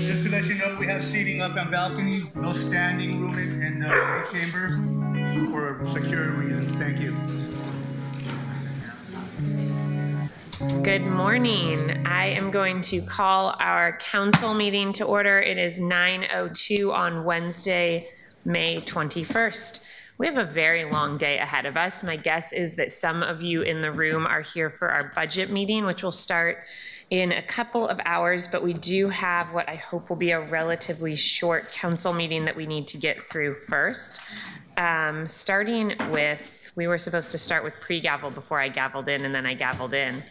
Just to let you know, we have seating up on balcony, no standing room in the chamber for security reasons. Thank you. Good morning. I am going to call our council meeting to order. It is 9:02 on Wednesday, May 21st. We have a very long day ahead of us. My guess is that some of you in the room are here for our budget meeting, which will start in a couple of hours, but we do have what I hope will be a relatively short council meeting that we need to get through first. Starting with, we were supposed to start with pre-gavel before I gavelled in, and then I gavelled in.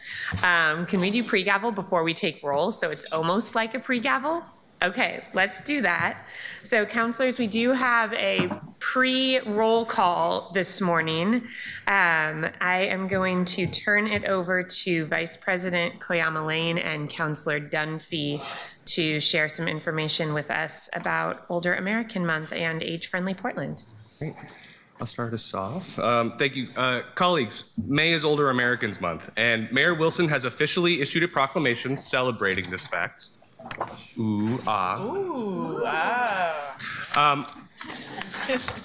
Can we do pre-gavel before we take roll, so it's almost like a pre-gavel? Okay, let's do that. So councilors, we do have a pre-roll call this morning. I am going to turn it over to Vice President Koyama Lane and Councilor Dunphy to share some information with us about Older American Month and Age-Friendly Portland. Great. I'll start us off. Thank you. Colleagues, May is Older Americans Month, and Mayor Wilson has officially issued a proclamation celebrating this fact. Ooh, ah. Ooh, wow.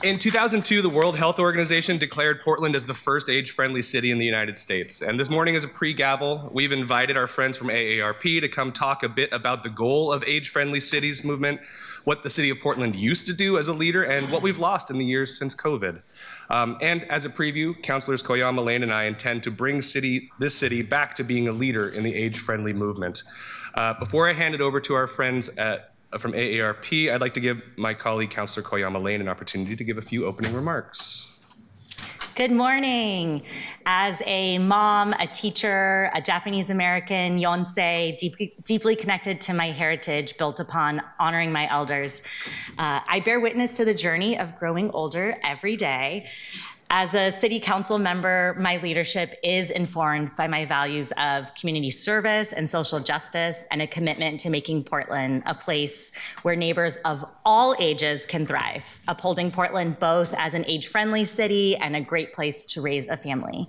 In 2002, the World Health Organization declared Portland as the first age-friendly city in the United States. And this morning, as a pre-gavel, we've invited our friends from AARP to come talk a bit about the goal of age-friendly cities movement, what the city of Portland used to do as a leader, and what we've lost in the years since COVID. And as a preview, Councilors Koyama Lane and I intend to bring this city back to being a leader in the age-friendly movement. Before I hand it over to our friends from AARP, I'd like to give my colleague, Councilor Koyama Lane, an opportunity to give a few opening remarks. Good morning. As a mom, a teacher, a Japanese American, Yonsei, deeply connected to my heritage built upon honoring my elders, I bear witness to the journey of growing older every day. As a city council member, my leadership is informed by my values of community service and social justice and a commitment to making Portland a place where neighbors of all ages can thrive, upholding Portland both as an age-friendly city and a great place to raise a family.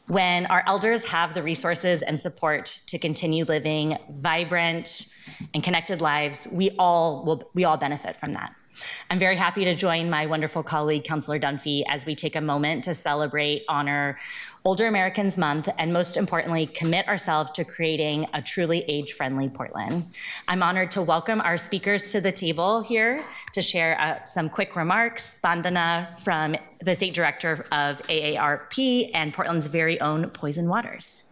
When our elders have the resources and support to continue living vibrant and connected lives, we all benefit from that. I'm very happy to join my wonderful colleague, Councillor Dunphy, as we take a moment to celebrate, honor Older Americans Month, and most importantly, commit ourselves to creating a truly age-friendly Portland. I'm honored to welcome our speakers to the table here to share some quick remarks. Vandana from the State Director of AARP and Portland's very own Poison Waters.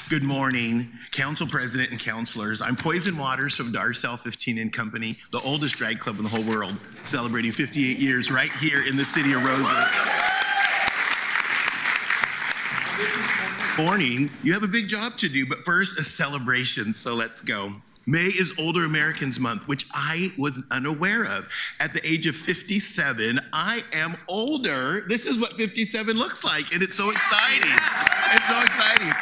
Good morning, Council President and Councilors. I'm Poison Waters from Darcel 15 and Company, the oldest drag club in the whole world, celebrating 58 years right here in the City of Roses. Morning, you have a big job to do, but first a celebration, so let's go. May is Older Americans Month, which I was unaware of. At the age of 57, I am older. This is what 57 looks like, and it's so exciting. It's so exciting.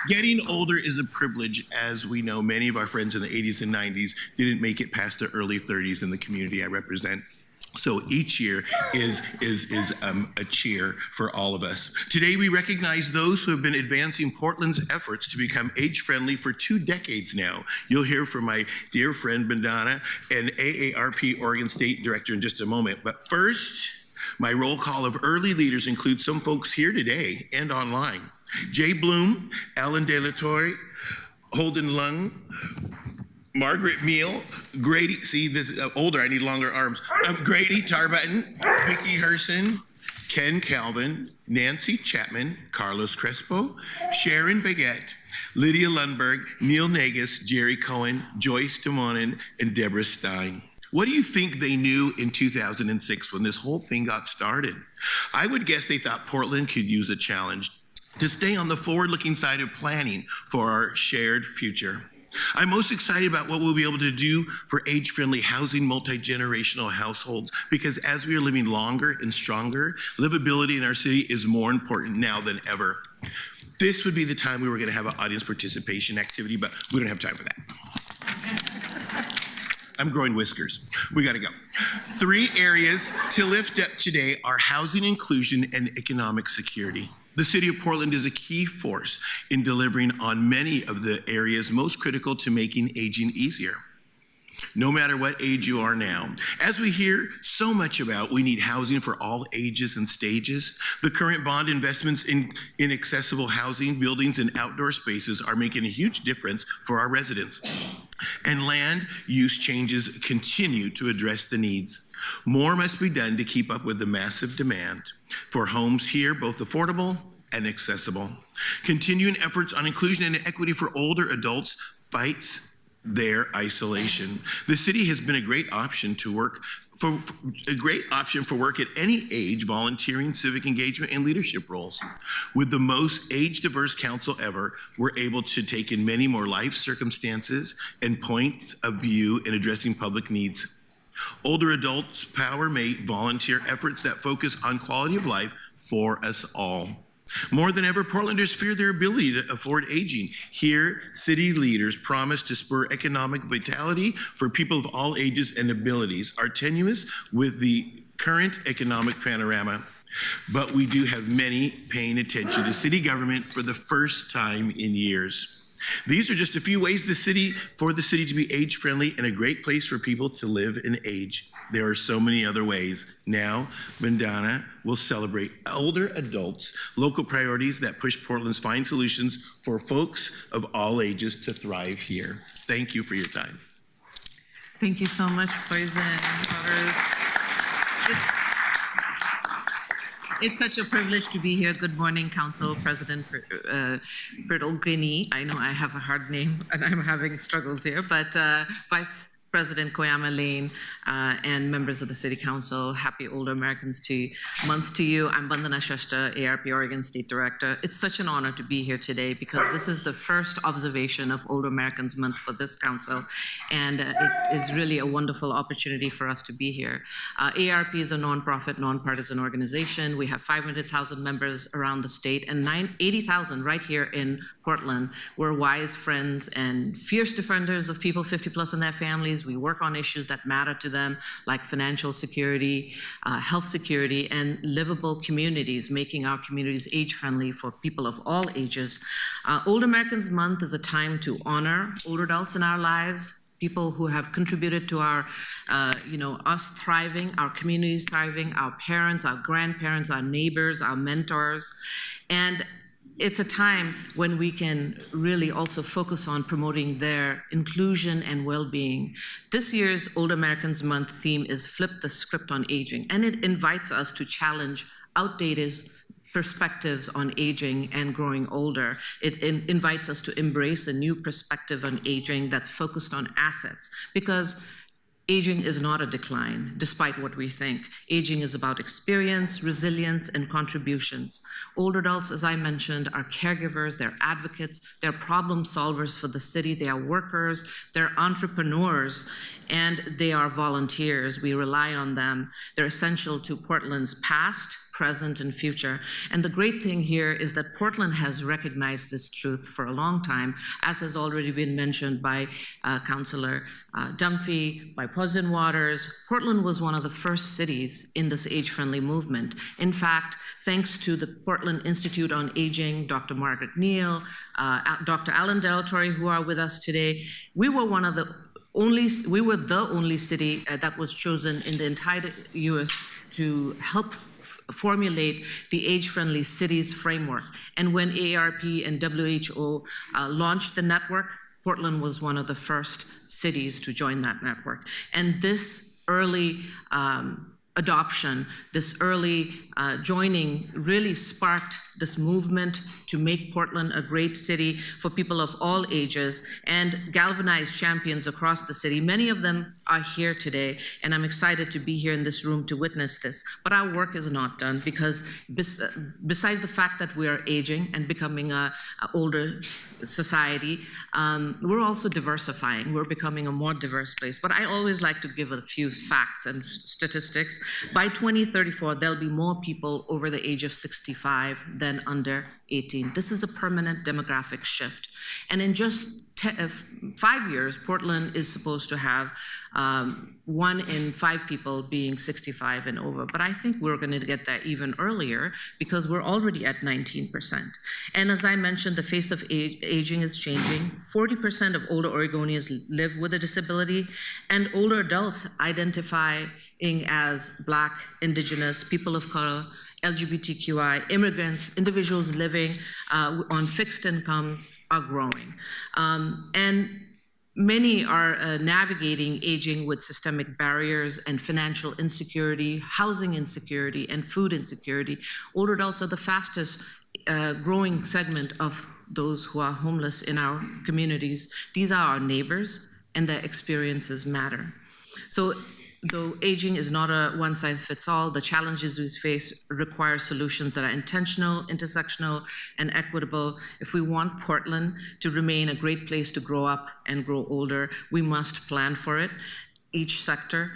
Getting older is a privilege. As we know, many of our friends in the 80s and 90s didn't make it past their early 30s in the community I represent. So each year is a cheer for all of us. Today we recognize those who have been advancing Portland's efforts to become age-friendly for 2 decades now. You'll hear from my dear friend Bandana and AARP Oregon State Director in just a moment. But first, my roll call of early leaders includes some folks here today and online. Jay Bloom, Alan De La Torre, Holden Lung, Margaret Meal, Grady, see this is older, I need longer arms. Grady Tarbutton, Vicki Herson, Ken Calvin, Nancy Chapman, Carlos Crespo, Sharon Baguette, Lydia Lundberg, Neil Nagus, Jerry Cohen, Joyce DeMonin, and Deborah Stein. What do you think they knew in 2006 when this whole thing got started? I would guess they thought Portland could use a challenge to stay on the forward-looking side of planning for our shared future. I'm most excited about what we'll be able to do for age-friendly housing, multi-generational households, because as we are living longer and stronger, livability in our city is more important now than ever. This would be the time we were going to have an audience participation activity, but we don't have time for that. I'm growing whiskers. We got to go. 3 areas to lift up today are housing inclusion and economic security. The City of Portland is a key force in delivering on many of the areas most critical to making aging easier, no matter what age you are now. As we hear so much about, we need housing for all ages and stages. The current bond investments in accessible housing, buildings, and outdoor spaces are making a huge difference for our residents. And land use changes continue to address the needs. More must be done to keep up with the massive demand for homes here, both affordable and accessible. Continuing efforts on inclusion and equity for older adults fights their isolation. The city has been a great option to work for work at any age, volunteering, civic engagement, and leadership roles. With the most age-diverse council ever, we're able to take in many more life circumstances and points of view in addressing public needs. Older adults power make volunteer efforts that focus on quality of life for us all. More than ever, Portlanders fear their ability to afford aging. Here, city leaders promise to spur economic vitality for people of all ages and abilities, are tenuous with the current economic panorama. But we do have many paying attention to city government for the first time in years. These are just a few ways for the city to be age-friendly and a great place for people to live and age. There are so many other ways. Now, Bandana will celebrate older adults, local priorities that push Portland's fine solutions for folks of all ages to thrive here. Thank you for your time. Thank you so much, Poison Waters. It's such a privilege to be here. Good morning, Council President Bertel Grini. I know I have a hard name and I'm having struggles here, but Vice President Koyama Lane, and members of the City Council, happy Older Americans Month to you. I'm Vandana Shashta, ARP Oregon State Director. It's such an honor to be here today because this is the first observation of Older Americans Month for this council, and it is really a wonderful opportunity for us to be here. ARP is a nonprofit, nonpartisan organization. We have 500,000 members around the state and 80,000 right here in Portland. We're wise friends and fierce defenders of people 50 plus and their families. We work on issues that matter to them, like financial security, health security, and livable communities, making our communities age-friendly for people of all ages. Older Americans Month is a time to honor older adults in our lives, people who have contributed to our, us thriving, our communities thriving, our parents, our grandparents, our neighbors, our mentors. And it's a time when we can really also focus on promoting their inclusion and well-being. This year's Older Americans Month theme is Flip the Script on Aging, and it invites us to challenge outdated perspectives on aging and growing older. It invites us to embrace a new perspective on aging that's focused on assets, because aging is not a decline, despite what we think. Aging is about experience, resilience, and contributions. Older adults, as I mentioned, are caregivers, they're advocates, they're problem solvers for the city, they are workers, they're entrepreneurs, and they are volunteers. We rely on them. They're essential to Portland's past, present, and future. And the great thing here is that Portland has recognized this truth for a long time, as has already been mentioned by Councillor Dunphy, by President Waters. Portland was one of the first cities in this age-friendly movement. In fact, thanks to the Portland Institute on Aging, Dr. Margaret Neal, Dr. Alan Delatorre, who are with us today, we were the only city that was chosen in the entire U.S. to help formulate the age-friendly cities framework. And when ARP and WHO launched the network, Portland was one of the first cities to join that network. And this early adoption, this early joining really sparked this movement to make Portland a great city for people of all ages and galvanized champions across the city. Many of them are here today, and I'm excited to be here in this room to witness this. But our work is not done, because besides the fact that we are aging and becoming an older society, we're also diversifying. We're becoming a more diverse place. But I always like to give a few facts and statistics. By 2034, there'll be more people over the age of 65 than under 18. This is a permanent demographic shift. And in just 5 years, Portland is supposed to have 1 in 5 people being 65 and over. But I think we're going to get there even earlier, because we're already at 19%. And as I mentioned, the face of aging is changing. 40% of older Oregonians live with a disability, and older adults identifying as Black, Indigenous, people of color, LGBTQI, immigrants, individuals living on fixed incomes are growing. And many are navigating aging with systemic barriers and financial insecurity, housing insecurity, and food insecurity. Older adults are the fastest growing segment of those who are homeless in our communities. These are our neighbors, and their experiences matter. So, though aging is not a one-size-fits-all, the challenges we face require solutions that are intentional, intersectional, and equitable. If we want Portland to remain a great place to grow up and grow older, we must plan for it. Each sector,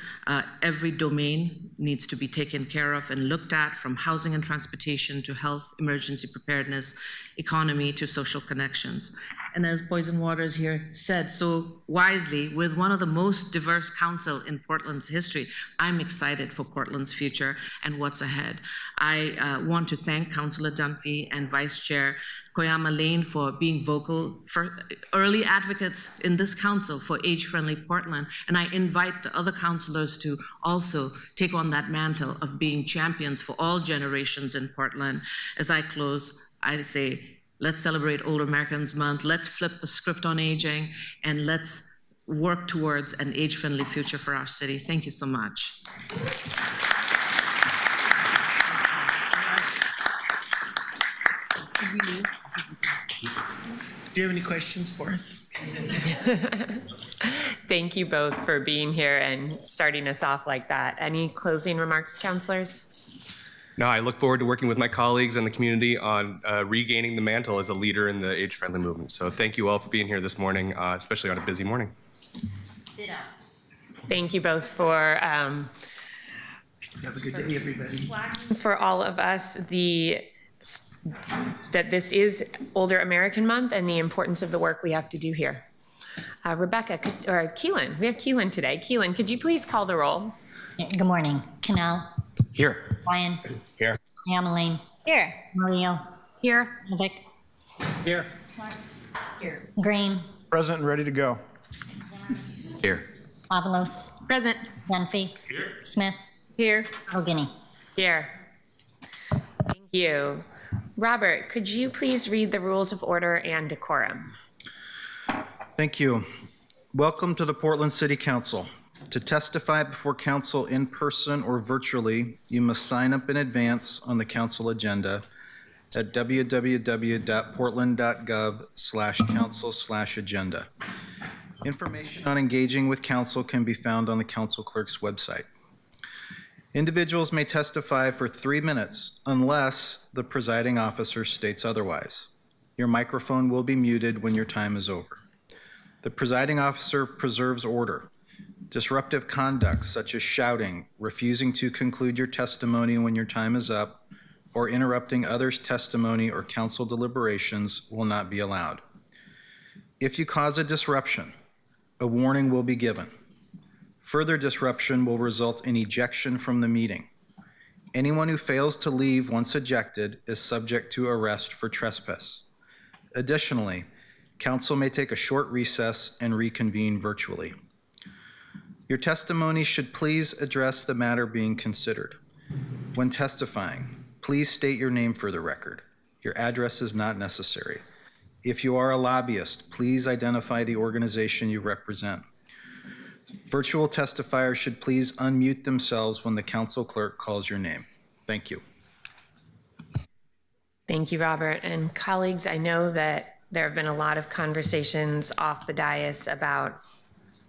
every domain needs to be taken care of and looked at, from housing and transportation to health, emergency preparedness, economy to social connections. And as Poison Waters here said so wisely, with one of the most diverse council in Portland's history, I'm excited for Portland's future and what's ahead. I want to thank Councillor Dunphy and Vice Chair Koyama Lane for being vocal, for early advocates in this council for age-friendly Portland. And I invite the other councillors to also take on that mantle of being champions for all generations in Portland. As I close, I say, let's celebrate Older Americans Month, let's flip the script on aging, and let's work towards an age-friendly future for our city. Thank you so much. Do you have any questions for us? Thank you both for being here and starting us off like that. Any closing remarks, counselors? No, I look forward to working with my colleagues and the community on regaining the mantle as a leader in the age-friendly movement. So thank you all for being here this morning, especially on a busy morning. Ditto. Thank you both for Have a good day, everybody. for all of us that this is Older American Month and the importance of the work we have to do here. Rebecca, or Keelan, we have Keelan today. Keelan, could you please call the roll? Good morning. Canal. Here. Ryan. Here. Hamline. Here. Mario. Here. Novick. Here. Here. Green. Present and ready to go. Here. Avalos. Present. Dunphy. Here. Smith. Here. O'Guinea. Here. Thank you. Robert, could you please read the rules of order and decorum? Thank you. Welcome to the Portland City Council. To testify before council in person or virtually, you must sign up in advance on the council agenda at www.portland.gov/council/agenda. Information on engaging with council can be found on the council clerk's website. Individuals may testify for 3 minutes unless the presiding officer states otherwise. Your microphone will be muted when your time is over. The presiding officer preserves order. Disruptive conduct such as shouting, refusing to conclude your testimony when your time is up, or interrupting others' testimony or council deliberations will not be allowed. If you cause a disruption, a warning will be given. Further disruption will result in ejection from the meeting. Anyone who fails to leave once ejected is subject to arrest for trespass. Additionally, council may take a short recess and reconvene virtually. Your testimony should please address the matter being considered. When testifying, please state your name for the record. Your address is not necessary. If you are a lobbyist, please identify the organization you represent. Virtual testifiers should please unmute themselves when the council clerk calls your name. Thank you. Thank you, Robert. And colleagues, I know that there have been a lot of conversations off the dais about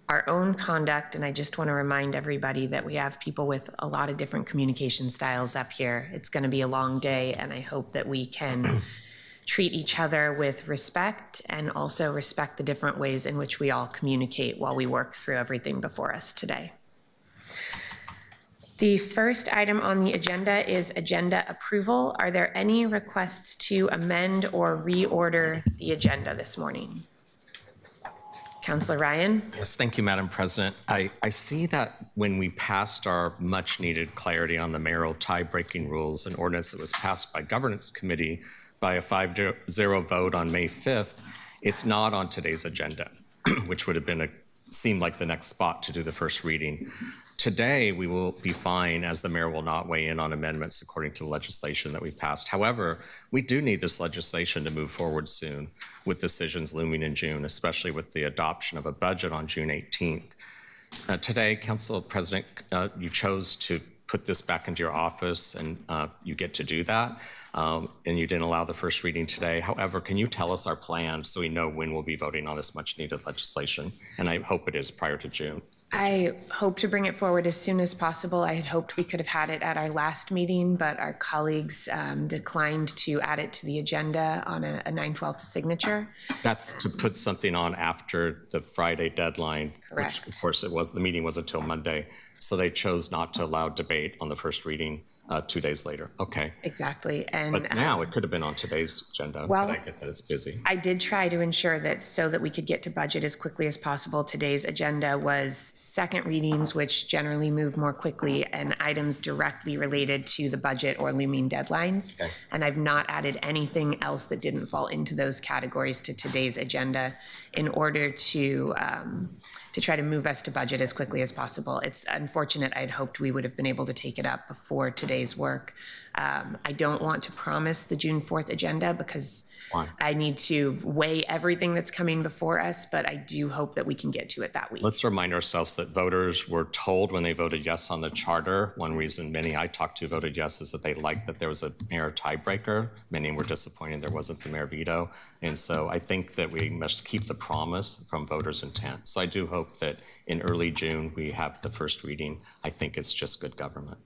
our own conduct, and I just want to remind everybody that we have people with a lot of different communication styles up here. It's going to be a long day, and I hope that we can treat each other with respect and also respect the different ways in which we all communicate while we work through everything before us today. The first item on the agenda is agenda approval. Are there any requests to amend or reorder the agenda this morning? Councillor Ryan? Yes, thank you, Madam President. I see that when we passed our much-needed clarity on the mayoral tie-breaking rules, an ordinance that was passed by Governance Committee by a 5-0 vote on May 5th, it's not on today's agenda, which would have seemed like the next spot to do the first reading. Today, we will be fine as the mayor will not weigh in on amendments according to the legislation that we passed. However, we do need this legislation to move forward soon with decisions looming in June, especially with the adoption of a budget on June 18th. Today, Council President, you chose to put this back into your office and you get to do that. And you didn't allow the first reading today. However, can you tell us our plan so we know when we'll be voting on this much needed legislation? And I hope it is prior to June. I hope to bring it forward as soon as possible. I had hoped we could have had it at our last meeting, but our colleagues declined to add it to the agenda on a 9/12 signature. That's to put something on after the Friday deadline. Correct. Which, of course, the meeting was until Monday. So they chose not to allow debate on the first reading 2 days later. Okay. Exactly. And But now it could have been on today's agenda, well, but I get that it's busy. I did try to ensure that so that we could get to budget as quickly as possible. Today's agenda was second readings, which generally move more quickly, and items directly related to the budget or looming deadlines. Okay. And I've not added anything else that didn't fall into those categories to today's agenda in order to try to move us to budget as quickly as possible. It's unfortunate. I'd hoped we would have been able to take it up before today's work. I don't want to promise the June 4th agenda because Why? I need to weigh everything that's coming before us, but I do hope that we can get to it that week. Let's remind ourselves that voters were told when they voted yes on the charter, one reason many I talked to voted yes is that they liked that there was a mayor tiebreaker. Many were disappointed there wasn't the mayor veto. And so I think that we must keep the promise from voters' intent. So I do hope hope that in early June, we have the first reading. I think it's just good government.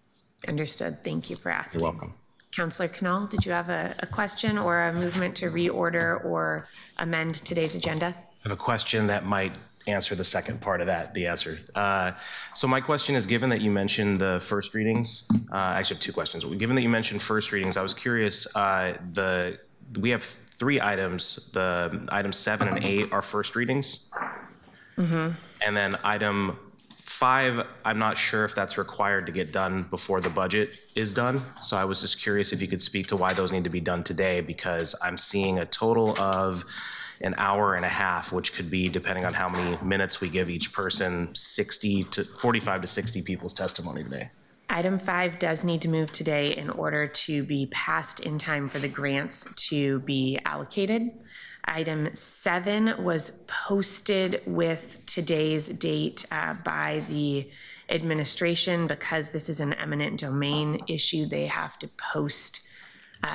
Understood. Thank you for asking. You're welcome. Councillor Canal, did you have a question or a movement to reorder or amend today's agenda? I have a question that might answer the second part of that, the answer. So my question is, given that you mentioned the first readings, I actually have two questions. Given that you mentioned first readings, I was curious, we have 3 items. The items 7 and 8 are first readings. And then item 5, I'm not sure if that's required to get done before the budget is done. So I was just curious if you could speak to why those need to be done today, because I'm seeing a total of an hour and a half, which could be, depending on how many minutes we give each person, 45 to 60 people's testimony today. Item 5 does need to move today in order to be passed in time for the grants to be allocated. Item 7 was posted with today's date by the administration. Because this is an eminent domain issue, they have to post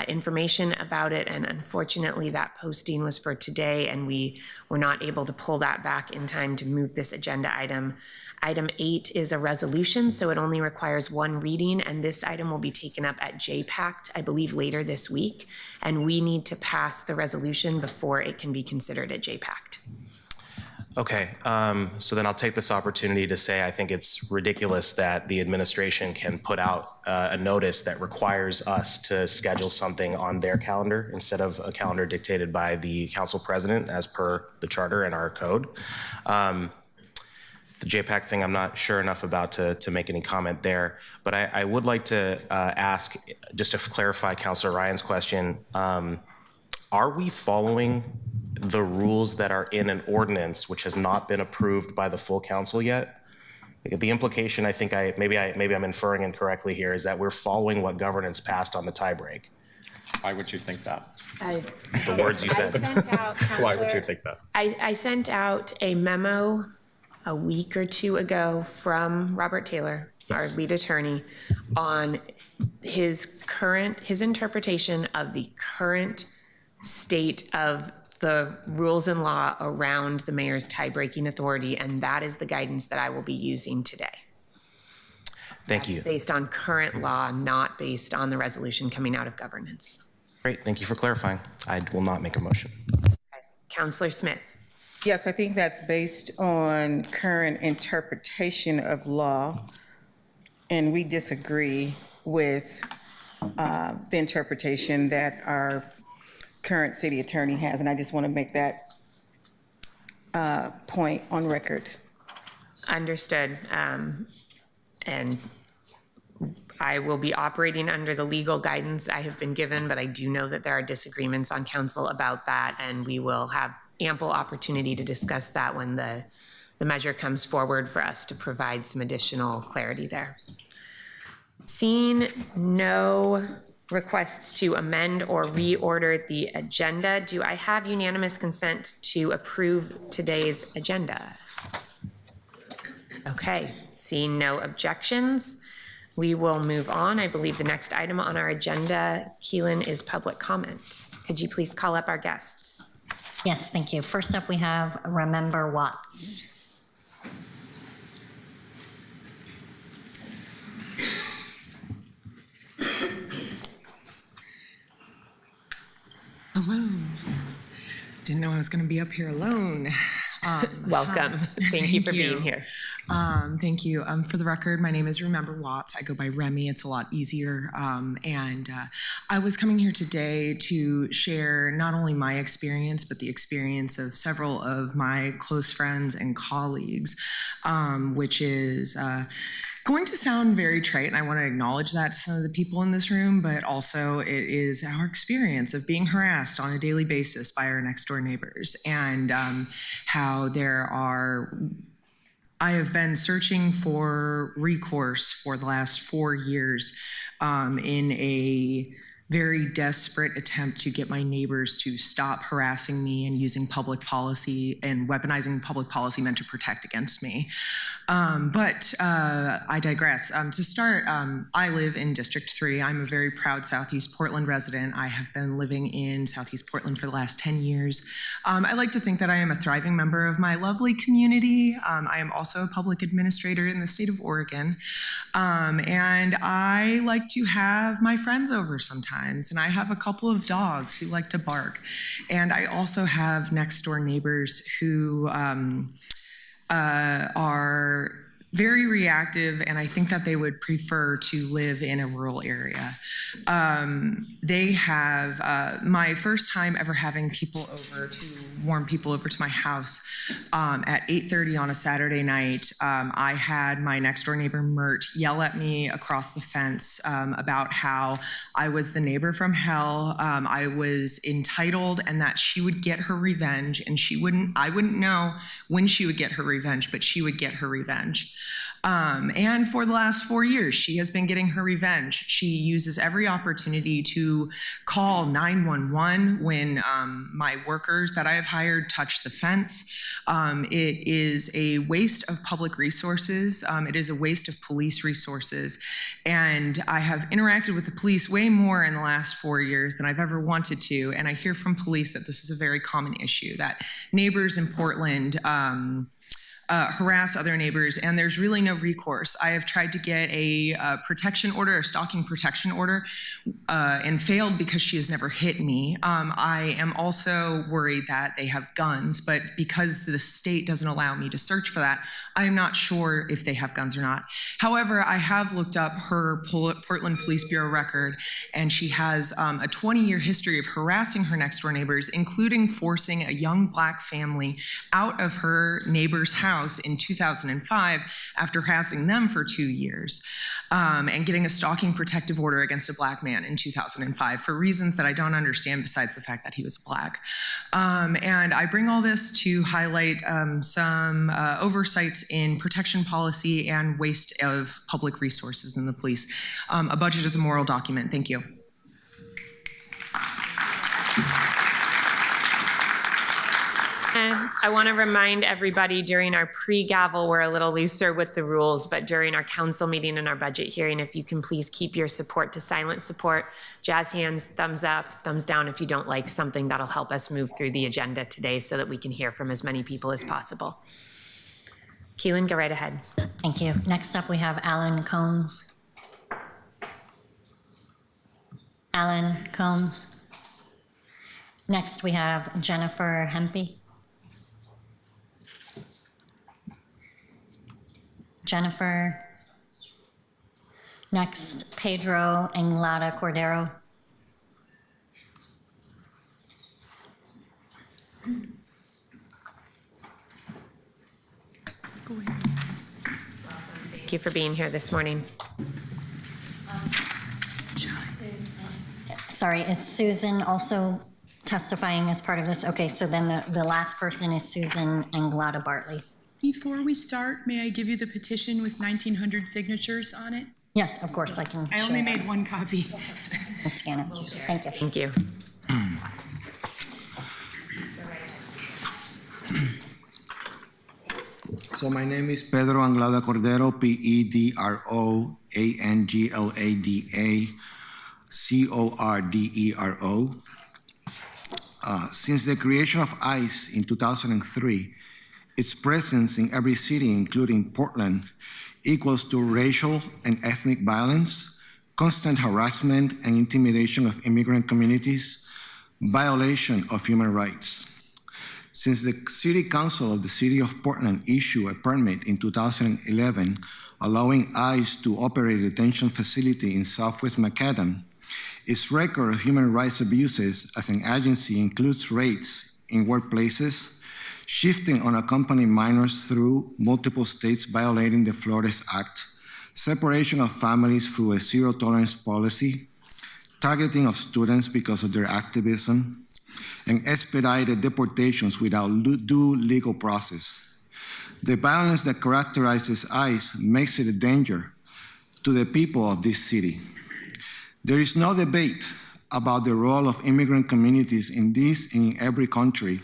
information about it, and unfortunately that posting was for today, and we were not able to pull that back in time to move this agenda item. Item 8 is a resolution, so it only requires 1 reading, and this item will be taken up at JPACT, I believe, later this week, and we need to pass the resolution before it can be considered at JPACT. Okay, so then I'll take this opportunity to say I think it's ridiculous that the administration can put out a notice that requires us to schedule something on their calendar instead of a calendar dictated by the council president as per the charter and our code. The JPAC thing, I'm not sure enough about to make any comment there, but I would like to ask, just to clarify Councilor Ryan's question, are we following the rules that are in an ordinance which has not been approved by the full council yet? The implication, I think maybe I'm inferring incorrectly here, is that we're following what governance passed on the tie break. Why would you think that? The words you said. Why would you think that? I sent out a memo a week or 2 ago from Robert Taylor, our lead attorney, on his interpretation of the current state of the rules and law around the mayor's tie-breaking authority, and that is the guidance that I will be using today. Thank you. That's based on current law, not based on the resolution coming out of governance. Great, thank you for clarifying. I will not make a motion. Councillor Smith. Yes, I think that's based on current interpretation of law, and we disagree with the interpretation that our current city attorney has, and I just want to make that point on record. Understood. And I will be operating under the legal guidance I have been given, but I do know that there are disagreements on council about that, and we will have ample opportunity to discuss that when the measure comes forward for us to provide some additional clarity there. Seeing no requests to amend or reorder the agenda, do I have unanimous consent to approve today's agenda? Okay, seeing no objections, we will move on. I believe the next item on our agenda, Keelan, is public comment. Could you please call up our guests? Yes, thank you. First up, we have Remember Watts. Hello. Didn't know I was going to be up here alone. Welcome. Thank you for being here. Thank you. For the record, my name is Remember Watts. I go by Remy. It's a lot easier. I was coming here today to share not only my experience, but the experience of several of my close friends and colleagues, which is going to sound very trite, and I want to acknowledge that to some of the people in this room, but also it is our experience of being harassed on a daily basis by our next door neighbors, and how I have been searching for recourse for the last 4 years in a very desperate attempt to get my neighbors to stop harassing me and using public policy and weaponizing public policy meant to protect against me. But I digress. To start, I live in District 3. I'm a very proud Southeast Portland resident. I have been living in Southeast Portland for the last 10 years. I like to think that I am a thriving member of my lovely community. I am also a public administrator in the state of Oregon. And I like to have my friends over sometimes. And I have a couple of dogs who like to bark. And I also have next door neighbors who are very reactive, and I think that they would prefer to live in a rural area. They have, my first time ever having people over to warm people over to my house at 8:30 on a Saturday night, I had my next door neighbor Mert yell at me across the fence about how I was the neighbor from hell, I was entitled, and that she would get her revenge, and I wouldn't know when she would get her revenge, but she would get her revenge. And for the last 4 years, she has been getting her revenge. She uses every opportunity to call 911 when my workers that I have hired touch the fence. It is a waste of public resources. It is a waste of police resources. And I have interacted with the police way more in the last 4 years than I've ever wanted to. And I hear from police that this is a very common issue, that neighbors in Portland harass other neighbors, and there's really no recourse. I have tried to get a protection order, a stalking protection order, and failed because she has never hit me. I am also worried that they have guns, but because the state doesn't allow me to search for that, I am not sure if they have guns or not. However, I have looked up her Portland Police Bureau record, and she has a 20-year history of harassing her next door neighbors, including forcing a young Black family out of her neighbor's house in 2005 after harassing them for 2 years, and getting a stalking protective order against a Black man in 2005 for reasons that I don't understand besides the fact that he was Black. And I bring all this to highlight some oversights in protection policy and waste of public resources in the police. A budget is a moral document. Thank you. I want to remind everybody during our pre-gavel, we're a little looser with the rules, but during our council meeting and our budget hearing, if you can please keep your support to silent support, jazz hands, thumbs up, thumbs down if you don't like something. That'll help us move through the agenda today so that we can hear from as many people as possible. Keelan, go right ahead. Thank you. Next up, we have Alan Combs. Alan Combs. Next, we have Jennifer Hempy. Jennifer. Next, Pedro Anglada Cordero. Thank you for being here this morning. Sorry, is Susan also testifying as part of this? Okay, so then the last person is Susan Anglada Bartley. Before we start, may I give you the petition with 1,900 signatures on it? Yes, of course, I can I share only that made one copy. and scan it. Thank you. Thank you. So my name is Pedro Anglada Cordero, Pedro Cordero. Since the creation of ICE in 2003, its presence in every city, including Portland, equals to racial and ethnic violence, constant harassment and intimidation of immigrant communities, violation of human rights. Since the City Council of the City of Portland issued a permit in 2011 allowing ICE to operate a detention facility in Southwest Macadam, its record of human rights abuses as an agency includes raids in workplaces, shifting unaccompanied minors through multiple states violating the Flores Act, separation of families through a zero-tolerance policy, targeting of students because of their activism, and expedited deportations without due legal process. The violence that characterizes ICE makes it a danger to the people of this city. There is no debate about the role of immigrant communities in this and in every country.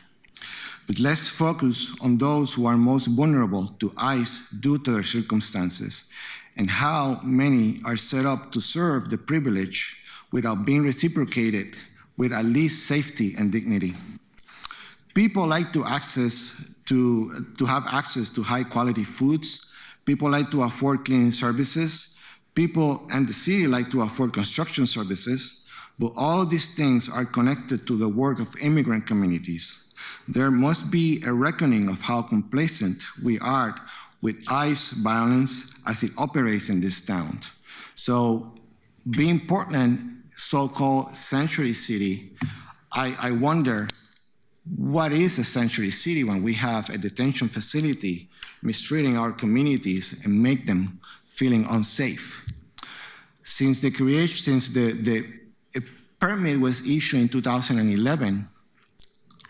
But let's focus on those who are most vulnerable to ICE due to their circumstances, and how many are set up to serve the privilege without being reciprocated with at least safety and dignity. People like to have access to high quality foods. People like to afford cleaning services. People and the city like to afford construction services. But all of these things are connected to the work of immigrant communities. There must be a reckoning of how complacent we are with ICE violence as it operates in this town. So being Portland, so-called sanctuary city, I wonder, what is a sanctuary city when we have a detention facility mistreating our communities and make them feeling unsafe? Since the permit was issued in 2011,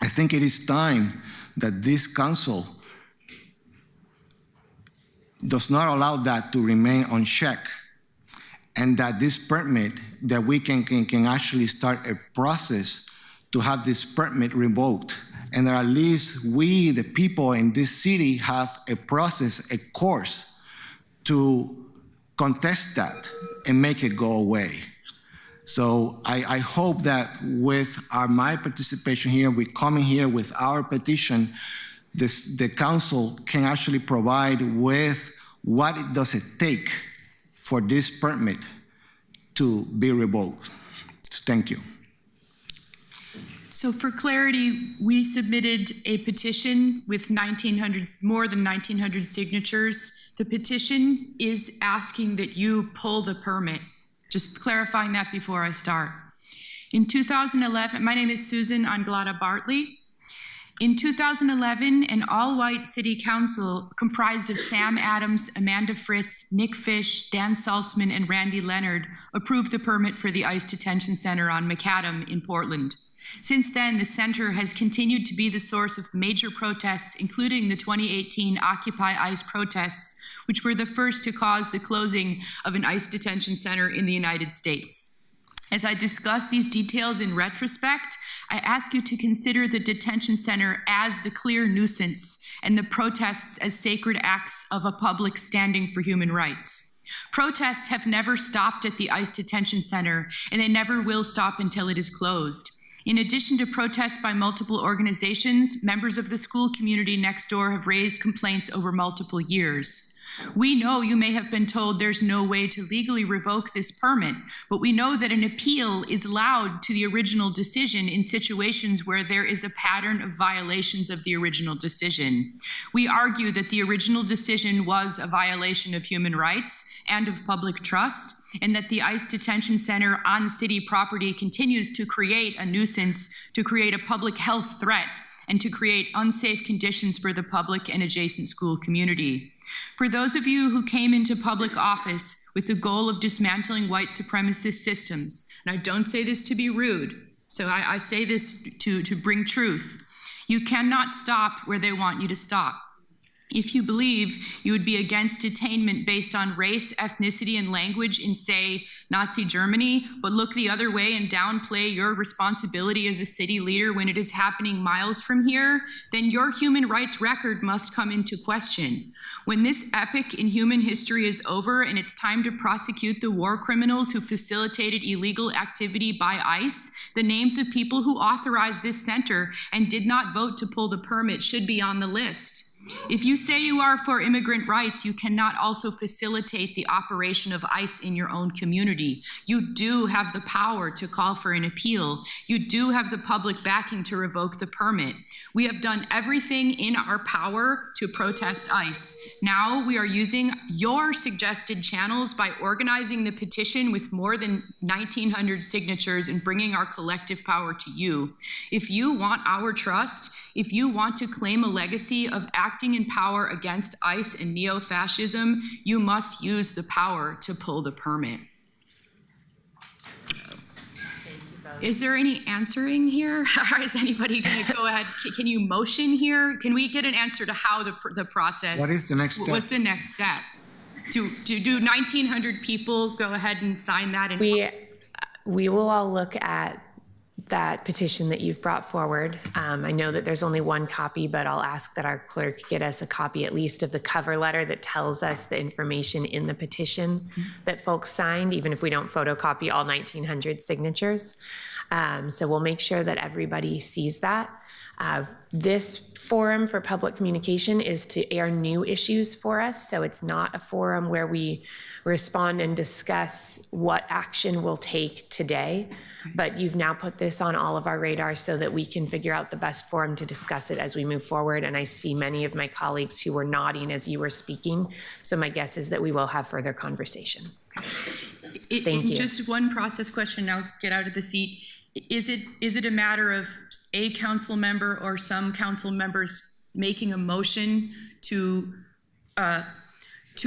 I think it is time that this council does not allow that to remain unchecked, and that this permit, that we can actually start a process to have this permit revoked, and that at least we, the people in this city, have a process, a course to contest that and make it go away. So I hope that with my participation here, we coming here with our petition, the council can actually provide with what does it take for this permit to be revoked. Thank you. So for clarity, we submitted a petition with more than 1,900 signatures. The petition is asking that you pull the permit. Just clarifying that before I start. In 2011, my name is Susan Anglada Bartley. In 2011, an all-white city council comprised of Sam Adams, Amanda Fritz, Nick Fish, Dan Saltzman, and Randy Leonard approved the permit for the ICE Detention Center on McAdam in Portland. Since then, the center has continued to be the source of major protests, including the 2018 Occupy ICE protests, which were the first to cause the closing of an ICE detention center in the United States. As I discuss these details in retrospect, I ask you to consider the detention center as the clear nuisance and the protests as sacred acts of a public standing for human rights. Protests have never stopped at the ICE detention center, and they never will stop until it is closed. In addition to protests by multiple organizations, members of the school community next door have raised complaints over multiple years. We know you may have been told there's no way to legally revoke this permit, but we know that an appeal is allowed to the original decision in situations where there is a pattern of violations of the original decision. We argue that the original decision was a violation of human rights and of public trust, and that the ICE detention center on city property continues to create a nuisance, to create a public health threat, and to create unsafe conditions for the public and adjacent school community. For those of you who came into public office with the goal of dismantling white supremacist systems, and I don't say this to be rude, so I say this to bring truth, you cannot stop where they want you to stop. If you believe you would be against detainment based on race, ethnicity, and language in, say, Nazi Germany, but look the other way and downplay your responsibility as a city leader when it is happening miles from here, then your human rights record must come into question. When this epic in human history is over and it's time to prosecute the war criminals who facilitated illegal activity by ICE, the names of people who authorized this center and did not vote to pull the permit should be on the list. If you say you are for immigrant rights, you cannot also facilitate the operation of ICE in your own community. You do have the power to call for an appeal. You do have the public backing to revoke the permit. We have done everything in our power to protest ICE. Now we are using your suggested channels by organizing the petition with more than 1,900 signatures and bringing our collective power to you. If you want our trust, if you want to claim a legacy of acting in power against ICE and neo-fascism, you must use the power to pull the permit. Is there any answering here? Or is anybody going to go ahead? Can you motion here? Can we get an answer to how the process? What is the next step? What's the next step? Do 1,900 people go ahead and sign that? And we will all look at that petition that you've brought forward. I know that there's only one copy, but I'll ask that our clerk get us a copy at least of the cover letter that tells us the information in the petition that folks signed, even if we don't photocopy all 1,900 signatures. So we'll make sure that everybody sees that. This forum for public communication is to air new issues for us, so it's not a forum where we respond and discuss what action we'll take today. But you've now put this on all of our radars so that we can figure out the best forum to discuss it as we move forward. And I see many of my colleagues who were nodding as you were speaking. So my guess is that we will have further conversation. Thank you. Just one process question, I'll get out of the seat. Is it a matter of a council member or some council members making a motion to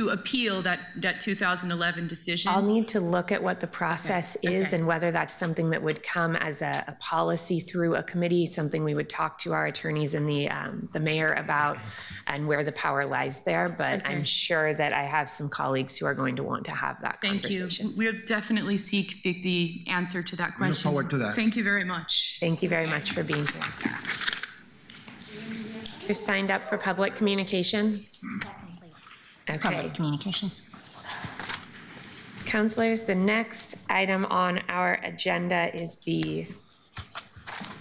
appeal that 2011 decision? I'll need to look at what the process is and whether that's something that would come as a policy through a committee, something we would talk to our attorneys and the mayor about, and where the power lies there. But I'm sure that I have some colleagues who are going to want to have that conversation. Thank you. We'll definitely seek the answer to that question. Look forward to that. Thank you very much. Thank you very much for being here. You're signed up for public communication? Okay. Public communications. Councilors, the next item on our agenda is the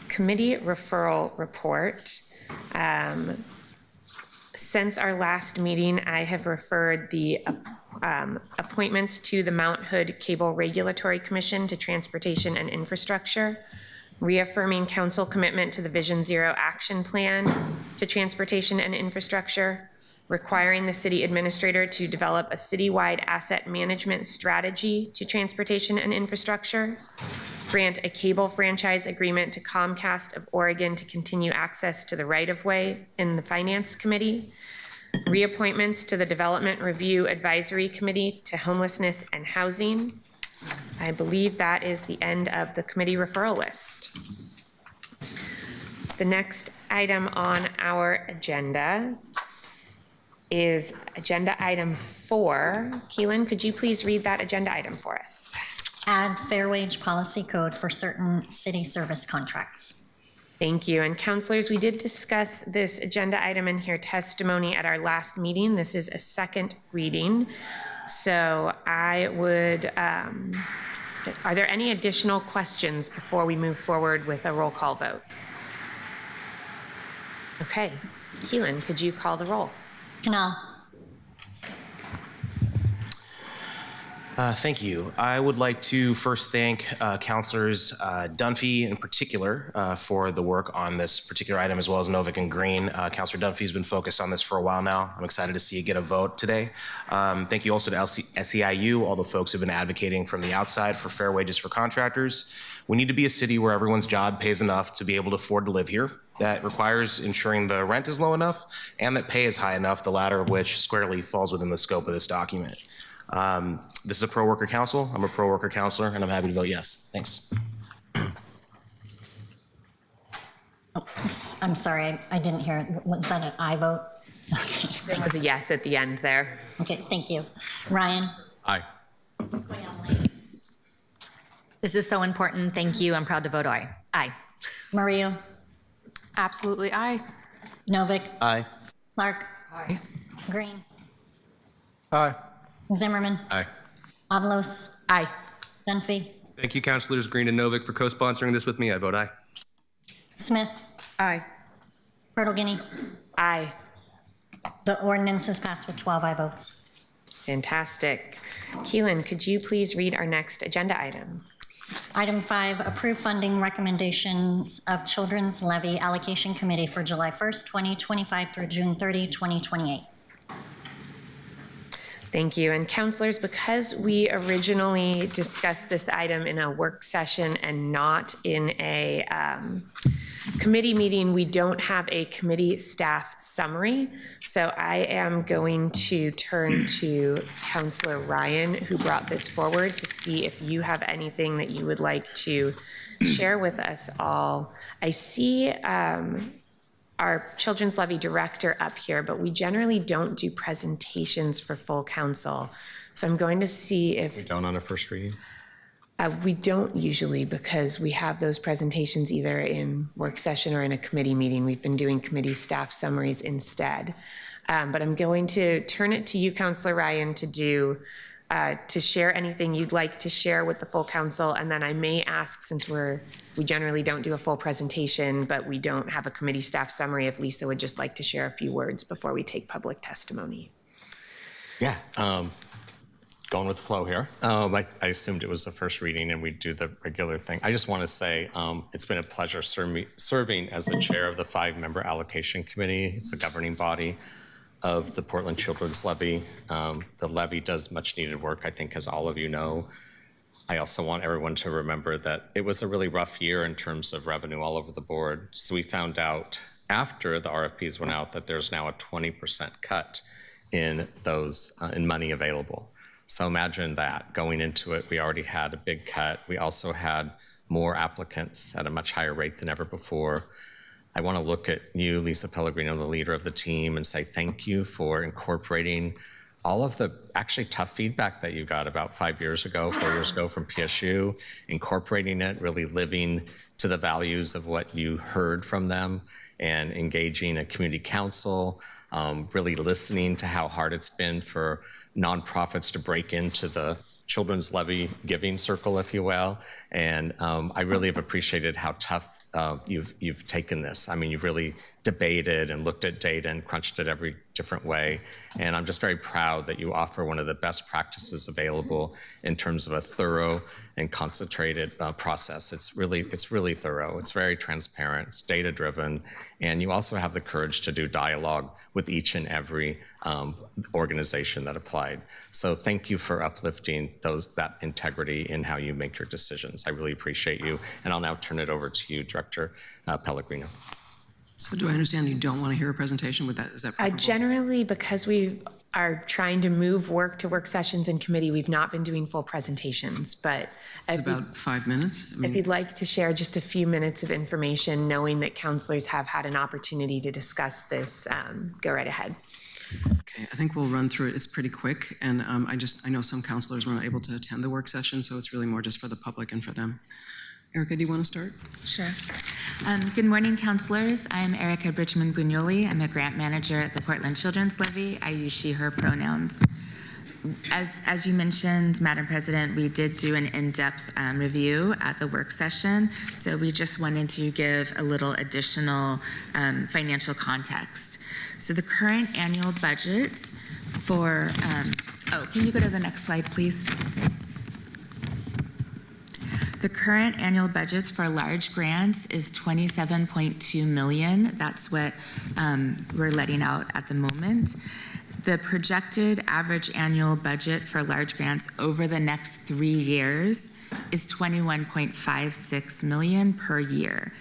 committee referral report. Since our last meeting, I have referred the appointments to the Mount Hood Cable Regulatory Commission to Transportation and Infrastructure, reaffirming council commitment to the Vision Zero Action Plan to Transportation and Infrastructure, requiring the city administrator to develop a citywide asset management strategy to transportation and infrastructure, grant a cable franchise agreement to Comcast of Oregon to continue access to the right-of-way in the Finance Committee, reappointments to the Development Review Advisory Committee to Homelessness and Housing. I believe that is the end of the committee referral list. The next item on our agenda is agenda item 4. Keelan, could you please read that agenda item for us? Add fair wage policy code for certain city service contracts. Thank you. And councilors, we did discuss this agenda item and hear testimony at our last meeting. This is a second reading. So I would, are there any additional questions before we move forward with a roll call vote? Okay. Keelan, could you call the roll? Canal. Thank you. I would like to first thank Councilors Dunphy in particular for the work on this particular item, as well as Novick and Green. Councilor Dunphy's been focused on this for a while now. I'm excited to see it get a vote today. Thank you also to SEIU, all the folks who've been advocating from the outside for fair wages for contractors. We need to be a city where everyone's job pays enough to be able to afford to live here. That requires ensuring the rent is low enough and that pay is high enough, the latter of which squarely falls within the scope of this document. This is a pro-worker council. I'm a pro-worker councilor, and I'm happy to vote yes. Thanks. Oh, I'm sorry, I didn't hear it. Was that an aye vote? Okay, There was a yes at the end there. okay, thank you. Ryan? Aye. This is so important. Thank you. I'm proud to vote aye. Aye. Maria? Absolutely aye. Novick? Aye. Clark? Aye. Green? Aye. Zimmerman? Aye. Avalos? Aye. Dunphy? Thank you, Councilors Green and Novick, for co-sponsoring this with me. I vote aye. Smith? Aye. Bertolini? Aye. The ordinance is passed with 12 aye votes. Fantastic. Keelan, could you please read our next agenda item? Item 5, approve funding recommendations of Children's Levy Allocation Committee for July 1st, 2025 through June 30, 2028. Thank you. And councilors, because we originally discussed this item in a work session and not in a committee meeting, we don't have a committee staff summary. So I am going to turn to Councilor Ryan, who brought this forward, to see if you have anything that you would like to share with us all. I see our Children's Levy Director up here, but we generally don't do presentations for full council. So I'm going to see if... We don't on a first reading? We don't usually, because we have those presentations either in work session or in a committee meeting. We've been doing committee staff summaries instead. But I'm going to turn it to you, Councillor Ryan, to share anything you'd like to share with the full council. And then I may ask, since we generally don't do a full presentation, but we don't have a committee staff summary, if Lisa would just like to share a few words before we take public testimony. Yeah, going with the flow here. I assumed it was the first reading and we'd do the regular thing. I just want to say it's been a pleasure serving as the chair of the 5-member allocation committee. It's a governing body of the Portland Children's Levy. The levy does much needed work, I think, as all of you know. I also want everyone to remember that it was a really rough year in terms of revenue all over the board. So we found out after the RFPs went out that there's now a 20% cut in those in money available. So imagine that going into it, we already had a big cut. We also had more applicants at a much higher rate than ever before. I want to look at you, Lisa Pellegrino, the leader of the team, and say thank you for incorporating all of the actually tough feedback that you got about 4 years ago from PSU, incorporating it, really living to the values of what you heard from them, and engaging a community council, really listening to how hard it's been for nonprofits to break into the children's levy giving circle, if you will. And I really have appreciated how tough you've taken this. I mean, you've really debated and looked at data and crunched it every different way. And I'm just very proud that you offer one of the best practices available in terms of a thorough and concentrated process. It's really thorough. It's very transparent. It's data driven. And you also have the courage to do dialogue with each and every organization that applied. So thank you for uplifting that integrity in how you make your decisions. I really appreciate you. And I'll now turn it over to you, Director Pellegrino. So do I understand you don't want to hear a presentation with that? Is that preferable? Generally, because we are trying to move work to work sessions in committee, we've not been doing full presentations, but It's about 5 minutes. If you'd like to share just a few minutes of information, knowing that counselors have had an opportunity to discuss this, go right ahead. Okay, I think we'll run through it. It's pretty quick, and I know some counselors were not able to attend the work session, so it's really more just for the public and for them. Erica, do you want to start? Sure. Good morning, counselors. I'm Erica Bridgman-Bugnoli. I'm a grant manager at the Portland Children's Levy. I use she, her pronouns. As you mentioned, Madam President, we did do an in-depth review at the work session, so we just wanted to give a little additional financial context. So the current annual budget for, can you go to the next slide, please? The current annual budgets for large grants is $27.2 million. That's what we're letting out at the moment. The projected average annual budget for large grants over the next 3 years is $21.56 million per year.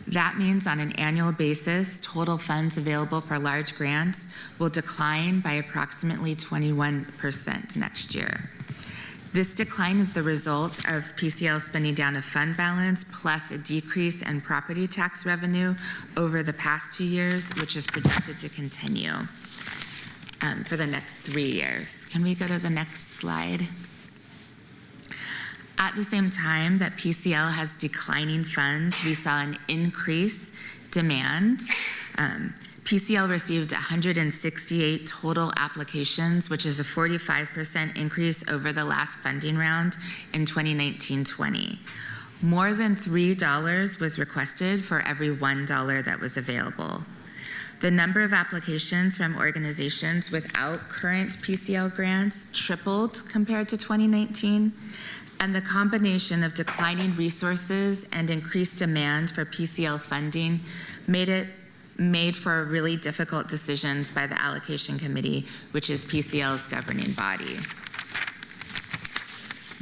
That means on an annual basis, total funds available for large grants will decline by approximately 21% next year. This decline is the result of PCL spending down a fund balance plus a decrease in property tax revenue over the past 2 years, which is projected to continue for the next 3 years. Can we go to the next slide? At the same time that PCL has declining funds, we saw an increase demand. PCL received 168 total applications, which is a 45% increase over the last funding round in 2019-20. More than $3 was requested for every $1 that was available. The number of applications from organizations without current PCL grants tripled compared to 2019, and the combination of declining resources and increased demand for PCL funding made for really difficult decisions by the allocation committee, which is PCL's governing body.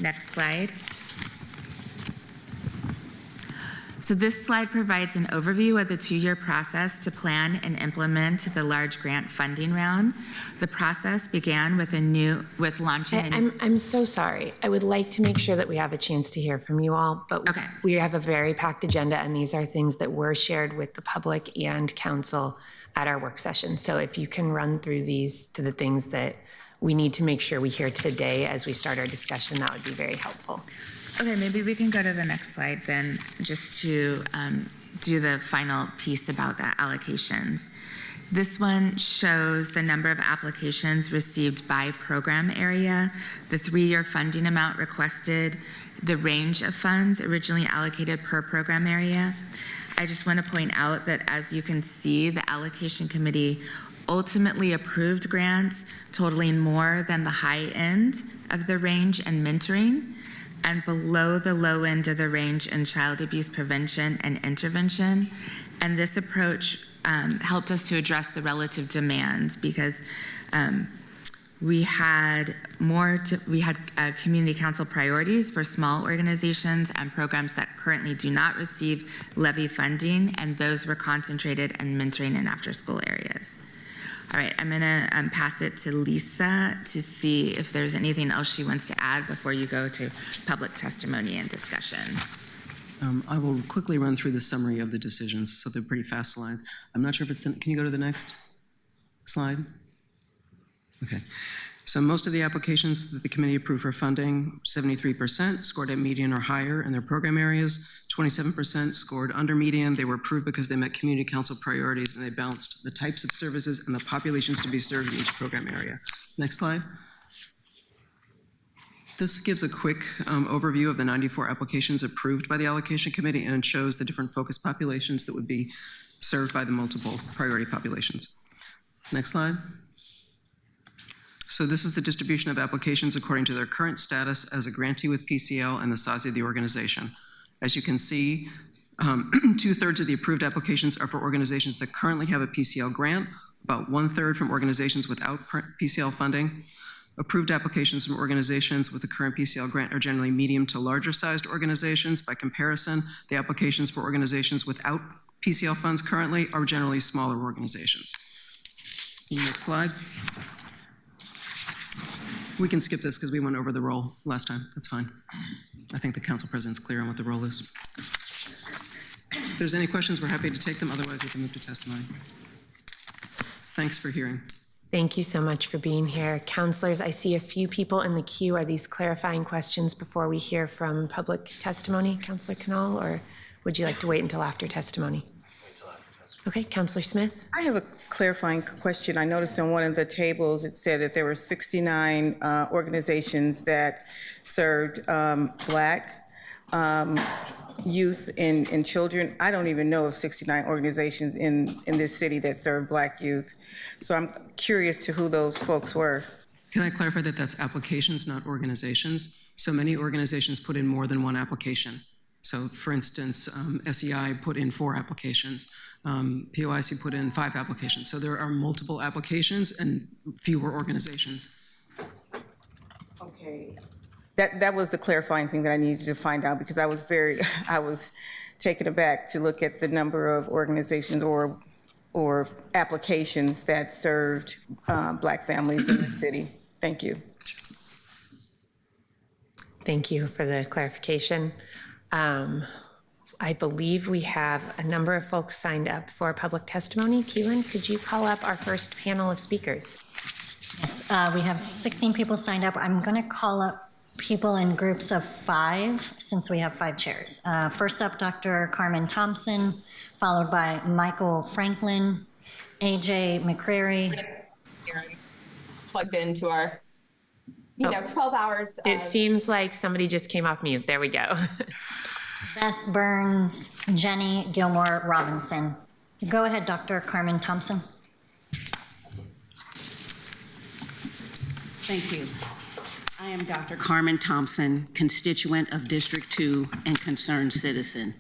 Next slide. So this slide provides an overview of the 2-year process to plan and implement the large grant funding round. The process began with launching. I'm so sorry. I would like to make sure that we have a chance to hear from you all, but okay. We have a very packed agenda, and these are things that were shared with the public and council at our work session. So if you can run through these to the things that we need to make sure we hear today as we start our discussion, that would be very helpful. Okay, maybe we can go to the next slide then, just to do the final piece about the allocations. This one shows the number of applications received by program area, the 3-year funding amount requested, the range of funds originally allocated per program area. I just want to point out that, as you can see, the allocation committee ultimately approved grants totaling more than the high end of the range in mentoring and below the low end of the range in child abuse prevention and intervention. And this approach helped us to address the relative demand, because we had community council priorities for small organizations and programs that currently do not receive levy funding, and those were concentrated in mentoring and after-school areas. All right, I'm gonna pass it to Lisa to see if there's anything else she wants to add before you go to public testimony and discussion. I will quickly run through the summary of the decisions, so they're pretty fast slides. I'm not sure if it's, can you go to the next slide? Okay. So most of the applications that the committee approved for funding, 73% scored at median or higher in their program areas, 27% scored under median. They were approved because they met community council priorities and they balanced the types of services and the populations to be served in each program area. Next slide. This gives a quick overview of the 94 applications approved by the allocation committee, and it shows the different focus populations that would be served by the multiple priority populations. Next slide. So this is the distribution of applications according to their current status as a grantee with PCL and the size of the organization. As you can see, 2/3 of the approved applications are for organizations that currently have a PCL grant, about 1/3 from organizations without PCL funding. Approved applications from organizations with a current PCL grant are generally medium to larger sized organizations. By comparison, the applications for organizations without PCL funds currently are generally smaller organizations. Next slide. We can skip this because we went over the role last time. That's fine. I think the council president's clear on what the role is. If there's any questions, we're happy to take them. Otherwise, we can move to testimony. Thanks for hearing. Thank you so much for being here. Counselors, I see a few people in the queue. Are these clarifying questions before we hear from public testimony, Councilor Canal, or would you like to wait until after testimony? Okay, Councilor Smith. I have a clarifying question. I noticed on one of the tables, it said that there were 69 organizations that served Black youth and children. I don't even know of 69 organizations in this city that serve Black youth. So I'm curious to who those folks were. Can I clarify that that's applications, not organizations? So many organizations put in more than one application. So for instance, SEI put in 4 applications. POIC put in 5 applications. So there are multiple applications and fewer organizations. Okay. That was the clarifying thing that I needed to find out, because I was taken aback to look at the number of organizations or applications that served Black families in the city. Thank you. Thank you for the clarification. I believe we have a number of folks signed up for public testimony. Keelan, could you call up our first panel of speakers? Yes, we have 16 people signed up. I'm going to call up people in groups of 5, since we have 5 chairs. First up, Dr. Carmen Thompson, followed by Michael Franklin, AJ McCrary. Plugged into our, 12 hours. It seems like somebody just came off mute. There we go. Beth Burns, Jenny Gilmore Robinson. Go ahead, Dr. Carmen Thompson. Thank you. I am Dr. Carmen Thompson, constituent of District 2 and concerned citizen.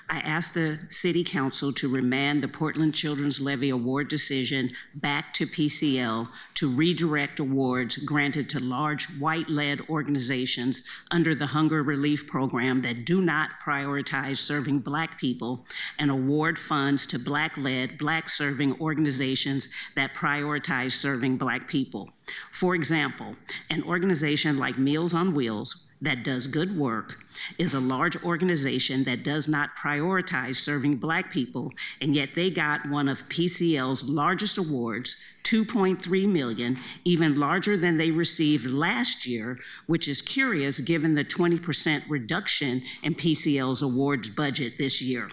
I ask the City Council to remand the Portland Children's Levy Award decision back to PCL to redirect awards granted to large white-led organizations under the Hunger Relief Program that do not prioritize serving Black people, and award funds to Black-led, Black-serving organizations that prioritize serving Black people. For example, an organization like Meals on Wheels, that does good work, is a large organization that does not prioritize serving Black people, and yet they got one of PCL's largest awards, $2.3 million, even larger than they received last year, which is curious given the 20% reduction in PCL's awards budget this year.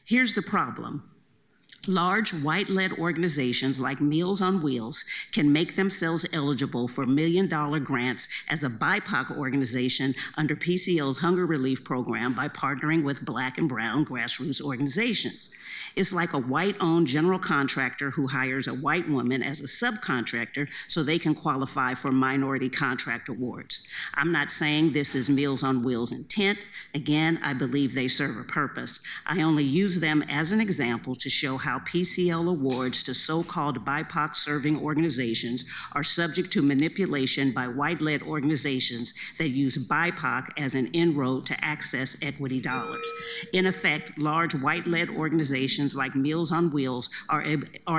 Here's the problem. Large white-led organizations like Meals on Wheels can make themselves eligible for million-dollar grants as a BIPOC organization under PCL's Hunger Relief Program by partnering with Black and brown grassroots organizations. It's like a white-owned general contractor who hires a white woman as a subcontractor so they can qualify for minority contract awards. I'm not saying this is Meals on Wheels' intent. Again, I believe they serve a purpose. I only use them as an example to show how PCL awards to so-called BIPOC serving organizations are subject to manipulation by white-led organizations that use BIPOC as an inroad to access equity dollars. In effect, large white-led organizations like Meals on Wheels are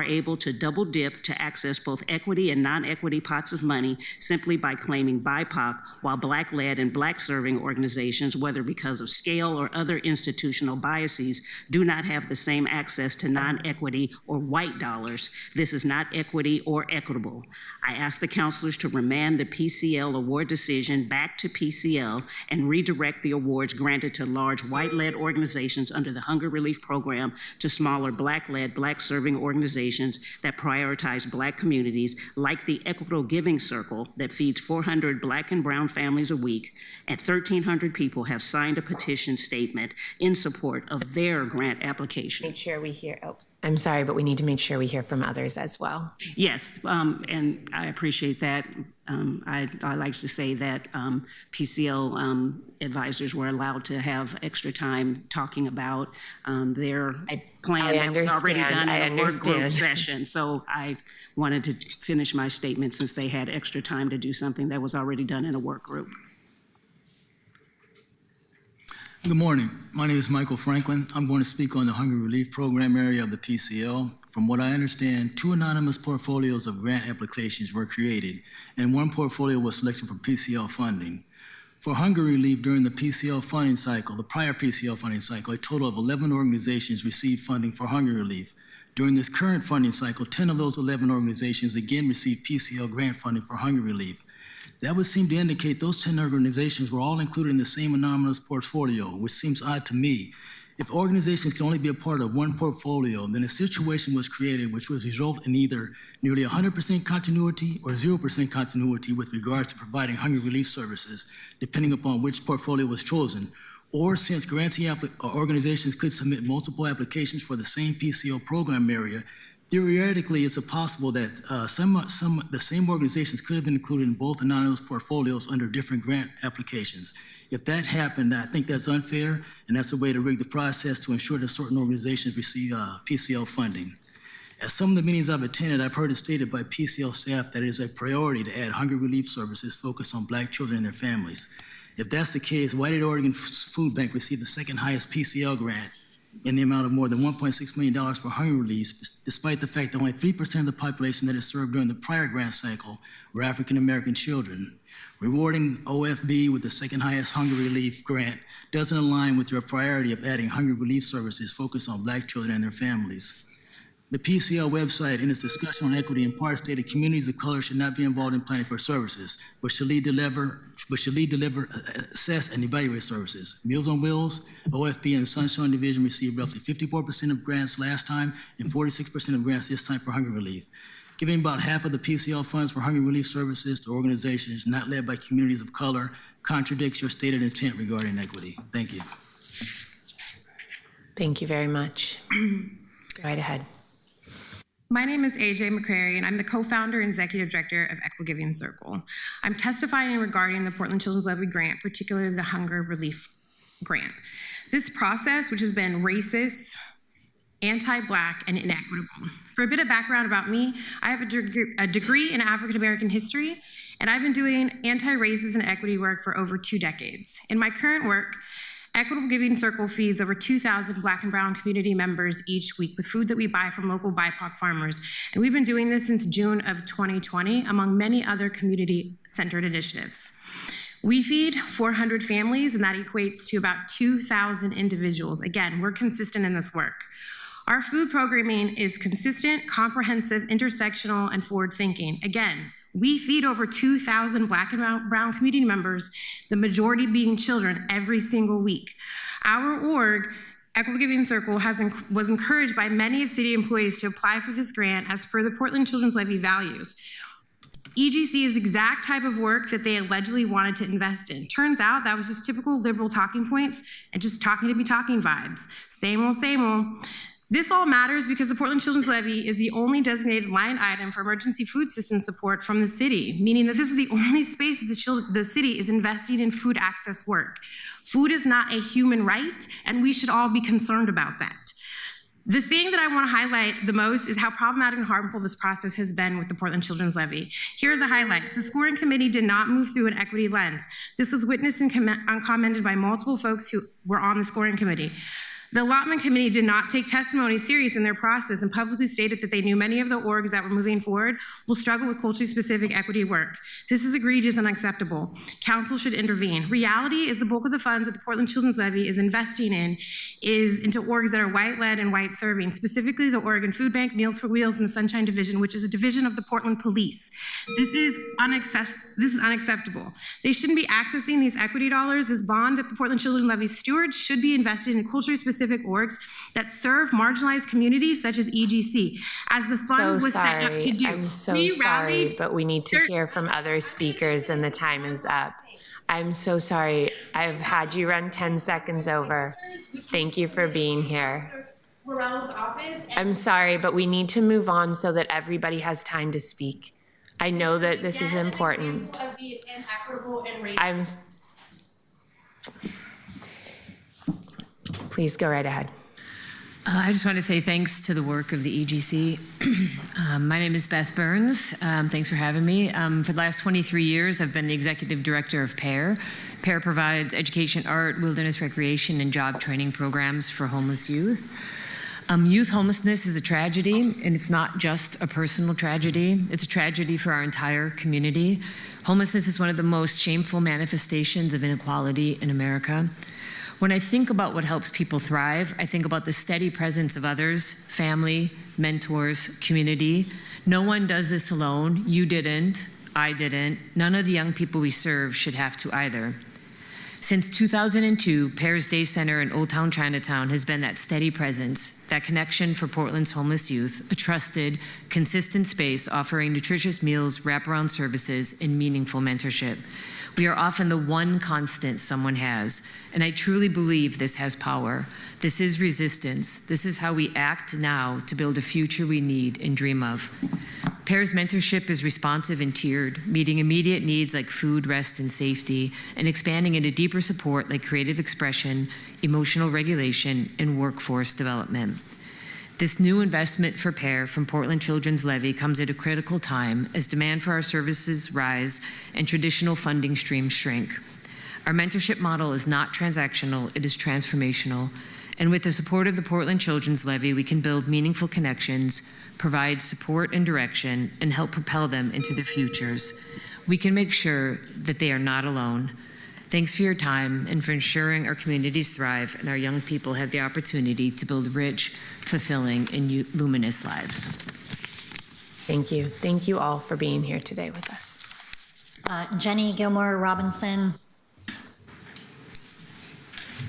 able to double dip to access both equity and non-equity pots of money simply by claiming BIPOC, while Black-led and Black-serving organizations, whether because of scale or other institutional biases, do not have the same access to non-equity or white dollars. This is not equity or equitable. I ask the councilors to remand the PCL award decision back to PCL and redirect the awards granted to large white-led organizations under the Hunger Relief Program to smaller Black-led, Black-serving organizations that prioritize Black communities, like the Equitable Giving Circle that feeds 400 Black and brown families a week, and 1,300 people have signed a petition statement in support of their grant application. Make sure we hear, oh, I'm sorry, but we need to make sure we hear from others as well. Yes, and I appreciate that. I like to say that PCL advisors were allowed to have extra time talking about their plan that was already done in a work group session. So I wanted to finish my statement since they had extra time to do something that was already done in a work group. Good morning. My name is Michael Franklin. I'm going to speak on the Hunger Relief Program area of the PCL. From what I understand, 2 anonymous portfolios of grant applications were created, and 1 portfolio was selected for PCL funding. For hunger relief during the PCL funding cycle, the prior PCL funding cycle, a total of 11 organizations received funding for hunger relief. During this current funding cycle, 10 of those 11 organizations again received PCL grant funding for hunger relief. That would seem to indicate those 10 organizations were all included in the same anonymous portfolio, which seems odd to me. If organizations can only be a part of 1 portfolio, then a situation was created which would result in either nearly 100% continuity or 0% continuity with regards to providing hunger relief services, depending upon which portfolio was chosen. Or since grantee organizations could submit multiple applications for the same PCL program area, theoretically, it's possible that the same organizations could have been included in both anonymous portfolios under different grant applications. If that happened, I think that's unfair, and that's a way to rig the process to ensure that certain organizations receive PCL funding. At some of the meetings I've attended, I've heard it stated by PCL staff that it is a priority to add hunger relief services focused on Black children and their families. If that's the case, why did Oregon Food Bank receive the second highest PCL grant in the amount of more than $1.6 million for hunger relief, despite the fact that only 3% of the population that is served during the prior grant cycle were African-American children? Rewarding OFB with the second highest hunger relief grant doesn't align with your priority of adding hunger relief services focused on Black children and their families. The PCL website, in its discussion on equity, in part stated communities of color should not be involved in planning for services, but should deliver, assess, and evaluate services. Meals on Wheels, OFB, and Sunshine Division received roughly 54% of grants last time and 46% of grants this time for hunger relief. Giving about half of the PCL funds for hunger relief services to organizations not led by communities of color contradicts your stated intent regarding equity. Thank you. Thank you very much. Go right ahead. My name is AJ McCrary, and I'm the co-founder and executive director of Equitable Giving Circle. I'm testifying regarding the Portland Children's Levy grant, particularly the Hunger Relief Grant. This process, which has been racist, anti-Black, and inequitable. For a bit of background about me, I have a degree in African American history, and I've been doing anti-racist and equity work for over 2 decades. In my current work, Equitable Giving Circle feeds over 2,000 Black and brown community members each week with food that we buy from local BIPOC farmers. And we've been doing this since June of 2020, among many other community-centered initiatives. We feed 400 families, and that equates to about 2,000 individuals. Again, we're consistent in this work. Our food programming is consistent, comprehensive, intersectional, and forward-thinking. Again, we feed over 2,000 Black and Brown community members, the majority being children, every single week. Our org, Equitable Giving Circle, was encouraged by many of city employees to apply for this grant as per the Portland Children's Levy values. EGC is the exact type of work that they allegedly wanted to invest in. Turns out that was just typical liberal talking points and just talking to be talking vibes. Same old, same old. This all matters because the Portland Children's Levy is the only designated line item for emergency food system support from the city, meaning that this is the only space that the city is investing in food access work. Food is not a human right, and we should all be concerned about that. The thing that I want to highlight the most is how problematic and harmful this process has been with the Portland Children's Levy. Here are the highlights. The scoring committee did not move through an equity lens. This was witnessed and commented by multiple folks who were on the scoring committee. The allotment committee did not take testimony serious in their process and publicly stated that they knew many of the orgs that were moving forward will struggle with culturally specific equity work. This is egregious and unacceptable. Council should intervene. Reality is the bulk of the funds that the Portland Children's Levy is investing in is into orgs that are white-led and white-serving, specifically the Oregon Food Bank, Meals for Wheels, and the Sunshine Division, which is a division of the Portland Police. This is unacceptable. They shouldn't be accessing these equity dollars. This bond that the Portland Children's Levy stewards should be invested in culturally specific orgs that serve marginalized communities such as EGC, as the fund was set up to do. I'm so sorry, but we need to hear from other speakers and the time is up. I'm so sorry. I've had you run 10 seconds over. Thank you for being here. I'm sorry, but we need to move on so that everybody has time to speak. I know that this is important. Please go right ahead. I just want to say thanks to the work of the EGC. My name is Beth Burns. Thanks for having me. For the last 23 years, I've been the executive director of PAIR. PAIR provides education, art, wilderness recreation, and job training programs for homeless youth. Youth homelessness is a tragedy, and it's not just a personal tragedy. It's a tragedy for our entire community. Homelessness is one of the most shameful manifestations of inequality in America. When I think about what helps people thrive, I think about the steady presence of others, family, mentors, community. No one does this alone. You didn't, I didn't. None of the young people we serve should have to either. Since 2002, PAIR's Day Center in Old Town Chinatown has been that steady presence, that connection for Portland's homeless youth, a trusted, consistent space offering nutritious meals, wraparound services, and meaningful mentorship. We are often the one constant someone has, and I truly believe this has power. This is resistance. This is how we act now to build a future we need and dream of. PAIR's mentorship is responsive and tiered, meeting immediate needs like food, rest, and safety, and expanding into deeper support like creative expression, emotional regulation, and workforce development. This new investment for PAIR from Portland Children's Levy comes at a critical time as demand for our services rise and traditional funding streams shrink. Our mentorship model is not transactional, it is transformational. And with the support of the Portland Children's Levy, we can build meaningful connections, provide support and direction, and help propel them into their futures. We can make sure that they are not alone. Thanks for your time and for ensuring our communities thrive and our young people have the opportunity to build rich, fulfilling, and luminous lives. Thank you. Thank you all for being here today with us. Jenny Gilmore Robinson.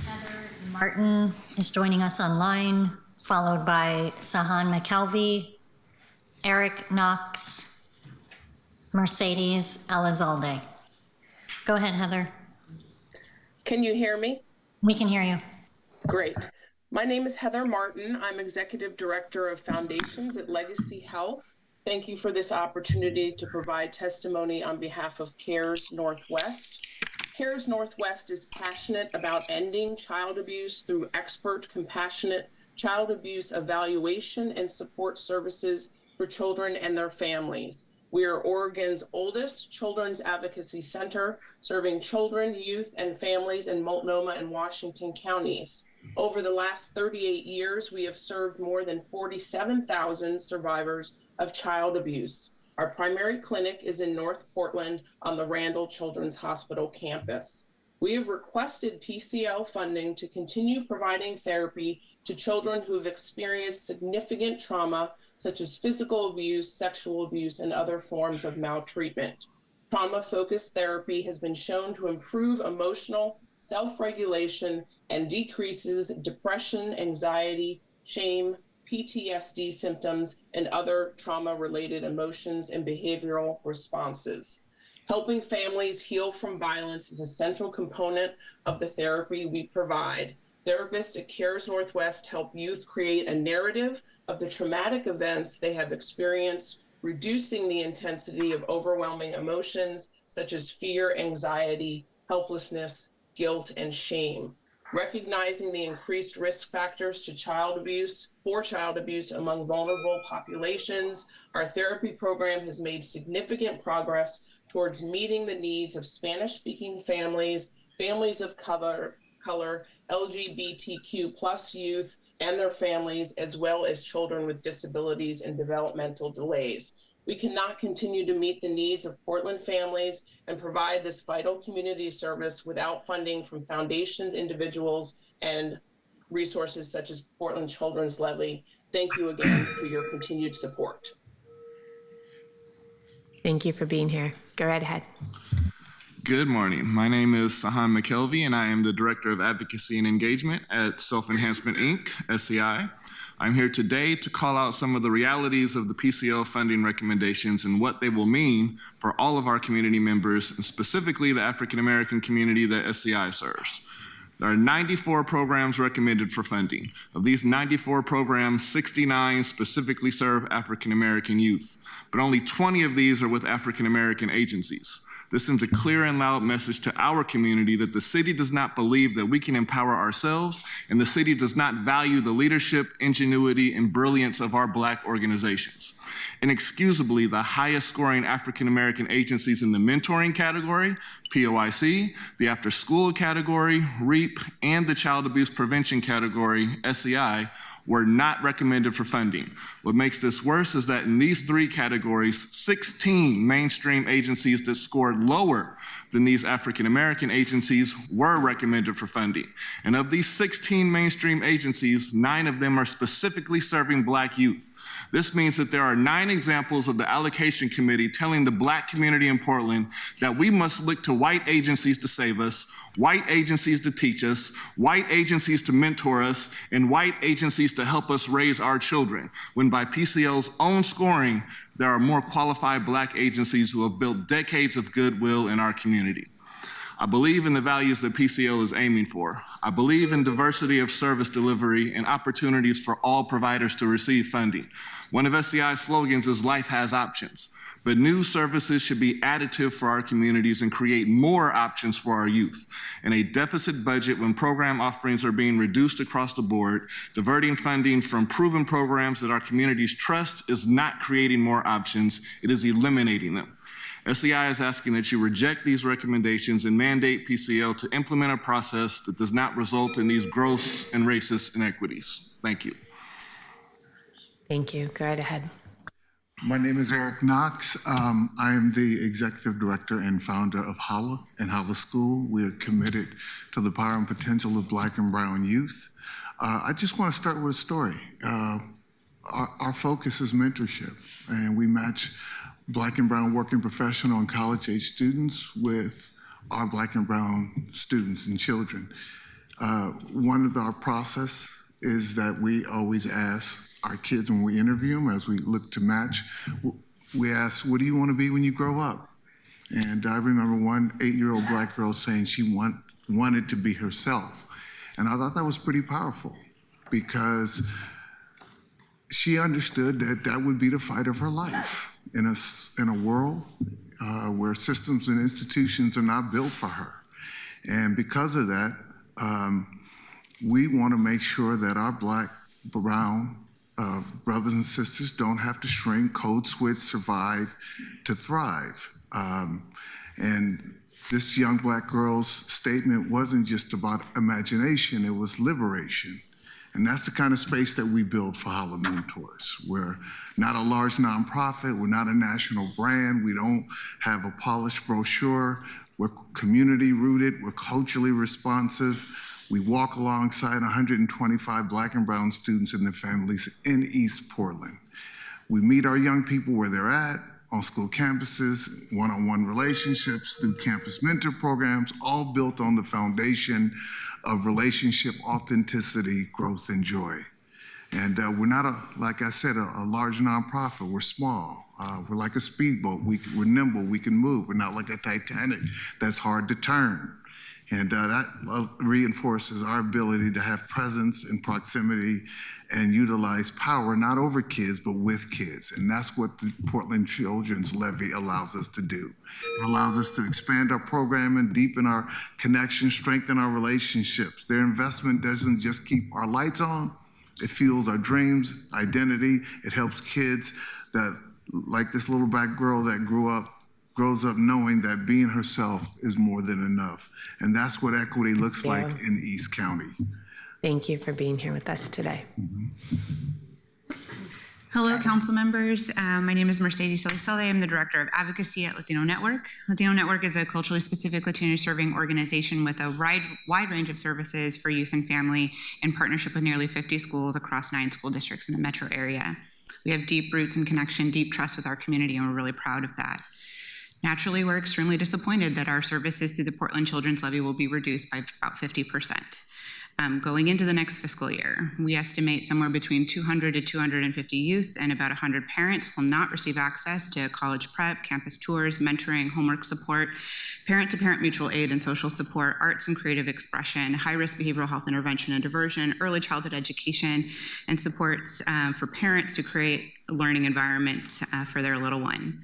Heather Martin is joining us online, followed by Sahan McKelvey, Eric Knox, Mercedes Elizalde. Go ahead, Heather. Can you hear me? We can hear you. Great. My name is Heather Martin. I'm Executive Director of Foundations at Legacy Health. Thank you for this opportunity to provide testimony on behalf of CARES Northwest. CARES Northwest is passionate about ending child abuse through expert, compassionate child abuse evaluation and support services for children and their families. We are Oregon's oldest children's advocacy center, serving children, youth, and families in Multnomah and Washington counties. Over the last 38 years, we have served more than 47,000 survivors of child abuse. Our primary clinic is in North Portland on the Randall Children's Hospital campus. We have requested PCL funding to continue providing therapy to children who have experienced significant trauma, such as physical abuse, sexual abuse, and other forms of maltreatment. Trauma-focused therapy has been shown to improve emotional self-regulation and decreases depression, anxiety, shame, PTSD symptoms, and other trauma-related emotions and behavioral responses. Helping families heal from violence is a central component of the therapy we provide. Therapists at CARES Northwest help youth create a narrative of the traumatic events they have experienced, reducing the intensity of overwhelming emotions such as fear, anxiety, helplessness, guilt, and shame. Recognizing the increased risk factors to child abuse among vulnerable populations, our therapy program has made significant progress towards meeting the needs of Spanish-speaking families, families of color, LGBTQ+ youth and their families, as well as children with disabilities and developmental delays. We cannot continue to meet the needs of Portland families and provide this vital community service without funding from foundations, individuals, and resources such as Portland Children's Levy. Thank you again for your continued support. Thank you for being here. Go right ahead. Good morning. My name is Sahan McKelvey, and I am the Director of Advocacy and Engagement at Self-Enhancement, Inc., SEI. I'm here today to call out some of the realities of the PCL funding recommendations and what they will mean for all of our community members, and specifically the African American community that SEI serves. There are 94 programs recommended for funding. Of these 94 programs, 69 specifically serve African American youth, but only 20 of these are with African American agencies. This sends a clear and loud message to our community that the city does not believe that we can empower ourselves, and the city does not value the leadership, ingenuity, and brilliance of our Black organizations. Inexcusably, the highest scoring African American agencies in the mentoring category, POIC, the after school category, REAP, and the child abuse prevention category, SEI, were not recommended for funding. What makes this worse is that in these three categories, 16 mainstream agencies that scored lower than these African American agencies were recommended for funding. And of these 16 mainstream agencies, 9 of them are specifically serving Black youth. This means that there are 9 examples of the allocation committee telling the Black community in Portland that we must look to white agencies to save us, white agencies to teach us, white agencies to mentor us, and white agencies to help us raise our children, when by PCL's own scoring, there are more qualified Black agencies who have built decades of goodwill in our community. I believe in the values that PCL is aiming for. I believe in diversity of service delivery and opportunities for all providers to receive funding. One of SEI's slogans is "Life has options," but new services should be additive for our communities and create more options for our youth. In a deficit budget, when program offerings are being reduced across the board, diverting funding from proven programs that our communities trust is not creating more options, it is eliminating them. SEI is asking that you reject these recommendations and mandate PCL to implement a process that does not result in these gross and racist inequities. Thank you. Thank you. Go right ahead. My name is Eric Knox. I am the executive director and founder of HALA and HALA School. We are committed to the power and potential of Black and brown youth. I just want to start with a story. Our focus is mentorship, and we match Black and brown working professional and college-age students with our Black and brown students and children. One of our process is that we always ask our kids when we interview them, as we look to match, we ask, what do you want to be when you grow up? And I remember one 8-year-old Black girl saying she wanted to be herself. And I thought that was pretty powerful, because she understood that that would be the fight of her life in a world where systems and institutions are not built for her. And because of that, we want to make sure that our Black, brown brothers and sisters don't have to shrink, code switch, survive to thrive. And this young Black girl's statement wasn't just about imagination, it was liberation. And that's the kind of space that we build for Holla Mentors. We're not a large nonprofit. We're not a national brand. We don't have a polished brochure. We're community rooted. We're culturally responsive. We walk alongside 125 Black and brown students and their families in East Portland. We meet our young people where they're at, on school campuses, one-on-one relationships, through campus mentor programs, all built on the foundation of relationship authenticity, growth, and joy. And we're not, like I said, a large nonprofit. We're small. We're like a speedboat. We're nimble. We can move. We're not like a Titanic that's hard to turn. And that reinforces our ability to have presence and proximity and utilize power, not over kids, but with kids. And that's what the Portland Children's Levy allows us to do. It allows us to expand our programming, deepen our connections, strengthen our relationships. Their investment doesn't just keep our lights on, it fuels our dreams, identity. It helps kids that, like this little black girl that grows up knowing that being herself is more than enough. And that's what equity looks like in East County. Thank you for being here with us today. Hello, council members. My name is Mercedes Solisale. I'm the Director of Advocacy at Latino Network. Latino Network is a culturally specific Latino serving organization with a wide range of services for youth and family in partnership with nearly 50 schools across 9 school districts in the metro area. We have deep roots and connection, deep trust with our community, and we're really proud of that. Naturally, we're extremely disappointed that our services through the Portland Children's Levy will be reduced by about 50%. Going into the next fiscal year, we estimate somewhere between 200 to 250 youth and about 100 parents will not receive access to college prep, campus tours, mentoring, homework support, parent-to-parent mutual aid and social support, arts and creative expression, high-risk behavioral health intervention and diversion, early childhood education, and supports for parents to create learning environments for their little one.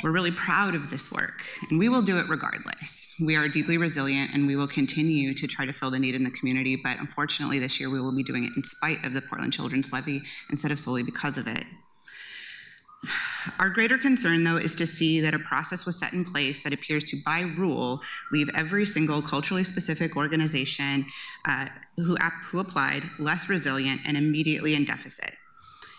We're really proud of this work, and we will do it regardless. We are deeply resilient, and we will continue to try to fill the need in the community, but unfortunately this year we will be doing it in spite of the Portland Children's Levy instead of solely because of it. Our greater concern, though, is to see that a process was set in place that appears to, by rule, leave every single culturally specific organization who applied less resilient and immediately in deficit.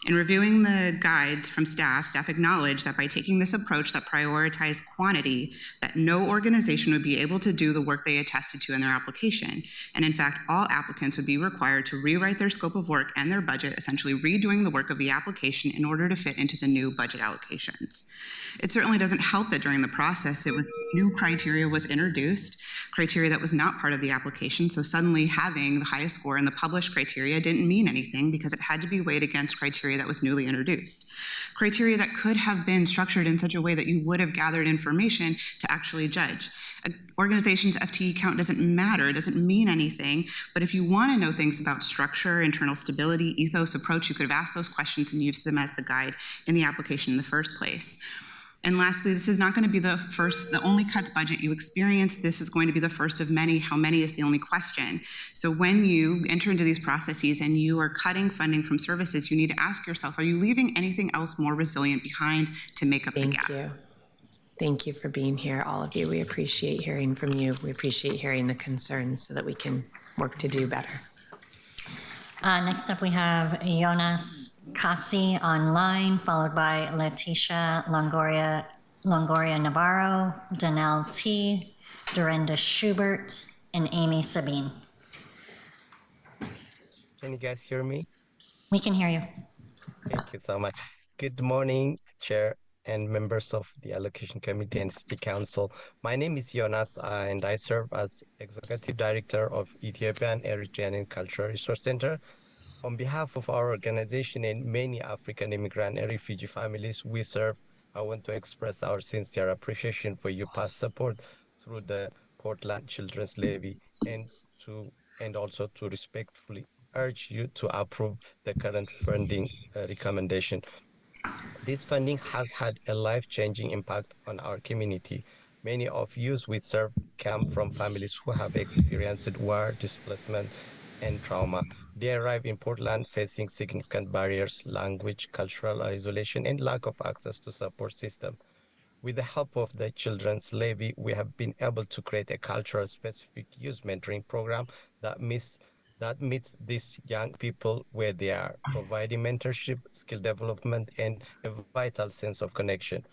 In reviewing the guides from staff acknowledged that by taking this approach that prioritized quantity, that no organization would be able to do the work they attested to in their application. And in fact, all applicants would be required to rewrite their scope of work and their budget, essentially redoing the work of the application in order to fit into the new budget allocations. It certainly doesn't help that during the process, new criteria was introduced, criteria that was not part of the application. So suddenly having the highest score in the published criteria didn't mean anything because it had to be weighed against criteria that was newly introduced. Criteria that could have been structured in such a way that you would have gathered information to actually judge. An organization's FTE count doesn't matter, it doesn't mean anything, but if you want to know things about structure, internal stability, ethos, approach, you could have asked those questions and used them as the guide in the application in the first place. And lastly, this is not going to be the only cuts budget you experience. This is going to be the first of many. How many is the only question. So when you enter into these processes and you are cutting funding from services, you need to ask yourself, are you leaving anything else more resilient behind to make up the gap? Thank you. Thank you for being here, all of you. We appreciate hearing from you. We appreciate hearing the concerns so that we can work to do better. Next up, we have Jonas Kasi online, followed by Leticia Longoria Navarro, Danelle T, Dorinda Schubert, and Amy Sabine. Can you guys hear me? We can hear you. Thank you so much. Good morning, Chair and members of the Allocation Committee and City Council. My name is Jonas, and I serve as Executive Director of Ethiopian, Eritrean, and Cultural Resource Center. On behalf of our organization and many African immigrant and refugee families we serve, I want to express our sincere appreciation for your past support through the Portland Children's Levy and also to respectfully urge you to approve the current funding recommendation. This funding has had a life-changing impact on our community. Many of you we serve come from families who have experienced war, displacement, and trauma. They arrive in Portland facing significant barriers, language, cultural isolation, and lack of access to support system. With the help of the Children's Levy, we have been able to create a cultural-specific youth mentoring program that meets that meets these young people where they are, providing mentorship, skill development, and a vital sense of connection.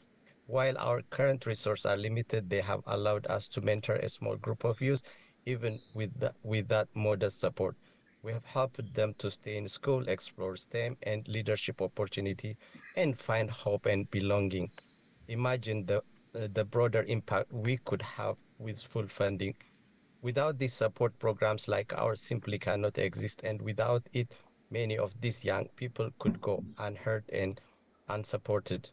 While our current resources are limited, they have allowed us to mentor a small group of youth, even with that modest support. We have helped them to stay in school, explore STEM and leadership opportunity, and find hope and belonging. Imagine the broader impact we could have with full funding. Without these support programs like ours simply cannot exist, and without it, many of these young people could go unheard and unsupported.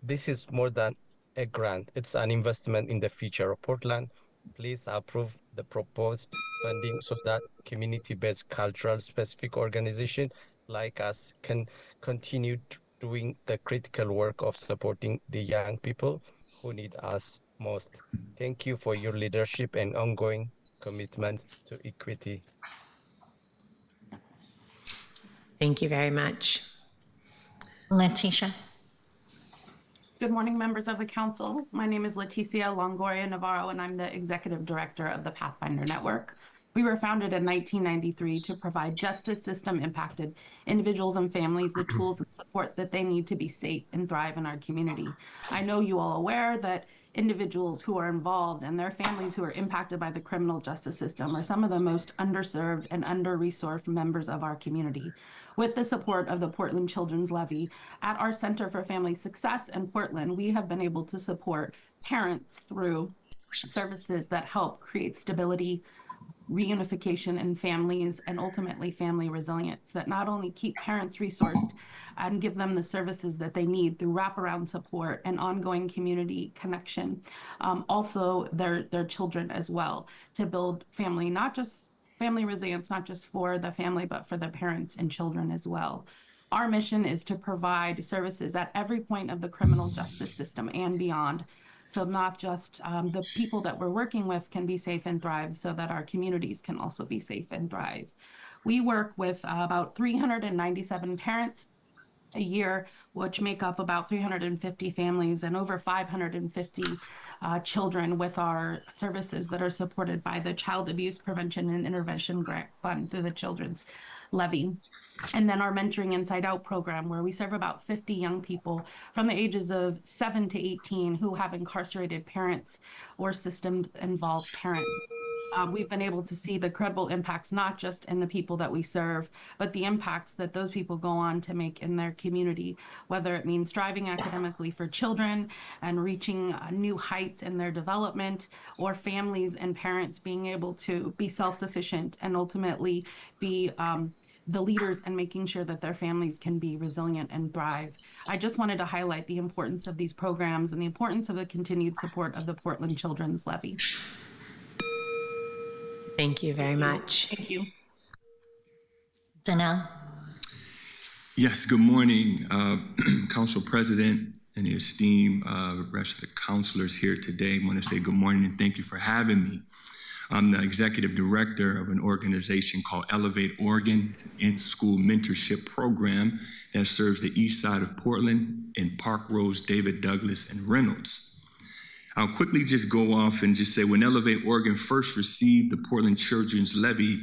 This is more than a grant, it's an investment in the future of Portland. Please approve the proposed funding so that community-based cultural specific organization like us can continue doing the critical work of supporting the young people who need us most. Thank you for your leadership and ongoing commitment to equity. Thank you very much. Letitia. Good morning, members of the council. My name is Leticia Longoria Navarro, and I'm the executive director of the Pathfinder Network. We were founded in 1993 to provide justice system impacted individuals and families the tools and support that they need to be safe and thrive in our community. I know you all aware that individuals who are involved and their families who are impacted by the criminal justice system are some of the most underserved and under-resourced members of our community. With the support of the Portland Children's Levy, at our Center for Family Success in Portland, we have been able to support parents through services that help create stability, reunification in families, and ultimately family resilience that not only keep parents resourced and give them the services that they need through wraparound support and ongoing community connection, also their children as well, to build family, not just family resilience, not just for the family, but for the parents and children as well. Our mission is to provide services at every point of the criminal justice system and beyond. So not just the people that we're working with can be safe and thrive, so that our communities can also be safe and thrive. We work with about 397 parents a year, which make up about 350 families and over 550 children with our services that are supported by the Child Abuse Prevention and Intervention Grant Fund through the Children's Levy. And then our Mentoring Inside Out program, where we serve about 50 young people from the ages of 7 to 18 who have incarcerated parents or system-involved parents. We've been able to see the credible impacts, not just in the people that we serve, but the impacts that those people go on to make in their community, whether it means striving academically for children and reaching new heights in their development, or families and parents being able to be self-sufficient and ultimately be the leaders and making sure that their families can be resilient and thrive. I just wanted to highlight the importance of these programs and the importance of the continued support of the Portland Children's Levy. Thank you very much. Thank you. Danelle. Yes, good morning, Council President and the esteemed rest of the councilors here today. I want to say good morning and thank you for having me. I'm the executive director of an organization called Elevate Oregon, it's an in-school mentorship program that serves the east side of Portland in Park Rose, David Douglas, and Reynolds. I'll quickly just go off and just say when Elevate Oregon first received the Portland Children's Levy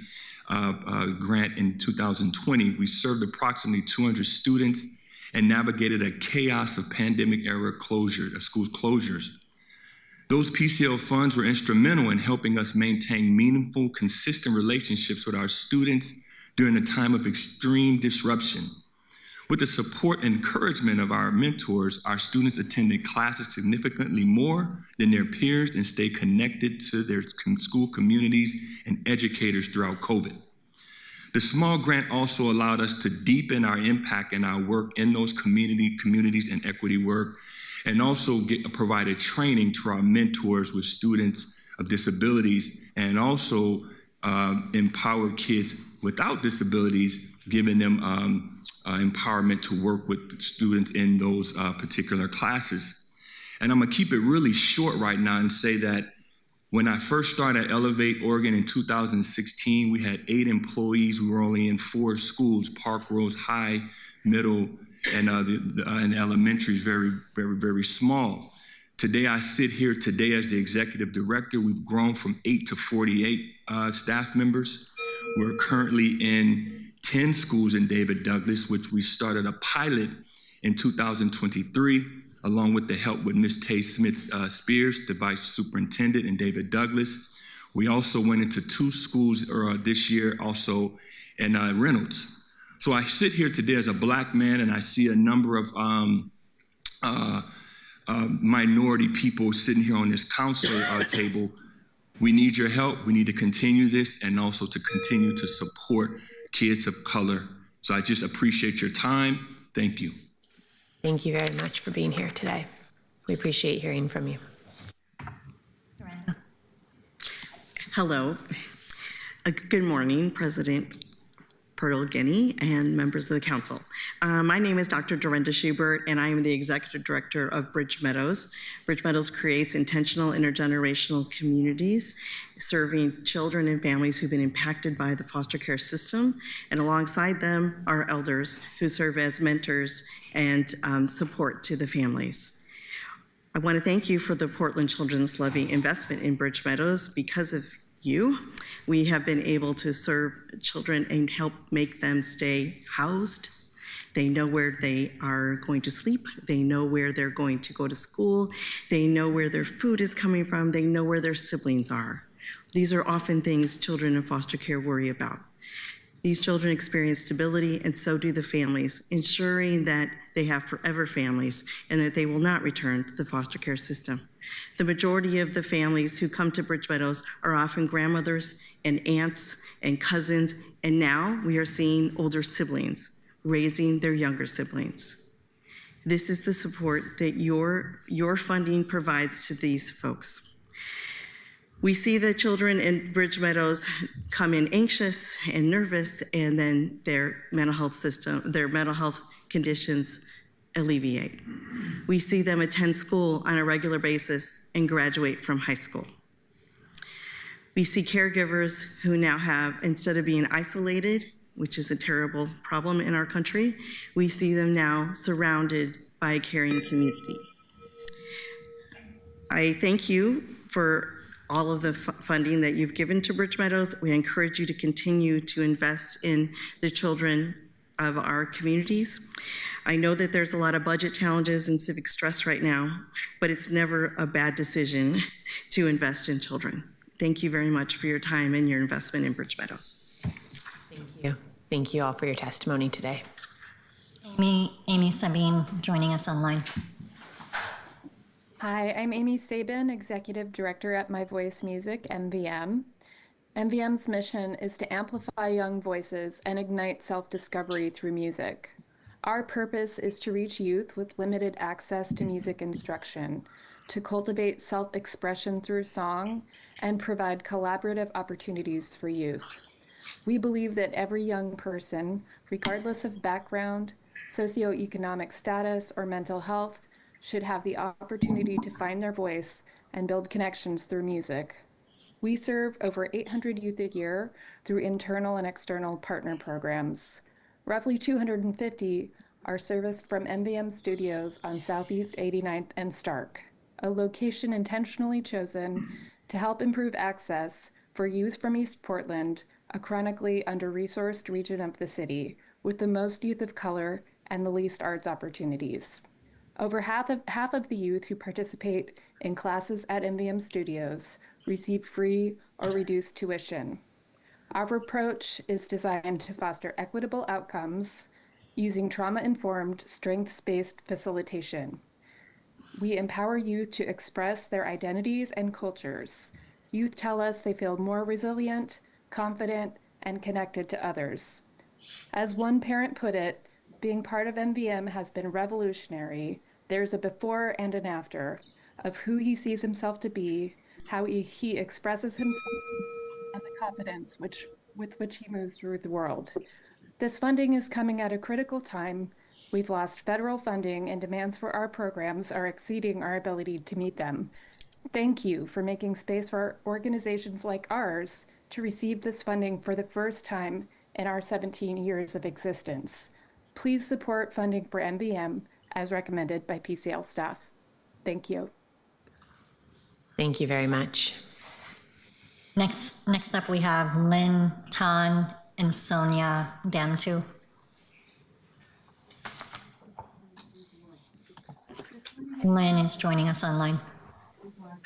grant in 2020, we served approximately 200 students and navigated a chaos of pandemic-era school closures. Those PCL funds were instrumental in helping us maintain meaningful, consistent relationships with our students during a time of extreme disruption. With the support and encouragement of our mentors, our students attended classes significantly more than their peers and stayed connected to their school communities and educators throughout COVID. The small grant also allowed us to deepen our impact and our work in those communities and equity work, and also provided training to our mentors with students of disabilities, and also empower kids without disabilities, giving them empowerment to work with students in those particular classes. And I'm gonna keep it really short right now and say that when I first started Elevate Oregon in 2016, we had 8 employees. We were only in 4 schools, Park Rose High, Middle, and elementary is very, very, very small. Today, I sit here today as the executive director. We've grown from 8 to 48 staff members. We're currently in 10 schools in David Douglas, which we started a pilot in 2023, along with the help with Ms. Tay Smith-Spears, the Vice Superintendent in David Douglas. We also went into 2 schools this year, also in Reynolds. So I sit here today as a Black man, and I see a number of minority people sitting here on this council table. We need your help. We need to continue this, and also to continue to support kids of color. So I just appreciate your time. Thank you. Thank you very much for being here today. We appreciate hearing from you. Hello. Good morning, President Pertle-Guiney and members of the council. My name is Dr. Dorinda Schubert, and I am the Executive Director of Bridge Meadows. Bridge Meadows creates intentional intergenerational communities serving children and families who've been impacted by the foster care system, and alongside them are elders who serve as mentors and support to the families. I want to thank you for the Portland Children's Levy investment in Bridge Meadows. Because of you, we have been able to serve children and help make them stay housed. They know where they are going to sleep. They know where they're going to go to school. They know where their food is coming from. They know where their siblings are. These are often things children in foster care worry about. These children experience stability, and so do the families, ensuring that they have forever families and that they will not return to the foster care system. The majority of the families who come to Bridge Meadows are often grandmothers and aunts and cousins, and now we are seeing older siblings raising their younger siblings. This is the support that your funding provides to these folks. We see the children in Bridge Meadows come in anxious and nervous, and then their mental health conditions alleviate. We see them attend school on a regular basis and graduate from high school. We see caregivers who now have, instead of being isolated, which is a terrible problem in our country, we see them now surrounded by a caring community. I thank you for all of the funding that you've given to Bridge Meadows. We encourage you to continue to invest in the children of our communities. I know that there's a lot of budget challenges and civic stress right now, but it's never a bad decision to invest in children. Thank you very much for your time and your investment in Bridge Meadows. Thank you. Thank you all for your testimony today. Amy Sabine joining us online. Hi, I'm Amy Sabin, Executive Director at My Voice Music, MVM. MVM's mission is to amplify young voices and ignite self-discovery through music. Our purpose is to reach youth with limited access to music instruction, to cultivate self-expression through song, and provide collaborative opportunities for youth. We believe that every young person, regardless of background, socioeconomic status, or mental health, should have the opportunity to find their voice and build connections through music. We serve over 800 youth a year through internal and external partner programs. Roughly 250 are serviced from MVM Studios on Southeast 89th and Stark, a location intentionally chosen to help improve access for youth from East Portland, a chronically under-resourced region of the city, with the most youth of color and the least arts opportunities. Over half of the youth who participate in classes at MVM Studios receive free or reduced tuition. Our approach is designed to foster equitable outcomes using trauma-informed, strengths-based facilitation. We empower youth to express their identities and cultures. Youth tell us they feel more resilient, confident, and connected to others. As one parent put it, being part of MVM has been revolutionary. There's a before and an after of who he sees himself to be, how he expresses himself, and the confidence with which he moves through the world. This funding is coming at a critical time. We've lost federal funding, and demands for our programs are exceeding our ability to meet them. Thank you for making space for organizations like ours to receive this funding for the first time in our 17 years of existence. Please support funding for MVM as recommended by PCL staff. Thank you. Thank you very much. Next up, we have Lynn Tan, and Sonia Damtu. Lynn is joining us online.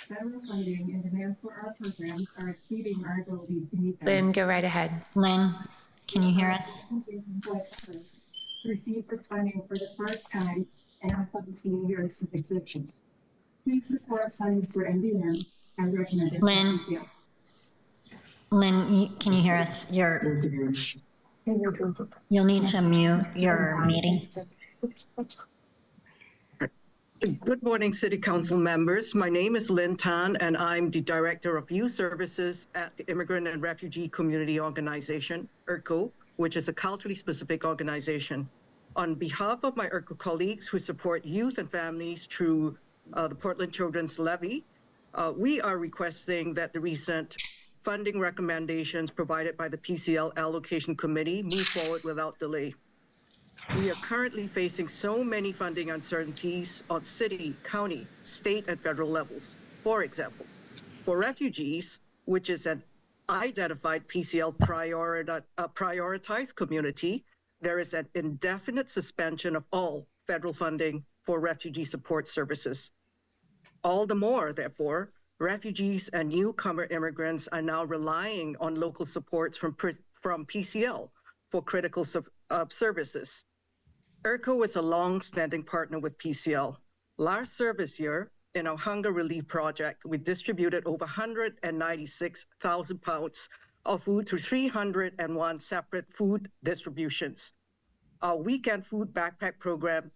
Federal funding and demands for our programs are exceeding our ability to meet them. Lynn, go right ahead. Lynn, can you hear us? To receive this funding for the first time in our 17 years of existence. Please support funds for NDM as recommended. Lynn, can you hear us? You'll need to mute your meeting. Good morning, City Council members. My name is Lynn Tan, and I'm the Director of Youth Services at the Immigrant and Refugee Community Organization, IRCO, which is a culturally specific organization. On behalf of my IRCO colleagues who support youth and families through the Portland Children's Levy, we are requesting that the recent funding recommendations provided by the PCL Allocation Committee move forward without delay. We are currently facing so many funding uncertainties on city, county, state, and federal levels. For example, for refugees, which is an identified PCL prioritized community, there is an indefinite suspension of all federal funding for refugee support services. All the more, therefore, refugees and newcomer immigrants are now relying on local supports from PCL for critical services. IRCO is a long-standing partner with PCL. Last service year, in our hunger relief project, we distributed over 196,000 pounds of food through 301 separate food distributions. Our weekend food backpack program,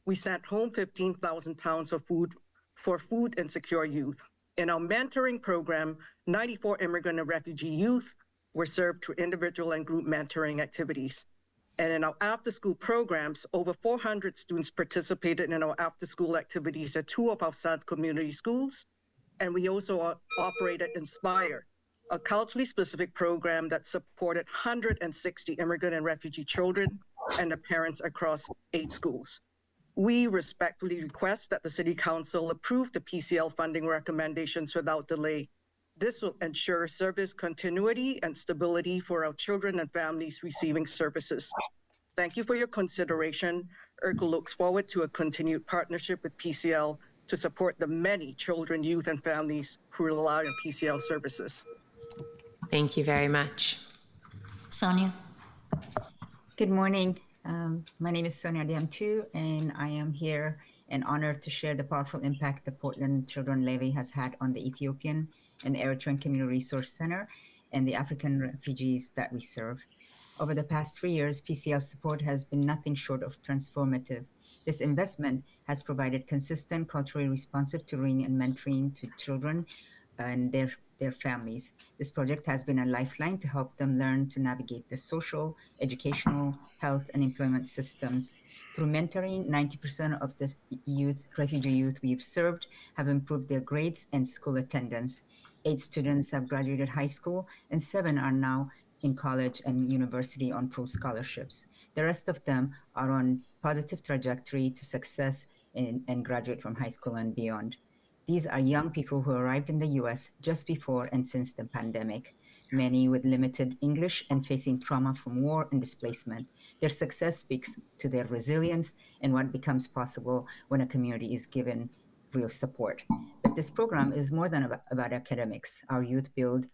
we sent home 15,000 pounds of food for food insecure youth. In our mentoring program, 94 immigrant and refugee youth were served through individual and group mentoring activities. And in our after-school programs, over 400 students participated in our after-school activities at 2 of our South community schools. And we also operated Inspire, a culturally specific program that supported 160 immigrant and refugee children and their parents across 8 schools. We respectfully request that the City Council approve the PCL funding recommendations without delay. This will ensure service continuity and stability for our children and families receiving services. Thank you for your consideration. IRCO looks forward to a continued partnership with PCL to support the many children, youth, and families who rely on PCL services. Thank you very much. Sonia. Good morning. My name is Sonia Damtu, and I am here and honored to share the powerful impact the Portland Children Levy has had on the Ethiopian and Eritrean Community Resource Center and the African refugees that we serve. Over the past 3 years, PCL support has been nothing short of transformative. This investment has provided consistent, culturally responsive tutoring and mentoring to children and their families. This project has been a lifeline to help them learn to navigate the social, educational, health, and employment systems. Through mentoring, 90% of the refugee youth we've served have improved their grades and school attendance. 8 students have graduated high school, and 7 are now in college and university on full scholarships. The rest of them are on positive trajectory to success and graduate from high school and beyond. These are young people who arrived in the US just before and since the pandemic, many with limited English and facing trauma from war and displacement. Their success speaks to their resilience and what becomes possible when a community is given real support. But this program is more than about academics. Our youth build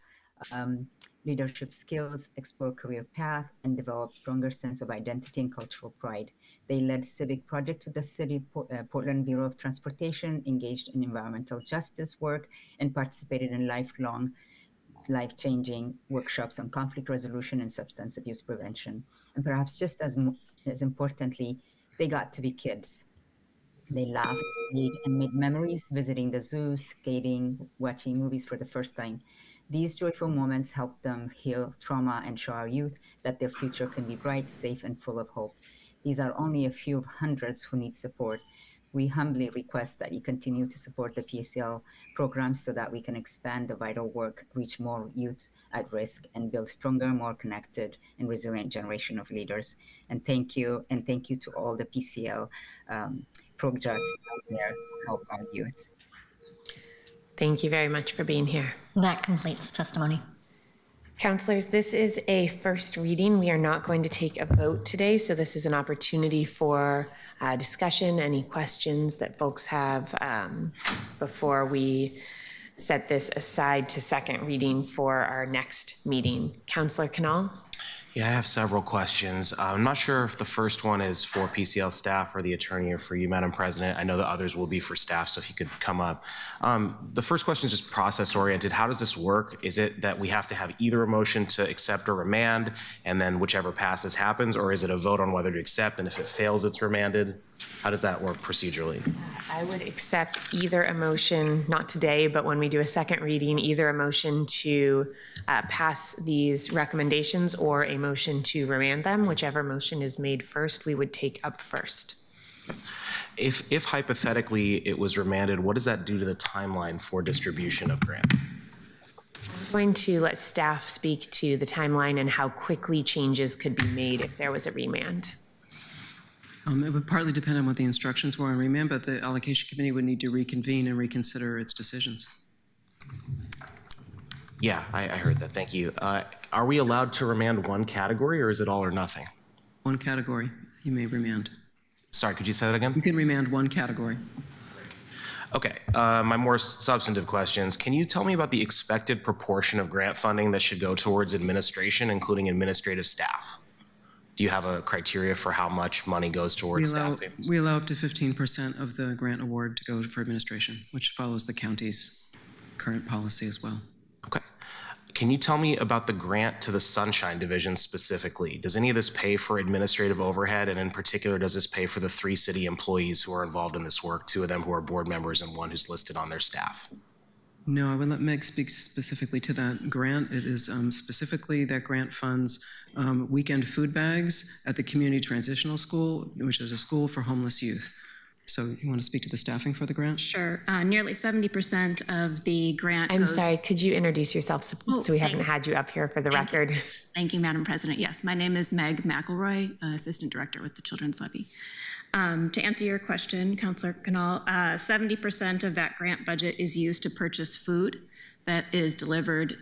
leadership skills, explore career path, and develop stronger sense of identity and cultural pride. They led civic projects with the City Portland Bureau of Transportation, engaged in environmental justice work, and participated in life-changing workshops on conflict resolution and substance abuse prevention. And perhaps just as importantly, they got to be kids. They laughed, played, and made memories visiting the zoo, skating, watching movies for the first time. These joyful moments help them heal trauma and show our youth that their future can be bright, safe, and full of hope. These are only a few of hundreds who need support. We humbly request that you continue to support the PCL programs so that we can expand the vital work, reach more youth at risk, and build stronger, more connected, and resilient generation of leaders. And thank you to all the PCL projects out there to help our youth. Thank you very much for being here. That completes testimony. Counselors, this is a first reading. We are not going to take a vote today, so this is an opportunity for discussion, any questions that folks have before we set this aside to second reading for our next meeting. Counselor Canal? Yeah, I have several questions. I'm not sure if the first one is for PCL staff or the attorney or for you, Madam President. I know the others will be for staff, so if you could come up. The first question is just process oriented. How does this work? Is it that we have to have either a motion to accept or remand, and then whichever passes happens, or is it a vote on whether to accept, and if it fails, it's remanded? How does that work procedurally? I would accept either a motion, not today, but when we do a second reading, either a motion to pass these recommendations or a motion to remand them. Whichever motion is made first, we would take up first. If hypothetically it was remanded, what does that do to the timeline for distribution of grants? I'm going to let staff speak to the timeline and how quickly changes could be made if there was a remand. It would partly depend on what the instructions were on remand, but the allocation committee would need to reconvene and reconsider its decisions. Yeah, I heard that. Thank you. Are we allowed to remand one category, or is it all or nothing? One category, you may remand. Sorry, could you say that again? You can remand one category. Okay, my more substantive questions. Can you tell me about the expected proportion of grant funding that should go towards administration, including administrative staff? Do you have a criteria for how much money goes towards staff payments? We allow up to 15% of the grant award to go for administration, which follows the county's current policy as well. Okay. Can you tell me about the grant to the Sunshine Division specifically? Does any of this pay for administrative overhead? And in particular, does this pay for the 3 city employees who are involved in this work, 2 of them who are board members and 1 who's listed on their staff? No, I would let Meg speak specifically to that grant. It is specifically that grant funds weekend food bags at the Community Transitional School, which is a school for homeless youth. So you want to speak to the staffing for the grant? Sure. Nearly 70% of the grant I'm goes... sorry, could you introduce yourself so we haven't had you up here for the record? Thank you, Madam President. Yes, my name is Meg McElroy, Assistant Director with the Children's Levy. To answer your question, Councilor Canal, 70% of that grant budget is used to purchase food that is delivered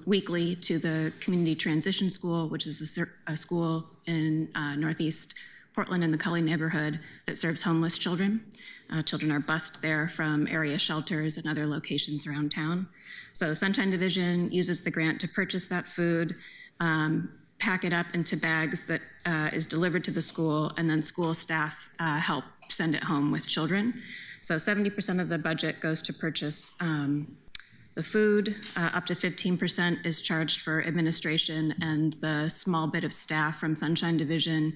weekly to the Community Transition School, which is a school in Northeast Portland in the Cully neighborhood that serves homeless children. Children are bused there from area shelters and other locations around town. So Sunshine Division uses the grant to purchase that food, pack it up into bags that is delivered to the school, and then school staff help send it home with children. So 70% of the budget goes to purchase the food, up to 15% is charged for administration, and the small bit of staff from Sunshine Division,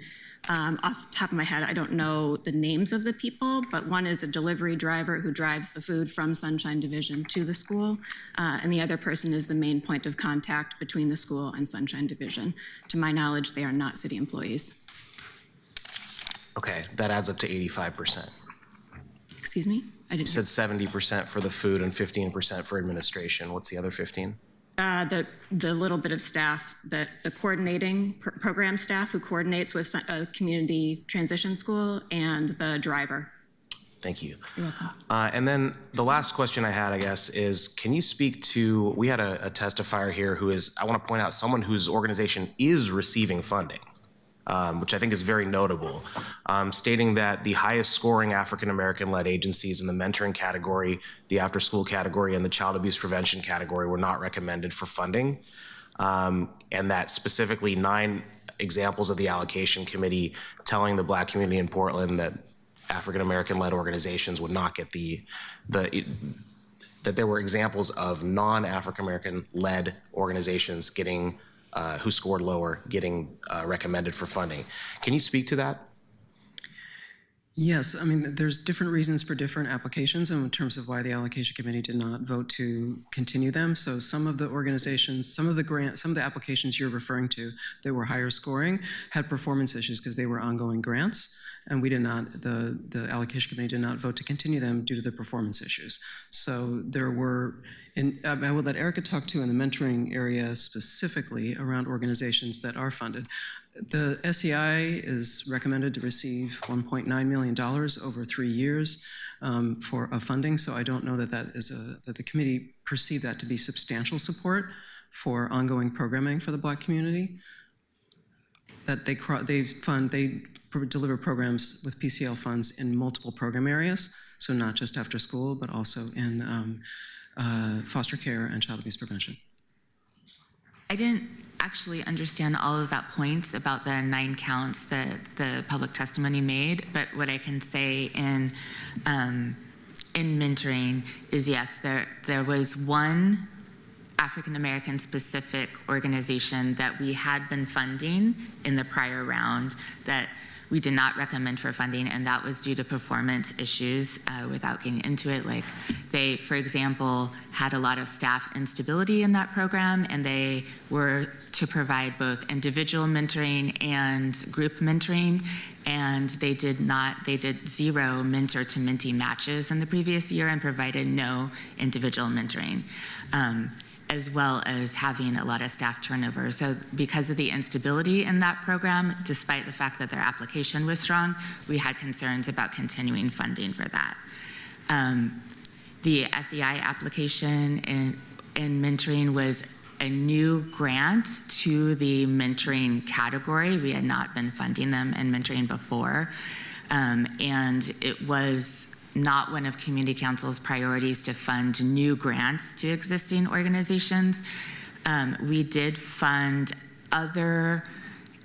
off the top of my head, I don't know the names of the people, but one is a delivery driver who drives the food from Sunshine Division to the school, and the other person is the main point of contact between the school and Sunshine Division. To my knowledge, they are not city employees. Okay, that adds up to 85%. Excuse me? I didn't. You said 70% for the food and 15% for administration. What's the other 15? The little bit of staff, the coordinating program staff who coordinates with a community transition school, and the driver. Thank you. You're welcome. And then the last question I had, I guess, is can you speak to, we had a testifier here who is, I want to point out, someone whose organization is receiving funding, which I think is very notable, stating that the highest scoring African-American-led agencies in the mentoring category, the after-school category, and the child abuse prevention category were not recommended for funding, and that specifically 9 examples of the allocation committee telling the Black community in Portland that African-American-led organizations would not get that there were examples of non-African-American-led organizations getting who scored lower, getting recommended for funding. Can you speak to that? Yes, I mean, there's different reasons for different applications in terms of why the allocation committee did not vote to continue them. So some of the organizations, some of the applications you're referring to that were higher scoring had performance issues because they were ongoing grants, and we did not, the allocation committee did not vote to continue them due to the performance issues. So there were, and I would let Erica talk to in the mentoring area specifically around organizations that are funded. The SEI is recommended to receive $1.9 million over 3 years for funding, so I don't know that that is that the committee perceived that to be substantial support for ongoing programming for the Black community. That they deliver programs with PCL funds in multiple program areas, so not just after school, but also in foster care and child abuse prevention. I didn't actually understand all of that points about the 9 counts that the public testimony made, but what I can say in mentoring is yes, there was one African American specific organization that we had been funding in the prior round that we did not recommend for funding, and that was due to performance issues without getting into it. Like they, for example, had a lot of staff instability in that program, and they were to provide both individual mentoring and group mentoring, and they did 0 mentor to mentee matches in the previous year and provided no individual mentoring. As well as having a lot of staff turnover. So because of the instability in that program, despite the fact that their application was strong, we had concerns about continuing funding for that. The SEI application in mentoring was a new grant to the mentoring category. We had not been funding them in mentoring before. And it was not one of Community Council's priorities to fund new grants to existing organizations. We did fund other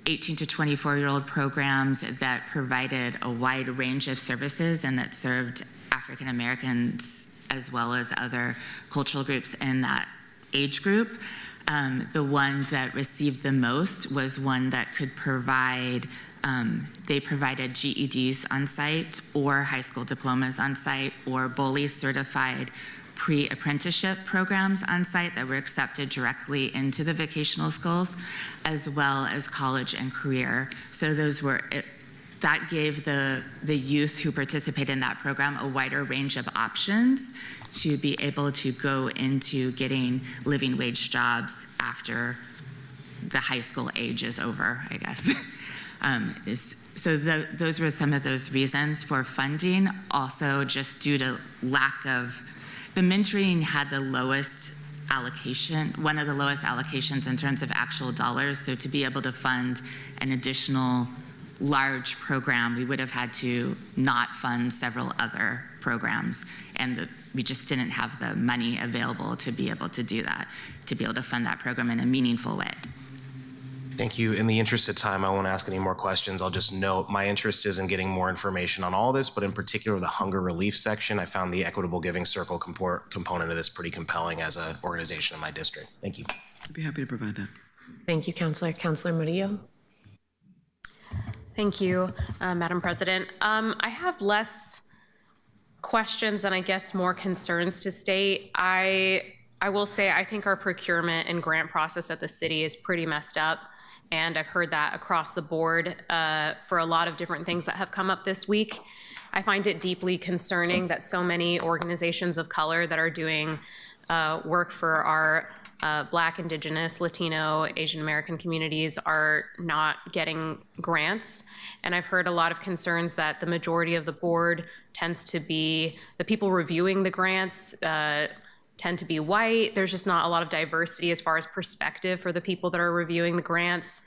18 to 24-year-old programs that provided a wide range of services and that served African Americans as well as other cultural groups in that age group. The one that received the most was one that could provide they provided GEDs on site or high school diplomas on site or BOLI certified pre-apprenticeship programs on site that were accepted directly into the vocational schools, as well as college and career. So that gave the youth who participated in that program a wider range of options to be able to go into getting living wage jobs after the high school age is over, I guess. Those were some of those reasons for funding. Also, just due to lack of, the mentoring had the lowest allocation, one of the lowest allocations in terms of actual dollars. So to be able to fund an additional large program, we would have had to not fund several other programs. And we just didn't have the money available to be able to do that, to be able to fund that program in a meaningful way. Thank you. In the interest of time, I won't ask any more questions. I'll just note my interest is in getting more information on all this, but in particular the hunger relief section. I found the Equitable Giving Circle component of this pretty compelling as an organization in my district. Thank you. I'd be happy to provide that. Thank you, Counselor. Counselor Murillo. Thank you, Madam President. I have less questions and I guess more concerns to state. I will say I think our procurement and grant process at the city is pretty messed up. And I've heard that across the board for a lot of different things that have come up this week. I find it deeply concerning that so many organizations of color that are doing work for our Black, Indigenous, Latino, Asian American communities are not getting grants. And I've heard a lot of concerns that the majority of the board tends to be, the people reviewing the grants tend to be white. There's just not a lot of diversity as far as perspective for the people that are reviewing the grants.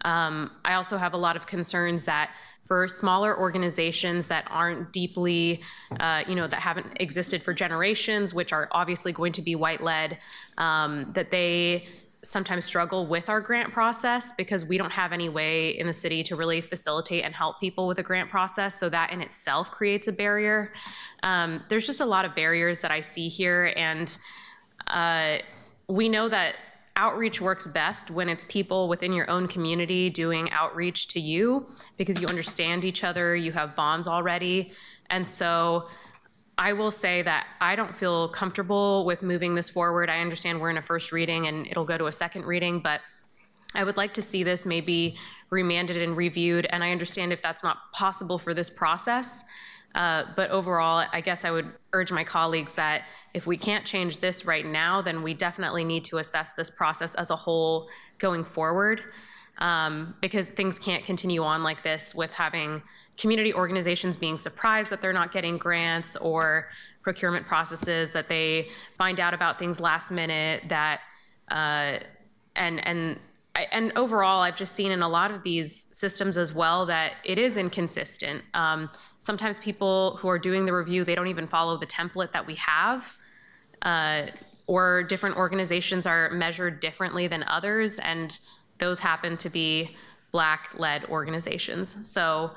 I also have a lot of concerns that for smaller organizations that aren't deeply, that haven't existed for generations, which are obviously going to be white-led, that they sometimes struggle with our grant process because we don't have any way in the city to really facilitate and help people with the grant process. So that in itself creates a barrier. There's just a lot of barriers that I see here. And we know that outreach works best when it's people within your own community doing outreach to you because you understand each other, you have bonds already. And so I will say that I don't feel comfortable with moving this forward. I understand we're in a first reading and it'll go to a second reading, but I would like to see this maybe remanded and reviewed. And I understand if that's not possible for this process. But overall, I guess I would urge my colleagues that if we can't change this right now, then we definitely need to assess this process as a whole going forward. Because things can't continue on like this with having community organizations being surprised that they're not getting grants or procurement processes that they find out about things last minute that And overall, I've just seen in a lot of these systems as well that it is inconsistent. Sometimes people who are doing the review, they don't even follow the template that we have, or different organizations are measured differently than others, and those happen to be Black-led organizations. So,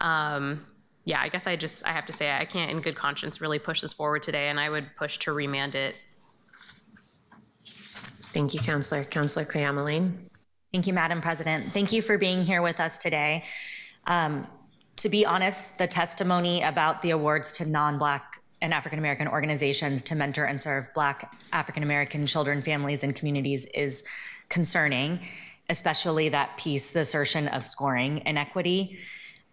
yeah, I guess I have to say I can't in good conscience really push this forward today, and I would push to remand it. Thank you, Counselor. Counselor Koyama-Lane. Thank you, Madam President. Thank you for being here with us today. To be honest, the testimony about the awards to non-Black and African-American organizations to mentor and serve Black African-American children, families, and communities is concerning, especially that piece, the assertion of scoring inequity.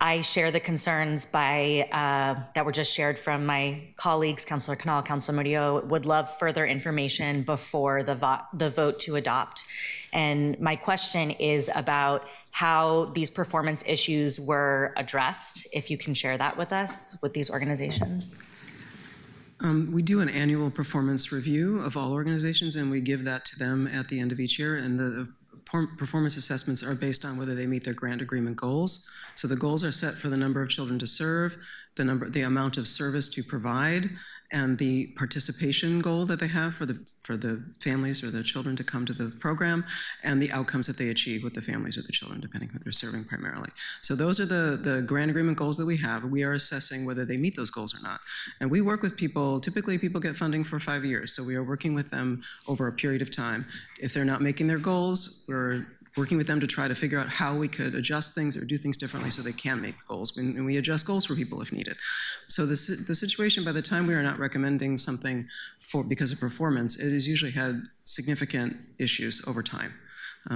I share the concerns that were just shared from my colleagues, Councilor Canal, Councilor Murillo. Would love further information before the vote to adopt. And my question is about how these performance issues were addressed, if you can share that with us, with these organizations. We do an annual performance review of all organizations, and we give that to them at the end of each year. And the performance assessments are based on whether they meet their grant agreement goals. So the goals are set for the number of children to serve, the amount of service to provide, and the participation goal that they have for the families or the children to come to the program, and the outcomes that they achieve with the families or the children, depending on who they're serving primarily. So those are the grant agreement goals that we have. We are assessing whether they meet those goals or not. And we work with people, typically people get funding for 5 years, so we are working with them over a period of time. If they're not making their goals, we're working with them to try to figure out how we could adjust things or do things differently so they can make goals. And we adjust goals for people if needed. So the situation, by the time we are not recommending something because of performance, it has usually had significant issues over time.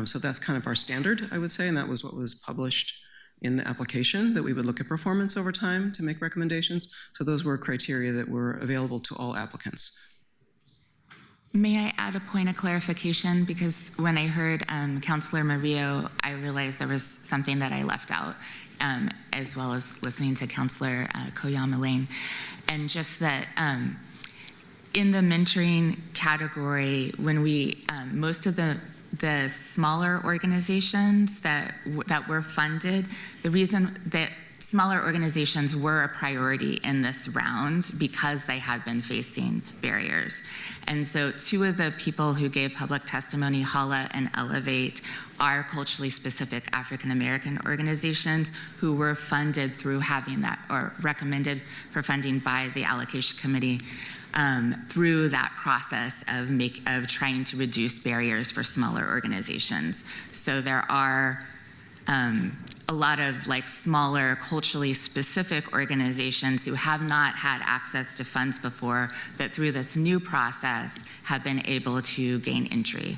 So that's kind of our standard, I would say, and that was what was published in the application, that we would look at performance over time to make recommendations. So those were criteria that were available to all applicants. May I add a point of clarification? Because when I heard Councilor Murillo, I realized there was something that I left out, as well as listening to Councilor Koyama-Lane. And just that in the mentoring category, when we, most of the smaller organizations that were funded, the reason that smaller organizations were a priority in this round because they had been facing barriers. And so two of the people who gave public testimony, Hala and Elevate, are culturally specific African-American organizations who were funded through having that, or recommended for funding by the allocation committee through that process of trying to reduce barriers for smaller organizations. So there are a lot of smaller culturally specific organizations who have not had access to funds before that through this new process have been able to gain entry.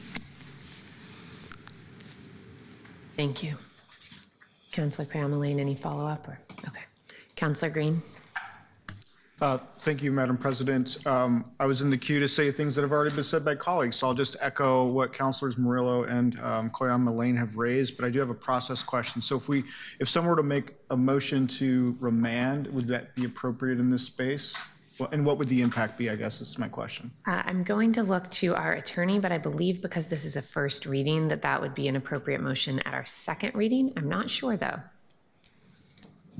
Thank you. Councilor Koyama-Lane, any follow-up? Okay. Councilor Green. Thank you, Madam President. I was in the queue to say things that have already been said by colleagues, so I'll just echo what Councilors Murillo and Koyama-Lane have raised, but I do have a process question. So if someone were to make a motion to remand, would that be appropriate in this space? And what would the impact be, I guess, is my question. I'm going to look to our attorney, but I believe because this is a first reading that would be an appropriate motion at our second reading. I'm not sure, though.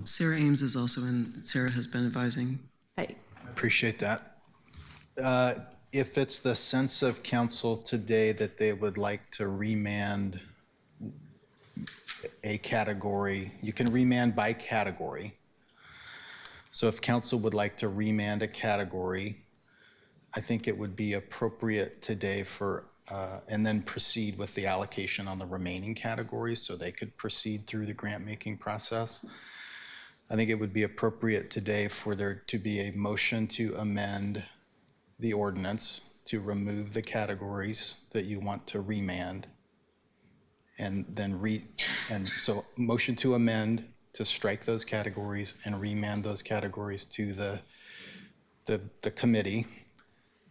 Sarah Ames is also in, Sarah has been advising. I appreciate that. If it's the sense of council today that they would like to remand a category, you can remand by category. So if council would like to remand a category, I think it would be appropriate today for, and then proceed with the allocation on the remaining categories so they could proceed through the grant making process. I think it would be appropriate today for there to be a motion to amend the ordinance to remove the categories that you want to remand. And then so motion to amend to strike those categories and remand those categories to the committee.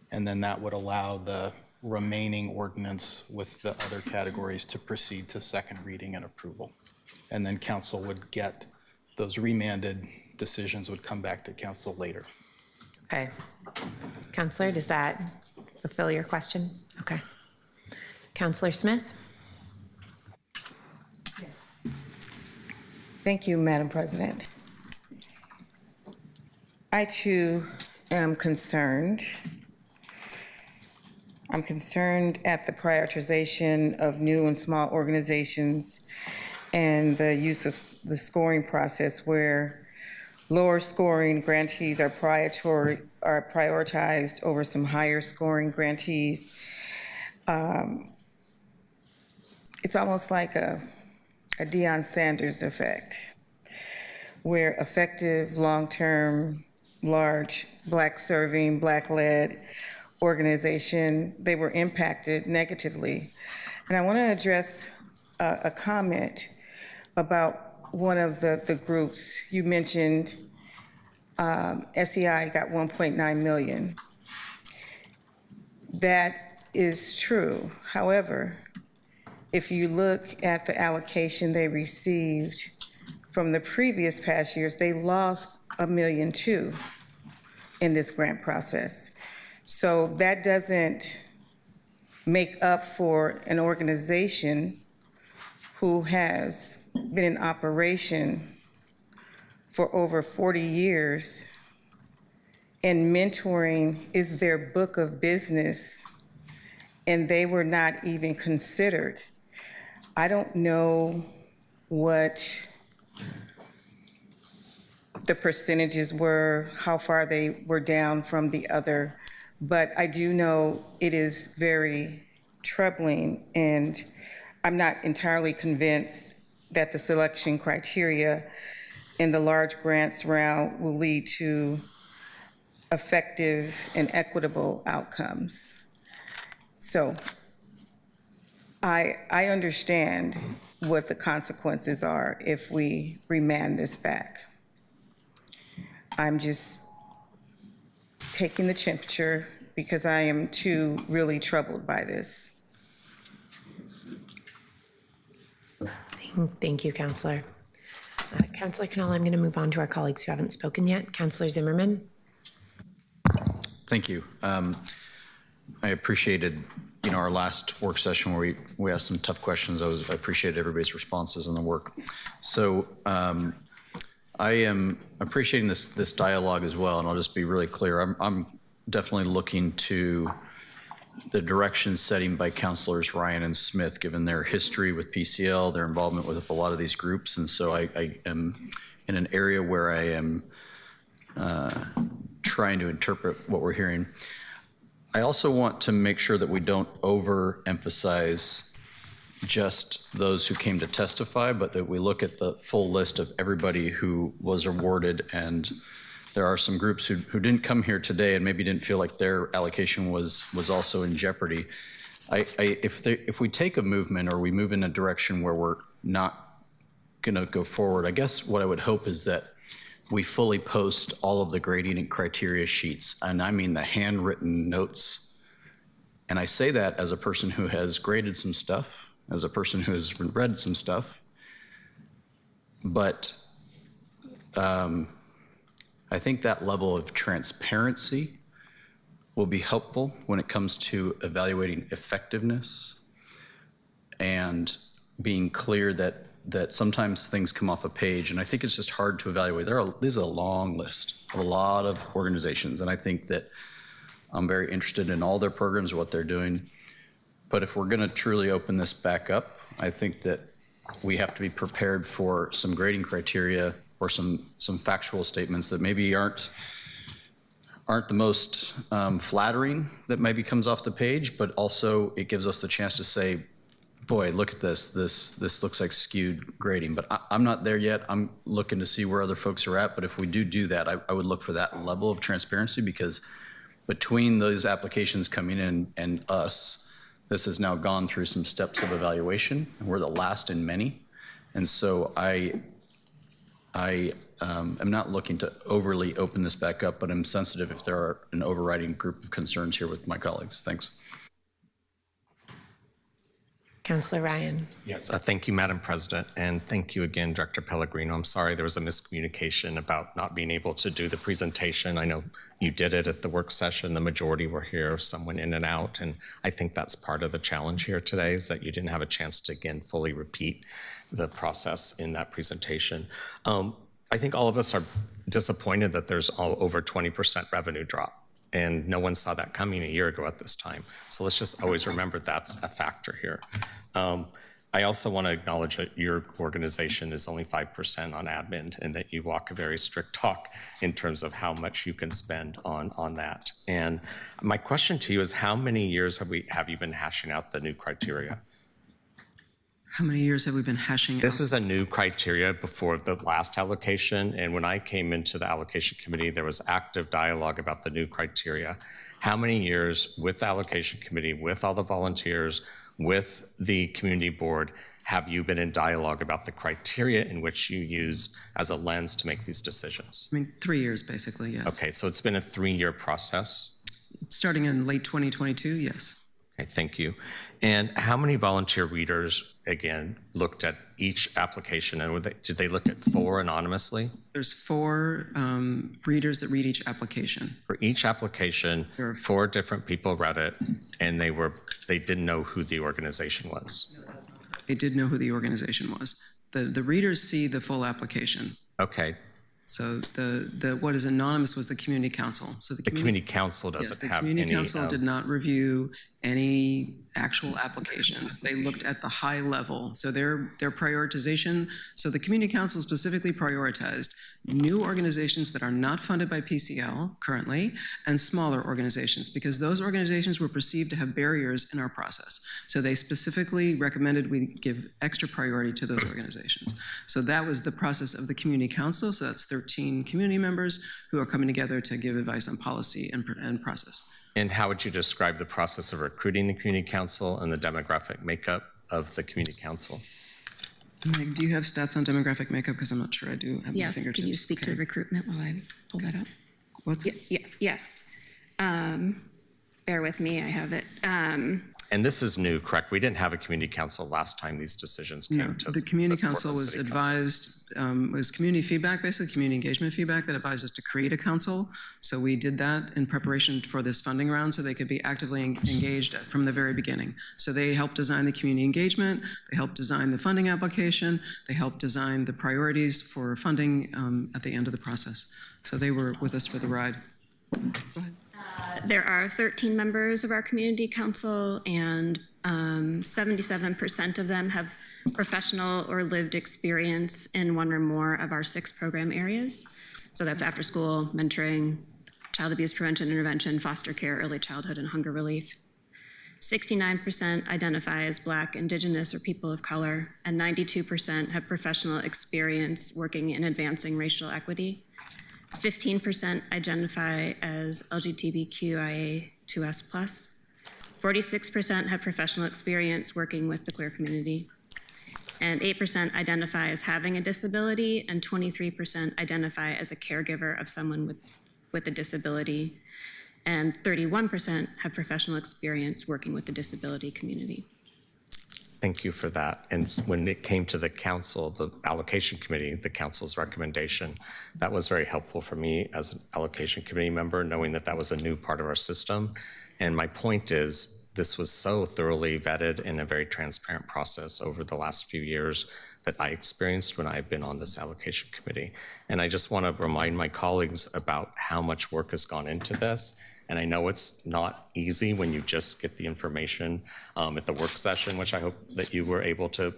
And then that would allow the remaining ordinance with the other categories to proceed to second reading and approval. And then council would get those remanded decisions would come back to council later. Okay. Councilor, does that fulfill your question? Okay. Counselor Smith? Thank you, Madam President. I too am concerned. I'm concerned at the prioritization of new and small organizations and the use of the scoring process where lower scoring grantees are prioritized over some higher scoring grantees. It's almost like a Deion Sanders effect, where effective, long-term, large, Black-serving, Black-led organization, they were impacted negatively. And I want to address a comment about one of the groups. You mentioned SEI got 1.9 million. That is true. However, if you look at the allocation they received from the previous past years, they lost $1.2 million in this grant process. So that doesn't make up for an organization who has been in operation for over 40 years, and mentoring is their book of business, and they were not even considered. I don't know what the percentages were, how far they were down from the other, but I do know it is very troubling, and I'm not entirely convinced that the selection criteria in the large grants round will lead to effective and equitable outcomes. So I understand what the consequences are if we remand this back. I'm just taking the temperature because I am too really troubled by this. Thank you, Counselor. Counselor Knoll, I'm going to move on to our colleagues who haven't spoken yet. Counselor Zimmerman. Thank you. I appreciated, our last work session where we asked some tough questions. I appreciated everybody's responses and the work. So I am appreciating this dialogue as well, and I'll just be really clear. I'm definitely looking to the direction setting by Councilors Ryan and Smith, given their history with PCL, their involvement with a lot of these groups, and so I am in an area where I am trying to interpret what we're hearing. I also want to make sure that we don't overemphasize just those who came to testify, but that we look at the full list of everybody who was awarded. And there are some groups who didn't come here today and maybe didn't feel like their allocation was also in jeopardy. If we take a movement or we move in a direction where we're not going to go forward, I guess what I would hope is that we fully post all of the grading and criteria sheets, and I mean the handwritten notes. And I say that as a person who has graded some stuff, as a person who has read some stuff, but I think that level of transparency will be helpful when it comes to evaluating effectiveness and being clear that sometimes things come off a page, and I think it's just hard to evaluate. This is a long list of a lot of organizations, and I think that I'm very interested in all their programs, what they're doing. But if we're going to truly open this back up, I think that we have to be prepared for some grading criteria or some factual statements that maybe aren't the most flattering that maybe comes off the page, but also it gives us the chance to say, boy, look at this. This looks like skewed grading, but I'm not there yet. I'm looking to see where other folks are at. But if we do that, I would look for that level of transparency, because between those applications coming in and us, this has now gone through some steps of evaluation, and we're the last in many. And so I am not looking to overly open this back up, but I'm sensitive if there are an overriding group of concerns here with my colleagues. Thanks. Counselor Ryan. Yes. Thank you, Madam President, and thank you again, Director Pellegrino. I'm sorry there was a miscommunication about not being able to do the presentation. I know you did it at the work session. The majority were here, some went in and out, and I think that's part of the challenge here today is that you didn't have a chance to, again, fully repeat the process in that presentation. I think all of us are disappointed that there's over 20% revenue drop. And no one saw that coming a year ago at this time. So let's just always remember that's a factor here. I also want to acknowledge that your organization is only 5% on admin and that you walk a very strict talk in terms of how much you can spend on that. And my question to you is how many years have you been hashing out the new criteria? How many years have we been hashing out? This is a new criteria before the last allocation, and when I came into the allocation committee, there was active dialogue about the new criteria. How many years with the allocation committee, with all the volunteers, with the community board, have you been in dialogue about the criteria in which you use as a lens to make these decisions? I mean, 3 years, basically, yes. Okay, so it's been a 3-year process? Starting in late 2022, yes. Okay, thank you. And how many volunteer readers, again, looked at each application, and did they look at 4 anonymously? There's 4 readers that read each application. For each application, 4 different people read it, and they didn't know who the organization was. They did know who the organization was. The readers see the full application. Okay. So what is anonymous was the community council. So the community council doesn't have any. The community council did not review any actual applications. They looked at the high level. So their prioritization. So the community council specifically prioritized new organizations that are not funded by PCL currently, and smaller organizations, because those organizations were perceived to have barriers in our process. So they specifically recommended we give extra priority to those organizations. So that was the process of the community council. So that's 13 community members who are coming together to give advice on policy and process. And how would you describe the process of recruiting the community council and the demographic makeup of the community council? Meg, do you have stats on demographic makeup? Because I'm not sure I do have my fingertips. Yes, can you speak to recruitment while I pull that up? What's Yes. Bear with me, I have it. And this is new, correct? We didn't have a community council last time these decisions came to. The community council was advised, was community feedback, basically community engagement feedback that advised us to create a council. So we did that in preparation for this funding round so they could be actively engaged from the very beginning. So they helped design the community engagement, they helped design the funding application, they helped design the priorities for funding at the end of the process. So they were with us for the ride. Go ahead. There are 13 members of our community council, and 77% of them have professional or lived experience in one or more of our 6 program areas. So that's after school, mentoring, child abuse prevention, intervention, foster care, early childhood, and hunger relief. 69% identify as Black, Indigenous, or people of color, and 92% have professional experience working in advancing racial equity. 15% identify as LGBTQIA2S+. 46% have professional experience working with the queer community. And 8% identify as having a disability, and 23% identify as a caregiver of someone with a disability. And 31% have professional experience working with the disability community. Thank you for that. And when it came to the council, the allocation committee, the council's recommendation, that was very helpful for me as an allocation committee member, knowing that that was a new part of our system. And my point is, this was so thoroughly vetted in a very transparent process over the last few years that I experienced when I've been on this allocation committee. And I just want to remind my colleagues about how much work has gone into this. And I know it's not easy when you just get the information at the work session, which I hope that you were able to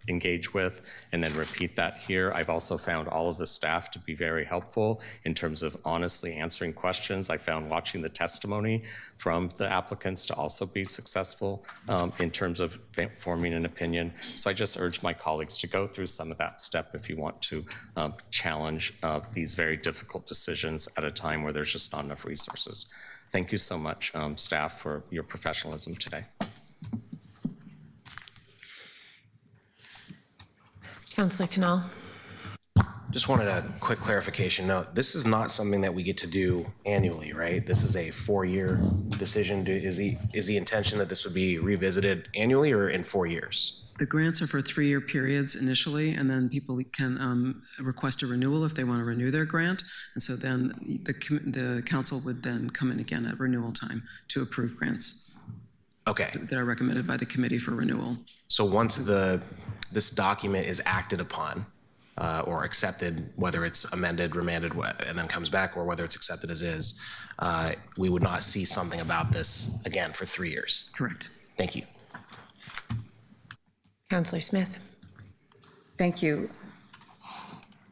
engage with and then repeat that here. I've also found all of the staff to be very helpful in terms of honestly answering questions. I found watching the testimony from the applicants to also be successful in terms of forming an opinion. So I just urge my colleagues to go through some of that step if you want to challenge these very difficult decisions at a time where there's just not enough resources. Thank you so much, staff, for your professionalism today. Councillor Canal. Just wanted a quick clarification. No, this is not something that we get to do annually, right? This is a 4-year decision. Is the intention that this would be revisited annually or in 4 years? The grants are for 3-year periods initially, and then people can request a renewal if they want to renew their grant. And so then the council would then come in again at renewal time to approve grants. Okay. That are recommended by the committee for renewal. So once this document is acted upon or accepted, whether it's amended, remanded, and then comes back, or whether it's accepted as is, we would not see something about this again for 3 years. Correct. Thank you. Counselor Smith. Thank you.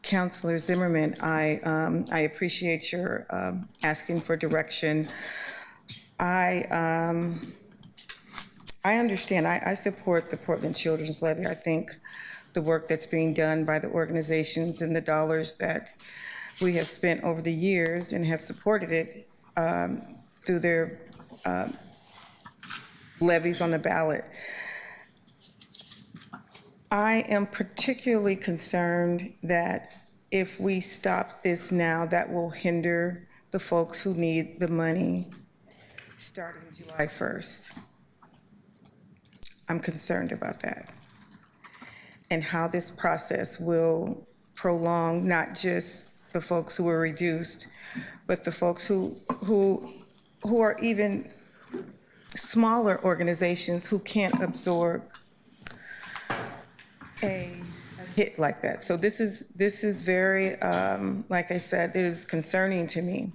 Counselor Zimmerman, I appreciate your asking for direction. I understand. I support the Portland Children's Levy. I think the work that's being done by the organizations and the dollars that we have spent over the years and have supported it through their levies on the ballot. I am particularly concerned that if we stop this now, that will hinder the folks who need the money starting July 1st. I'm concerned about that and how this process will prolong not just the folks who are reduced, but the folks who are even smaller organizations who can't absorb a hit like that. So this is very, like I said, it is concerning to me.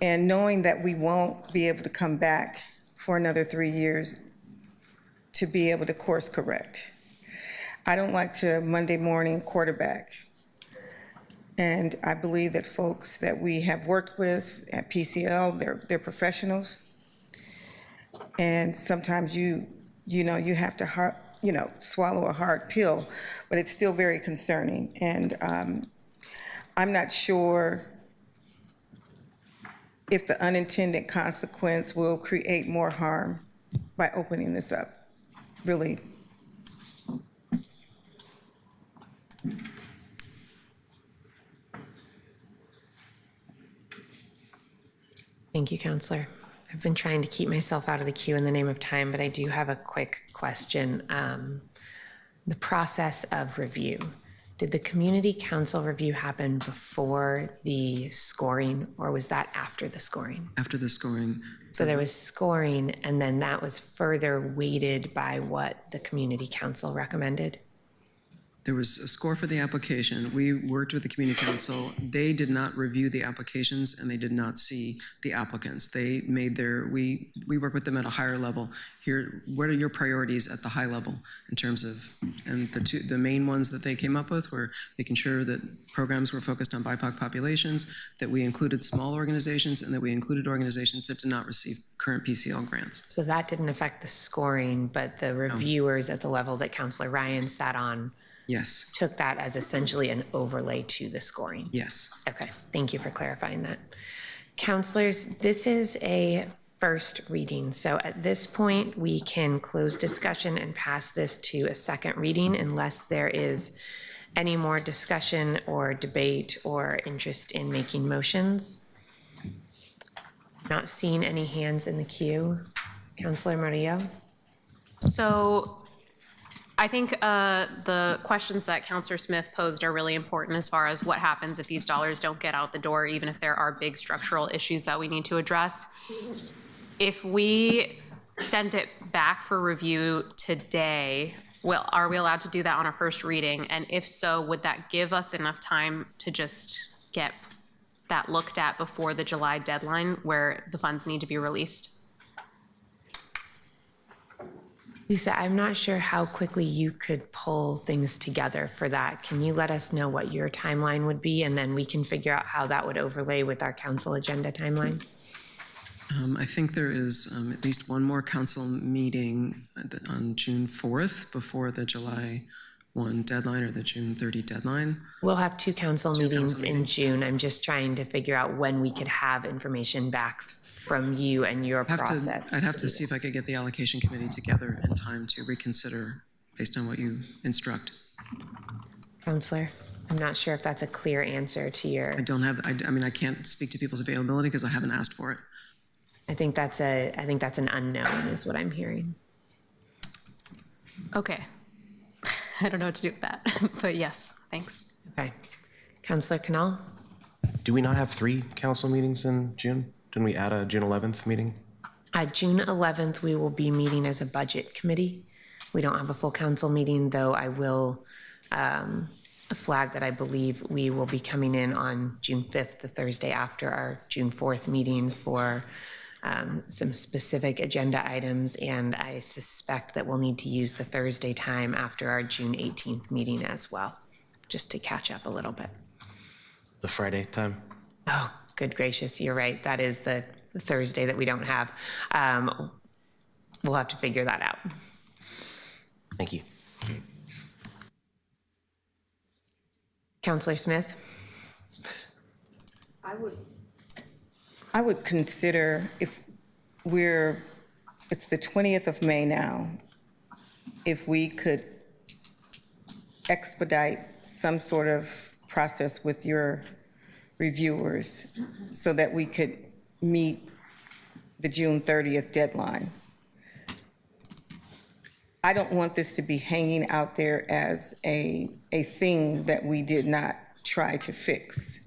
And knowing that we won't be able to come back for another 3 years to be able to course correct. I don't like to Monday morning quarterback. And I believe that folks that we have worked with at PCL, they're professionals. And sometimes you have to swallow a hard pill, but it's still very concerning. And I'm not sure if the unintended consequence will create more harm by opening this up. Really. Thank you, Counselor. I've been trying to keep myself out of the queue in the name of time, but I do have a quick question. The process of review. Did the community council review happen before the scoring, or was that after the scoring? After the scoring. So there was scoring, and then that was further weighted by what the community council recommended? There was a score for the application. We worked with the community council. They did not review the applications and they did not see the applicants. They made we work with them at a higher level. Here, what are your priorities at the high level in terms of, and the main ones that they came up with were making sure that programs were focused on BIPOC populations, that we included small organizations, and that we included organizations that did not receive current PCL grants. So that didn't affect the scoring, but the reviewers at the level that Councilor Ryan sat on Yes. took that as essentially an overlay to the scoring. Yes. Okay, thank you for clarifying that. Counselors, this is a first reading, so at this point, we can close discussion and pass this to a second reading unless there is any more discussion or debate or interest in making motions. Not seeing any hands in the queue. Councilor Murillo? So I think the questions that Councilor Smith posed are really important as far as what happens if these dollars don't get out the door, even if there are big structural issues that we need to address. If we send it back for review today, well, are we allowed to do that on our first reading? And if so, would that give us enough time to just get that looked at before the July deadline where the funds need to be released? Lisa, I'm not sure how quickly you could pull things together for that. Can you let us know what your timeline would be, and then we can figure out how that would overlay with our council agenda timeline? I think there is at least one more council meeting on June 4th before the July 1 deadline or the June 30 deadline. We'll have two council meetings in June. I'm just trying to figure out when we could have information back from you and your process. I'd have to see if I could get the allocation committee together in time to reconsider based on what you instruct. Counselor I'm not sure if that's a clear answer to your, I don't have, I mean, I can't speak to people's availability because I haven't asked for it. I think that's an unknown is what I'm hearing. Okay. I don't know what to do with that, but yes, thanks. Okay. Councillor Canal? Do we not have 3 council meetings in June? Didn't we add a June 11th meeting? June 11th, we will be meeting as a budget committee. We don't have a full council meeting, though I will flag that I believe we will be coming in on June 5th, the Thursday after our June 4th meeting for some specific agenda items, and I suspect that we'll need to use the Thursday time after our June 18th meeting as well, just to catch up a little bit. The Friday time? Oh, good gracious, you're right. That is the Thursday that we don't have. We'll have to figure that out. Thank you. Councillor Smith? I would consider if it's the 20th of May now, if we could expedite some sort of process with your reviewers so that we could meet the June 30th deadline. I don't want this to be hanging out there as a thing that we did not try to fix.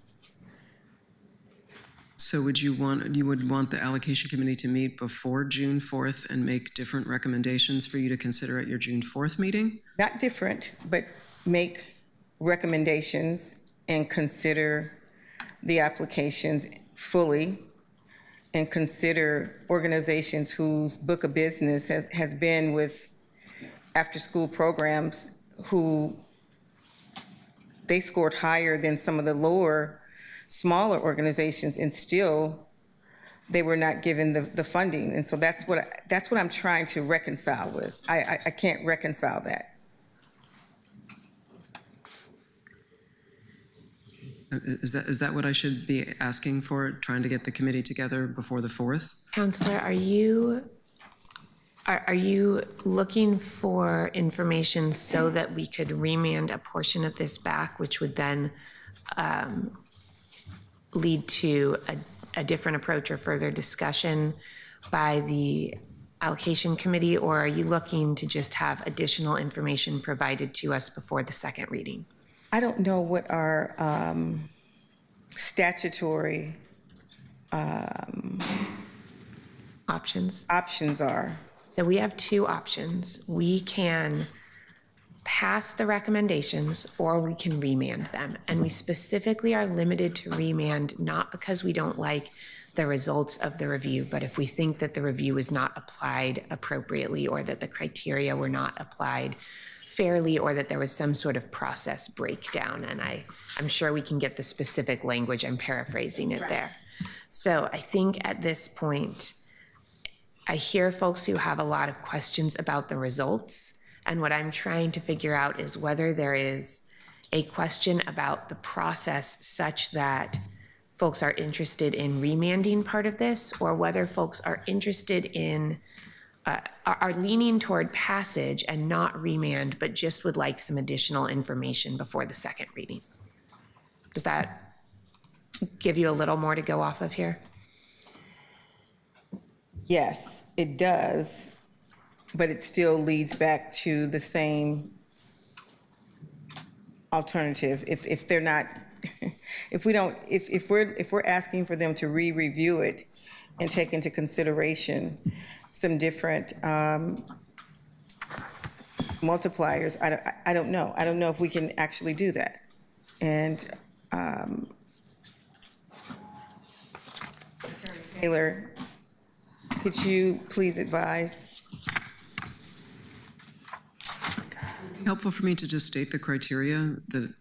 So you would want the allocation committee to meet before June 4th and make different recommendations for you to consider at your June 4th meeting? Not different, but make recommendations and consider the applications fully and consider organizations whose book of business has been with after-school programs who they scored higher than some of the lower, smaller organizations, and still they were not given the funding. And so that's what I'm trying to reconcile with. I can't reconcile that. Is that what I should be asking for, trying to get the committee together before the 4th? Councillor, are you looking for information so that we could remand a portion of this back, which would then lead to a different approach or further discussion by the allocation committee, or are you looking to just have additional information provided to us before the second reading? I don't know what our statutory options are. So we have 2 options. We can pass the recommendations or we can remand them. And we specifically are limited to remand, not because we don't like the results of the review, but if we think that the review is not applied appropriately or that the criteria were not applied fairly or that there was some sort of process breakdown. And I'm sure we can get the specific language. I'm paraphrasing it there. So I think at this point, I hear folks who have a lot of questions about the results, and what I'm trying to figure out is whether there is a question about the process such that folks are interested in remanding part of this, or whether folks are interested in, are leaning toward passage and not remand, but just would like some additional information before the second reading. Does that give you a little more to go off of here? Yes, it does, but it still leads back to the same alternative. If they're not, if we're asking for them to re-review it and take into consideration some different multipliers, I don't know. I don't know if we can actually do that. And Attorney Taylor, could you please advise? It'd be helpful for me to just state the criteria that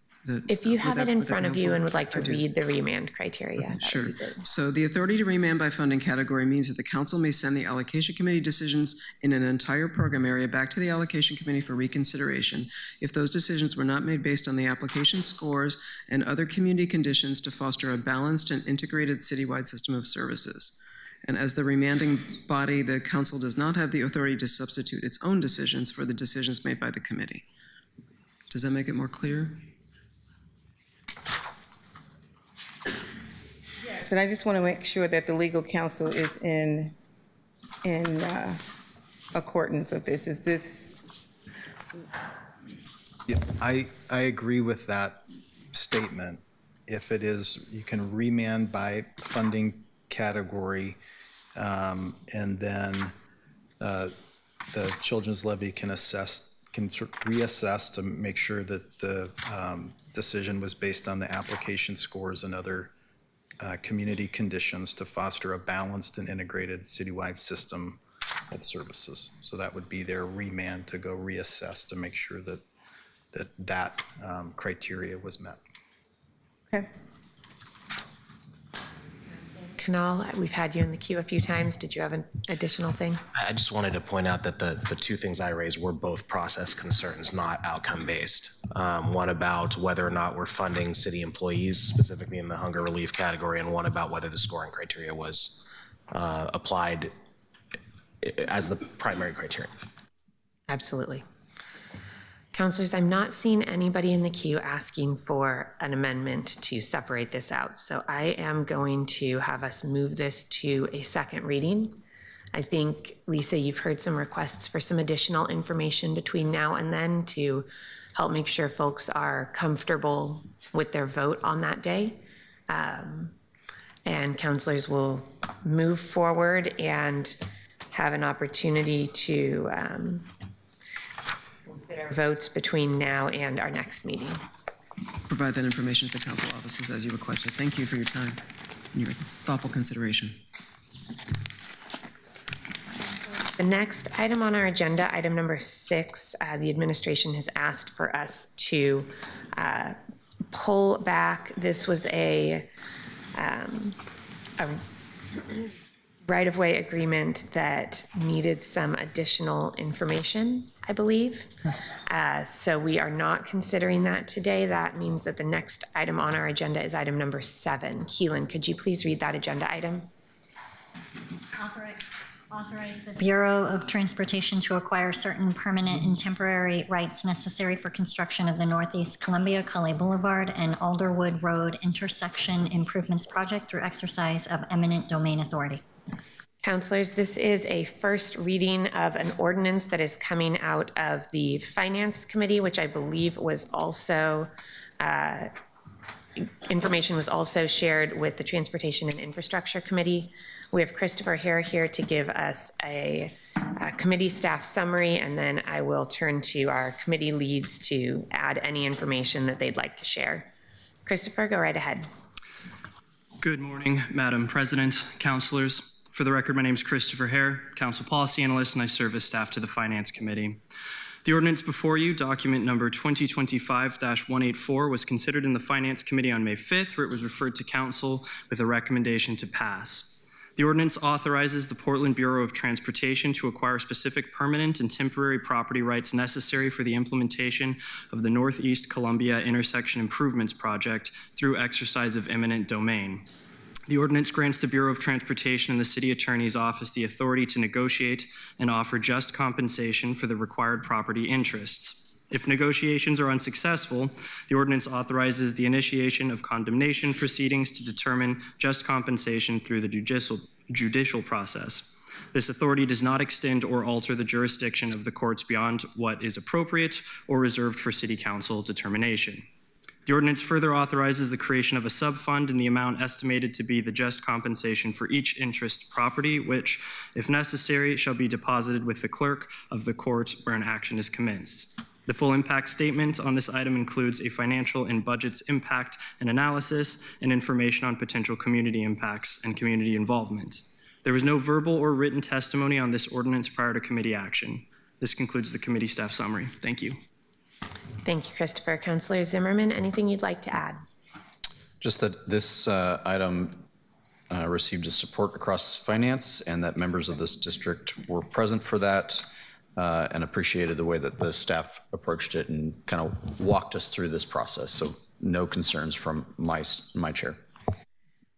If you have it in front of you helpful? and would like to I do. read the remand criteria, that would Sure. be good. So the authority to remand by funding category means that the council may send the allocation committee decisions in an entire program area back to the allocation committee for reconsideration if those decisions were not made based on the application scores and other community conditions to foster a balanced and integrated citywide system of services. And as the remanding body, the council does not have the authority to substitute its own decisions for the decisions made by the committee. Does that make it more clear? Yes, and I just want to make sure that the legal counsel is in accordance with this. Is this? Yeah, I agree with that statement. If it is, you can remand by funding category, and then the children's levy can reassess to make sure that the decision was based on the application scores and other community conditions to foster a balanced and integrated citywide system of services. So that would be their remand to go reassess to make sure that criteria was met. Okay. Kunal, we've had you in the queue a few times. Did you have an additional thing? I just wanted to point out that the two things I raised were both process concerns, not outcome-based. One about whether or not we're funding city employees, specifically in the hunger relief category, and one about whether the scoring criteria was applied as the primary criteria. Absolutely. Counselors, I'm not seeing anybody in the queue asking for an amendment to separate this out. So I am going to have us move this to a second reading. I think, Lisa, you've heard some requests for some additional information between now and then to help make sure folks are comfortable with their vote on that day. And counselors will move forward and have an opportunity to consider votes between now and our next meeting. Provide that information to the council offices as you requested. Thank you for your time and your thoughtful consideration. The next item on our agenda, item number 6, the administration has asked for us to pull back. This was a right-of-way agreement that needed some additional information, I believe. So we are not considering that today. That means that the next item on our agenda is item number 7. Keelan, could you please read that agenda item? Authorize the Bureau of Transportation to acquire certain permanent and temporary rights necessary for construction of the Northeast Columbia-Cully Boulevard and Alderwood Road intersection improvements project through exercise of eminent domain authority. Counselors, this is a first reading of an ordinance that is coming out of the Finance Committee, which I believe was also, information was also shared with the Transportation and Infrastructure Committee. We have Christopher Hare here to give us a committee staff summary, and then I will turn to our committee leads to add any information that they'd like to share. Christopher, go right ahead. Good morning, Madam President, councilors. For the record, my name is Christopher Hare, Council Policy Analyst, and I serve as staff to the Finance Committee. The ordinance before you, document number 2025-184, was considered in the Finance Committee on May 5th, where it was referred to Council with a recommendation to pass. The ordinance authorizes the Portland Bureau of Transportation to acquire specific permanent and temporary property rights necessary for the implementation of the Northeast Columbia Intersection Improvements Project through exercise of eminent domain. The ordinance grants the Bureau of Transportation and the City Attorney's Office the authority to negotiate and offer just compensation for the required property interests. If negotiations are unsuccessful, the ordinance authorizes the initiation of condemnation proceedings to determine just compensation through the judicial process. This authority does not extend or alter the jurisdiction of the courts beyond what is appropriate or reserved for City Council determination. The ordinance further authorizes the creation of a subfund in the amount estimated to be the just compensation for each interest property, which, if necessary, shall be deposited with the clerk of the court where an action is commenced. The full impact statement on this item includes a financial and budgets impact and analysis and information on potential community impacts and community involvement. There was no verbal or written testimony on this ordinance prior to committee action. This concludes the committee staff summary. Thank you. Thank you, Christopher. Councilor Zimmerman, anything you'd like to add? Just that this item received a support across finance and that members of this district were present for that and appreciated the way that the staff approached it and kind of walked us through this process. So no concerns from my chair.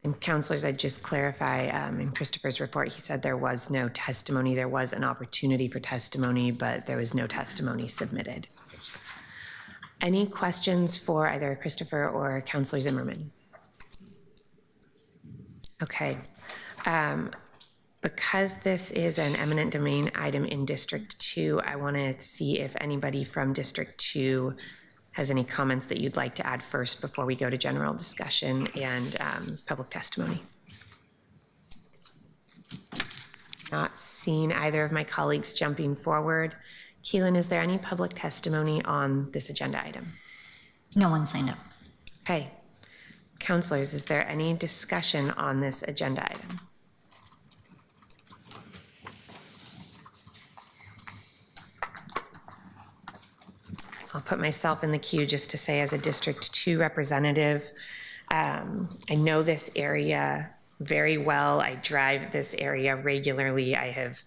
And councilors, I'd just clarify, in Christopher's report, he said there was no testimony. There was an opportunity for testimony, but there was no testimony submitted. Any questions for either Christopher or Councilor Zimmerman? Okay. Because this is an eminent domain item in District 2, I want to see if anybody from District 2 has any comments that you'd like to add first before we go to general discussion and public testimony. Not seeing either of my colleagues jumping forward. Keelan, is there any public testimony on this agenda item? No one signed up. Okay. Counselors, is there any discussion on this agenda item? I'll put myself in the queue just to say, as a District 2 representative, I know this area very well. I drive this area regularly. I have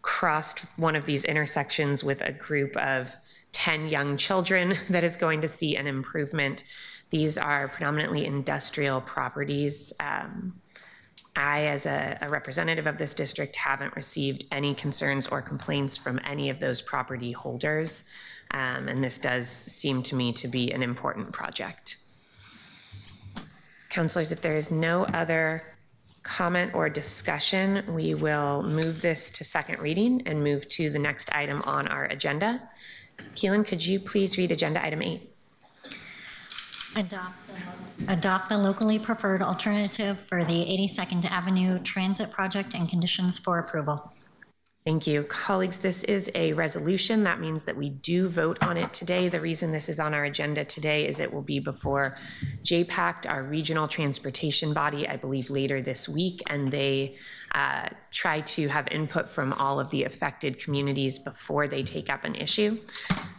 crossed one of these intersections with a group of 10 young children that is going to see an improvement. These are predominantly industrial properties. I, as a representative of this district, haven't received any concerns or complaints from any of those property holders. And this does seem to me to be an important project. Councilors, if there is no other comment or discussion, we will move this to second reading and move to the next item on our agenda. Keelan, could you please read agenda item 8? Adopt the locally preferred alternative for the 82nd Avenue Transit Project and conditions for approval. Thank you. Colleagues, this is a resolution. That means that we do vote on it today. The reason this is on our agenda today is it will be before JPACT, our regional transportation body, I believe later this week, and they try to have input from all of the affected communities before they take up an issue.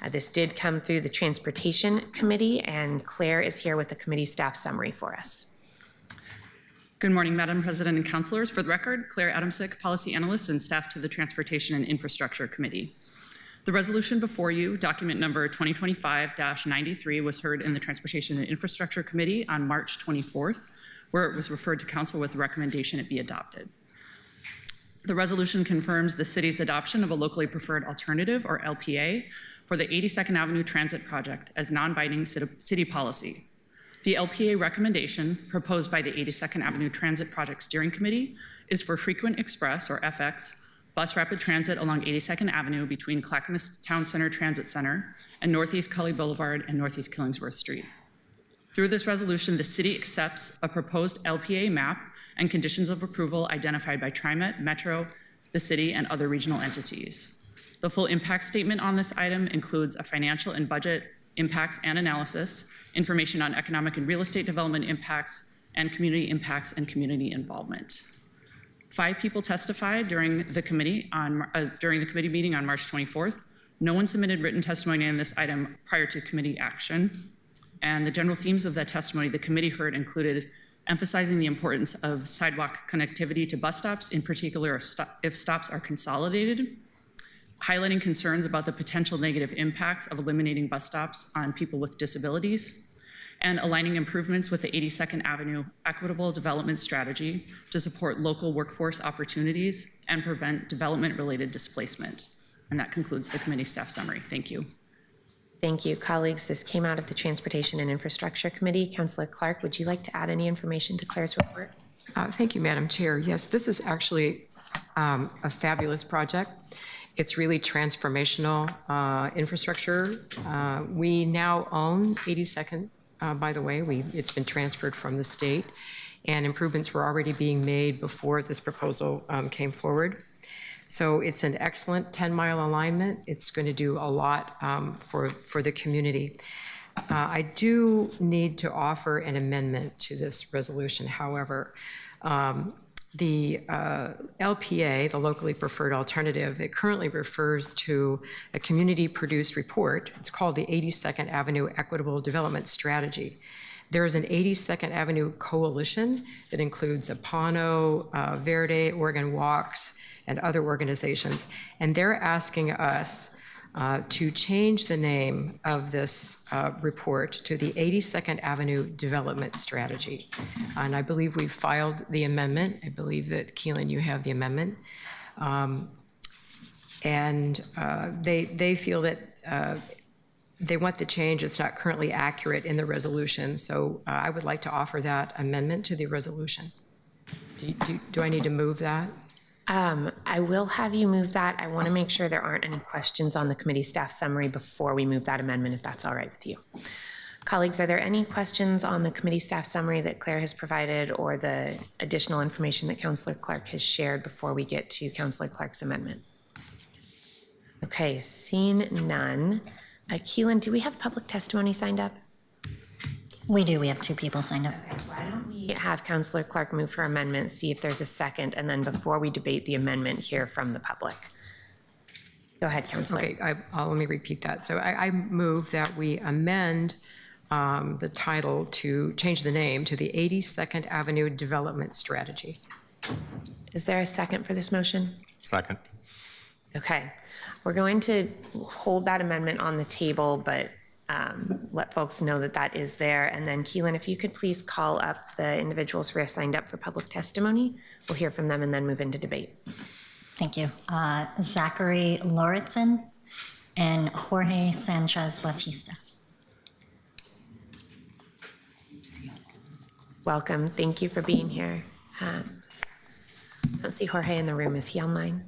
This did come through the Transportation Committee, and Claire is here with the committee staff summary for us. Good morning, Madam President and councilors. For the record, Claire Adamsick, Policy Analyst and staff to the Transportation and Infrastructure Committee. The resolution before you, document number 2025-93, was heard in the Transportation and Infrastructure Committee on March 24th, where it was referred to council with the recommendation it be adopted. The resolution confirms the city's adoption of a locally preferred alternative, or LPA, for the 82nd Avenue Transit Project as non-binding city policy. The LPA recommendation proposed by the 82nd Avenue Transit Project Steering Committee is for frequent express, or FX, bus rapid transit along 82nd Avenue between Clackamas Town Center Transit Center and Northeast Cully Boulevard and Northeast Killingsworth Street. Through this resolution, the city accepts a proposed LPA map and conditions of approval identified by TriMet, Metro, the city, and other regional entities. The full impact statement on this item includes a financial and budget impacts and analysis, information on economic and real estate development impacts, and community impacts and community involvement. 5 people testified during the committee meeting on March 24th. No one submitted written testimony on this item prior to committee action. And the general themes of that testimony the committee heard included emphasizing the importance of sidewalk connectivity to bus stops, in particular if stops are consolidated, highlighting concerns about the potential negative impacts of eliminating bus stops on people with disabilities, and aligning improvements with the 82nd Avenue equitable development strategy to support local workforce opportunities and prevent development-related displacement. And that concludes the committee staff summary. Thank you. Thank you, colleagues. This came out of the Transportation and Infrastructure Committee. Councilor Clark, would you like to add any information to Claire's report? Thank you, Madam Chair. Yes, this is actually a fabulous project. It's really transformational infrastructure. We now own 82nd, by the way. It's been transferred from the state, and improvements were already being made before this proposal came forward. So it's an excellent 10-mile alignment. It's going to do a lot for the community. I do need to offer an amendment to this resolution, however. The LPA, the locally preferred alternative, it currently refers to a community-produced report. It's called the 82nd Avenue Equitable Development Strategy. There is an 82nd Avenue coalition that includes Apano, Verde, Oregon Walks, and other organizations, and they're asking us to change the name of this report to the 82nd Avenue Development Strategy. And I believe we've filed the amendment. I believe that, Keelan, you have the amendment. They feel that they want the change. It's not currently accurate in the resolution. So I would like to offer that amendment to the resolution. Do I need to move that? I will have you move that. I want to make sure there aren't any questions on the committee staff summary before we move that amendment, if that's all right with you. Colleagues, are there any questions on the committee staff summary that Claire has provided or the additional information that Councillor Clark has shared before we get to Councillor Clark's amendment? Okay, seeing none. Keelan, do we have public testimony signed up? We do. We have 2 people signed up. Why don't we have Councillor Clark move her amendment, see if there's a second, and then before we debate the amendment, hear from the public. Go ahead, Councillor. Okay, let me repeat that. So I move that we amend the title to change the name to the 82nd Avenue Development Strategy. Is there a second for this motion? Second. Okay, we're going to hold that amendment on the table, but let folks know that that is there. And then Keelan, if you could please call up the individuals who are signed up for public testimony. We'll hear from them and then move into debate. Thank you. Zachary Lauritsen and Jorge Sanchez Bautista. Welcome. Thank you for being here. I don't see Jorge in the room. Is he online?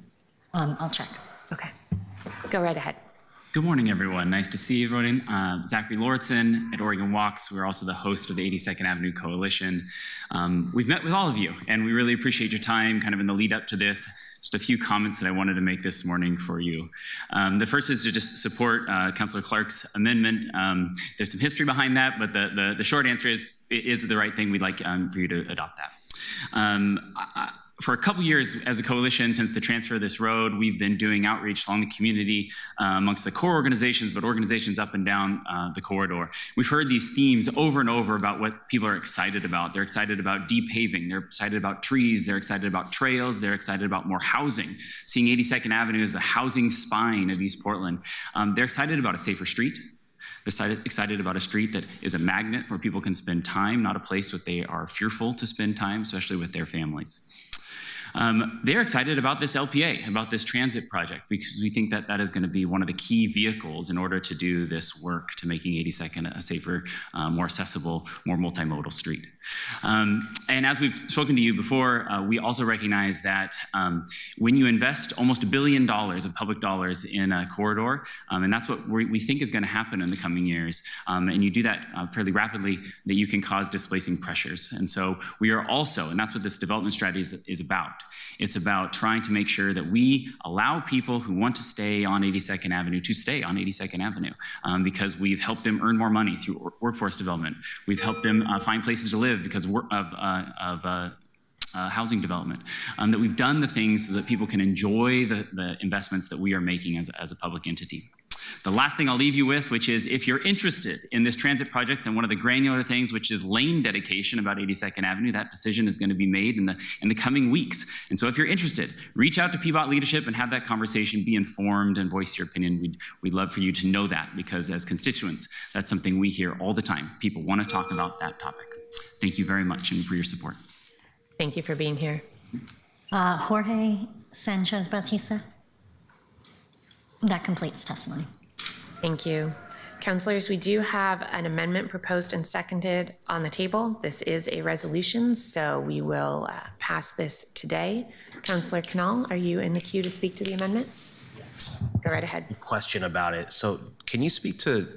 I'll check. Okay. Go right ahead. Good morning, everyone. Nice to see everyone. Zachary Lauritsen at Oregon Walks. We're also the host of the 82nd Avenue Coalition. We've met with all of you, and we really appreciate your time kind of in the lead up to this. Just a few comments that I wanted to make this morning for you. The first is to just support Councillor Clark's amendment. There's some history behind that, but the short answer is it is the right thing. We'd like for you to adopt that. For a couple years as a coalition, since the transfer of this road, we've been doing outreach along the community amongst the core organizations, but organizations up and down the corridor. We've heard these themes over and over about what people are excited about. They're excited about de-paving. They're excited about trees. They're excited about trails. They're excited about more housing. Seeing 82nd Avenue as a housing spine of East Portland. They're excited about a safer street. They're excited about a street that is a magnet where people can spend time, not a place where they are fearful to spend time, especially with their families. They're excited about this LPA, about this transit project, because we think that that is going to be one of the key vehicles in order to do this work to making 82nd a safer, more accessible, more multimodal street. And as we've spoken to you before, we also recognize that when you invest almost $1 billion of public dollars in a corridor, and that's what we think is going to happen in the coming years, and you do that fairly rapidly, that you can cause displacing pressures. And so we are also, and that's what this development strategy is about. It's about trying to make sure that we allow people who want to stay on 82nd Avenue to stay on 82nd Avenue because we've helped them earn more money through workforce development. We've helped them find places to live because of housing development, that we've done the things so that people can enjoy the investments that we are making as a public entity. The last thing I'll leave you with, which is if you're interested in this transit project and one of the granular things, which is lane dedication about 82nd Avenue, that decision is going to be made in the coming weeks. And so if you're interested, reach out to PBOT leadership and have that conversation, be informed and voice your opinion. We'd love for you to know that because as constituents, that's something we hear all the time. People want to talk about that topic. Thank you very much and for your support. Thank you for being here. Jorge Sanchez Bautista. That completes testimony. Thank you. Councilors, we do have an amendment proposed and seconded on the table. This is a resolution, so we will pass this today. Councilor Canal, are you in the queue to speak to the amendment? Yes. Go right ahead. Question about it. So can you speak to,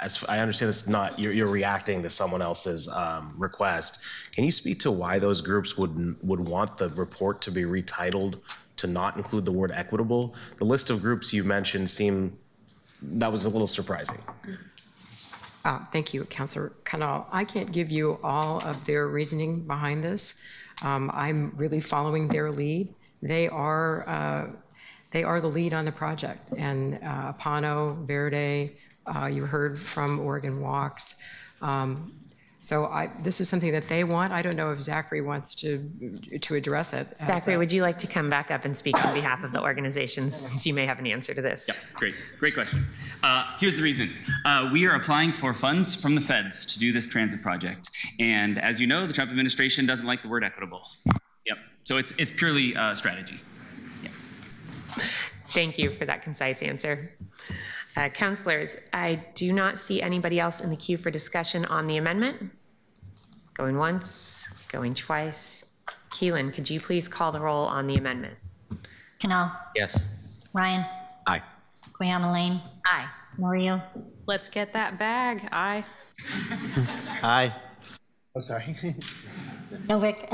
as I understand it's not, you're reacting to someone else's request. Can you speak to why those groups would want the report to be retitled to not include the word equitable? The list of groups you mentioned that was a little surprising. Thank you, Councilor Canal. I can't give you all of their reasoning behind this. I'm really following their lead. They are the lead on the project, and Pano, Verde, you heard from Oregon Walks. So this is something that they want. I don't know if Zachary wants to address it. Zachary, would you like to come back up and speak on behalf of the organizations, since you may have an answer to this? Yeah, great question. Here's the reason. We are applying for funds from the feds to do this transit project. And as you know, the Trump administration doesn't like the word equitable. Yep, so it's purely strategy. Yeah. Thank you for that concise answer. Councilors, I do not see anybody else in the queue for discussion on the amendment. Going once, going twice. Keelan, could you please call the roll on the amendment? Canal, Yes. Ryan, Aye. Quayama Lane, Aye. Murillo, Let's get that bag. Aye. Aye. Oh, sorry. Novick.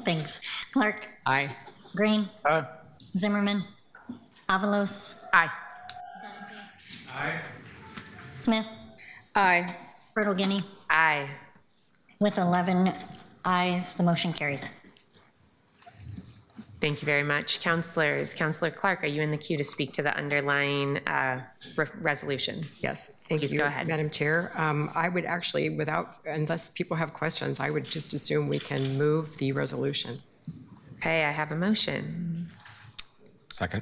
Thanks. Clark, Aye. Green, Aye. Zimmerman, Avalos, Aye. Smith, Aye. Fertile Guinea. Aye. With 11 ayes, the motion carries. Thank you very much. Councilors, Councilor Clark, are you in the queue to speak to the underlying resolution? Yes, thank you. Please go ahead. Madam Chair, I would actually, unless people have questions, I would just assume we can move the resolution. Okay, I have a motion. Second.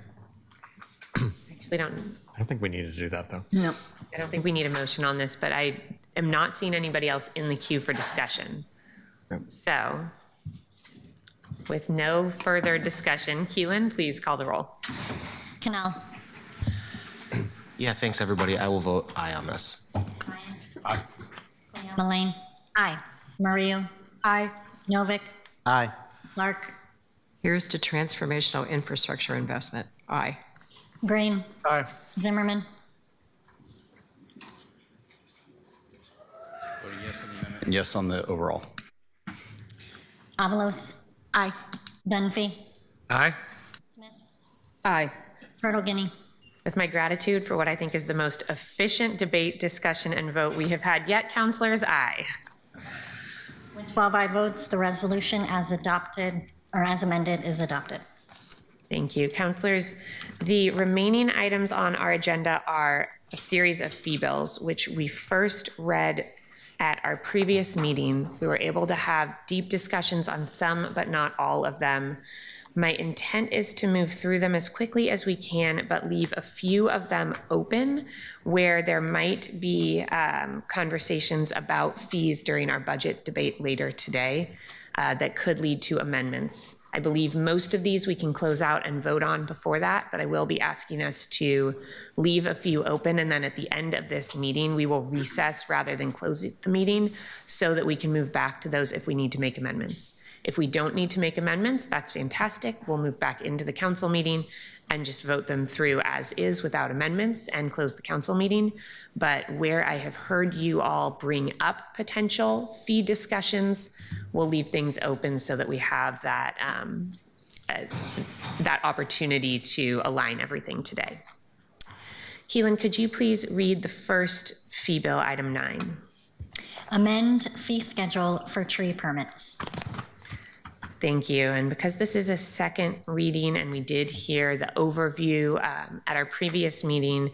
Actually, I don't think we need to do that, though. No. I don't think we need a motion on this, but I am not seeing anybody else in the queue for discussion. Yep. So, with no further discussion, Keelan, please call the roll. Canal, Yeah, thanks, everybody. I will vote aye on this. Aye. Quayama Lane. Aye. Murillo, Aye. Novick, Aye. Clark, Here's to transformational infrastructure investment. Aye. Green, Aye. Zimmerman, And yes on the overall. Avalos. Aye. Dunphy, Aye. Aye. Fertile Guinea. With my gratitude for what I think is the most efficient debate, discussion, and vote we have had yet, councilors, aye. With 12 aye votes, the resolution as adopted, or as amended, is adopted. Thank you. Councilors, the remaining items on our agenda are a series of fee bills, which we first read at our previous meeting. We were able to have deep discussions on some, but not all of them. My intent is to move through them as quickly as we can, but leave a few of them open where there might be conversations about fees during our budget debate later today that could lead to amendments. I believe most of these we can close out and vote on before that, but I will be asking us to leave a few open, and then at the end of this meeting, we will recess rather than close the meeting so that we can move back to those if we need to make amendments. If we don't need to make amendments, that's fantastic. We'll move back into the council meeting and just vote them through as is without amendments and close the council meeting. But where I have heard you all bring up potential fee discussions, we'll leave things open so that we have that, that opportunity to align everything today. Keelan, could you please read the first fee bill, item 9? Amend fee schedule for tree permits. Thank you. And because this is a second reading and we did hear the overview at our previous meeting,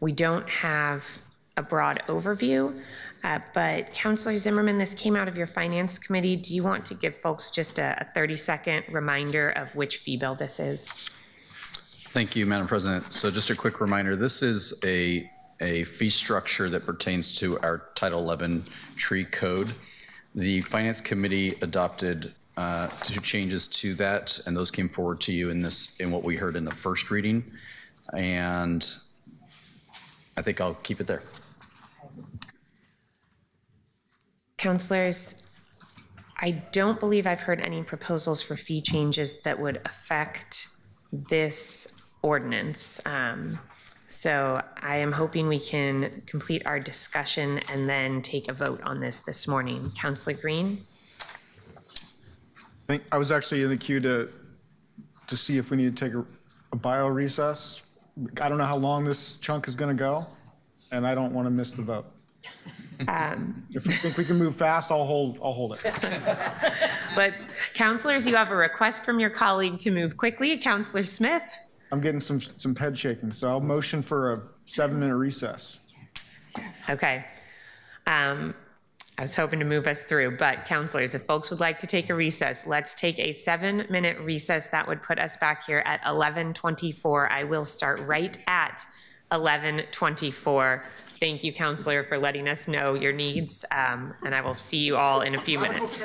we don't have a broad overview. But Councilor Zimmerman, this came out of your Finance Committee. Do you want to give folks just a 30-second reminder of which fee bill this is? Thank you, Madam President. So just a quick reminder, this is a fee structure that pertains to our Title 11 tree code. The Finance Committee adopted 2 changes to that, and those came forward to you in what we heard in the first reading. And I think I'll keep it there. Councilors, I don't believe I've heard any proposals for fee changes that would affect this ordinance. So I am hoping we can complete our discussion and then take a vote on this morning. Councilor Green? I was actually in the queue to see if we need to take a bio recess. I don't know how long this chunk is going to go, and I don't want to miss the vote. If you think we can move fast, I'll hold it. But councilors, you have a request from your colleague to move quickly. Councilor Smith? I'm getting some head shaking, so I'll motion for a 7-minute recess. Okay. I was hoping to move us through, but councilors, if folks would like to take a recess, let's take a 7-minute recess. That would put us back here at 11:24. I will start right at 11:24. Thank you, councilor, for letting us know your needs, and I will see you all in a few minutes.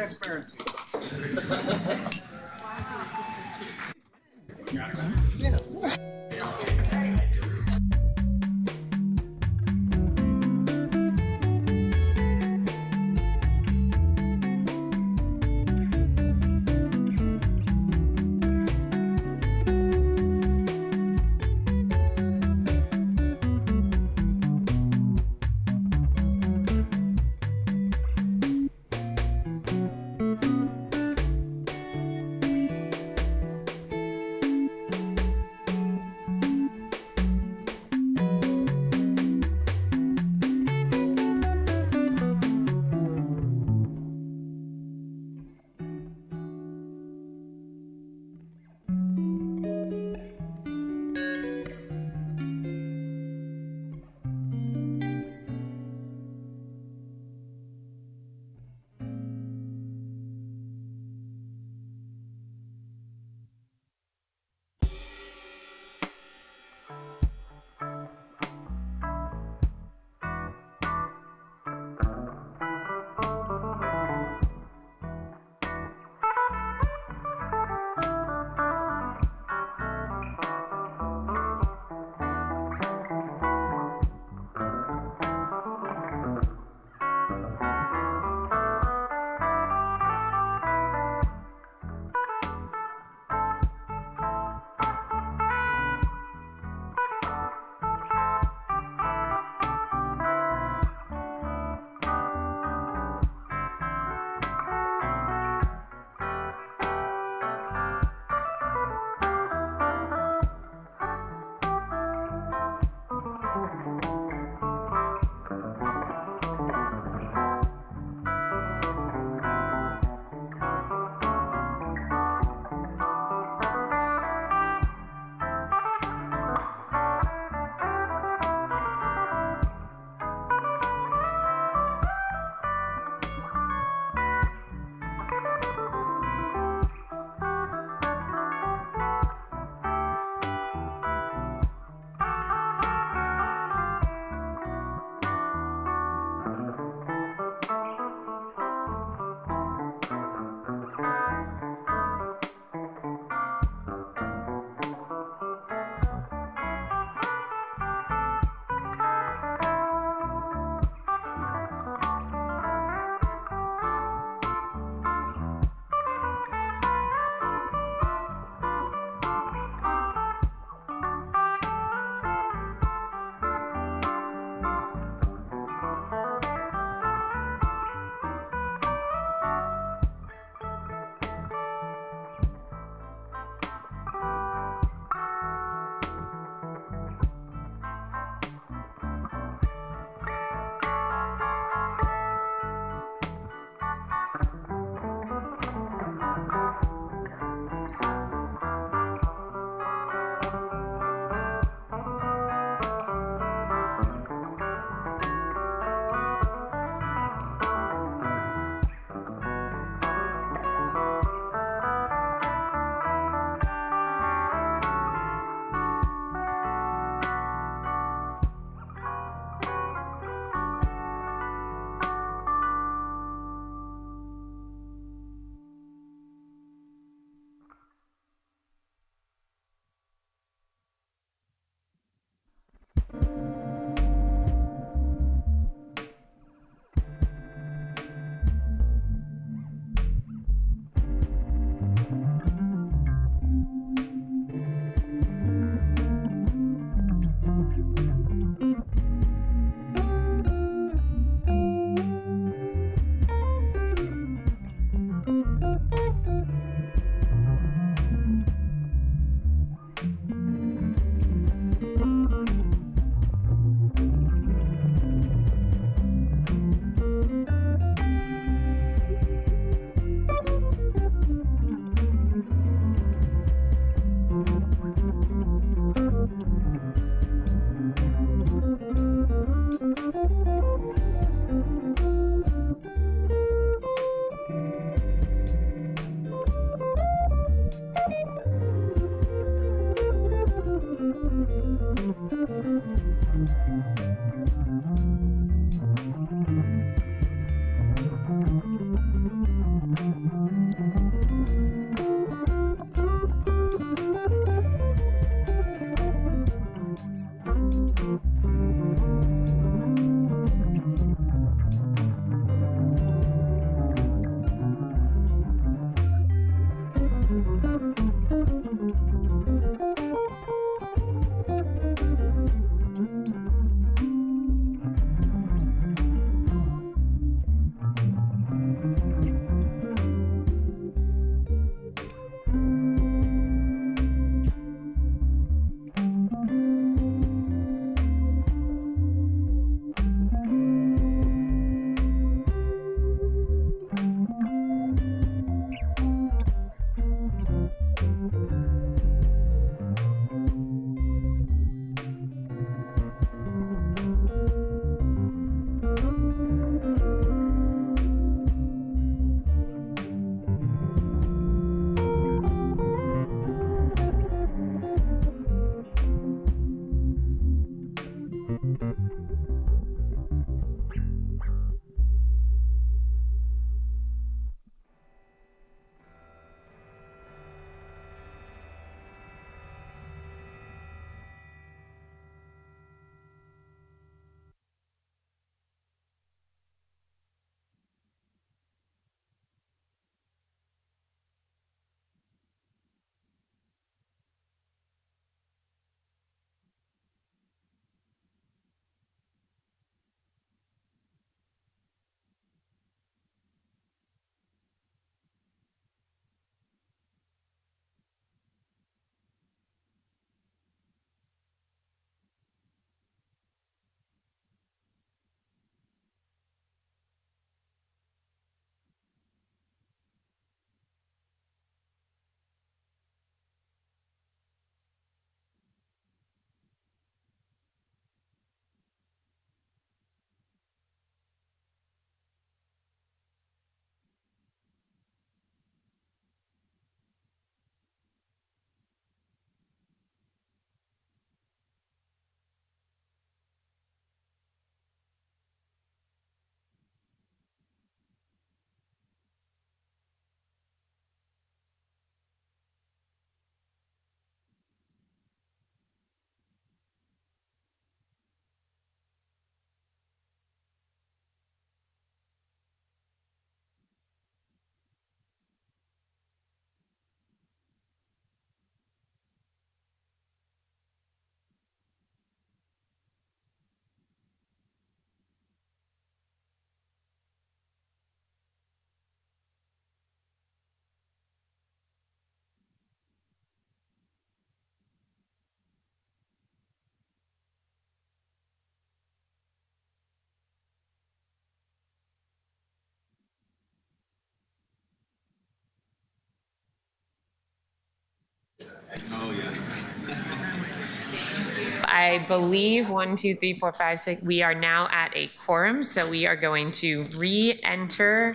I believe 1, 2, 3, 4, 5, 6, we are now at a quorum, so we are going to re-enter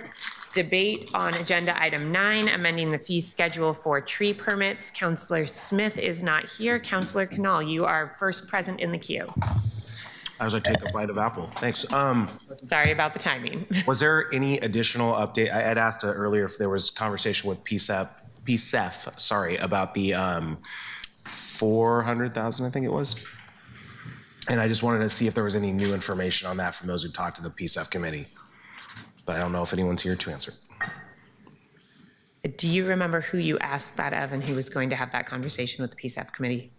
debate on agenda item 9, amending the fee schedule for tree permits. Councillor Smith is not here. Councillor Canal, you are first present in the queue. As I take a bite of apple. Thanks. Sorry about the timing. Was there any additional update? I had asked earlier if there was conversation with PSEF, sorry, about the 400,000, I think it was. And I just wanted to see if there was any new information on that from those who talked to the PSEF committee. But I don't know if anyone's here to answer. Do you remember who you asked that of and who was going to have that conversation with the PSEF committee?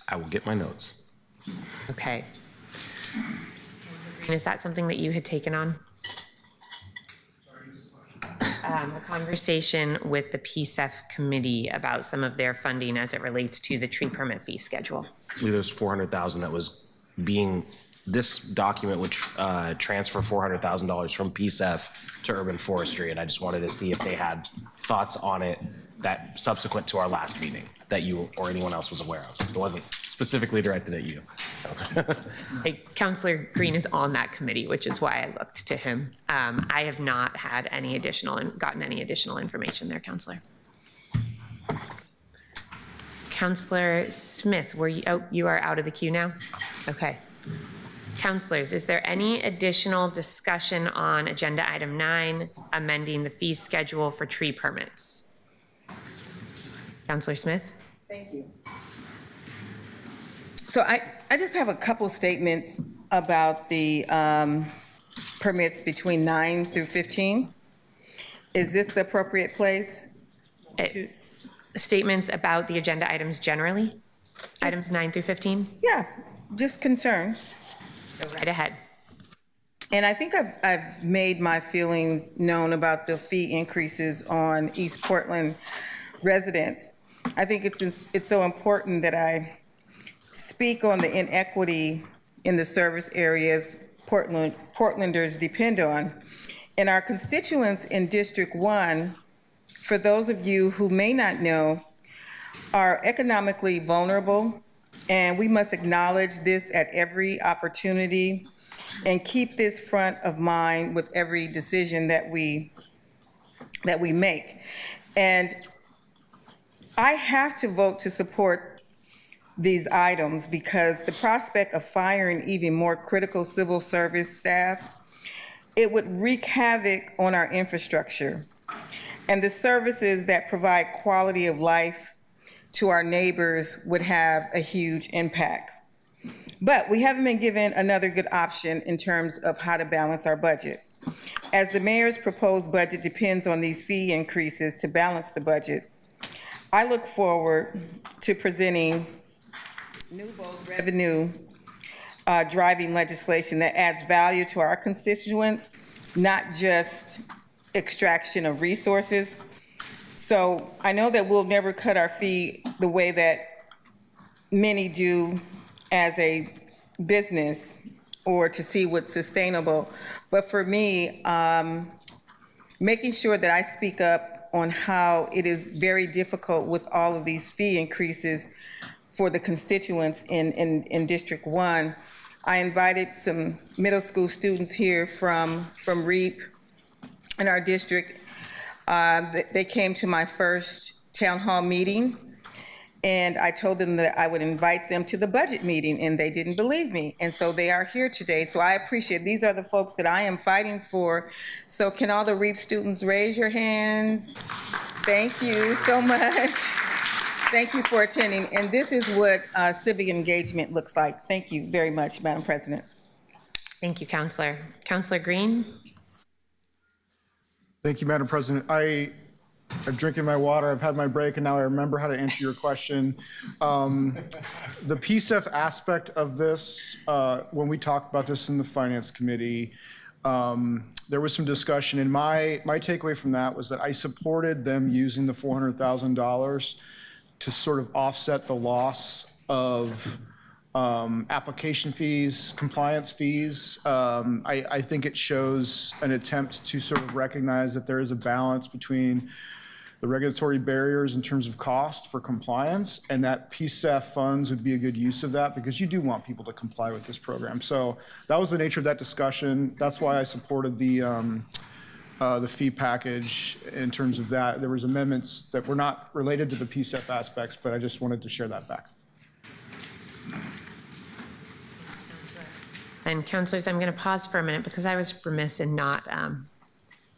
I will get my notes. Okay. And is that something that you had taken on? A conversation with the PSEF committee about some of their funding as it relates to the tree permit fee schedule. I believe there's 400,000 that was being, this document would transfer $400,000 from PSEF to urban forestry, and I just wanted to see if they had thoughts on it that subsequent to our last meeting that you or anyone else was aware of. It wasn't specifically directed at you. Hey, Councillor Green is on that committee, which is why I looked to him. I have not had any additional and gotten any additional information there, Councillor. Councillor Smith, were you? Oh, you are out of the queue now. Okay. Councillors, is there any additional discussion on agenda item 9, amending the fee schedule for tree permits? Councillor Smith? Thank you. So I just have a couple statements about the permits between 9 through 15. Is this the appropriate place? Statements about the agenda items generally? Items 9 through 15? Yeah, just concerns. Go right ahead. And I think I've made my feelings known about the fee increases on East Portland residents. I think it's so important that I speak on the inequity in the service areas Portlanders depend on. And our constituents in District 1, for those of you who may not know, are economically vulnerable, and we must acknowledge this at every opportunity and keep this front of mind with every decision that we make. And I have to vote to support these items because the prospect of firing even more critical civil service staff, it would wreak havoc on our infrastructure and the services that provide quality of life to our neighbors would have a huge impact. But we haven't been given another good option in terms of how to balance our budget. As the mayor's proposed budget depends on these fee increases to balance the budget, I look forward to presenting new bold revenue driving legislation that adds value to our constituents, not just extraction of resources. So I know that we'll never cut our fee the way that many do as a business or to see what's sustainable. But for me, making sure that I speak up on how it is very difficult with all of these fee increases for the constituents in District 1. I invited some middle school students here from REAP in our district. They came to my first town hall meeting, and I told them that I would invite them to the budget meeting, and they didn't believe me. And so they are here today. So I appreciate, these are the folks that I am fighting for. So can all the REAP students raise your hands? Thank you so much. Thank you for attending. And this is what civic engagement looks like. Thank you very much, Madam President. Thank you, Councillor. Councillor Green? Thank you, Madam President. I'm drinking my water, I've had my break, and now I remember how to answer your question. The PSEF aspect of this, when we talked about this in the Finance Committee, there was some discussion, and my takeaway from that was that I supported them using the $400,000 to sort of offset the loss of application fees, compliance fees. I think it shows an attempt to sort of recognize that there is a balance between the regulatory barriers in terms of cost for compliance, and that PSEF funds would be a good use of that because you do want people to comply with this program. So that was the nature of that discussion. That's why I supported the fee package in terms of that. There was amendments that were not related to the PSEF aspects, but I just wanted to share that back. And counselors, I'm going to pause for a minute because I was remiss in not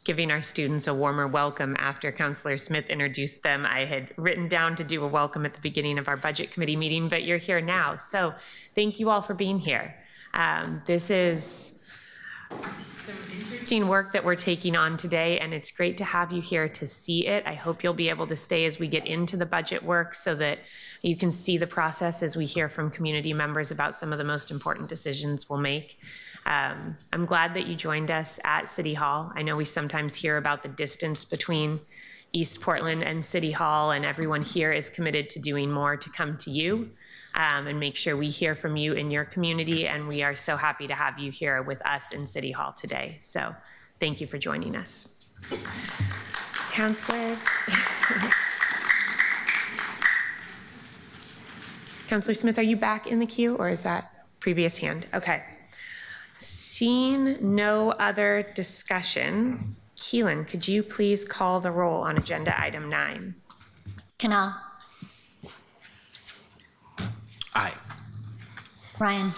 giving our students a warmer welcome after Counselor Smith introduced them. I had written down to do a welcome at the beginning of our budget committee meeting, but you're here now. So thank you all for being here. This is some interesting work that we're taking on today, and it's great to have you here to see it. I hope you'll be able to stay as we get into the budget work so that you can see the process as we hear from community members about some of the most important decisions we'll make. I'm glad that you joined us at City Hall. I know we sometimes hear about the distance between East Portland and City Hall, and everyone here is committed to doing more to come to you and make sure we hear from you in your community, and we are so happy to have you here with us in City Hall today. So thank you for joining us. Councilors. Councilor Smith, are you back in the queue, or is that previous hand? Okay. Seeing no other discussion, Keelan, could you please call the roll on agenda item 9? Canal. Aye. Ryan.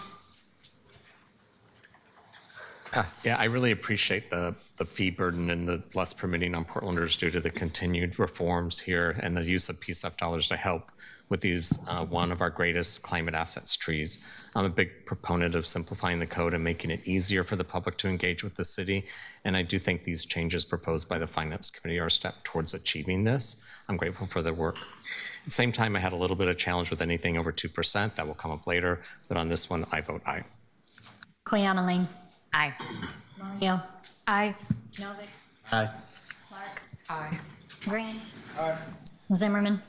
Yeah, I really appreciate the fee burden and the less permitting on Portlanders due to the continued reforms here and the use of PSEF dollars to help with these, one of our greatest climate assets, trees. I'm a big proponent of simplifying the code and making it easier for the public to engage with the city. And I do think these changes proposed by the Finance Committee are a step towards achieving this. I'm grateful for their work. At the same time, I had a little bit of challenge with anything over 2%. That will come up later. But on this one, I vote aye. Koyama. Aye. Mario. Aye. Novik. Aye. Clark. Aye. Green. Zimmerman.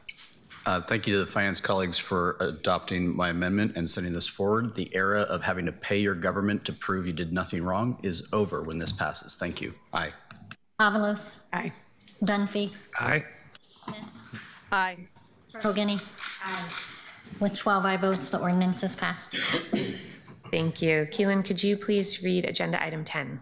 Thank you to the finance colleagues for adopting my amendment and sending this forward. The era of having to pay your government to prove you did nothing wrong is over when this passes. Thank you. Aye. Avalos. Aye. Dunphy. Aye. Smith. Aye. Rogini. With 12 aye votes, the ordinance is passed. Thank you. Keelan, could you please read agenda item 10?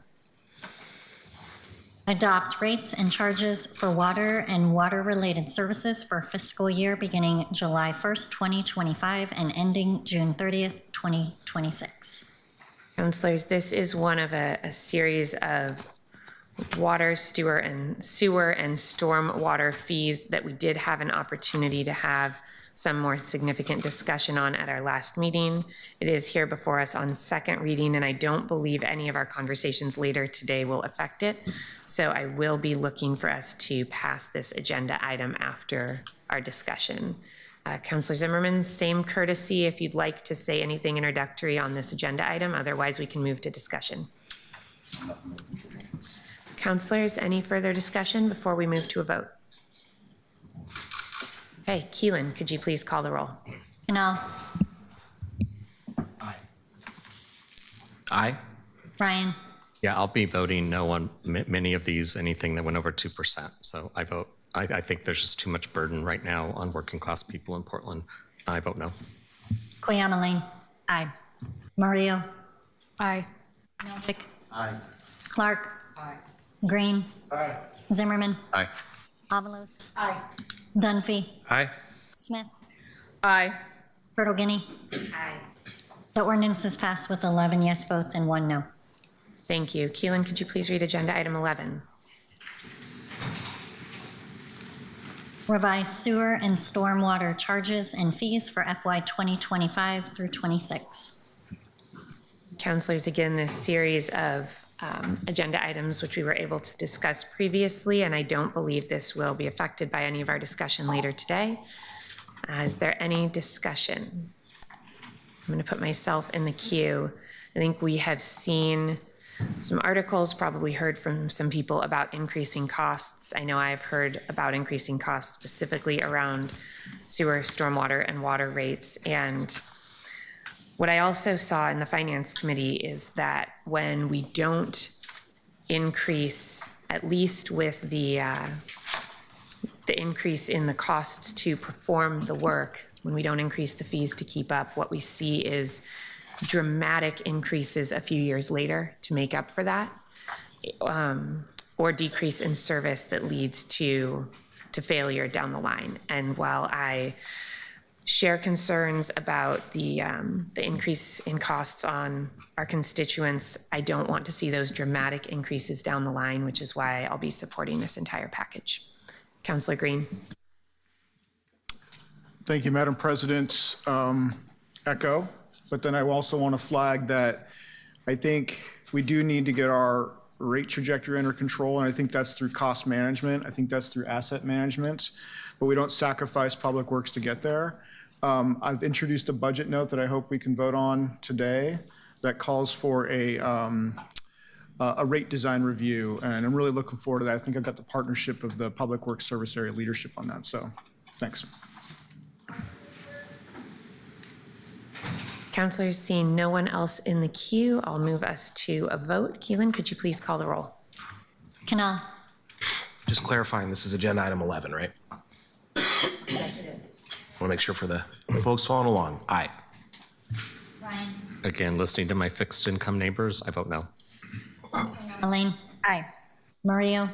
Adopt rates and charges for water and water-related services for fiscal year beginning July 1st, 2025 and ending June 30th, 2026. Councilors, this is one of a series of water, sewer, and storm water fees that we did have an opportunity to have some more significant discussion on at our last meeting. It is here before us on second reading, and I don't believe any of our conversations later today will affect it. So I will be looking for us to pass this agenda item after our discussion. Councilor Zimmerman, same courtesy if you'd like to say anything introductory on this agenda item. Otherwise, we can move to discussion. Councilors, any further discussion before we move to a vote? Okay, Keelan, could you please call the roll? Canal. Aye. Aye. Ryan. Yeah, I'll be voting no on many of these, anything that went over 2%. So I vote, I think there's just too much burden right now on working class people in Portland. I vote no. Koyama. Aye. Mario. Aye. Novik. Aye. Clark. Green. Zimmerman. Aye. Avalos. Dunphy. Aye. Smith. Aye. Fertogini. The ordinance is passed with 11 yes votes and 1 no. Thank you. Keelan, could you please read agenda item 11? Revise sewer and stormwater charges and fees for FY 2025 through 26. Councilors, again, this series of agenda items which we were able to discuss previously, and I don't believe this will be affected by any of our discussion later today. Is there any discussion? I'm going to put myself in the queue. I think we have seen some articles, probably heard from some people about increasing costs. I know I've heard about increasing costs specifically around sewer, stormwater, and water rates. And what I also saw in the Finance Committee is that when we don't increase, at least with the the increase in the costs to perform the work, when we don't increase the fees to keep up, what we see is dramatic increases a few years later to make up for that, or decrease in service that leads to failure down the line. And while I share concerns about the increase in costs on our constituents, I don't want to see those dramatic increases down the line, which is why I'll be supporting this entire package. Councillor Green. Thank you, Madam President. Echo, but then I also want to flag that I think we do need to get our rate trajectory under control, and I think that's through cost management. I think that's through asset management, but we don't sacrifice public works to get there. I've introduced a budget note that I hope we can vote on today that calls for a rate design review, and I'm really looking forward to that. I think I've got the partnership of the Public Works Service Area leadership on that, so thanks. Councilors, seeing no one else in the queue, I'll move us to a vote. Keelan, could you please call the roll? Canal. Just clarifying, this is agenda item 11, right? Yes, it is. I want to make sure for the folks following along. Aye. Ryan. Again, listening to my fixed income neighbors, I vote no. Elaine. Aye. Mario.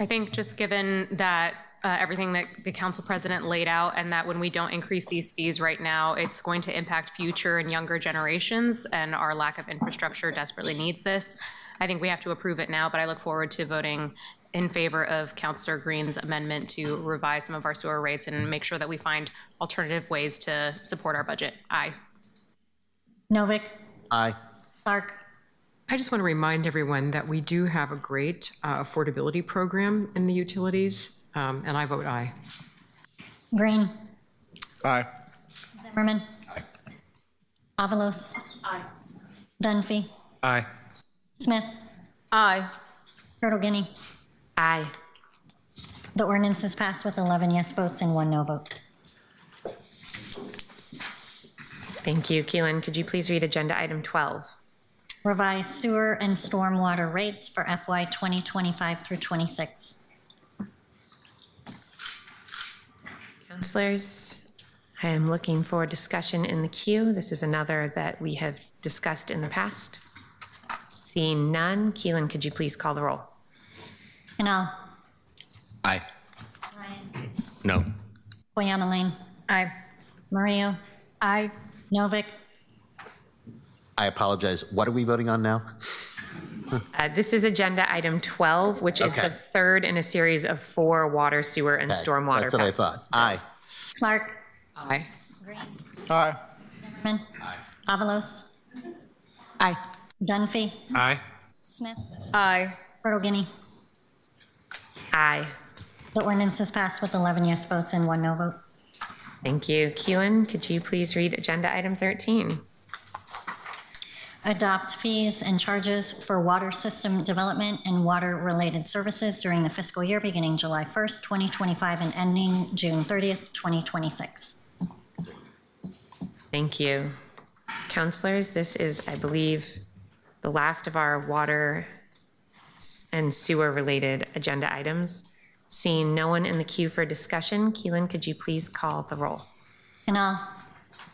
I think just given that everything that the council president laid out, and that when we don't increase these fees right now, it's going to impact future and younger generations, and our lack of infrastructure desperately needs this. I think we have to approve it now, but I look forward to voting in favor of Councillor Green's amendment to revise some of our sewer rates and make sure that we find alternative ways to support our budget. Aye. Novick. Aye. Clark. I just want to remind everyone that we do have a great affordability program in the utilities, and I vote aye. Green. Aye. Zimmerman. Aye. Avalos. Aye. Dunphy. Aye. Smith. Aye. Turtle Guinea. Aye. The ordinance is passed with 11 yes votes and 1 no vote. Thank you. Keelan, could you please read agenda item 12? Revised sewer and stormwater rates for FY 2025 through 26. Councilors, I am looking for discussion in the queue. This is another that we have discussed in the past. Seeing none, Keelan, could you please call the roll? Canal. Aye. Ryan. No. Koyama Lane. Aye. Mario. Aye. Novick. I apologize. What are we voting on now? This is agenda item 12, which is Okay. the third in a series of 4 water, sewer, and Okay, stormwater. That's what I thought. Aye. Clark. Aye. Green. Aye. Zimmerman. Aye. Avalos. Aye. Dunphy. Aye. Smith. Aye. Turtle Guinea. Aye. The ordinance is passed with 11 yes votes and 1 no vote. Thank you. Keelan, could you please read agenda item 13? Adopt fees and charges for water system development and water-related services during the fiscal year beginning July 1st, 2025 and ending June 30th, 2026. Thank you. Councilors, this is, I believe, the last of our water and sewer-related agenda items. Seeing no one in the queue for discussion, Keelan, could you please call the roll? Canal.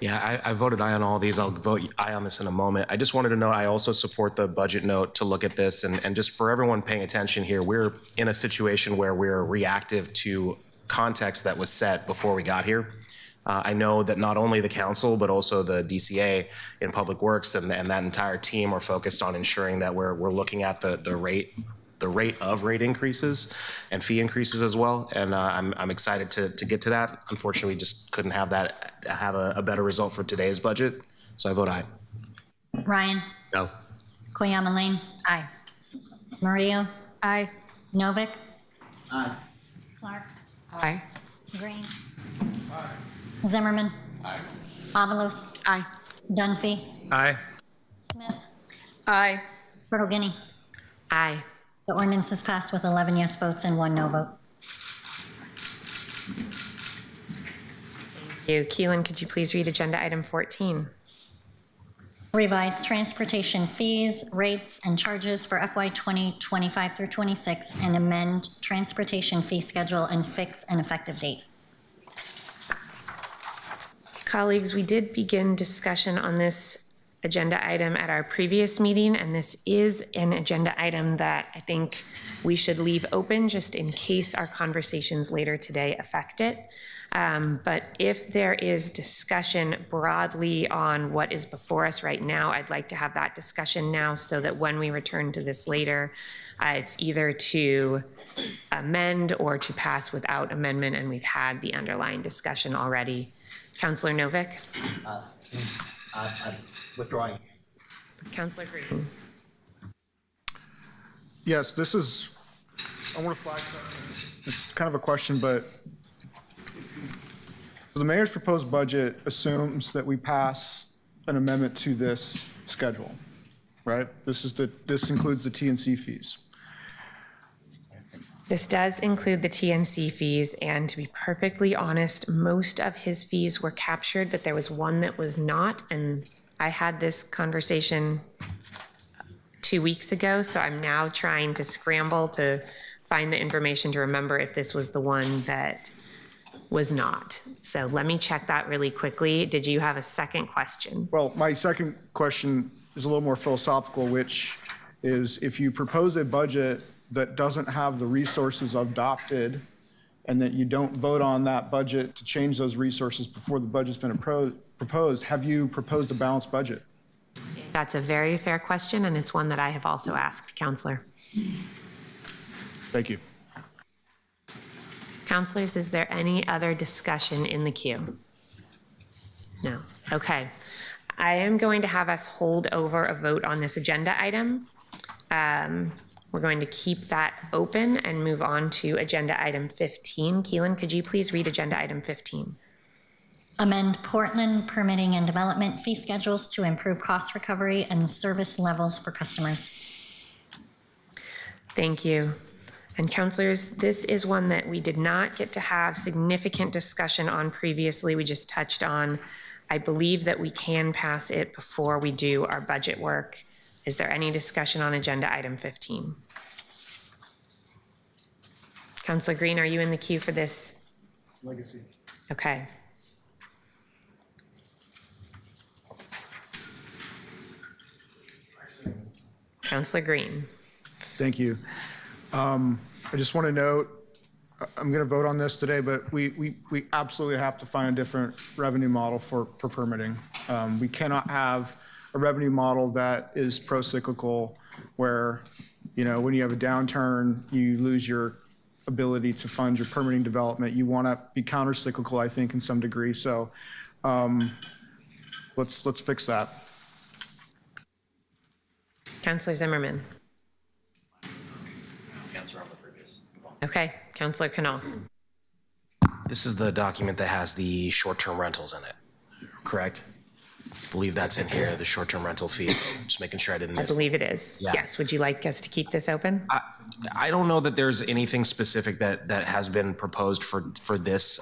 Yeah, I voted aye on all of these. I'll vote aye on this in a moment. I just wanted to note, I also support the budget note to look at this, and just for everyone paying attention here, we're in a situation where we're reactive to context that was set before we got here. I know that not only the council, but also the DCA in Public Works and that entire team are focused on ensuring that we're looking at the rate of rate increases and fee increases as well. And I'm excited to get to that. Unfortunately, we just couldn't have a better result for today's budget. So I vote aye. Ryan. No. Koyama Lane. Aye. Mario. Aye. Novick. Aye. Clark. Aye. Green. Zimmerman. Aye. Avalos. Aye. Dunphy. Aye. Smith. Aye. Turtle Guinea. Aye. The ordinance is passed with 11 yes votes and 1 no vote. Thank you. Keelan, could you please read agenda item 14? revise transportation fees, rates, and charges for FY 2025 through 26, and amend transportation fee schedule and fix an effective date. Colleagues, we did begin discussion on this agenda item at our previous meeting, and this is an agenda item that I think we should leave open just in case our conversations later today affect it. But if there is discussion broadly on what is before us right now, I'd like to have that discussion now so that when we return to this later, it's either to amend or to pass without amendment, and we've had the underlying discussion already. Councillor Novick? I'm withdrawing. Councillor Green? Yes, this is, I want to flag something. It's kind of a question, but the mayor's proposed budget assumes that we pass an amendment to this schedule, right? This includes the T&C fees. This does include the TNC fees, and to be perfectly honest, most of his fees were captured, but there was one that was not, and I had this conversation 2 weeks ago, so I'm now trying to scramble to find the information to remember if this was the one that was not. So let me check that really quickly. Did you have a second question? Well, my second question is a little more philosophical, which is if you propose a budget that doesn't have the resources adopted and that you don't vote on that budget to change those resources before the budget's been proposed, have you proposed a balanced budget? That's a very fair question, and it's one that I have also asked, Councillor. Thank you. Councillors, is there any other discussion in the queue? No. Okay. I am going to have us hold over a vote on this agenda item. We're going to keep that open and move on to agenda item 15. Keelan, could you please read agenda item 15? Amend Portland permitting and development fee schedules to improve cost recovery and service levels for customers. Thank you. And councillors, this is one that we did not get to have significant discussion on previously. We just touched on. I believe that we can pass it before we do our budget work. Is there any discussion on agenda item 15? Councillor Green, are you in the queue for this? Legacy. Okay. Councillor Green. Thank you. I just want to note, I'm going to vote on this today, but we absolutely have to find a different revenue model for permitting. We cannot have a revenue model that is pro-cyclical where, you know, when you have a downturn, you lose your ability to fund your permitting development. You want to be counter-cyclical, I think, in some degree. So let's fix that. Councillor Zimmerman. Answer on the previous. Okay, Councillor Canal. This is the document that has the short-term rentals in it, correct? I believe that's in here, the short-term rental fees. Just making sure I didn't miss. I believe it is. Yeah. Yes. Would you like us to keep this open? I don't know that there's anything specific that has been proposed for this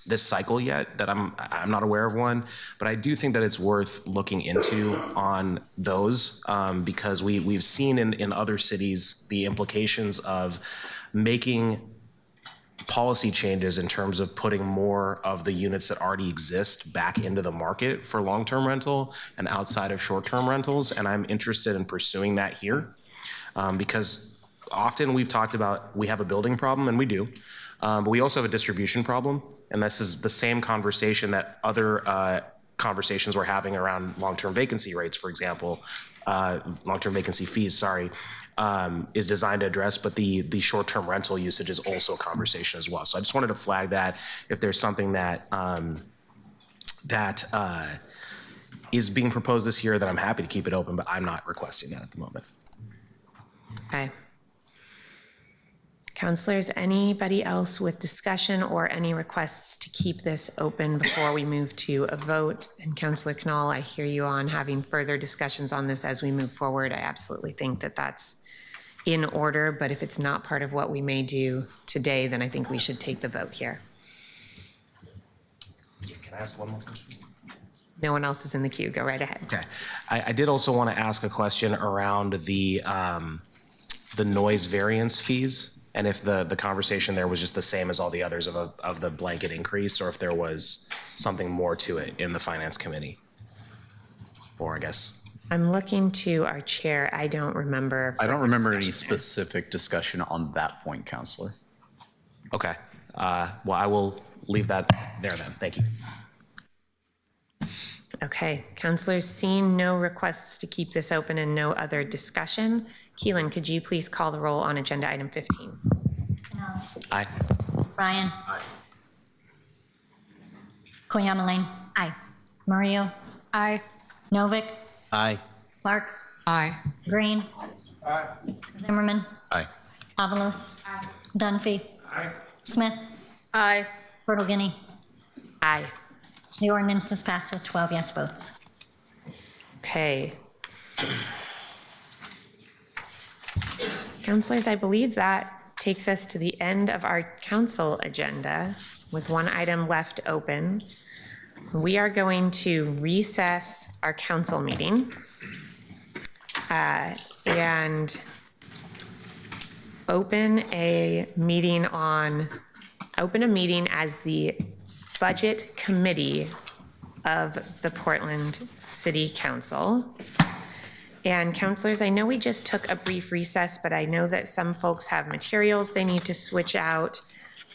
this cycle yet that I'm not aware of one, but I do think that it's worth looking into on those because we've seen in other cities the implications of making policy changes in terms of putting more of the units that already exist back into the market for long-term rental and outside of short-term rentals, and I'm interested in pursuing that here because often we've talked about we have a building problem, and we do, but we also have a distribution problem, and this is the same conversation that other conversations we're having around long-term vacancy rates, for example, long-term vacancy fees, sorry, is designed to address, but the short-term rental usage is also a conversation as well. So I just wanted to flag that if there's something that is being proposed this year, that I'm happy to keep it open, but I'm not requesting that at the moment. Okay. Councillors, anybody else with discussion or any requests to keep this open before we move to a vote? And Councillor Knoll, I hear you on having further discussions on this as we move forward. I absolutely think that that's in order, but if it's not part of what we may do today, then I think we should take the vote here. Can I ask one more question? No one else is in the queue. Go right ahead. Okay. I did also want to ask a question around the noise variance fees, and if the conversation there was just the same as all the others of the blanket increase, or if there was something more to it in the Finance Committee. Or I guess. I'm looking to our chair. I don't remember. I don't remember any specific discussion on that point, Counselor. Okay. Well, I will leave that there then. Thank you. Okay, councilors, seeing no requests to keep this open and no other discussion, Keelan, could you please call the roll on agenda item 15? Aye. Ryan. Aye. Koyama Lane. Aye. Murillo. Aye. Novick. Aye. Clark. Aye. Green. Aye. Zimmerman. Aye. Avalos. Aye. Dunphy. Aye. Smith. Aye. Portal-Guinea. Aye. The ordinance is passed with 12 yes votes. Okay. Councilors, I believe that takes us to the end of our council agenda with one item left open. We are going to recess our council meeting and open a meeting as the Budget Committee of the Portland City Council. And councilors, I know we just took a brief recess, but I know that some folks have materials they need to switch out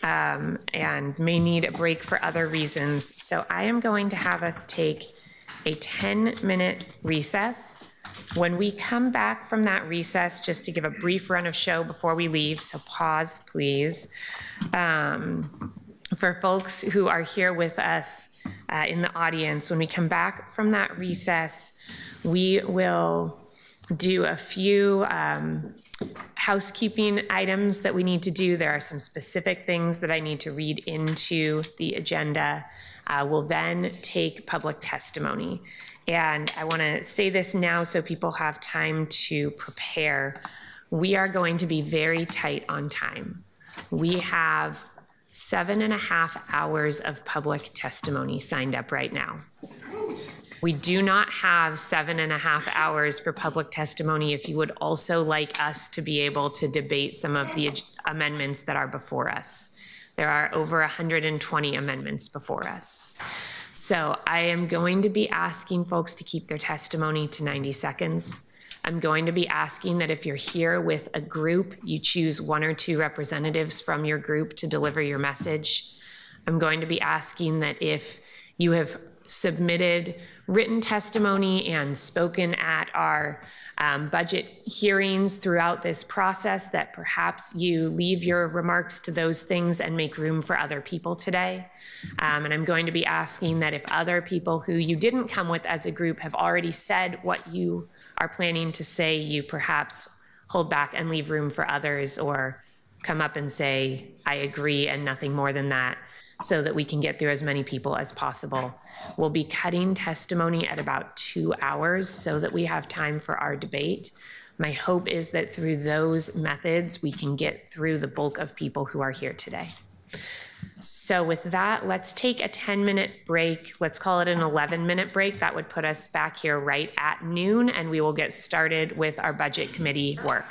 and may need a break for other reasons. So I am going to have us take a 10-minute recess. When we come back from that recess, just to give a brief run of show before we leave, so pause, please. For folks who are here with us in the audience, when we come back from that recess, we will do a few housekeeping items that we need to do. There are some specific things that I need to read into the agenda. We'll then take public testimony. And I want to say this now so people have time to prepare. We are going to be very tight on time. We have 7.5 hours of public testimony signed up right now. We do not have 7.5 hours for public testimony if you would also like us to be able to debate some of the amendments that are before us. There are over 120 amendments before us. So I am going to be asking folks to keep their testimony to 90 seconds. I'm going to be asking that if you're here with a group, you choose 1 or 2 representatives from your group to deliver your message. I'm going to be asking that if you have submitted written testimony and spoken at our budget hearings throughout this process, that perhaps you leave your remarks to those things and make room for other people today. And I'm going to be asking that if other people who you didn't come with as a group have already said what you are planning to say, you perhaps hold back and leave room for others, or come up and say, I agree, and nothing more than that, so that we can get through as many people as possible. We'll be cutting testimony at about 2 hours so that we have time for our debate. My hope is that through those methods, we can get through the bulk of people who are here today. So with that, let's take a 10-minute break. Let's call it an 11-minute break. That would put us back here right at noon, and we will get started with our budget committee work.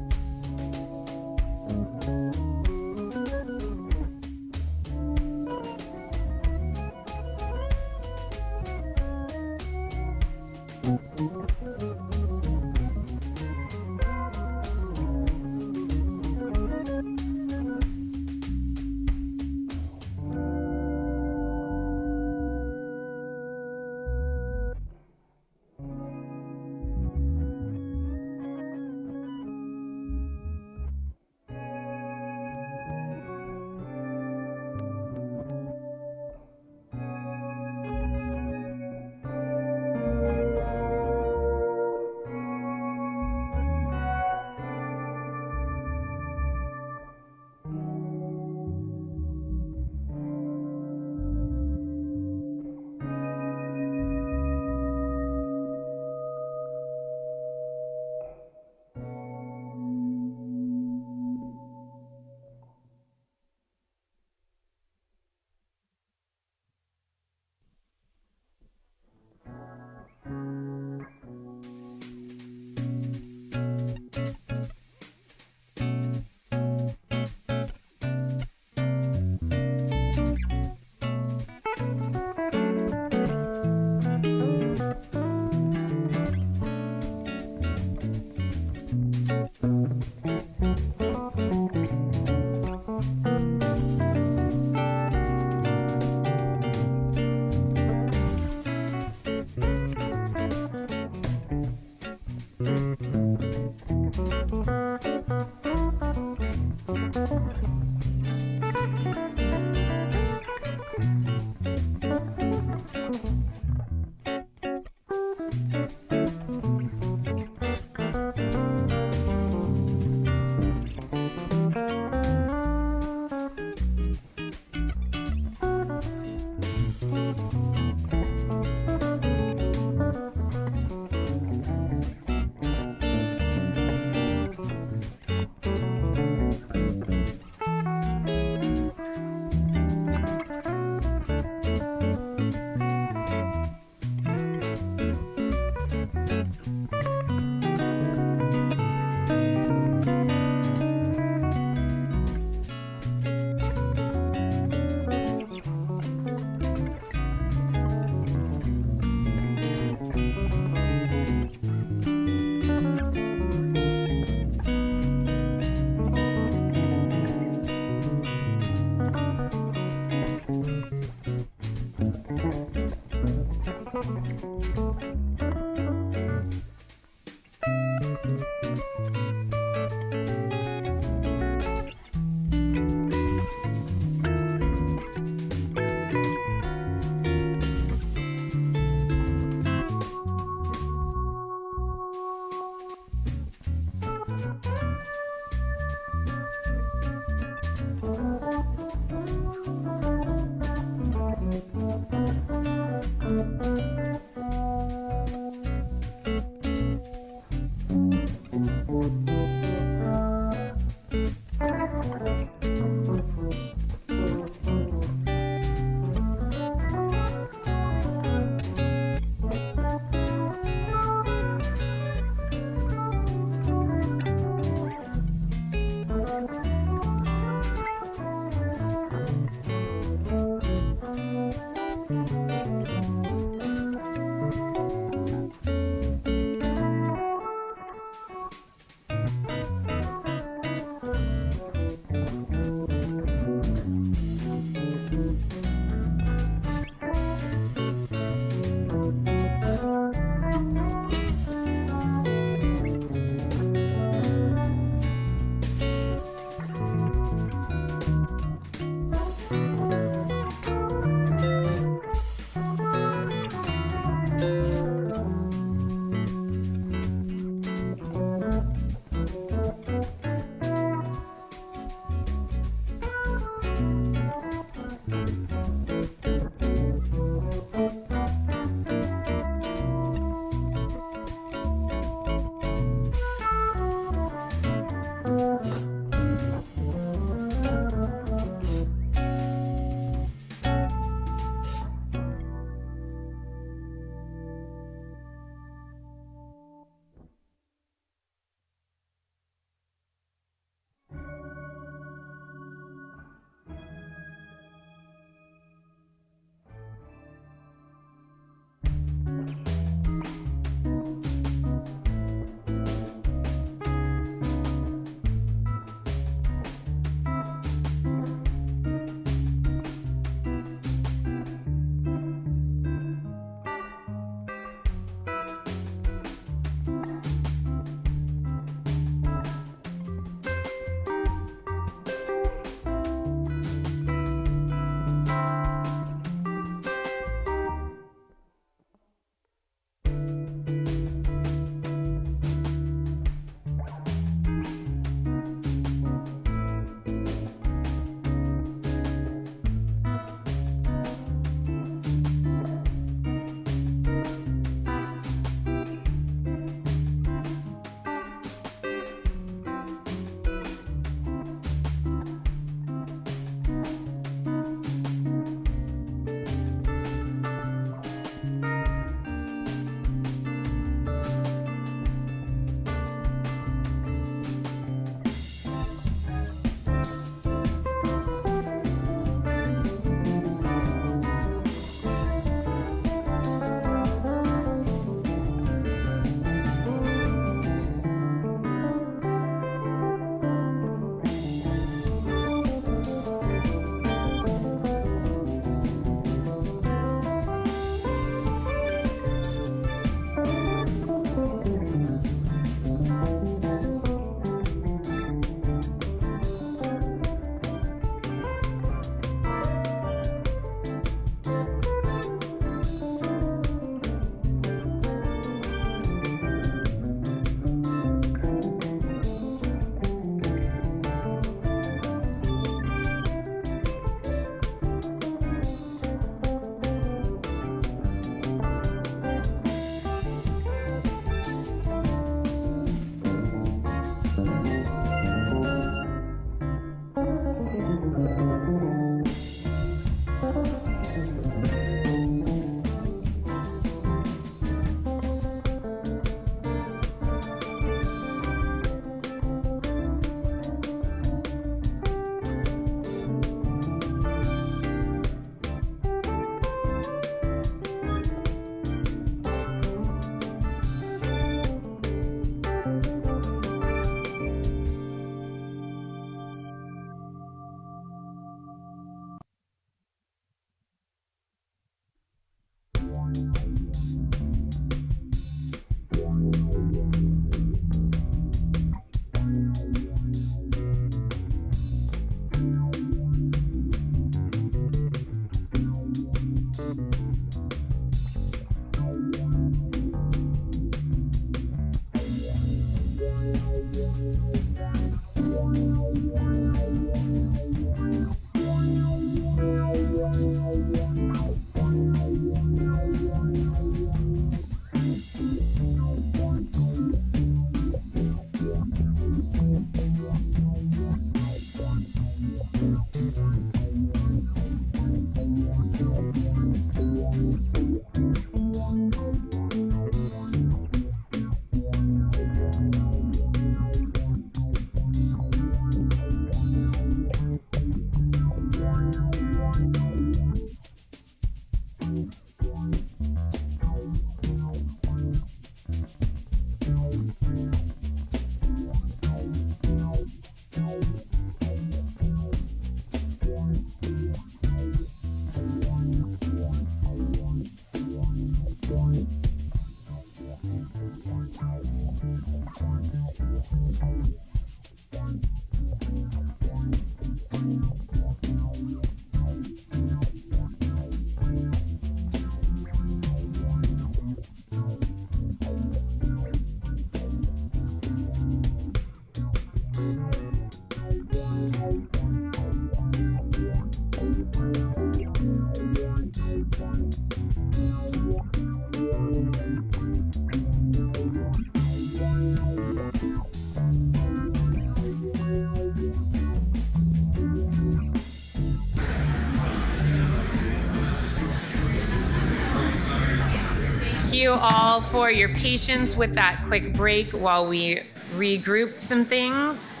you all for your patience with that quick break while we regrouped some things.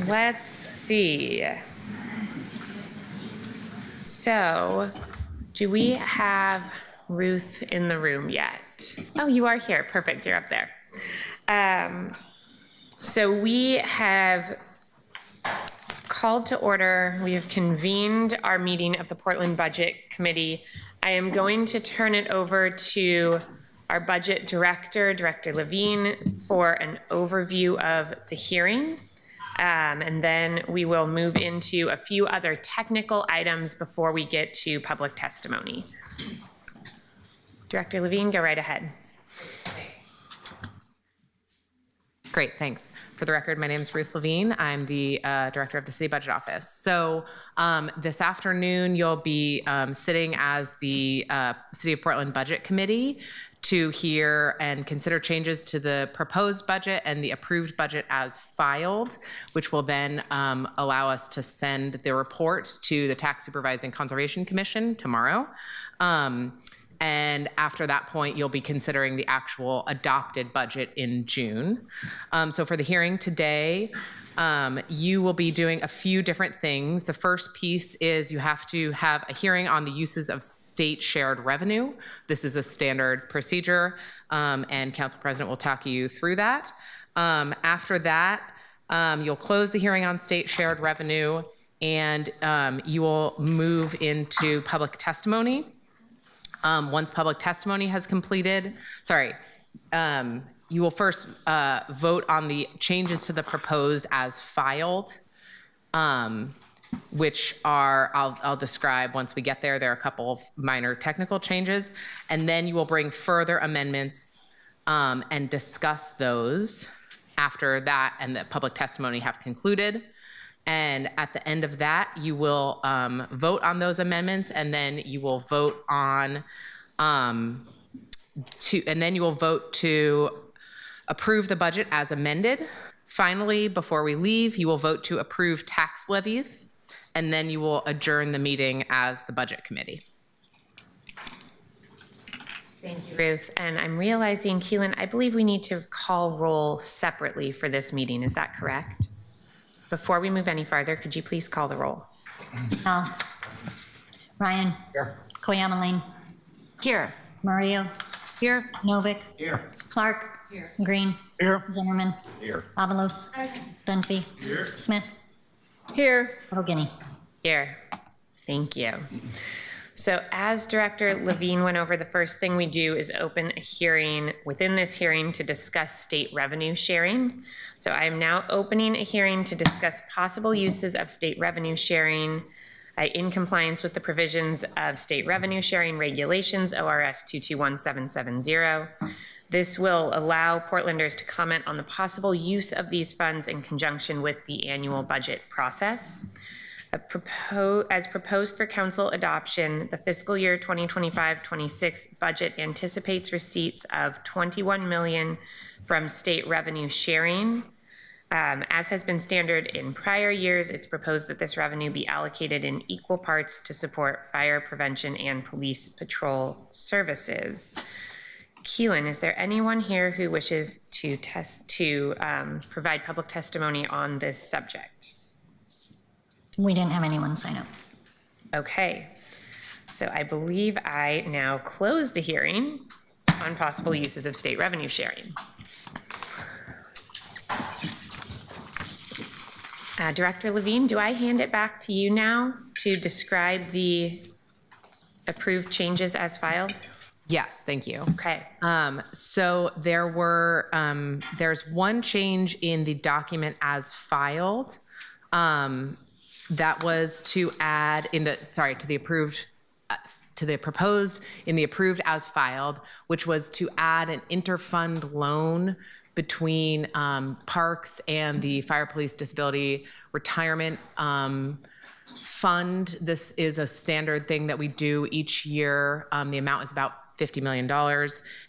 Let's see. So, do we have Ruth in the room yet? Oh, you are here. Perfect. You're up there. So we have called to order. We have convened our meeting of the Portland Budget Committee. I am going to turn it over to our budget director, Director Levine, for an overview of the hearing. And then we will move into a few other technical items before we get to public testimony. Director Levine, go right ahead. Great, thanks. For the record, my name is Ruth Levine. I'm the director of the City Budget Office. So this afternoon, you'll be sitting as the City of Portland Budget Committee to hear and consider changes to the proposed budget and the approved budget as filed, which will then allow us to send the report to the Tax Supervising Conservation Commission tomorrow. And after that point, you'll be considering the actual adopted budget in June. So for the hearing today, you will be doing a few different things. The first piece is you have to have a hearing on the uses of state shared revenue. This is a standard procedure, and Council President will talk you through that. After that, you'll close the hearing on state shared revenue, and you will move into public testimony. Once public testimony has completed, you will first vote on the changes to the proposed as filed, which are, I'll describe once we get there. There are a couple of minor technical changes, and then you will bring further amendments and discuss those after that and the public testimony have concluded. And at the end of that, you will vote on those amendments, and then you will vote on to approve the budget as amended. Finally, before we leave, you will vote to approve tax levies, and then you will adjourn the meeting as the Budget Committee. Thank you, Ruth. And I'm realizing, Keelan, I believe we need to call roll separately for this meeting. Is that correct? Before we move any farther, could you please call the roll? Al. Ryan. Here. Koyamaline. Here. Murillo. Here. Novick. Here. Clark. Here. Green. Here. Zimmerman. Here. Avalos. Dunphy. Here. Smith. Here. O'Guiney. Here. Thank you. So as Director Levine went over, the first thing we do is open a hearing within this hearing to discuss state revenue sharing. So I am now opening a hearing to discuss possible uses of state revenue sharing in compliance with the provisions of state revenue sharing regulations, ORS 221770. This will allow Portlanders to comment on the possible use of these funds in conjunction with the annual budget process. As proposed for council adoption, the fiscal year 2025-26 budget anticipates receipts of $21 million from state revenue sharing. As has been standard in prior years, it's proposed that this revenue be allocated in equal parts to support fire prevention and police patrol services. Keelan, is there anyone here who wishes to provide public testimony on this subject? We didn't have anyone sign up. Okay, so I believe I now close the hearing on possible uses of state revenue sharing. Director Levine, do I hand it back to you now to describe the approved changes as filed? Yes, thank you. Okay. So there's one change in the document as filed. That was to add to the proposed in the approved as filed, which was to add an interfund loan between parks and the Fire Police Disability Retirement Fund. This is a standard thing that we do each year. The amount is about $50 million.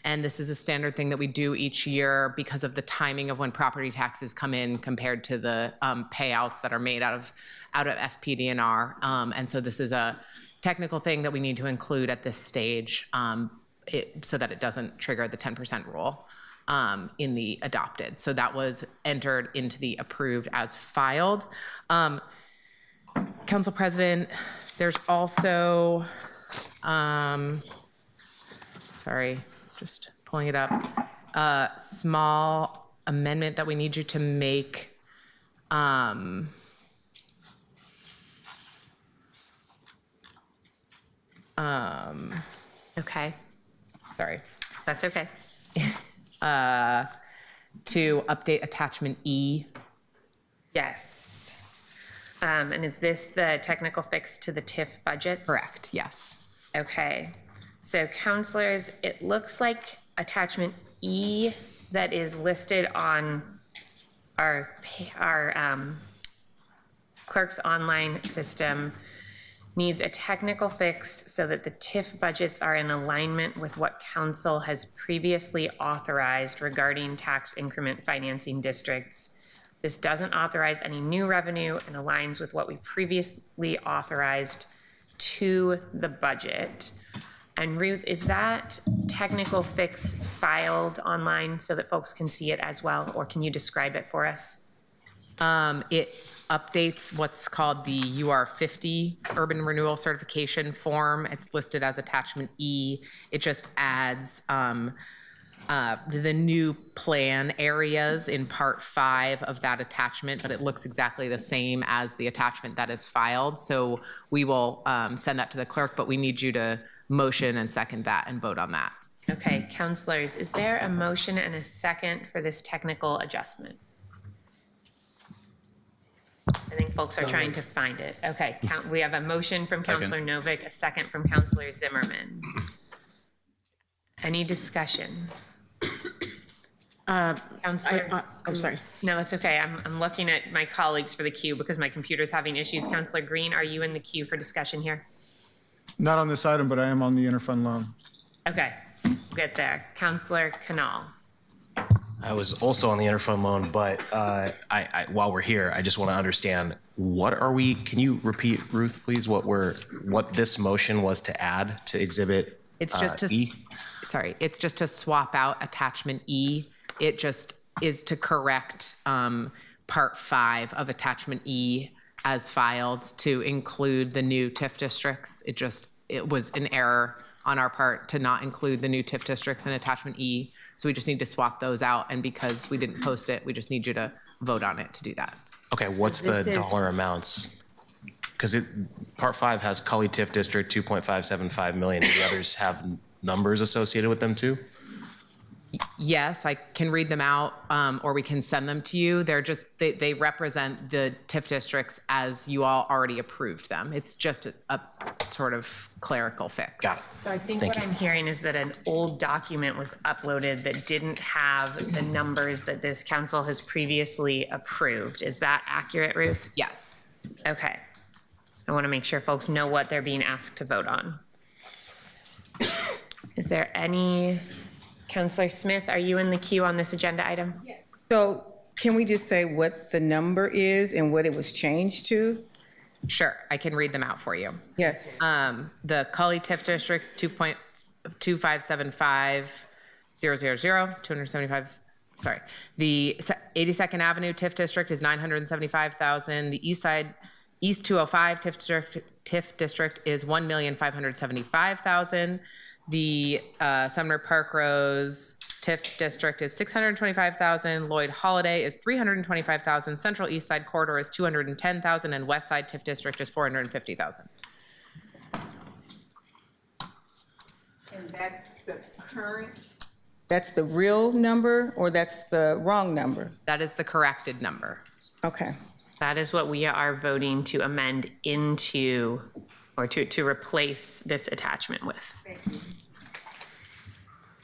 And this is a standard thing that we do each year because of the timing of when property taxes come in compared to the payouts that are made out of FPDNR. And so this is technical thing that we need to include at this stage so that it doesn't trigger the 10% rule in the adopted. So that was entered into the approved as filed. Council President, there's also, sorry, just pulling it up, a small amendment that we need you to make. Okay. Sorry. That's okay. To update attachment E. Yes. And is this the technical fix to the TIF budgets? Correct, yes. Okay. So counselors, it looks like attachment E that is listed on our clerk's online system needs a technical fix so that the TIF budgets are in alignment with what council has previously authorized regarding tax increment financing districts. This doesn't authorize any new revenue and aligns with what we previously authorized to the budget. And Ruth, is that technical fix filed online so that folks can see it as well, or can you describe it for us? It updates what's called the UR50 Urban Renewal Certification Form. It's listed as attachment E. It just adds the new plan areas in part 5 of that attachment, but it looks exactly the same as the attachment that is filed. So we will send that to the clerk, but we need you to motion and second that and vote on that. Okay, counselors, is there a motion and a second for this technical adjustment? I think folks are trying to find it. Okay, we have a motion from Counselor Novick, a second from Counselor Zimmerman. Any discussion? Counselor, I'm sorry. no, that's okay. I'm looking at my colleagues for the queue because my computer's having issues. Counselor Green, are you in the queue for discussion here? Not on this item, but I am on the interfund loan. Okay, we'll get there. Counselor Canal. I was also on the interfund loan, but while we're here, I just want to understand, what are we, can you repeat, Ruth, please, what this motion was to add to exhibit It's just to, E? sorry, it's just to swap out attachment E. It just is to correct part 5 of attachment E as filed to include the new TIF districts. It was an error on our part to not include the new TIF districts in attachment E. So we just need to swap those out. And because we didn't post it, we just need you to vote on it to do that. Okay, what's the dollar amounts? Because part 5 has Cully TIF District, 2.575 million. Do the others have numbers associated with them too? Yes, I can read them out, or we can send them to you. They're just, they represent the TIF districts as you all already approved them. It's just a sort of clerical fix. Got it. So I think Thank what you. I'm hearing is that an old document was uploaded that didn't have the numbers that this council has previously approved. Is that accurate, Ruth? Yes. Okay. I want to make sure folks know what they're being asked to vote on. Is there any... Counselor Smith, are you in the queue on this agenda item? Yes. So can we just say what the number is and what it was changed to? Sure, I can read them out for you. Yes. The Cully TIF districts, 2.2575 000, 275, sorry. The 82nd Avenue TIF district is 975,000. The East 205 TIF district is 1,575,000. The Sumner Park Rose TIF district is 625,000. Lloyd Holiday is 325,000. Central East Side Corridor is 210,000, and West Side TIF district is 450,000. And that's the current? That's the real number, or that's the wrong number? That is the corrected number. Okay. That is what we are voting to amend into, or to replace this attachment with. Thank you.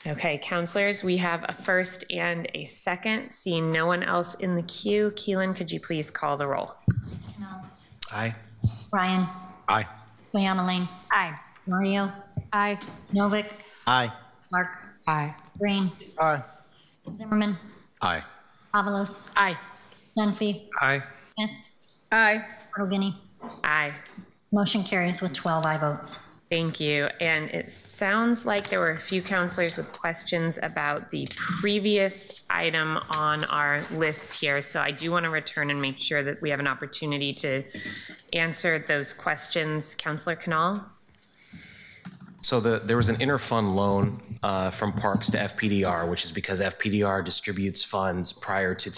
Okay, counselors, we have a first and a second. Seeing no one else in the queue, Keelan, could you please call the roll? Aye. Ryan. Aye. Cleomeline. Aye. Mario. Aye. Novick. Aye. Clark. Aye. Green. Aye. Zimmerman. Aye. Avalos. Aye. Dunphy. Aye. Smith. Aye. Portal Guinea. Aye. Motion carries with 12 aye votes. Thank you. And it sounds like there were a few counselors with questions about the previous item on our list here. So I do want to return and make sure that we have an opportunity to answer those questions. Counselor Canal? So there was an interfund loan from Parks to FPDR, which is because FPDR distributes funds prior to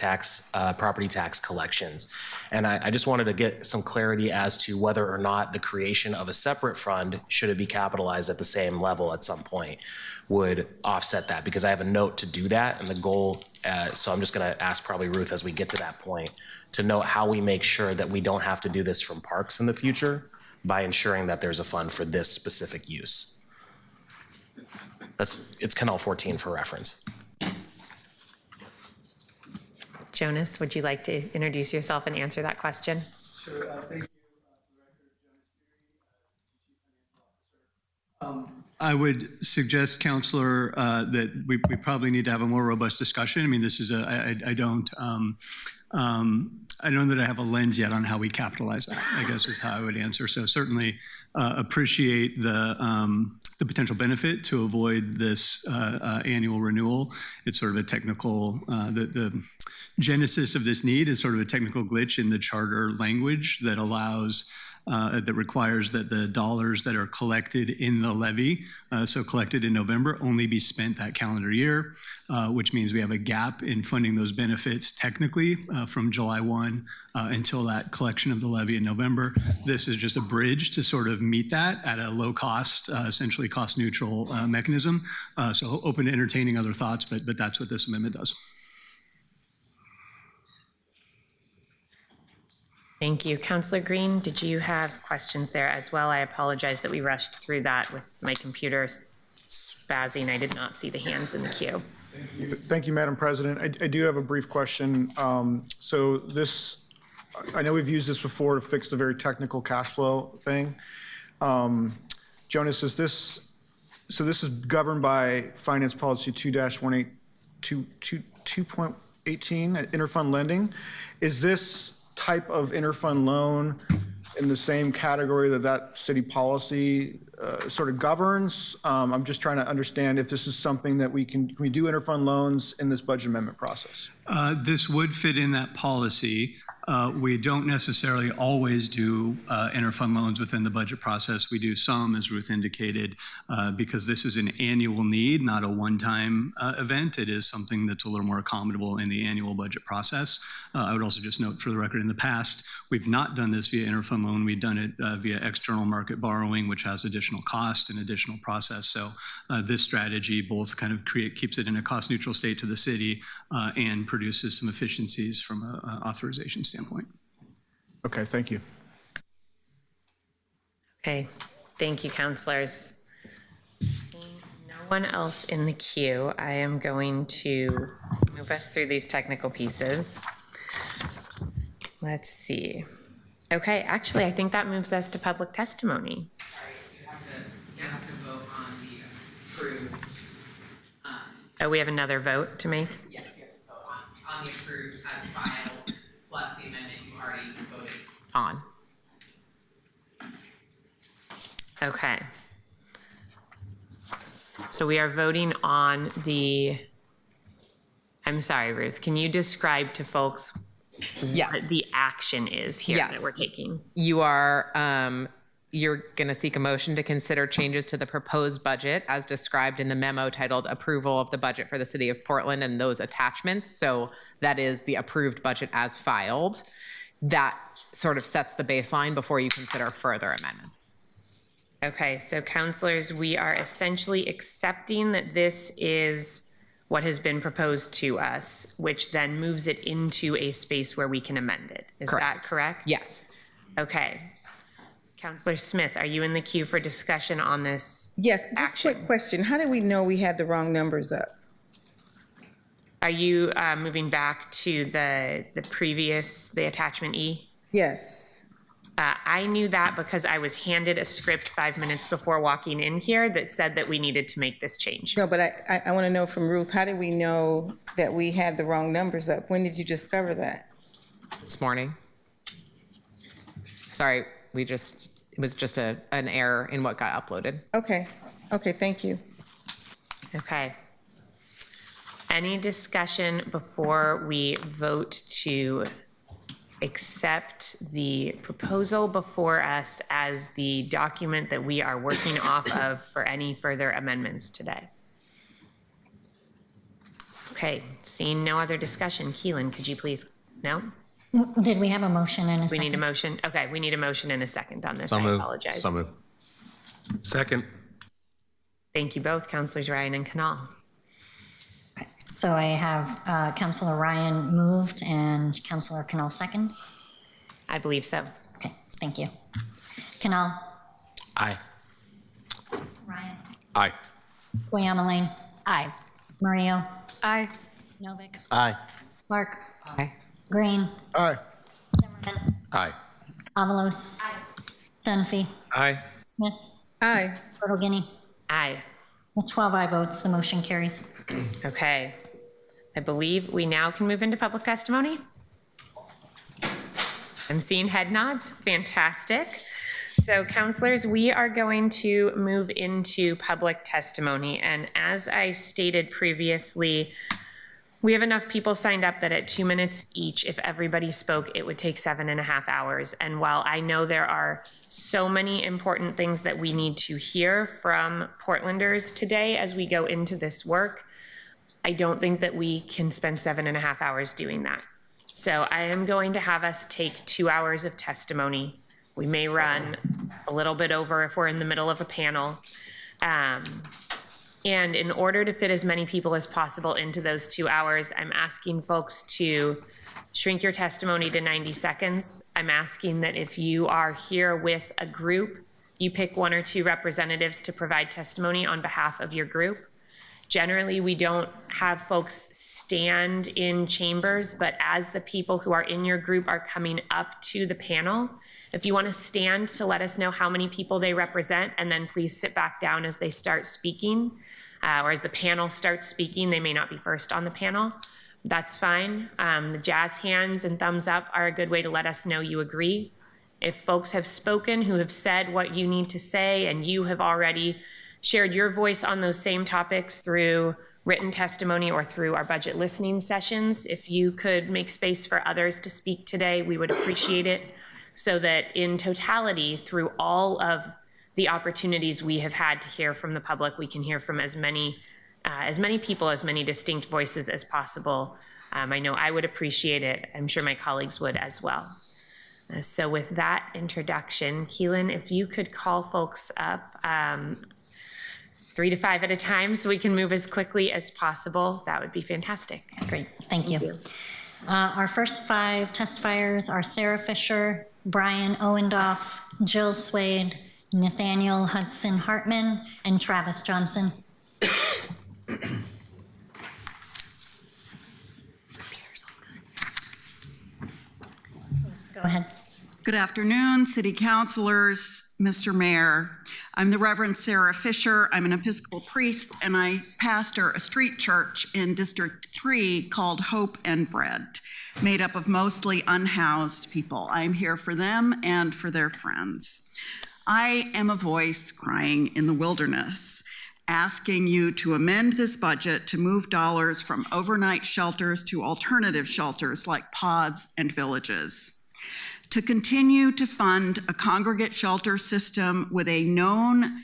property tax collections. And I just wanted to get some clarity as to whether or not the creation of a separate fund, should it be capitalized at the same level at some point, would offset that, because I have a note to do that, and the goal, so I'm just gonna ask probably Ruth as we get to that point, to note how we make sure that we don't have to do this from Parks in the future by ensuring that there's a fund for this specific use. It's Canal 14 for reference. Jonas, would you like to introduce yourself and answer that question? Sure. Thank you. I would suggest, Counselor, that we probably need to have a more robust discussion. I mean, this is I don't know that I have a lens yet on how we capitalize that, I guess is how I would answer. So certainly appreciate the potential benefit to avoid this annual renewal. It's sort of a technical, the genesis of this need is sort of a technical glitch in the charter language that allows that requires that the dollars that are collected in the levy, so collected in November, only be spent that calendar year, which means we have a gap in funding those benefits technically from July 1 until that collection of the levy in November. This is just a bridge to sort of meet that at a low cost, essentially cost neutral mechanism. So open to entertaining other thoughts, but that's what this amendment does. Thank you. Counselor Green, did you have questions there as well? I apologize that we rushed through that with my computer spazzing. I did not see the hands in the queue. Thank you, Madam President. I do have a brief question. So this, I know we've used this before to fix the very technical cash flow thing. Jonas, is this, so this is governed by Finance Policy 2-2.18, interfund lending. Is this type of interfund loan in the same category that city policy sort of governs? I'm just trying to understand if this is something that can we do interfund loans in this budget amendment process? This would fit in that policy. We don't necessarily always do interfund loans within the budget process. We do some, as Ruth indicated, because this is an annual need, not a one-time event. It is something that's a little more accommodable in the annual budget process. I would also just note for the record, in the past, we've not done this via interfund loan. We've done it via external market borrowing, which has additional cost and additional process. So this strategy both kind of keeps it in a cost-neutral state to the city and produces some efficiencies from an authorization standpoint. Okay, thank you. Okay, thank you, counselors. Seeing no one else in the queue, I am going to move us through these technical pieces. Let's see. Okay, actually, I think that moves us to public testimony. You have to vote on the approved. Oh, we have another vote to make? Yes, you have to vote on the approved as filed, plus the amendment you already voted on. Okay. So we are voting on the, I'm sorry, Ruth, can you describe to folks what the action is here that we're taking? You are, you're going to seek a motion to consider changes to the proposed budget as described in the memo titled Approval of the Budget for the City of Portland and those attachments. So that is the approved budget as filed. That sort of sets the baseline before you consider further amendments. Okay, so counselors, we are essentially accepting that this is what has been proposed to us, which then moves it into a space where we can amend it. Is that correct? Yes. Okay. Counselor Smith, are you in the queue for discussion on this? Yes, just a quick question. How did we know we had the wrong numbers up? Are you moving back to the previous, the attachment E? Yes. I knew that because I was handed a script 5 minutes before walking in here that said that we needed to make this change. No, but I want to know from Ruth, how did we know that we had the wrong numbers up? When did you discover that? This morning. Sorry, It was just an error in what got uploaded. Okay, thank you. Okay. Any discussion before we vote to accept the proposal before us as the document that we are working off of for any further amendments today? Okay, seeing no other discussion, Keelan, could you please, no? Did we have a motion and a We second? need a motion? Okay, we need a motion and a second on this. So I moved. apologize. So moved. Second. Thank you both, Councilors Ryan and Canal. So I have Councilor Ryan moved and Councilor Canal second. I believe so. Okay, thank you. Canal, Aye. Ryan, Aye. Guillamalain, Aye. Murillo, Aye. Novick, Aye. Clark, Aye. Green, Aye. Zimmerman, Aye. Avalos, Dunphy, Aye. Smith, Aye. Bertolini. Aye. With 12 aye votes, the motion carries. Okay. I believe we now can move into public testimony. I'm seeing head nods. Fantastic. So, councilors, we are going to move into public testimony. And as I stated previously, we have enough people signed up that at 2 minutes each, if everybody spoke, it would take 7.5 hours. And while I know there are so many important things that we need to hear from Portlanders today as we go into this work, I don't think that we can spend 7.5 hours doing that. So I am going to have us take 2 hours of testimony. We may run a little bit over if we're in the middle of a panel. And in order to fit as many people as possible into those 2 hours, I'm asking folks to shrink your testimony to 90 seconds. I'm asking that if you are here with a group, you pick 1 or 2 representatives to provide testimony on behalf of your group. Generally, we don't have folks stand in chambers, but as the people who are in your group are coming up to the panel, if you want to stand to let us know how many people they represent, and then please sit back down as they start speaking, or as the panel starts speaking. They may not be first on the panel. That's fine. The jazz hands and thumbs up are a good way to let us know you agree. If folks have spoken who have said what you need to say, and you have already shared your voice on those same topics through written testimony or through our budget listening sessions, if you could make space for others to speak today, we would appreciate it, so that in totality, through all of the opportunities we have had to hear from the public, we can hear from as many people, as many distinct voices as possible. I know I would appreciate it. I'm sure my colleagues would as well. So with that introduction, Keelan, if you could call folks up 3 to 5 at a time so we can move as quickly as possible, that would be fantastic. Great, thank you. Our first 5 testifiers are Sarah Fisher, Brian Owendoff, Jill Swade, Nathaniel Hudson Hartman, and Travis Johnson. Go ahead. Good afternoon, city councilors, Mr. Mayor. I'm the Reverend Sarah Fisher. I'm an Episcopal priest, and I pastor a street church in District 3 called Hope and Bread, made up of mostly unhoused people. I'm here for them and for their friends. I am a voice crying in the wilderness, asking you to amend this budget to move dollars from overnight shelters to alternative shelters like pods and villages, to continue to fund a congregate shelter system with a known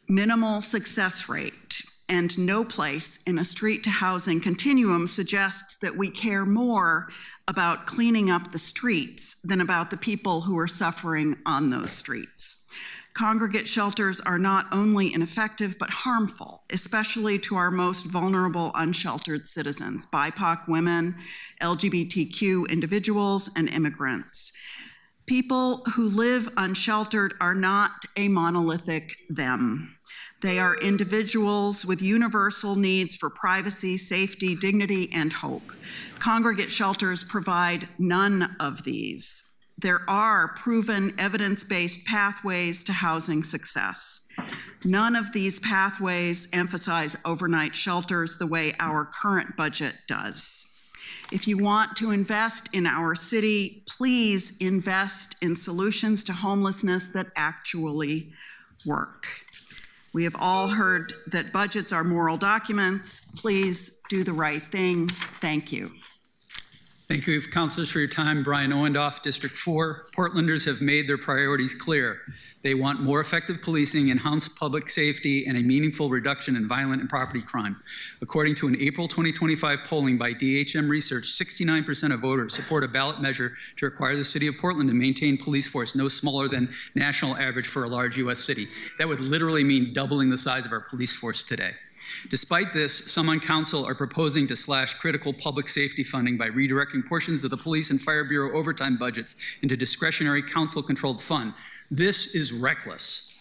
minimal success rate and no place in a street to housing continuum suggests that we care more about cleaning up the streets than about the people who are suffering on those streets. Congregate shelters are not only ineffective, but harmful, especially to our most vulnerable unsheltered citizens, BIPOC women, LGBTQ individuals, and immigrants. People who live unsheltered are not a monolithic them. They are individuals with universal needs for privacy, safety, dignity, and hope. Congregate shelters provide none of these. There are proven evidence-based pathways to housing success. None of these pathways emphasize overnight shelters the way our current budget does. If you want to invest in our city, please invest in solutions to homelessness that actually work. We have all heard that budgets are moral documents. Please do the right thing. Thank you. Thank you, councilors, for your time. Brian Owendoff, District 4. Portlanders have made their priorities clear. They want more effective policing, enhanced public safety, and a meaningful reduction in violent and property crime. According to an April 2025 polling by DHM Research, 69% of voters support a ballot measure to require the city of Portland to maintain police force no smaller than national average for a large U.S. city. That would literally mean doubling the size of our police force today. Despite this, some on council are proposing to slash critical public safety funding by redirecting portions of the police and fire bureau overtime budgets into discretionary council-controlled fund. This is reckless.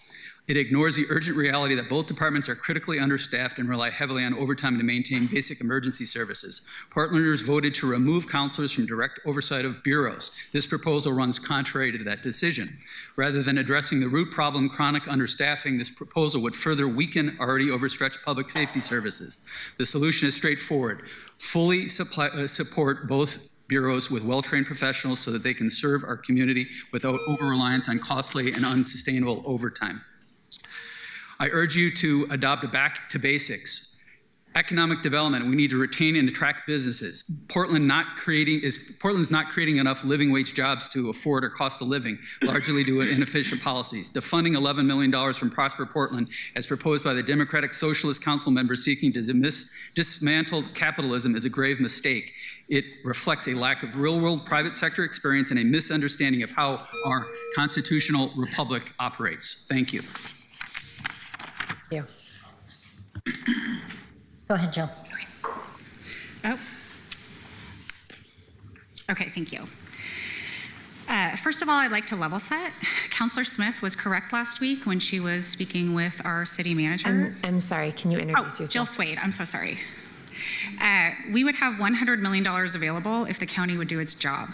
It ignores the urgent reality that both departments are critically understaffed and rely heavily on overtime to maintain basic emergency services. Portlanders voted to remove councilors from direct oversight of bureaus. This proposal runs contrary to that decision. Rather than addressing the root problem, chronic understaffing, this proposal would further weaken already overstretched public safety services. The solution is straightforward. Fully support both bureaus with well-trained professionals so that they can serve our community without over-reliance on costly and unsustainable overtime. I urge you to adopt a back to basics. Economic development, we need to retain and attract businesses. Portland's not creating enough living wage jobs to afford our cost of living, largely due to inefficient policies. Defunding $11 million from Prosper Portland, as proposed by the Democratic Socialist Council members seeking to dismantle capitalism, is a grave mistake. It reflects a lack of real-world private sector experience and a misunderstanding of how our constitutional republic operates. Thank you. Thank you. Go ahead, Jill. Oh. Okay, thank you. First of all, I'd like to level set. Councilor Smith was correct last week when she was speaking with our city manager. I'm sorry, can you introduce yourself? Jill Swade, I'm so sorry. We would have $100 million available if the county would do its job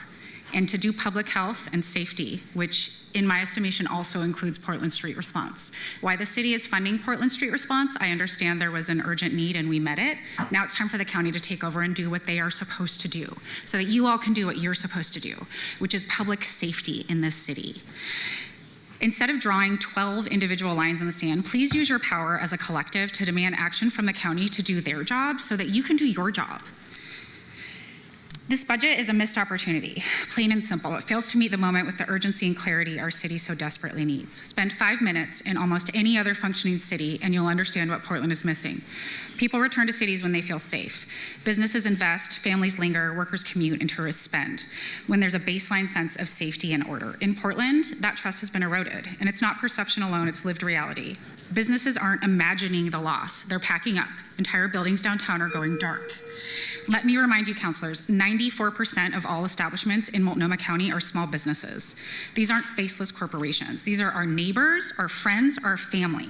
and to do public health and safety, which in my estimation also includes Portland Street Response. Why the city is funding Portland Street Response, I understand there was an urgent need and we met it. Now it's time for the county to take over and do what they are supposed to do so that you all can do what you're supposed to do, which is public safety in this city. Instead of drawing 12 individual lines in the sand, please use your power as a collective to demand action from the county to do their job so that you can do your job. This budget is a missed opportunity, plain and simple. It fails to meet the moment with the urgency and clarity our city so desperately needs. Spend 5 minutes in almost any other functioning city and you'll understand what Portland is missing. People return to cities when they feel safe. Businesses invest, families linger, workers commute, and tourists spend when there's a baseline sense of safety and order. In Portland, that trust has been eroded, and it's not perception alone, it's lived reality. Businesses aren't imagining the loss, they're packing up. Entire buildings downtown are going dark. Let me remind you, councilors, 94% of all establishments in Multnomah County are small businesses. These aren't faceless corporations. These are our neighbors, our friends, our family.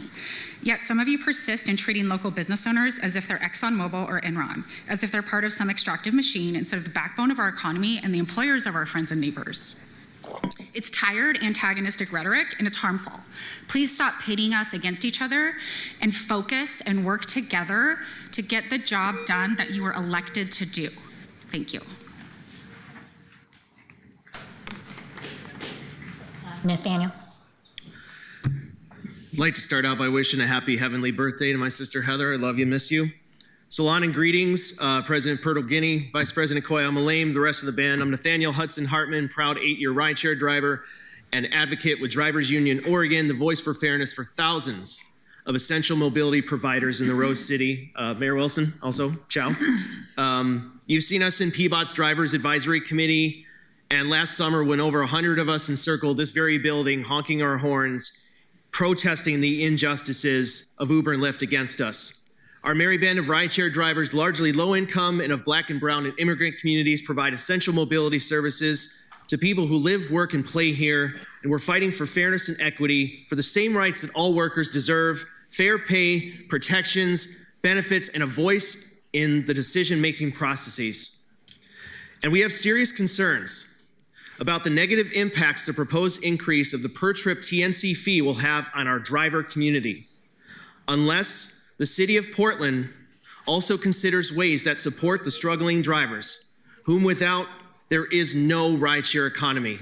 Yet some of you persist in treating local business owners as if they're ExxonMobil or Enron, as if they're part of some extractive machine instead of the backbone of our economy and the employers of our friends and neighbors. It's tired, antagonistic rhetoric, and it's harmful. Please stop pitting us against each other and focus and work together to get the job done that you were elected to do. Thank you. Nathaniel. I'd like to start out by wishing a happy heavenly birthday to my sister Heather. I love you, miss you. Salon and greetings, President Purtle Guinea, Vice President Koya Malaim, the rest of the band. I'm Nathaniel Hudson Hartman, proud 8-year rideshare driver and advocate with Drivers Union Oregon, the voice for fairness for thousands of essential mobility providers in the Rose City. Mayor Wilson, also, ciao. You've seen us in PBOT's Drivers Advisory Committee, and last summer when over 100 of us encircled this very building, honking our horns, protesting the injustices of Uber and Lyft against us. Our merry band of rideshare drivers, largely low income and of Black and brown and immigrant communities, provide essential mobility services to people who live, work, and play here. And we're fighting for fairness and equity, for the same rights that all workers deserve: fair pay, protections, benefits, and a voice in the decision-making processes. And we have serious concerns about the negative impacts the proposed increase of the per-trip TNC fee will have on our driver community. Unless the city of Portland also considers ways that support the struggling drivers, whom without there is no rideshare economy.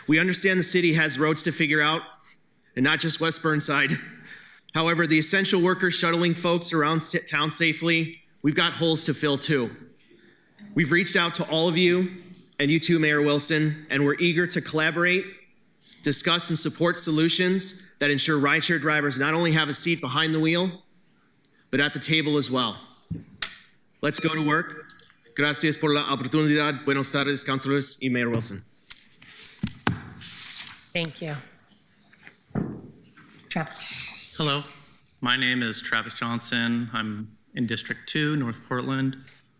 We understand the city has roads to figure out, and not just West Burnside. However, the essential workers shuttling folks around town safely, we've got holes to fill too. We've reached out to all of you, and you too, Mayor Wilson, and we're eager to collaborate, discuss and support solutions that ensure rideshare drivers not only have a seat behind the wheel, but at the table as well. Let's go to work. Gracias por la oportunidad. Buenos tardes, councilors y Mayor Wilson. Thank you. Travis. Hello, my name is Travis Johnson. I'm in District 2, North Portland.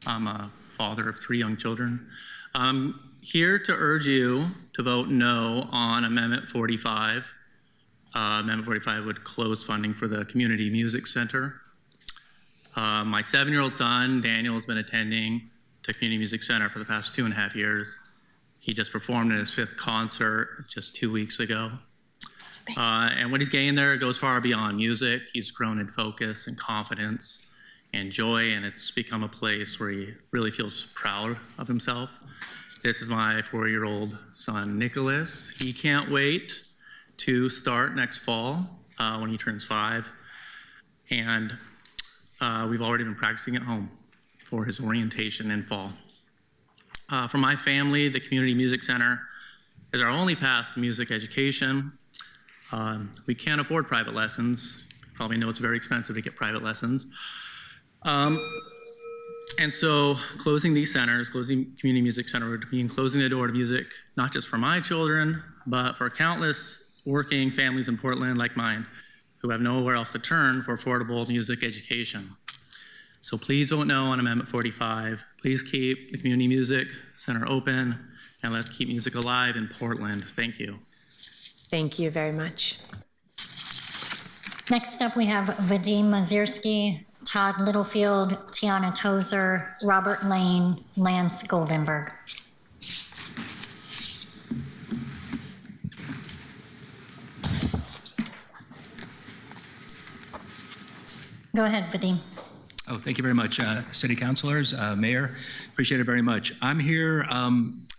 I'm a father of 3 young children. I'm here to urge you to vote no on Amendment 45. Amendment 45 would close funding for the Community Music Center. My 7-year-old son, Daniel, has been attending the Community Music Center for the past 2.5 years. He just performed in his 5th concert just 2 weeks ago. And what he's gained there goes far beyond music. He's grown in focus and confidence and joy, and it's become a place where he really feels proud of himself. This is my 4-year-old son, Nicholas. He can't wait to start next fall when he turns 5. And we've already been practicing at home for his orientation in fall. For my family, the Community Music Center is our only path to music education. We can't afford private lessons. You probably know it's very expensive to get private lessons. And so closing these centers, closing Community Music Center would mean closing the door to music, not just for my children, but for countless working families in Portland like mine who have nowhere else to turn for affordable music education. So please vote no on Amendment 45. Please keep the Community Music Center open, and let's keep music alive in Portland. Thank you. Thank you very much. Next up, we have Vadim Mazirski, Todd Littlefield, Tiana Tozer, Robert Lane, Lance Goldenberg. Go ahead, Vadim. Oh, thank you very much, city councilors, mayor. Appreciate it very much. I'm here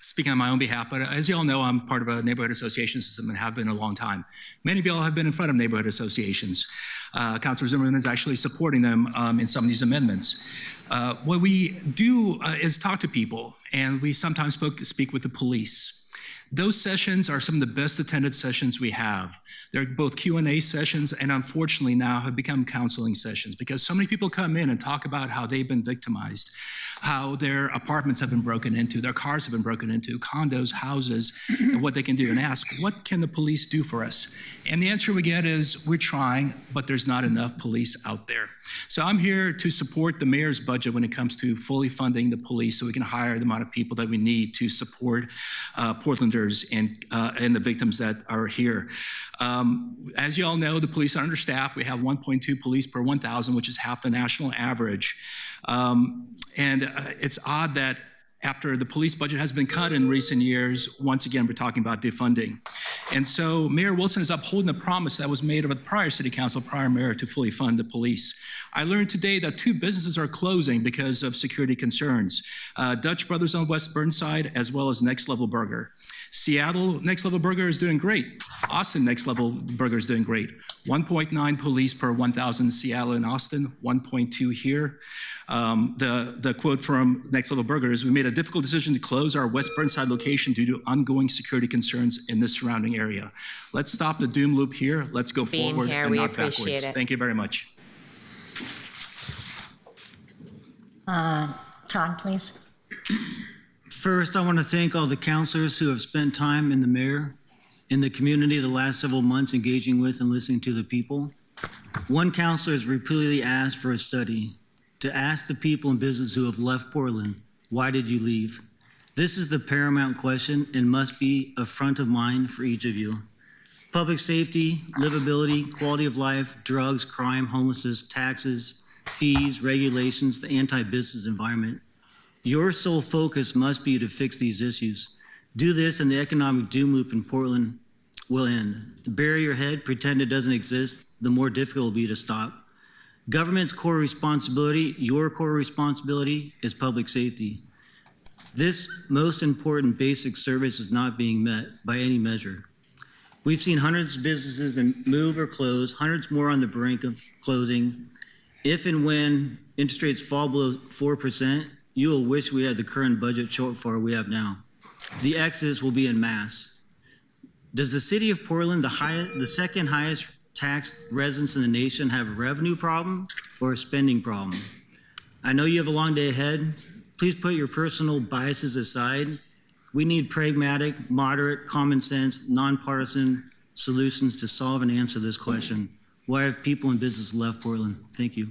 speaking on my own behalf, but as you all know, I'm part of a neighborhood association system and have been a long time. Many of y'all have been in front of neighborhood associations. Councilor Zimmerman is actually supporting them in some of these amendments. What we do is talk to people, and we sometimes speak with the police. Those sessions are some of the best attended sessions we have. They're both Q&A sessions and unfortunately now have become counseling sessions because so many people come in and talk about how they've been victimized, how their apartments have been broken into, their cars have been broken into, condos, houses, and what they can do, and ask, what can the police do for us? And the answer we get is, we're trying, but there's not enough police out there. So I'm here to support the mayor's budget when it comes to fully funding the police so we can hire the amount of people that we need to support Portlanders and the victims that are here. As you all know, the police are understaffed. We have 1.2 police per 1,000, which is half the national average. It's odd that after the police budget has been cut in recent years, once again, we're talking about defunding. And so Mayor Wilson is upholding the promise that was made of a prior city council, prior mayor, to fully fund the police. I learned today that 2 businesses are closing because of security concerns. Dutch Brothers on West Burnside, as well as Next Level Burger. Seattle Next Level Burger is doing great. Austin Next Level Burger is doing great. 1.9 police per 1,000 Seattle and Austin, 1.2 here. The quote from Next Level Burger is, we made a difficult decision to close our West Burnside location due to ongoing security concerns in the surrounding area. Let's stop the doom loop here. Let's go forward and not backwards. Thank you very much. Todd, please. First, I want to thank all the counselors who have spent time in the mayor, in the community the last several months engaging with and listening to the people. One counselor has repeatedly asked for a study to ask the people and business who have left Portland, why did you leave? This is the paramount question and must be a front of mind for each of you. Public safety, livability, quality of life, drugs, crime, homelessness, taxes, fees, regulations, the anti-business environment. Your sole focus must be to fix these issues. Do this and the economic doom loop in Portland will end. Bury your head, pretend it doesn't exist, the more difficult it will be to stop. Government's core responsibility, your core responsibility, is public safety. This most important basic service is not being met by any measure. We've seen hundreds of businesses move or close, hundreds more on the brink of closing. If and when interest rates fall below 4%, you will wish we had the current budget shortfall we have now. The exodus will be en masse. Does the city of Portland, the second highest taxed residents in the nation, have a revenue problem or a spending problem? I know you have a long day ahead. Please put your personal biases aside. We need pragmatic, moderate, common sense, nonpartisan solutions to solve and answer this question. Why have people and business left Portland? Thank you.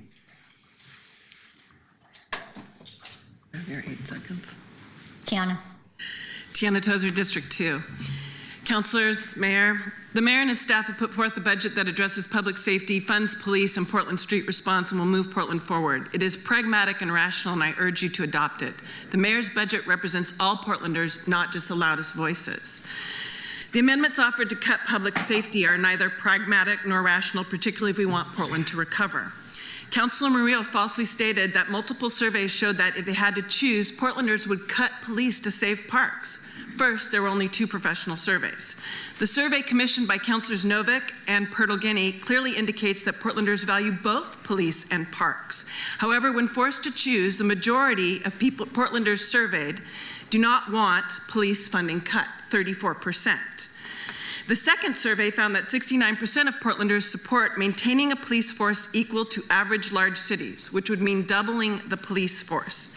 Your 8 seconds. Tiana. Tiana Tozer, District 2. Councilors, Mayor, the Mayor and his staff have put forth a budget that addresses public safety, funds police, and Portland street response, and will move Portland forward. It is pragmatic and rational, and I urge you to adopt it. The Mayor's budget represents all Portlanders, not just the loudest voices. The amendments offered to cut public safety are neither pragmatic nor rational, particularly if we want Portland to recover. Councilor Murillo falsely stated that multiple surveys showed that if they had to choose, Portlanders would cut police to save parks. First, there were only 2 professional surveys. The survey commissioned by Councilors Novick and Pertolgini clearly indicates that Portlanders value both police and parks. However, when forced to choose, the majority of Portlanders surveyed do not want police funding cut, 34%. The second survey found that 69% of Portlanders support maintaining a police force equal to average large cities, which would mean doubling the police force.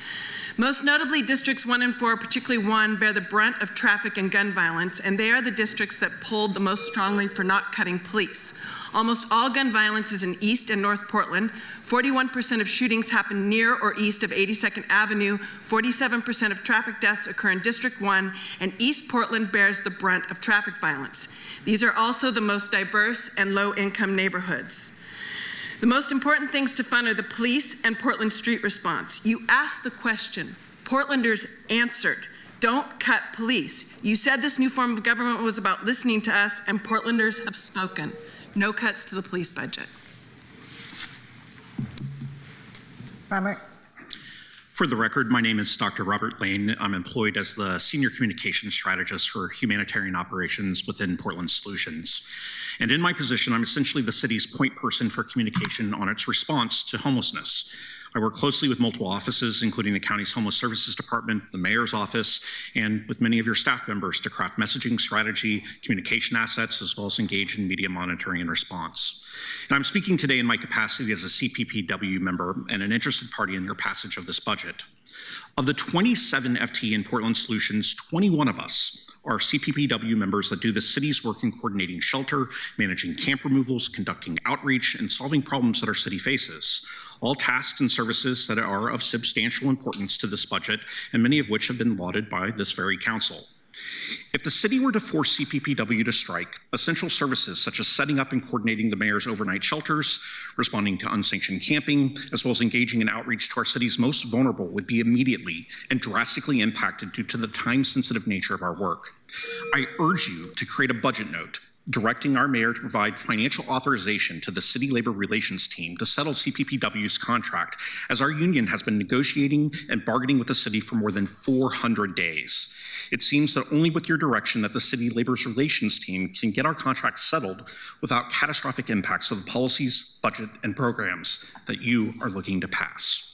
Most notably, districts 1 and 4, particularly 1, bear the brunt of traffic and gun violence, and they are the districts that pulled the most strongly for not cutting police. Almost all gun violence is in East and North Portland. 41% of shootings happen near or east of 82nd Avenue. 47% of traffic deaths occur in District 1, and East Portland bears the brunt of traffic violence. These are also the most diverse and low-income neighborhoods. The most important things to fund are the police and Portland street response. You asked the question, Portlanders answered. Don't cut police. You said this new form of government was about listening to us, and Portlanders have spoken. No cuts to the police budget. Robert. For the record, my name is Dr. Robert Lane. I'm employed as the Senior Communications Strategist for Humanitarian Operations within Portland Solutions. And in my position, I'm essentially the city's point person for communication on its response to homelessness. I work closely with multiple offices, including the county's Homeless Services Department, the mayor's office, and with many of your staff members to craft messaging strategy, communication assets, as well as engage in media monitoring and response. And I'm speaking today in my capacity as a CPPW member and an interested party in your passage of this budget. Of the 27 FTE in Portland Solutions, 21 of us are CPPW members that do the city's work in coordinating shelter, managing camp removals, conducting outreach, and solving problems that our city faces. All tasks and services that are of substantial importance to this budget, and many of which have been lauded by this very council. If the city were to force CPPW to strike, essential services such as setting up and coordinating the mayor's overnight shelters, responding to unsanctioned camping, as well as engaging in outreach to our city's most vulnerable would be immediately and drastically impacted due to the time-sensitive nature of our work. I urge you to create a budget note directing our mayor to provide financial authorization to the City Labor Relations team to settle CPPW's contract, as our union has been negotiating and bargaining with the city for more than 400 days. It seems that only with your direction that the City Labor Relations team can get our contract settled without catastrophic impacts of the policies, budget, and programs that you are looking to pass.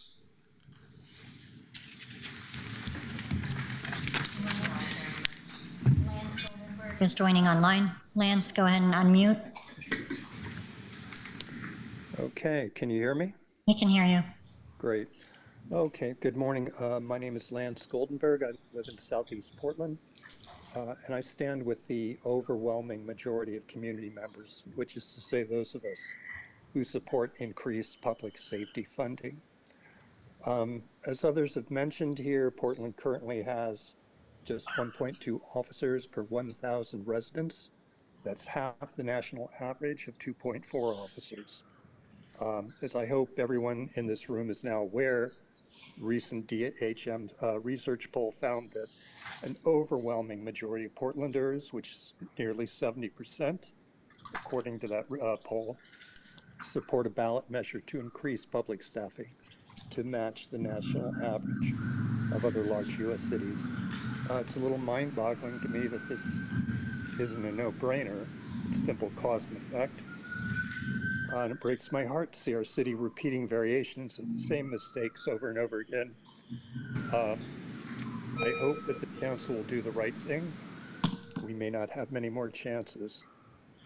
Is joining online. Lance, go ahead and unmute. Okay, can you hear me? We can hear you. Great. Okay, good morning. My name is Lance Goldenberg. I live in Southeast Portland, and I stand with the overwhelming majority of community members, which is to say those of us who support increased public safety funding. As others have mentioned here, Portland currently has just 1.2 officers per 1,000 residents. That's half the national average of 2.4 officers. As I hope everyone in this room is now aware, recent DHM research poll found that an overwhelming majority of Portlanders, which is nearly 70%, according to that poll, support a ballot measure to increase public staffing to match the national average. of other large U.S. cities. It's a little mind-boggling to me that this isn't a no-brainer. It's simple cause and effect. And it breaks my heart to see our city repeating variations of the same mistakes over and over again. I hope that the council will do the right thing. We may not have many more chances.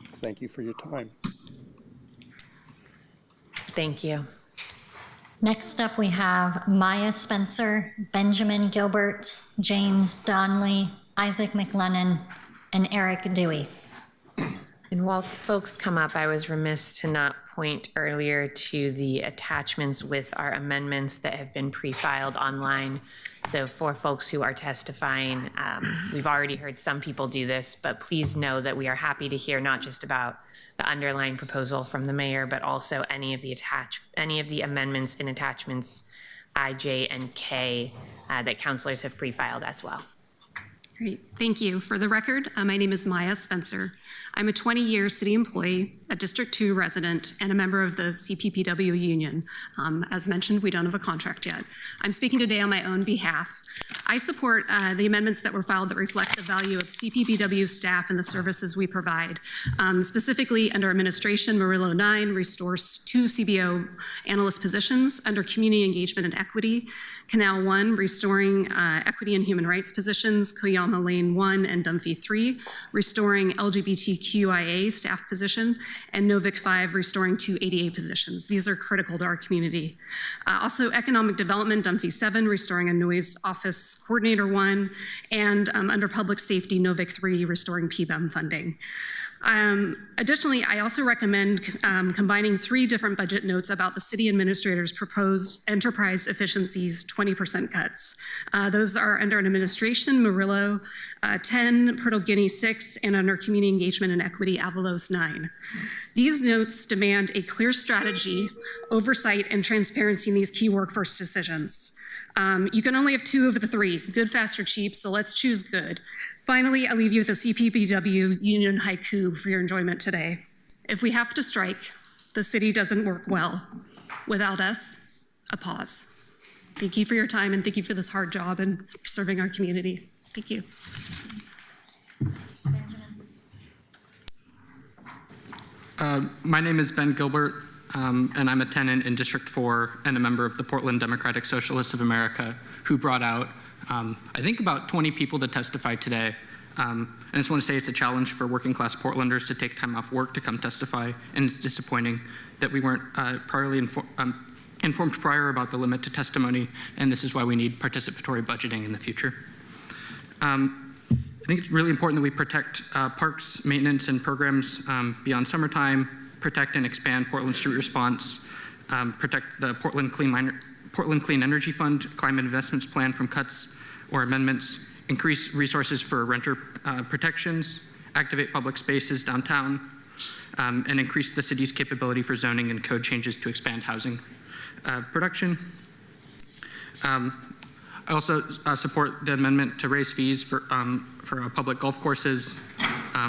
Thank you for your time. Thank you. Next up, we have Maya Spencer, Benjamin Gilbert, James Donnelly, Isaac McLennan, and Eric Dewey. And while folks come up, I was remiss to not point earlier to the attachments with our amendments that have been pre-filed online. So for folks who are testifying, we've already heard some people do this, but please know that we are happy to hear not just about the underlying proposal from the mayor, but also any of the amendments and attachments I, J, and K that councilors have pre-filed as well. Great, thank you. For the record, my name is Maya Spencer. I'm a 20-year city employee, a District 2 resident, and a member of the CPPW union. As mentioned, we don't have a contract yet. I'm speaking today on my own behalf. I support the amendments that were filed that reflect the value of CPPW staff and the services we provide. Specifically, under administration, Murillo 9 restores 2 CBO analyst positions. Under community engagement and equity, Canal 1 restoring equity and human rights positions, Koyama Lane 1 and Dunphy 3 restoring LGBTQIA staff position, and Novick 5 restoring 2 ADA positions. These are critical to our community. Also, economic development, Dunphy 7 restoring a noise office coordinator 1, and under public safety, Novick 3 restoring PBEM funding. Additionally, I also recommend combining 3 different budget notes about the city administrator's proposed enterprise efficiencies 20% cuts. Those are under administration, Murillo 10, Purtle Guinea 6, and under community engagement and equity, Avalos 9. These notes demand a clear strategy, oversight, and transparency in these key workforce decisions. You can only have 2 of the 3, good, fast, or cheap, so let's choose good. Finally, I leave you with a CPPW union haiku for your enjoyment today. If we have to strike, the city doesn't work well. Without us, a pause. Thank you for your time, and thank you for this hard job and serving our community. Thank you. My name is Ben Gilbert, and I'm a tenant in District 4 and a member of the Portland Democratic Socialists of America, who brought out, I think, about 20 people to testify today. And I just want to say it's a challenge for working class Portlanders to take time off work to come testify, and it's disappointing that we weren't properly informed prior about the limit to testimony, and this is why we need participatory budgeting in the future. I think it's really important that we protect parks, maintenance, and programs beyond summertime, protect and expand Portland Street Response, protect the Portland Clean Energy Fund Climate Investments Plan from cuts or amendments, increase resources for renter protections, activate public spaces downtown, and increase the city's capability for zoning and code changes to expand housing production. I also support the amendment to raise fees for public golf courses,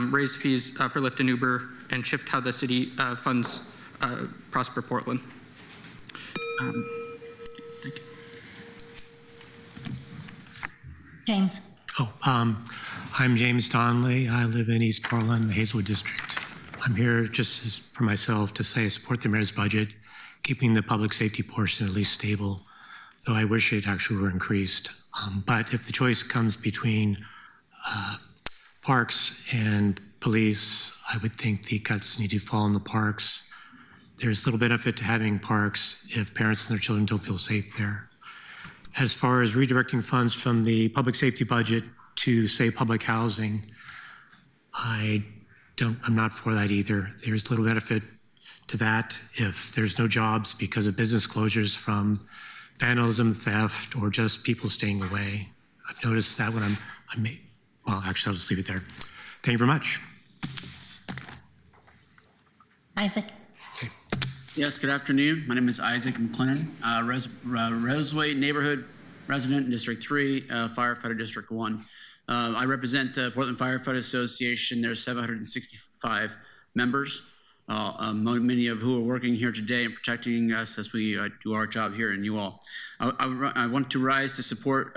raise fees for Lyft and Uber, and shift how the city funds Prosper Portland. Thank you. James. I'm James Donnelly. I live in East Portland, the Hazelwood District. I'm here just for myself to say I support the mayor's budget, keeping the public safety portion at least stable, though I wish it actually were increased. But if the choice comes between parks and police, I would think the cuts need to fall in the parks. There's little benefit to having parks if parents and their children don't feel safe there. As far as redirecting funds from the public safety budget to, say, public housing, I'm not for that either. There's little benefit to that if there's no jobs because of business closures from vandalism, theft, or just people staying away. I've noticed that when well, actually, I'll just leave it there. Thank you very much. Isaac. Yes, good afternoon. My name is Isaac McLennan, Roseway neighborhood resident in District 3, firefighter District 1. I represent the Portland Firefighter Association. There's 765 members. many of who are working here today and protecting us as we do our job here, and you all. I want to rise to support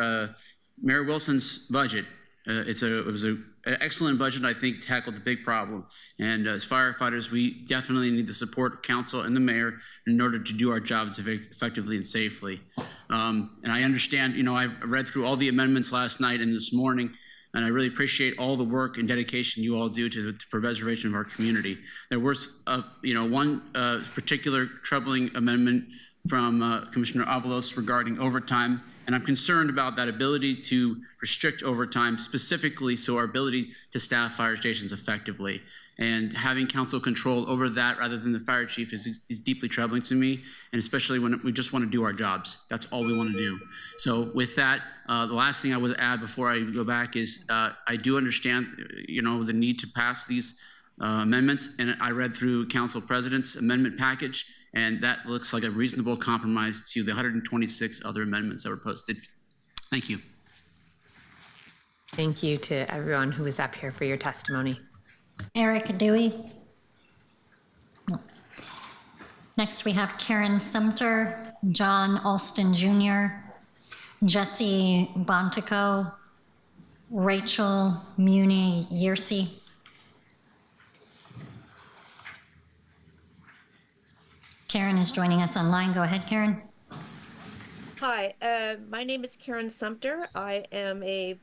Mayor Wilson's budget. It was an excellent budget, I think, tackled the big problem. And as firefighters, we definitely need the support of council and the mayor in order to do our jobs effectively and safely. And I understand, I've read through all the amendments last night and this morning, and I really appreciate all the work and dedication you all do to preservation of our community. There was, one particular troubling amendment from Commissioner Avalos regarding overtime, and I'm concerned about that ability to restrict overtime, specifically so our ability to staff fire stations effectively. And having council control over that rather than the fire chief is deeply troubling to me, and especially when we just want to do our jobs. That's all we want to do. So with that, the last thing I would add before I go back is I do understand, the need to pass these amendments, and I read through Council President's amendment package, and that looks like a reasonable compromise to the 126 other amendments that were posted. Thank you. Thank you to everyone who was up here for your testimony. Eric Dewey. No. Next, we have Karen Sumter, John Alston Jr., Jesse Bontico, Rachel Muni Yersey. Karen is joining us online. Go ahead, Karen. Hi, my name is Karen Sumter. I am a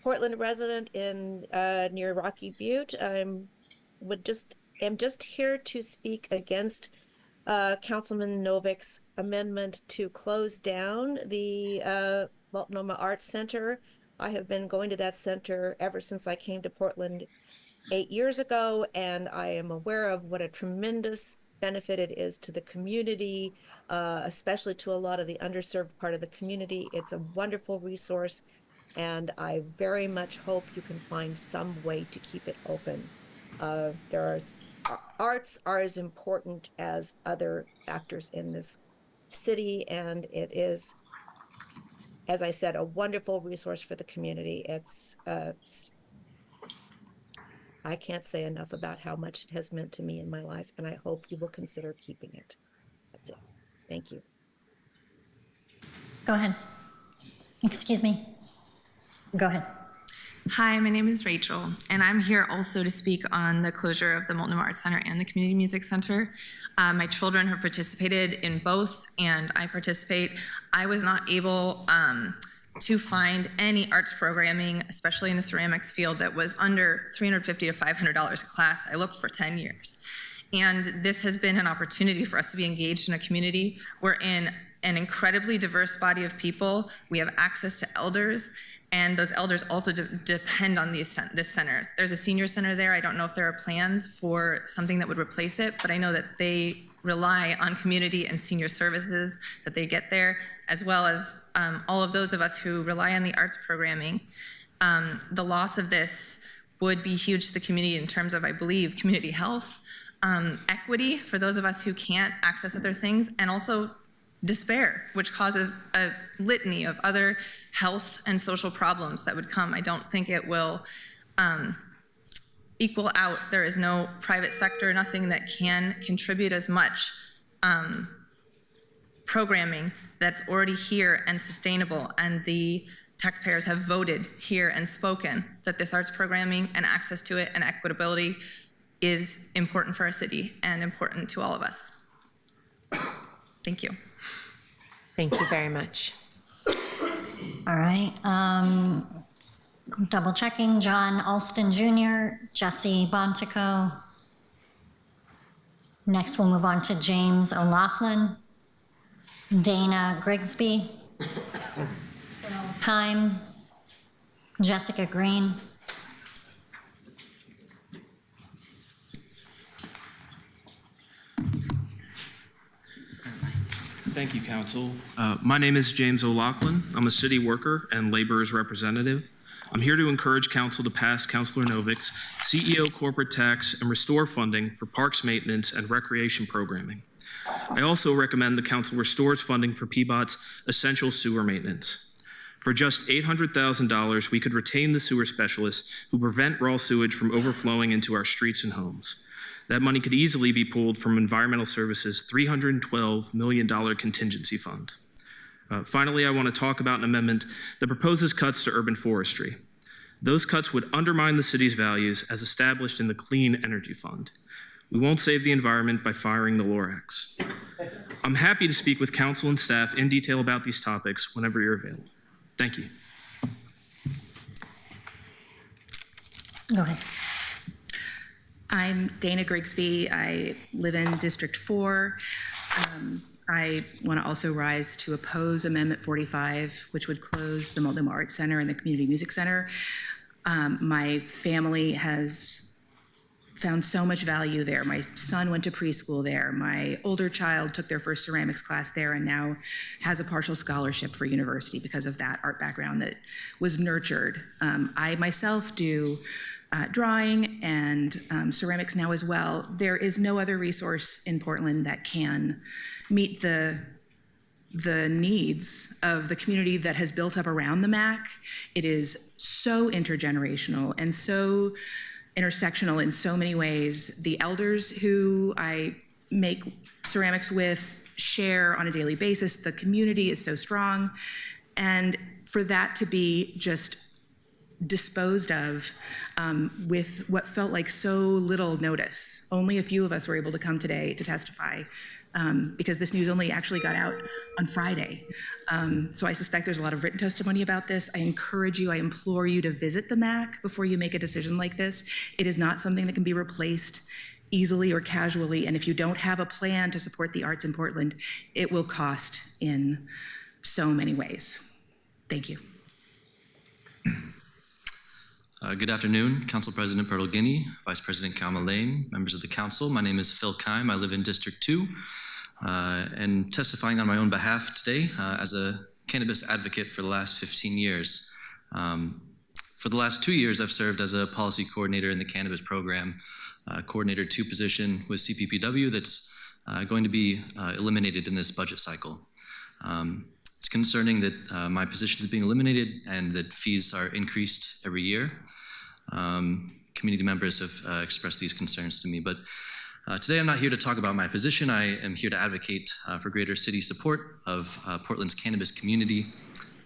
Portland resident in near Rocky Butte. I'm just here to speak against Councilman Novik's amendment to close down the Multnomah Arts Center. I have been going to that center ever since I came to Portland 8 years ago, and I am aware of what a tremendous benefit it is to the community, especially to a lot of the underserved part of the community. It's a wonderful resource, and I very much hope you can find some way to keep it open. Arts are as important as other factors in this city, and it is, as I said, a wonderful resource for the community. It's I can't say enough about how much it has meant to me in my life, and I hope you will consider keeping it. That's it. Thank you. Go ahead. Excuse me. Go ahead. Hi, my name is Rachel, and I'm here also to speak on the closure of the Multnomah Arts Center and the Community Music Center. My children have participated in both, and I participate. I was not able to find any arts programming, especially in the ceramics field, that was under $350 to $500 a class. I looked for 10 years. And this has been an opportunity for us to be engaged in a community. We're in an incredibly diverse body of people. We have access to elders, and those elders also depend on this center. There's a senior center there. I don't know if there are plans for something that would replace it, but I know that they rely on community and senior services that they get there, as well as all of those of us who rely on the arts programming. The loss of this would be huge to the community in terms of, I believe, community health, equity for those of us who can't access other things, and also despair, which causes a litany of other health and social problems that would come. I don't think it will equal out. There is no private sector, nothing that can contribute as much programming that's already here and sustainable, and the taxpayers have voted here and spoken that this arts programming and access to it and equitability is important for our city and important to all of us. Thank you. Thank you very much. All right. Double checking. John Alston Jr., Jesse Bontico. Next, we'll move on to James O'Loughlin, Dana Grigsby, Time, Jessica Green. Thank you, Council. My name is James O'Loughlin. I'm a city worker and laborers representative. I'm here to encourage Council to pass Councilor Novik's CEO corporate tax and restore funding for parks maintenance and recreation programming. I also recommend the Council restores funding for PBOT's essential sewer maintenance. For just $800,000, we could retain the sewer specialists who prevent raw sewage from overflowing into our streets and homes. That money could easily be pulled from Environmental Services' $312 million contingency fund. Finally, I want to talk about an amendment that proposes cuts to urban forestry. Those cuts would undermine the city's values as established in the Clean Energy Fund. We won't save the environment by firing the Lorax. I'm happy to speak with council and staff in detail about these topics whenever you're available. Thank you. Go ahead. I'm Dana Grigsby. I live in District 4. I want to also rise to oppose Amendment 45, which would close the Multnomah Arts Center and the Community Music Center. My family has found so much value there. My son went to preschool there. My older child took their first ceramics class there and now has a partial scholarship for university because of that art background that was nurtured. I myself do drawing and ceramics now as well. There is no other resource in Portland that can meet the needs of the community that has built up around the MAC. It is so intergenerational and so intersectional in so many ways. The elders who I make ceramics with share on a daily basis. The community is so strong. And for that to be just disposed of with what felt like so little notice. Only a few of us were able to come today to testify because this news only actually got out on Friday. So I suspect there's a lot of written testimony about this. I encourage you, I implore you to visit the MAC before you make a decision like this. It is not something that can be replaced easily or casually, and if you don't have a plan to support the arts in Portland, it will cost in so many ways. Thank you. Good afternoon, Council President Bertle Guinea, Vice President Kalma Lane, members of the council. My name is Phil Keim. I live in District 2 and testifying on my own behalf today as a cannabis advocate for the last 15 years. For the last 2 years, I've served as a policy coordinator in the cannabis program, coordinator 2 position with CPPW that's going to be eliminated in this budget cycle. It's concerning that my position is being eliminated and that fees are increased every year. Community members have expressed these concerns to me, but today I'm not here to talk about my position. I am here to advocate for greater city support of Portland's cannabis community.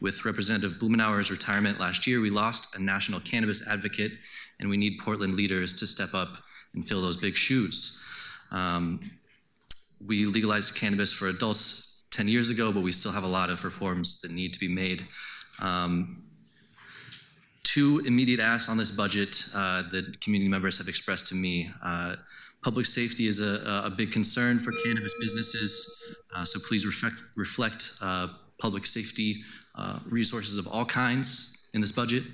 With Representative Blumenauer's retirement last year, we lost a national cannabis advocate, and we need Portland leaders to step up and fill those big shoes. We legalized cannabis for adults 10 years ago, but we still have a lot of reforms that need to be made. 2 immediate asks on this budget that community members have expressed to me. Public safety is a big concern for cannabis businesses, so please reflect public safety resources of all kinds in this budget,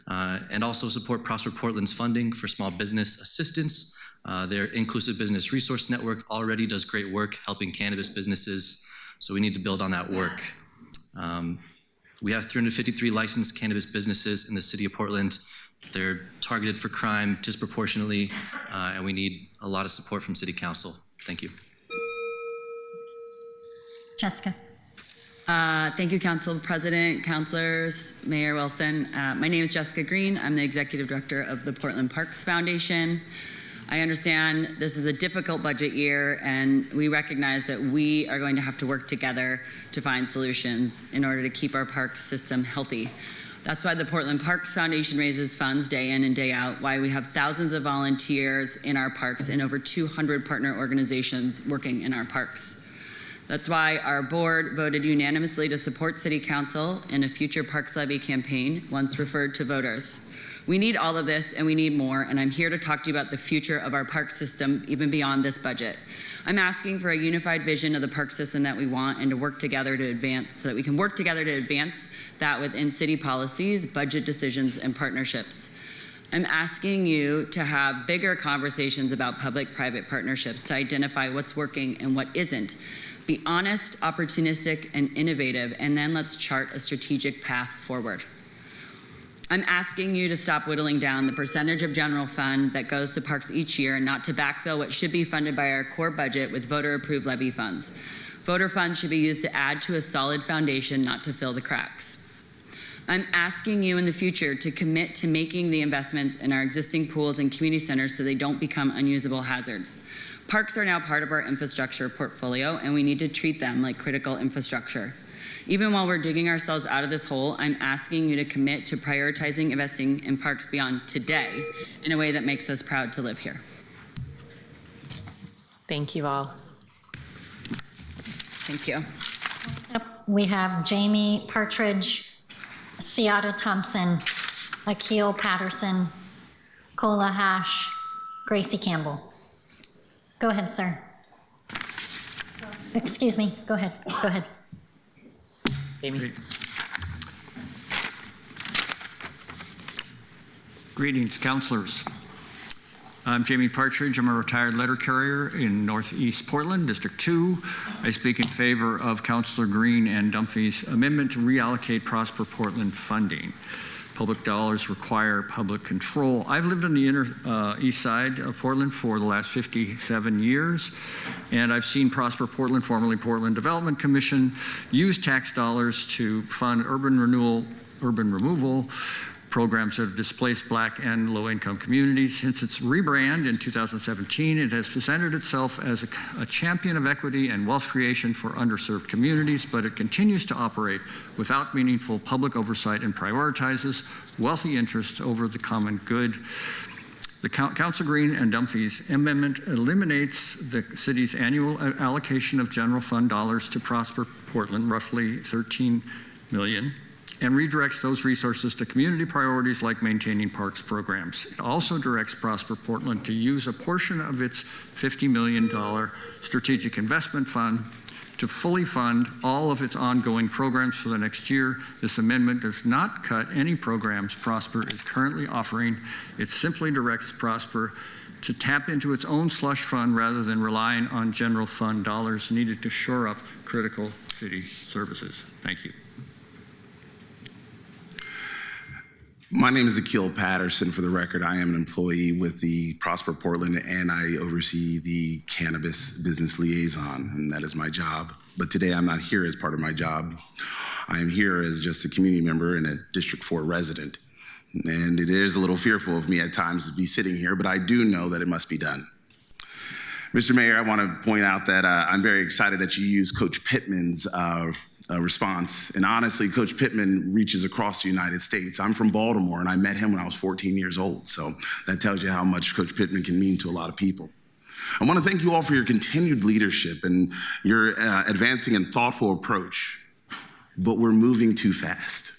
and also support Prosper Portland's funding for small business assistance. Their Inclusive Business Resource Network already does great work helping cannabis businesses, so we need to build on that work. We have 353 licensed cannabis businesses in the city of Portland. They're targeted for crime disproportionately, and we need a lot of support from City Council. Thank you. Jessica. Thank you, Council President, councilors, Mayor Wilson. My name is Jessica Green. I'm the Executive Director of the Portland Parks Foundation. I understand this is a difficult budget year, and we recognize that we are going to have to work together to find solutions in order to keep our parks system healthy. That's why the Portland Parks Foundation raises funds day in and day out, why we have thousands of volunteers in our parks and over 200 partner organizations working in our parks. That's why our board voted unanimously to support City Council in a future Parks Levy campaign once referred to voters. We need all of this and we need more, and I'm here to talk to you about the future of our park system even beyond this budget. I'm asking for a unified vision of the park system that we want and to work together to advance, so that we can work together to advance that within city policies, budget decisions, and partnerships. I'm asking you to have bigger conversations about public-private partnerships to identify what's working and what isn't. Be honest, opportunistic, and innovative, and then let's chart a strategic path forward. I'm asking you to stop whittling down the percentage of general fund that goes to parks each year and not to backfill what should be funded by our core budget with voter-approved levy funds. Voter funds should be used to add to a solid foundation, not to fill the cracks. I'm asking you in the future to commit to making the investments in our existing pools and community centers so they don't become unusable hazards. Parks are now part of our infrastructure portfolio, and we need to treat them like critical infrastructure. Even while we're digging ourselves out of this hole, I'm asking you to commit to prioritizing investing in parks beyond today in a way that makes us proud to live here. Thank you all. Thank you. We have Jamie Partridge, Seata Thompson, Akil Patterson, Kola Hash, Gracie Campbell. Go ahead, sir. Excuse me, go ahead, go ahead. Jamie. Greetings, counselors. I'm Jamie Partridge. I'm a retired letter carrier in Northeast Portland, District 2. I speak in favor of Councilor Green and Dunphy's amendment to reallocate Prosper Portland funding. Public dollars require public control. I've lived on the inner east side of Portland for the last 57 years, and I've seen Prosper Portland, formerly Portland Development Commission, use tax dollars to fund urban removal programs that have displaced Black and low-income communities. Since its rebrand in 2017, it has presented itself as a champion of equity and wealth creation for underserved communities, but it continues to operate without meaningful public oversight and prioritizes wealthy interests over the common good. The Council Green and Dunphy's amendment eliminates the city's annual allocation of general fund dollars to Prosper Portland, roughly $13 million, and redirects those resources to community priorities like maintaining parks programs. It also directs Prosper Portland to use a portion of its $50 million strategic investment fund to fully fund all of its ongoing programs for the next year. This amendment does not cut any programs Prosper is currently offering. It simply directs Prosper to tap into its own slush fund rather than relying on general fund dollars needed to shore up critical city services. Thank you. My name is Akil Patterson. For the record, I am an employee with the Prosper Portland, and I oversee the cannabis business liaison, and that is my job. But today I'm not here as part of my job. I am here as just a community member and a District 4 resident. And it is a little fearful of me at times to be sitting here, but I do know that it must be done. Mr. Mayor, I want to point out that I'm very excited that you used Coach Pittman's response. And honestly, Coach Pittman reaches across the United States. I'm from Baltimore, and I met him when I was 14 years old. So that tells you how much Coach Pittman can mean to a lot of people. I want to thank you all for your continued leadership and your advancing and thoughtful approach. But we're moving too fast.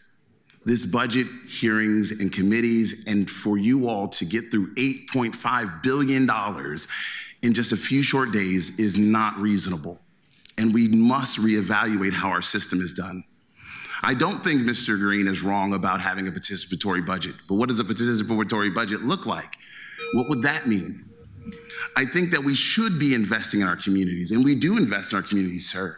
This budget, hearings, and committees, and for you all to get through $8.5 billion in just a few short days is not reasonable. And we must reevaluate how our system is done. I don't think Mr. Green is wrong about having a participatory budget, but what does a participatory budget look like? What would that mean? I think that we should be investing in our communities, and we do invest in our communities, sir.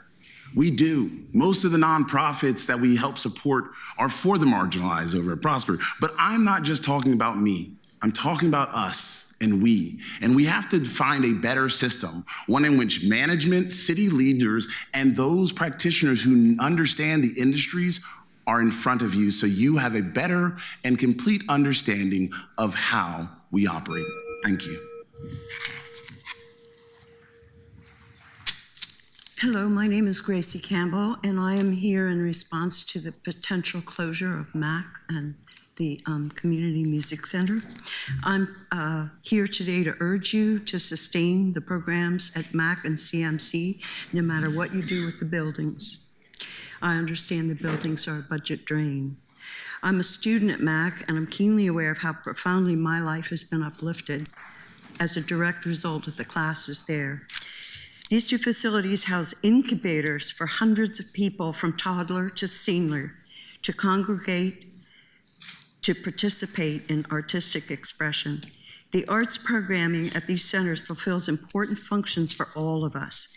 We do. Most of the nonprofits that we help support are for the marginalized over at Prosper, but I'm not just talking about me. I'm talking about us. And we have to find a better system, one in which management, city leaders, and those practitioners who understand the industries are in front of you so you have a better and complete understanding of how we operate. Thank you. Hello, my name is Gracie Campbell, and I am here in response to the potential closure of MAC and the Community Music Center. I'm here today to urge you to sustain the programs at MAC and CMC, no matter what you do with the buildings. I understand the buildings are a budget drain. I'm a student at MAC, and I'm keenly aware of how profoundly my life has been uplifted as a direct result of the classes there. These two facilities house incubators for hundreds of people from toddler to senior to congregate, to participate in artistic expression. The arts programming at these centers fulfills important functions for all of us.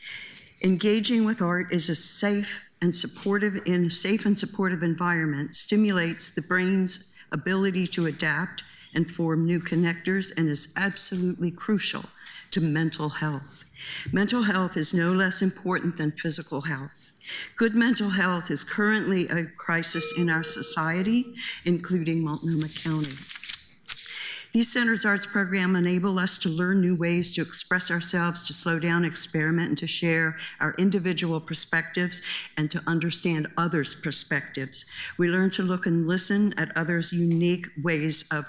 Engaging with art is a safe and supportive environment, stimulates the brain's ability to adapt and form new connectors, and is absolutely crucial to mental health. Mental health is no less important than physical health. Good mental health is currently a crisis in our society, including Multnomah County. These Centers Arts program enable us to learn new ways to express ourselves, to slow down, experiment, and to share our individual perspectives and to understand others' perspectives. We learn to look and listen at others' unique ways of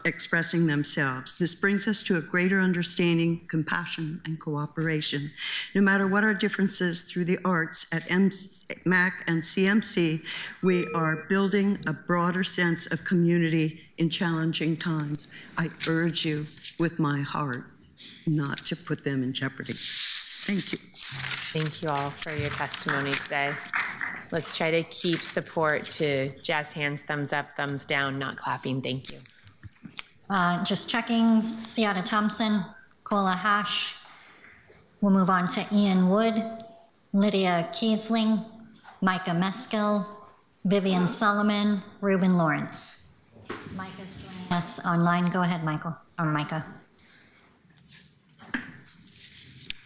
expressing themselves. This brings us to a greater understanding, compassion, and cooperation. No matter what our differences through the arts at MAC and CMC, we are building a broader sense of community in challenging times. I urge you with my heart not to put them in jeopardy. Thank you. Thank you all for your testimony today. Let's try to keep support to jazz hands, thumbs up, thumbs down, not clapping. Thank you. Just checking, Seata Thompson, Kola Hash. We'll move on to Ian Wood, Lydia Kiesling, Micah Meskel, Vivian Solomon, Ruben Lawrence. Micah's joining us online. Go ahead, Michael, or Micah.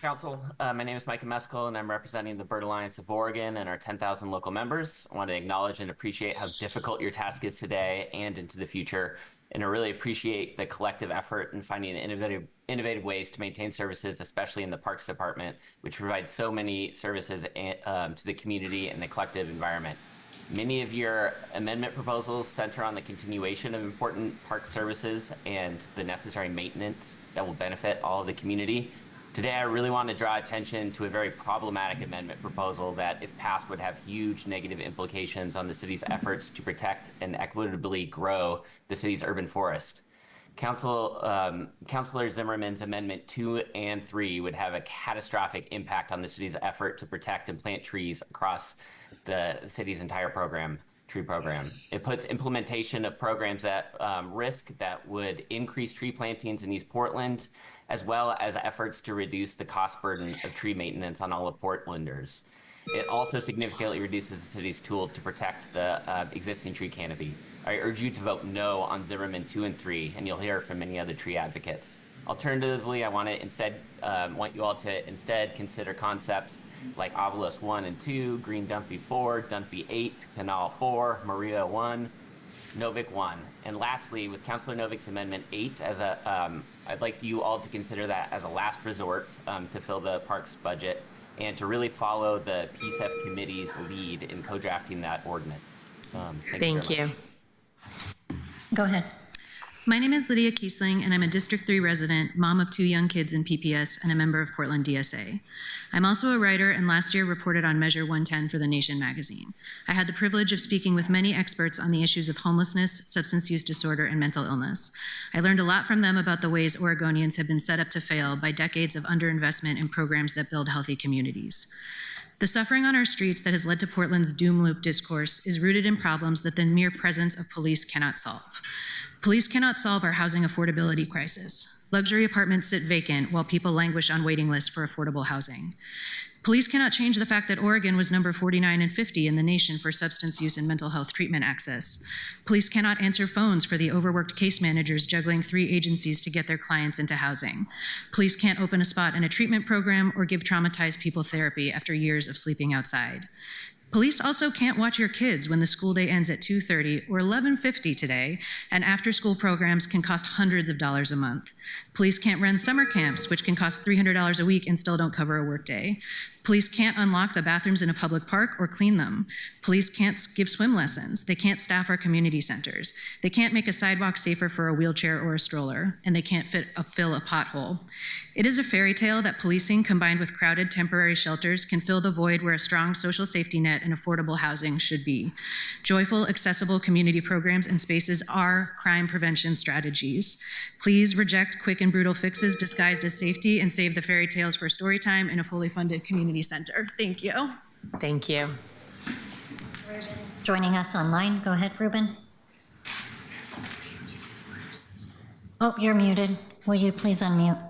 Council, my name is Micah Meskel, and I'm representing the Bird Alliance of Oregon and our 10,000 local members. I want to acknowledge and appreciate how difficult your task is today and into the future. And I really appreciate the collective effort in finding innovative ways to maintain services, especially in the Parks Department, which provides so many services to the community and the collective environment. Many of your amendment proposals center on the continuation of important park services and the necessary maintenance that will benefit all of the community. Today, I really want to draw attention to a very problematic amendment proposal that, if passed, would have huge negative implications on the city's efforts to protect and equitably grow the city's urban forest. Councilor Zimmerman's Amendment 2 and 3 would have a catastrophic impact on the city's effort to protect and plant trees across the city's entire tree program. It puts implementation of programs at risk that would increase tree plantings in East Portland, as well as efforts to reduce the cost burden of tree maintenance on all of Portlanders. It also significantly reduces the city's tool to protect the existing tree canopy. I urge you to vote no on Zimmerman 2 and 3, and you'll hear from many other tree advocates. Alternatively, I want you all to instead consider concepts like Avalos 1 and 2, Green Dunphy 4, Dunphy 8, Canal 4, Maria 1, Novick 1. And lastly, with Councilor Novick's Amendment 8, I'd like you all to consider that as a last resort to fill the parks budget and to really follow the PSEF committee's lead in co-drafting that ordinance. Thank you. Go ahead. My name is Lydia Kiesling, and I'm a District 3 resident, mom of 2 young kids in PPS, and a member of Portland DSA. I'm also a writer, and last year reported on Measure 110 for The Nation magazine. I had the privilege of speaking with many experts on the issues of homelessness, substance use disorder, and mental illness. I learned a lot from them about the ways Oregonians have been set up to fail by decades of underinvestment in programs that build healthy communities. The suffering on our streets that has led to Portland's doom loop discourse is rooted in problems that the mere presence of police cannot solve. Police cannot solve our housing affordability crisis. Luxury apartments sit vacant while people languish on waiting lists for affordable housing. Police cannot change the fact that Oregon was number 49 and 50 in the nation for substance use and mental health treatment access. Police cannot answer phones for the overworked case managers juggling 3 agencies to get their clients into housing. Police can't open a spot in a treatment program or give traumatized people therapy after years of sleeping outside. Police also can't watch your kids when the school day ends at 2:30 or 11:50 today, and after-school programs can cost hundreds of dollars a month. Police can't run summer camps, which can cost $300 a week and still don't cover a workday. Police can't unlock the bathrooms in a public park or clean them. Police can't give swim lessons. They can't staff our community centers. They can't make a sidewalk safer for a wheelchair or a stroller, and they can't fill a pothole. It is a fairy tale that policing combined with crowded temporary shelters can fill the void where a strong social safety net and affordable housing should be. Joyful, accessible community programs and spaces are crime prevention strategies. Please reject quick and brutal fixes disguised as safety and save the fairy tales for story time in a fully funded community center. Thank you. Thank you. Joining us online. Go ahead, Ruben. Oh, you're muted. Will you please unmute?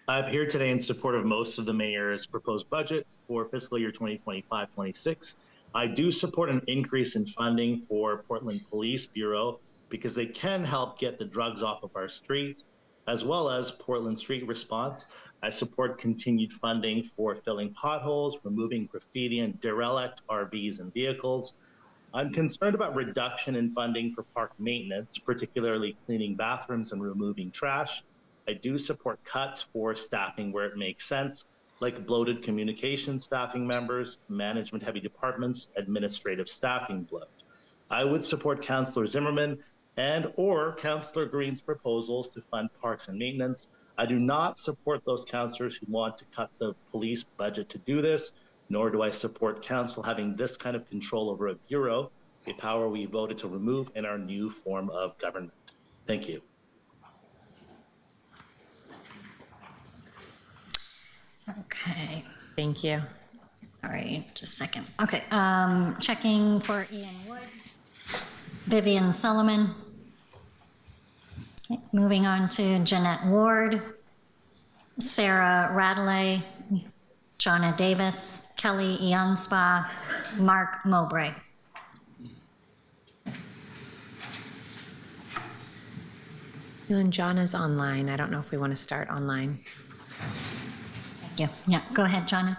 I'm here today in support of most of the mayor's proposed budget for fiscal year 2025-26. I do support an increase in funding for Portland Police Bureau because they can help get the drugs off of our street, as well as Portland Street Response. I support continued funding for filling potholes, removing graffiti and derelict RVs and vehicles. I'm concerned about reduction in funding for park maintenance, particularly cleaning bathrooms and removing trash. I do support cuts for staffing where it makes sense, like bloated communication staffing members, management-heavy departments, administrative staffing bloat. I would support Councillor Zimmerman and or Councillor Green's proposals to fund parks and maintenance. I do not support those councillors who want to cut the police budget to do this, nor do I support council having this kind of control over a bureau, a power we voted to remove in our new form of government. Thank you. Okay, Thank you. all right, just a second. Okay, checking for Ian Wood, Vivian Solomon. Okay, moving on to Jeanette Ward, Sarah Radley, Jonna Davis, Kelly Ianspa, Mark Mowbray. And Jonna's online. I don't know if we want to start online. Thank you. Yeah, go ahead, Jonna.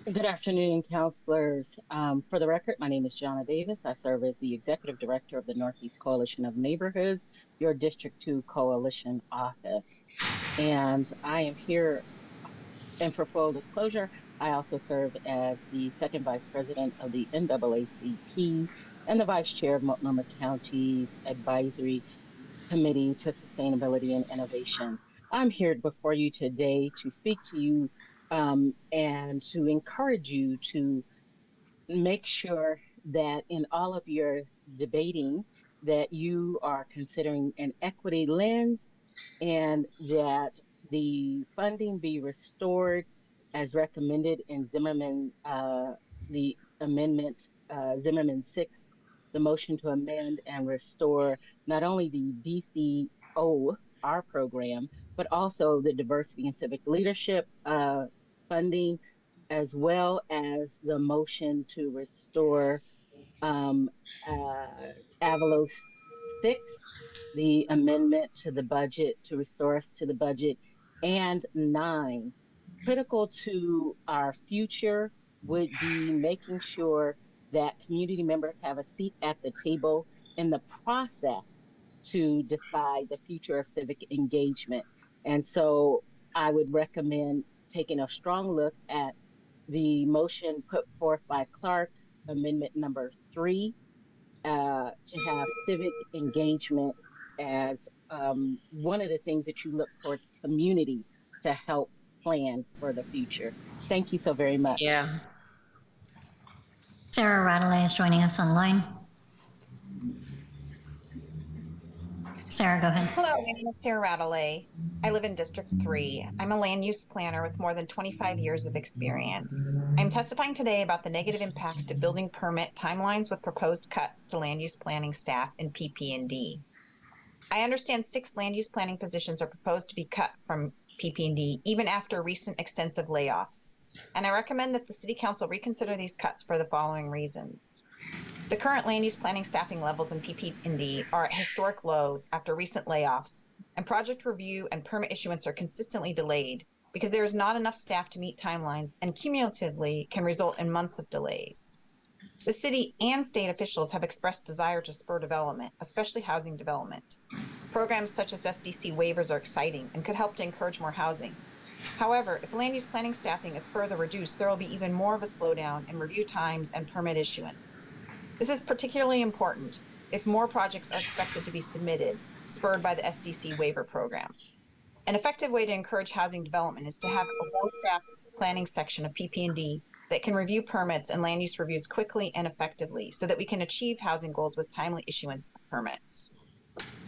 Good afternoon, councilors. For the record, my name is Jonna Davis. I serve as the Executive Director of the Northeast Coalition of Neighborhoods, your District 2 Coalition office. And I am here, and for full disclosure, I also serve as the second Vice President of the NAACP and the Vice Chair of Multnomah County's Advisory Committee to Sustainability and Innovation. I'm here before you today to speak to you and to encourage you to make sure that in all of your debating that you are considering an equity lens and that the funding be restored as recommended in Zimmerman, the amendment, Zimmerman 6, the motion to amend and restore not only the DCOR program, but also the diversity and civic leadership funding, as well as the motion to restore Avalos 6, the amendment to the budget to restore us to the budget, and 9. Critical to our future would be making sure that community members have a seat at the table in the process to decide the future of civic engagement. And so I would recommend taking a strong look at the motion put forth by Clark, amendment number 3, to have civic engagement as one of the things that you look towards community to help plan for the future. Thank you so very much. Yeah. Sarah Radley is joining us online. Sarah, go ahead. Hello, my name is Sarah Radley. I live in District 3. I'm a land use planner with more than 25 years of experience. I'm testifying today about the negative impacts to building permit timelines with proposed cuts to land use planning staff in PP&D. I understand 6 land use planning positions are proposed to be cut from PP&D even after recent extensive layoffs. And I recommend that the City Council reconsider these cuts for the following reasons. The current land use planning staffing levels in PP&D are at historic lows after recent layoffs, and project review and permit issuance are consistently delayed because there is not enough staff to meet timelines and cumulatively can result in months of delays. The city and state officials have expressed desire to spur development, especially housing development. Programs such as SDC waivers are exciting and could help to encourage more housing. However, if land use planning staffing is further reduced, there will be even more of a slowdown in review times and permit issuance. This is particularly important if more projects are expected to be submitted, spurred by the SDC waiver program. An effective way to encourage housing development is to have a well-staffed planning section of PP&D that can review permits and land use reviews quickly and effectively so that we can achieve housing goals with timely issuance of permits.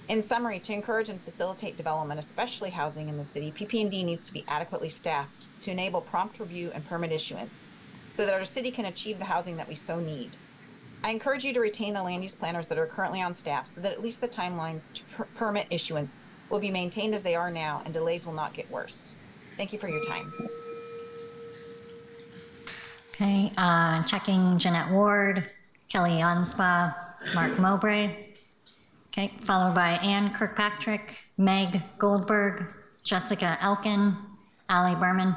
In summary, to encourage and facilitate development, especially housing in the city, PP&D needs to be adequately staffed to enable prompt review and permit issuance so that our city can achieve the housing that we so need. I encourage you to retain the land use planners that are currently on staff so that at least the timelines to permit issuance will be maintained as they are now and delays will not get worse. Thank you for your time. Okay, checking Jeanette Ward, Kelly Janspa, Mark Mowbray. Okay, followed by Ann Kirkpatrick, Meg Goldberg, Jessica Elkin, Allie Berman.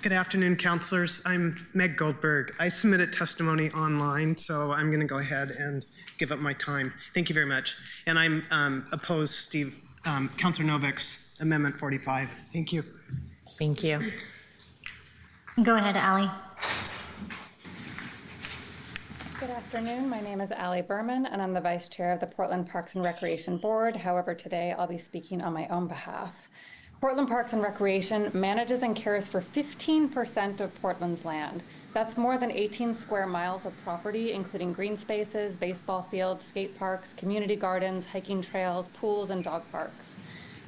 Good afternoon, councilors. I'm Meg Goldberg. I submitted testimony online, so I'm going to go ahead and give up my time. Thank you very much. And I'm opposed Councilor Novik's Amendment 45. Thank you. Thank you. Go ahead, Allie. Good afternoon. My name is Allie Berman, and I'm the Vice Chair of the Portland Parks and Recreation Board. However, today I'll be speaking on my own behalf. Portland Parks and Recreation manages and cares for 15% of Portland's land. That's more than 18 square miles of property, including green spaces, baseball fields, skate parks, community gardens, hiking trails, pools, and dog parks.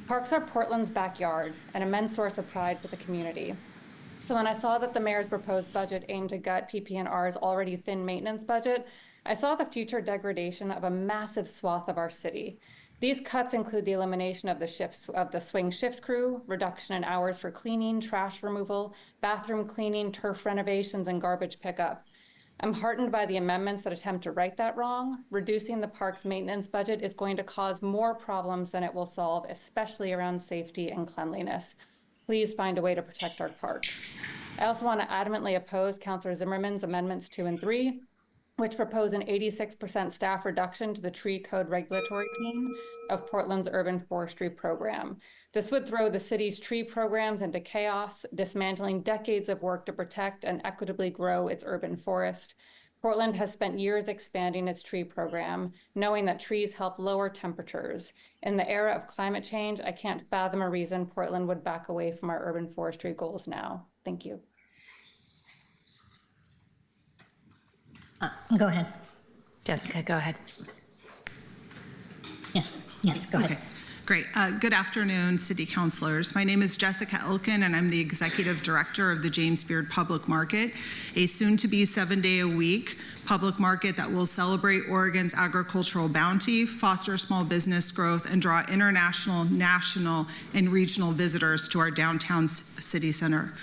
Parks are Portland's backyard, an immense source of pride for the community. So when I saw that the mayor's proposed budget aimed to gut PP&R's already thin maintenance budget, I saw the future degradation of a massive swath of our city. These cuts include the elimination of the swing shift crew, reduction in hours for cleaning, trash removal, bathroom cleaning, turf renovations, and garbage pickup. I'm heartened by the amendments that attempt to right that wrong. Reducing the park's maintenance budget is going to cause more problems than it will solve, especially around safety and cleanliness. Please find a way to protect our parks. I also want to adamantly oppose Councilor Zimmerman's Amendments 2 and 3, which propose an 86% staff reduction to the tree code regulatory team of Portland's urban forestry program. This would throw the city's tree programs into chaos, dismantling decades of work to protect and equitably grow its urban forest. Portland has spent years expanding its tree program, knowing that trees help lower temperatures. In the era of climate change, I can't fathom a reason Portland would back away from our urban forestry goals now. Thank you. Go ahead. Jessica, go ahead. Yes, go ahead. Okay, great. Good afternoon, city councilors. My name is Jessica Elkin, and I'm the executive director of the James Beard Public Market, a soon-to-be 7-day-a-week public market that will celebrate Oregon's agricultural bounty, foster small business growth, and draw international, national, and regional visitors to our downtown city center.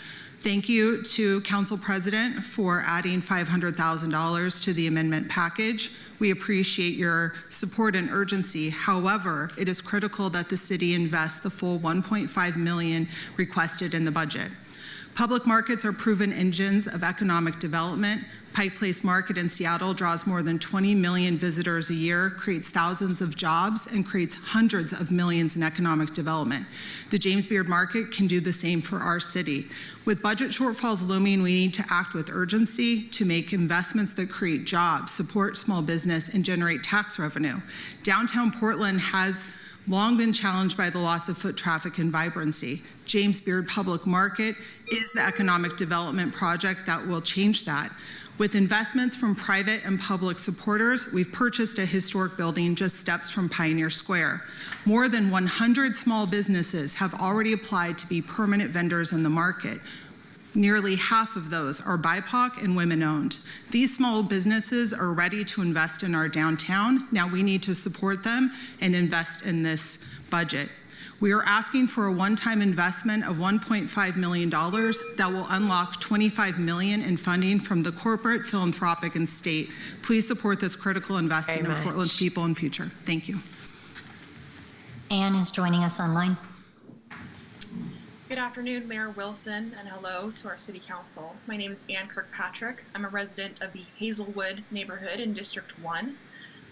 Thank you to Council President for adding $500,000 to the amendment package. We appreciate your support and urgency. However, it is critical that the city invest the full $1.5 million requested in the budget. Public markets are proven engines of economic development. Pike Place Market in Seattle draws more than 20 million visitors a year, creates thousands of jobs, and creates hundreds of millions in economic development. The James Beard Market can do the same for our city. With budget shortfalls looming, we need to act with urgency to make investments that create jobs, support small business, and generate tax revenue. Downtown Portland has long been challenged by the loss of foot traffic and vibrancy. James Beard Public Market is the economic development project that will change that. With investments from private and public supporters, we've purchased a historic building just steps from Pioneer Square. More than 100 small businesses have already applied to be permanent vendors in the market. Nearly half of those are BIPOC and women-owned. These small businesses are ready to invest in our downtown. Now we need to support them and invest in this budget. We are asking for a one-time investment of $1.5 million that will unlock $25 million in funding from the corporate, philanthropic, and state. Please support this critical investment in Portland's people and future. Thank you. Anne is joining us online. Good afternoon, Mayor Wilson, and hello to our City Council. My name is Ann Kirkpatrick. I'm a resident of the Hazelwood neighborhood in District 1.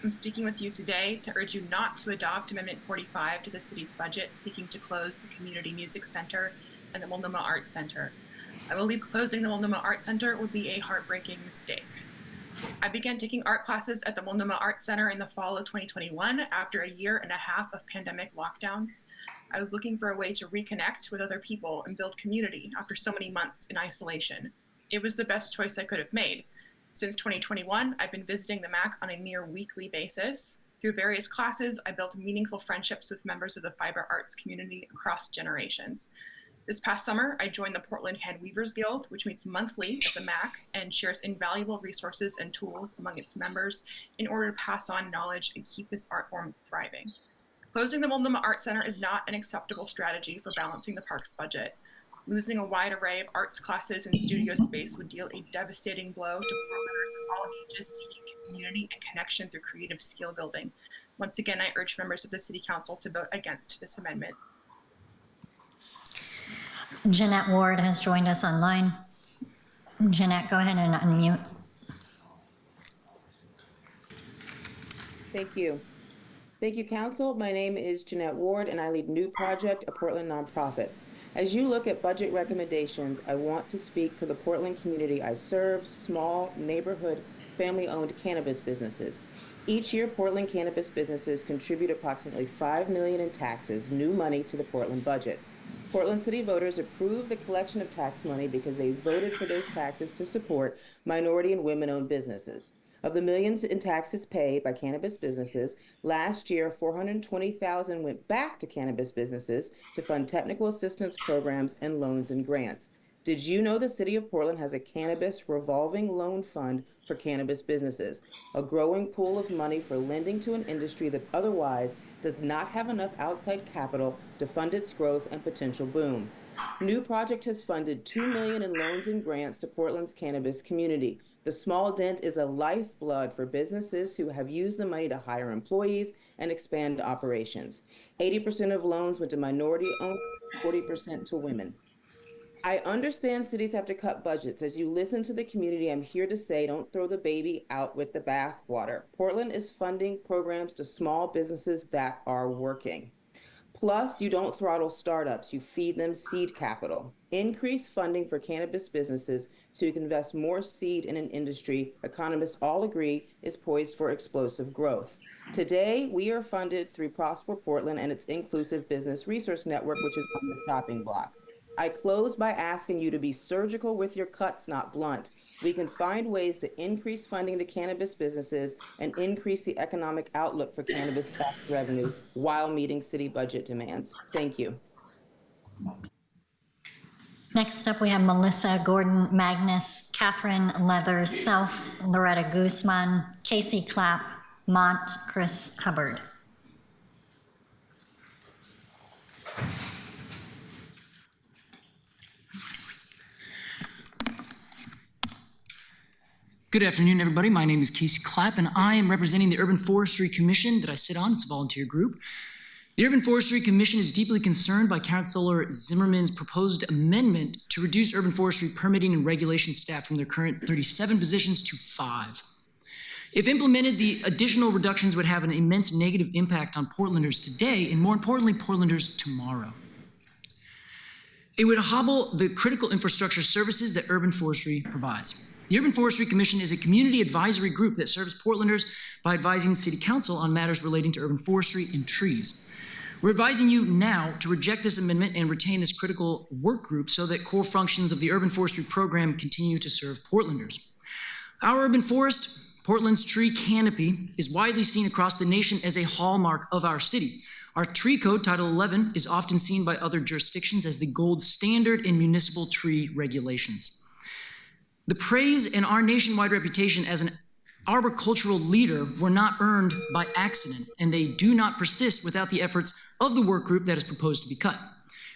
I'm speaking with you today to urge you not to adopt Amendment 45 to the city's budget, seeking to close the Community Music Center and the Multnomah Arts Center. I believe closing the Multnomah Arts Center would be a heartbreaking mistake. I began taking art classes at the Multnomah Arts Center in the fall of 2021 after a year and a half of pandemic lockdowns. I was looking for a way to reconnect with other people and build community after so many months in isolation. It was the best choice I could have made. Since 2021, I've been visiting the MAC on a near weekly basis. Through various classes, I built meaningful friendships with members of the fiber arts community across generations. This past summer, I joined the Portland Hand Weavers Guild, which meets monthly at the MAC and shares invaluable resources and tools among its members in order to pass on knowledge and keep this art form thriving. Closing the Multnomah Arts Center is not an acceptable strategy for balancing the park's budget. Losing a wide array of arts classes and studio space would deal a devastating blow to Portlanders all ages seeking community and connection through creative skill building. Once again, I urge members of the City Council to vote against this amendment. Jeanette Ward has joined us online. Jeanette, go ahead and unmute. Thank you. Thank you, Council. My name is Jeanette Ward, and I lead New Project, a Portland nonprofit. As you look at budget recommendations, I want to speak for the Portland community I serve, small, neighborhood, family-owned cannabis businesses. Each year, Portland cannabis businesses contribute approximately $5 million in taxes, new money, to the Portland budget. Portland City voters approve the collection of tax money because they voted for those taxes to support minority and women-owned businesses. Of the millions in taxes paid by cannabis businesses, last year $420,000 went back to cannabis businesses to fund technical assistance programs and loans and grants. Did you know the City of Portland has a cannabis revolving loan fund for cannabis businesses, a growing pool of money for lending to an industry that otherwise does not have enough outside capital to fund its growth and potential boom? New Project has funded $2 million in loans and grants to Portland's cannabis community. The small dent is a lifeblood for businesses who have used the money to hire employees and expand operations. 80% of loans went to minority-owned, 40% to women. I understand cities have to cut budgets. As you listen to the community, I'm here to say, don't throw the baby out with the bathwater. Portland is funding programs to small businesses that are working. Plus, you don't throttle startups, you feed them seed capital. Increase funding for cannabis businesses so you can invest more seed in an industry economists all agree is poised for explosive growth. Today, we are funded through Prosper Portland and its Inclusive Business Resource Network, which is on the chopping block. I close by asking you to be surgical with your cuts, not blunt. We can find ways to increase funding to cannabis businesses and increase the economic outlook for cannabis tax revenue while meeting city budget demands. Thank you. Next up, we have Melissa Gordon Magnus, Catherine Leather Self, Loretta Guzman, Casey Clapp, Mont Chris Hubbard. Good afternoon, everybody. My name is Casey Clapp, and I am representing the Urban Forestry Commission that I sit on. It's a volunteer group. The Urban Forestry Commission is deeply concerned by Councilor Zimmerman's proposed amendment to reduce urban forestry permitting and regulation staff from their current 37 positions to 5. If implemented, the additional reductions would have an immense negative impact on Portlanders today, and more importantly, Portlanders tomorrow. It would hobble the critical infrastructure services that urban forestry provides. The Urban Forestry Commission is a community advisory group that serves Portlanders by advising City Council on matters relating to urban forestry and trees. We're advising you now to reject this amendment and retain this critical work group so that core functions of the urban forestry program continue to serve Portlanders. Our urban forest, Portland's tree canopy, is widely seen across the nation as a hallmark of our city. Our tree code, Title 11, is often seen by other jurisdictions as the gold standard in municipal tree regulations. The praise and our nationwide reputation as an arboricultural leader were not earned by accident, and they do not persist without the efforts of the work group that is proposed to be cut.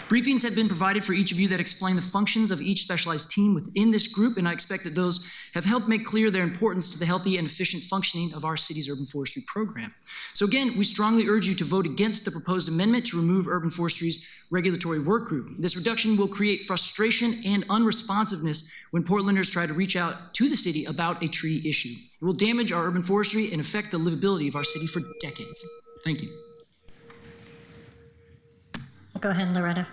Briefings have been provided for each of you that explain the functions of each specialized team within this group, and I expect that those have helped make clear their importance to the healthy and efficient functioning of our city's urban forestry program. So again, we strongly urge you to vote against the proposed amendment to remove urban forestry's regulatory work group. This reduction will create frustration and unresponsiveness when Portlanders try to reach out to the city about a tree issue. It will damage our urban forestry and affect the livability of our city for decades. Thank you. Go ahead, Loretta.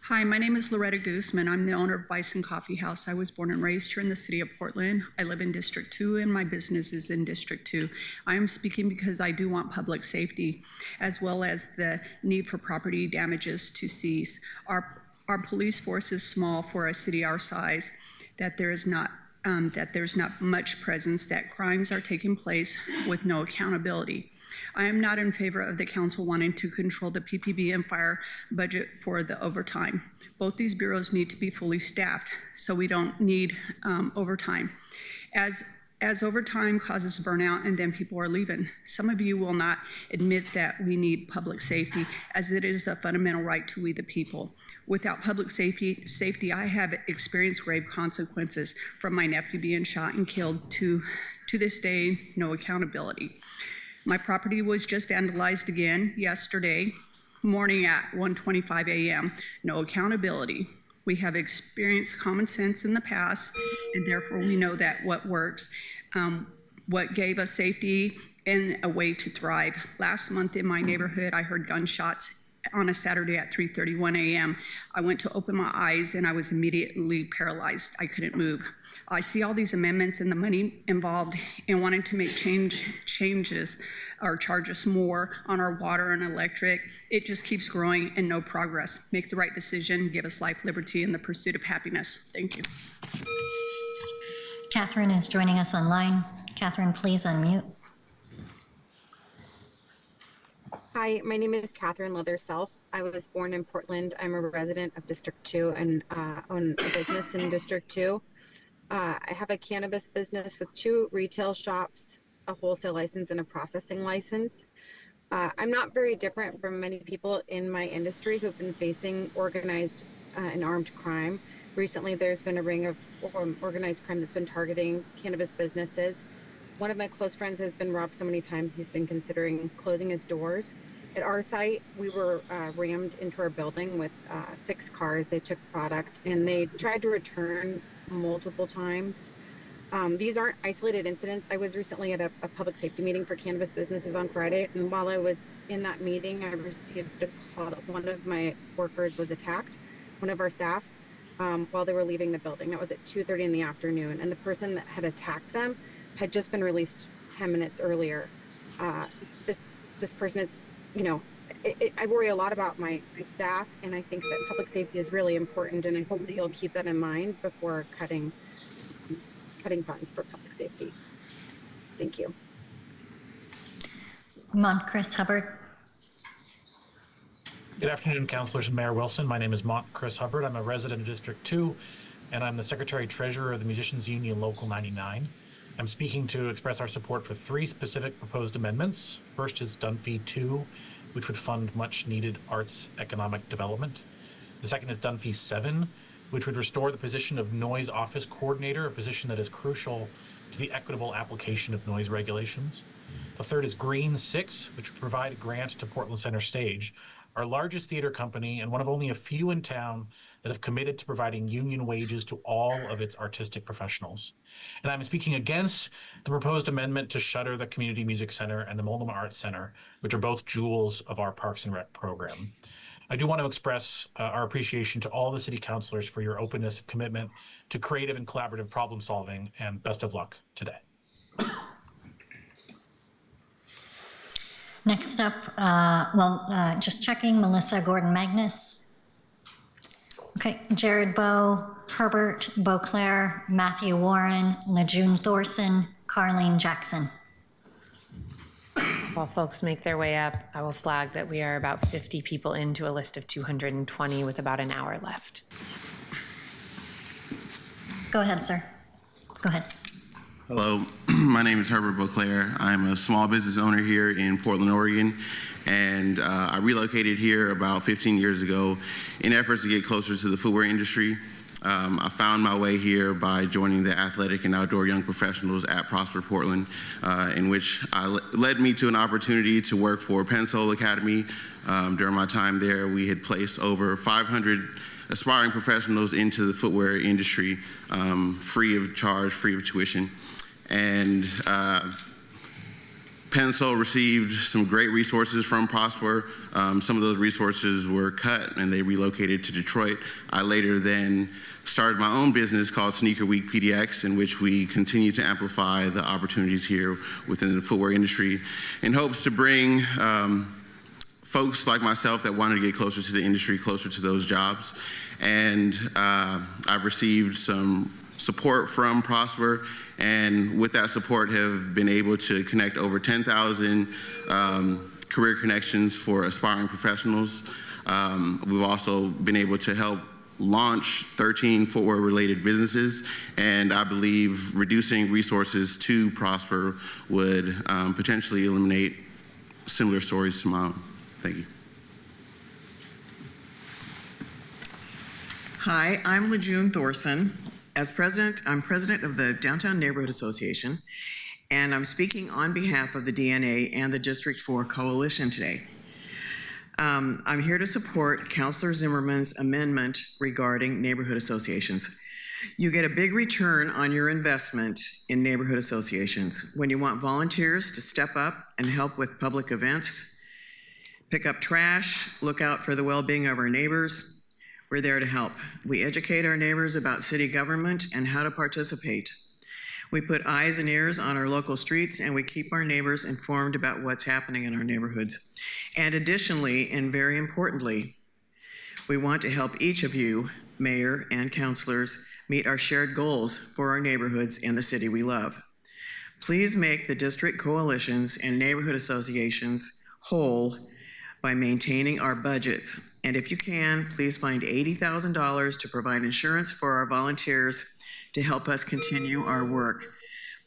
Hi, my name is Loretta Guzman. I'm the owner of Bison Coffee House. I was born and raised here in the city of Portland. I live in District 2 and my business is in District 2. I am speaking because I do want public safety as well as the need for property damages to cease. Our police force is small for a city our size, that there's not much presence, that crimes are taking place with no accountability. I am not in favor of the council wanting to control the PPB and fire budget for the overtime. Both these bureaus need to be fully staffed, so we don't need overtime. As as overtime causes burnout and then people are leaving. Some of you will not admit that we need public safety, as it is a fundamental right to we the people. Without public safety, I have experienced grave consequences, from my nephew being shot and killed to this day, no accountability. My property was just vandalized again yesterday morning at 1:25 a.m. No accountability. We have experienced common sense in the past, and therefore we know that what works, what gave us safety and a way to thrive. Last month in my neighborhood, I heard gunshots on a Saturday at 3:31 a.m. I went to open my eyes and I was immediately paralyzed. I couldn't move. I see all these amendments and the money involved in wanting to make changes or charge us more on our water and electric. It just keeps growing and no progress. Make the right decision, give us life, liberty, and the pursuit of happiness. Thank you. Catherine is joining us online. Catherine, please unmute. Hi, my name is Catherine Leather-Self. I was born in Portland. I'm a resident of District 2 and own a business in District 2. I have a cannabis business with 2 retail shops, a wholesale license, and a processing license. I'm not very different from many people in my industry who've been facing organized and armed crime. Recently, there's been a ring of organized crime that's been targeting cannabis businesses. One of my close friends has been robbed so many times he's been considering closing his doors. At our site, we were rammed into our building with 6 cars. They took product and they tried to return multiple times. These aren't isolated incidents. I was recently at a public safety meeting for cannabis businesses on Friday, and while I was in that meeting, I received a call that one of my workers was attacked, one of our staff, while they were leaving the building. That was at 2:30 in the afternoon, and the person that had attacked them had just been released 10 minutes earlier. This person is, you know, I worry a lot about my staff, and I think that public safety is really important, and I hope that you'll keep that in mind before cutting funds for public safety. Thank you. Chris Hubbard. Good afternoon, councilors and Mayor Wilson. My name is Chris Hubbard. I'm a resident of District 2, and I'm the Secretary Treasurer of the Musicians Union Local 99. I'm speaking to express our support for 3 specific proposed amendments. First is Dunphy 2, which would fund much needed arts economic development. The second is Dunphy 7, which would restore the position of noise office coordinator, a position that is crucial to the equitable application of noise regulations. The third is Green 6, which would provide a grant to Portland Center Stage, our largest theater company and one of only a few in town that have committed to providing union wages to all of its artistic professionals. And I'm speaking against the proposed amendment to shutter the Community Music Center and the Multnomah Arts Center, which are both jewels of our Parks and Rec program. I do want to express our appreciation to all the city councilors for your openness and commitment to creative and collaborative problem solving, and best of luck today. Next up, just checking, Melissa Gordon-Magnus. Okay, Jared Bowe, Herbert Beauclair, Matthew Warren, LeJune Thorson, Carlene Jackson. While folks make their way up, I will flag that we are about 50 people into a list of 220 with about an hour left. Go ahead, sir. Go ahead. Hello, my name is Herbert Beauclair. I'm a small business owner here in Portland, Oregon, and I relocated here about 15 years ago in efforts to get closer to the footwear industry. I found my way here by joining the Athletic and Outdoor Young Professionals at Prosper Portland, in which led me to an opportunity to work for Pensole Academy. During my time there, we had placed over 500 aspiring professionals into the footwear industry, free of charge, free of tuition. And Pensole received some great resources from Prosper. Some of those resources were cut and they relocated to Detroit. I later then started my own business called Sneaker Week PDX, in which we continue to amplify the opportunities here within the footwear industry in hopes to bring folks like myself that wanted to get closer to the industry, closer to those jobs. And I've received some support from Prosper, and with that support have been able to connect over 10,000 career connections for aspiring professionals. We've also been able to help launch 13 footwear-related businesses, and I believe reducing resources to Prosper would potentially eliminate similar stories to my own. Thank you. Hi, I'm LaJune Thorson. As president, I'm president of the Downtown Neighborhood Association, and I'm speaking on behalf of the DNA and the District 4 Coalition today. I'm here to support Councilor Zimmerman's amendment regarding neighborhood associations. You get a big return on your investment in neighborhood associations when you want volunteers to step up and help with public events, pick up trash, look out for the well-being of our neighbors. We're there to help. We educate our neighbors about city government and how to participate. We put eyes and ears on our local streets, and we keep our neighbors informed about what's happening in our neighborhoods. And additionally, and very importantly, we want to help each of you, mayor and councilors, meet our shared goals for our neighborhoods and the city we love. Please make the district coalitions and neighborhood associations whole by maintaining our budgets. And if you can, please find $80,000 to provide insurance for our volunteers to help us continue our work.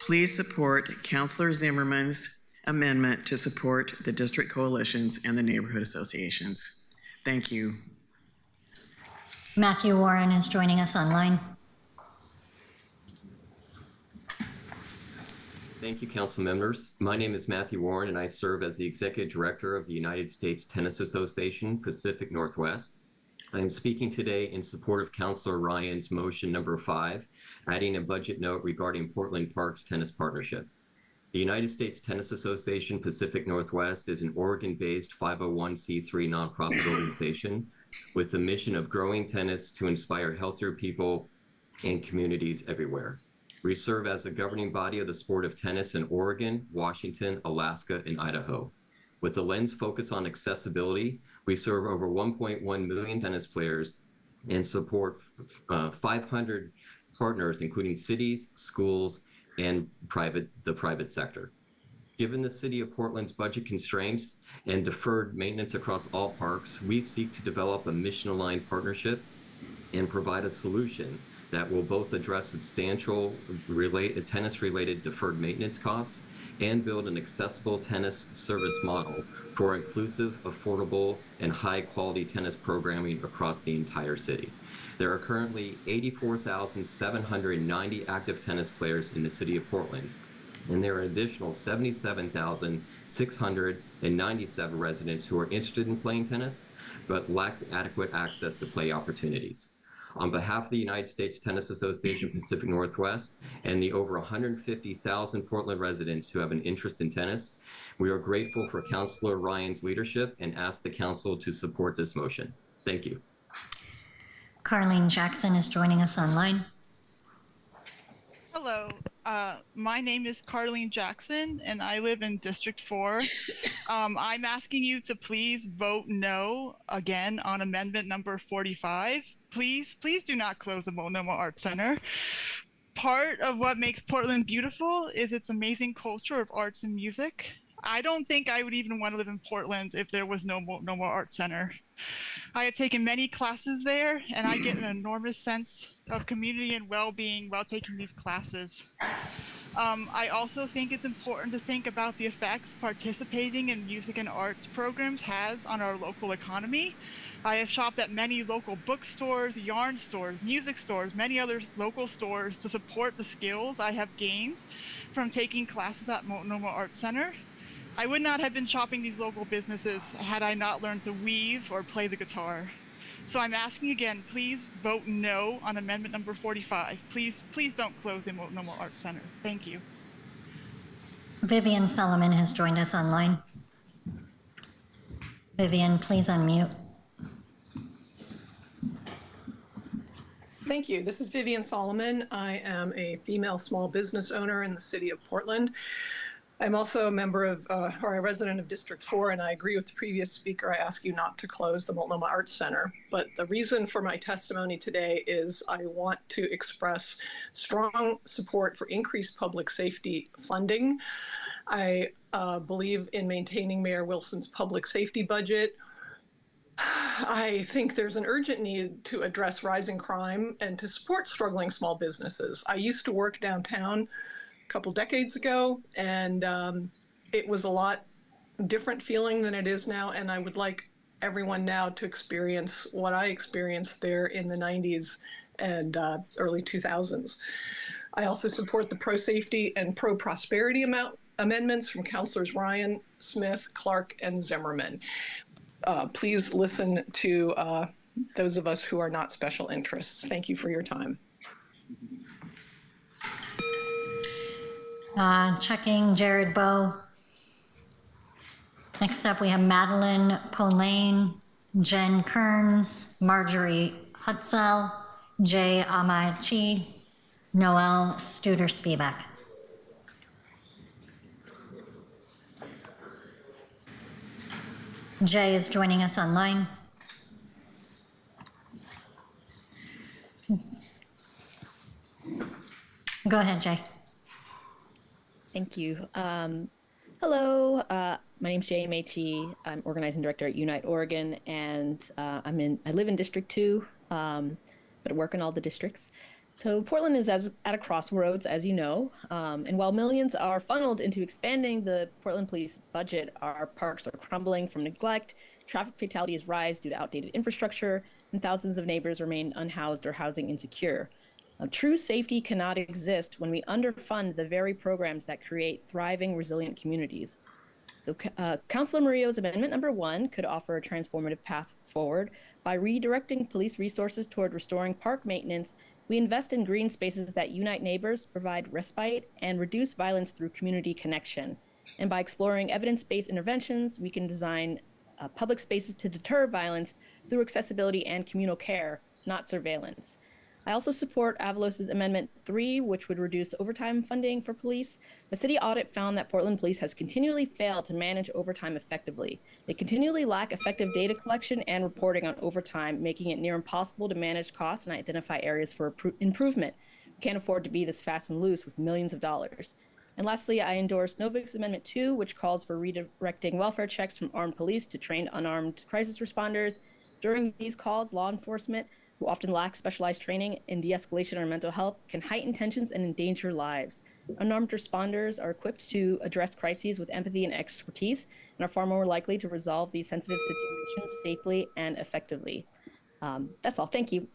Please support Councilor Zimmerman's amendment to support the district coalitions and the neighborhood associations. Thank you. Matthew Warren is joining us online. Thank you, council members. My name is Matthew Warren, and I serve as the Executive Director of the United States Tennis Association Pacific Northwest. I am speaking today in support of Councilor Ryan's motion number 5, adding a budget note regarding Portland Parks Tennis Partnership. The United States Tennis Association Pacific Northwest is an Oregon-based 501c3 nonprofit organization with the mission of growing tennis to inspire healthier people and communities everywhere. We serve as a governing body of the sport of tennis in Oregon, Washington, Alaska, and Idaho. With a lens focused on accessibility, we serve over 1.1 million tennis players and support 500 partners, including cities, schools, and the private sector. Given the City of Portland's budget constraints and deferred maintenance across all parks, we seek to develop a mission-aligned partnership and provide a solution that will both address substantial tennis-related deferred maintenance costs and build an accessible tennis service model for inclusive, affordable, and high-quality tennis programming across the entire city. There are currently 84,790 active tennis players in the City of Portland, and there are an additional 77,697 residents who are interested in playing tennis but lack adequate access to play opportunities. On behalf of the United States Tennis Association Pacific Northwest and the over 150,000 Portland residents who have an interest in tennis, we are grateful for Councilor Ryan's leadership and ask the council to support this motion. Thank you. Carlene Jackson is joining us online. Hello, my name is Carlene Jackson, and I live in District 4. I'm asking you to please vote no again on amendment number 45. Please do not close the Multnomah Arts Center. Part of what makes Portland beautiful is its amazing culture of arts and music. I don't think I would even want to live in Portland if there was no Multnomah Arts Center. I have taken many classes there, and I get an enormous sense of community and well-being while taking these classes. I also think it's important to think about the effects participating in music and arts programs has on our local economy. I have shopped at many local bookstores, yarn stores, music stores, many other local stores to support the skills I have gained from taking classes at Multnomah Arts Center. I would not have been shopping these local businesses had I not learned to weave or play the guitar. So I'm asking again, please vote no on amendment number 45. Please don't close the Multnomah Arts Center. Thank you. Vivian Solomon has joined us online. Vivian, please unmute. Thank you. This is Vivian Solomon. I am a female small business owner in the city of Portland. I'm also a member of, or a resident of District 4, and I agree with the previous speaker. I ask you not to close the Multnomah Arts Center. But the reason for my testimony today is I want to express strong support for increased public safety funding. I believe in maintaining Mayor Wilson's public safety budget. I think there's an urgent need to address rising crime and to support struggling small businesses. I used to work downtown a couple decades ago, and it was a lot different feeling than it is now, and I would like everyone now to experience what I experienced there in the 90s and early 2000s. I also support the pro-safety and pro-prosperity amendments from Councilors Ryan, Smith, Clark, and Zimmerman. Please listen to those of us who are not special interests. Thank you for your time. Checking Jared Bowe. Next up, we have Madeline Polane, Jen Kearns, Marjorie Hutzel, Jay Amachi, Noel Studer-Spivak. Jay is joining us online. Go ahead, Jay. Thank you. Hello, my name's Jay Amachi. I'm organizing director at Unite Oregon, and I live in District 2, but I work in all the districts. So Portland is at a crossroads, as you know, and while millions are funneled into expanding the Portland police budget, our parks are crumbling from neglect, traffic fatalities rise due to outdated infrastructure, and thousands of neighbors remain unhoused or housing insecure. True safety cannot exist when we underfund the very programs that create thriving, resilient communities. So Councilor Murillo's amendment number 1 could offer a transformative path forward. By redirecting police resources toward restoring park maintenance, we invest in green spaces that unite neighbors, provide respite, and reduce violence through community connection. And by exploring evidence-based interventions, we can design public spaces to deter violence through accessibility and communal care, not surveillance. I also support Avalos's Amendment 3, which would reduce overtime funding for police. The city audit found that Portland Police has continually failed to manage overtime effectively. They continually lack effective data collection and reporting on overtime, making it near impossible to manage costs and identify areas for improvement. We can't afford to be this fast and loose with millions of dollars. And lastly, I endorse Novik's Amendment 2, which calls for redirecting welfare checks from armed police to trained unarmed crisis responders. During these calls, law enforcement, who often lack specialized training in de-escalation or mental health, can heighten tensions and endanger lives. Unarmed responders are equipped to address crises with empathy and expertise and are far more likely to resolve these sensitive situations safely and effectively. That's all. Thank you.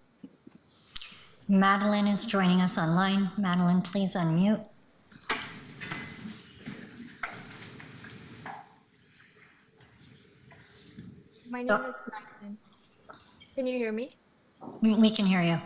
Madeline is joining us online. Madeline, please unmute. My name is Madeline. Can you hear me? We can hear you.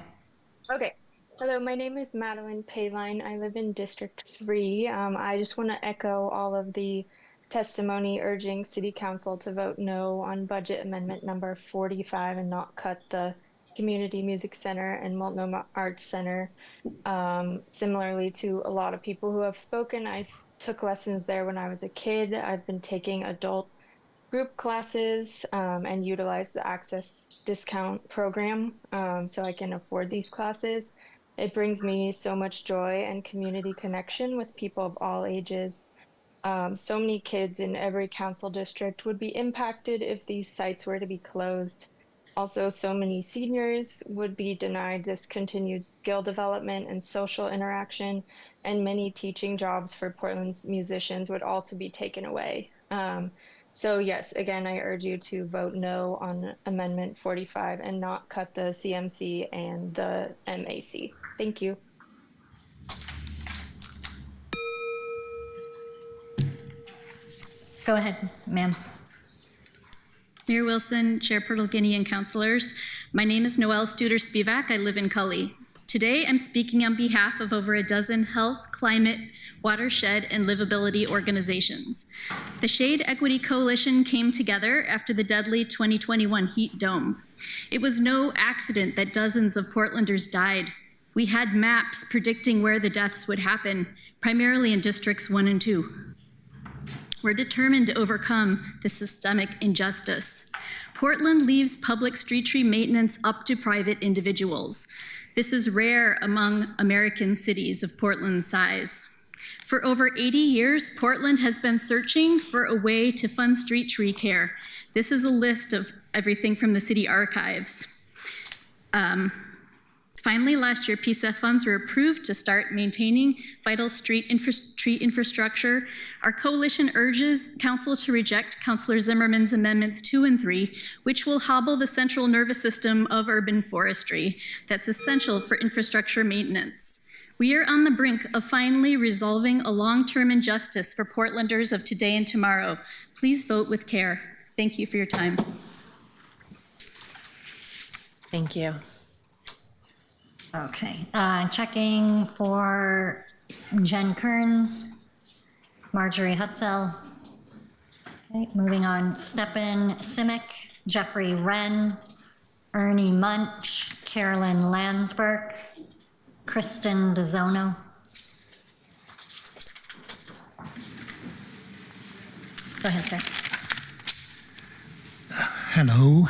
Okay. Hello, my name is Madeline Payline. I live in District 3. I just want to echo all of the testimony urging City Council to vote no on budget amendment number 45 and not cut the Community Music Center and Multnomah Arts Center. Similarly to a lot of people who have spoken, I took lessons there when I was a kid. I've been taking adult group classes and utilize the access discount program so I can afford these classes. It brings me so much joy and community connection with people of all ages. So many kids in every council district would be impacted if these sites were to be closed. Also, so many seniors would be denied this continued skill development and social interaction, and many teaching jobs for Portland's musicians would also be taken away. So yes, again, I urge you to vote no on Amendment 45 and not cut the CMC and the MAC. Thank you. Go ahead, ma'am. Mayor Wilson, Chair Pertolgini, and councilors, my name is Noel Studer-Spivak. I live in Cully. Today, I'm speaking on behalf of over a dozen health, climate, watershed, and livability organizations. The Shade Equity Coalition came together after the deadly 2021 heat dome. It was no accident that dozens of Portlanders died. We had maps predicting where the deaths would happen, primarily in districts 1 and 2. We're determined to overcome the systemic injustice. Portland leaves public street tree maintenance up to private individuals. This is rare among American cities of Portland's size. For over 80 years, Portland has been searching for a way to fund street tree care. This is a list of everything from the city archives. Finally, last year, PSEF funds were approved to start maintaining vital street infrastructure. Our coalition urges council to reject Councillor Zimmerman's amendments 2 and 3, which will hobble the central nervous system of urban forestry that's essential for infrastructure maintenance. We are on the brink of finally resolving a long-term injustice for Portlanders of today and tomorrow. Please vote with care. Thank you for your time. Thank you. Okay, checking for Jen Kearns, Marjorie Hutzel. Okay, moving on, Stepan Simic, Jeffrey Wren, Ernie Munch, Carolyn Landsberg, Kristen DeZono. Go ahead, sir. Hello.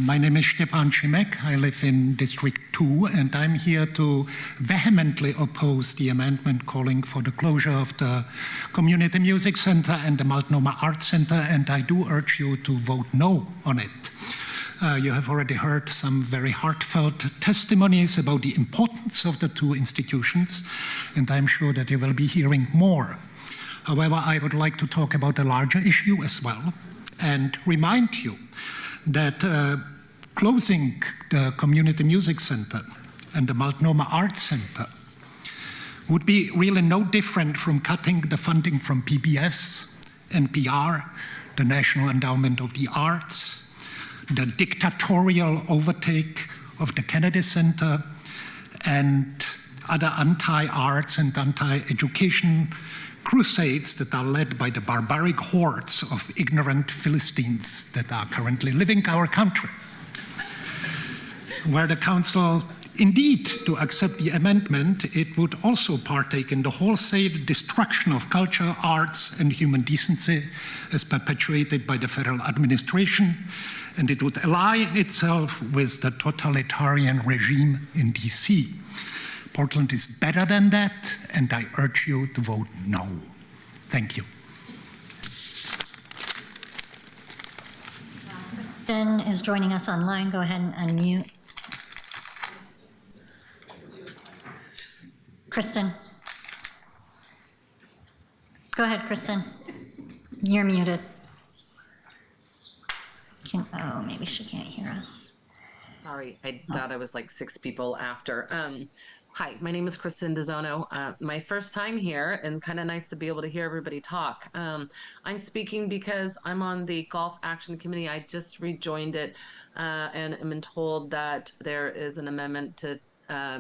My name is Stepan Simic. I live in District 2, and I'm here to vehemently oppose the amendment calling for the closure of the Community Music Center and the Multnomah Arts Center, and I do urge you to vote no on it. You have already heard some very heartfelt testimonies about the importance of the two institutions, and I'm sure that you will be hearing more. However, I would like to talk about a larger issue as well and remind you that closing the Community Music Center and the Multnomah Arts Center would be really no different from cutting the funding from PBS, NPR, the National Endowment of the Arts, the dictatorial overtake of the Kennedy Center, and other anti-arts and anti-education crusades that are led by the barbaric hordes of ignorant Philistines that are currently living our country. Were the council indeed to accept the amendment, it would also partake in the wholesale destruction of culture, arts, and human decency as perpetuated by the federal administration, and it would ally itself with the totalitarian regime in DC. Portland is better than that, and I urge you to vote no. Thank you. Kristen is joining us online. Go ahead and unmute. Kristen. Go ahead, Kristen. You're muted. Oh, maybe she can't hear us. Sorry, I thought I was like 6 people after. Hi, my name is Kristen DeZono. My first time here, and kind of nice to be able to hear everybody talk. I'm speaking because I'm on the Golf Action Committee. I just rejoined it and am been told that there is an amendment to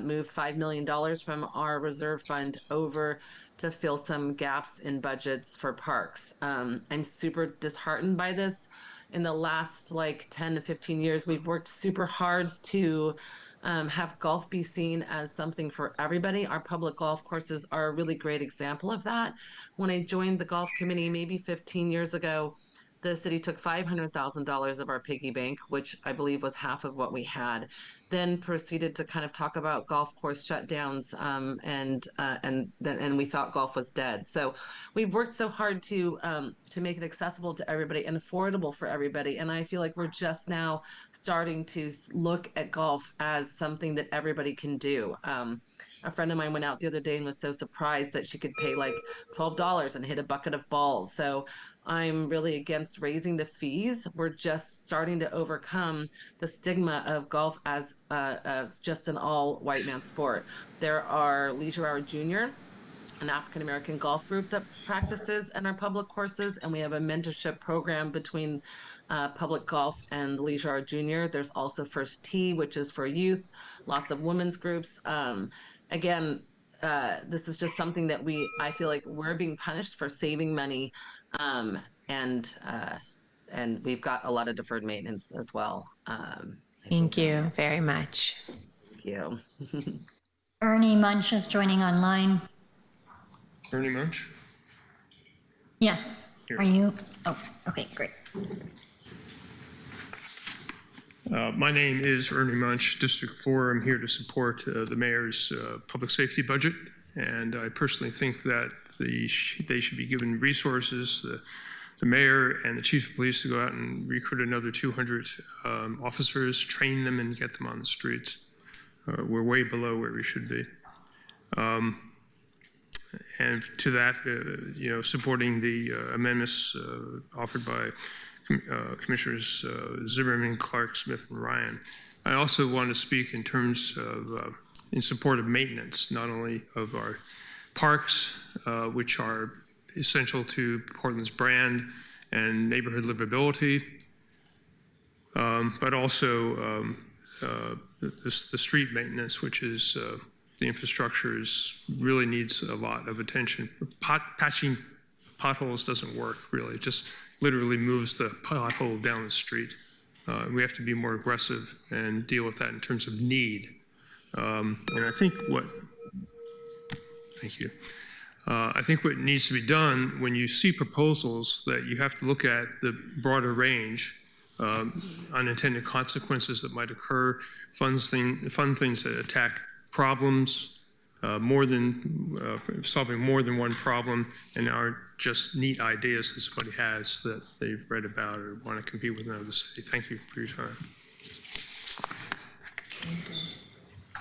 move $5 million from our reserve fund over to fill some gaps in budgets for parks. I'm super disheartened by this. In the last like 10 to 15 years, we've worked super hard to have golf be seen as something for everybody. Our public golf courses are a really great example of that. When I joined the golf committee maybe 15 years ago, the city took $500,000 of our piggy bank, which I believe was half of what we had, then proceeded to kind of talk about golf course shutdowns, and we thought golf was dead. So we've worked so hard to make it accessible to everybody and affordable for everybody. And I feel like we're just now starting to look at golf as something that everybody can do. A friend of mine went out the other day and was so surprised that she could pay like $12 and hit a bucket of balls. So I'm really against raising the fees. We're just starting to overcome the stigma of golf as just an all white man sport. There are Leisure Hour Junior, an African-American golf group that practices in our public courses, and we have a mentorship program between public golf and Leisure Hour Junior. There's also First Tee, which is for youth, lots of women's groups. Again, this is just something that I feel like we're being punished for saving money, and we've got a lot of deferred maintenance as well. Thank you very much. Thank you. Ernie Munch is joining online. Ernie Munch? Yes. Here. Are you? Oh, okay, great. My name is Ernie Munch, District 4. I'm here to support the mayor's public safety budget, and I personally think that they should be given resources. the mayor and the chief of police to go out and recruit another 200 officers, train them, and get them on the streets. We're way below where we should be. And to that, supporting the amendments offered by Commissioners Zimmerman, Clark, Smith, and Ryan. I also want to speak in terms of, in support of maintenance, not only of our parks, which are essential to Portland's brand and neighborhood livability, but also the street maintenance, which is the infrastructure really needs a lot of attention. Patching potholes doesn't work, really. It just literally moves the pothole down the street. We have to be more aggressive and deal with that in terms of need. And I think I think what needs to be done when you see proposals, that you have to look at the broader range, unintended consequences that might occur, fun things that attack problems, solving more than one problem, and aren't just neat ideas that somebody has that they've read about or want to compete with another city. Thank you for your time.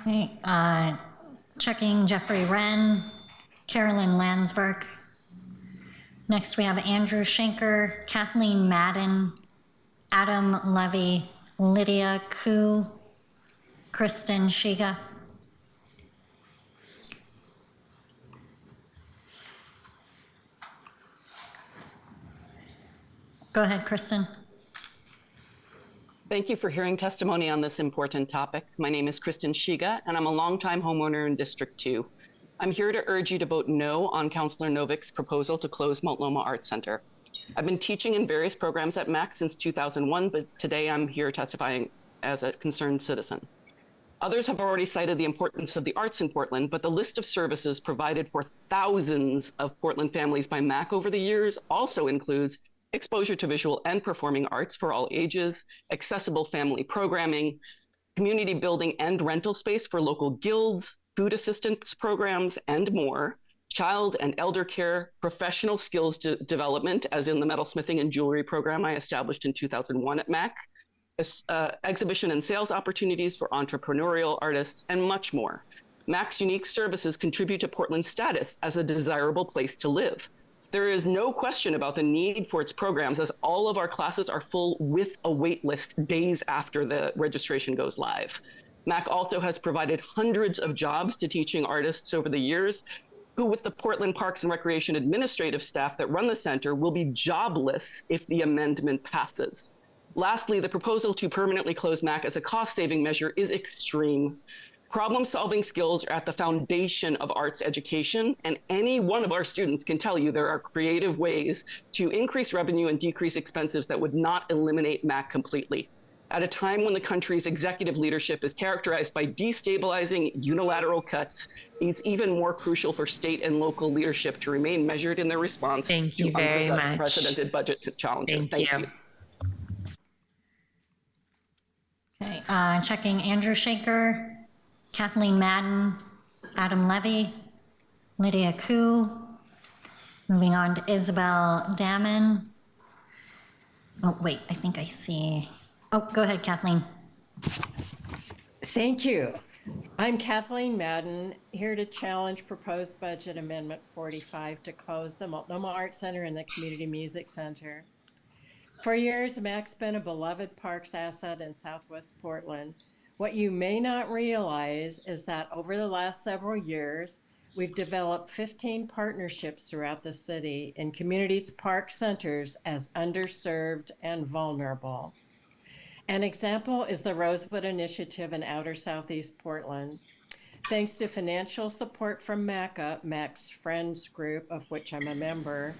Okay, checking Jeffrey Wren, Carolyn Landsberg. Next we have Andrew Schenker, Kathleen Madden, Adam Levy, Lydia Koo, Kristen Shiga. Go ahead, Kristen. Thank you for hearing testimony on this important topic. My name is Kristen Shiga, and I'm a longtime homeowner in District 2. I'm here to urge you to vote no on Councilor Novik's proposal to close Multnomah Arts Center. I've been teaching in various programs at MAC since 2001, but today I'm here testifying as a concerned citizen. Others have already cited the importance of the arts in Portland, but the list of services provided for thousands of Portland families by MAC over the years also includes exposure to visual and performing arts for all ages, accessible family programming, community building and rental space for local guilds, food assistance programs, and more, child and elder care, professional skills development, as in the metalsmithing and jewelry program I established in 2001 at MAC, exhibition and sales opportunities for entrepreneurial artists, and much more. MAC's unique services contribute to Portland's status as a desirable place to live. There is no question about the need for its programs, as all of our classes are full with a wait list days after the registration goes live. MAC also has provided hundreds of jobs to teaching artists over the years, who with the Portland Parks and Recreation administrative staff that run the center will be jobless if the amendment passes. Lastly, the proposal to permanently close MAC as a cost-saving measure is extreme. Problem-solving skills are at the foundation of arts education, and any one of our students can tell you there are creative ways to increase revenue and decrease expenses that would not eliminate MAC completely. At a time when the country's executive leadership is characterized by destabilizing unilateral cuts, it's even more crucial for state and local leadership to remain measured in their response to unprecedented budget challenges. Thank you. Okay, checking Andrew Schenker, Kathleen Madden, Adam Levy, Lydia Koo. Moving on to Isabel Damon. Oh, wait, I think I see. Oh, go ahead, Kathleen. Thank you. I'm Kathleen Madden, here to challenge proposed budget amendment 45 to close the Multnomah Arts Center and the Community Music Center. For years, MAC's been a beloved parks asset in Southwest Portland. What you may not realize is that over the last several years, we've developed 15 partnerships throughout the city in communities' park centers as underserved and vulnerable. An example is the Rosewood Initiative in outer Southeast Portland. Thanks to financial support from MACA, MAC's Friends Group, of which I'm a member,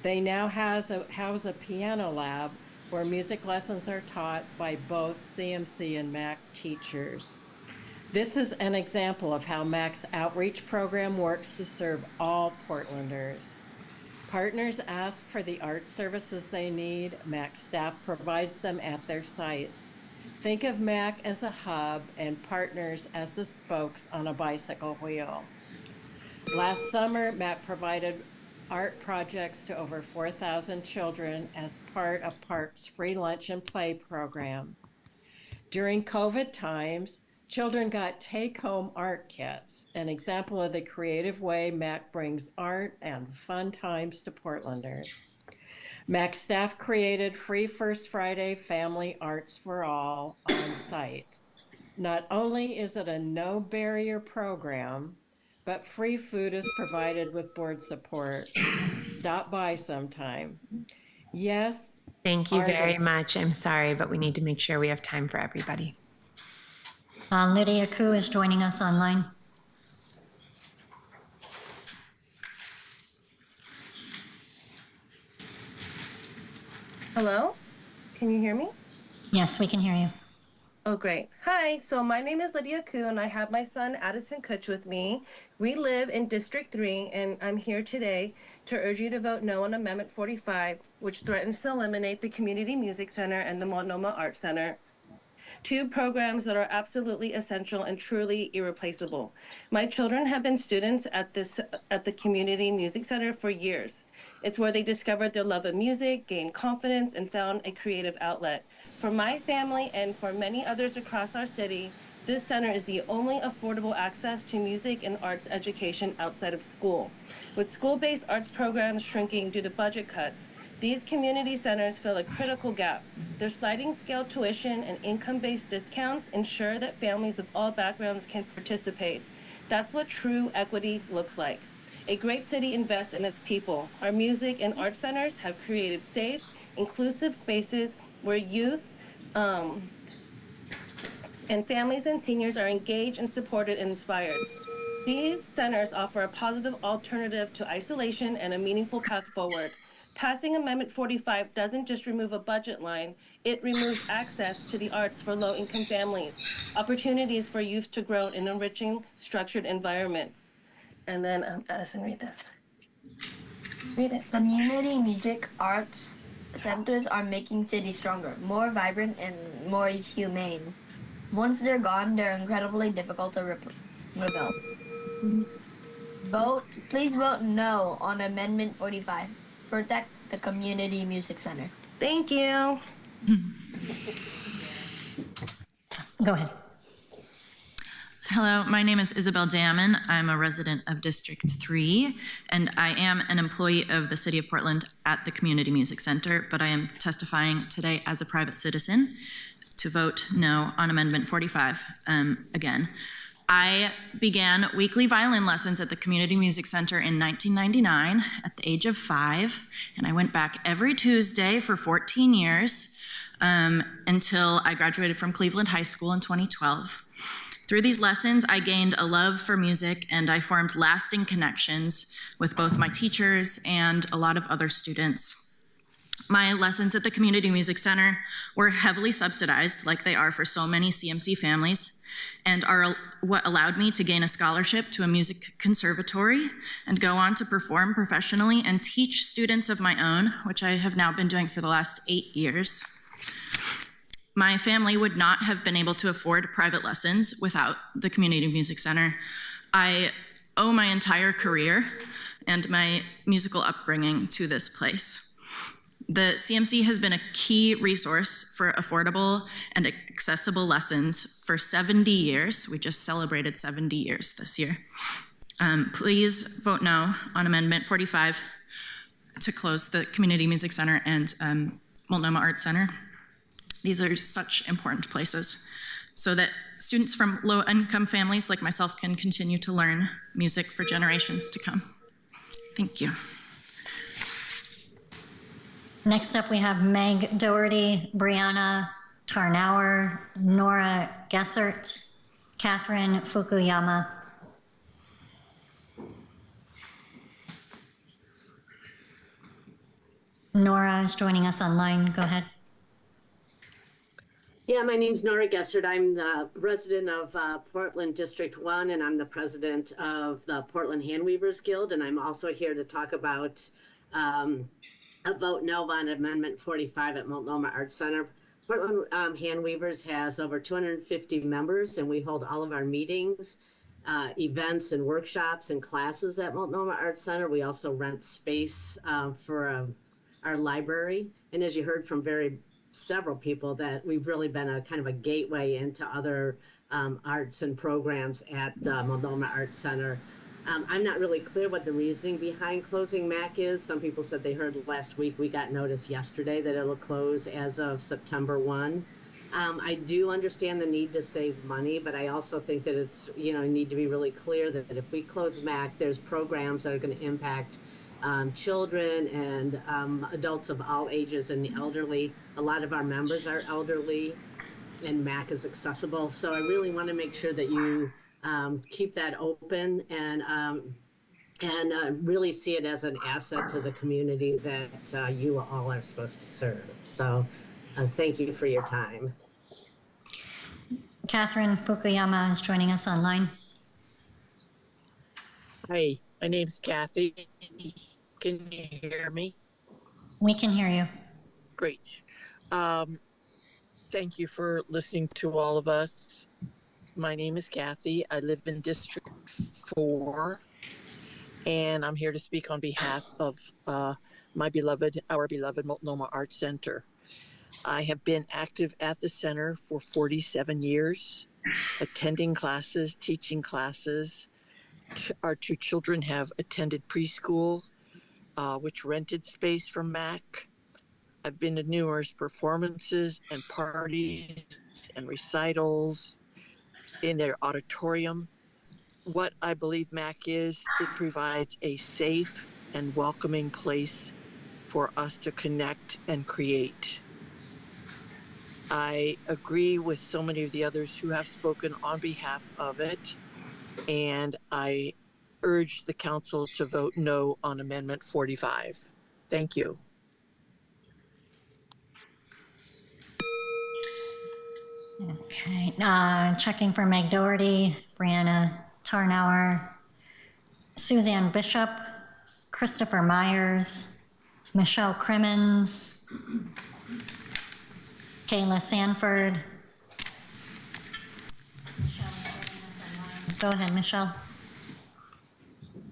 they now house a piano lab where music lessons are taught by both CMC and MAC teachers. This is an example of how MAC's outreach program works to serve all Portlanders. Partners ask for the art services they need. MAC staff provides them at their sites. Think of MAC as a hub and partners as the spokes on a bicycle wheel. Last summer, MAC provided art projects to over 4,000 children as part of Park's free lunch and play program. During COVID times, children got take-home art kits, an example of the creative way MAC brings art and fun times to Portlanders. MAC staff created free First Friday Family Arts for All on site. Not only is it a no-barrier program, but free food is provided with board support. Stop by sometime. Yes. Thank you very much. I'm sorry, but we need to make sure we have time for everybody. Lydia Koo is joining us online. Hello? Can you hear me? Yes, we can hear you. Oh, great. Hi, so my name is Lydia Koo, and I have my son Addison Kutch with me. We live in District 3, and I'm here today to urge you to vote no on Amendment 45, which threatens to eliminate the Community Music Center and the Multnomah Art Center, two programs that are absolutely essential and truly irreplaceable. My children have been students at the Community Music Center for years. It's where they discovered their love of music, gained confidence, and found a creative outlet. For my family and for many others across our city, this center is the only affordable access to music and arts education outside of school. With school-based arts programs shrinking due to budget cuts, these community centers fill a critical gap. Their sliding scale tuition and income-based discounts ensure that families of all backgrounds can participate. That's what true equity looks like. A great city invests in its people. Our music and art centers have created safe, inclusive spaces where youth and families and seniors are engaged and supported and inspired. These centers offer a positive alternative to isolation and a meaningful path forward. Passing Amendment 45 doesn't just remove a budget line, it removes access to the arts for low-income families, opportunities for youth to grow in enriching, structured environments. And then, Addison, read this. Read it. Community music arts centers are making cities stronger, more vibrant, and more humane. Once they're gone, they're incredibly difficult to rebuild. Please vote no on Amendment 45. Protect the Community Music Center. Thank you. Go ahead. Hello, my name is Isabel Damon. I'm a resident of District 3, and I am an employee of the City of Portland at the Community Music Center, but I am testifying today as a private citizen to vote no on Amendment 45 again. I began weekly violin lessons at the Community Music Center in 1999 at the age of 5, and I went back every Tuesday for 14 years until I graduated from Cleveland High School in 2012. Through these lessons, I gained a love for music, and I formed lasting connections with both my teachers and a lot of other students. My lessons at the Community Music Center were heavily subsidized, like they are for so many CMC families, and are what allowed me to gain a scholarship to a music conservatory and go on to perform professionally and teach students of my own, which I have now been doing for the last 8 years. My family would not have been able to afford private lessons without the Community Music Center. I owe my entire career and my musical upbringing to this place. The CMC has been a key resource for affordable and accessible lessons for 70 years. We just celebrated 70 years this year. Please vote no on Amendment 45 to close the Community Music Center and Multnomah Arts Center. These are such important places so that students from low-income families like myself can continue to learn music for generations to come. Thank you. Next up, we have Meg Doherty, Brianna Tarnauer, Nora Gessert, Catherine Fukuyama. Nora is joining us online. Go ahead. Yeah, my name's Nora Gessert. I'm the resident of Portland District 1, and I'm the president of the Portland Handweavers Guild, and I'm also here to talk about a vote no on Amendment 45 at Multnomah Arts Center. Portland Handweavers has over 250 members, and we hold all of our meetings events and workshops and classes at Multnomah Arts Center. We also rent space for our library. And as you heard from several people, that we've really been a kind of a gateway into other arts and programs at Multnomah Arts Center. I'm not really clear what the reasoning behind closing MAC is. Some people said they heard last week. We got notice yesterday that it'll close as of September 1. I do understand the need to save money, but I also think that it's, need to be really clear that if we close MAC, there's programs that are going to impact children and adults of all ages and the elderly. A lot of our members are elderly, and MAC is accessible. So I really want to make sure that you keep that open and really see it as an asset to the community that you all are supposed to serve. So thank you for your time. Catherine Fukuyama is joining us online. Hi, my name's Kathy. Can you hear me? We can hear you. Great. Thank you for listening to all of us. My name is Kathy. I live in District 4, and I'm here to speak on behalf of our beloved Multnomah Arts Center. I have been active at the center for 47 years, attending classes, teaching classes. Our two children have attended preschool, which rented space from MAC. I've been to numerous performances and parties and recitals in their auditorium. What I believe MAC is, it provides a safe and welcoming place for us to connect and create. I agree with so many of the others who have spoken on behalf of it, and I urge the council to vote no on Amendment 45. Thank you. Okay, checking for Meg Doherty, Brianna Tarnauer, Suzanne Bishop, Christopher Myers, Michelle Crimmins, Kayla Sanford. Go ahead, Michelle.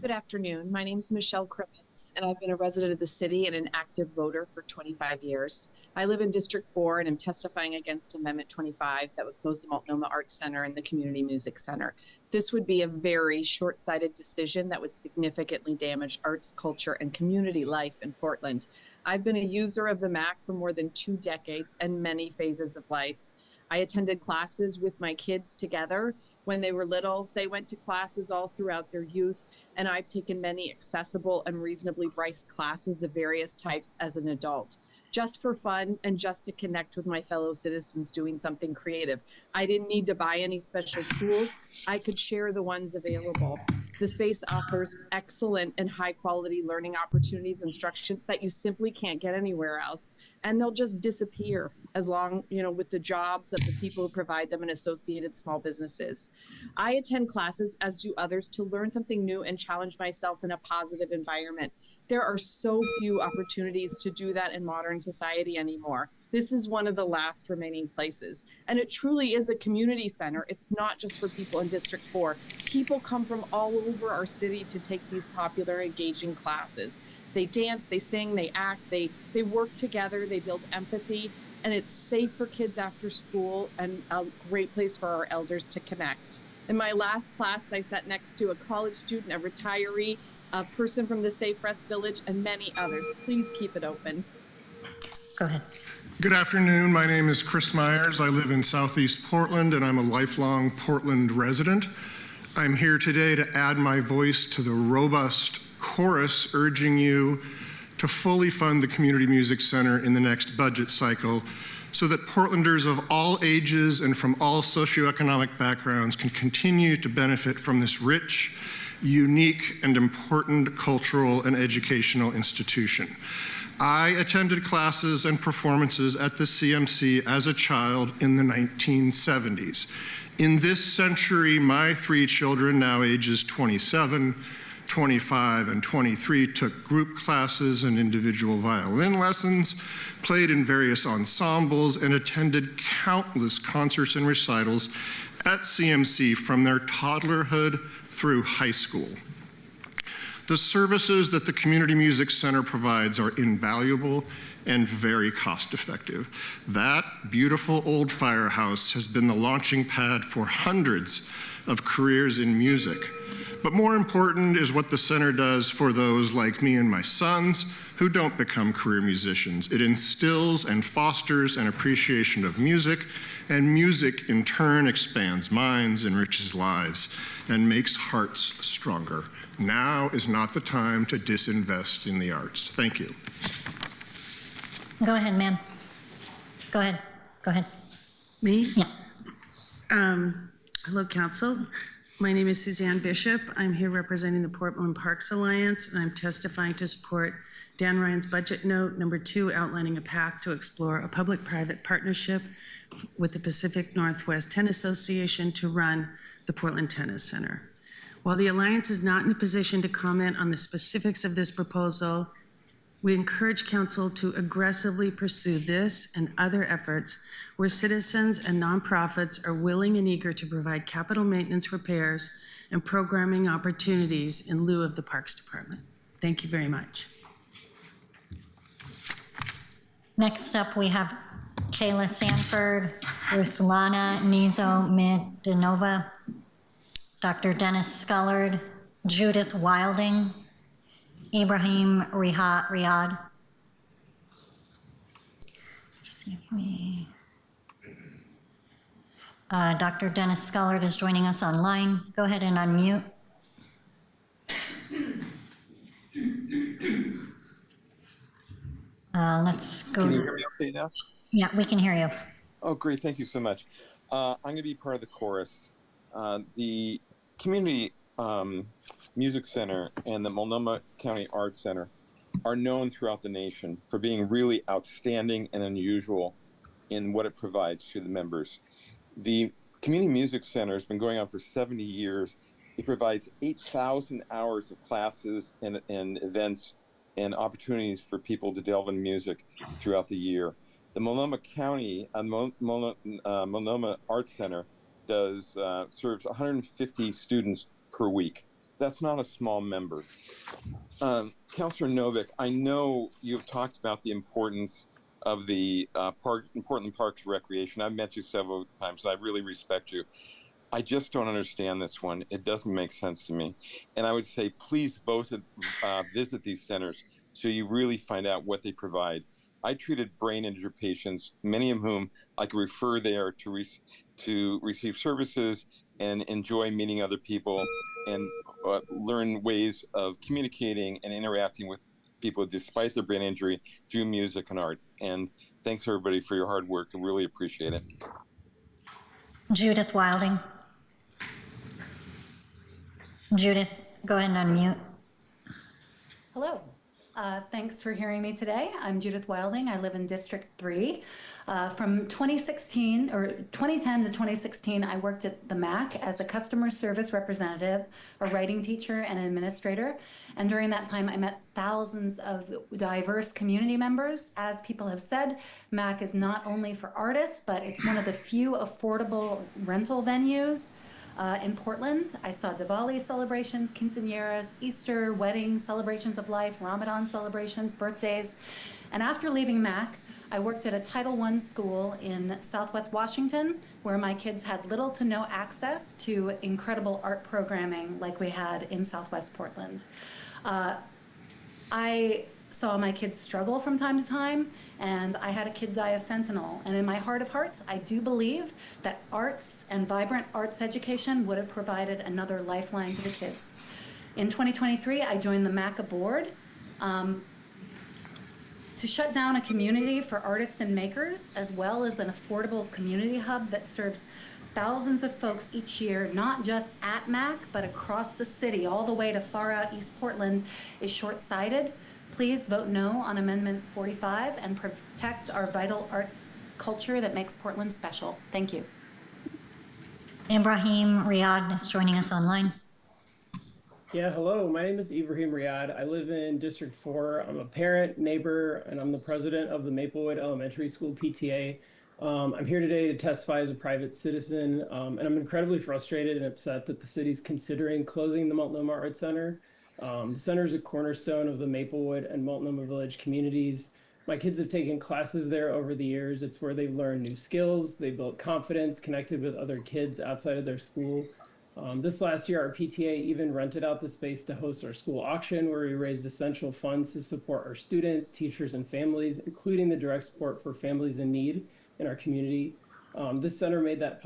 Good afternoon. My name is Michelle Crimmins, and I've been a resident of the city and an active voter for 25 years. I live in District 4 and am testifying against Amendment 25 that would close the Multnomah Arts Center and the Community Music Center. This would be a very short-sighted decision that would significantly damage arts, culture, and community life in Portland. I've been a user of the MAC for more than 2 decades and many phases of life. I attended classes with my kids together when they were little. They went to classes all throughout their youth, and I've taken many accessible and reasonably priced classes of various types as an adult, just for fun and just to connect with my fellow citizens doing something creative. I didn't need to buy any special tools. I could share the ones available. The space offers excellent and high quality learning opportunities, instruction that you simply can't get anywhere else. And they'll just disappear as long, with the jobs of the people who provide them and associated small businesses. I attend classes, as do others, to learn something new and challenge myself in a positive environment. There are so few opportunities to do that in modern society anymore. This is one of the last remaining places. And it truly is a community center. It's not just for people in District 4. People come from all over our city to take these popular, engaging classes. They dance, they sing, they act, they work together, they build empathy, and it's safe for kids after school and a great place for our elders to connect. In my last class, I sat next to a college student, a retiree, a person from the Safe Rest Village, and many others. Please keep it open. Go ahead. Good afternoon. My name is Chris Myers. I live in Southeast Portland, and I'm a lifelong Portland resident. I'm here today to add my voice to the robust chorus urging you to fully fund the Community Music Center in the next budget cycle so that Portlanders of all ages and from all socioeconomic backgrounds can continue to benefit from this rich, unique, and important cultural and educational institution. I attended classes and performances at the CMC as a child in the 1970s. In this century, my 3 children, now ages 27, 25, and 23, took group classes and individual violin lessons, played in various ensembles, and attended countless concerts and recitals at CMC from their toddlerhood through high school. The services that the Community Music Center provides are invaluable and very cost-effective. That beautiful old firehouse has been the launching pad for hundreds of careers in music. But more important is what the center does for those like me and my sons who don't become career musicians. It instills and fosters an appreciation of music, and music in turn expands minds, enriches lives, and makes hearts stronger. Now is not the time to disinvest in the arts. Thank you. Go ahead, ma'am. Go ahead. Go ahead. Me? Yeah. Hello, Council. My name is Suzanne Bishop. I'm here representing the Portland Parks Alliance, and I'm testifying to support Dan Ryan's budget note number 2, outlining a path to explore a public-private partnership with the Pacific Northwest Tennis Association to run the Portland Tennis Center. While the Alliance is not in a position to comment on the specifics of this proposal, we encourage Council to aggressively pursue this and other efforts where citizens and nonprofits are willing and eager to provide capital maintenance repairs and programming opportunities in lieu of the Parks Department. Thank you very much. Next up, we have Kayla Sanford, Ruslana Nizo-Midanova, Dr. Dennis Scullard, Judith Wilding, Ibrahim Riyad. Dr. Dennis Scullard is joining us online. Go ahead and unmute. Let's go. Can you hear me okay now? Yeah, we can hear you. Oh, great. Thank you so much. I'm going to be part of the chorus. The Community Music Center and the Multnomah County Arts Center are known throughout the nation for being really outstanding and unusual in what it provides to the members. The Community Music Center has been going on for 70 years. It provides 8,000 hours of classes and events and opportunities for people to delve in music throughout the year. The Multnomah County Multnomah Arts Center serves 150 students per week. That's not a small member. Councilor Novick, I know you've talked about the importance of the Portland Parks Recreation. I've met you several times, and I really respect you. I just don't understand this one. It doesn't make sense to me. And I would say, please both visit these centers so you really find out what they provide. I treated brain injury patients, many of whom I could refer there to receive services and enjoy meeting other people and learn ways of communicating and interacting with people despite their brain injury through music and art. And thanks everybody for your hard work. I really appreciate it. Judith Wilding. Judith, go ahead and unmute. Hello. Thanks for hearing me today. I'm Judith Wilding. I live in District 3. From 2010 to 2016, I worked at the MAC as a customer service representative, a writing teacher, and an administrator. And during that time, I met thousands of diverse community members. As people have said, MAC is not only for artists, but it's one of the few affordable rental venues in Portland. I saw Diwali celebrations, quinceañeras, Easter, weddings, celebrations of life, Ramadan celebrations, birthdays. And after leaving MAC, I worked at a Title I school in Southwest Washington, where my kids had little to no access to incredible art programming like we had in Southwest Portland. I saw my kids struggle from time to time, and I had a kid die of fentanyl. And in my heart of hearts, I do believe that arts and vibrant arts education would have provided another lifeline to the kids. In 2023, I joined the MACA board to shut down a community for artists and makers, as well as an affordable community hub that serves thousands of folks each year, not just at MAC, but across the city, all the way to far out East Portland, is short-sighted. Please vote no on Amendment 45 and protect our vital arts culture that makes Portland special. Thank you. Ibrahim Riyad is joining us online. Yeah, hello. My name is Ibrahim Riyad. I live in District 4. I'm a parent, neighbor, and I'm the president of the Maplewood Elementary School PTA. I'm here today to testify as a private citizen, and I'm incredibly frustrated and upset that the city's considering closing the Multnomah Arts Center. The center is a cornerstone of the Maplewood and Multnomah Village communities. My kids have taken classes there over the years. It's where they've learned new skills, they built confidence, connected with other kids outside of their school. This last year, our PTA even rented out the space to host our school auction, where we raised essential funds to support our students, teachers, and families, including the direct support for families in need in our community. This center made that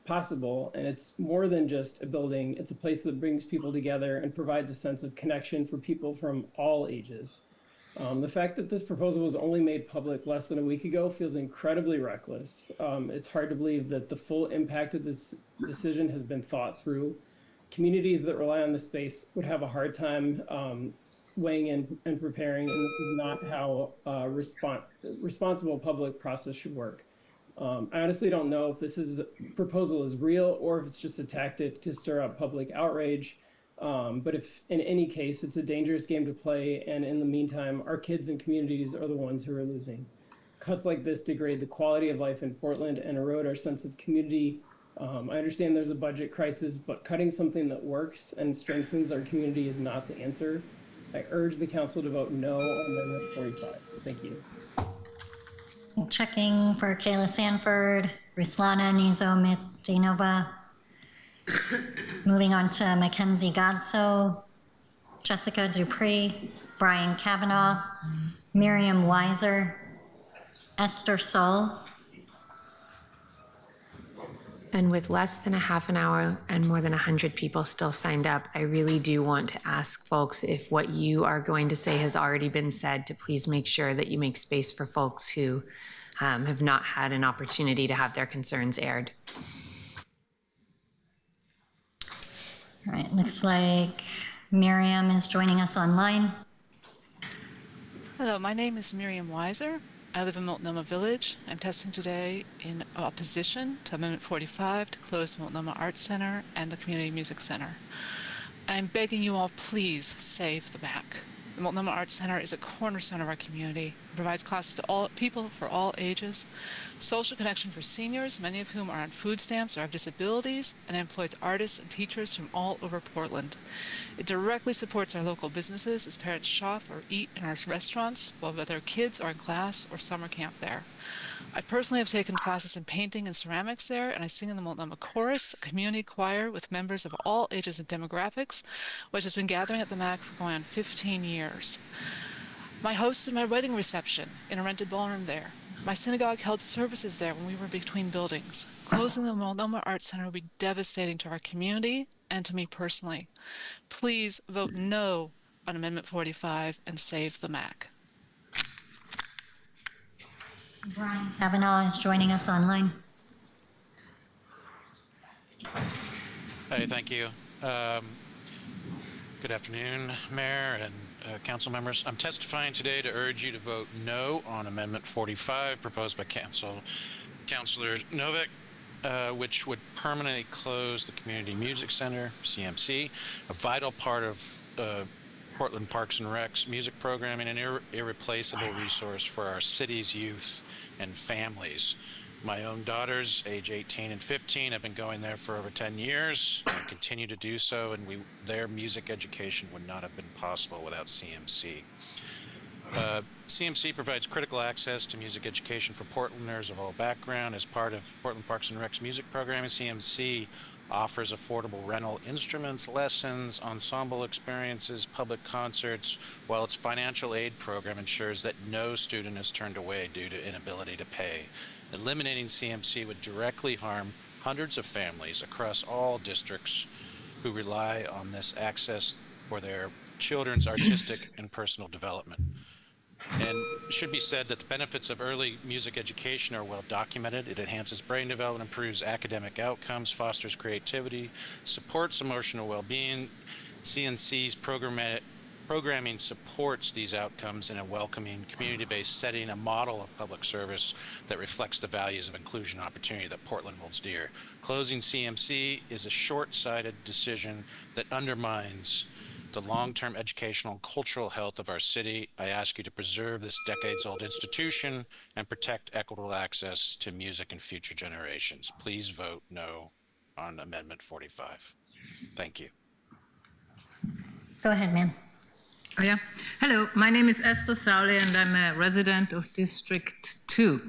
possible, and it's more than just a building. It's a place that brings people together and provides a sense of connection for people from all ages. The fact that this proposal was only made public less than a week ago feels incredibly reckless. It's hard to believe that the full impact of this decision has been thought through. Communities that rely on the space would have a hard time weighing in and preparing, and this is not how responsible public process should work. I honestly don't know if this proposal is real or if it's just a tactic to stir up public outrage. But if in any case, it's a dangerous game to play, and in the meantime, our kids and communities are the ones who are losing. Cuts like this degrade the quality of life in Portland and erode our sense of community. I understand there's a budget crisis, but cutting something that works and strengthens our community is not the answer. I urge the council to vote no on Amendment 45. Thank you. Checking for Kayla Sanford, Ruslana Nizo-Medinova. Moving on to Mackenzie Godso, Jessica Dupree, Brian Kavanaugh, Miriam Weiser, Esther Sull. And with less than a half an hour and more than 100 people still signed up, I really do want to ask folks if what you are going to say has already been said, to please make sure that you make space for folks who have not had an opportunity to have their concerns aired. All right, looks like Miriam is joining us online. Hello, my name is Miriam Weiser. I live in Multnomah Village. I'm testing today in opposition to Amendment 45 to close Multnomah Arts Center and the Community Music Center. I'm begging you all, please save the MAC. The Multnomah Arts Center is a cornerstone of our community. It provides classes to all people for all ages, social connection for seniors, many of whom are on food stamps or have disabilities, and employs artists and teachers from all over Portland. It directly supports our local businesses as parents shop or eat in our restaurants while their kids are in class or summer camp there. I personally have taken classes in painting and ceramics there, and I sing in the Multnomah Chorus, a community choir with members of all ages and demographics, which has been gathering at the MAC for going on 15 years. I hosted my wedding reception in a rented ballroom there. My synagogue held services there when we were between buildings. Closing the Multnomah Arts Center would be devastating to our community and to me personally. Please vote no on Amendment 45 and save the MAC. Brian Kavanaugh is joining us online. Hey, thank you. Good afternoon, Mayor and council members. I'm testifying today to urge you to vote no on Amendment 45 proposed by Councilor Novak, which would permanently close the Community Music Center, CMC, a vital part of Portland Parks and Rec's music programming, an irreplaceable resource for our city's youth and families. My own daughters, age 18 and 15, have been going there for over 10 years and continue to do so, and their music education would not have been possible without CMC. CMC provides critical access to music education for Portlanders of all backgrounds. As part of Portland Parks and Rec's music programming, CMC offers affordable rental instruments, lessons, ensemble experiences, public concerts, while its financial aid program ensures that no student is turned away due to inability to pay. Eliminating CMC would directly harm hundreds of families across all districts who rely on this access for their children's artistic and personal development. And it should be said that the benefits of early music education are well documented. It enhances brain development, improves academic outcomes, fosters creativity, supports emotional well-being. CNC's programming supports these outcomes in a welcoming, community-based setting, a model of public service that reflects the values of inclusion and opportunity that Portland holds dear. Closing CMC is a short-sighted decision that undermines the long-term educational and cultural health of our city, I ask you to preserve this decades-old institution and protect equitable access to music in future generations. Please vote no on Amendment 45. Thank you. Go ahead, ma'am. Oh, yeah. Hello, my name is Esther Saule, and I'm a resident of District 2.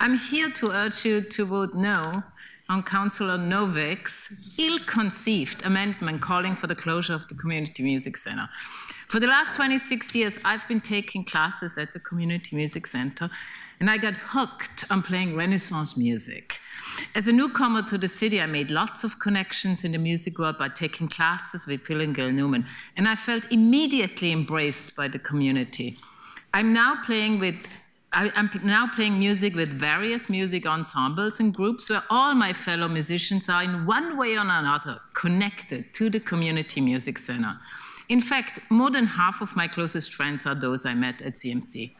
I'm here to urge you to vote no on Councillor Novik's ill-conceived amendment calling for the closure of the Community Music Center. For the last 26 years, I've been taking classes at the Community Music Center, and I got hooked on playing Renaissance music. As a newcomer to the city, I made lots of connections in the music world by taking classes with Phil and Gail Newman, and I felt immediately embraced by the community. I'm now playing music with various music ensembles and groups where all my fellow musicians are in one way or another connected to the Community Music Center. In fact, more than half of my closest friends are those I met at CMC.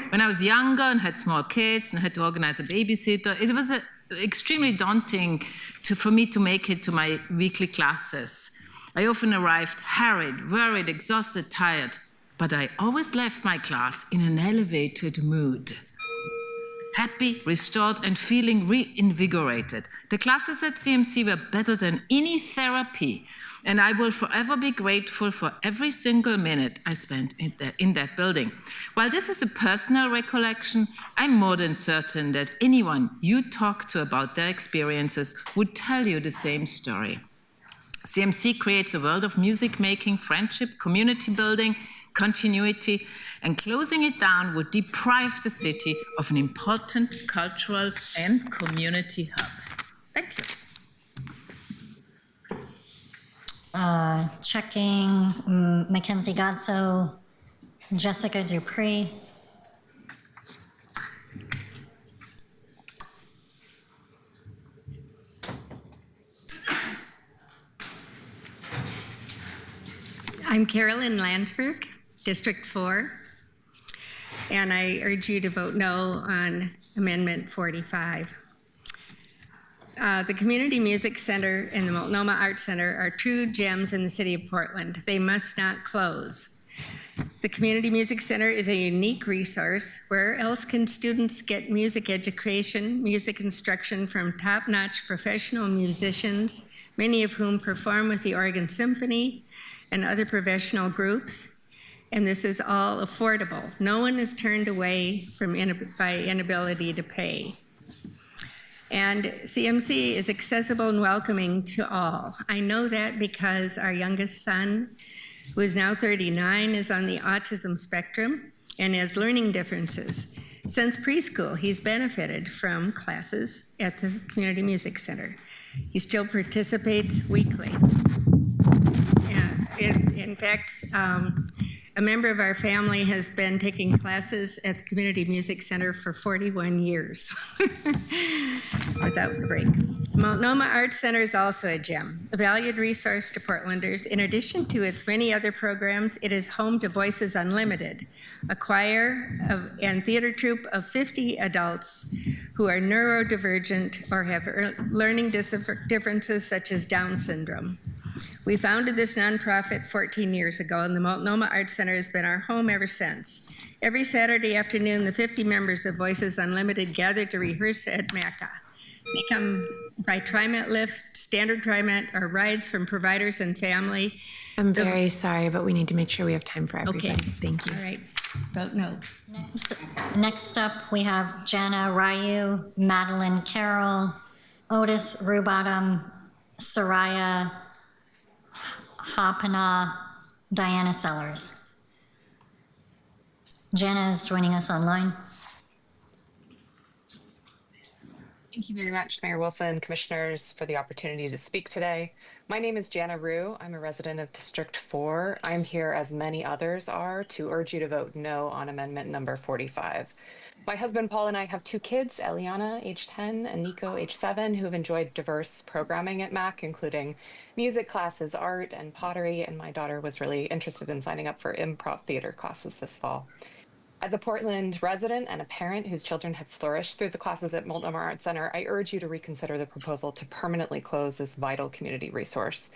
When I was younger and had small kids and had to organize a babysitter, it was extremely daunting for me to make it to my weekly classes. I often arrived harried, worried, exhausted, tired, but I always left my class in an elevated mood. Happy, restored, and feeling reinvigorated. The classes at CMC were better than any therapy, and I will forever be grateful for every single minute I spent in that building. While this is a personal recollection, I'm more than certain that anyone you talk to about their experiences would tell you the same story. CMC creates a world of music making, friendship, community building, continuity, and closing it down would deprive the city of an important cultural and community hub. Thank you. Checking Mackenzie Gazzo, Jessica Dupree. I'm Carolyn Landsberg, District 4, and I urge you to vote no on Amendment 45. The Community Music Center and the Multnomah Arts Center are true gems in the city of Portland. They must not close. The Community Music Center is a unique resource. Where else can students get music education, music instruction from top-notch professional musicians, many of whom perform with the Oregon Symphony and other professional groups? And this is all affordable. No one is turned away by inability to pay. And CMC is accessible and welcoming to all. I know that because our youngest son, who is now 39, is on the autism spectrum and has learning differences. Since preschool, he's benefited from classes at the Community Music Center. He still participates weekly. In fact, a member of our family has been taking classes at the Community Music Center for 41 years without a break. Multnomah Arts Center is also a gem, a valued resource to Portlanders. In addition to its many other programs, it is home to Voices Unlimited, a choir and theater troupe of 50 adults who are neurodivergent or have learning differences such as Down syndrome. We founded this nonprofit 14 years ago, and the Multnomah Arts Center has been our home ever since. Every Saturday afternoon, the 50 members of Voices Unlimited gather to rehearse at MACA. They come by TriMet lift, standard TriMet, or rides from providers and family. I'm very sorry, but we need to make sure we have time for everybody. Okay. Thank you. All right, vote no. Next up, we have Jana Ryu, Madeline Carroll, Otis Rubottom, Soraya Hapana, Diana Sellers. Jana is joining us online. Thank you very much, Mayor Wilson, commissioners, for the opportunity to speak today. My name is Jana Rue. I'm a resident of District 4. I'm here, as many others are, to urge you to vote no on amendment number 45. My husband, Paul, and I have two kids, Eliana, age 10, and Nico, age 7, who have enjoyed diverse programming at MAC, including music classes, art, and pottery, and my daughter was really interested in signing up for improv theater classes this fall. As a Portland resident and a parent whose children have flourished through the classes at Multnomah Arts Center, I urge you to reconsider the proposal to permanently close this vital community resource.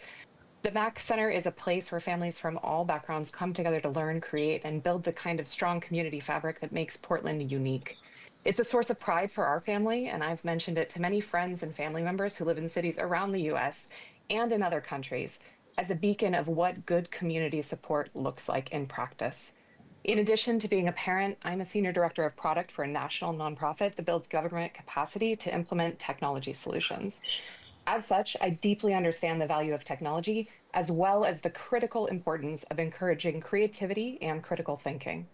The MAC Center is a place where families from all backgrounds come together to learn, create, and build the kind of strong community fabric that makes Portland unique. It's a source of pride for our family, and I've mentioned it to many friends and family members who live in cities around the US and in other countries as a beacon of what good community support looks like in practice. In addition to being a parent, I'm a senior director of product for a national nonprofit that builds government capacity to implement technology solutions. As such, I deeply understand the value of technology, as well as the critical importance of encouraging creativity and critical thinking.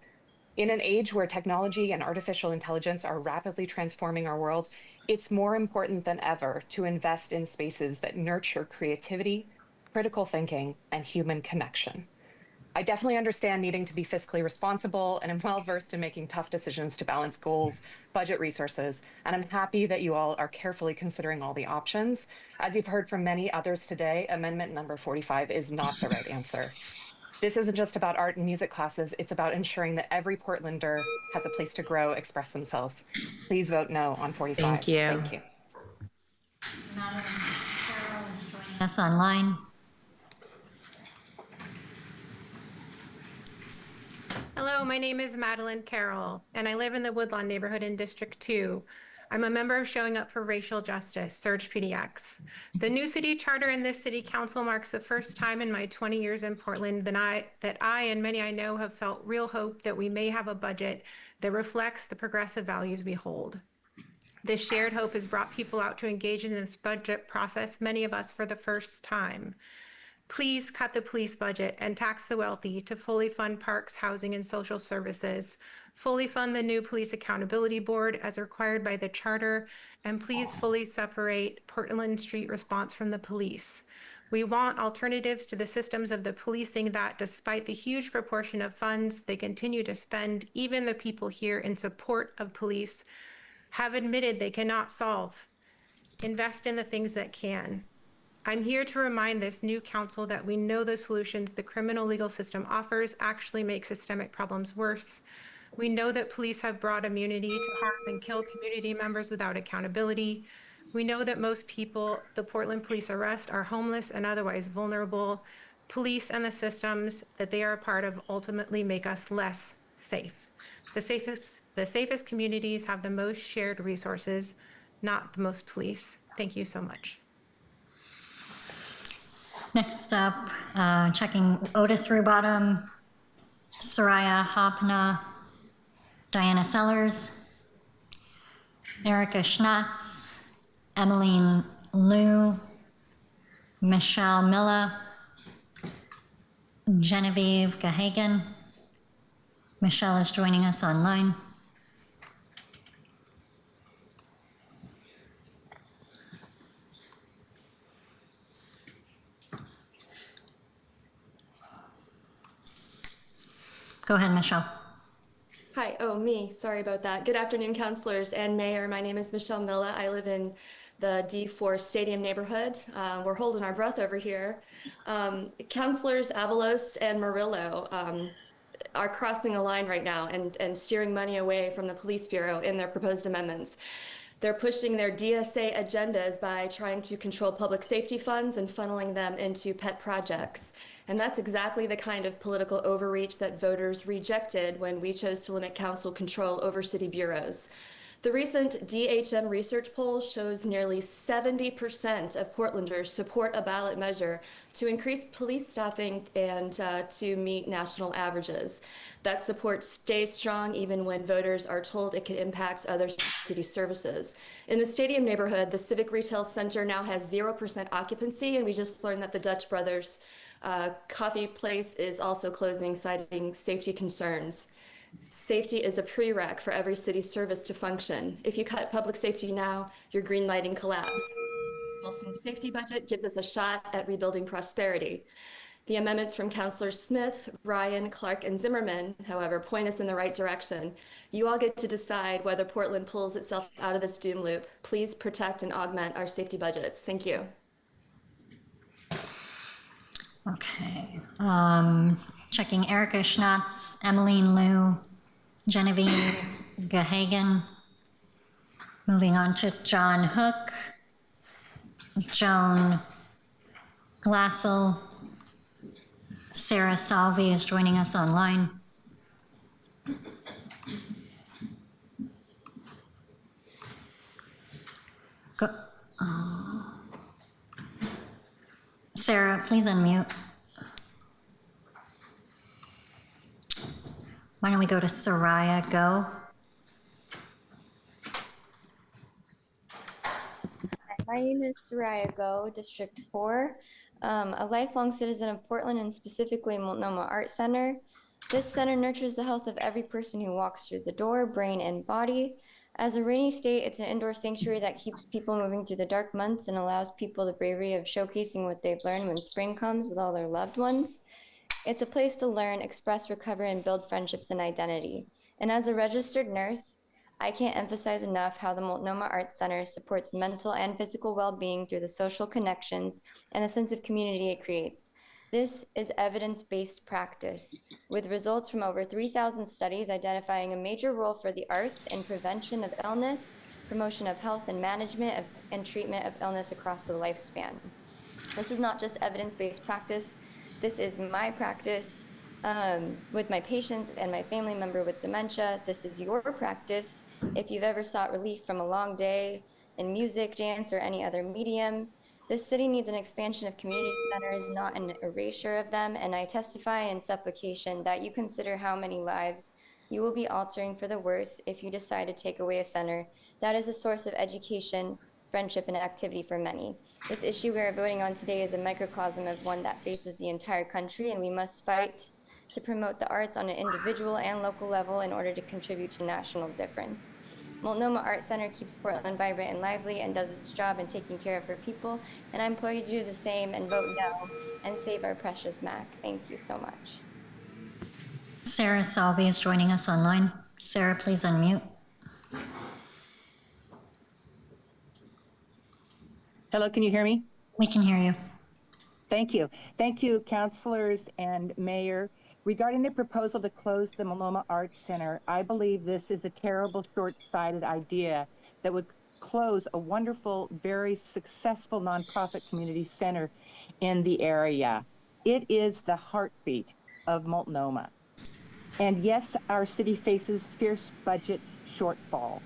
In an age where technology and artificial intelligence are rapidly transforming our world, it's more important than ever to invest in spaces that nurture creativity, critical thinking, and human connection. I definitely understand needing to be fiscally responsible, and I'm well versed in making tough decisions to balance goals, budget resources, and I'm happy that you all are carefully considering all the options. As you've heard from many others today, amendment number 45 is not the right answer. This isn't just about art and music classes, it's about ensuring that every Portlander has a place to grow, express themselves. Please vote no on 45. Thank you. Thank you. Madam Carroll is joining us online. Hello, my name is Madeline Carroll, and I live in the Woodlawn neighborhood in District 2. I'm a member of Showing Up for Racial Justice, Surge PDX. The new city charter in this city council marks the first time in my 20 years in Portland that I and many I know have felt real hope that we may have a budget that reflects the progressive values we hold. This shared hope has brought people out to engage in this budget process, many of us for the first time. Please cut the police budget and tax the wealthy to fully fund parks, housing, and social services, fully fund the new Police Accountability Board as required by the charter, and please fully separate Portland Street response from the police. We want alternatives to the systems of the policing that, despite the huge proportion of funds they continue to spend, even the people here in support of police have admitted they cannot solve. Invest in the things that can. I'm here to remind this new council that we know the solutions the criminal legal system offers actually make systemic problems worse. We know that police have broad immunity to harm and kill community members without accountability. We know that most people the Portland police arrest are homeless and otherwise vulnerable. Police and the systems that they are a part of ultimately make us less safe. The safest communities have the most shared resources, not the most police. Thank you so much. Next up, checking Otis Rubottom, Soraya Hopna, Diana Sellers, Erica Schnatz, Emmeline Liu, Michelle Miller, Genevieve Gahagan. Michelle is joining us online. Go ahead, Michelle. Hi, me, sorry about that. Good afternoon, councilors and mayor. My name is Michelle Milla. I live in the D4 Stadium neighborhood. We're holding our breath over here. Councilors Avalos and Murillo are crossing a line right now and steering money away from the police bureau in their proposed amendments. They're pushing their DSA agendas by trying to control public safety funds and funneling them into pet projects. And that's exactly the kind of political overreach that voters rejected when we chose to limit council control over city bureaus. The recent DHM research poll shows nearly 70% of Portlanders support a ballot measure to increase police staffing and to meet national averages. That support stays strong even when voters are told it could impact other city services. In the Stadium neighborhood, the Civic Retail Center now has 0% occupancy, and we just learned that the Dutch Brothers coffee place is also closing, citing safety concerns. Safety is a prereq for every city service to function. If you cut public safety now, you're greenlighting collapse. Wilson's safety budget gives us a shot at rebuilding prosperity. The amendments from Councilors Smith, Ryan, Clark, and Zimmerman, however, point us in the right direction. You all get to decide whether Portland pulls itself out of this doom loop. Please protect and augment our safety budgets. Thank you. Okay. Checking Erica Schnatz, Emmeline Liu, Genevieve Gahagan. Moving on to John Hook, Joan Glassel, Sarah Salvi is joining us online. Go. Sarah, please unmute. Why don't we go to Soraya Go? My name is Soraya Go, District 4, a lifelong citizen of Portland and specifically Multnomah Art Center. This center nurtures the health of every person who walks through the door, brain and body. As a rainy state, it's an indoor sanctuary that keeps people moving through the dark months and allows people the bravery of showcasing what they've learned when spring comes with all their loved ones. It's a place to learn, express, recover, and build friendships and identity. And as a registered nurse, I can't emphasize enough how the Multnomah Arts Center supports mental and physical well-being through the social connections and the sense of community it creates. This is evidence-based practice, with results from over 3,000 studies identifying a major role for the arts in prevention of illness, promotion of health and management and treatment of illness across the lifespan. This is not just evidence-based practice. This is my practice with my patients and my family member with dementia. This is your practice if you've ever sought relief from a long day in music, dance, or any other medium. This city needs an expansion of community centers, not an erasure of them, and I testify in supplication that you consider how many lives you will be altering for the worse if you decide to take away a center that is a source of education, friendship, and activity for many. This issue we are voting on today is a microcosm of one that faces the entire country, and we must fight to promote the arts on an individual and local level in order to contribute to national difference. Multnomah Art Center keeps Portland vibrant and lively and does its job in taking care of her people, and I implore you to do the same and vote no and save our precious MAC. Thank you so much. Sarah Salvi is joining us online. Sarah, please unmute. Hello, can you hear me? We can hear you. Thank you. Thank you, councilors and mayor. Regarding the proposal to close the Multnomah Arts Center, I believe this is a terrible, short-sighted idea that would close a wonderful, very successful nonprofit community center in the area. It is the heartbeat of Multnomah. And yes, our city faces fierce budget shortfall,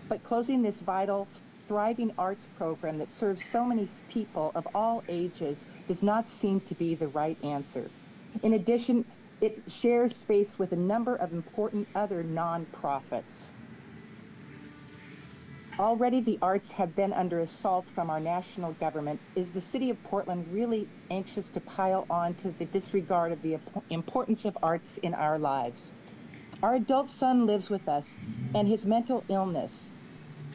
but closing this vital, thriving arts program that serves so many people of all ages does not seem to be the right answer. In addition, it shares space with a number of important other nonprofits. Already the arts have been under assault from our national government. Is the city of Portland really anxious to pile on to the disregard of the importance of arts in our lives? Our adult son lives with us and his mental illness.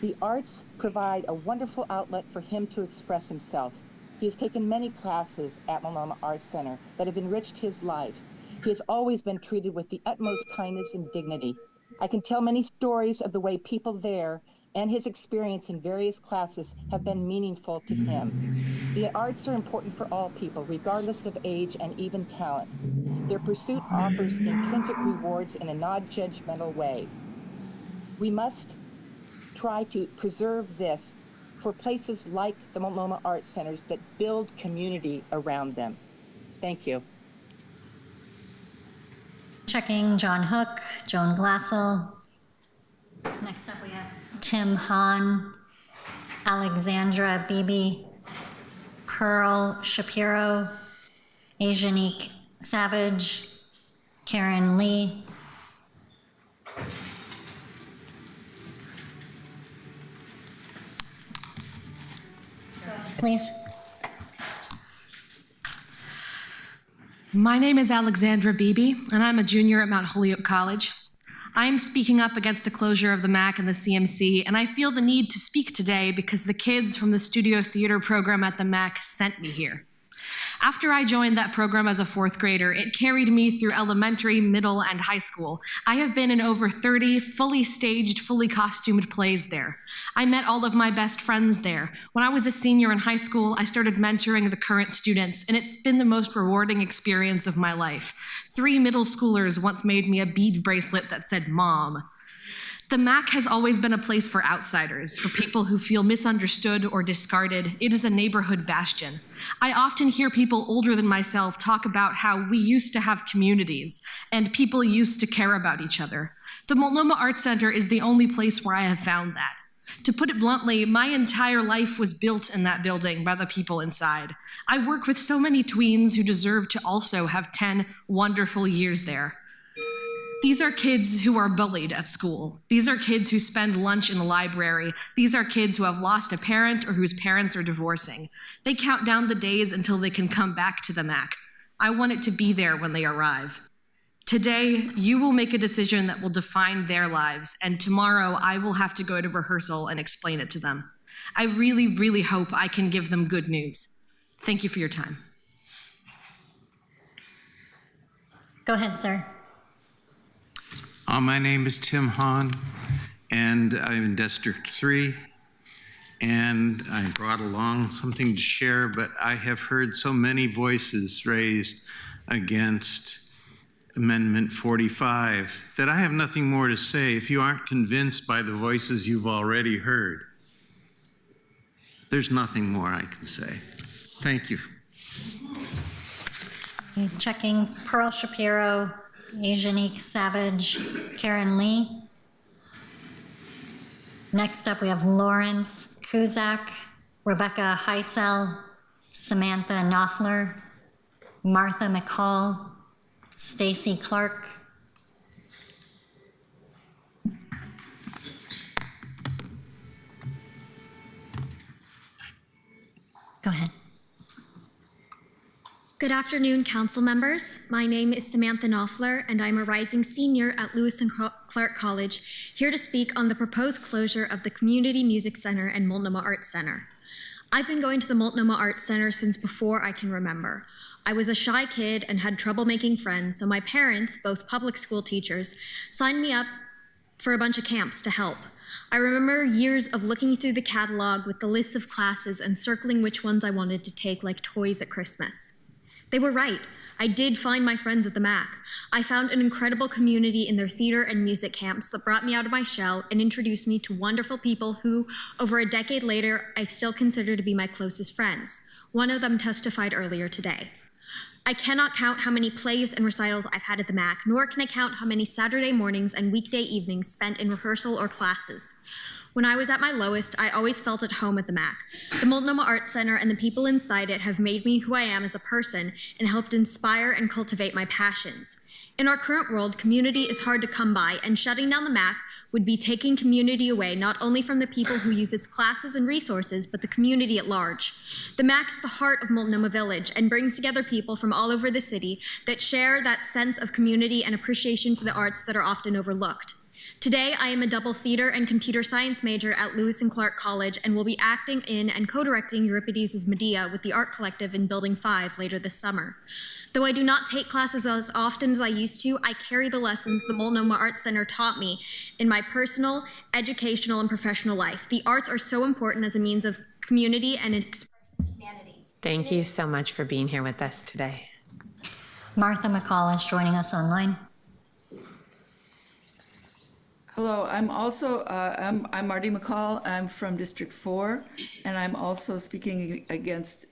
The arts provide a wonderful outlet for him to express himself. He has taken many classes at Multnomah Arts Center that have enriched his life. He has always been treated with the utmost kindness and dignity. I can tell many stories of the way people there and his experience in various classes have been meaningful to him. The arts are important for all people, regardless of age and even talent. Their pursuit offers intrinsic rewards in a non-judgmental way. We must try to preserve this for places like the Multnomah Arts Centers that build community around them. Thank you. Checking John Hook, Joan Glassell. Next up we have Tim Hahn, Alexandra Beebe, Pearl Shapiro, Asianique Savage, Karen Lee. Please. My name is Alexandra Beebe, and I'm a junior at Mount Holyoke College. I am speaking up against a closure of the MAC and the CMC, and I feel the need to speak today because the kids from the studio theater program at the MAC sent me here. After I joined that program as a fourth grader, it carried me through elementary, middle, and high school. I have been in over 30 fully staged, fully costumed plays there. I met all of my best friends there. When I was a senior in high school, I started mentoring the current students, and it's been the most rewarding experience of my life. 3 middle schoolers once made me a bead bracelet that said "Mom." The MAC has always been a place for outsiders, for people who feel misunderstood or discarded. It is a neighborhood bastion. I often hear people older than myself talk about how we used to have communities and people used to care about each other. The Multnomah Arts Center is the only place where I have found that. To put it bluntly, my entire life was built in that building by the people inside. I work with so many tweens who deserve to also have 10 wonderful years there. These are kids who are bullied at school. These are kids who spend lunch in the library. These are kids who have lost a parent or whose parents are divorcing. They count down the days until they can come back to the MAC. I want it to be there when they arrive. Today, you will make a decision that will define their lives, and tomorrow I will have to go to rehearsal and explain it to them. I really, really hope I can give them good news. Thank you for your time. Go ahead, sir. My name is Tim Hahn, and I'm in District 3, and I brought along something to share, but I have heard so many voices raised against Amendment 45 that I have nothing more to say. If you aren't convinced by the voices you've already heard, there's nothing more I can say. Thank you. Checking Pearl Shapiro, Ajanique Savage, Karen Lee. Next up, we have Lawrence Kuzak, Rebecca Heisel, Samantha Knopfler, Martha McCall, Stacy Clark. Go ahead. Good afternoon, council members. My name is Samantha Knopfler, and I'm a rising senior at Lewis and Clark College, here to speak on the proposed closure of the Community Music Center and Multnomah Arts Center. I've been going to the Multnomah Arts Center since before I can remember. I was a shy kid and had trouble making friends, so my parents, both public school teachers, signed me up for a bunch of camps to help. I remember years of looking through the catalog with the lists of classes and circling which ones I wanted to take like toys at Christmas. They were right. I did find my friends at the MAC. I found an incredible community in their theater and music camps that brought me out of my shell and introduced me to wonderful people who, over a decade later, I still consider to be my closest friends. One of them testified earlier today. I cannot count how many plays and recitals I've had at the MAC, nor can I count how many Saturday mornings and weekday evenings spent in rehearsal or classes. When I was at my lowest, I always felt at home at the MAC. The Multnomah Arts Center and the people inside it have made me who I am as a person and helped inspire and cultivate my passions. In our current world, community is hard to come by, and shutting down the MAC would be taking community away not only from the people who use its classes and resources, but the community at large. The MAC is the heart of Multnomah Village and brings together people from all over the city that share that sense of community and appreciation for the arts that are often overlooked. Today, I am a double theater and computer science major at Lewis and Clark College and will be acting in and co-directing Euripides' Medea with the Art Collective in Building 5 later this summer. Though I do not take classes as often as I used to, I carry the lessons the Multnomah Arts Center taught me in my personal, educational, and professional life. The arts are so important as a means of community and expression of humanity. Thank you so much for being here with us today. Martha McCall is joining us online. Hello, I'm also, I'm Marty McCall. I'm from District 4, and I'm also speaking against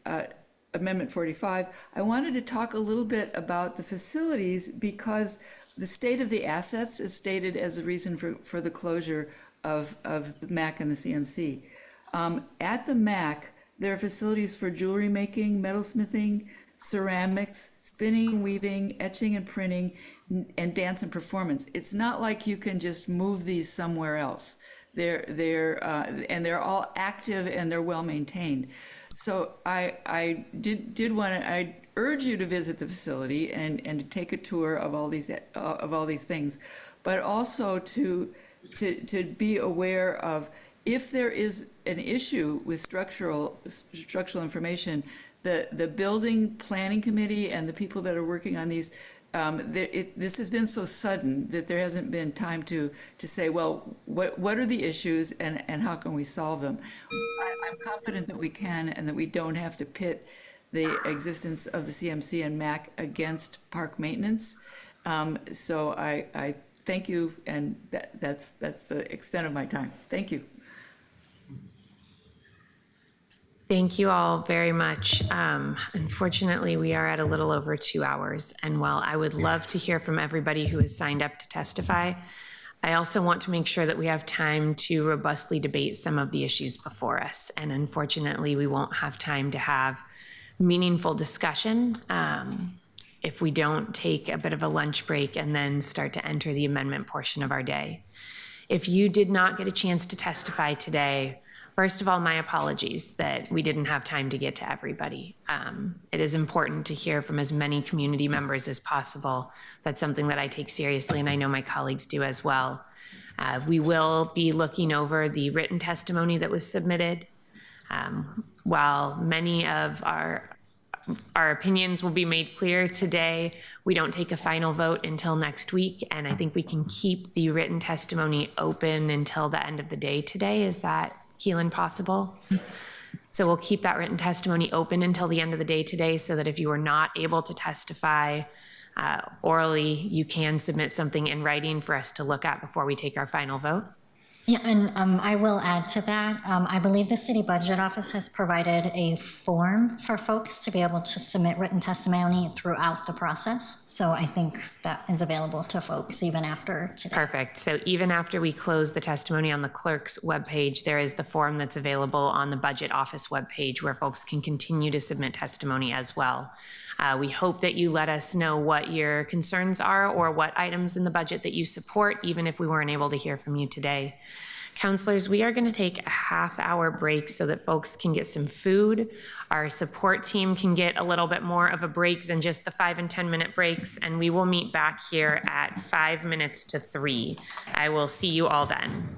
Amendment 45. I wanted to talk a little bit about the facilities because the state of the assets is stated as a reason for the closure of the MAC and the CMC. At the MAC, there are facilities for jewelry making, metalsmithing, ceramics, spinning, weaving, etching and printing, and dance and performance. It's not like you can just move these somewhere else. They're all active and they're well maintained. So I did want to, I urge you to visit the facility and to take a tour of all these things, but also to be aware of if there is an issue with structural information, the building planning committee and the people that are working on these, this has been so sudden that there hasn't been time to say, well, what are the issues and how can we solve them? I'm confident that we can and that we don't have to pit the existence of the CMC and MAC against park maintenance. So I thank you, and that's the extent of my time. Thank you. Thank you all very much. Unfortunately, we are at a little over 2 hours, and while I would love to hear from everybody who has signed up to testify, I also want to make sure that we have time to robustly debate some of the issues before us, and unfortunately, we won't have time to have meaningful discussion if we don't take a bit of a lunch break and then start to enter the amendment portion of our day. If you did not get a chance to testify today, first of all, my apologies that we didn't have time to get to everybody. It is important to hear from as many community members as possible. That's something that I take seriously, and I know my colleagues do as well. We will be looking over the written testimony that was submitted. While many of our opinions will be made clear today, we don't take a final vote until next week, and I think we can keep the written testimony open until the end of the day today. Is that, Keelan, possible? So we'll keep that written testimony open until the end of the day today, so that if you are not able to testify orally, you can submit something in writing for us to look at before we take our final vote. Yeah, and I will add to that. I believe the City Budget Office has provided a form for folks to be able to submit written testimony throughout the process. So I think that is available to folks even after today. Perfect. So even after we close the testimony on the clerk's webpage, there is the form that's available on the Budget Office webpage where folks can continue to submit testimony as well. We hope that you let us know what your concerns are or what items in the budget that you support, even if we weren't able to hear from you today. Counselors, we are going to take a half-hour break so that folks can get some food. Our support team can get a little bit more of a break than just the 5 and 10-minute breaks, and we will meet back here at 5 minutes to 3. I will see you all then.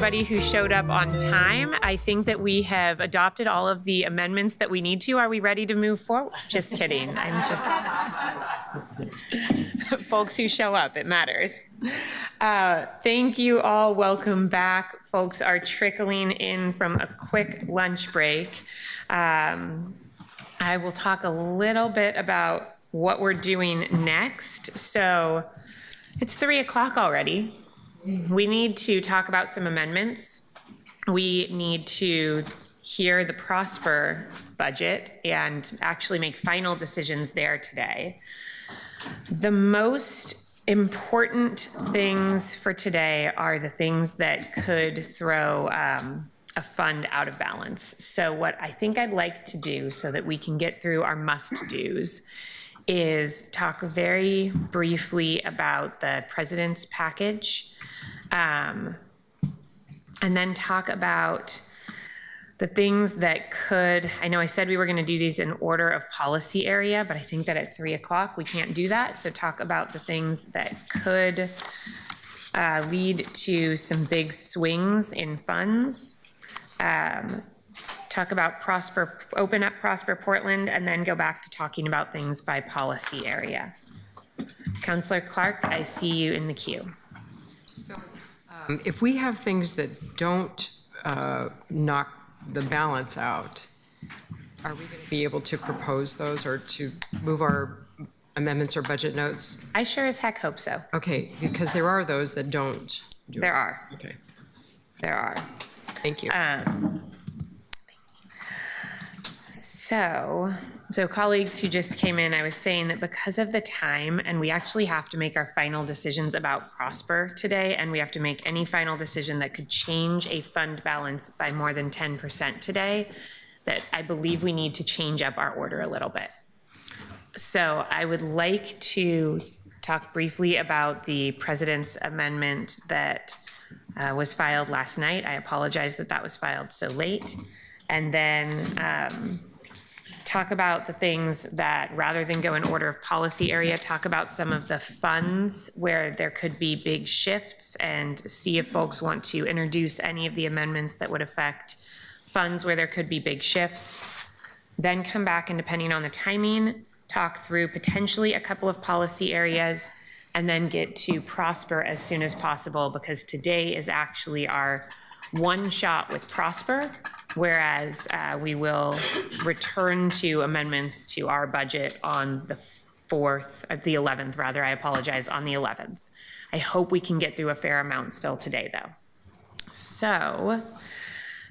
Everybody who showed up on time. I think that we have adopted all of the amendments that we need to. Are we ready to move forward? Just kidding. I'm just folks who show up, it matters. Thank you all. Welcome back. Folks are trickling in from a quick lunch break. I will talk a little bit about what we're doing next. So it's 3 o'clock already. We need to talk about some amendments. We need to hear the Prosper budget and actually make final decisions there today. The most important things for today are the things that could throw a fund out of balance. So what I think I'd like to do so that we can get through our must-dos is talk very briefly about the president's package, and then talk about the things that could, I know I said we were gonna do these in order of policy area, but I think that at 3 o'clock we can't do that. So talk about the things that could lead to some big swings in funds. Talk about open up Prosper Portland, and then go back to talking about things by policy area. Councillor Clark, I see you in the queue. If we have things that don't knock the balance out, are we going to be able to propose those or to move our amendments or budget notes? I sure as heck hope so. Okay, because there are those that don't do it. There are. Okay, There are. thank you. So colleagues who just came in, I was saying that because of the time, and we actually have to make our final decisions about Prosper today, and we have to make any final decision that could change a fund balance by more than 10% today, that I believe we need to change up our order a little bit. So I would like to talk briefly about the president's amendment that was filed last night. I apologize that that was filed so late. And then talk about the things that, rather than go in order of policy area, talk about some of the funds where there could be big shifts, and see if folks want to introduce any of the amendments that would affect funds where there could be big shifts. Then come back, and depending on the timing, talk through potentially a couple of policy areas, and then get to Prosper as soon as possible, because today is actually our one shot with Prosper, whereas we will return to amendments to our budget on the 11th, rather, I apologize, on the 11th. I hope we can get through a fair amount still today, though. So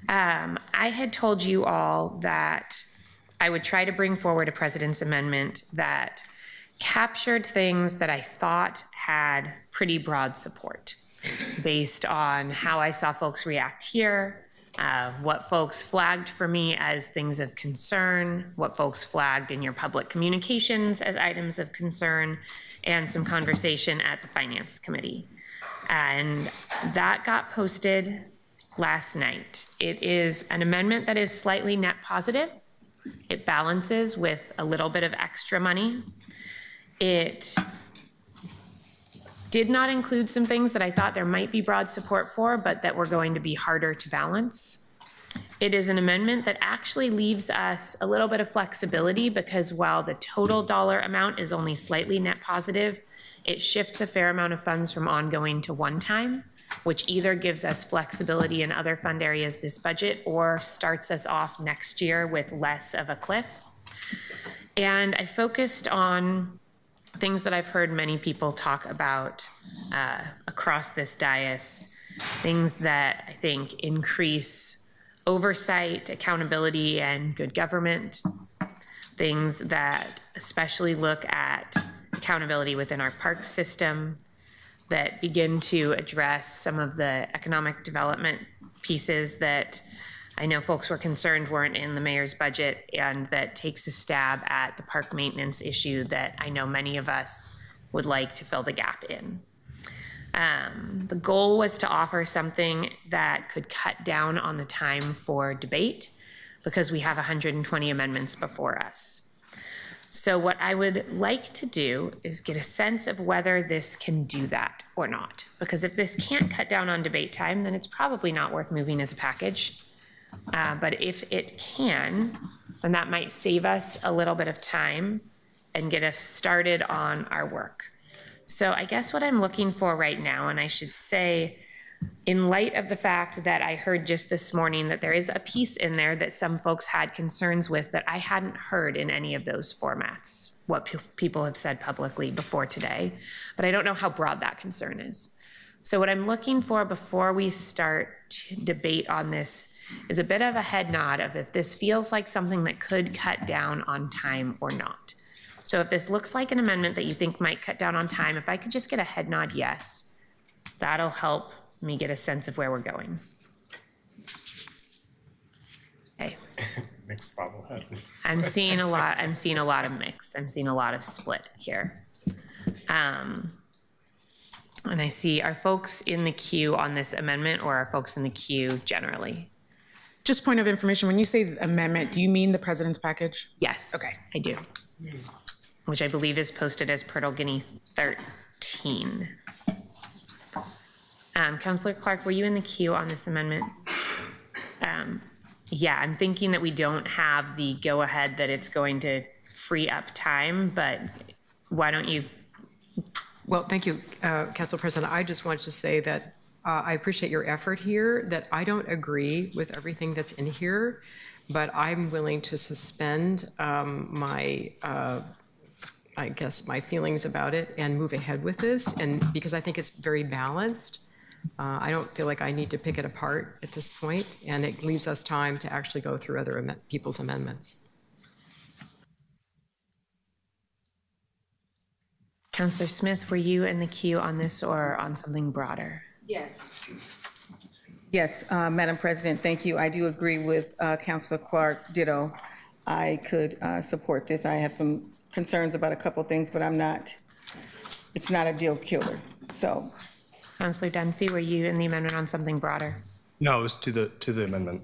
I had told you all that I would try to bring forward a president's amendment that captured things that I thought had pretty broad support based on how I saw folks react here, what folks flagged for me as things of concern, what folks flagged in your public communications as items of concern, and some conversation at the Finance Committee. And that got posted last night. It is an amendment that is slightly net positive. It balances with a little bit of extra money. It did not include some things that I thought there might be broad support for, but that were going to be harder to balance. It is an amendment that actually leaves us a little bit of flexibility, because while the total dollar amount is only slightly net positive, it shifts a fair amount of funds from ongoing to one-time, which either gives us flexibility in other fund areas this budget or starts us off next year with less of a cliff. And I focused on things that I've heard many people talk about across this dais, things that I think increase oversight, accountability, and good government, things that especially look at accountability within our park system, that begin to address some of the economic development pieces that I know folks were concerned weren't in the mayor's budget, and that takes a stab at the park maintenance issue that I know many of us would like to fill the gap in. The goal was to offer something that could cut down on the time for debate, because we have 120 amendments before us. So what I would like to do is get a sense of whether this can do that or not. Because if this can't cut down on debate time, then it's probably not worth moving as a package. But if it can, then that might save us a little bit of time and get us started on our work. So I guess what I'm looking for right now, and I should say, in light of the fact that I heard just this morning that there is a piece in there that some folks had concerns with that I hadn't heard in any of those formats, what people have said publicly before today, but I don't know how broad that concern is. So what I'm looking for before we start to debate on this is a bit of a head nod of if this feels like something that could cut down on time or not. So if this looks like an amendment that you think might cut down on time, if I could just get a head nod yes, that'll help me get a sense of where we're going. Mixed bobblehead. I'm seeing a lot of mix. I'm seeing a lot of split here. And I see, are folks in the queue on this amendment, or are folks in the queue generally? Just point of information, when you say amendment, do you mean the president's package? Yes. Okay. I do. Which I believe is posted as Purtle Guinea 13. Councilor Clark, were you in the queue on this amendment? Yeah, I'm thinking that we don't have the go-ahead that it's going to free up time, but why don't you? Well, thank you, Council President. I just wanted to say that I appreciate your effort here, that I don't agree with everything that's in here, but I'm willing to suspend my feelings about it and move ahead with this, and because I think it's very balanced. I don't feel like I need to pick it apart at this point, and it leaves us time to actually go through other people's amendments. Councilor Smith, were you in the queue on this or on something broader? Yes. Yes, Madam President, thank you. I do agree with Councilor Clark, ditto. I could support this. I have some concerns about a couple things, but it's not a deal killer, so. Councilor Dunphy, were you in the amendment on something broader? No, it was to the amendment.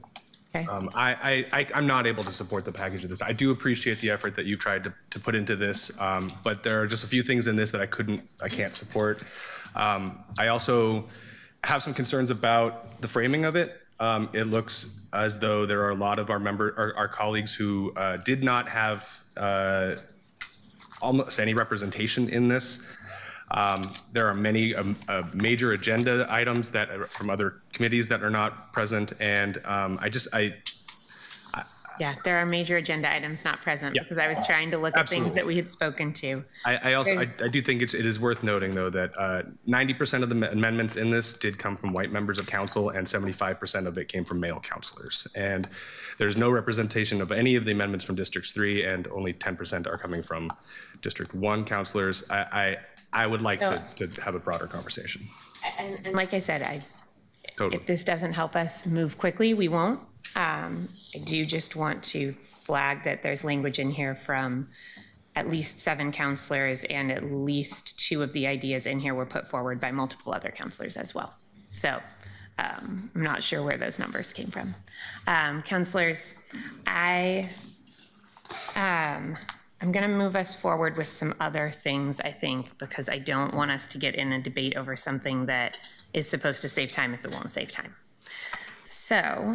Okay. I'm not able to support the package of this. I do appreciate the effort that you've tried to put into this, but there are just a few things in this that I can't support. I also have some concerns about the framing of it. It looks as though there are a lot of our colleagues who did not have almost any representation in this. There are many major agenda items that are from other committees that are not present, and yeah, there are major agenda items not present because I was trying to look at things that we had spoken to. I do think it is worth noting, though, that 90% of the amendments in this did come from white members of council, and 75% of it came from male councilors. And there's no representation of any of the amendments from Districts 3, and only 10% are coming from District 1 councilors. I would like to have a broader conversation. And like I said, Totally. If this doesn't help us move quickly, we won't. I do just want to flag that there's language in here from at least 7 councilors, and at least 2 of the ideas in here were put forward by multiple other councilors as well. So I'm not sure where those numbers came from. Councilors, I'm going to move us forward with some other things, I think, because I don't want us to get in a debate over something that is supposed to save time if it won't save time. So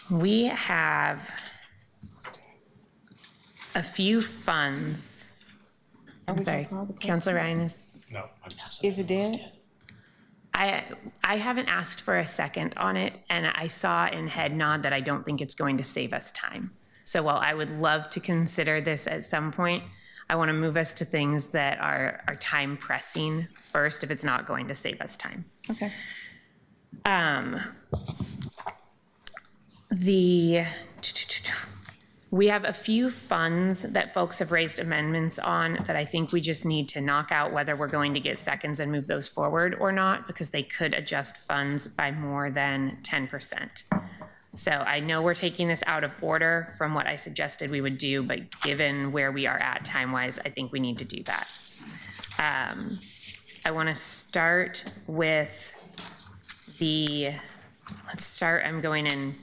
we have a few funds. I'm sorry, Councilor Ryan is. No, Is it dead? I haven't asked for a second on it, and I saw in head nod that I don't think it's going to save us time. So while I would love to consider this at some point, I want to move us to things that are time pressing first if it's not going to save us time. Okay. We have a few funds that folks have raised amendments on that I think we just need to knock out whether we're going to get seconds and move those forward or not, because they could adjust funds by more than 10%. So I know we're taking this out of order from what I suggested we would do, but given where we are at time-wise, I think we need to do that. I want to start with I'm going in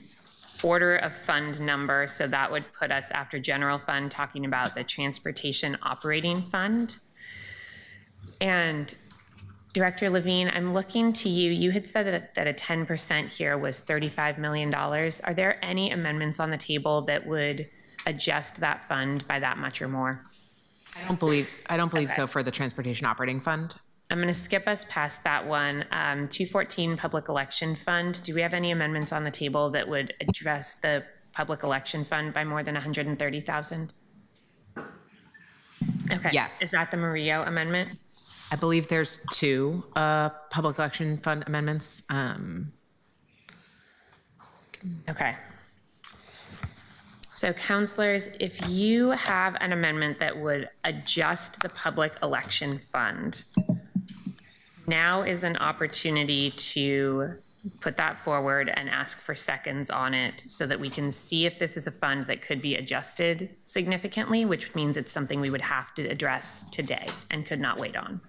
order of fund number, so that would put us after general fund talking about the transportation operating fund. And Director Levine, I'm looking to you. You had said that a 10% here was $35 million. Are there any amendments on the table that would adjust that fund by that much or more? I don't believe so for the transportation operating fund. I'm going to skip us past that one. 214 Public Election Fund. Do we have any amendments on the table that would address the public election fund by more than $130,000? Okay. Yes. Is that the Murillo amendment? I believe there's 2 public election fund amendments. Okay. So councilors, if you have an amendment that would adjust the public election fund, now is an opportunity to put that forward and ask for seconds on it so that we can see if this is a fund that could be adjusted significantly, which means it's something we would have to address today and could not wait on.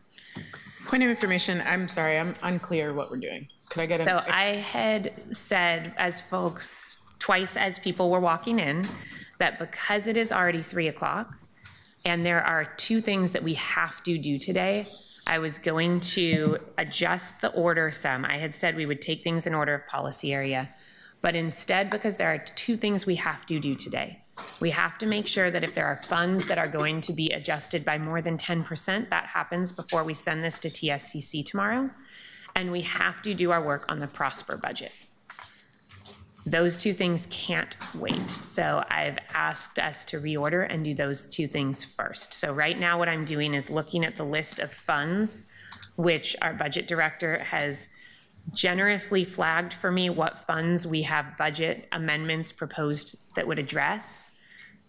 Point of information, I'm sorry, I'm unclear what we're doing. Could I get an? So I had said, as folks, twice as people were walking in, that because it is already 3 o'clock and there are 2 things that we have to do today, I was going to adjust the order some. I had said we would take things in order of policy area, but instead, because there are 2 things we have to do today, we have to make sure that if there are funds that are going to be adjusted by more than 10%, that happens before we send this to TSCC tomorrow. And we have to do our work on the Prosper budget. Those 2 things can't wait. So I've asked us to reorder and do those 2 things first. So right now what I'm doing is looking at the list of funds, which our budget director has generously flagged for me what funds we have budget amendments proposed that would address,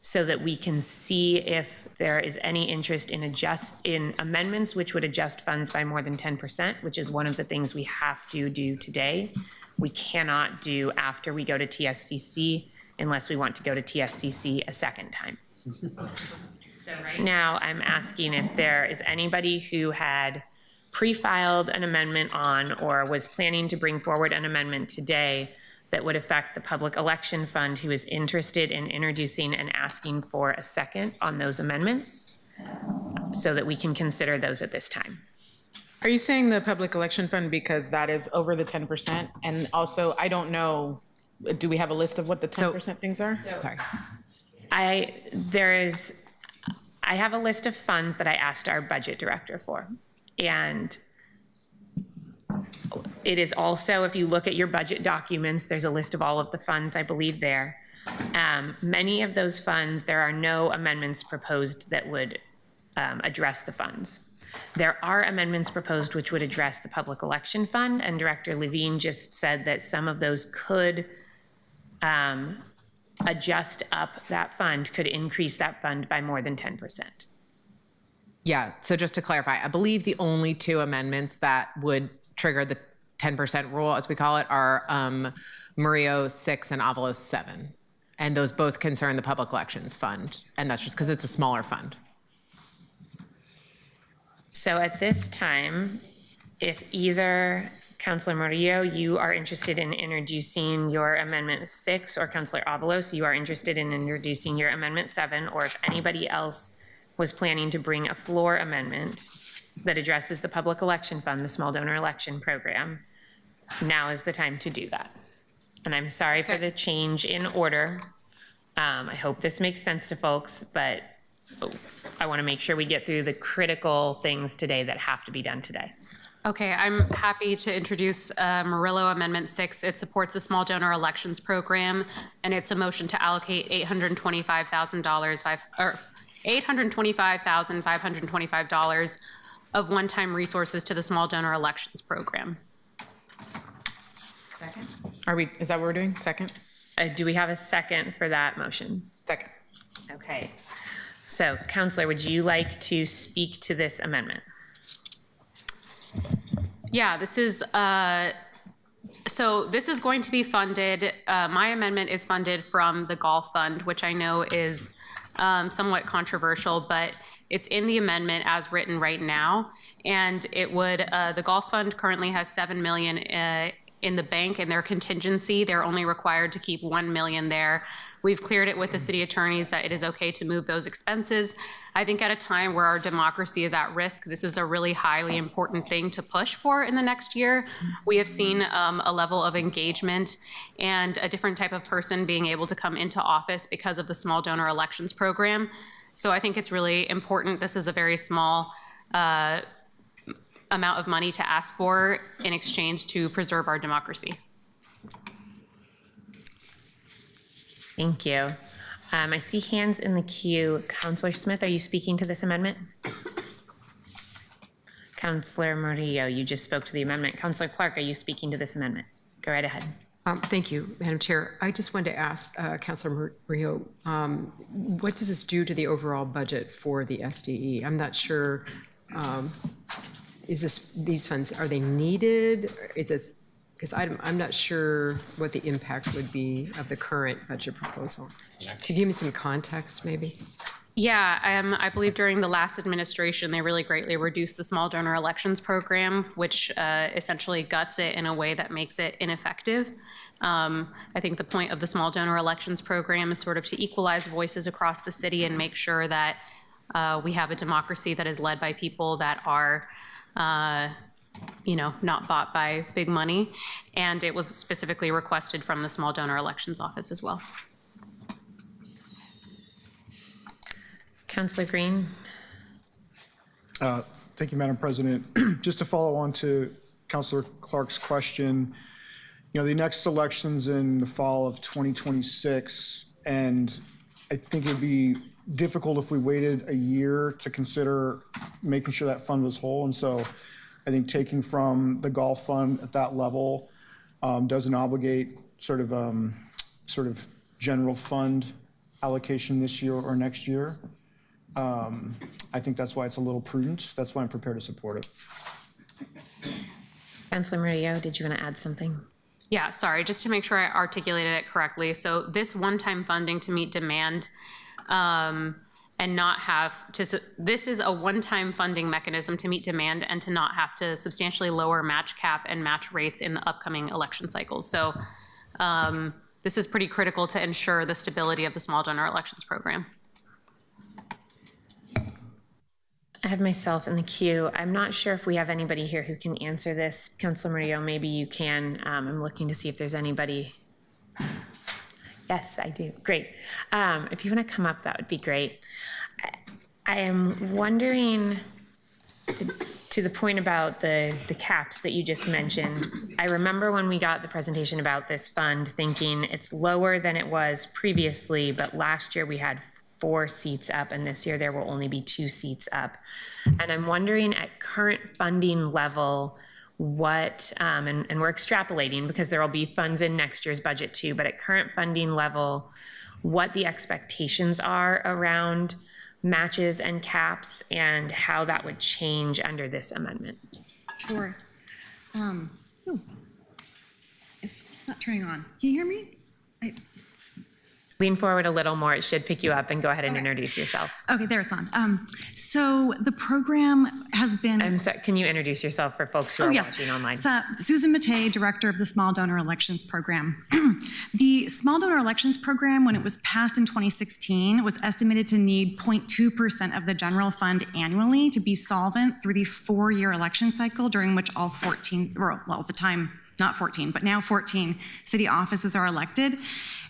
so that we can see if there is any interest in amendments which would adjust funds by more than 10%, which is one of the things we have to do today. We cannot do after we go to TSCC unless we want to go to TSCC a second time. So right now I'm asking if there is anybody who had pre-filed an amendment on or was planning to bring forward an amendment today that would affect the public election fund who is interested in introducing and asking for a second on those amendments so that we can consider those at this time. Are you saying the public election fund because that is over the 10%? And also, I don't know, do we have a list of what the 10% things are? Sorry. I have a list of funds that I asked our budget director for. And it is also, if you look at your budget documents, there's a list of all of the funds, I believe, there. Many of those funds, there are no amendments proposed that would address the funds. There are amendments proposed which would address the public election fund, and Director Levine just said that some of those could adjust up that fund, could increase that fund by more than 10%. Yeah, so just to clarify, I believe the only 2 amendments that would trigger the 10% rule, as we call it, are Murillo 6 and Avalos 7. And those both concern the public elections fund. And that's just because it's a smaller fund. So at this time, if either Councilor Murillo, you are interested in introducing your Amendment 6, or Councilor Avalos, you are interested in introducing your Amendment 7, or if anybody else was planning to bring a floor amendment that addresses the public election fund, the small donor election program, now is the time to do that. And I'm sorry for the change in order. I hope this makes sense to folks, but I want to make sure we get through the critical things today that have to be done today. Okay, I'm happy to introduce Murillo Amendment 6. It supports the small donor elections program, and it's a motion to allocate $825,525 of one-time resources to the small donor elections program. Second? Is that what we're doing? Second? Do we have a second for that motion? Second. Okay. So, Councilor, would you like to speak to this amendment? Yeah, this is so this is going to be funded. My amendment is funded from the golf fund, which I know is somewhat controversial, but it's in the amendment as written right now. And it would, the golf fund currently has $7 million in the bank in their contingency. They're only required to keep $1 million there. We've cleared it with the city attorneys that it is okay to move those expenses. I think at a time where our democracy is at risk, this is a really highly important thing to push for in the next year. We have seen a level of engagement and a different type of person being able to come into office because of the small donor elections program. So I think it's really important. This is a very small amount of money to ask for in exchange to preserve our democracy. Thank you. I see hands in the queue. Councilor Smith, are you speaking to this amendment? Councilor Murillo, you just spoke to the amendment. Councilor Clark, are you speaking to this amendment? Go right ahead. Thank you, Madam Chair. I just wanted to ask Councilor Murillo, what does this do to the overall budget for the SDE? I'm not sure. These funds, are they needed? Is this Because I'm not sure what the impact would be of the current budget proposal. Could you give me some context, maybe? Yeah, I believe during the last administration, they really greatly reduced the small donor elections program, which essentially guts it in a way that makes it ineffective. I think the point of the small donor elections program is sort of to equalize voices across the city and make sure that we have a democracy that is led by people that are not bought by big money. And it was specifically requested from the small donor elections office as well. Councillor Green. Thank you, Madam President. Just to follow on to Councillor Clark's question, the next election's in the fall of 2026, and I think it'd be difficult if we waited a year to consider making sure that fund was whole. And so I think taking from the golf fund at that level doesn't obligate sort of general fund allocation this year or next year. I think that's why it's a little prudent. That's why I'm prepared to support it. Councillor Murillo, did you want to add something? Yeah, sorry, just to make sure I articulated it correctly. So this one-time funding to meet demand and not have to, this is a one-time funding mechanism to meet demand and to not have to substantially lower match cap and match rates in the upcoming election cycles. So this is pretty critical to ensure the stability of the small donor elections program. I have myself in the queue. I'm not sure if we have anybody here who can answer this. Councillor Murillo, maybe you can. I'm looking to see if there's anybody. Yes, I do. Great. If you want to come up, that would be great. I am wondering, to the point about the caps that you just mentioned, I remember when we got the presentation about this fund thinking it's lower than it was previously, but last year we had 4 seats up, and this year there will only be 2 seats up. And I'm wondering at current funding level, what, and we're extrapolating because there will be funds in next year's budget too, but at current funding level, what the expectations are around matches and caps and how that would change under this amendment. Sure. It's not turning on. Can you hear me? Lean forward a little more. It should pick you up, and go ahead and introduce yourself. Okay, there it's on. So the program has been... I'm sorry, can you introduce yourself for folks who are watching online? So, Susan Mattei, Director of the Small Donor Elections Program. The Small Donor Elections Program, when it was passed in 2016, was estimated to need 0.2% of the general fund annually to be solvent through the 4-year election cycle, during which all 14, or well, at the time, not 14, but now 14 city offices are elected.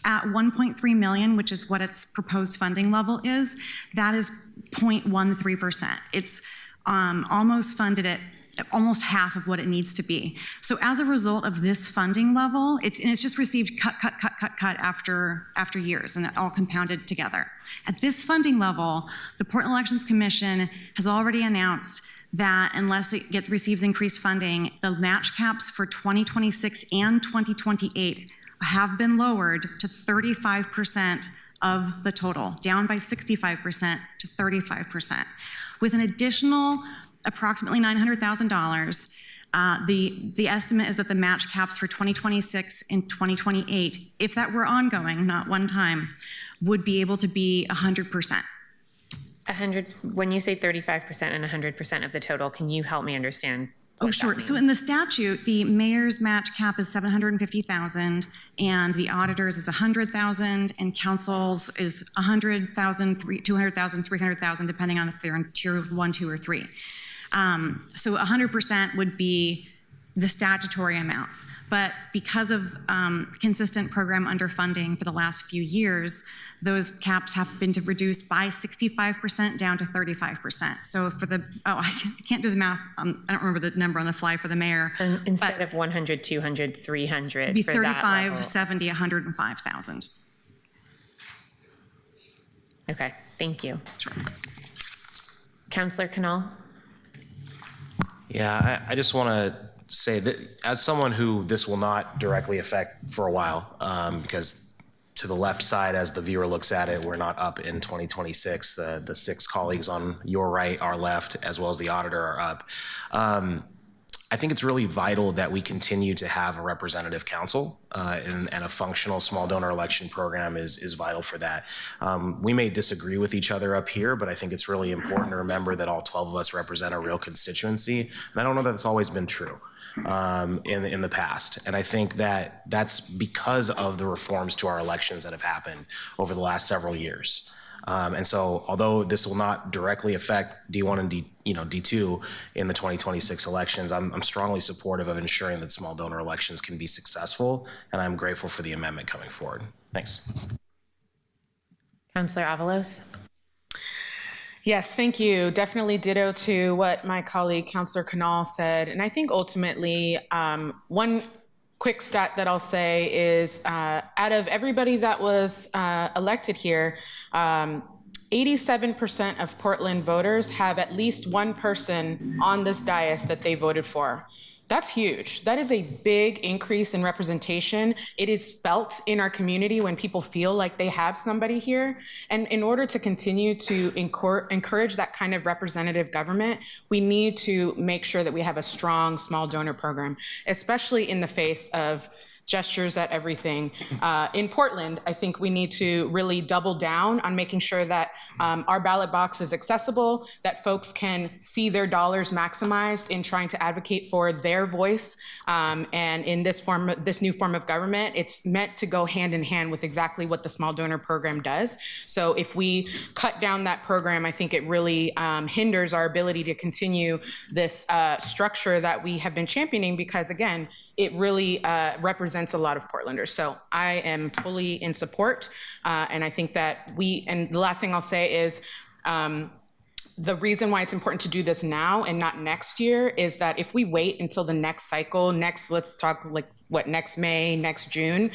At 1.3 million, which is what its proposed funding level is, that is 0.13%. It's almost funded at almost half of what it needs to be. So as a result of this funding level, it's just received cut after years, and it all compounded together. At this funding level, the Portland Elections Commission has already announced that unless it receives increased funding, the match caps for 2026 and 2028 have been lowered to 35% of the total, down by 65% to 35%. With an additional approximately $900,000, the estimate is that the match caps for 2026 and 2028, if that were ongoing, not one time, would be able to be 100%. When you say 35% and 100% of the total, can you help me understand? Oh, sure. So in the statute, the mayor's match cap is $750,000, and the auditor's is $100,000, and council's is $100,000, $200,000, $300,000, depending on if they're in tier 1, 2, or 3. So 100% would be the statutory amounts. But because of consistent program underfunding for the last few years, those caps have been reduced by 65% down to 35%. So for the, I can't do the math. I don't remember the number on the fly for the mayor. And instead of 100, 200, 300, it'd be for 35, 70, 105,000. Okay, thank you. Sure. Councillor Canal. Yeah, I just want to say that as someone who this will not directly affect for a while, because to the left side, as the viewer looks at it, we're not up in 2026. The 6 colleagues on your right, our left, as well as the auditor are up. I I think it's really vital that we continue to have a representative council, and a functional small donor election program is vital for that. We may disagree with each other up here, but I think it's really important to remember that all 12 of us represent a real constituency, and I don't know that it's always been true in the past. And I think that that's because of the reforms to our elections that have happened over the last several years. And so, although this will not directly affect D1 and D2 in the 2026 elections, I'm strongly supportive of ensuring that small donor elections can be successful, and I'm grateful for the amendment coming forward. Thanks. Councillor Avalos. Yes, thank you. Definitely ditto to what my colleague, Councillor Canal, said. And I think ultimately, one quick stat that I'll say is out of everybody that was elected here, 87% of Portland voters have at least one person on this dais that they voted for. That's huge. That is a big increase in representation. It is felt in our community when people feel like they have somebody here. And in order to continue to encourage that kind of representative government, we need to make sure that we have a strong small donor program, especially in the face of gestures at everything. In Portland, I think we need to really double down on making sure that our ballot box is accessible, that folks can see their dollars maximized in trying to advocate for their voice. And in this new form of government, it's meant to go hand in hand with exactly what the small donor program does. So if we cut down that program, I think it really hinders our ability to continue this structure that we have been championing, because again, it really represents a lot of Portlanders. So I am fully in support. And I think that and the last thing I'll say is the reason why it's important to do this now and not next year is that if we wait until the next cycle, let's talk next May, next June,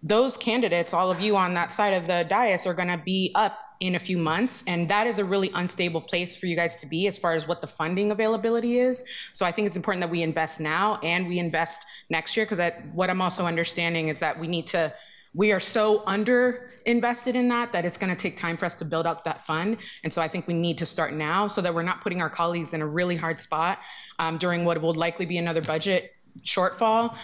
those candidates, all of you on that side of the dais, are gonna be up in a few months, and that is a really unstable place for you guys to be as far as what the funding availability is. So I think it's important that we invest now and we invest next year, because what I'm also understanding is that we are so under invested in that it's going to take time for us to build out that fund. And so I think we need to start now so that we're not putting our colleagues in a really hard spot during what will likely be another budget shortfall,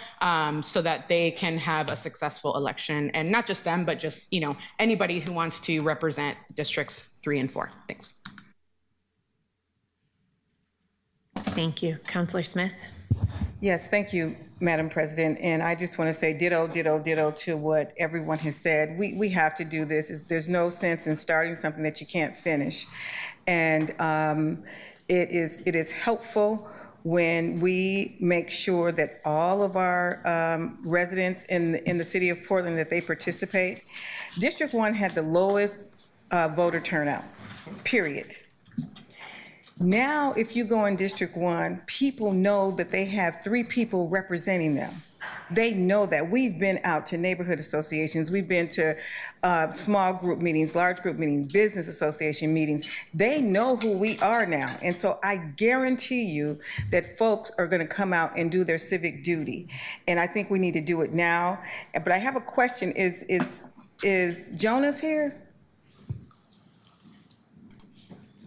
so that they can have a successful election, and not just them, but just anybody who wants to represent districts 3 and 4. Thanks. Thank you. Councillor Smith. Yes, thank you, Madam President. And I just want to say ditto, ditto, ditto to what everyone has said. We have to do this. There's no sense in starting something that you can't finish. And it is helpful when we make sure that all of our residents in the city of Portland, that they participate. District 1 had the lowest voter turnout, period. Now, if you go in District 1, people know that they have 3 people representing them. They know that. We've been out to neighborhood associations. We've been to small group meetings, large group meetings, business association meetings. They know who we are now. And so I guarantee you that folks are going to come out and do their civic duty. And I think we need to do it now. But I have a question. Is Jonas here?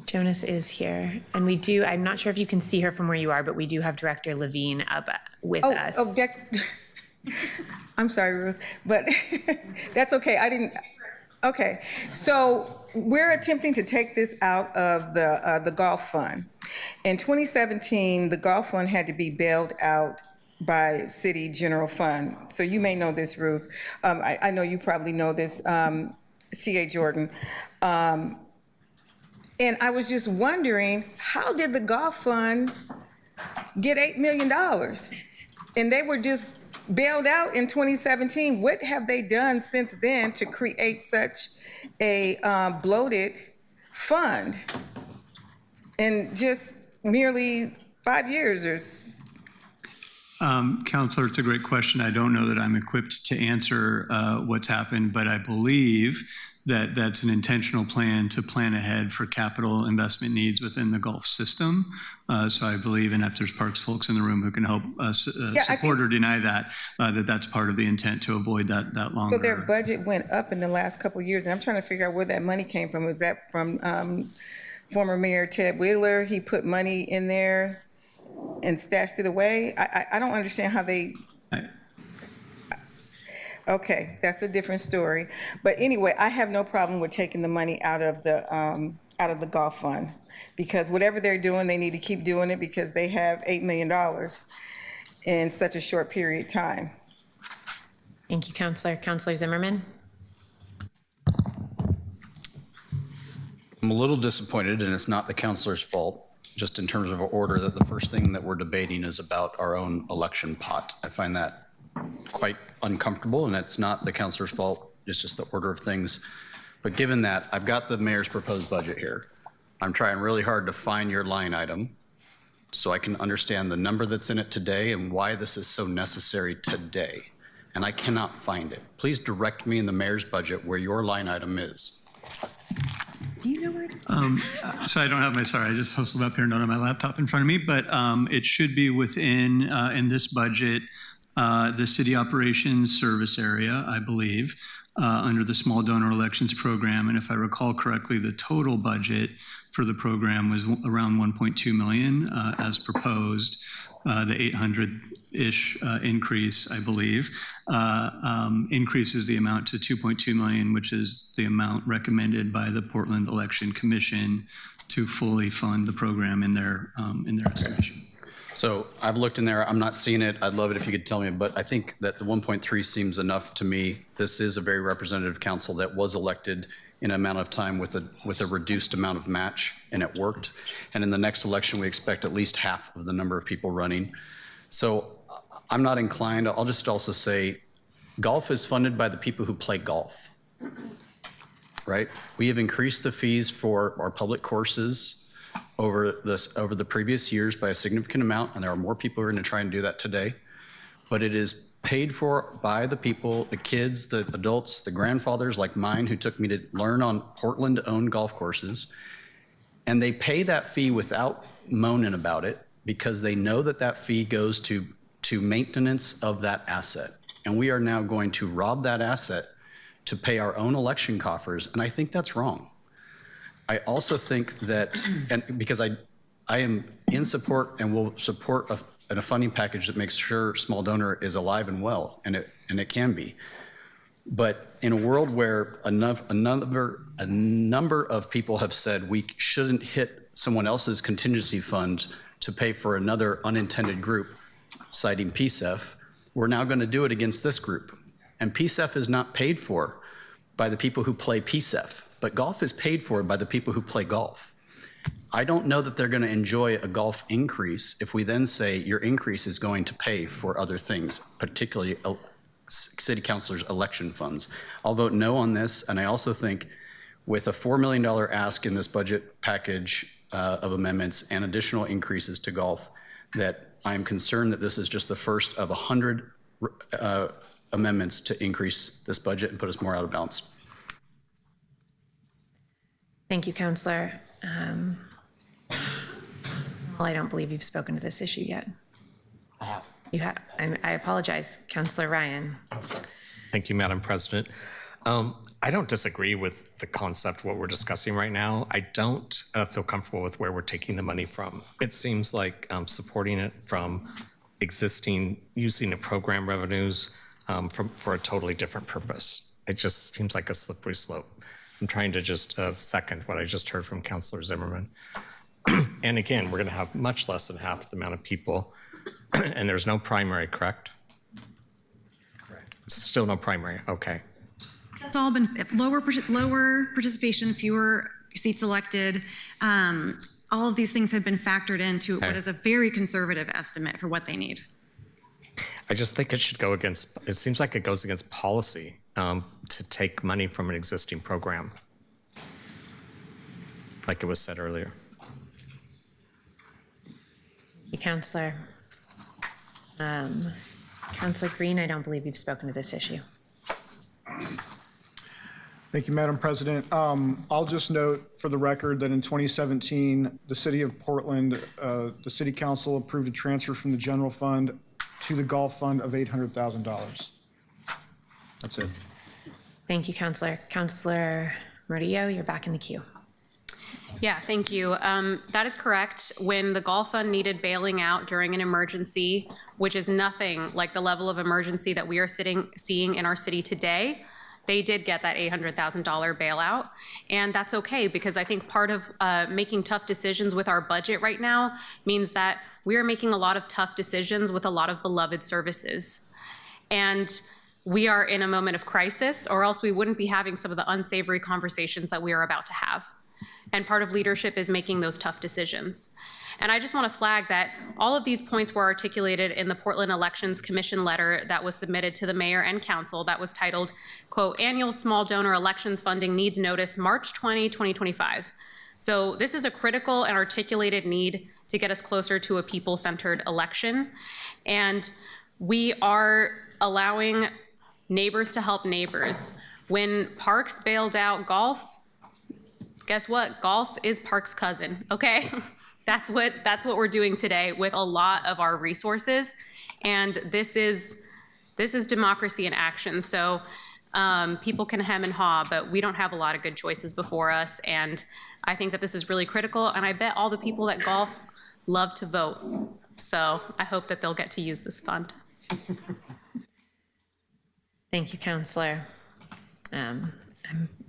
Jonas is here, and we do, I'm not sure if you can see her from where you are, but we do have Director Levine up with us. I'm sorry, Ruth, but that's okay. Okay, so we're attempting to take this out of the golf fund. In 2017, the golf fund had to be bailed out by city general fund. So you may know this, Ruth. I know you probably know this, C.A. Jordan. And I was just wondering, how did the golf fund get $8 million? And they were just bailed out in 2017. What have they done since then to create such a bloated fund in just merely 5 years or Counselor, it's a great question. I don't know that I'm equipped to answer what's happened, but I believe that that's an intentional plan to plan ahead for capital investment needs within the Gulf system. So I believe, and if there's Parks folks in the room who can help us support or deny that, that's part of the intent to avoid that longer. So their budget went up in the last couple of years, and I'm trying to figure out where that money came from. Was that from former Mayor Ted Wheeler? He put money in there and stashed it away. I don't understand how they. Okay, that's a different story. But anyway, I have no problem with taking the money out of the golf fund, because whatever they're doing, they need to keep doing it because they have $8 million in such a short period of time. Thank you, Counselor. Counselor Zimmerman? I'm a little disappointed, and it's not the counselor's fault, just in terms of order, that the first thing that we're debating is about our own election pot. I find that quite uncomfortable, and it's not the counselor's fault, it's just the order of things. But given that, I've got the mayor's proposed budget here. I'm trying really hard to find your line item so I can understand the number that's in it today and why this is so necessary today. And I cannot find it. Please direct me in the mayor's budget where your line item is. Do you know where? So I don't have I just hustled up here and don't have my laptop in front of me, but it should be within, in this budget, the city operations service area, I believe, under the small donor elections program. And if I recall correctly, the total budget for the program was around 1.2 million as proposed. The 800-ish increase, I believe, increases the amount to 2.2 million, which is the amount recommended by the Portland Election Commission to fully fund the program in their estimation. So I've looked in there, I'm not seeing it. I'd love it if you could tell me, but I think that the 1.3 seems enough to me. This is a very representative council that was elected in an amount of time with a reduced amount of match, and it worked. And in the next election, we expect at least half of the number of people running. So I'm not inclined. I'll just also say golf is funded by the people who play golf, right? We have increased the fees for our public courses over the previous years by a significant amount, and there are more people who are going to try and do that today. But it is paid for by the people, the kids, the adults, the grandfathers like mine who took me to learn on Portland-owned golf courses. And they pay that fee without moaning about it because they know that that fee goes to maintenance of that asset. And we are now going to rob that asset to pay our own election coffers, and I think that's wrong. I also think that, and because I am in support and will support a funding package that makes sure small donor is alive and well, and it can be. But in a world where a number of people have said we shouldn't hit someone else's contingency fund to pay for another unintended group, citing PSEF, we're now going to do it against this group. And PSEF is not paid for by the people who play PSEF, but golf is paid for by the people who play golf. I don't know that they're going to enjoy a golf increase if we then say your increase is going to pay for other things, particularly city councilors' election funds. I'll vote no on this, and I also think with a $4 million ask in this budget package of amendments and additional increases to golf, that I'm concerned that this is just the first of 100 amendments to increase this budget and put us more out of balance. Thank you, Counselor. Well, I don't believe you've spoken to this issue yet. I have. You have. I apologize. Counselor Ryan. Thank you, Madam President. I don't disagree with the concept of what we're discussing right now. I don't feel comfortable with where we're taking the money from. It seems like supporting it from using the program revenues for a totally different purpose. It just seems like a slippery slope. I'm trying to just second what I just heard from Counselor Zimmerman. And again, we're going to have much less than half the amount of people, and there's no primary, correct? Correct. Still no primary, okay. That's all been lower participation, fewer seats elected. All of these things have been factored into what is a very conservative estimate for what they need. I just think it should go against, it seems like it goes against policy to take money from an existing program, like it was said earlier. Thank you, Counselor. Counselor Green, I don't believe you've spoken to this issue. Thank you, Madam President. I'll just note for the record that in 2017, the City of Portland, the City Council approved a transfer from the general fund to the golf fund of $800,000. That's it. Thank you, Counselor. Counselor Murillo, you're back in the queue. Yeah, thank you. That is correct. When the golf fund needed bailing out during an emergency, which is nothing like the level of emergency that we are seeing in our city today, they did get that $800,000 bailout. And that's okay, because I think part of making tough decisions with our budget right now means that we are making a lot of tough decisions with a lot of beloved services. And we are in a moment of crisis, or else we wouldn't be having some of the unsavory conversations that we are about to have. And part of leadership is making those tough decisions. And I just want to flag that all of these points were articulated in the Portland Elections Commission letter that was submitted to the mayor and council that was titled, quote, Annual Small Donor Elections Funding Needs Notice, March 20, 2025. So this is a critical and articulated need to get us closer to a people-centered election. And we are allowing neighbors to help neighbors. When Parks bailed out golf, guess what? Golf is Parks' cousin, okay? That's what we're doing today with a lot of our resources. And this is democracy in action. So people can hem and haw, but we don't have a lot of good choices before us. And I think that this is really critical. And I bet all the people that golf love to vote. So I hope that they'll get to use this fund. Thank you, Councilor. I'm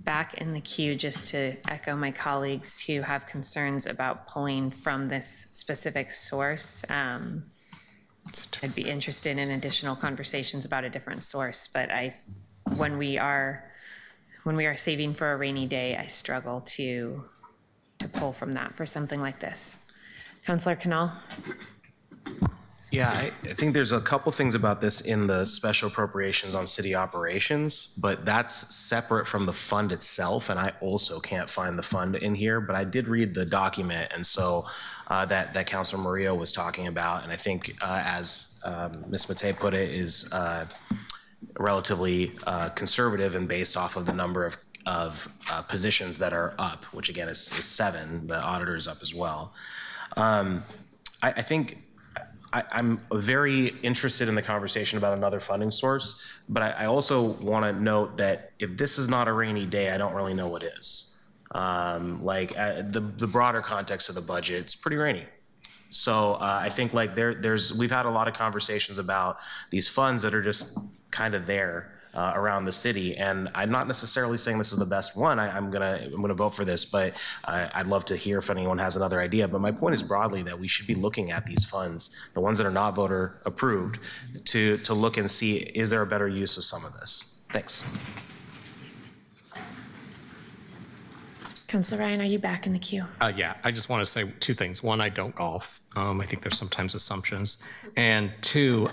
back in the queue just to echo my colleagues who have concerns about pulling from this specific source. I'd be interested in additional conversations about a different source, but when we are saving for a rainy day, I struggle to pull from that for something like this. Councilor Canal. Yeah, I think there's a couple things about this in the special appropriations on city operations, but that's separate from the fund itself, and I also can't find the fund in here, but I did read the document, and so that Councilor Murillo was talking about, and I think as Ms. Matei put it, is relatively conservative and based off of the number of positions that are up, which again is 7, the auditor is up as well. I think I'm very interested in the conversation about another funding source, but I also want to note that if this is not a rainy day, I don't really know what is. The broader context of the budget, it's pretty rainy. So I think like we've had a lot of conversations about these funds that are just kind of there around the city, and I'm not necessarily saying this is the best one. I'm gonna vote for this, but I'd love to hear if anyone has another idea. But my point is broadly that we should be looking at these funds, the ones that are not voter approved, to look and see, is there a better use of some of this? Thanks. Councilor Ryan, are you back in the queue? Yeah, I just want to say 2 things. 1, I don't golf. I think there's sometimes assumptions. And 2,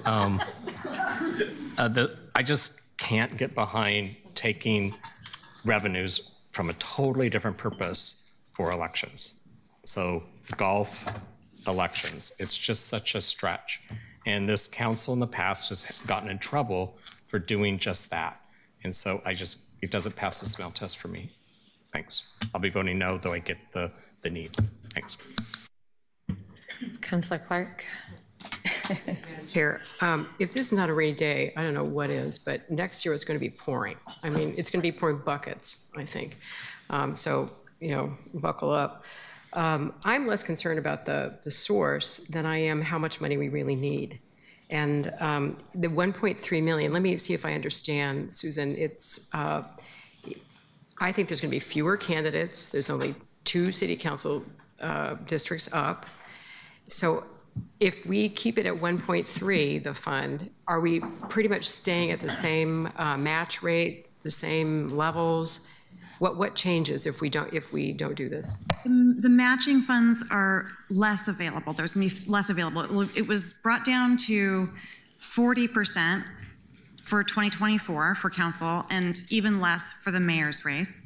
I just can't get behind taking revenues from a totally different purpose for elections. So golf, elections, it's just such a stretch. And this council in the past has gotten in trouble for doing just that. And so it doesn't pass the smell test for me. Thanks. I'll be voting no, though I get the need. Thanks. Councilor Clark. Chair, if this is not a rainy day, I don't know what is, but next year it's going to be pouring. I mean, it's going to be pouring buckets, I think. So, buckle up. I'm less concerned about the source than I am how much money we really need. And the 1.3 million, let me see if I understand, Susan. It's, I think there's going to be fewer candidates. There's only 2 city council districts up. So if we keep it at 1.3, the fund, are we pretty much staying at the same match rate, the same levels? What changes if we don't do this? The matching funds are less available. There's going to be less available. It was brought down to 40% for 2024 for council, and even less for the mayor's race.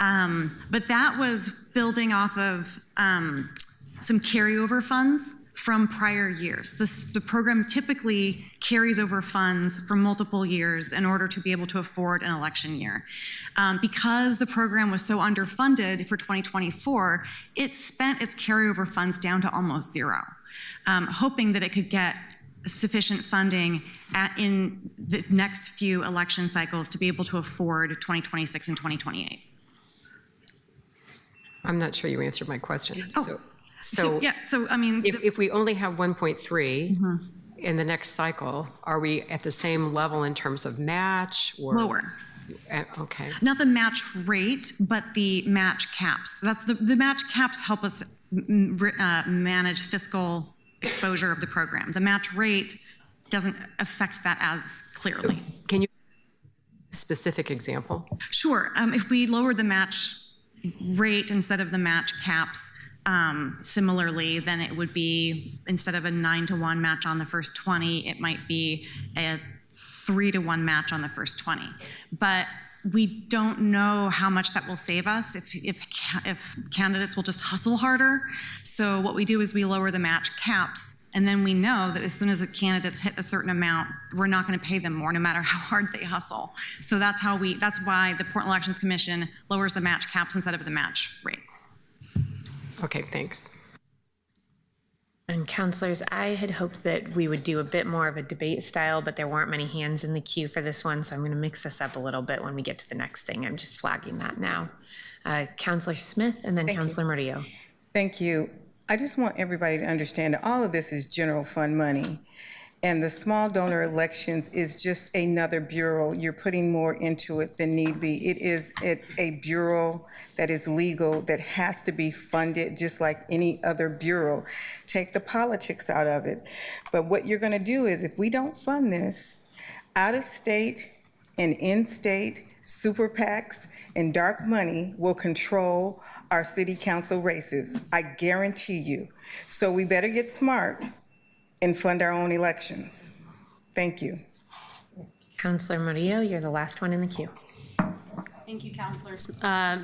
But that was building off of some carryover funds from prior years. The program typically carries over funds from multiple years in order to be able to afford an election year. Because the program was so underfunded for 2024, it spent its carryover funds down to almost 0, hoping that it could get sufficient funding in the next few election cycles to be able to afford 2026 and 2028. I'm not sure you answered my question. Oh. So Yeah, so I mean, if we only have 1.3 in the next cycle, are we at the same level in terms of match or? lower. Okay. Not the match rate, but the match caps. That's the match caps help us manage fiscal exposure of the program. The match rate doesn't affect that as clearly. Can you specific example? Sure. If we lower the match rate instead of the match caps, similarly, then it would be, instead of a 9-to-1 match on the first 20, it might be a 3-to-1 match on the first 20. But we don't know how much that will save us if candidates will just hustle harder. So what we do is we lower the match caps, and then we know that as soon as the candidates hit a certain amount, we're not going to pay them more, no matter how hard they hustle. So that's why the Portland Elections Commission lowers the match caps instead of the match rates. Okay, thanks. And councilors, I had hoped that we would do a bit more of a debate style, but there weren't many hands in the queue for this one, so I'm going to mix this up a little bit when we get to the next thing. I'm just flagging that now. Councilor Smith and then Councilor Murillo. Thank you. I just want everybody to understand that all of this is general fund money. And the small donor elections is just another bureau. You're putting more into it than need be. It is a bureau that is legal, that has to be funded just like any other bureau. Take the politics out of it. But what you're gonna do is, if we don't fund this, out of state and in-state super PACs and dark money will control our city council races. I guarantee you. So we better get smart and fund our own elections. Thank you. Councilor Murillo, you're the last one in the queue. Thank you, Councilor.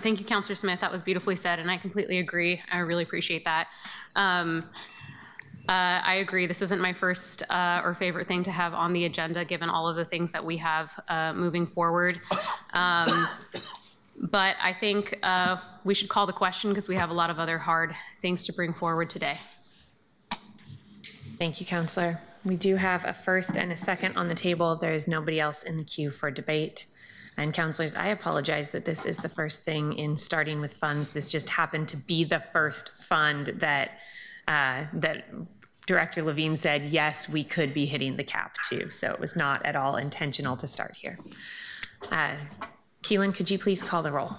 Thank you, Councilor Smith. That was beautifully said, and I completely agree. I really appreciate that. I agree. This isn't my first or favorite thing to have on the agenda, given all of the things that we have moving forward. But I think we should call the question because we have a lot of other hard things to bring forward today. Thank you, Councilor. We do have a first and a second on the table. There is nobody else in the queue for debate. And councilors, I apologize that this is the first thing in starting with funds. This just happened to be the first fund that Director Levine said, yes, we could be hitting the cap too. So it was not at all intentional to start here. Keelan, could you please call the roll?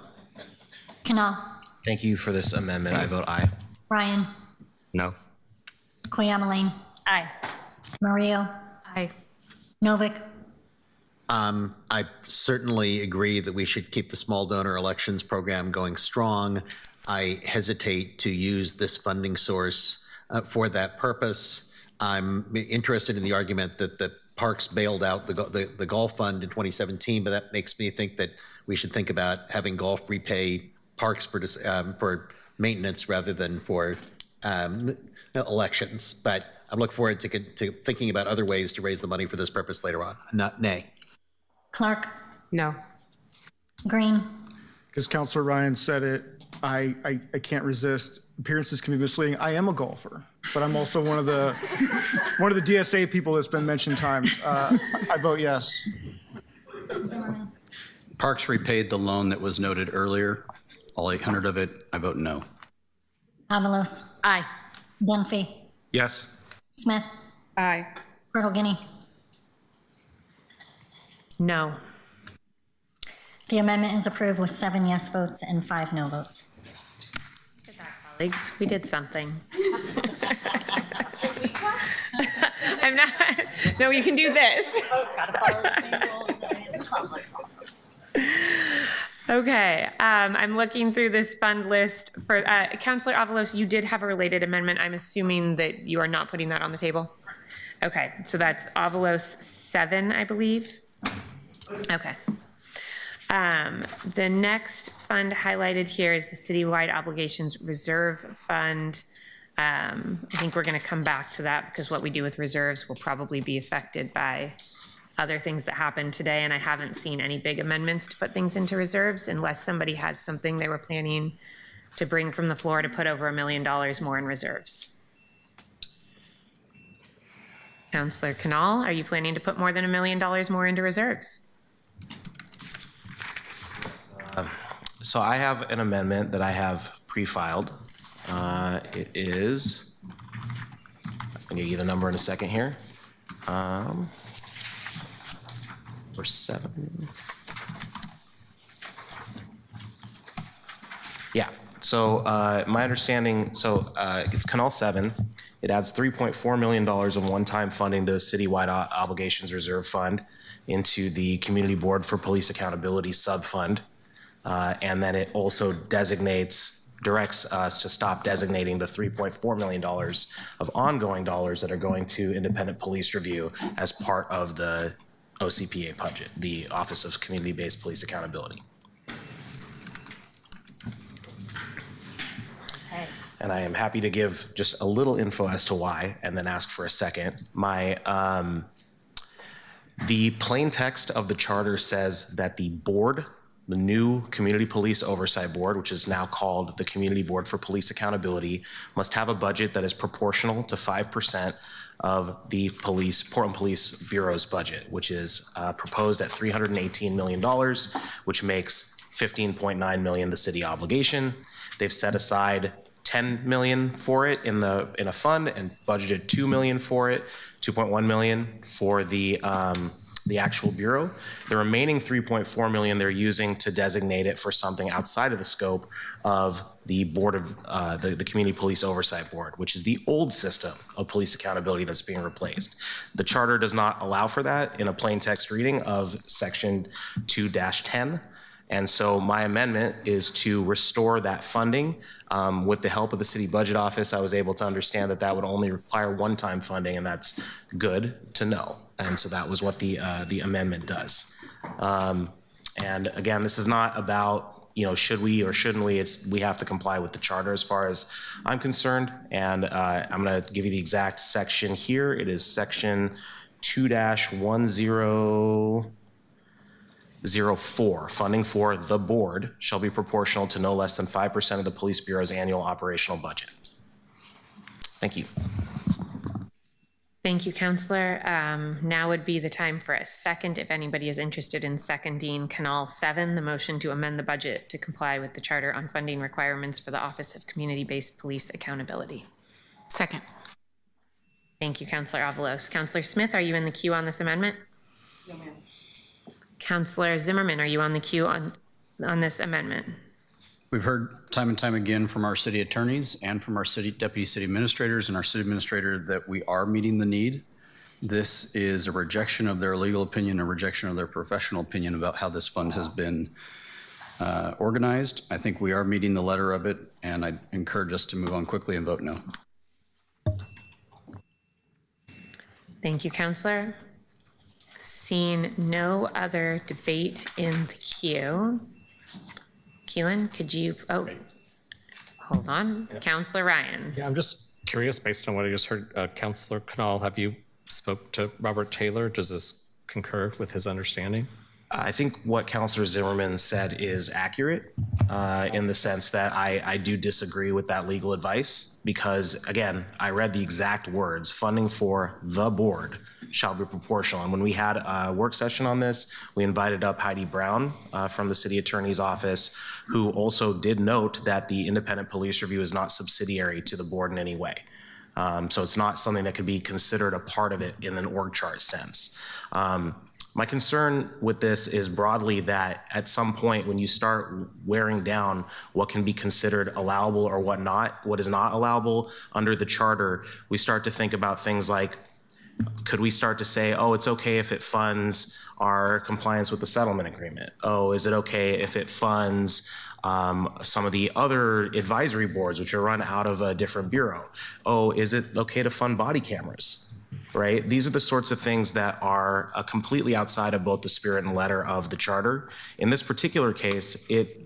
Canal. Thank you for this amendment. I vote aye. Ryan. No. Cleamaline. Aye. Murillo. Aye. Novick. I certainly agree that we should keep the small donor elections program going strong. I hesitate to use this funding source for that purpose. I'm interested in the argument that the parks bailed out the golf fund in 2017, but that makes me think that we should think about having golf repay parks for maintenance rather than for elections. But I look forward to thinking about other ways to raise the money for this purpose later on. Nay. Clark. No. Green. Because Councilor Ryan said it, I can't resist. Appearances can be misleading. I am a golfer, but I'm also one of the DSA people that's been mentioned times. I vote yes. Parks repaid the loan that was noted earlier, all 800 of it. I vote no. Avalos. Aye. Dunphy. Yes. Smith. Aye. Fertile Guinea. No. The amendment is approved with 7 yes votes and 5 no votes. Colleagues, we did something. I'm not, no, you can do this. Okay, I'm looking through this fund list for, Councilor Avalos, you did have a related amendment. I'm assuming that you are not putting that on the table? Okay, so that's Avalos 7, I believe. Okay. The next fund highlighted here is the Citywide Obligations Reserve Fund. I think we're going to come back to that because what we do with reserves will probably be affected by other things that happened today, and I haven't seen any big amendments to put things into reserves unless somebody has something they were planning to bring from the floor to put over $1 million more in reserves. Councilor Canal, are you planning to put more than $1 million more into reserves? So I have an amendment that I have pre-filed. It is, I'll give you the number in a second here. For 7. Yeah, so my understanding, it's Canal 7. It adds $3.4 million of one-time funding to the citywide obligations reserve fund into the Community Board for Police Accountability sub-fund. And then it also directs us to stop designating the $3.4 million of ongoing dollars that are going to independent police review as part of the OCPA budget, the Office of Community-Based Police Accountability. And I am happy to give just a little info as to why, and then ask for a second. The plain text of the charter says that the board, the new Community Police Oversight Board, which is now called the Community Board for Police Accountability, must have a budget that is proportional to 5% of the Portland Police Bureau's budget, which is proposed at $318 million, which makes $15.9 million the city obligation. They've set aside $10 million for it in a fund and budgeted $2 million for it, $2.1 million for the actual bureau. The remaining $3.4 million they're using to designate it for something outside of the scope of the board of the Community Police Oversight Board, which is the old system of police accountability that's being replaced. The charter does not allow for that in a plain text reading of section 2-10. And so my amendment is to restore that funding. With the help of the city budget office, I was able to understand that that would only require one-time funding, and that's good to know. And so that was what the amendment does. And again, this is not about, should we or shouldn't we, we have to comply with the charter as far as I'm concerned. And I'm gonna give you the exact section here. It is section 2-1004. Funding for the board shall be proportional to no less than 5% of the Police Bureau's annual operational budget. Thank you. Thank you, Councillor. Now would be the time for a second if anybody is interested in seconding Canal 7, the motion to amend the budget to comply with the charter on funding requirements for the Office of Community-Based Police Accountability. Second. Thank you, Councillor Avalos. Councillor Smith, are you in the queue on this amendment? No, ma'am. Councillor Zimmerman, are you on the queue on this amendment? We've heard time and time again from our city attorneys and from our deputy city administrators and our city administrator that we are meeting the need. This is a rejection of their legal opinion, a rejection of their professional opinion about how this fund has been organized. I think we are meeting the letter of it, and I encourage us to move on quickly and vote no. Thank you, Councillor. Seeing no other debate in the queue. Keelan, could you, hold on. Yeah. Councillor Ryan. Yeah, I'm just curious, based on what I just heard, Councillor Canal, have you spoke to Robert Taylor? Does this concur with his understanding? I think what Councillor Zimmerman said is accurate in the sense that I do disagree with that legal advice because, again, I read the exact words, funding for the board shall be proportional. And when we had a work session on this, we invited up Heidi Brown from the city attorney's office, who also did note that the independent police review is not subsidiary to the board in any way. So it's not something that could be considered a part of it in an org chart sense. My concern with this is broadly that at some point when you start wearing down what can be considered allowable or what is not allowable under the charter, we start to think about things like, could we start to say, oh, it's okay if it funds our compliance with the settlement agreement? Oh, is it okay if it funds some of the other advisory boards which are run out of a different bureau? Oh, is it okay to fund body cameras? Right? These are the sorts of things that are completely outside of both the spirit and letter of the charter. In this particular case, it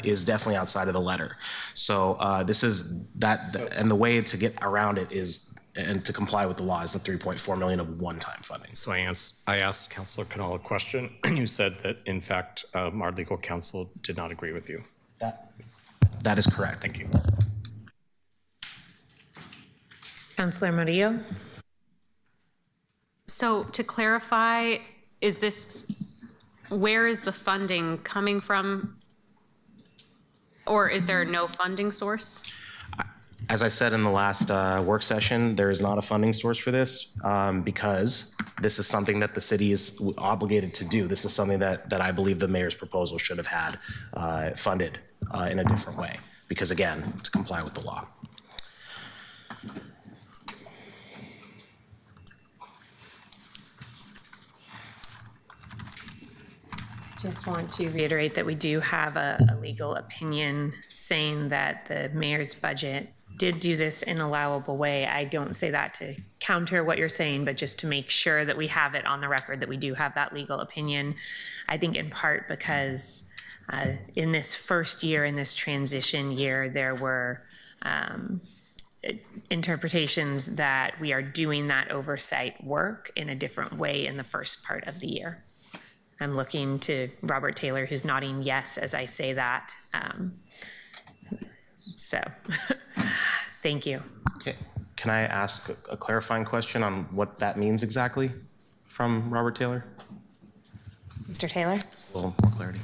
is definitely outside of the letter. So this is that, and the way to get around it is, and to comply with the law, is the $3.4 million of one-time funding. So I asked Councillor Canal a question, and you said that, in fact, our legal counsel did not agree with you. That is correct. Thank you. Councillor Murillo. So to clarify, where is the funding coming from? Or is there no funding source? As I said in the last work session, there is not a funding source for this because this is something that the city is obligated to do. This is something that I believe the mayor's proposal should have had funded in a different way, because again, to comply with the law. Just want to reiterate that we do have a legal opinion saying that the mayor's budget did do this in an allowable way. I don't say that to counter what you're saying, but just to make sure that we have it on the record that we do have that legal opinion. I think in part because in this first year, in this transition year, there were interpretations that we are doing that oversight work in a different way in the first part of the year. I'm looking to Robert Taylor, who's nodding yes as I say that. So, thank you. Okay. Can I ask a clarifying question on what that means exactly from Robert Taylor? Mr. Taylor? A little more clarity.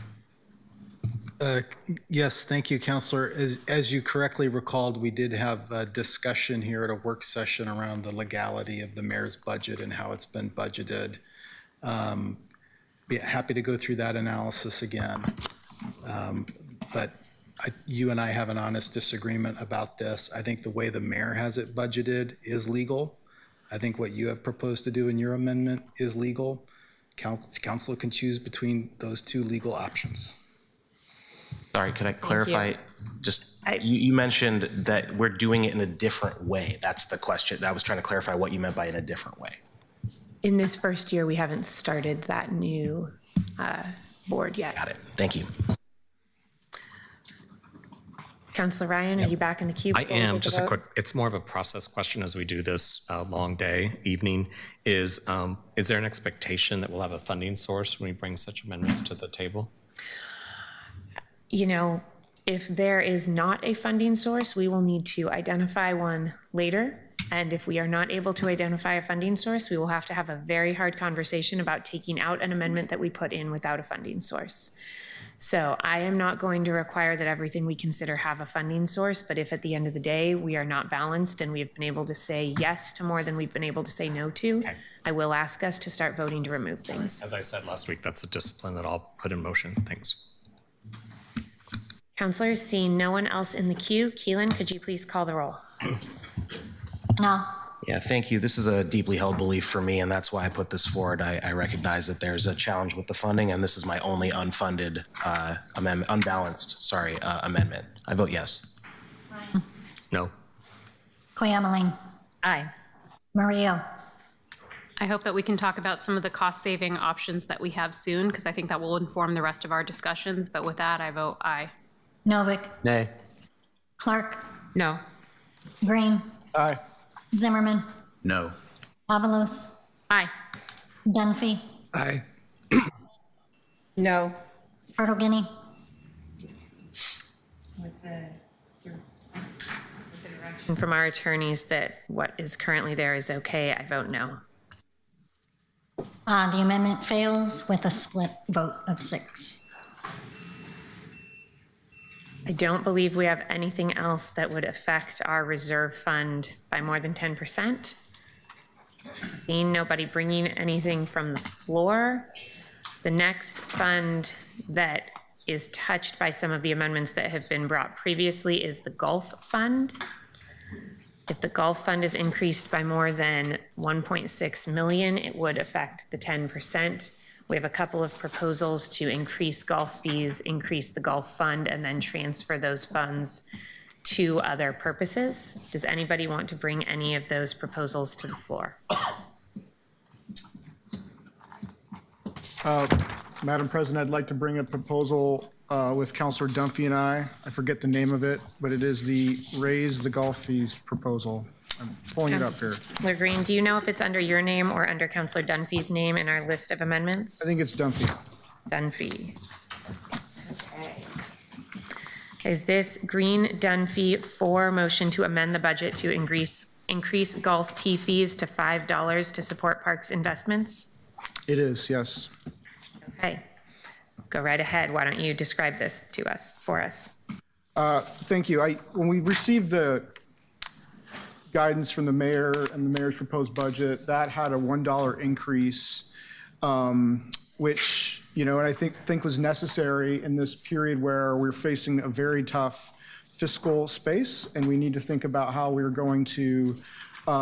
Yes, thank you, Councilor. As you correctly recalled, we did have a discussion here at a work session around the legality of the mayor's budget and how it's been budgeted. Be happy to go through that analysis again. But you and I have an honest disagreement about this. I think the way the mayor has it budgeted is legal. I think what you have proposed to do in your amendment is legal. Council can choose between those two legal options. Sorry, could I clarify? Just you mentioned that we're doing it in a different way. That's the question. I was trying to clarify what you meant by in a different way. In this first year, we haven't started that new board yet. Got it. Thank you. Councilor Ryan, are you back in the queue? I am. Just a quick, it's more of a process question as we do this long day, evening. Is there an expectation that we'll have a funding source when we bring such amendments to the table? You know, if there is not a funding source, we will need to identify one later. And if we are not able to identify a funding source, we will have to have a very hard conversation about taking out an amendment that we put in without a funding source. So I am not going to require that everything we consider have a funding source, but if at the end of the day we are not balanced and we have been able to say yes to more than we've been able to say no to, okay, I will ask us to start voting to remove things. As I said last week, that's a discipline that I'll put in motion. Thanks. Councilors, seeing no one else in the queue, Keelan, could you please call the roll? No. Yeah, thank you. This is a deeply held belief for me, and that's why I put this forward. I recognize that there's a challenge with the funding, and this is my only unfunded amendment, unbalanced, amendment. I vote yes. Ryan. No. Cleameline. Aye. Murillo. I hope that we can talk about some of the cost-saving options that we have soon, because I think that will inform the rest of our discussions. But with that, I vote aye. Novick. Nay. Clark. No. Green. Aye. Zimmerman. No. Avalos. Aye. Dunphy. Aye. No. Hartle-Guinea. With the direction from our attorneys that what is currently there is okay, I vote no. The amendment fails with a split vote of 6. I don't believe we have anything else that would affect our reserve fund by more than 10%. Seeing nobody bringing anything from the floor, the next fund that is touched by some of the amendments that have been brought previously is the Gulf Fund. If the Gulf Fund is increased by more than 1.6 million, it would affect the 10%. We have a couple of proposals to increase golf fees, increase the Gulf Fund, and then transfer those funds to other purposes. Does anybody want to bring any of those proposals to the floor? Madam President, I'd like to bring a proposal with Councilor Dunphy and I forget the name of it, but it is the raise the golf fees proposal. I'm pulling it up here. Councilor Green, do you know if it's under your name or under Councilor Dunphy's name in our list of amendments? I think it's Dunphy. Dunphy. Okay. Is this Green Dunphy for motion to amend the budget to increase golf tee fees to $5 to support parks investments? It is, yes. Okay. Go right ahead. Why don't you describe this to us, for us? Thank you. When we received the guidance from the mayor and the mayor's proposed budget, that had a $1 increase, which, and I think was necessary in this period where we're facing a very tough fiscal space, and we need to think about how we're going to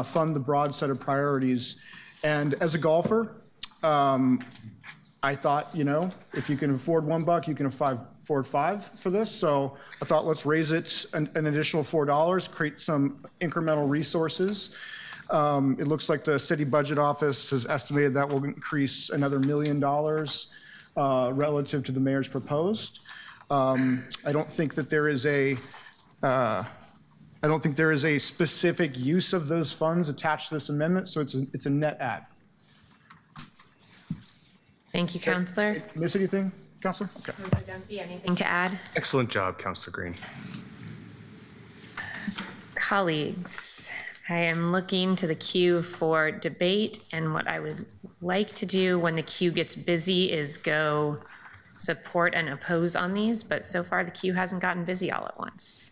fund the broad set of priorities. And as a golfer, I thought, if you can afford $1, you can afford $5 for this. So I thought, let's raise it an additional $4, create some incremental resources. It looks like the city budget office has estimated that will increase another $1 million relative to the mayor's proposed. I don't think that there is a specific use of those funds attached to this amendment, so it's a net add. Thank you, Counselor. Miss anything, Counselor? Okay. Counselor Dunphy, anything to add? Excellent job, Counselor Green. Colleagues, I am looking to the queue for debate, and what I would like to do when the queue gets busy is go support and oppose on these, but so far the queue hasn't gotten busy all at once.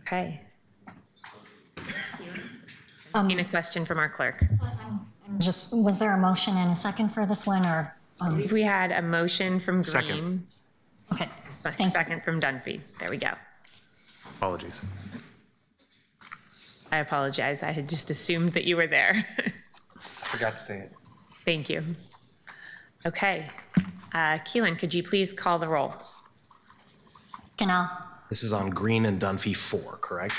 Okay. A question from our clerk. Was there a motion and a second for this one, or? I believe we had a motion from Green. Second. Okay, thank you. Second from Dunphy. There we go. Apologies. I apologize. I had just assumed that you were there. I forgot to say it. Thank you. Okay. Keelan, could you please call the roll? Canal. This is on Green and Dunphy 4, correct?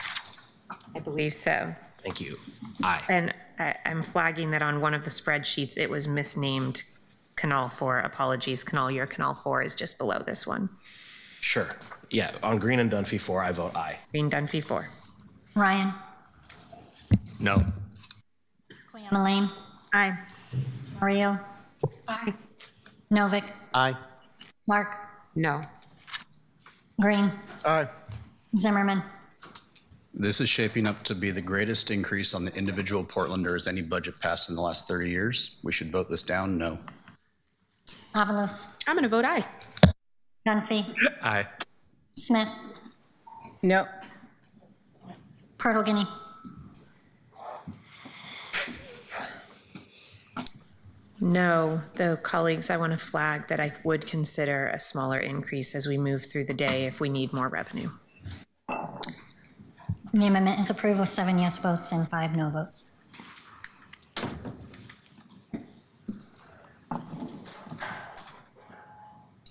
I believe so. Thank you. Aye. And I'm flagging that on one of the spreadsheets, it was misnamed Canal 4. Apologies, Canal 4 is just below this one. Sure. Yeah, on Green and Dunphy 4, I vote aye. Green, Dunphy 4. Ryan. No. Elaine. Aye. Mario. Aye. Novick. Aye. Clark. No. Green. Aye. Zimmerman. This is shaping up to be the greatest increase on the individual Portlanders any budget passed in the last 30 years. We should vote this down, no. Avalos. I'm going to vote aye. Dunphy. Aye. Smith. No. Purtle-Guinea. No, though, colleagues, I want to flag that I would consider a smaller increase as we move through the day if we need more revenue. The amendment is approved with 7 yes votes and 5 no votes.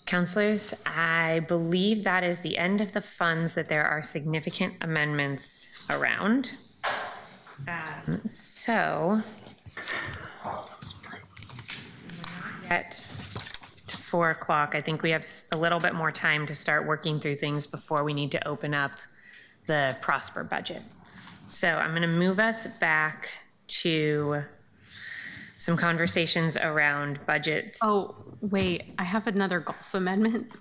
Councilors, I believe that is the end of the funds that there are significant amendments around. So, at 4 o'clock, I think we have a little bit more time to start working through things before we need to open up the Prosper budget. So I'm going to move us back to some conversations around budgets. Oh, wait, I have another golf amendment.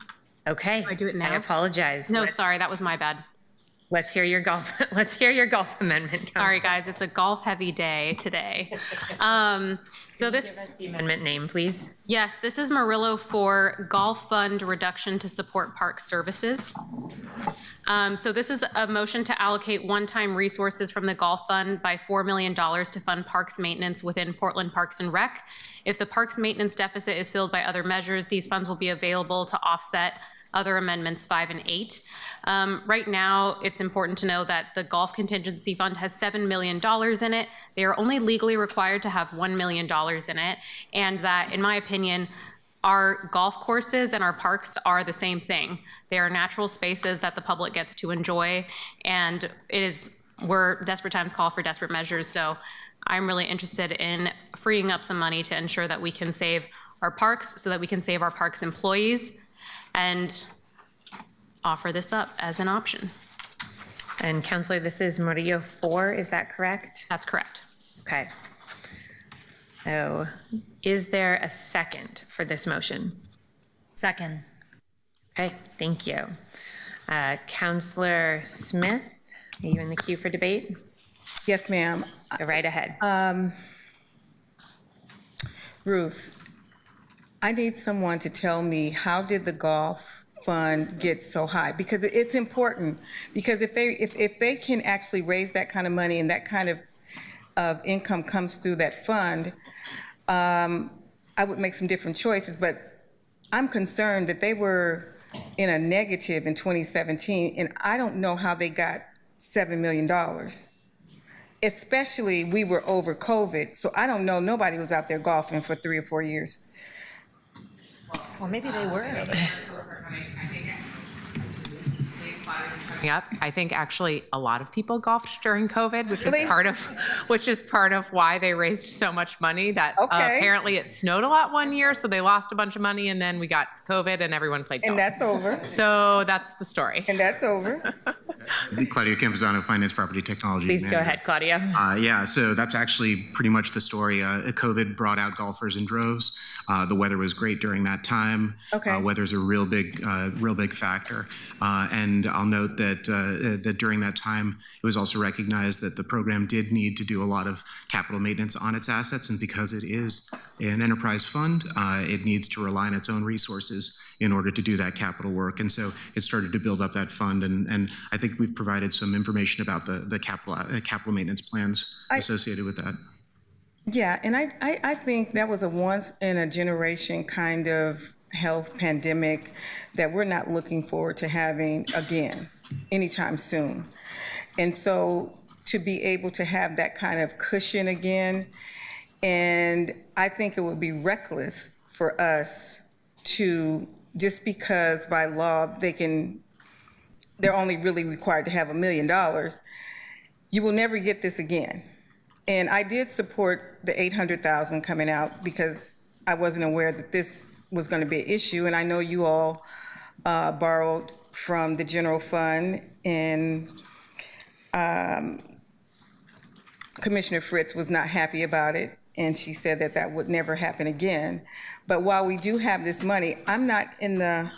Okay. Do I do it now? I apologize. No, sorry, that was my bad. Let's hear your golf. Let's hear your golf amendment. Sorry, guys, it's a golf-heavy day today. So this, Give us the amendment name, please. yes, this is Murillo for Golf Fund Reduction to Support Park Services. So this is a motion to allocate one-time resources from the Golf Fund by $4 million to fund parks maintenance within Portland Parks and Rec. If the parks maintenance deficit is filled by other measures, these funds will be available to offset other amendments 5 and 8. Right now, it's important to know that the Golf Contingency Fund has $7 million in it. They are only legally required to have $1 million in it, and that, in my opinion, our golf courses and our parks are the same thing. They are natural spaces that the public gets to enjoy, and we're desperate times call for desperate measures, so I'm really interested in freeing up some money to ensure that we can save our parks so that we can save our parks employees and offer this up as an option. And Councilor, this is Murillo 4, is that correct? That's correct. Okay. So is there a second for this motion? Second. Okay, thank you. Councilor Smith, are you in the queue for debate? Yes, ma'am. Go right ahead. Ruth, I need someone to tell me, how did the golf fund get so high? Because it's important, because if they can actually raise that kind of money and that kind of income comes through that fund, I would make some different choices. But I'm concerned that they were in a negative in 2017, and I don't know how they got $7 million. Especially, we were over COVID, so I don't know, nobody was out there golfing for 3 or 4 years. Well, maybe they were. Up. I think actually a lot of people golfed during COVID, which is part of why they raised so much money. That apparently it snowed a lot one year, so they lost a bunch of money, and then we got COVID, and everyone played golf. And that's over. So that's the story. And that's over. Claudio Campuzano, Finance Property Technology Please Manager. go ahead, Claudia. Yeah, so that's actually pretty much the story. COVID brought out golfers in droves. The weather was great during that time. Okay. Weather's a real big factor. And I'll note that during that time, it was also recognized that the program did need to do a lot of capital maintenance on its assets. And because it is an enterprise fund, it needs to rely on its own resources in order to do that capital work. And so it started to build up that fund. And I think we've provided some information about the capital maintenance plans associated with that. Yeah, and I think that was a once-in-a-generation kind of health pandemic that we're not looking forward to having again anytime soon. And so to be able to have that kind of cushion again, and I think it would be reckless for us to, just because by law they're only really required to have $1 million, you will never get this again. And I did support the $800,000 coming out because I wasn't aware that this was going to be an issue. And I know you all borrowed from the general fund, and Commissioner Fritz was not happy about it. And she said that that would never happen again. But while we do have this money, I'm not in the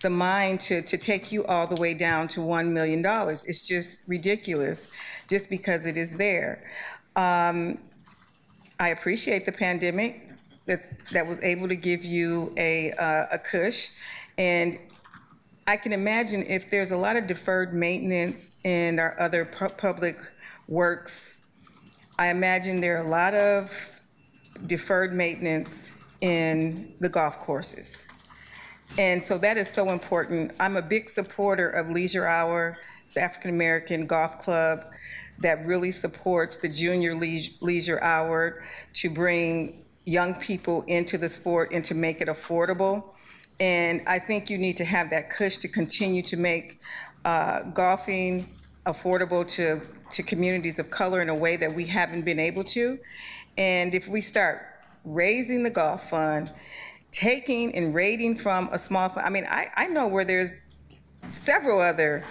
mind to take you all the way down to $1 million. It's just ridiculous just because it is there. I appreciate the pandemic that was able to give you a cush. And I can imagine if there's a lot of deferred maintenance in our other public works, I imagine there are a lot of deferred maintenance in the golf courses. And so that is so important. I'm a big supporter of Leisure Hour. It's African American Golf Club that really supports the junior leisure hour to bring young people into the sport and to make it affordable. And I think you need to have that push to continue to make golfing affordable to communities of color in a way that we haven't been able to. And if we start raising the golf fund, taking and raiding from a small fund, I mean, I know where there's several other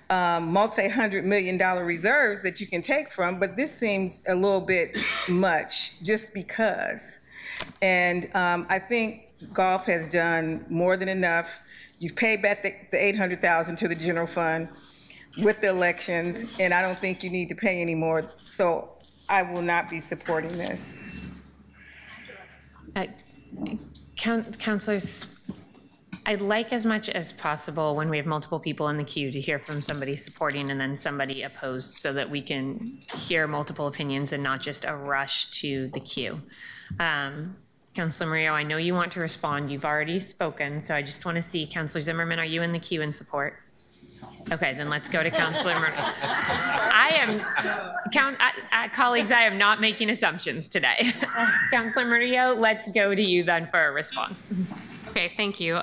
multi-$100 million reserves that you can take from, but this seems a little bit much just because. And I think golf has done more than enough. You've paid back the $800,000 to the general fund with the elections, and I don't think you need to pay any more. So I will not be supporting this. Councilors, I'd like as much as possible when we have multiple people in the queue to hear from somebody supporting and then somebody opposed so that we can hear multiple opinions and not just a rush to the queue. Councilor Murillo, I know you want to respond. You've already spoken, so I just want to see, Councilor Zimmerman, are you in the queue in support? Okay, then let's go to Councilor Murillo. Colleagues, I am not making assumptions today. Councilor Murillo, let's go to you then for a response. Okay, thank you.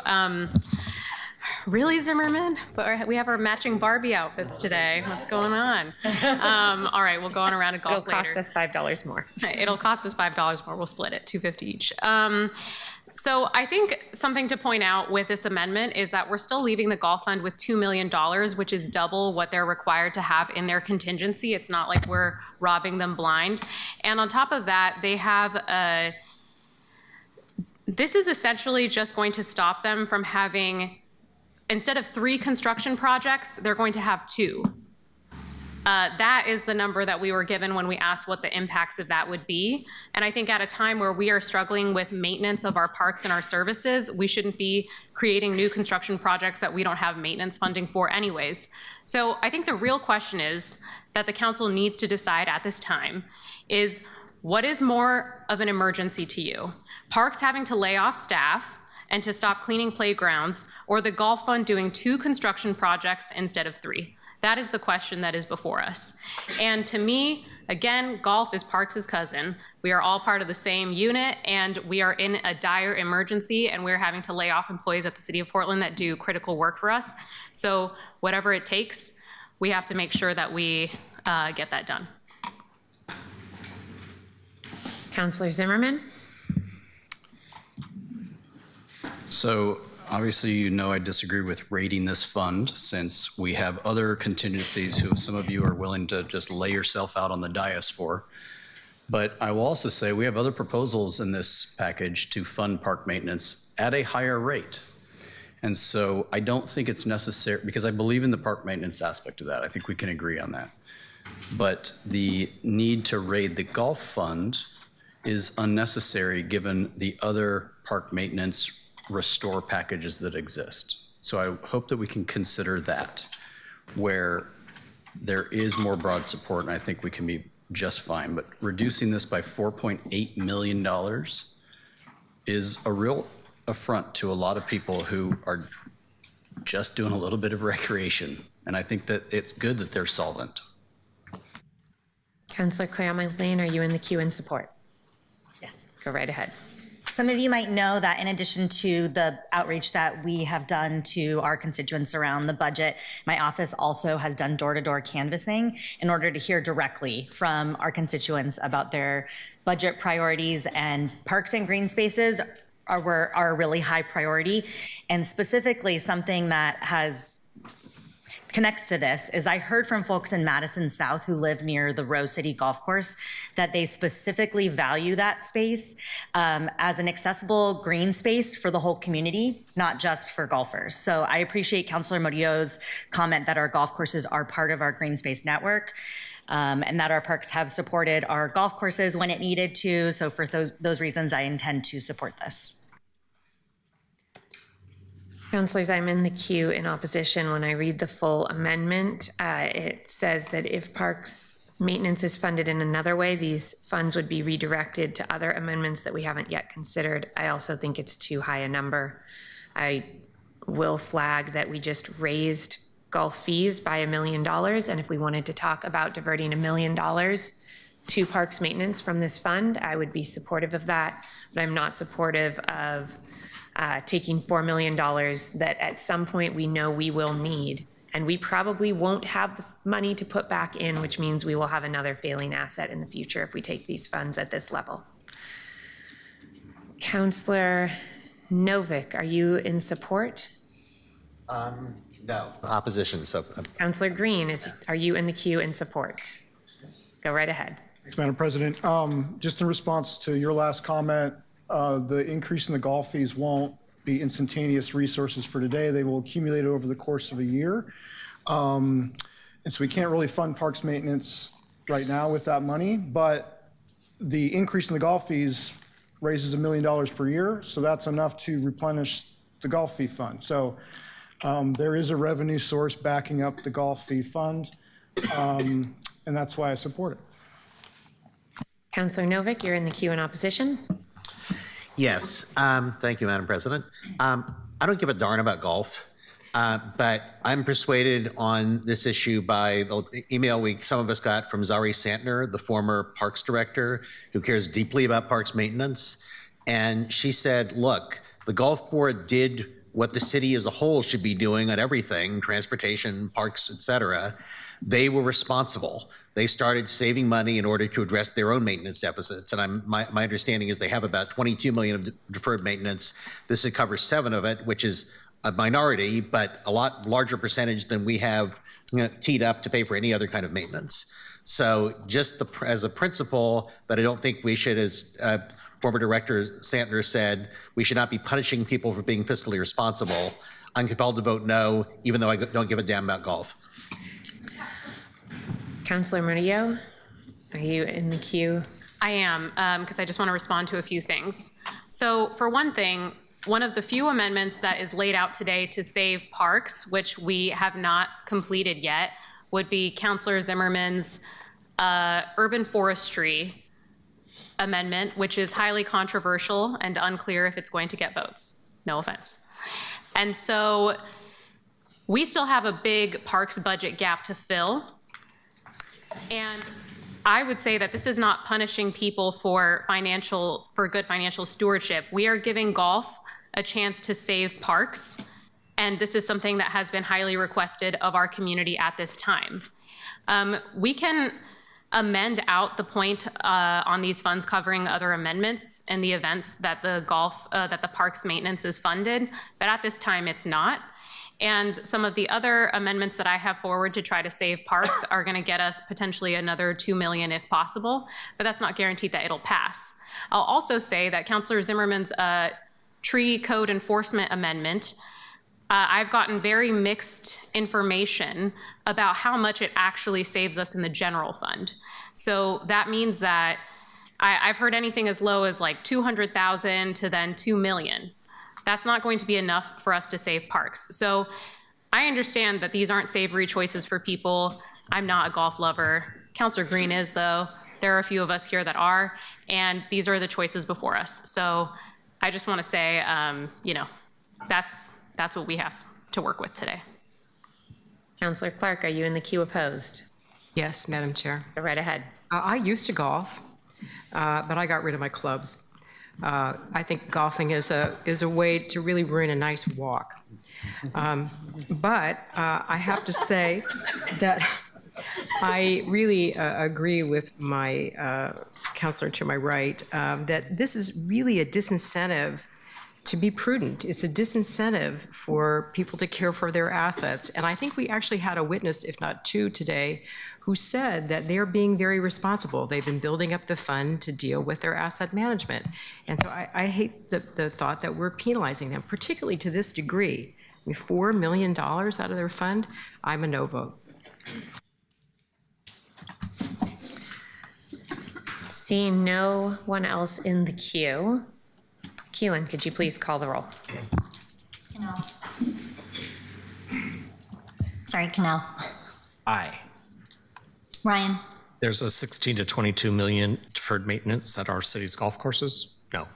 Really, Zimmerman? But we have our matching Barbie outfits today. What's going on? All right, we'll go on around a golf It'll cost us $5 more. It'll cost us $5 more. We'll split it, $2.50 each. So I think something to point out with this amendment is that we're still leaving the golf fund with $2 million, which is double what they're required to have in their contingency. It's not like we're robbing them blind. And on top of that, they have this is essentially just going to stop them from having, instead of 3 construction projects, they're going to have 2. That is the number that we were given when we asked what the impacts of that would be. And I think at a time where we are struggling with maintenance of our parks and our services, we shouldn't be creating new construction projects that we don't have maintenance funding for anyways. So I think the real question is that the council needs to decide at this time is, what is more of an emergency to you? Parks having to lay off staff and to stop cleaning playgrounds, or the golf fund doing 2 construction projects instead of 3? That is the question that is before us. And to me, again, golf is Parks' cousin. We are all part of the same unit, and we are in a dire emergency, and we're having to lay off employees at the City of Portland that do critical work for us. So whatever it takes, we have to make sure that we get that done. Councilor Zimmerman? So obviously, you know I disagree with rating this fund, since we have other contingencies who some of you are willing to just lay yourself out on the dais for. But I will also say we have other proposals in this package to fund park maintenance at a higher rate. And so I don't think it's necessary, because I believe in the park maintenance aspect of that. I think we can agree on that. But the need to raid the golf fund is unnecessary given the other park maintenance restore packages that exist. So I hope that we can consider that, where there is more broad support, and I think we can be just fine. But reducing this by $4.8 million is a real affront to a lot of people who are just doing a little bit of recreation. And I think that it's good that they're solvent. Councilor Koyama-Lane, are you in the queue in support? Yes. Go right ahead. Some of you might know that in addition to the outreach that we have done to our constituents around the budget, my office also has done door-to-door canvassing in order to hear directly from our constituents about their budget priorities, and parks and green spaces are a really high priority. And specifically, something that connects to this is I heard from folks in Madison South who live near the Rose City Golf Course that they specifically value that space as an accessible green space for the whole community, not just for golfers. So I appreciate Councilor Murillo's comment that our golf courses are part of our green space network, and that our parks have supported our golf courses when it needed to. So for those reasons, I intend to support this. Councilors, I'm in the queue in opposition. When I read the full amendment, it says that if parks maintenance is funded in another way, these funds would be redirected to other amendments that we haven't yet considered. I also think it's too high a number. I will flag that we just raised golf fees by $1 million, and if we wanted to talk about diverting $1 million to parks maintenance from this fund, I would be supportive of that, but I'm not supportive of taking $4 million that at some point we know we will need, and we probably won't have the money to put back in, which means we will have another failing asset in the future if we take these funds at this level. Councillor Novick, are you in support? No, opposition. So, Councillor Green, are you in the queue in support? Go right ahead. Thanks, Madam President. Just in response to your last comment, the increase in the golf fees won't be instantaneous resources for today. They will accumulate over the course of a year. And so we can't really fund parks maintenance right now with that money, but the increase in the golf fees raises $1 million per year. So that's enough to replenish the golf fee fund. So there is a revenue source backing up the golf fee fund, and that's why I support it. Councillor Novick, you're in the queue in opposition. yes, thank you, Madam President. I don't give a darn about golf, but I'm persuaded on this issue by the email some of us got from Zari Santner, the former Parks Director, who cares deeply about parks maintenance. And she said, look, the golf board did what the city as a whole should be doing on everything, transportation, parks, et cetera. They were responsible. They started saving money in order to address their own maintenance deficits. And my understanding is they have about 22 million of deferred maintenance. This would cover 7 of it, which is a minority, but a lot larger percentage than we have teed up to pay for any other kind of maintenance. So just as a principle that I don't think we should, as former Director Santner said, we should not be punishing people for being fiscally responsible. I'm compelled to vote no, even though I don't give a damn about golf. Councilor Murillo, are you in the queue? I am, because I just want to respond to a few things. So for one thing, one of the few amendments that is laid out today to save parks, which we have not completed yet, would be Councilor Zimmerman's urban forestry amendment, which is highly controversial and unclear if it's going to get votes. No offense. And so we still have a big parks budget gap to fill. And I would say that this is not punishing people for good financial stewardship. We are giving golf a chance to save parks, and this is something that has been highly requested of our community at this time. We can amend out the point on these funds covering other amendments in the events that the parks maintenance is funded, but at this time it's not. And some of the other amendments that I have forward to try to save parks are going to get us potentially another $2 million if possible, but that's not guaranteed that it'll pass. I'll also say that Councilor Zimmerman's tree code enforcement amendment, I've gotten very mixed information about how much it actually saves us in the general fund. So that means that I've heard anything as low as like 200,000 to then 2 million. That's not going to be enough for us to save parks. So I understand that these aren't savory choices for people. I'm not a golf lover. Councilor Green is, though. There are a few of us here that are, and these are the choices before us. So I just want to say, that's what we have to work with today. Councilor Clark, are you in the queue opposed? Yes, Madam Chair. Go right ahead. I used to golf, but I got rid of my clubs. I think golfing is a way to really ruin a nice walk. But I have to say that I really agree with my counselor to my right that this is really a disincentive to be prudent. It's a disincentive for people to care for their assets. And I think we actually had a witness, if not two today, who said that they're being very responsible. They've been building up the fund to deal with their asset management. And so I hate the thought that we're penalizing them, particularly to this degree. I mean, $4 million out of their fund, I'm a no vote. Seeing no one else in the queue, Keelan, could you please call the roll? Cannell. Aye. Ryan. There's a 16 to 22 million deferred maintenance at our city's golf courses? No.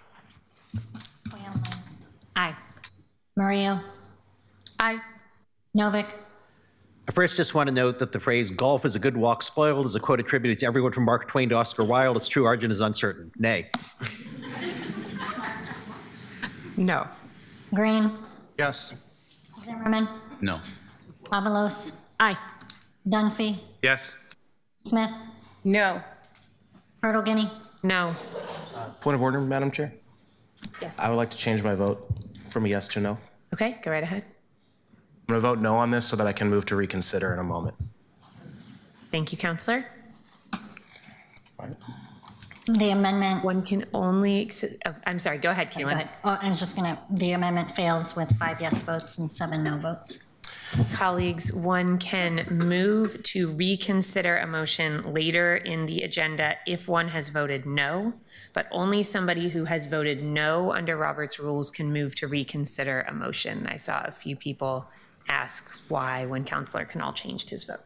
Aye. Murillo. Aye. Novick. I first just want to note that the phrase "golf is a good walk spoiled" is a quote attributed to everyone from Mark Twain to Oscar Wilde. It's true, Arjun is uncertain. Nay. No. Green. Yes. Zimmerman. No. Avalos. Aye. Dunphy. Yes. Smith. No. Hurtle-Guiney. No. Point of order, Madam Chair? Yes. I would like to change my vote from a yes to no. Okay, go right ahead. I'm going to vote no on this so that I can move to reconsider in a moment. Thank you, Councilor. The amendment. One can only, I'm sorry, go ahead, Go Keelan. ahead. I was just the amendment fails with 5 yes votes and 7 no votes. Colleagues, one can move to reconsider a motion later in the agenda if one has voted no, but only somebody who has voted no under Robert's rules can move to reconsider a motion. I saw a few people ask why when Councilor Canal changed his vote.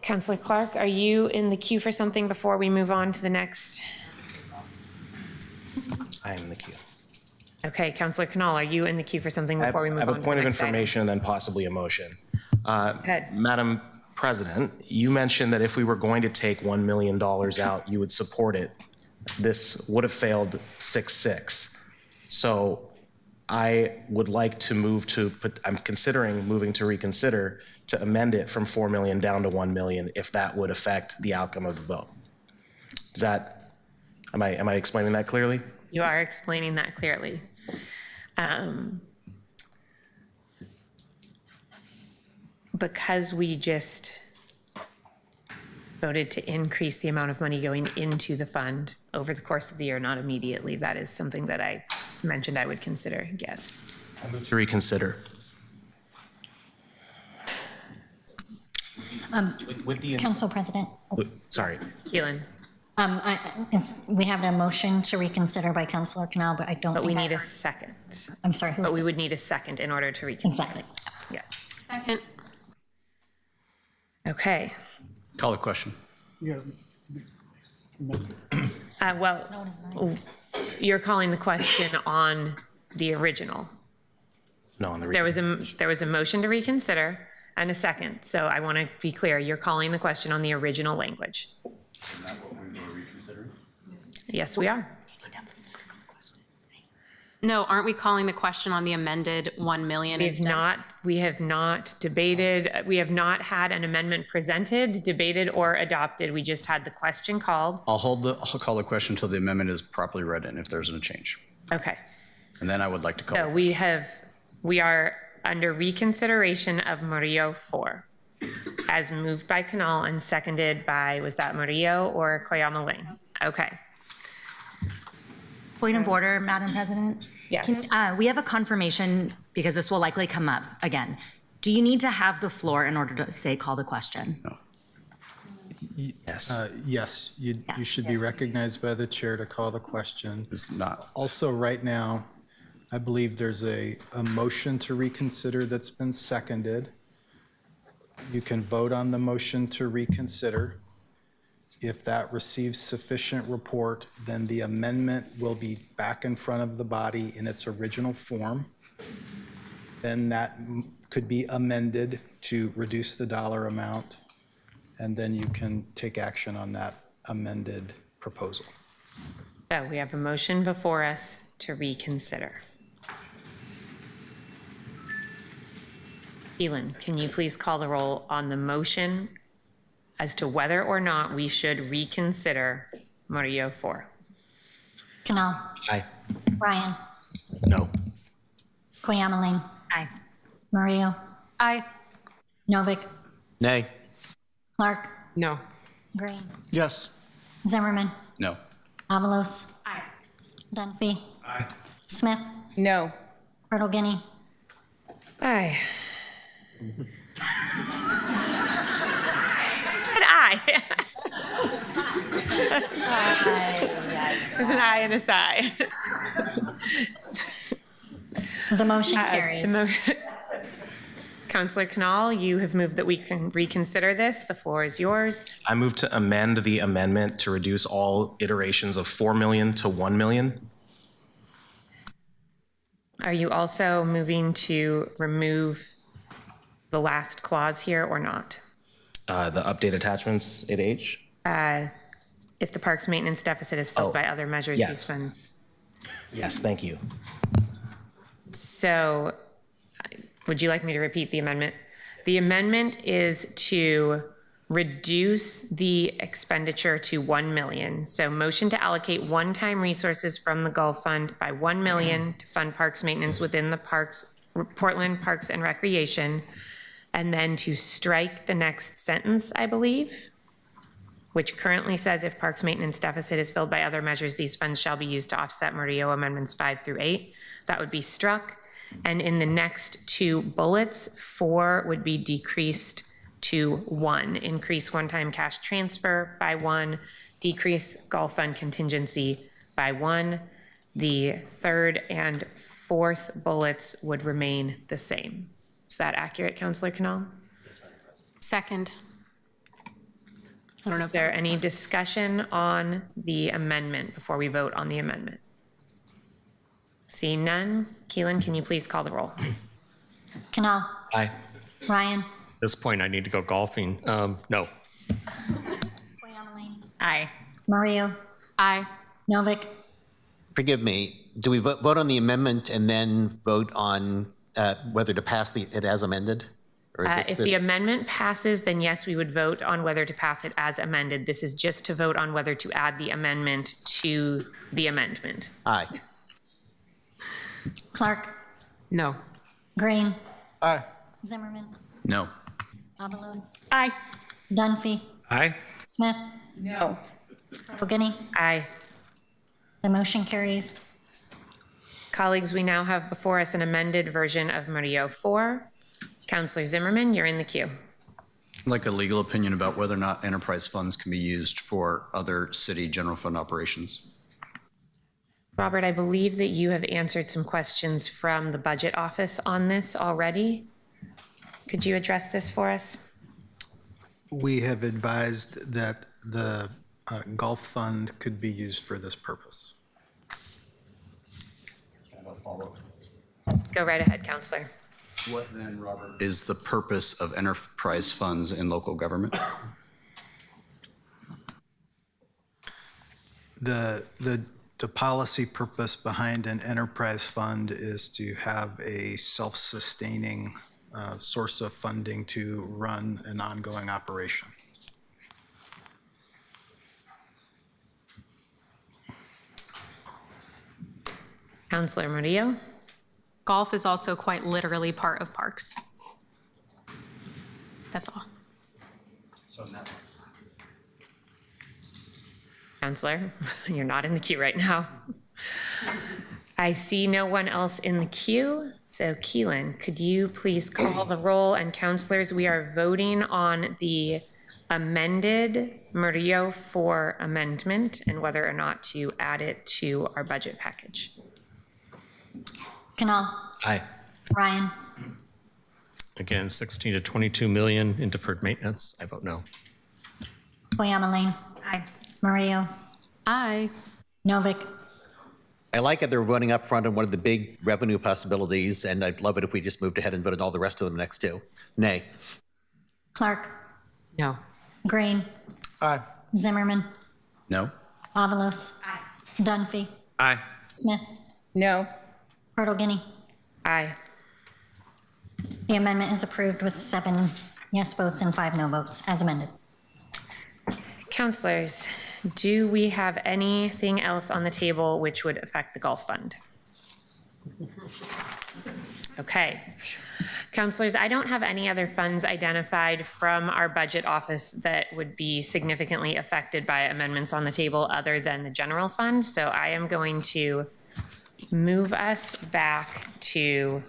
Councilor Clark, are you in the queue for something before we move on to the next? I am in the queue. Okay, Councilor Canal, are you in the queue for something before we move on to the next I have a point of item? information and then possibly a motion. ahead. Madam President, you mentioned that if we were going to take $1 million out, you would support it. This would have failed 6-6. So I would like to move to, I'm considering moving to reconsider to amend it from 4 million down to 1 million if that would affect the outcome of the vote. Is that, am I explaining that clearly? You are explaining that clearly. Because we just voted to increase the amount of money going into the fund over the course of the year, not immediately, that is something that I mentioned I would consider, yes. I move to reconsider. With the, Council President, sorry. Keelan, we have a motion to reconsider by Councilor Canal, but I don't but we think I need a heard. second. I'm sorry, who But was we it? would need a second in order to reconsider. Exactly. Yes. Second. Okay. Call the question. Well, you're calling the question on the original. No, on the There was a motion to reconsider and a second. So I want to be clear, you're calling the question on the original language. Isn't that what we were reconsidering? Yes, we are. No, aren't we calling the question on the amended 1 million instead? We have not debated, we have not had an amendment presented, debated, or adopted. We just had the question called. I'll call the question until the amendment is properly read in, if there's a change. Okay. And then I would like to call. So we are under reconsideration of Murillo 4, as moved by Canal and seconded by, was that Murillo or Koyama Ling? Okay. Point of order, Madam President? Yes. We have a confirmation, because this will likely come up again. Do you need to have the floor in order to say call the question? No. Yes. Yes, you should be recognized by the chair to call the question. It's not. Also, right now, I believe there's a motion to reconsider that's been seconded. You can vote on the motion to reconsider. If that receives sufficient report, then the amendment will be back in front of the body in its original form. Then that could be amended to reduce the dollar amount, and then you can take action on that amended proposal. So we have a motion before us to reconsider. Keelan, can you please call the roll on the motion as to whether or not we should reconsider Murillo 4? Canal. Aye. Ryan. No. Koyama Ling. Aye. Murillo. Aye. Novick. Nay. Clark. No. Green. Yes. Zimmerman. No. Avalos. Aye. Dunphy. Aye. Smith. No. Myrtle Guinea. Aye. An aye. There's an aye and a sigh. The motion carries. Councillor Canal, you have moved that we can reconsider this. The floor is yours. I move to amend the amendment to reduce all iterations of 4 million to 1 million. Are you also moving to remove the last clause here or not? The update attachments at H. If the parks maintenance deficit is filled by other measures, yes. these funds. Yes, thank you. So would you like me to repeat the amendment? The amendment is to reduce the expenditure to 1 million. So motion to allocate one-time resources from the Gulf Fund by 1 million to fund parks maintenance within the Portland Parks and Recreation, and then to strike the next sentence, I believe, which currently says if parks maintenance deficit is filled by other measures, these funds shall be used to offset Murillo amendments 5 through 8. That would be struck. And in the next two bullets, 4 would be decreased to 1. Increase one-time cash transfer by 1, decrease Gulf Fund contingency by 1. The third and fourth bullets would remain the same. Is that accurate, Councillor Canal? Second. I don't know Is there any discussion on the amendment before we vote on the amendment? Seeing none, Keelan, can you please call the roll? Canal. Aye. Ryan. At this point, I need to go golfing. No. Koyama Ling. Aye. Murillo. Aye. Novick. Forgive me, do we vote on the amendment and then vote on whether to pass it as amended? Or is If the amendment passes, then yes, we would vote on whether to pass it as amended. This is just to vote on whether to add the amendment to the amendment. Aye. Clark. No. Green. Aye. Zimmerman. No. Avalos. Aye. Dunphy. Aye. Smith. No. Myrtle Guinea. Aye. The motion carries. Colleagues, we now have before us an amended version of Murillo 4. Councillor Zimmerman, you're in the queue. like a legal opinion about whether or not enterprise funds can be used for other city general fund operations. Robert, I believe that you have answered some questions from the budget office on this already. Could you address this for us? We have advised that the Gulf Fund could be used for this purpose. Go right ahead, Counselor. What then, Robert, is the purpose of enterprise funds in local government? The policy purpose behind an enterprise fund is to have a self-sustaining source of funding to run an ongoing operation. Counselor Murillo? Golf is also quite literally part of parks. That's all. Counselor, you're not in the queue right now. I see no one else in the queue. So Keelan, could you please call the roll? And counselors, we are voting on the amended Murillo 4 amendment and whether or not to add it to our budget package. Canal. Aye. Ryan. Again, 16 to 22 million in deferred maintenance. I vote no. Toyama Lane. Aye. Murillo. Aye. Novick. I like it. They're running up front on one of the big revenue possibilities, and I'd love it if we just moved ahead and voted all the rest of them next too. Nay. Clark. No. Green. Aye. Zimmerman. No? Avalos. Aye. Dunphy. Aye. Smith. No. Purtle Guinea. Aye. The amendment is approved with 7 yes votes and 5 no votes, as amended. Counselors, do we have anything else on the table which would affect the Gulf Fund? Okay. Counselors, I don't have any other funds identified from our budget office that would be significantly affected by amendments on the table other than the general fund. So I am going to move us back to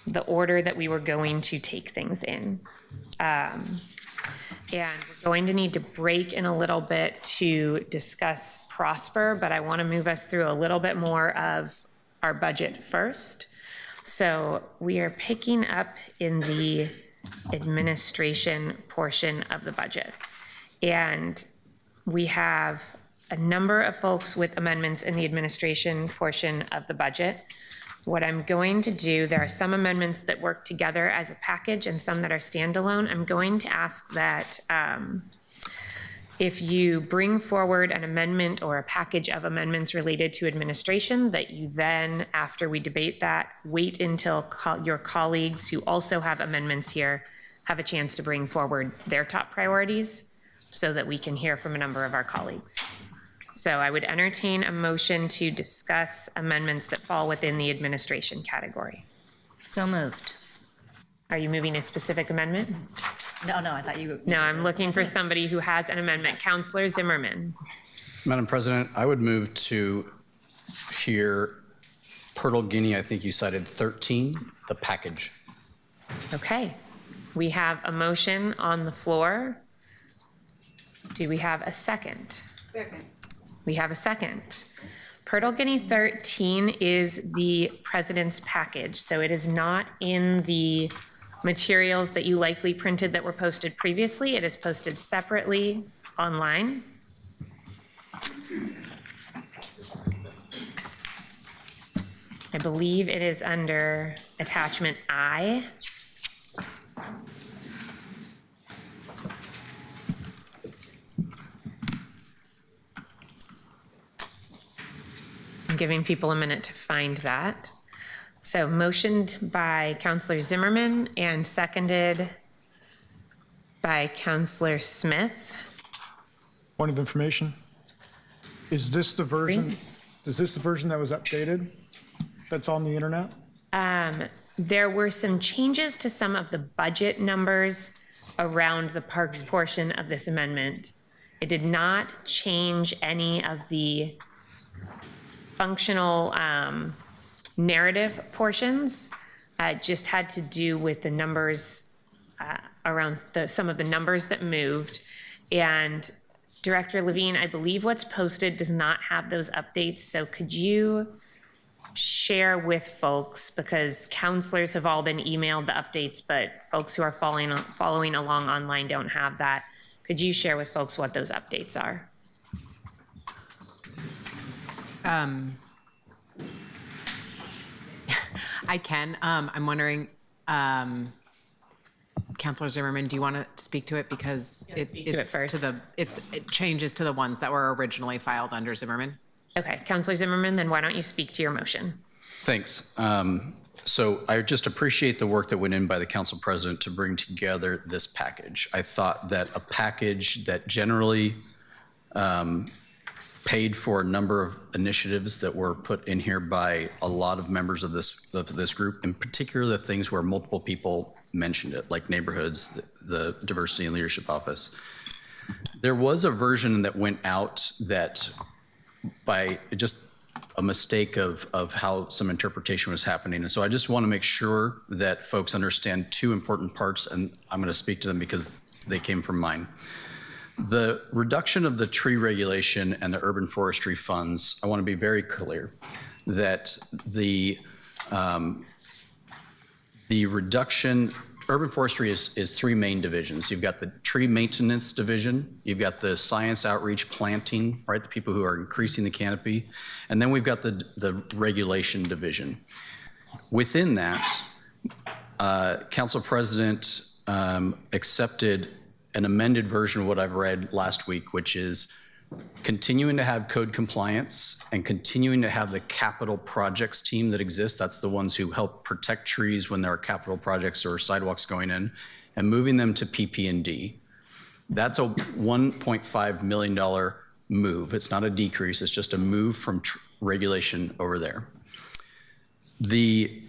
the order that we were going to take things in. And we're going to need to break in a little bit to discuss Prosper, but I want to move us through a little bit more of our budget first. So we are picking up in the administration portion of the budget. And we have a number of folks with amendments in the administration portion of the budget. What I'm going to do, there are some amendments that work together as a package and some that are standalone. I'm going to ask that if you bring forward an amendment or a package of amendments related to administration, that you then, after we debate that, wait until your colleagues who also have amendments here have a chance to bring forward their top priorities so that we can hear from a number of our colleagues. So I would entertain a motion to discuss amendments that fall within the administration category. So moved. Are you moving a specific amendment? No, I thought you. No, I'm looking for somebody who has an amendment. Counselor Zimmerman. Madam President, I would move to hear Purtle Guinea, I think you cited 13, the package. Okay. We have a motion on the floor. Do we have a second? Second. We have a second. Purtle Guinea 13 is the president's package, so it is not in the materials that you likely printed that were posted previously. It is posted separately online. I believe it is under attachment I. I'm giving people a minute to find that. So motioned by Counselor Zimmerman and seconded by Counselor Smith. Point of information. Is this the version that was updated? That's on the internet? There were some changes to some of the budget numbers around the parks portion of this amendment. It did not change any of the functional narrative portions. It just had to do with the numbers around some of the numbers that moved. And Director Levine, I believe what's posted does not have those updates. So could you share with folks, because counselors have all been emailed the updates, but folks who are following along online don't have that. Could you share with folks what those updates are? I can. I'm wondering, Councilor Zimmerman, do you want to speak to it, because it changes to the ones that were originally filed under Zimmerman? Okay, Councilor Zimmerman, then why don't you speak to your motion? Thanks. So I just appreciate the work that went in by the council president to bring together this package. I thought that a package that generally paid for a number of initiatives that were put in here by a lot of members of this group, in particular the things where multiple people mentioned it, like neighborhoods, the diversity and leadership office. There was a version that went out that, by just a mistake of how some interpretation was happening. And so I just want to make sure that folks understand two important parts, and I'm going to speak to them because they came from mine. The reduction of the tree regulation and the urban forestry funds, I want to be very clear that the reduction, urban forestry is three main divisions. You've got the tree maintenance division, you've got the science outreach planting, right, the people who are increasing the canopy, and then we've got the regulation division. Within that, Council President accepted an amended version of what I've read last week, which is continuing to have code compliance and continuing to have the capital projects team that exists. That's the ones who help protect trees when there are capital projects or sidewalks going in, and moving them to PP&D. That's a $1.5 million move. It's not a decrease, it's just a move from regulation over there. The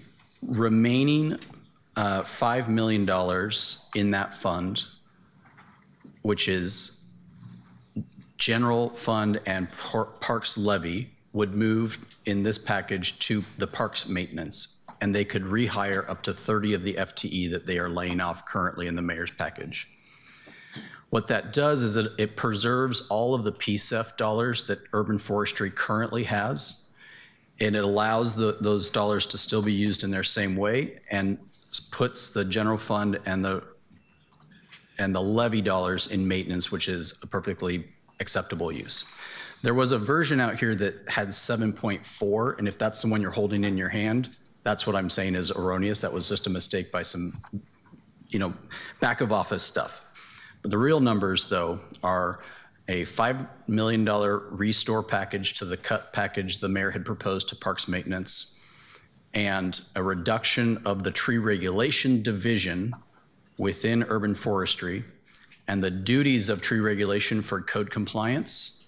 remaining $5 million in that fund, which is general fund and parks levy, would move in this package to the parks maintenance, and they could rehire up to 30 of the FTE that they are laying off currently in the mayor's package. What that does is it preserves all of the PSEF dollars that urban forestry currently has, and it allows those dollars to still be used in their same way, and puts the general fund and the levy dollars in maintenance, which is a perfectly acceptable use. There was a version out here that had 7.4, and if that's the one you're holding in your hand, that's what I'm saying is erroneous. That was just a mistake by some, back of office stuff. But the real numbers, though, are a $5 million restore package to the cut package the mayor had proposed to parks maintenance, and a reduction of the tree regulation division within urban forestry, and the duties of tree regulation for code compliance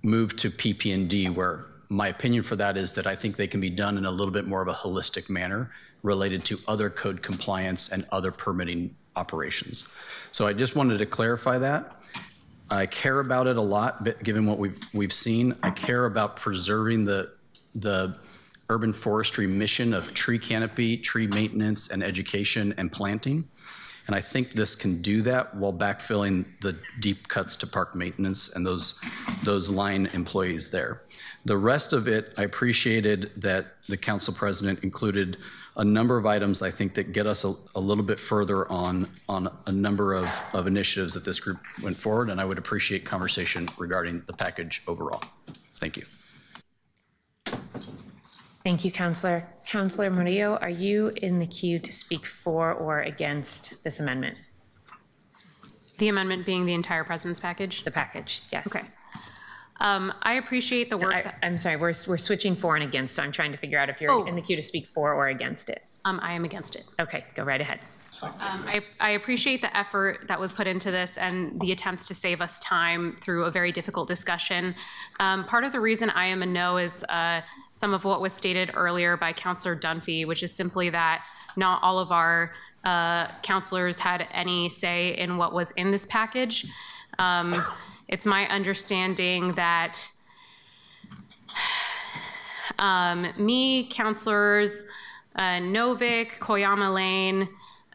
moved to PP&D, where my opinion for that is that I think they can be done in a little bit more of a holistic manner related to other code compliance and other permitting operations. So I just wanted to clarify that. I care about it a lot, but given what we've seen. I care about preserving the urban forestry mission of tree canopy, tree maintenance, and education and planting. And I think this can do that while backfilling the deep cuts to park maintenance and those line employees there. The rest of it, I appreciated that the council president included a number of items I think that get us a little bit further on a number of initiatives that this group went forward, and I would appreciate conversation regarding the package overall. Thank you. Thank you, Councilor. Councilor Murillo, are you in the queue to speak for or against this amendment? The amendment being the entire president's package? The package, yes. Okay. I appreciate the work I'm sorry, we're switching for and against, so I'm trying to figure out if you're in the queue to speak for or against it. I am against it. Okay, go right ahead. I appreciate the effort that was put into this and the attempts to save us time through a very difficult discussion. Part of the reason I am a no is some of what was stated earlier by Councilor Dunphy, which is simply that not all of our councilors had any say in what was in this package. It's my understanding that me, councilors Novick, Koyama Lane,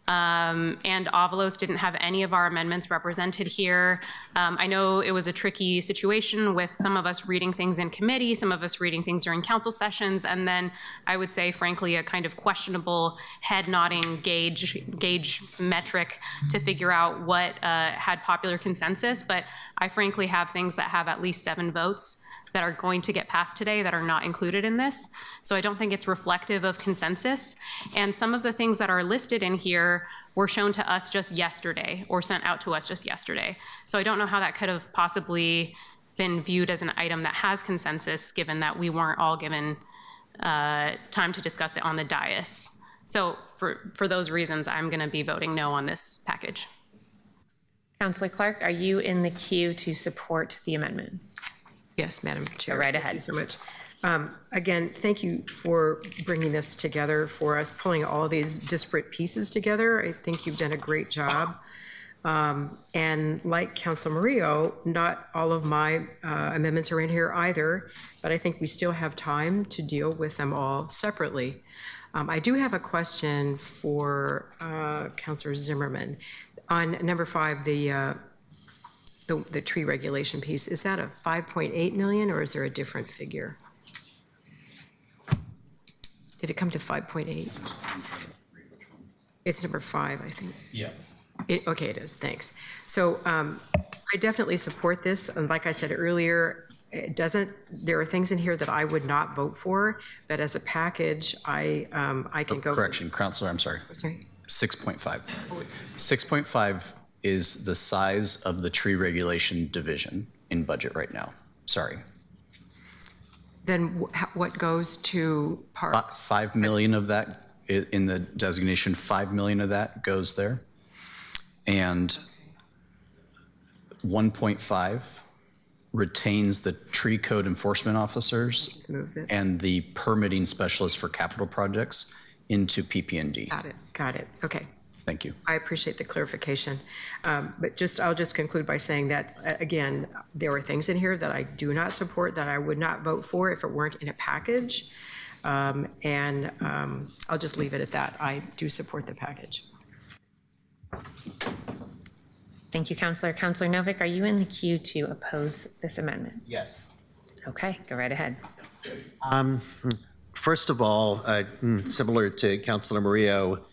And Avalos didn't have any of our amendments represented here. I know it was a tricky situation with some of us reading things in committee, some of us reading things during council sessions, and then I would say, frankly, a kind of questionable head nodding gauge metric to figure out what had popular consensus. But I frankly have things that have at least 7 votes that are going to get passed today that are not included in this. So I don't think it's reflective of consensus. And some of the things that are listed in here were shown to us just yesterday or sent out to us just yesterday. So I don't know how that could have possibly been viewed as an item that has consensus, given that we weren't all given time to discuss it on the dais. So for those reasons, I'm gonna be voting no on this package. Councillor Clark, are you in the queue to support the amendment? Yes, Madam Chair. Go right ahead. Thank you so much. Again, thank you for bringing this together for us, pulling all these disparate pieces together. I think you've done a great job. And like Councilor Murillo, not all of my amendments are in here either, but I think we still have time to deal with them all separately. I do have a question for Councilor Zimmerman. On number 5, the tree regulation piece, is that a 5.8 million or is there a different figure? Did it come to 5.8? It's number 5, I think. Yeah. Okay, it is, thanks. So I definitely support this, and like I said earlier, there are things in here that I would not vote for, but as a package, I can go. Correction, Counselor, I'm sorry. Sorry? 6.5. 6.5 is the size of the tree regulation division in budget right now. Sorry. Then what goes to parks? 5 million of that in the designation, 5 million of that goes there. And 1.5 retains the tree code enforcement officers Just moves it. and the permitting specialists for capital projects into PP&D. Got it, okay. Thank you. I appreciate the clarification. But I'll just conclude by saying that, again, there are things in here that I do not support, that I would not vote for if it weren't in a package. I'll just leave it at that. I do support the package. Thank you, Councillor. Councillor Novick, are you in the queue to oppose this amendment? Yes. Okay, go right ahead. First of all, similar to Councilor Murillo,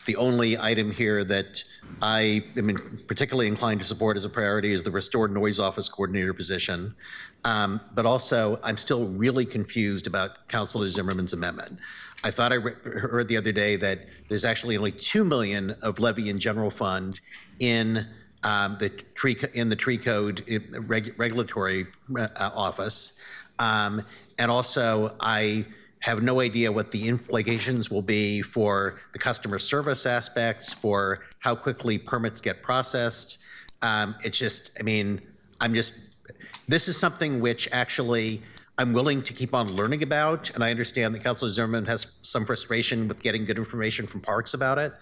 the only item here that I am particularly inclined to support as a priority is the restored noise office coordinator position. But also, I'm still really confused about Councilor Zimmerman's amendment. I thought I heard the other day that there's actually only 2 million of levy in general fund in the tree code regulatory office. And also, I have no idea what the implications will be for the customer service aspects, for how quickly permits get processed. It's just, this is something which actually I'm willing to keep on learning about, and I understand that Councilor Zimmerman has some frustration with getting good information from parks about it,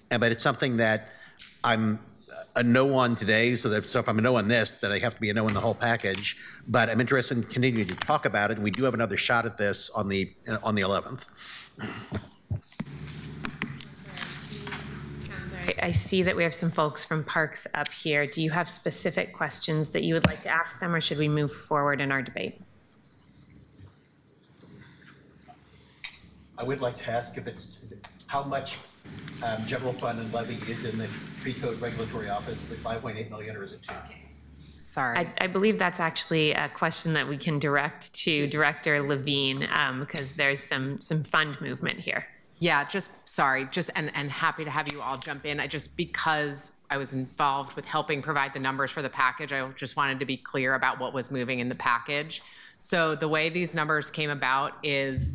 but it's something that I'm a no on today, so if I'm a no on this, then I have to be a no on the whole package. But I'm interested in continuing to talk about it, and we do have another shot at this on the 11th. I see that we have some folks from Parks up here. Do you have specific questions that you would like to ask them, or should we move forward in our debate? I would like to ask if it's how much general fund and levy is in the tree code regulatory office. Is it 5.8 million or is it 2? Sorry. I believe that's actually a question that we can direct to Director Levine because there's some fund movement here. Yeah, and happy to have you all jump in. Because I was involved with helping provide the numbers for the package, I just wanted to be clear about what was moving in the package. So the way these numbers came about is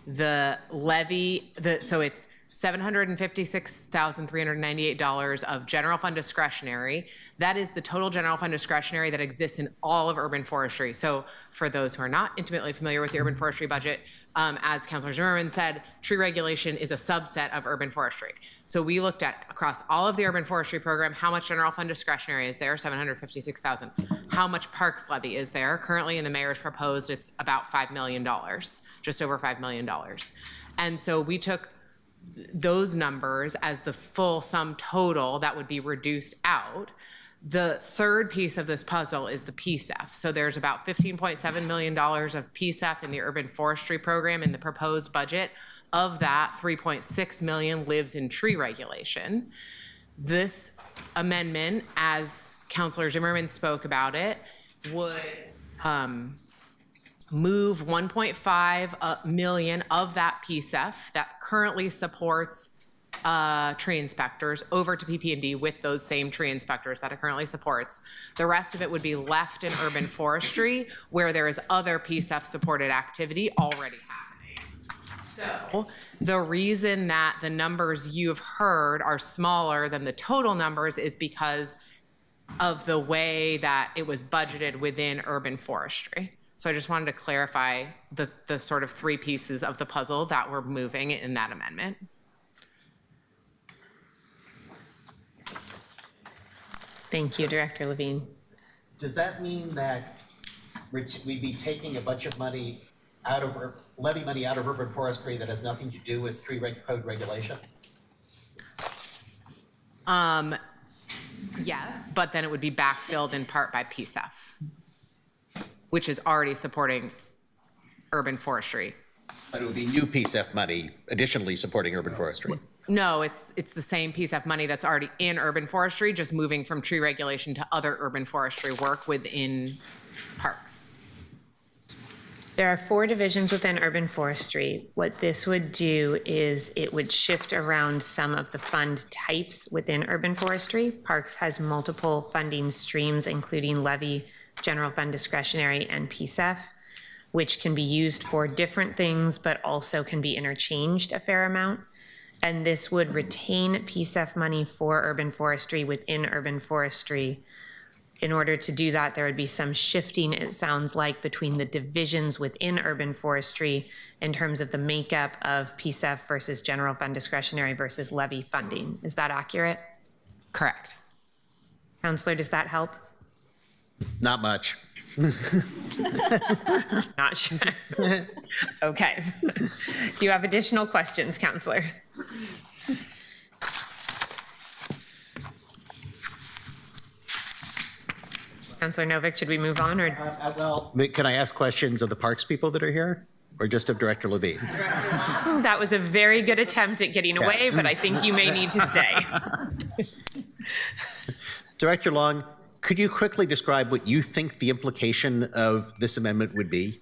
the levy, so it's $756,398 of general fund discretionary. That is the total general fund discretionary that exists in all of urban forestry. So for those who are not intimately familiar with the urban forestry budget, as Councilor Zimmerman said, tree regulation is a subset of urban forestry. So we looked at across all of the urban forestry program, how much general fund discretionary is there, 756,000. How much parks levy is there? Currently in the mayor's proposed, it's about $5 million, just over $5 million. And so we took those numbers as the full sum total that would be reduced out. The third piece of this puzzle is the PSEF. So there's about $15.7 million of PSEF in the urban forestry program in the proposed budget. Of that, $3.6 million lives in tree regulation. This amendment, as Councilor Zimmerman spoke about it, would move 1.5 million of that PSEF that currently supports tree inspectors over to PP&D with those same tree inspectors that it currently supports. The rest of it would be left in urban forestry where there is other PSEF supported activity already happening. So the reason that the numbers you've heard are smaller than the total numbers is because of the way that it was budgeted within urban forestry. So I just wanted to clarify the sort of three pieces of the puzzle that we're moving in that amendment. Thank you, Director Levine. Does that mean that we'd be taking a bunch of money out of, levy money out of urban forestry that has nothing to do with tree code regulation? Yes, but then it would be backfilled in part by PSEF, which is already supporting urban forestry. But it would be new PSEF money additionally supporting urban forestry. No, it's the same PSEF money that's already in urban forestry, just moving from tree regulation to other urban forestry work within parks. There are 4 divisions within urban forestry. What this would do is it would shift around some of the fund types within urban forestry. Parks has multiple funding streams, including levy, general fund discretionary, and PSEF, which can be used for different things, but also can be interchanged a fair amount. And this would retain PSEF money for urban forestry within urban forestry. In order to do that, there would be some shifting, it sounds like, between the divisions within urban forestry in terms of the makeup of PSEF versus general fund discretionary versus levy funding. Is that accurate? Correct. Counselor, does that help? Not much. Not sure. Okay. Do you have additional questions, Counselor? Counselor Novick, should we move on? Or Can I ask questions of the parks people that are here or just of Director Levine? that was a very good attempt at getting away, but I think you may need to stay. Director Long, could you quickly describe what you think the implication of this amendment would be?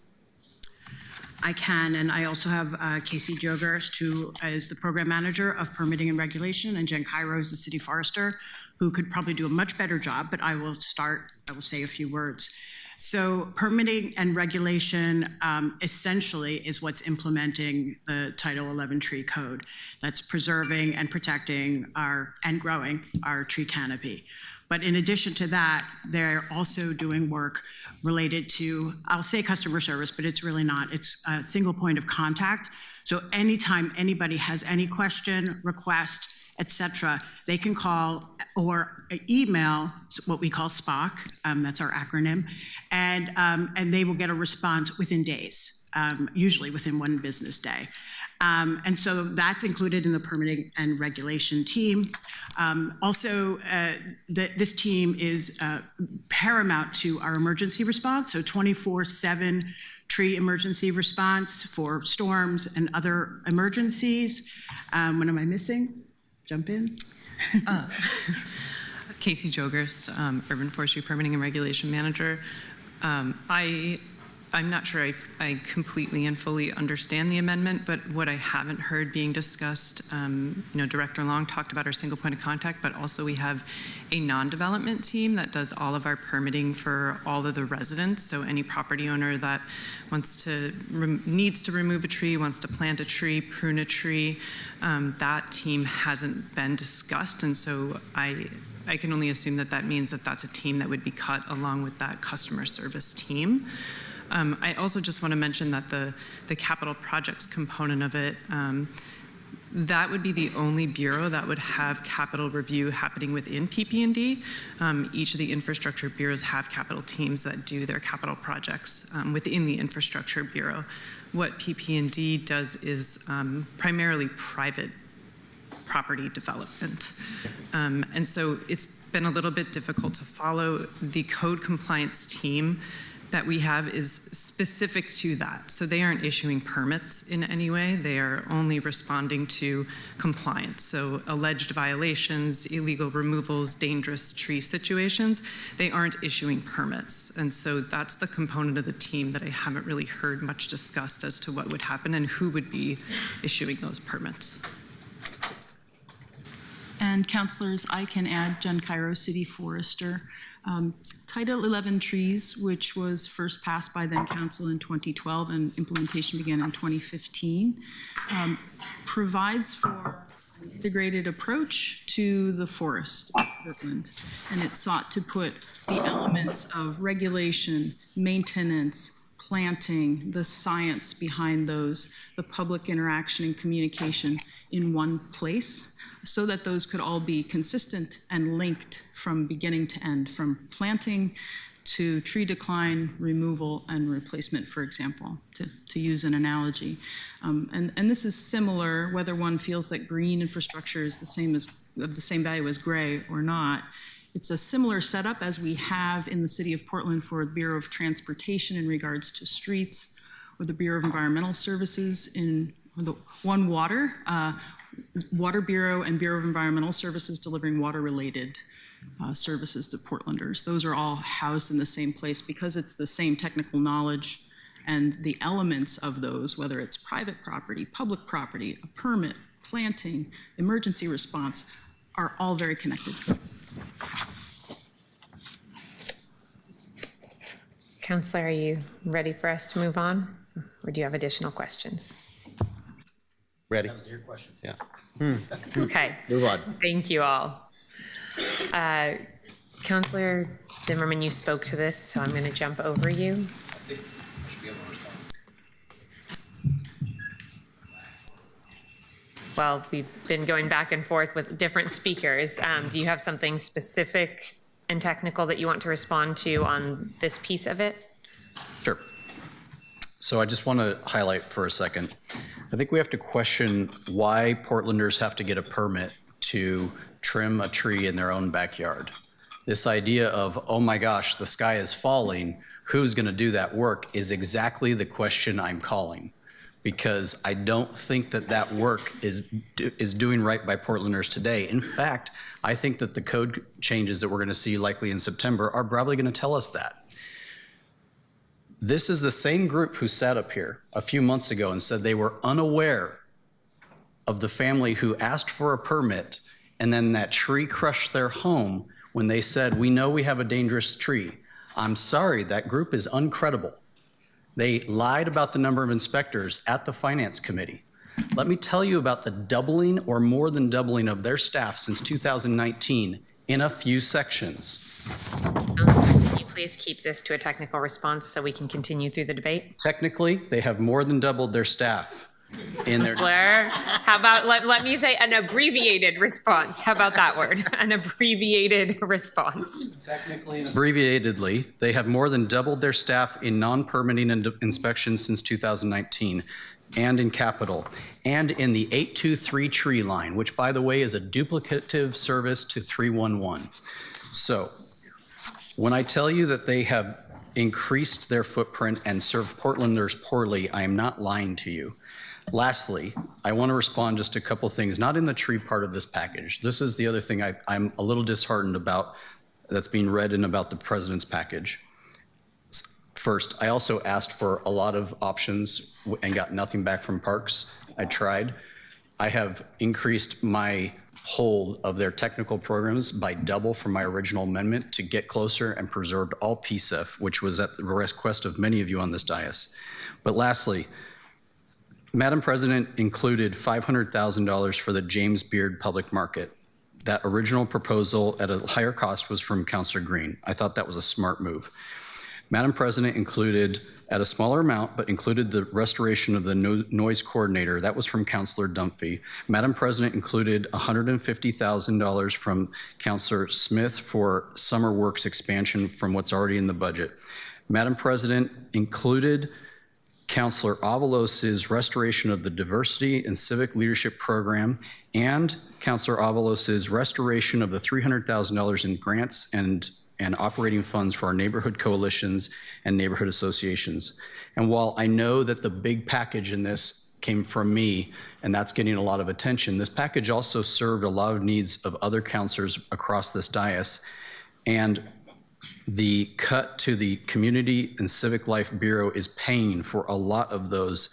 I can, and I also have Casey Jogurst, who is the program manager of permitting and regulation, and Jen Cairo is the city forester, who could probably do a much better job, but I will say a few words. So permitting and regulation essentially is what's implementing the Title 11 tree code. That's preserving and protecting and growing our tree canopy. But in addition to that, they're also doing work related to, I'll say customer service, but it's really not. It's a single point of contact. So anytime anybody has any question, request, etc., they can call or email what we call SPOC, that's our acronym, and they will get a response within days, usually within 1 business day. And so that's included in the permitting and regulation team. Also, this team is paramount to our emergency response, so 24/7 tree emergency response for storms and other emergencies. What am I missing? Jump in. Casey Jogurst, Urban Forestry Permitting and Regulation Manager. I'm not sure I completely and fully understand the amendment, but what I haven't heard being discussed, Director Long talked about our single point of contact, but also we have a non-development team that does all of our permitting for all of the residents. So any property owner that needs to remove a tree, wants to plant a tree, prune a tree, that team hasn't been discussed. And so I can only assume that means that that's a team that would be cut along with that customer service team. I also just want to mention that the capital projects component of it, that would be the only bureau that would have capital review happening within PP&D. Each of the infrastructure bureaus have capital teams that do their capital projects within the infrastructure bureau. What PP&D does is primarily private property development. And so it's been a little bit difficult to follow. The code compliance team that we have is specific to that. So they aren't issuing permits in any way. They are only responding to compliance. So alleged violations, illegal removals, dangerous tree situations, they aren't issuing permits. And so that's the component of the team that I haven't really heard much discussed as to what would happen and who would be issuing those permits. And councilors, I can add Jen Cairo, City Forester. Title 11 trees, which was first passed by then council in 2012 and implementation began in 2015, provides for an integrated approach to the forest of Portland. And it sought to put the elements of regulation, maintenance, planting, the science behind those, the public interaction and communication in one place, so that those could all be consistent and linked from beginning to end, from planting to tree decline, removal, and replacement, for example, to use an analogy. And this is similar, whether one feels that green infrastructure is of the same value as gray or not. It's a similar setup as we have in the city of Portland for the Bureau of Transportation in regards to streets, or the Bureau of Environmental Services in the One Water, Water Bureau and Bureau of Environmental Services delivering water-related services to Portlanders. Those are all housed in the same place because it's the same technical knowledge, and the elements of those, whether it's private property, public property, a permit, planting, emergency response, are all very connected. Counselor, are you ready for us to move on? Or do you have additional questions? Ready. That was your questions. Yeah. Okay. Move on. Thank you all. Counselor Zimmerman, you spoke to this, so I'm going to jump over you. Well, we've been going back and forth with different speakers. Do you have something specific and technical that you want to respond to on this piece of it? Sure. So I just want to highlight for a second, I think we have to question why Portlanders have to get a permit to trim a tree in their own backyard. This idea of, oh my gosh, the sky is falling, who's going to do that work is exactly the question I'm calling. Because I don't think that that work is doing right by Portlanders today. In fact, I think that the code changes that we're going to see likely in September are probably going to tell us that. This is the same group who sat up here a few months ago and said they were unaware of the family who asked for a permit and then that tree crushed their home when they said, we know we have a dangerous tree. I'm sorry, that group is uncredible. They lied about the number of inspectors at the Finance Committee. Let me tell you about the doubling or more than doubling of their staff since 2019 in a few sections. Can you please keep this to a technical response so we can continue through the debate? Technically, they have more than doubled their staff in their. Counselor, how about, let me say an abbreviated response. How about that word? An abbreviated response. Technically and abbreviatedly, they have more than doubled their staff in non-permitting inspections since 2019 and in capital and in the 823 tree line, which by the way is a duplicative service to 311. So when I tell you that they have increased their footprint and served Portlanders poorly, I am not lying to you. Lastly, I want to respond just a couple things, not in the tree part of this package. This is the other thing I'm a little disheartened about that's being read in about the president's package. First, I also asked for a lot of options and got nothing back from Parks. I tried. I have increased my hold of their technical programs by double from my original amendment to get closer and preserved all PSEF, which was at the request of many of you on this dais. But lastly, Madam President included $500,000 for the James Beard Public Market. That original proposal at a higher cost was from Councilor Green. I thought that was a smart move. Madam President included, at a smaller amount, but included the restoration of the noise coordinator. That was from Councilor Dunphy. Madam President included $150,000 from Councilor Smith for summer works expansion from what's already in the budget. Madam President included Counselor Avalos's restoration of the Diversity and Civic Leadership Program, and Counselor Avalos's restoration of the $300,000 in grants and operating funds for our neighborhood coalitions and neighborhood associations. And while I know that the big package in this came from me, and that's getting a lot of attention, this package also served a lot of needs of other counselors across this dais. And the cut to the Community and Civic Life Bureau is paying for a lot of those.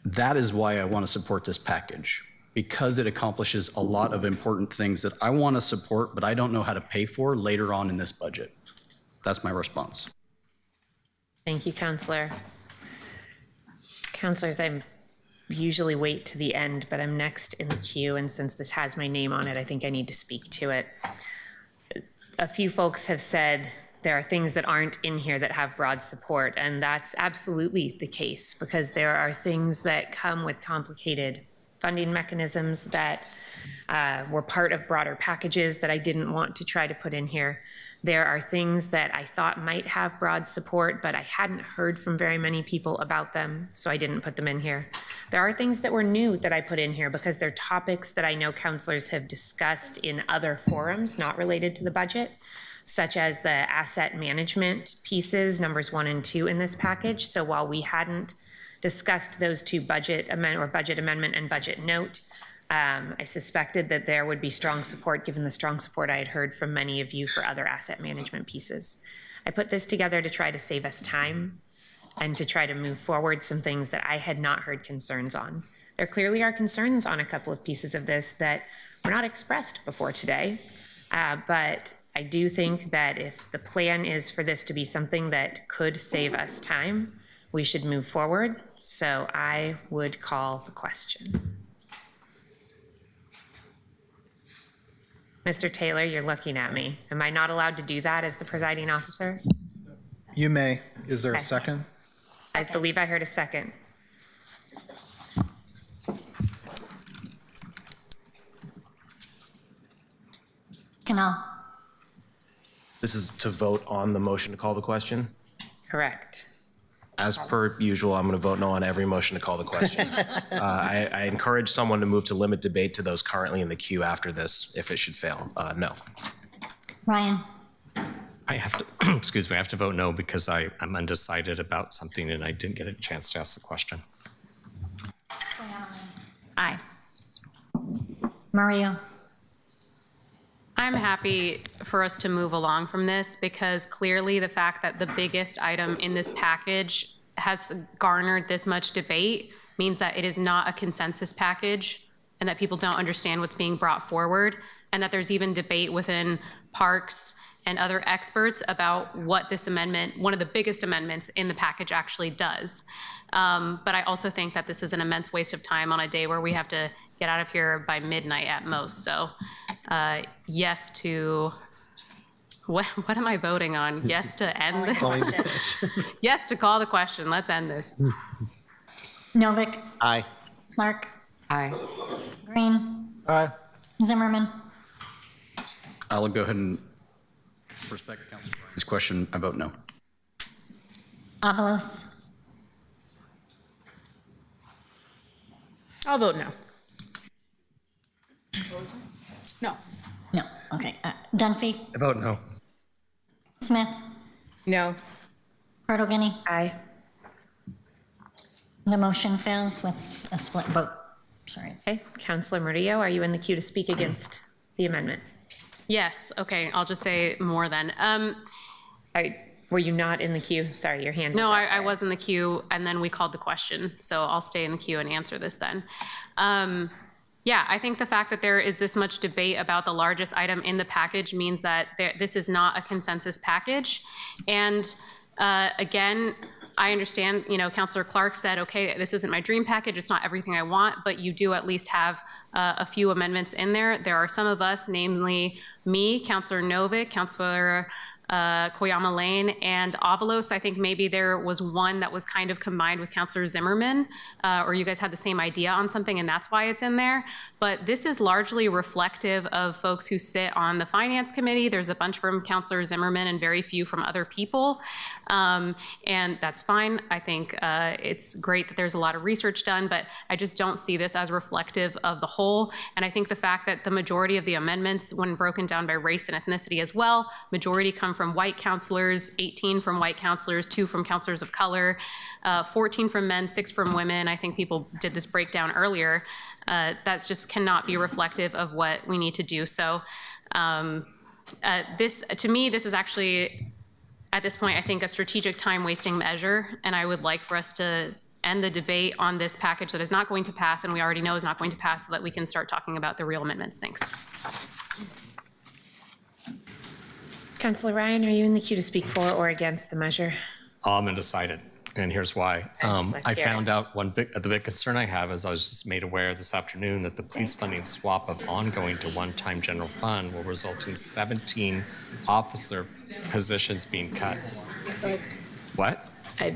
That is why I want to support this package, because it accomplishes a lot of important things that I want to support, but I don't know how to pay for later on in this budget. That's my response. Thank you, Counselor. Counselors, I usually wait to the end, but I'm next in the queue, and since this has my name on it, I think I need to speak to it. A few folks have said there are things that aren't in here that have broad support, and that's absolutely the case, because there are things that come with complicated funding mechanisms that were part of broader packages that I didn't want to try to put in here. There are things that I thought might have broad support, but I hadn't heard from very many people about them, so I didn't put them in here. There are things that were new that I put in here because they're topics that I know counselors have discussed in other forums not related to the budget, such as the asset management pieces, numbers 1 and 2 in this package. So while we hadn't discussed those two budget amendment and budget note, I suspected that there would be strong support given the strong support I had heard from many of you for other asset management pieces. I put this together to try to save us time and to try to move forward some things that I had not heard concerns on. There clearly are concerns on a couple of pieces of this that were not expressed before today, but I do think that if the plan is for this to be something that could save us time, we should move forward. So I would call the question. Mr. Taylor, you're looking at me. Am I not allowed to do that as the presiding officer? You may. Is there a Okay. second? I believe I heard a second. Canal. This is to vote on the motion to call the question. Correct. As per usual, I'm going to vote no on every motion to call the question. I encourage someone to move to limit debate to those currently in the queue after this, if it should fail. No. Ryan. I have to, excuse me, I have to vote no because I'm undecided about something and I didn't get a chance to ask the question. Aye. Maria. I'm happy for us to move along from this because clearly the fact that the biggest item in this package has garnered this much debate means that it is not a consensus package and that people don't understand what's being brought forward and that there's even debate within parks and other experts about what this amendment, one of the biggest amendments in the package actually does. But I also think that this is an immense waste of time on a day where we have to get out of here by midnight at most. So yes to, what am I voting on? Yes to end this? Yes to call the question. Let's end this. Novick. Aye. Clark. Aye. Green. Aye. Zimmerman. I'll go ahead and respect Councilor Ryan's question. I vote no. Avalos. I'll vote no. No. No. Okay. Dunphy. I vote no. Smith. No. Bartolini. Aye. The motion fails with a split vote. Sorry. Okay, Councilor Murillo, are you in the queue to speak against the amendment? Yes, okay, I'll just say more then. Were you not in the queue? Sorry, your hand was No, up I there. was in the queue and then we called the question. So I'll stay in the queue and answer this then. Yeah, I think the fact that there is this much debate about the largest item in the package means that this is not a consensus package. And again, I understand, you know, Councilor Clark said, okay, this isn't my dream package. It's not everything I want, but you do at least have a few amendments in there. There are some of us, namely me, Councilor Novick, Councilor Koyama Lane, and Avalos. I think maybe there was one that was kind of combined with Councilor Zimmerman, or you guys had the same idea on something and that's why it's in there. But this is largely reflective of folks who sit on the Finance Committee. There's a bunch from Councilor Zimmerman and very few from other people. And that's fine. I think it's great that there's a lot of research done, but I just don't see this as reflective of the whole. And I think the fact that the majority of the amendments, when broken down by race and ethnicity as well, majority come from white councilors, 18 from white councilors, 2 from councilors of color, 14 from men, 6 from women. I think people did this breakdown earlier. That just cannot be reflective of what we need to do. So to me, this is actually, at this point, I think a strategic time-wasting measure, and I would like for us to end the debate on this package that is not going to pass, and we already know is not going to pass, so that we can start talking about the real amendments. Thanks. Councilor Ryan, are you in the queue to speak for or against the measure? I'm undecided, and here's why. I found out the big concern I have is I was just made aware this afternoon that the police funding swap of ongoing to one-time general fund will result in 17 officer positions being cut. What? I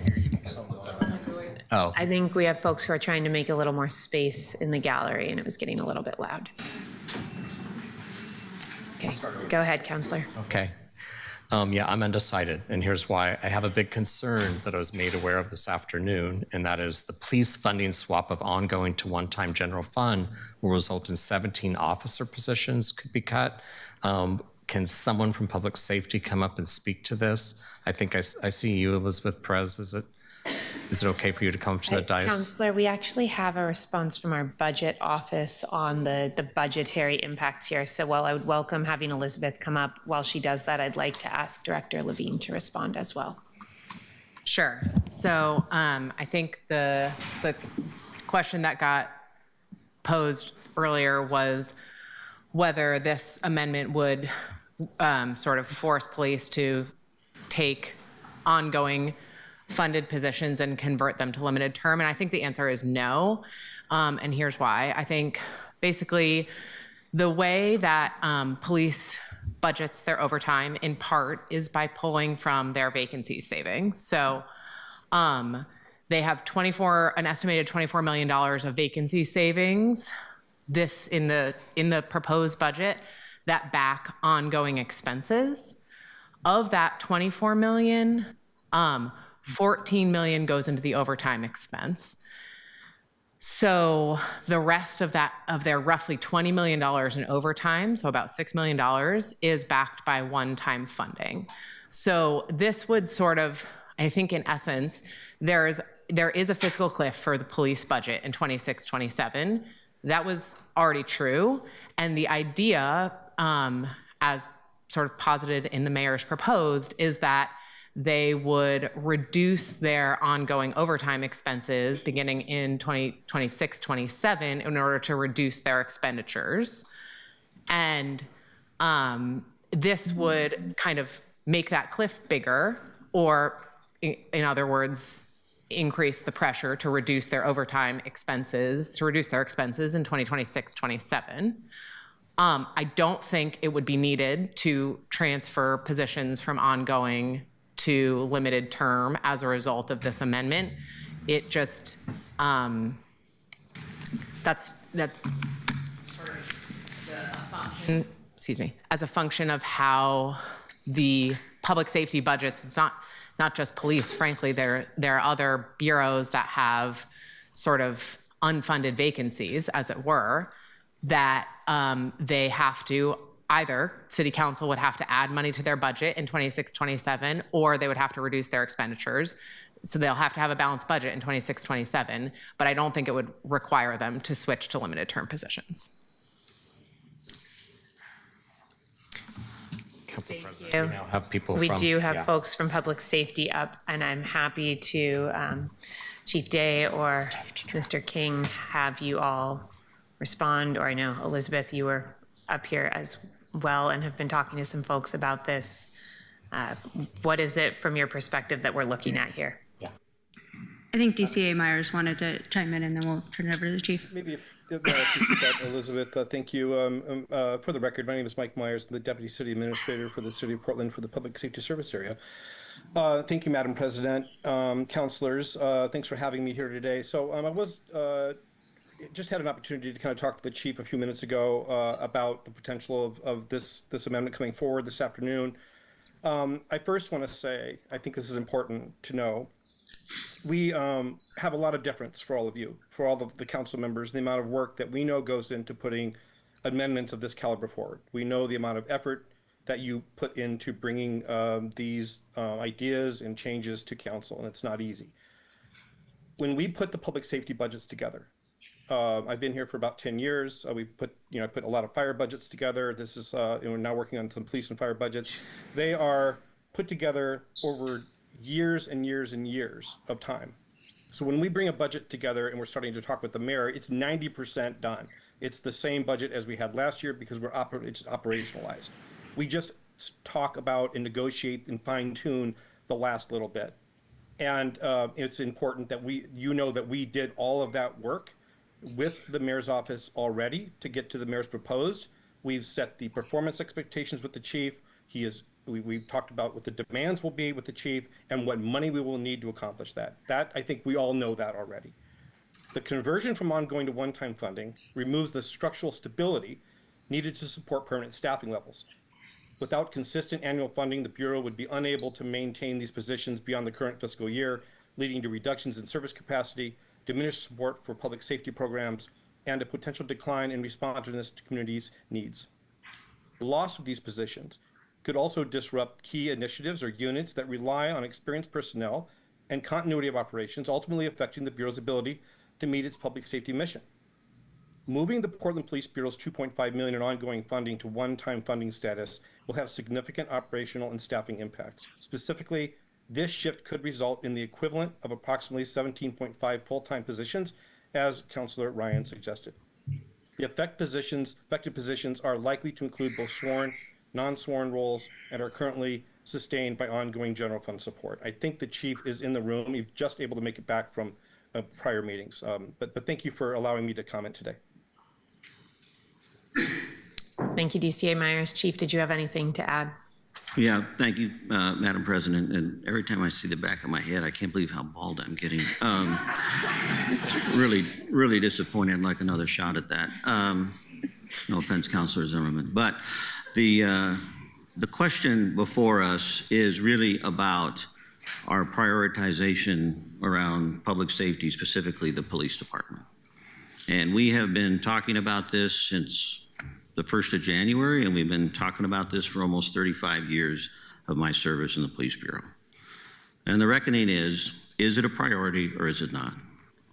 think we have folks who are trying to make a little more space in the gallery, and it was getting a little bit loud. Okay, go ahead, Councilor. Okay. Yeah, I'm undecided, and here's why. I have a big concern that I was made aware of this afternoon, and that is the police funding swap of ongoing to one-time general fund will result in 17 officer positions could be cut. Can someone from public safety come up and speak to this? I think I see you, Elizabeth Perez. Is it okay for you to come to the dais? Councilor, we actually have a response from our budget office on the budgetary impacts here. So while I would welcome having Elizabeth come up, while she does that, I'd like to ask Director Levine to respond as well. Sure. So I think the question that got posed earlier was whether this amendment would sort of force police to take ongoing funded positions and convert them to limited term. And I think the answer is no. And here's why. I think basically the way that police budgets their overtime in part is by pulling from their vacancy savings. So they have an estimated $24 million of vacancy savings this in the proposed budget that back ongoing expenses. Of that 24 million, 14 million goes into the overtime expense. So the rest of their roughly $20 million in overtime, so about $6 million, is backed by one-time funding. So this would sort of, I think in essence, there is a fiscal cliff for the police budget in 26-27. That was already true. And the idea, as sort of posited in the mayor's proposed, is that they would reduce their ongoing overtime expenses beginning in 2026-27 in order to reduce their expenditures. And this would kind of make that cliff bigger, or in other words, increase the pressure to reduce their overtime expenses, to reduce their expenses in 2026-27. I don't think it would be needed to transfer positions from ongoing to limited term as a result of this amendment. It just, that's as a function of how the public safety budgets, it's not just police, frankly, there are other bureaus that have sort of unfunded vacancies, as it were, that they have to either city council would have to add money to their budget in 26-27, or they would have to reduce their expenditures. So they'll have to have a balanced budget in 26-27, but I don't think it would require them to switch to limited term positions. Council President, we now have people We do have folks from public safety up, and I'm happy to, Chief Day or Mr. King, have you all respond, or I know, Elizabeth, you were up here as well and have been talking to some folks about this. What is it from your perspective that we're looking at here? I think DCA Myers wanted to chime in, and then we'll turn it over to the chief. Maybe if I appreciate that, Elizabeth. Thank you. For the record, my name is Mike Myers, the Deputy City Administrator for the City of Portland for the Public Safety Service Area. Thank you, Madam President, councilors. Thanks for having me here today. So I was just had an opportunity to kind of talk to the chief a few minutes ago about the potential of this amendment coming forward this afternoon. I first want to say, I think this is important to know, we have a lot of deference for all of you, for all of the council members, the amount of work that we know goes into putting amendments of this caliber forward. We know the amount of effort that you put into bringing these ideas and changes to council, and it's not easy. When we put the public safety budgets together, I've been here for about 10 years. We put a lot of fire budgets together. This is, we're now working on some police and fire budgets. They are put together over years and years and years of time. So when we bring a budget together and we're starting to talk with the mayor, it's 90% done. It's the same budget as we had last year because it's operationalized. We just talk about and negotiate and fine tune the last little bit. And it's important that you know that we did all of that work with the mayor's office already to get to the mayor's proposed. We've set the performance expectations with the chief. We've talked about what the demands will be with the chief and what money we will need to accomplish that. That, I think we all know that already. The conversion from ongoing to one-time funding removes the structural stability needed to support permanent staffing levels. Without consistent annual funding, the Bureau would be unable to maintain these positions beyond the current fiscal year, leading to reductions in service capacity, diminished support for public safety programs, and a potential decline in responsiveness to communities' needs. The loss of these positions could also disrupt key initiatives or units that rely on experienced personnel and continuity of operations, ultimately affecting the Bureau's ability to meet its public safety mission. Moving the Portland Police Bureau's $2.5 million in ongoing funding to one-time funding status will have significant operational and staffing impacts. Specifically, this shift could result in the equivalent of approximately 17.5 full-time positions, as Councilor Ryan suggested. The affected positions are likely to include both sworn, non-sworn roles and are currently sustained by ongoing general fund support. I think the chief is in the room. He's just able to make it back from prior meetings. But thank you for allowing me to comment today. Thank you, DCA Myers. Chief, did you have anything to add? Yeah, thank you, Madam President. And every time I see the back of my head, I can't believe how bald I'm getting. Really, really disappointed. I'd like another shot at that. No offense, Councilor Zimmerman. But the question before us is really about our prioritization around public safety, specifically the police department. And we have been talking about this since the 1st of January, and we've been talking about this for almost 35 years of my service in the Police Bureau. And the reckoning is it a priority or is it not?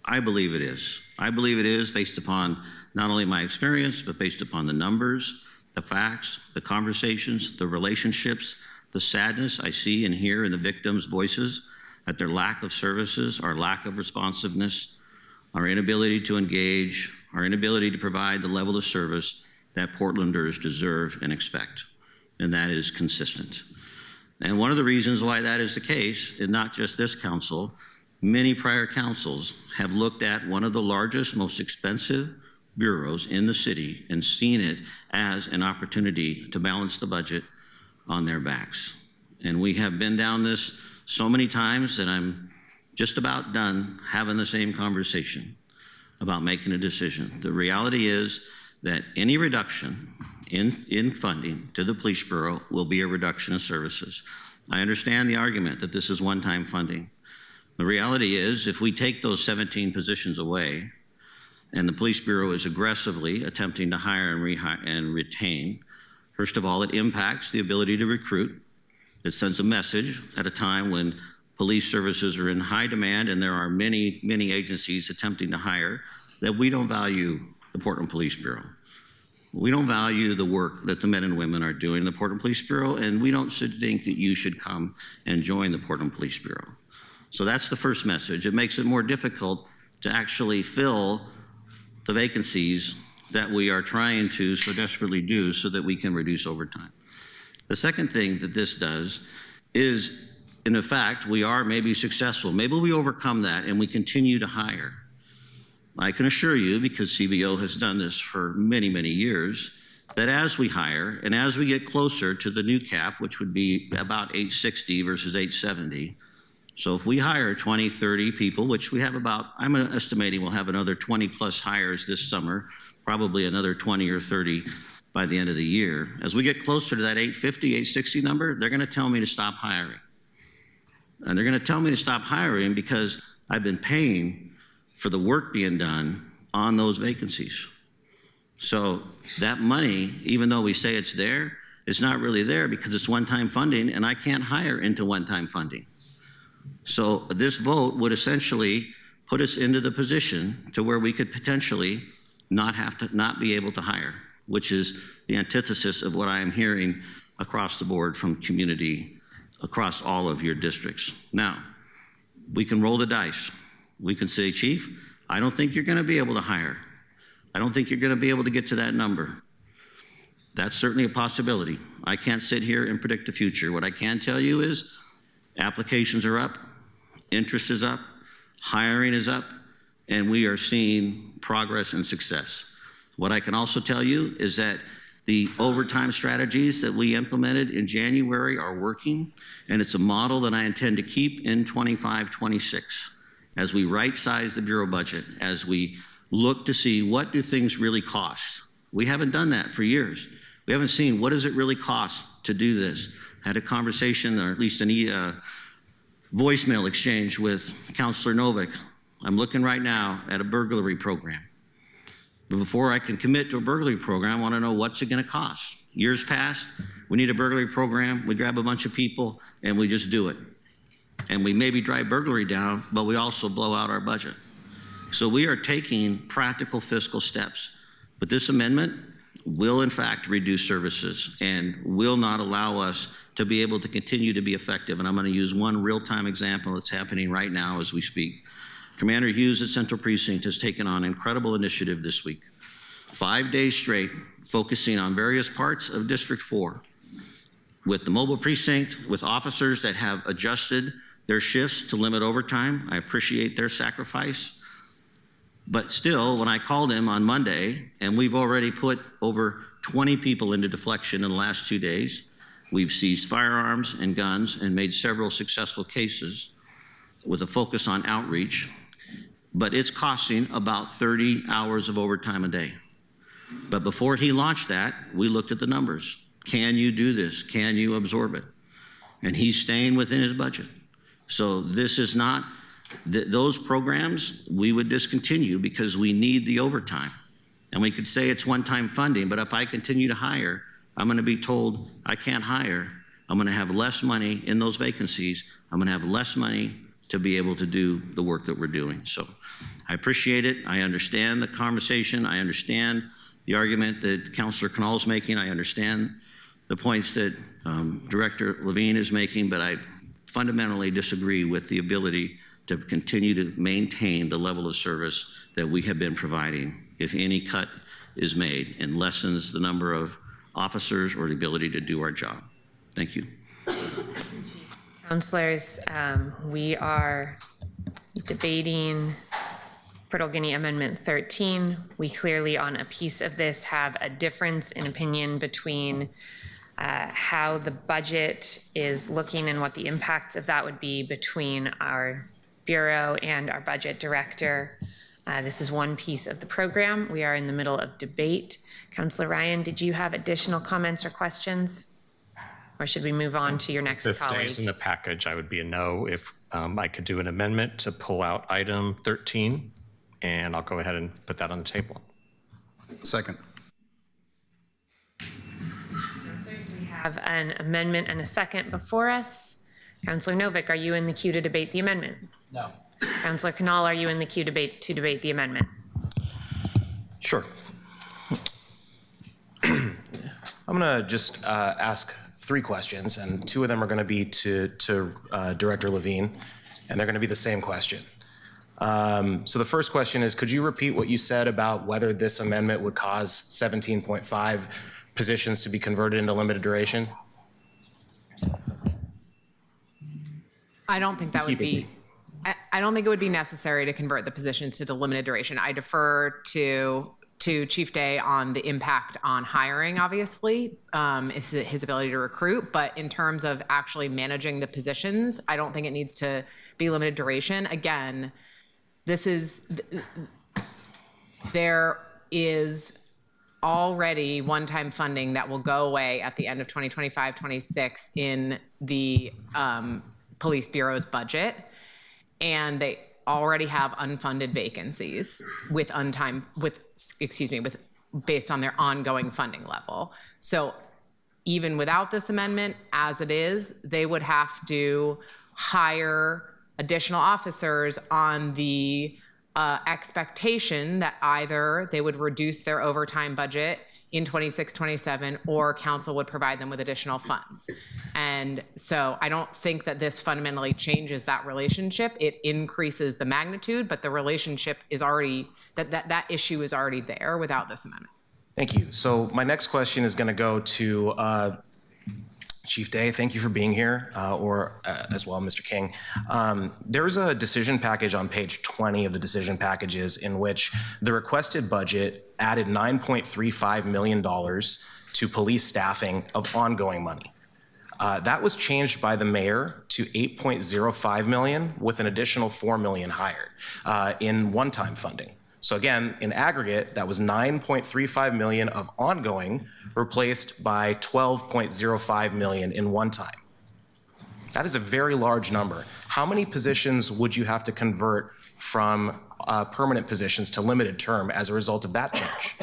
I believe it is. I believe it is based upon not only my experience, but based upon the numbers, the facts, the conversations, the relationships, the sadness I see and hear in the victims' voices at their lack of services, our lack of responsiveness, our inability to engage, our inability to provide the level of service that Portlanders deserve and expect, and that is consistent. And one of the reasons why that is the case, and not just this council, many prior councils have looked at one of the largest, most expensive bureaus in the city and seen it as an opportunity to balance the budget on their backs. And we have been down this so many times that I'm just about done having the same conversation about making a decision. The reality is that any reduction in funding to the Police Bureau will be a reduction of services. I understand the argument that this is one-time funding. The reality is if we take those 17 positions away and the Police Bureau is aggressively attempting to hire and retain, first of all, it impacts the ability to recruit. It sends a message at a time when police services are in high demand and there are many, many agencies attempting to hire that we don't value the Portland Police Bureau. We don't value the work that the men and women are doing in the Portland Police Bureau, and we don't think that you should come and join the Portland Police Bureau. So that's the first message. It makes it more difficult to actually fill the vacancies that we are trying to so desperately do so that we can reduce overtime. The second thing that this does is in fact, we are maybe successful. Maybe we overcome that and we continue to hire. I can assure you, because CBO has done this for many, many years, that as we hire and as we get closer to the new cap, which would be about 860 versus 870, so if we hire 20, 30 people, which we have about, I'm estimating we'll have another 20 plus hires this summer, probably another 20 or 30 by the end of the year. As we get closer to that 850, 860 number, they're gonna tell me to stop hiring. And they're gonna tell me to stop hiring because I've been paying for the work being done on those vacancies. So that money, even though we say it's there, it's not really there because it's one-time funding and I can't hire into one-time funding. So this vote would essentially put us into the position to where we could potentially not be able to hire, which is the antithesis of what I am hearing across the board from community across all of your districts. Now, we can roll the dice. We can say, Chief, I don't think you're going to be able to hire. I don't think you're going to be able to get to that number. That's certainly a possibility. I can't sit here and predict the future. What I can tell you is applications are up, interest is up, hiring is up, and we are seeing progress and success. What I can also tell you is that the overtime strategies that we implemented in January are working, and it's a model that I intend to keep in 25-26 as we right-size the Bureau budget, as we look to see what do things really cost. We haven't done that for years. We haven't seen what does it really cost to do this. I had a conversation, or at least an voicemail exchange with Councilor Novick. I'm looking right now at a burglary program. But before I can commit to a burglary program, I want to know what's it going to cost. Years past, we need a burglary program, we grab a bunch of people, and we just do it. And we maybe drive burglary down, but we also blow out our budget. So we are taking practical fiscal steps. But this amendment will in fact reduce services and will not allow us to be able to continue to be effective. And I'm going to use one real-time example that's happening right now as we speak. Commander Hughes at Central Precinct has taken on an incredible initiative this week. 5 days straight, focusing on various parts of District 4. With the mobile precinct, with officers that have adjusted their shifts to limit overtime. I appreciate their sacrifice. But still, when I called him on Monday, and we've already put over 20 people into deflection in the last 2 days, we've seized firearms and guns and made several successful cases with a focus on outreach, but it's costing about 30 hours of overtime a day. But before he launched that, we looked at the numbers. Can you do this? Can you absorb it? And he's staying within his budget. So this is not, those programs we would discontinue because we need the overtime. And we could say it's one-time funding, but if I continue to hire, I'm going to be told I can't hire. I'm going to have less money in those vacancies. I'm going to have less money to be able to do the work that we're doing. So I appreciate it. I understand the conversation. I understand the argument that Councilor Knoll is making. I understand the points that Director Levine is making, but I fundamentally disagree with the ability to continue to maintain the level of service that we have been providing if any cut is made and lessens the number of officers or the ability to do our job. Thank you. Councilors, we are debating Brittle Guinea Amendment 13. We clearly on a piece of this have a difference in opinion between how the budget is looking and what the impacts of that would be between our Bureau and our budget director. This is one piece of the program. We are in the middle of debate. Councilor Ryan, did you have additional comments or questions? Or should we move on to your next colleague? This stays in the package. I would be a no if I could do an amendment to pull out item 13, and I'll go ahead and put that on the table. Second. We have an amendment and a second before us. Councilor Novick, are you in the queue to debate the amendment? No. Councilor Knoll, are you in the queue to debate the amendment? Sure. I'm going to just ask 3 questions, and 2 of them are going to be to Director Levine, and they're going to be the same question. So the first question is, could you repeat what you said about whether this amendment would cause 17.5 positions to be converted into limited duration? I don't think that would be, I don't think it would be necessary to convert the positions to the limited duration. I defer to Chief Day on the impact on hiring, obviously, is his ability to recruit. But in terms of actually managing the positions, I don't think it needs to be limited duration. Again, there is already one-time funding that will go away at the end of 2025-26 in the Police Bureau's budget, and they already have unfunded vacancies based on their ongoing funding level. So even without this amendment, as it is, they would have to hire additional officers on the expectation that either they would reduce their overtime budget in 26-27 or council would provide them with additional funds. And so I don't think that this fundamentally changes that relationship. It increases the magnitude, but the relationship is already, that issue is already there without this amendment. Thank you. So my next question is going to go to Chief Day. Thank you for being here, as well, Mr. King. There's a decision package on page 20 of the decision packages in which the requested budget added $9.35 million to police staffing of ongoing money. That was changed by the mayor to $8.05 million with an additional $4 million hired in one-time funding. So again, in aggregate, that was $9.35 million of ongoing replaced by $12.05 million in one time. That is a very large number. How many positions would you have to convert from permanent positions to limited term as a result of that change?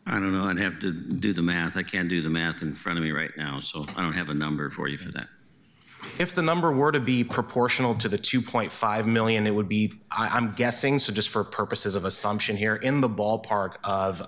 I don't know. I'd have to do the math. I can't do the math in front of me right now, so I don't have a number for you for that. If the number were to be proportional to the 2.5 million, it would be, I'm guessing, so just for purposes of assumption here, in the ballpark of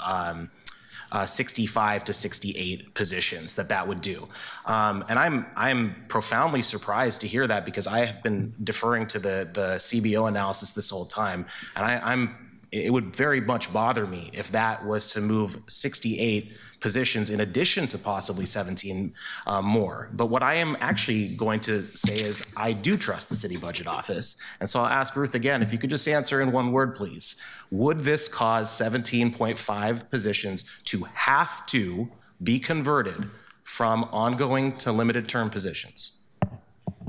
65 to 68 positions that would do. And I'm profoundly surprised to hear that, because I have been deferring to the CBO analysis this whole time, and it would very much bother me if that was to move 68 positions in addition to possibly 17 more. But what I am actually going to say is I do trust the city budget office. And so I'll ask Ruth again, if you could just answer in one word, please. Would this cause 17.5 positions to have to be converted from ongoing to limited term positions?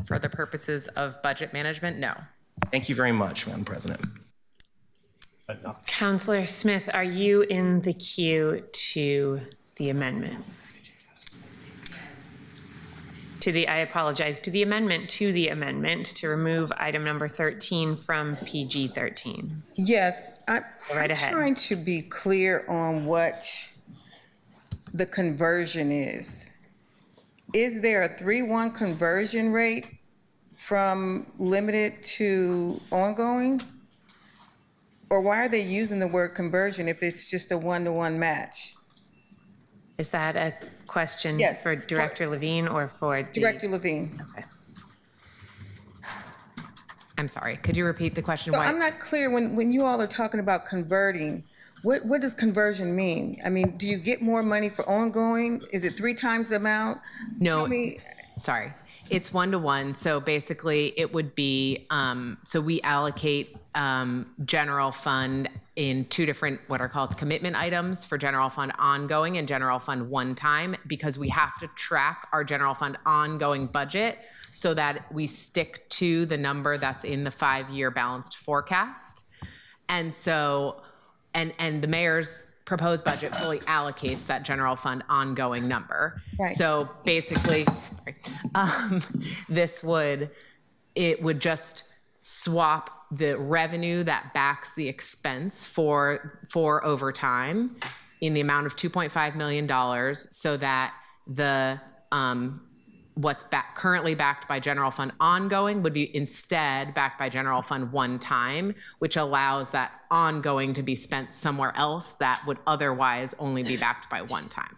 For the purposes of budget management, no. Thank you very much, Madam President. Councillor Smith, are you in the queue to the amendments? I apologize, to the amendment to remove item number 13 from PG 13. Yes, I'm right ahead. trying to be clear on what the conversion is. Is there a 3-1 conversion rate from limited to ongoing? Or why are they using the word conversion if it's just a 1-to-1 match? Is that a question for Director Levine or for Director Levine? Okay. I'm sorry, could you repeat the question? So I'm not clear when you all are talking about converting, what does conversion mean? I mean, do you get more money for ongoing? Is it 3 times the amount? No, Tell me. Sorry. It's 1-to-1. So basically it would be, so we allocate general fund in 2 different what are called commitment items for general fund ongoing and general fund one time, because we have to track our general fund ongoing budget so that we stick to the number that's in the 5-year balanced forecast. And so, and the mayor's proposed budget fully allocates that general fund ongoing number. Right. So basically, it would just swap the revenue that backs the expense for overtime in the amount of $2.5 million, so that the what's currently backed by general fund ongoing would be instead backed by general fund one time, which allows that ongoing to be spent somewhere else that would otherwise only be backed by one time.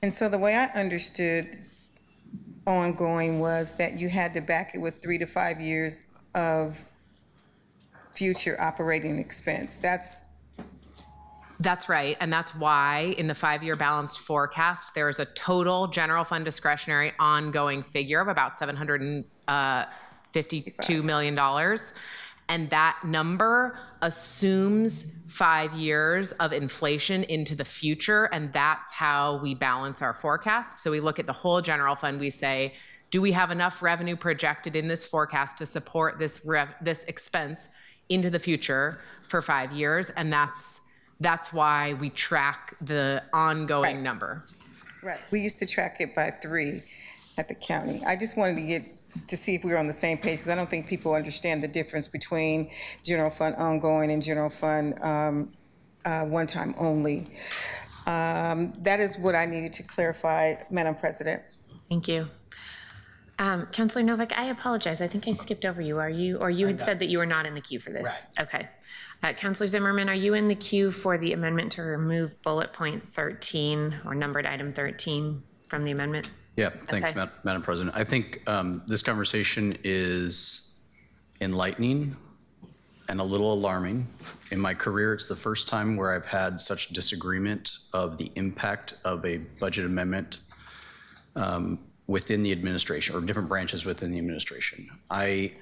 And so the way I understood ongoing was that you had to back it with 3 to 5 years of future operating expense. That's right, and that's why in the 5-year balanced forecast, there is a total general fund discretionary ongoing figure of about $750 $52 million. And that number assumes 5 years of inflation into the future, and that's how we balance our forecast. So we look at the whole general fund, we say, do we have enough revenue projected in this forecast to support this expense into the future for 5 years? And that's why we track the ongoing number. Right, we used to track it by 3 at the county. I just wanted to see if we were on the same page, because I don't think people understand the difference between general fund ongoing and general fund one-time only. That is what I needed to clarify, Madam President. Thank you. Councilor Novak, I apologize. I think I skipped over you. You had said that you were not in the queue for this. Right. Okay. Councilor Zimmerman, are you in the queue for the amendment to remove bullet point 13 or numbered item 13 from the amendment? Yeah, thanks, Okay. Madam President. I think this conversation is enlightening and a little alarming. In my career, it's the first time where I've had such disagreement of the impact of a budget amendment within the administration, or different branches within the administration. I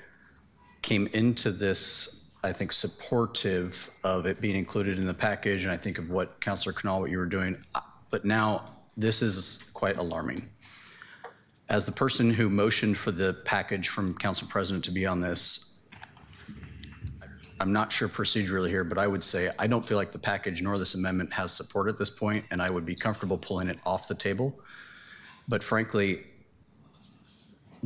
came into this, I think, supportive of it being included in the package, and I think of what Councilor Knoll, what you were doing, but now this is quite alarming. As the person who motioned for the package from Council President to be on this, I'm not sure procedurally here, but I would say I don't feel like the package nor this amendment has support at this point, and I would be comfortable pulling it off the table. But frankly,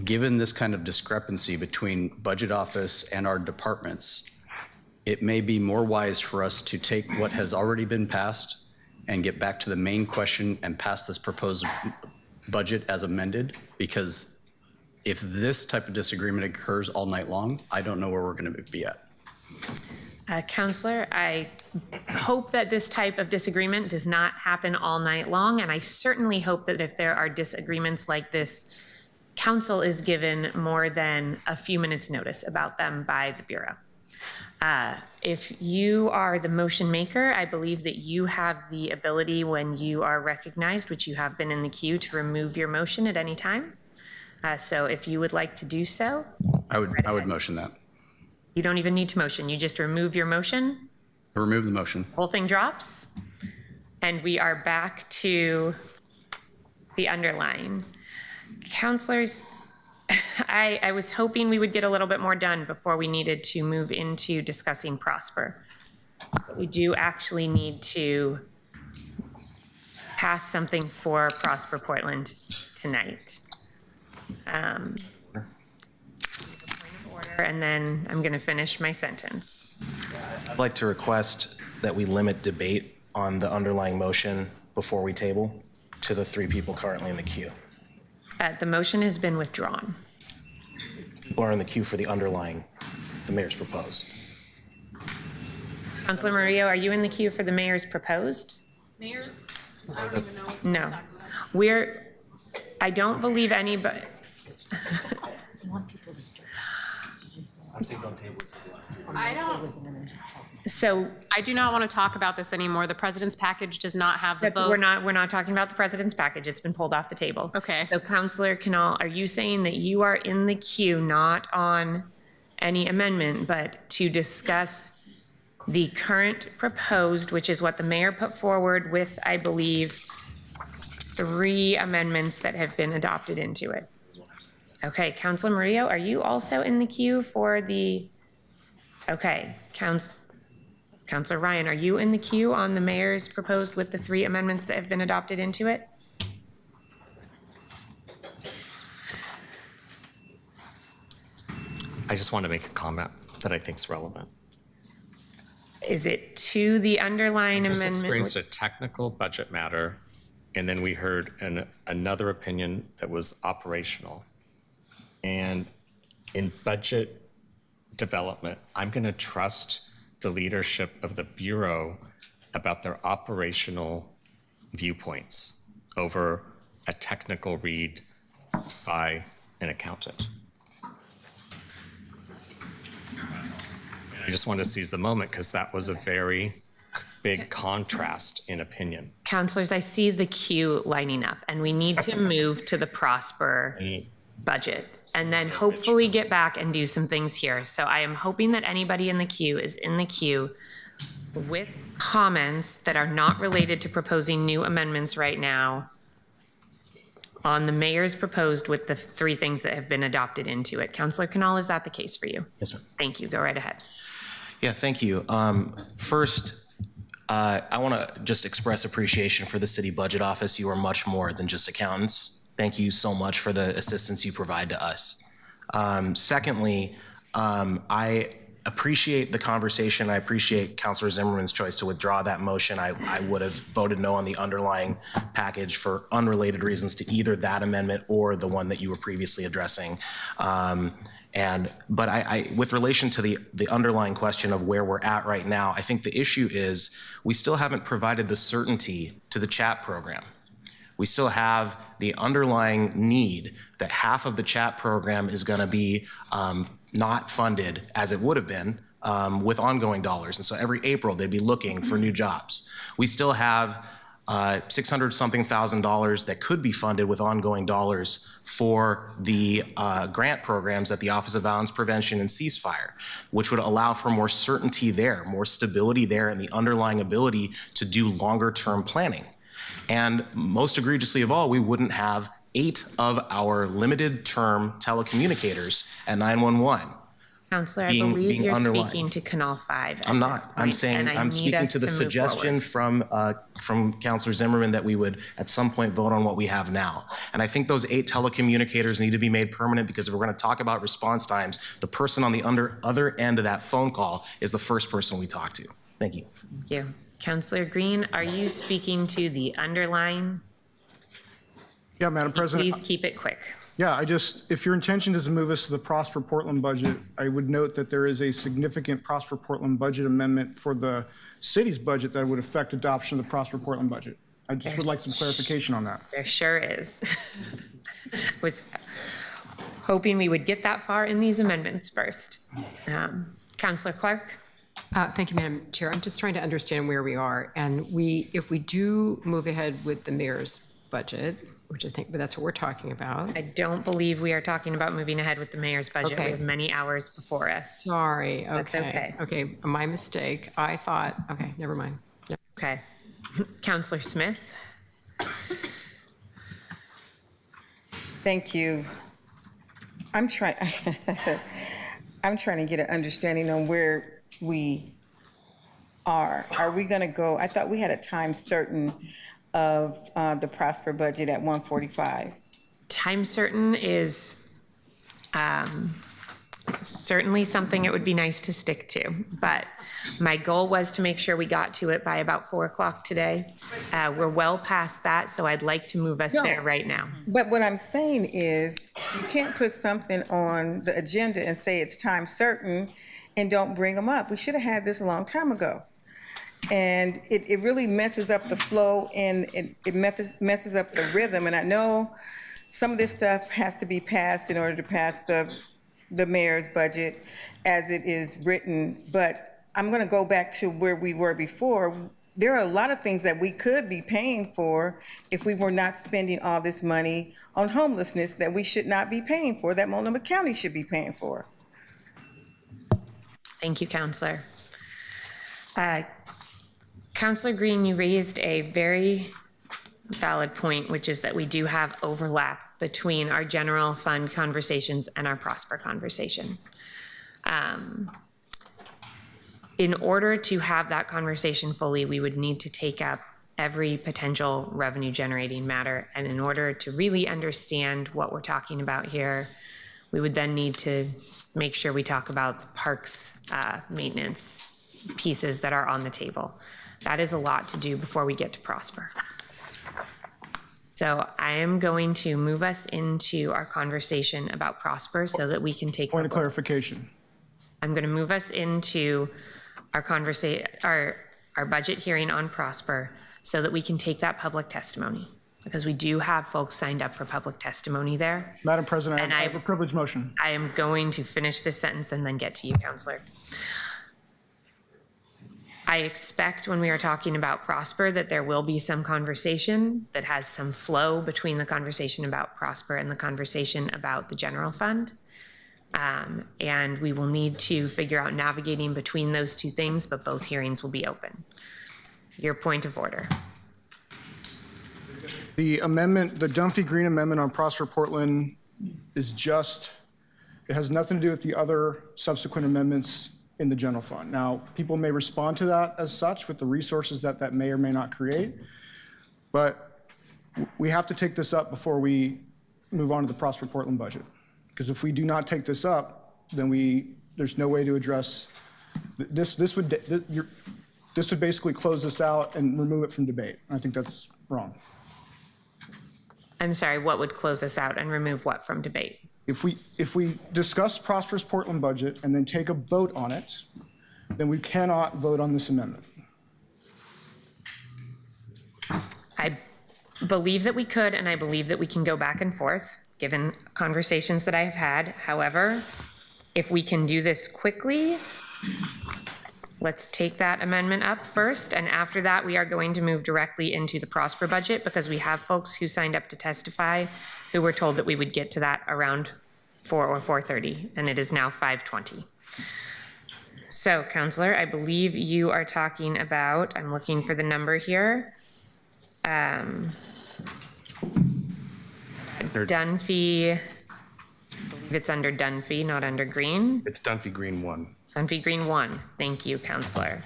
given this kind of discrepancy between budget office and our departments, it may be more wise for us to take what has already been passed and get back to the main question and pass this proposed budget as amended, because if this type of disagreement occurs all night long, I don't know where we're going to be at. Councilor, I hope that this type of disagreement does not happen all night long, and I certainly hope that if there are disagreements like this, Council is given more than a few minutes' notice about them by the Bureau. If you are the motion maker, I believe that you have the ability, when you are recognized, which you have been in the queue, to remove your motion at any time. So if you would like to do so. I would motion that. You don't even need to motion. You just remove your motion. Remove the motion. Whole thing drops. And we are back to the underlying. Councilors, I was hoping we would get a little bit more done before we needed to move into discussing Prosper. But we do actually need to pass something for Prosper Portland tonight. And then I'm going to finish my sentence. I'd like to request that we limit debate on the underlying motion before we table to the 3 people currently in the queue. The motion has been withdrawn. People are in the queue for the underlying, the mayor's proposed. Councilor Murillo, are you in the queue for the mayor's proposed? Mayor, I don't even know what you're No. talking about. I don't believe anybody. I'm saying don't table it to the last 3. I don't. So I do not want to talk about this anymore. The president's package does not have the votes. we're not talking about the president's package. It's been pulled off the table. Okay. So Councilor Knoll, are you saying that you are in the queue not on any amendment, but to discuss the current proposed, which is what the mayor put forward with, I believe, 3 amendments that have been adopted into it? Okay, Councilor Murillo, are you also in the queue for the, okay, Councilor Ryan, are you in the queue on the mayor's proposed with the 3 amendments that have been adopted into it? I just want to make a comment that I think is relevant. Is it to the underlying Just amendment? experienced a technical budget matter, and then we heard another opinion that was operational. And in budget development, I'm going to trust the leadership of the Bureau about their operational viewpoints over a technical read by an accountant. I just want to seize the moment because that was a very big contrast in opinion. Councilors, I see the queue lining up, and we need to move to the Prosper budget and then hopefully get back and do some things here. So I am hoping that anybody in the queue is in the queue with comments that are not related to proposing new amendments right now on the mayor's proposed with the 3 things that have been adopted into it. Councilor Canal, is that the case for you? Yes, ma'am. Thank you. Go right ahead. Yeah, thank you. First, I want to just express appreciation for the city budget office. You are much more than just accountants. Thank you so much for the assistance you provide to us. Secondly, I appreciate the conversation. I appreciate Councilor Zimmerman's choice to withdraw that motion. I would have voted no on the underlying package for unrelated reasons to either that amendment or the one that you were previously addressing. But with relation to the underlying question of where we're at right now, I think the issue is we still haven't provided the certainty to the chat program. We still have the underlying need that half of the chat program is going to be not funded as it would have been with ongoing dollars. And so every April they'd be looking for new jobs. We still have $600-something thousand that could be funded with ongoing dollars for the grant programs at the Office of Violence Prevention and Ceasefire, which would allow for more certainty there, more stability there, and the underlying ability to do longer-term planning. And most egregiously of all, we wouldn't have 8 of our limited-term telecommunicators at 911. Counselor, I believe you're speaking to Canal 5 I'm at not. this point, I'm saying, and I I'm need speaking us to the move suggestion forward. from Councilor Zimmerman that we would at some point vote on what we have now. And I think those 8 telecommunicators need to be made permanent, because if we're going to talk about response times, the person on the other end of that phone call is the first person we talk to. Thank you. Thank you. Councilor Green, are you speaking to the underlying? Yeah, Madam President. Please keep it quick. Yeah, if your intention is to move us to the Prosper Portland budget, I would note that there is a significant Prosper Portland budget amendment for the city's budget that would affect adoption of the Prosper Portland budget. I just would like some clarification on that. There sure is. Was hoping we would get that far in these amendments first. Councilor Clark? Thank you, Madam Chair. I'm just trying to understand where we are. And if we do move ahead with the mayor's budget, which I think, but that's what we're talking about. I don't believe we are talking about moving ahead with the mayor's budget. Okay. We have many hours before us. Sorry. Okay. That's okay. Okay, my mistake. I thought, okay, never mind. Okay. Councilor Smith? Thank you. I'm trying to get an understanding on where we are. Are we going to go? I thought we had a time certain of the Prosper budget at 145. Time certain is certainly something it would be nice to stick to, but my goal was to make sure we got to it by about 4 o'clock today. We're well past that, so I'd like to move us there right now. But what I'm saying is, you can't put something on the agenda and say it's time certain and don't bring them up. We should have had this a long time ago. And it really messes up the flow, and it messes up the rhythm. And I know some of this stuff has to be passed in order to pass the mayor's budget as it is written. But I'm going to go back to where we were before. There are a lot of things that we could be paying for if we were not spending all this money on homelessness that we should not be paying for, that Multnomah County should be paying for. Thank you, Councilor. Councilor Green, you raised a very valid point, which is that we do have overlap between our general fund conversations and our Prosper conversation. In order to have that conversation fully, we would need to take up every potential revenue generating matter. And in order to really understand what we're talking about here, we would then need to make sure we talk about the parks maintenance pieces that are on the table. That is a lot to do before we get to Prosper. So I am going to move us into our conversation about Prosper so that we can take. Point of clarification. I'm going to move us into our our budget hearing on Prosper so that we can take that public testimony, because we do have folks signed up for public testimony there. Madam President, And I have a privilege motion. I am going to finish this sentence and then get to you, Counselor. I expect when we are talking about Prosper that there will be some conversation that has some flow between the conversation about Prosper and the conversation about the general fund. And we will need to figure out navigating between those two things, but both hearings will be open. Your point of order. The amendment, the Dunphy-Green amendment on Prosper Portland is just, it has nothing to do with the other subsequent amendments in the general fund. Now, people may respond to that as such with the resources that that may or may not create, but we have to take this up before we move on to the Prosper Portland budget. Because if we do not take this up, then there's no way to address, this would basically close this out and remove it from debate. I think that's wrong. I'm sorry, what would close us out and remove what from debate? If we discuss Prosper's Portland budget and then take a vote on it, then we cannot vote on this amendment. I believe that we could, and I believe that we can go back and forth, given conversations that I have had. However, if we can do this quickly, let's take that amendment up first, and after that, we are going to move directly into the Prosper budget because we have folks who signed up to testify who were told that we would get to that around 4 or 4:30, and it is now 5:20. So, Counselor, I believe you are talking about, I'm looking for the number here, Dunphy, I believe it's under Dunphy, not under Green. It's Dunphy-Green 1. Dunphy-Green 1. Thank you, Counselor.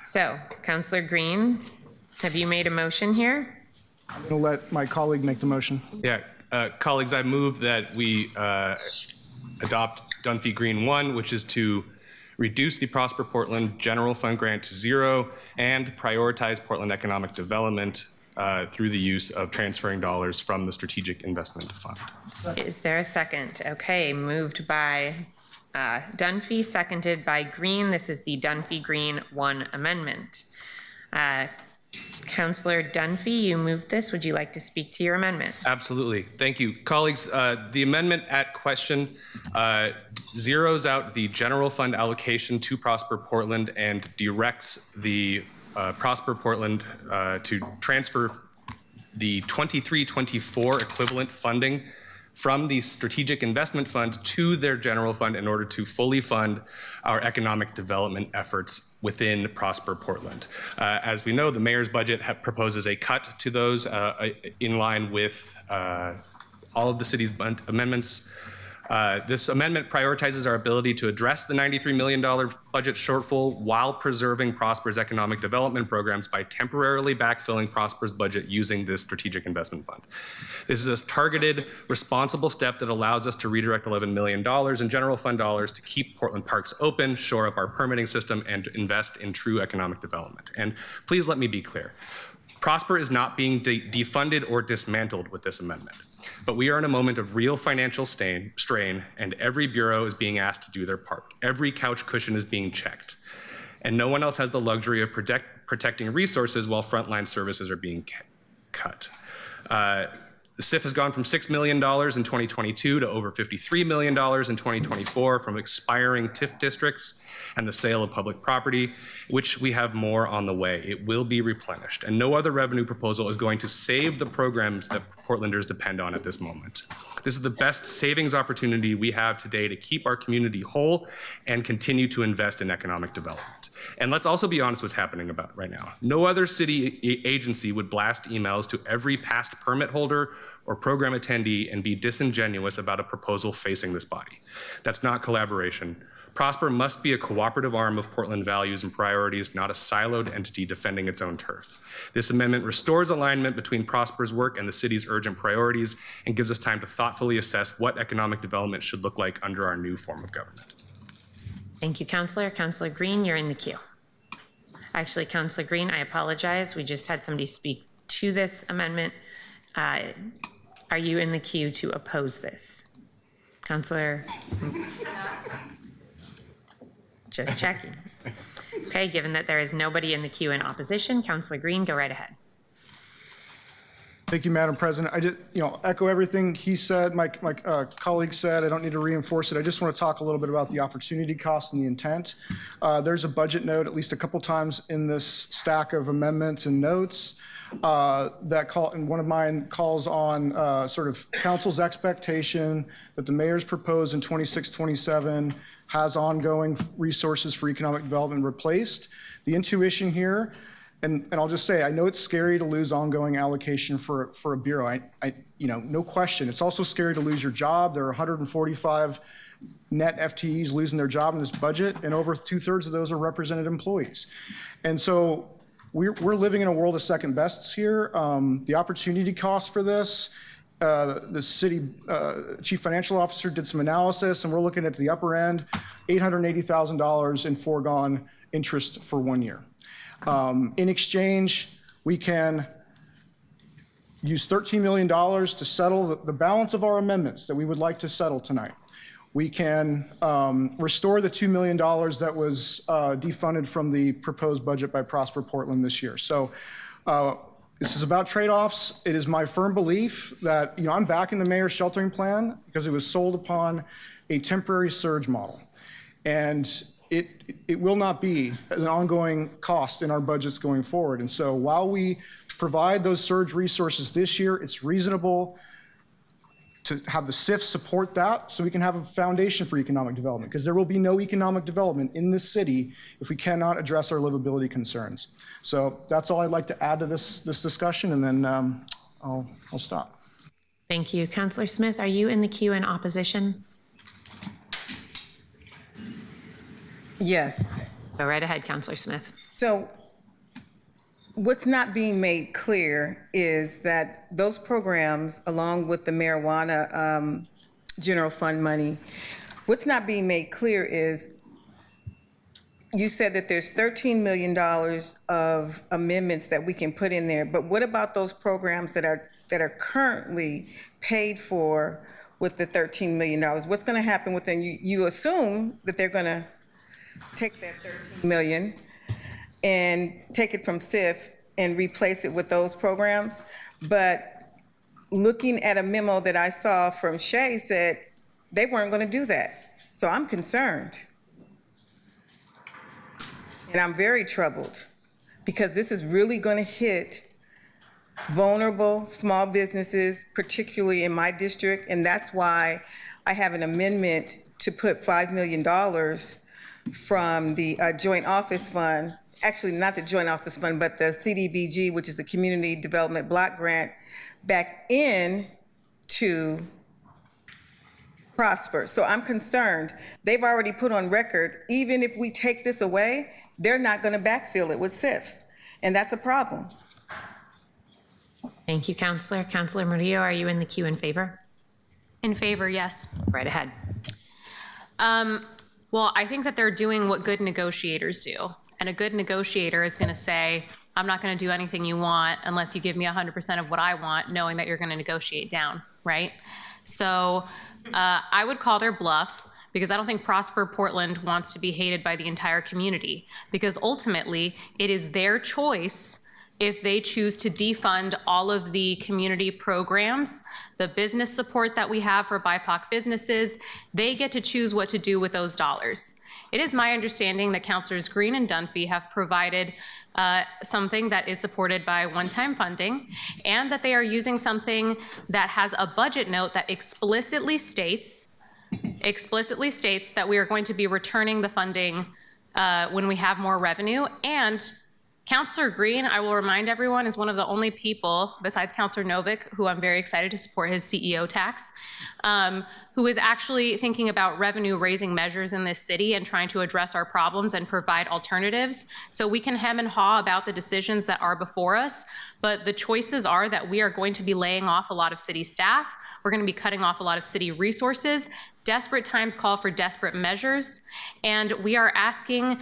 So, Counselor Green, have you made a motion here? I'm going to let my colleague make the motion. Yeah, colleagues, I move that we adopt Dunphy-Green 1, which is to reduce the Prosper Portland General Fund grant to 0 and prioritize Portland economic development through the use of transferring dollars from the Strategic Investment Fund. Is there a second? Okay, moved by Dunphy, seconded by Green. This is the Dunphy-Green 1 amendment. Councillor Dunphy, you moved this. Would you like to speak to your amendment? Absolutely. Thank you. Colleagues, the amendment at question zeroes out the general fund allocation to Prosper Portland and directs the Prosper Portland to transfer the 23-24 equivalent funding from the Strategic Investment Fund to their general fund in order to fully fund our economic development efforts within Prosper Portland. As we know, the mayor's budget proposes a cut to those in line with all of the city's amendments. This amendment prioritizes our ability to address the $93 million budget shortfall while preserving Prosper's economic development programs by temporarily backfilling Prosper's budget using this strategic investment fund. This is a targeted, responsible step that allows us to redirect $11 million in general fund dollars to keep Portland parks open, shore up our permitting system, and invest in true economic development. And please let me be clear. Prosper is not being defunded or dismantled with this amendment. But we are in a moment of real financial strain, and every bureau is being asked to do their part. Every couch cushion is being checked. And no one else has the luxury of protecting resources while frontline services are being cut. The SIF has gone from $6 million in 2022 to over $53 million in 2024 from expiring TIF districts and the sale of public property, which we have more on the way. It will be replenished, and no other revenue proposal is going to save the programs that Portlanders depend on at this moment. This is the best savings opportunity we have today to keep our community whole and continue to invest in economic development. And let's also be honest what's happening about right now. No other city agency would blast emails to every past permit holder or program attendee and be disingenuous about a proposal facing this body. That's not collaboration. Prosper must be a cooperative arm of Portland values and priorities, not a siloed entity defending its own turf. This amendment restores alignment between Prosper's work and the city's urgent priorities and gives us time to thoughtfully assess what economic development should look like under our new form of government. Thank you, Councillor. Councillor Green, you're in the queue. Actually, Councillor Green, I apologize. We just had somebody speak to this amendment. Are you in the queue to oppose this? Councillor? Just checking. Okay, given that there is nobody in the queue in opposition, Councillor Green, go right ahead. Thank you, Madam President. I just, echo everything he said, my colleague said. I don't need to reinforce it. I just want to talk a little bit about the opportunity cost and the intent. There's a budget note at least a couple times in this stack of amendments and notes and one of mine calls on sort of council's expectation that the mayor's proposed in 26-27 has ongoing resources for economic development replaced. The intuition here, and I'll just say, I know it's scary to lose ongoing allocation for a bureau. No question. It's also scary to lose your job. There are 145 net FTEs losing their job in this budget, and over 2/3 of those are represented employees. And so we're living in a world of second bests here. The opportunity cost for this, the city chief financial officer did some analysis, and we're looking at the upper end, $880,000 in foregone interest for 1 year. In exchange, we can use $13 million to settle the balance of our amendments that we would like to settle tonight. We can restore the $2 million that was defunded from the proposed budget by Prosper Portland this year. So this is about trade-offs. It is my firm belief that, I'm backing the mayor's sheltering plan because it was sold upon a temporary surge model. And it will not be an ongoing cost in our budgets going forward. And so while we provide those surge resources this year, it's reasonable to have the SIF support that so we can have a foundation for economic development, because there will be no economic development in this city if we cannot address our livability concerns. So that's all I'd like to add to this discussion, and then I'll stop. Thank you. Councillor Smith, are you in the queue in opposition? Yes. Go right ahead, Councillor Smith. So what's not being made clear is that those programs, along with the marijuana general fund money, what's not being made clear is you said that there's $13 million of amendments that we can put in there, but what about those programs that are currently paid for with the $13 million? What's going to happen with them? You assume that they're going to take that $13 million and take it from SIF and replace it with those programs. But looking at a memo that I saw from Shay said they weren't going to do that. So I'm concerned. And I'm very troubled because this is really going to hit vulnerable small businesses, particularly in my district. And that's why I have an amendment to put $5 million from the joint office fund, actually not the joint office fund, but the CDBG, which is the Community Development Block Grant, back in to Prosper. So I'm concerned. They've already put on record, even if we take this away, they're not going to backfill it with SIF. And that's a problem. Thank you, Councillor. Councillor Murillo, are you in the queue in favor? In favor, yes. Right ahead. Well, I think that they're doing what good negotiators do. And a good negotiator is going to say, I'm not going to do anything you want unless you give me 100% of what I want, knowing that you're going to negotiate down, right? So I would call their bluff, because I don't think Prosper Portland wants to be hated by the entire community, because ultimately it is their choice if they choose to defund all of the community programs, the business support that we have for BIPOC businesses. They get to choose what to do with those dollars. It is my understanding that Councillors Green and Dunphy have provided something that is supported by one-time funding, and that they are using something that has a budget note that explicitly states that we are going to be returning the funding when we have more revenue. And Councillor Green, I will remind everyone, is one of the only people, besides Councillor Novick, who I'm very excited to support his CEO tax, who is actually thinking about revenue-raising measures in this city and trying to address our problems and provide alternatives. So we can hem and haw about the decisions that are before us, but the choices are that we are going to be laying off a lot of city staff. We're going to be cutting off a lot of city resources. Desperate times call for desperate measures, and we are asking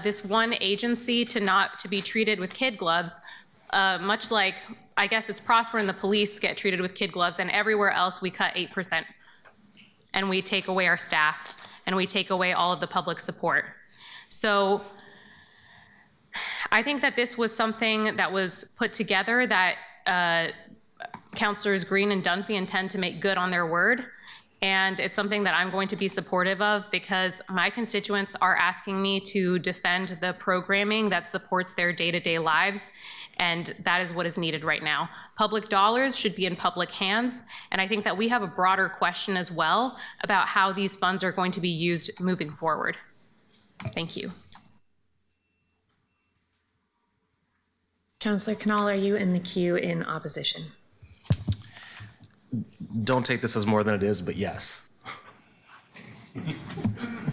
this one agency to be treated with kid gloves, much like, I guess it's Prosper and the police get treated with kid gloves, and everywhere else we cut 8%, and we take away our staff, and we take away all of the public support. So I think that this was something that was put together that Councilors Green and Dunphy intend to make good on their word. And it's something that I'm going to be supportive of because my constituents are asking me to defend the programming that supports their day-to-day lives. And that is what is needed right now. Public dollars should be in public hands. And I think that we have a broader question as well about how these funds are going to be used moving forward. Thank you. Councillor Canal, are you in the queue in opposition? Don't take this as more than it is, but yes.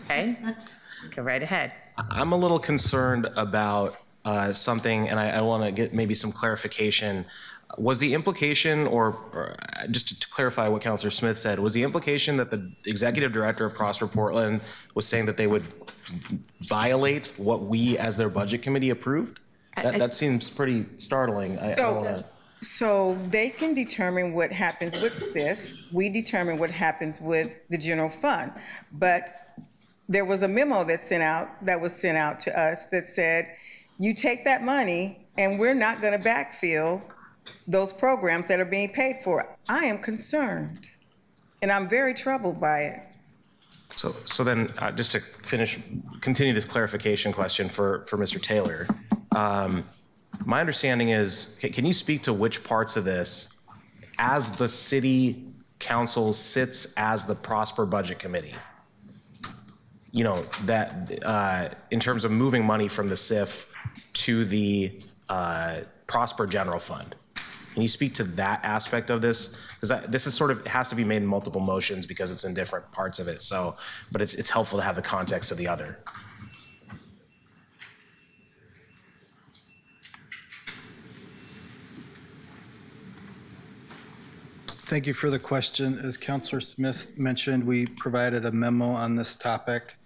Okay, go right ahead. I'm a little concerned about something, and I want to get maybe some clarification. Was the implication, or just to clarify what Councilor Smith said, was the implication that the executive director of Prosper Portland was saying that they would violate what we as their budget committee approved? That seems pretty startling. So they can determine what happens with SIF. We determine what happens with the general fund. But there was a memo that was sent out to us that said, you take that money and we're not going to backfill those programs that are being paid for. I am concerned and I'm very troubled by it. So then just to continue this clarification question for Mr. Taylor. My understanding is, can you speak to which parts of this, as the city council sits as the Prosper Budget Committee, you know, that in terms of moving money from the SIF to the Prosper General Fund? Can you speak to that aspect of this? Because this is sort of has to be made in multiple motions because it's in different parts of it. So, but it's helpful to have the context of the other. Thank you for the question. As Councilor Smith mentioned, we provided a memo on this topic.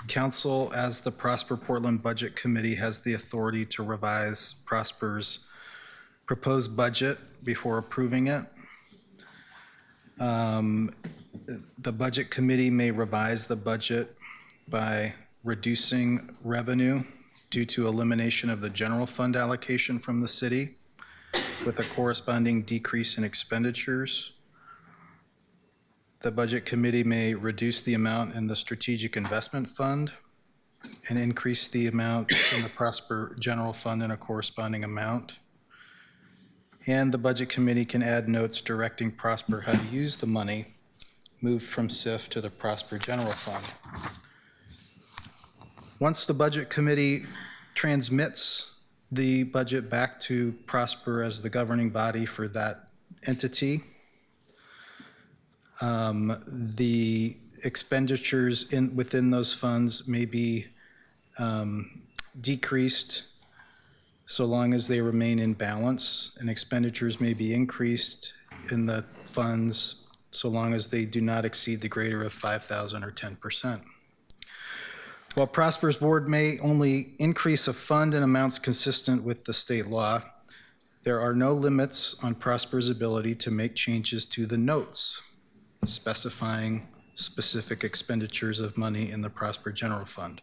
Council, as the Prosper Portland Budget Committee, has the authority to revise Prosper's proposed budget before approving it. The Budget Committee may revise the budget by reducing revenue due to elimination of the general fund allocation from the city with a corresponding decrease in expenditures. The Budget Committee may reduce the amount in the Strategic Investment Fund and increase the amount in the Prosper General Fund in a corresponding amount. And the Budget Committee can add notes directing Prosper how to use the money moved from SIF to the Prosper General Fund. Once the Budget Committee transmits the budget back to Prosper as the governing body for that entity, the expenditures within those funds may be decreased so long as they remain in balance, and expenditures may be increased in the funds so long as they do not exceed the greater of 5,000 or 10%. While Prosper's board may only increase a fund in amounts consistent with the state law, there are no limits on Prosper's ability to make changes to the notes specifying specific expenditures of money in the Prosper General Fund.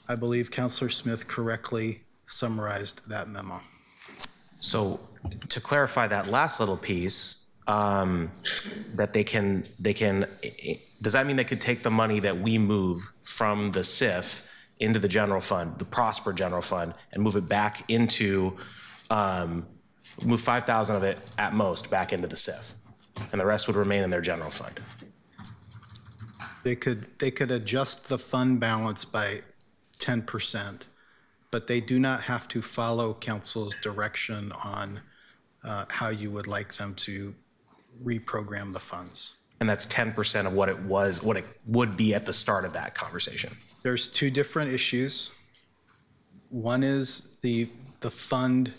I believe Councilor Smith correctly summarized that memo. So to clarify that last little piece, that they can, does that mean they could take the money that we move from the SIF into the general fund, the Prosper General Fund, and move it back into, move 5,000 of it at most back into the SIF, and the rest would remain in their general fund? They could adjust the fund balance by 10%, but they do not have to follow council's direction on how you would like them to reprogram the funds. And that's 10% of what it was, what it would be at the start of that conversation. There's two different issues. One is the fund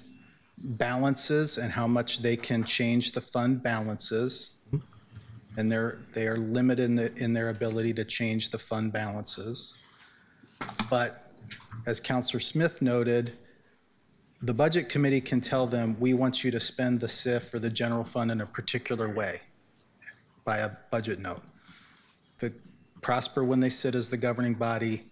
balances and how much they can change the fund balances. And they are limited in their ability to change the fund balances. But as Councilor Smith noted, the Budget Committee can tell them, we want you to spend the SIF or the general fund in a particular way by a budget note. The Prosper, when they sit as the governing body,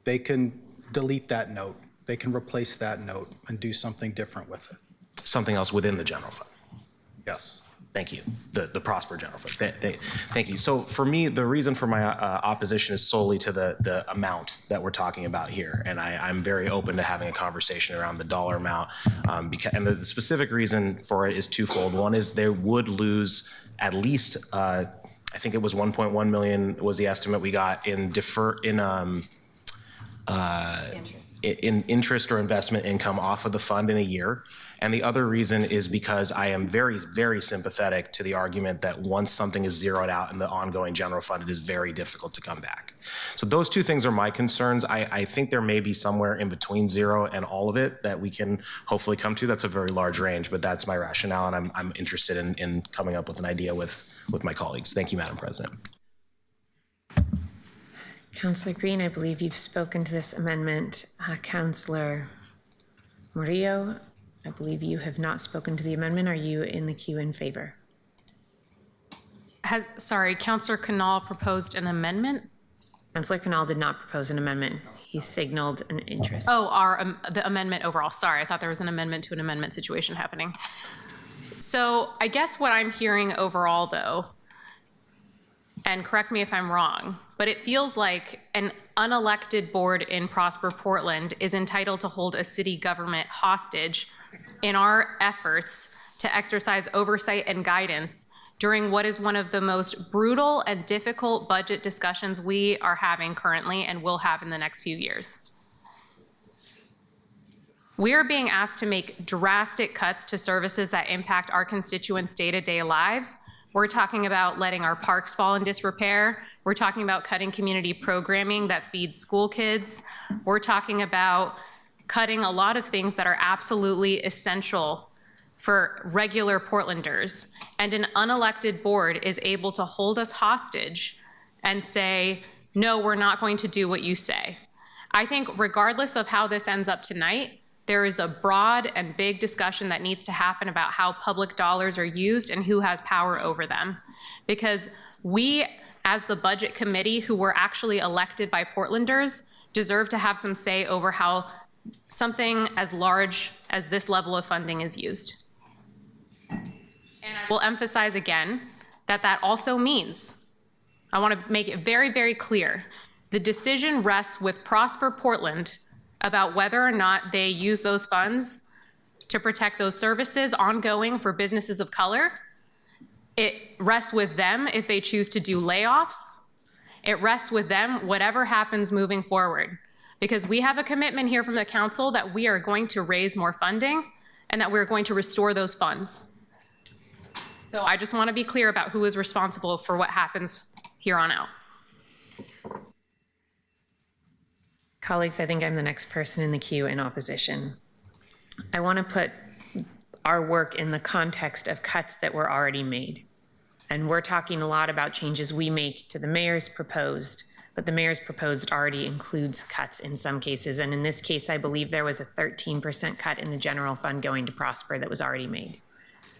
they can delete that note they can replace that note and do something different with it. Something else within the general fund. Yes. Thank you. The Prosper General Fund. Thank you. So for me, the reason for my opposition is solely to the amount that we're talking about here. And I'm very open to having a conversation around the dollar amount. And the specific reason for it is twofold. One is they would lose at least, I think it was 1.1 million was the estimate we got in interest or investment income off of the fund in a year. And the other reason is because I am very, very sympathetic to the argument that once something is zeroed out in the ongoing general fund, it is very difficult to come back. So those two things are my concerns. I think there may be somewhere in between zero and all of it that we can hopefully come to. That's a very large range, but that's my rationale, and I'm interested in coming up with an idea with my colleagues. Thank you, Madam President. Councillor Green, I believe you've spoken to this amendment. Councillor Murillo, I believe you have not spoken to the amendment. Are you in the queue in favor? Sorry, Councillor Canal proposed an amendment? Councillor Canal did not propose an amendment. He signaled an interest. Oh, the amendment overall. Sorry, I thought there was an amendment to an amendment situation happening. So I guess what I'm hearing overall, though, and correct me if I'm wrong, but it feels like an unelected board in Prosper Portland is entitled to hold a city government hostage in our efforts to exercise oversight and guidance during what is one of the most brutal and difficult budget discussions we are having currently and will have in the next few years. We are being asked to make drastic cuts to services that impact our constituents' day-to-day lives. We're talking about letting our parks fall in disrepair. We're talking about cutting community programming that feeds school kids. We're talking about cutting a lot of things that are absolutely essential for regular Portlanders. And an unelected board is able to hold us hostage and say, no, we're not going to do what you say. I think regardless of how this ends up tonight, there is a broad and big discussion that needs to happen about how public dollars are used and who has power over them. Because we, as the budget committee, who were actually elected by Portlanders, deserve to have some say over how something as large as this level of funding is used. And I will emphasize again that that also means, I want to make it very, very clear, the decision rests with Prosper Portland about whether or not they use those funds to protect those services ongoing for businesses of color. It rests with them if they choose to do layoffs. It rests with them whatever happens moving forward. Because we have a commitment here from the council that we are going to raise more funding and that we're going to restore those funds. So I just want to be clear about who is responsible for what happens here on out. Colleagues, I think I'm the next person in the queue in opposition. I want to put our work in the context of cuts that were already made. And we're talking a lot about changes we make to the mayor's proposed, but the mayor's proposed already includes cuts in some cases. And in this case, I believe there was a 13% cut in the general fund going to Prosper that was already made.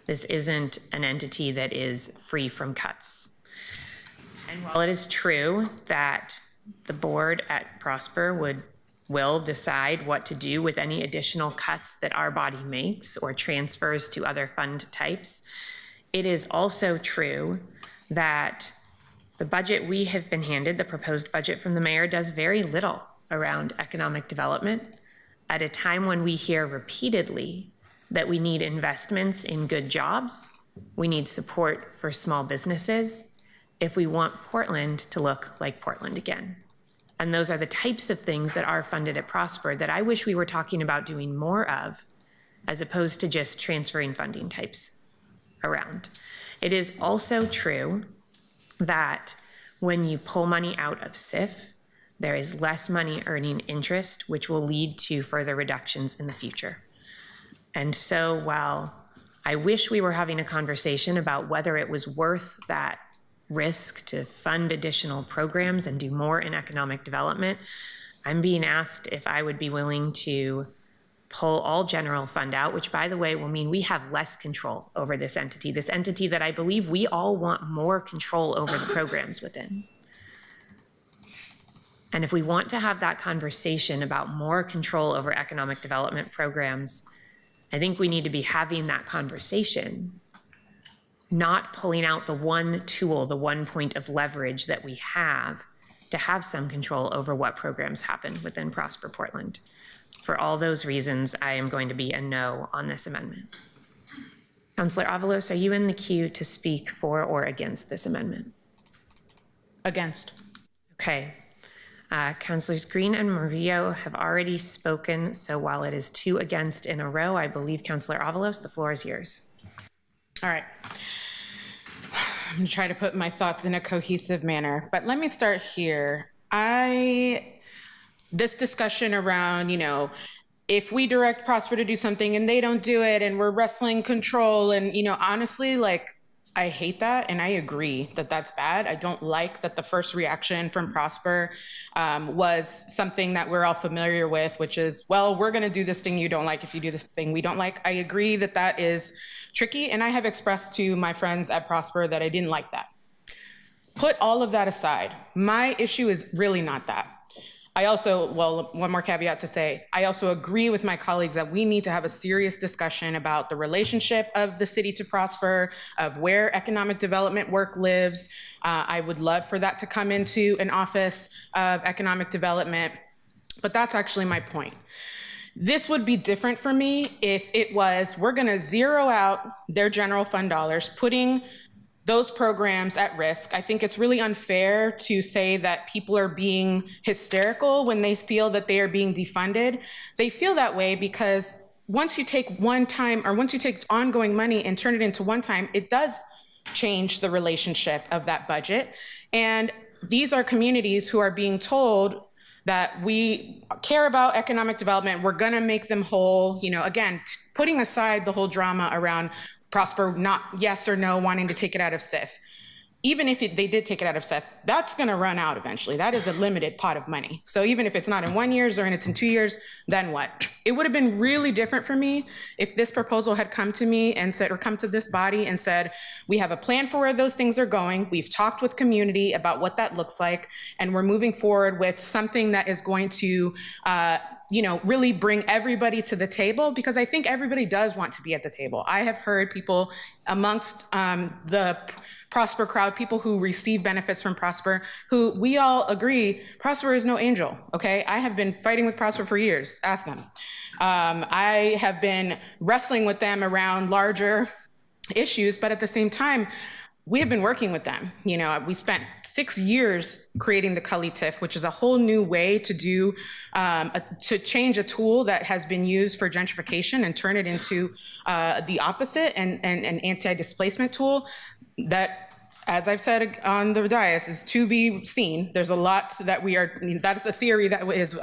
This isn't an entity that is free from cuts. And while it is true that the board at Prosper will decide what to do with any additional cuts that our body makes or transfers to other fund types, it is also true that the budget we have been handed, the proposed budget from the mayor, does very little around economic development at a time when we hear repeatedly that we need investments in good jobs, we need support for small businesses, if we want Portland to look like Portland again. And those are the types of things that are funded at Prosper that I wish we were talking about doing more of, as opposed to just transferring funding types around. It is also true that when you pull money out of SIF, there is less money earning interest, which will lead to further reductions in the future. And so while I wish we were having a conversation about whether it was worth that risk to fund additional programs and do more in economic development, I'm being asked if I would be willing to pull all general fund out, which by the way will mean we have less control over this entity that I believe we all want more control over the programs within. And if we want to have that conversation about more control over economic development programs, I think we need to be having that conversation, not pulling out the one tool, the one point of leverage that we have to have some control over what programs happen within Prosper Portland. For all those reasons, I am going to be a no on this amendment. Councillor Avalos, are you in the queue to speak for or against this amendment? Against. Okay. Councillors Green and Murillo have already spoken, so while it is 2 against in a row, I believe Councillor Avalos, the floor is yours. All right. I'm gonna try to put my thoughts in a cohesive manner, but let me start here. This discussion around, if we direct Prosper to do something and they don't do it and we're wrestling control and, honestly, I hate that, and I agree that that's bad. I don't like that the first reaction from Prosper was something that we're all familiar with, which is, well, we're gonna do this thing you don't like if you do this thing we don't like. I agree that that is tricky, and I have expressed to my friends at Prosper that I didn't like that. Put all of that aside. My issue is really not that. I also, one more caveat to say, I also agree with my colleagues that we need to have a serious discussion about the relationship of the city to Prosper, of where economic development work lives. I would love for that to come into an office of economic development, but that's actually my point. This would be different for me if it was, we're gonna zero out their general fund dollars, putting those programs at risk. I think it's really unfair to say that people are being hysterical when they feel that they are being defunded. They feel that way because once you take ongoing money and turn it into one time, it does change the relationship of that budget. And these are communities who are being told that we care about economic development, we're gonna make them whole. Again, putting aside the whole drama around Prosper not yes or no wanting to take it out of SIF. Even if they did take it out of SIF, that's gonna run out eventually. That is a limited pot of money. So even if it's not in 1 year or it's in 2 years, then what? It would have been really different for me if this proposal had come to me and said, or come to this body and said, we have a plan for where those things are going. We've talked with community about what that looks like, and we're moving forward with something that is going to really bring everybody to the table, because I think everybody does want to be at the table. I have heard people amongst the Prosper crowd, people who receive benefits from Prosper, who we all agree, Prosper is no angel, okay? I have been fighting with Prosper for years, ask them. I have been wrestling with them around larger issues, but at the same time, we have been working with them. We spent 6 years creating the Cully TIF, which is a whole new way to do, to change a tool that has been used for gentrification and turn it into the opposite, and an anti-displacement tool that, as I've said on the dais, is to be seen. There's a lot that that is a theory that is,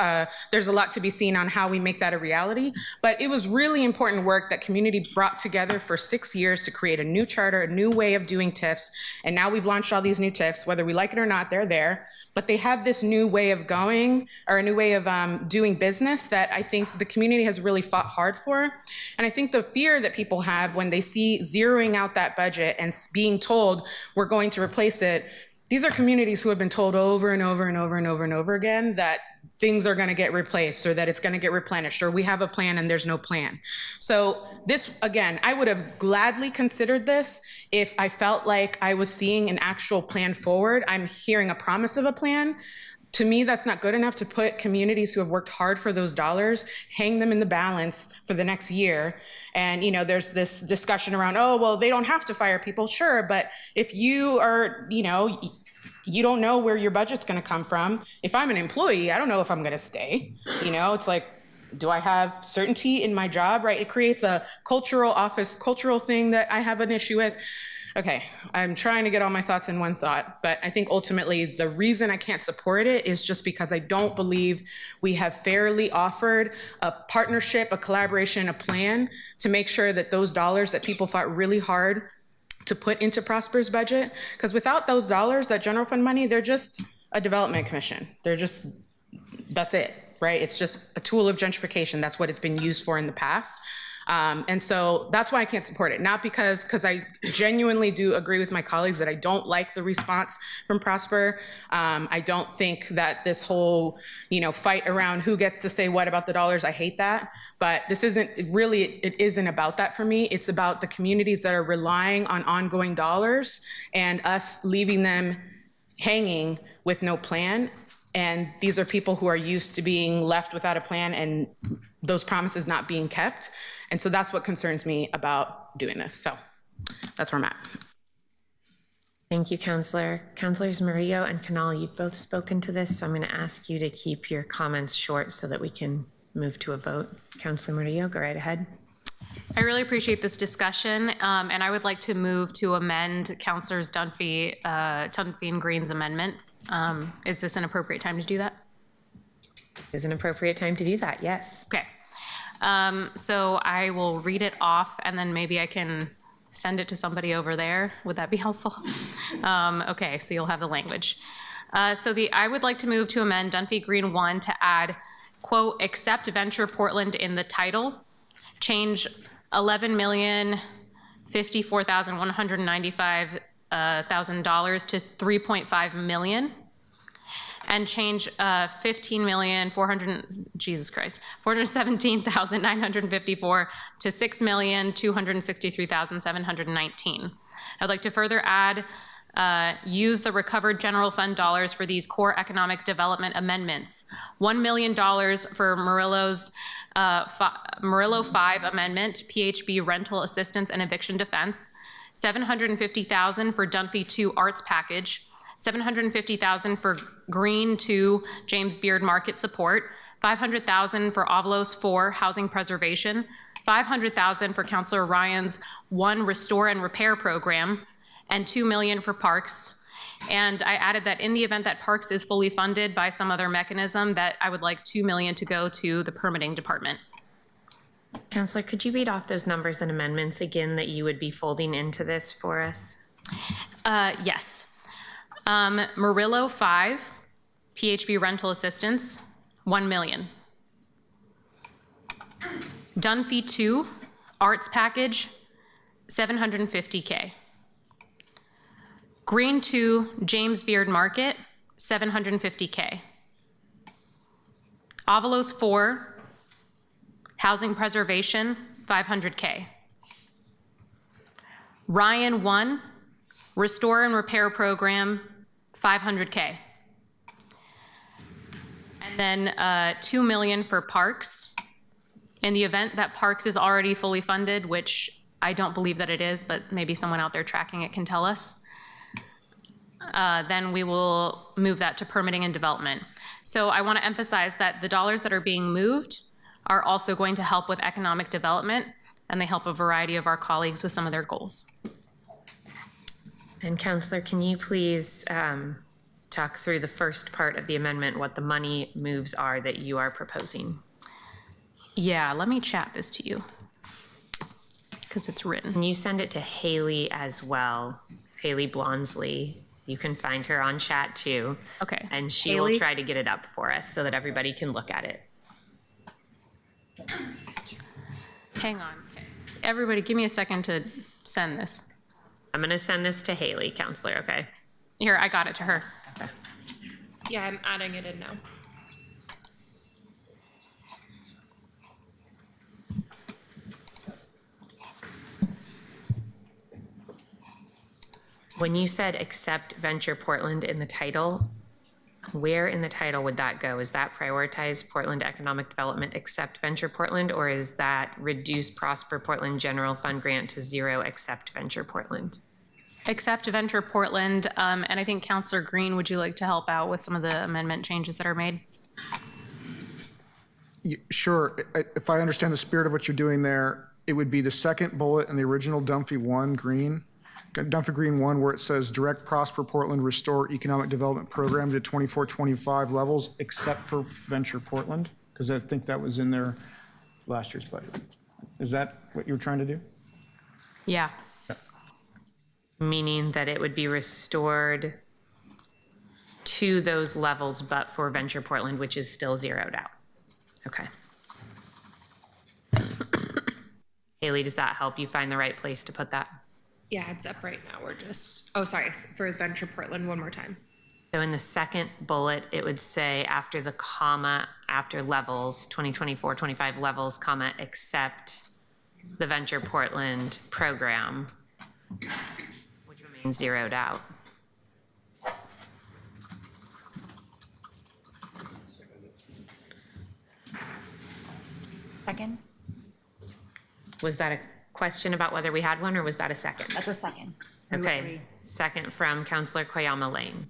there's a lot to be seen on how we make that a reality. But it was really important work that community brought together for 6 years to create a new charter, a new way of doing TIFs. And now we've launched all these new TIFs, whether we like it or not, they're there. But they have this new way of going, or a new way of doing business that I think the community has really fought hard for. And I think the fear that people have when they see zeroing out that budget and being told we're going to replace it, these are communities who have been told over and over and over and over and over again that things are gonna get replaced, or that it's gonna get replenished, or we have a plan and there's no plan. So this, again, I would have gladly considered this if I felt like I was seeing an actual plan forward. I'm hearing a promise of a plan. To me, that's not good enough to put communities who have worked hard for those dollars, hang them in the balance for the next year. And, there's this discussion around, oh, well, they don't have to fire people. Sure, but if you are, you don't know where your budget's gonna come from. If I'm an employee, I don't know if I'm gonna stay. It's like, do I have certainty in my job, right? It creates a cultural thing that I have an issue with. Okay, I'm trying to get all my thoughts in one thought, but I think ultimately the reason I can't support it is just because I don't believe we have fairly offered a partnership, a collaboration, a plan to make sure that those dollars that people fought really hard to put into Prosper's budget, because without those dollars, that general fund money, they're just a development commission. That's it, right? It's just a tool of gentrification. That's what it's been used for in the past. And so that's why I can't support it. Not because I genuinely do agree with my colleagues that I don't like the response from Prosper. I don't think that this whole, fight around who gets to say what about the dollars, I hate that. But this it isn't about that for me. It's about the communities that are relying on ongoing dollars and us leaving them hanging with no plan. And these are people who are used to being left without a plan and those promises not being kept. And so that's what concerns me about doing this. So that's where I'm at. Thank you, Counselor. Counselors Murillo and Canal, you've both spoken to this, so I'm going to ask you to keep your comments short so that we can move to a vote. Counselor Murillo, go right ahead. I really appreciate this discussion, and I would like to move to amend Councilors Dunphy and Green's amendment. Is this an appropriate time to do that? Is an appropriate time to do that, yes. Okay. So I will read it off, and then maybe I can send it to somebody over there. Would that be helpful? Okay, so you'll have the language. I would like to move to amend Dunphy Green 1 to add, quote, accept Venture Portland in the title, change $11,054,195 to $3.5 million, and change $417,954 to $6,263,719. I'd like to further add, use the recovered general fund dollars for these core economic development amendments. $1 million for Murillo 5 amendment, PHB rental assistance and eviction defense, $750,000 for Dunphy 2 arts package, $750,000 for Green 2 James Beard market support, $500,000 for Avalos 4 housing preservation, $500,000 for Councilor Ryan's 1 restore and repair program, and $2 million for parks. And I added that in the event that parks is fully funded by some other mechanism, that I would like $2 million to go to the permitting department. Counselor, could you read off those numbers and amendments again that you would be folding into this for us? Yes. Murillo 5, PHB rental assistance, $1 million. Dunphy 2, arts package, $750K. Green 2, James Beard Market, $750K. Avalos 4, housing preservation, $500K. Ryan 1, restore and repair program, $500K. And then $2 million for parks. In the event that parks is already fully funded, which I don't believe that it is, but maybe someone out there tracking it can tell us, then we will move that to permitting and development. So I want to emphasize that the dollars that are being moved are also going to help with economic development, and they help a variety of our colleagues with some of their goals. And Counselor, can you please talk through the first part of the amendment, what the money moves are that you are proposing? Yeah, let me chat this to you, because it's written. Can you send it to Haley as well? Haley Blonsley. You can find her on chat too. Okay. And she Haley? will try to get it up for us so that everybody can look at it. Hang on. Okay. Everybody, give me a second to send this. I'm going to send this to Haley, Counselor, okay? Here, I got it to her. Okay. Yeah, I'm adding it in now. When you said accept Venture Portland in the title, where in the title would that go? Is that prioritize Portland Economic Development, accept Venture Portland, or is that reduce Prosper Portland General Fund Grant to 0, accept Venture Portland? Accept Venture Portland, and I think Councilor Green, would you like to help out with some of the amendment changes that are made? Sure. If I understand the spirit of what you're doing there, it would be the second bullet in the original Dunphy 1 Green. Dunphy Green 1, where it says direct Prosper Portland restore economic development program to 24-25 levels, except for Venture Portland, because I think that was in there last year's budget. Is that what you were trying to do? Yeah. Meaning that it would be restored to those levels, but for Venture Portland, which is still zeroed out. Okay. Haley, does that help you find the right place to put that? Yeah, it's up right now. We're just, oh, sorry, for Venture Portland, one more time. So in the second bullet, it would say after the comma, after levels, 2024-25 levels, comma, except the Venture Portland program, which remains zeroed out. Second? Was that a question about whether we had one, or was that a second? That's a second. Okay, second from Councillor Koyama Lane.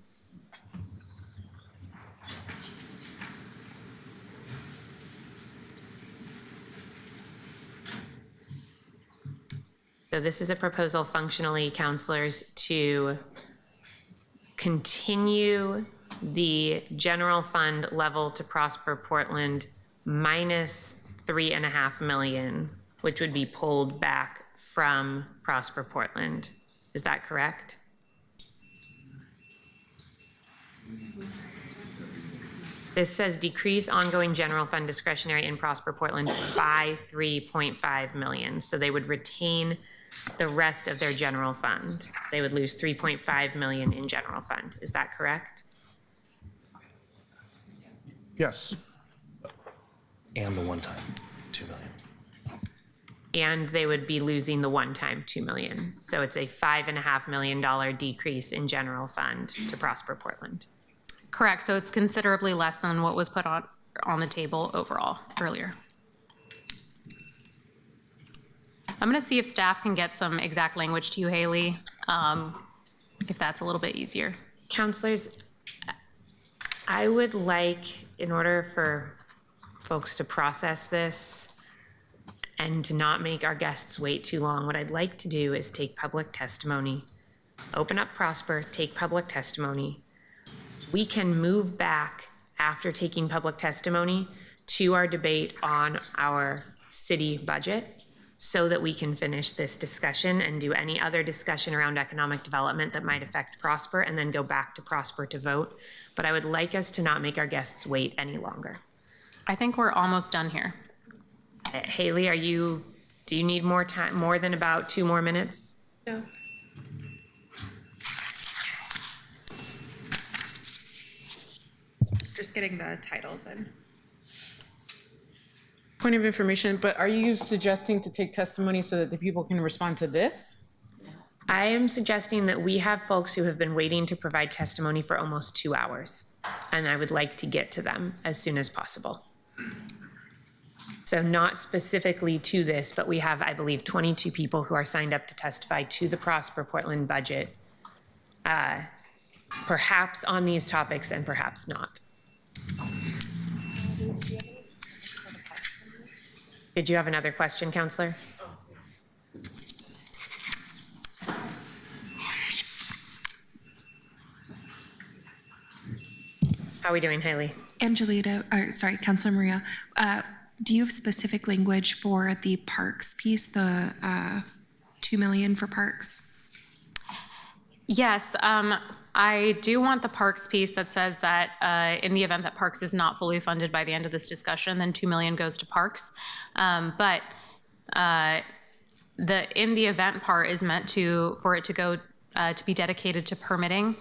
So this is a proposal functionally, councilors, to continue the general fund level to Prosper Portland minus $3.5 million, which would be pulled back from Prosper Portland. Is that correct? This says decrease ongoing general fund discretionary in Prosper Portland by 3.5 million. So they would retain the rest of their general fund. They would lose 3.5 million in general fund. Is that correct? Yes. And the one-time, 2 million. And they would be losing the one-time 2 million. So it's a $5.5 million decrease in general fund to Prosper Portland. Correct, so it's considerably less than what was put on the table overall earlier. I'm gonna see if staff can get some exact language to you, Haley, if that's a little bit easier. Councilors, I would like, in order for folks to process this and to not make our guests wait too long, what I'd like to do is take public testimony, open up Prosper, take public testimony. We can move back after taking public testimony to our debate on our city budget so that we can finish this discussion and do any other discussion around economic development that might affect Prosper, and then go back to Prosper to vote. But I would like us to not make our guests wait any longer. I think we're almost done here. Haley, do you need more time, more than about 2 more minutes? No. Just getting the titles in. Point of information, but are you suggesting to take testimony so that the people can respond to this? I am suggesting that we have folks who have been waiting to provide testimony for almost 2 hours, and I would like to get to them as soon as possible. So not specifically to this, but we have, I believe, 22 people who are signed up to testify to the Prosper Portland budget, perhaps on these topics and perhaps not. Did you have another question, Counselor? How are we doing, Haley? Councilor Maria, do you have specific language for the parks piece, the $2 million for parks? Yes, I do want the parks piece that says that in the event that parks is not fully funded by the end of this discussion, then $2 million goes to parks. But the in the event part is meant for it to go to be dedicated to permitting,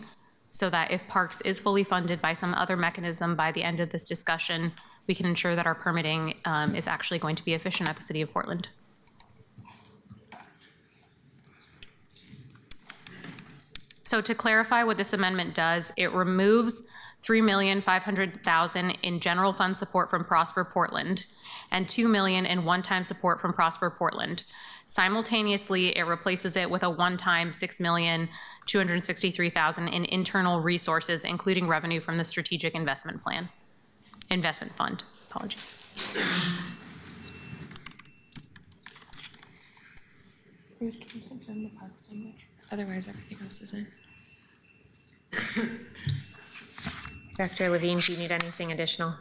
so that if parks is fully funded by some other mechanism by the end of this discussion, we can ensure that our permitting is actually going to be efficient at the City of Portland. So to clarify what this amendment does, it removes $3,500,000 in general fund support from Prosper Portland and $2 million in one-time support from Prosper Portland. Simultaneously, it replaces it with a one-time $6,263,000 in internal resources, including revenue from the Strategic Investment Fund. Apologies. Otherwise, everything else is in. Dr. Levine, do you need anything additional?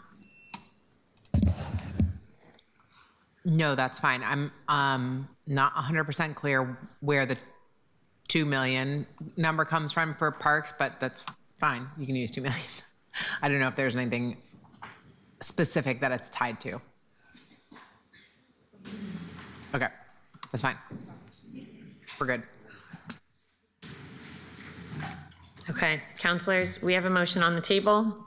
No, that's fine. I'm not 100% clear where the 2 million number comes from for parks, but that's fine. You can use 2 million. I don't know if there's anything specific that it's tied to. Okay. That's fine. We're good. Okay, counselors, we have a motion on the table.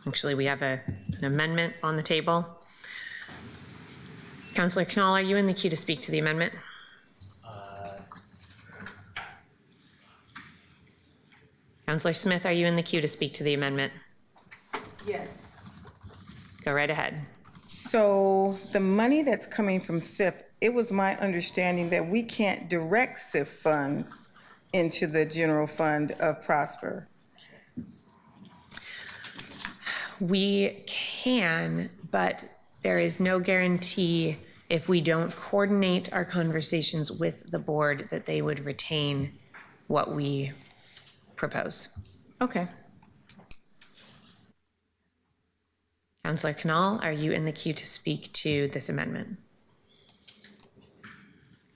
Actually, we have an amendment on the table. Counselor Knoll, are you in the queue to speak to the amendment? Counselor Smith, are you in the queue to speak to the amendment? Yes. Go right ahead. So the money that's coming from SIF, it was my understanding that we can't direct SIF funds into the general fund of Prosper. We can, but there is no guarantee if we don't coordinate our conversations with the board that they would retain what we propose. Okay. Councillor Knoll, are you in the queue to speak to this amendment?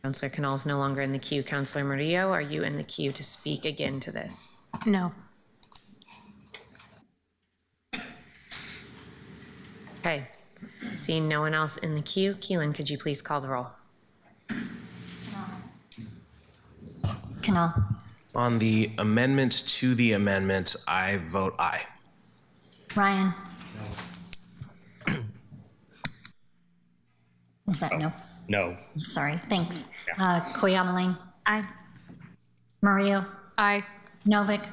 Councillor Knoll is no longer in the queue. Councillor Murillo, are you in the queue to speak again to this? No. Okay, seeing no one else in the queue, Keelan, could you please call the roll? Canal. On the amendment to the amendment, I vote aye. Ryan. Was that no? No. I'm sorry, thanks. Koyamaling. Aye. Mario. Aye. Novick.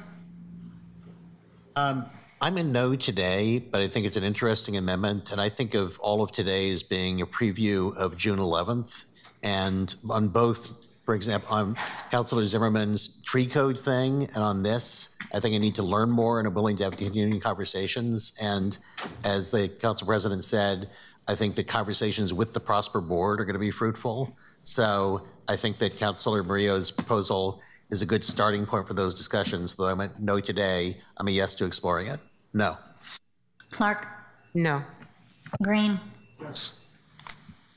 I'm in no today, but I think it's an interesting amendment, and I think of all of today as being a preview of June 11th. And on both, for example, on Councilor Zimmerman's tree code thing, and on this, I think I need to learn more and I'm willing to have continuing conversations. And as the Council President said, I think the conversations with the Prosper Board are going to be fruitful. So I think that Councilor Murillo's proposal is a good starting point for those discussions. Though I'm a no today, I'm a yes to exploring it. No. Clark. No. Green. Yes.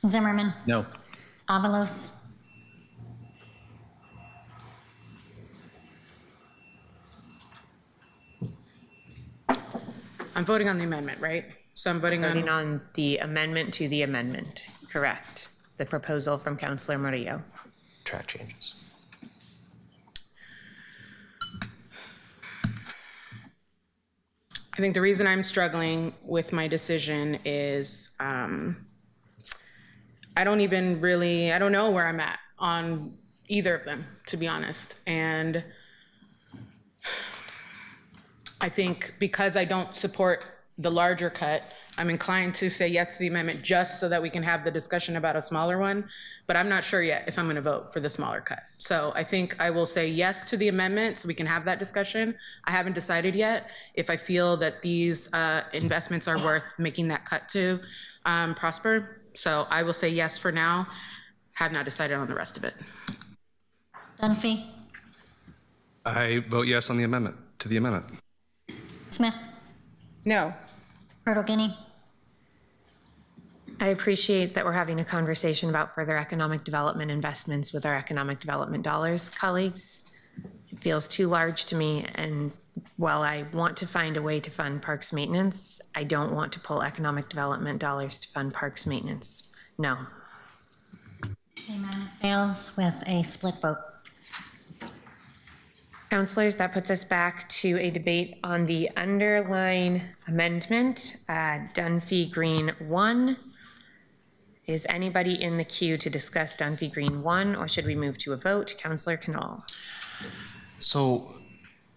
Zimmerman. No. Avalos. I'm voting on the amendment, right? So I'm voting on the amendment to the amendment, correct. The proposal from Councillor Murillo. Track changes. I think the reason I'm struggling with my decision is I don't know where I'm at on either of them, to be honest. And I think because I don't support the larger cut, I'm inclined to say yes to the amendment just so that we can have the discussion about a smaller one, but I'm not sure yet if I'm going to vote for the smaller cut. So I think I will say yes to the amendment so we can have that discussion. I haven't decided yet if I feel that these investments are worth making that cut to Prosper. So I will say yes for now. Have not decided on the rest of it. Dunphy. I vote yes on the amendment, to the amendment. Smith. No. Guinea. I appreciate that we're having a conversation about further economic development investments with our economic development dollars, colleagues. It feels too large to me, and while I want to find a way to fund parks maintenance, I don't want to pull economic development dollars to fund parks maintenance. No. Amendment fails with a split vote. Councilors, that puts us back to a debate on the underlying amendment, Dunphy Green 1. Is anybody in the queue to discuss Dunphy Green 1, or should we move to a vote? Councillor Knoll. So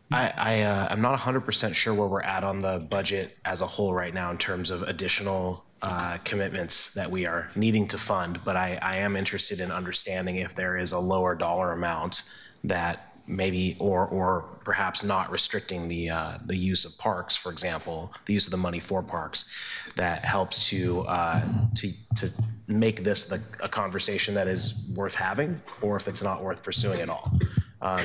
I'm not 100% sure where we're at on the budget as a whole right now in terms of additional commitments that we are needing to fund, but I am interested in understanding if there is a lower dollar amount that maybe, or perhaps not restricting the use of parks, for example, the use of the money for parks, that helps to make this a conversation that is worth having, or if it's not worth pursuing at all.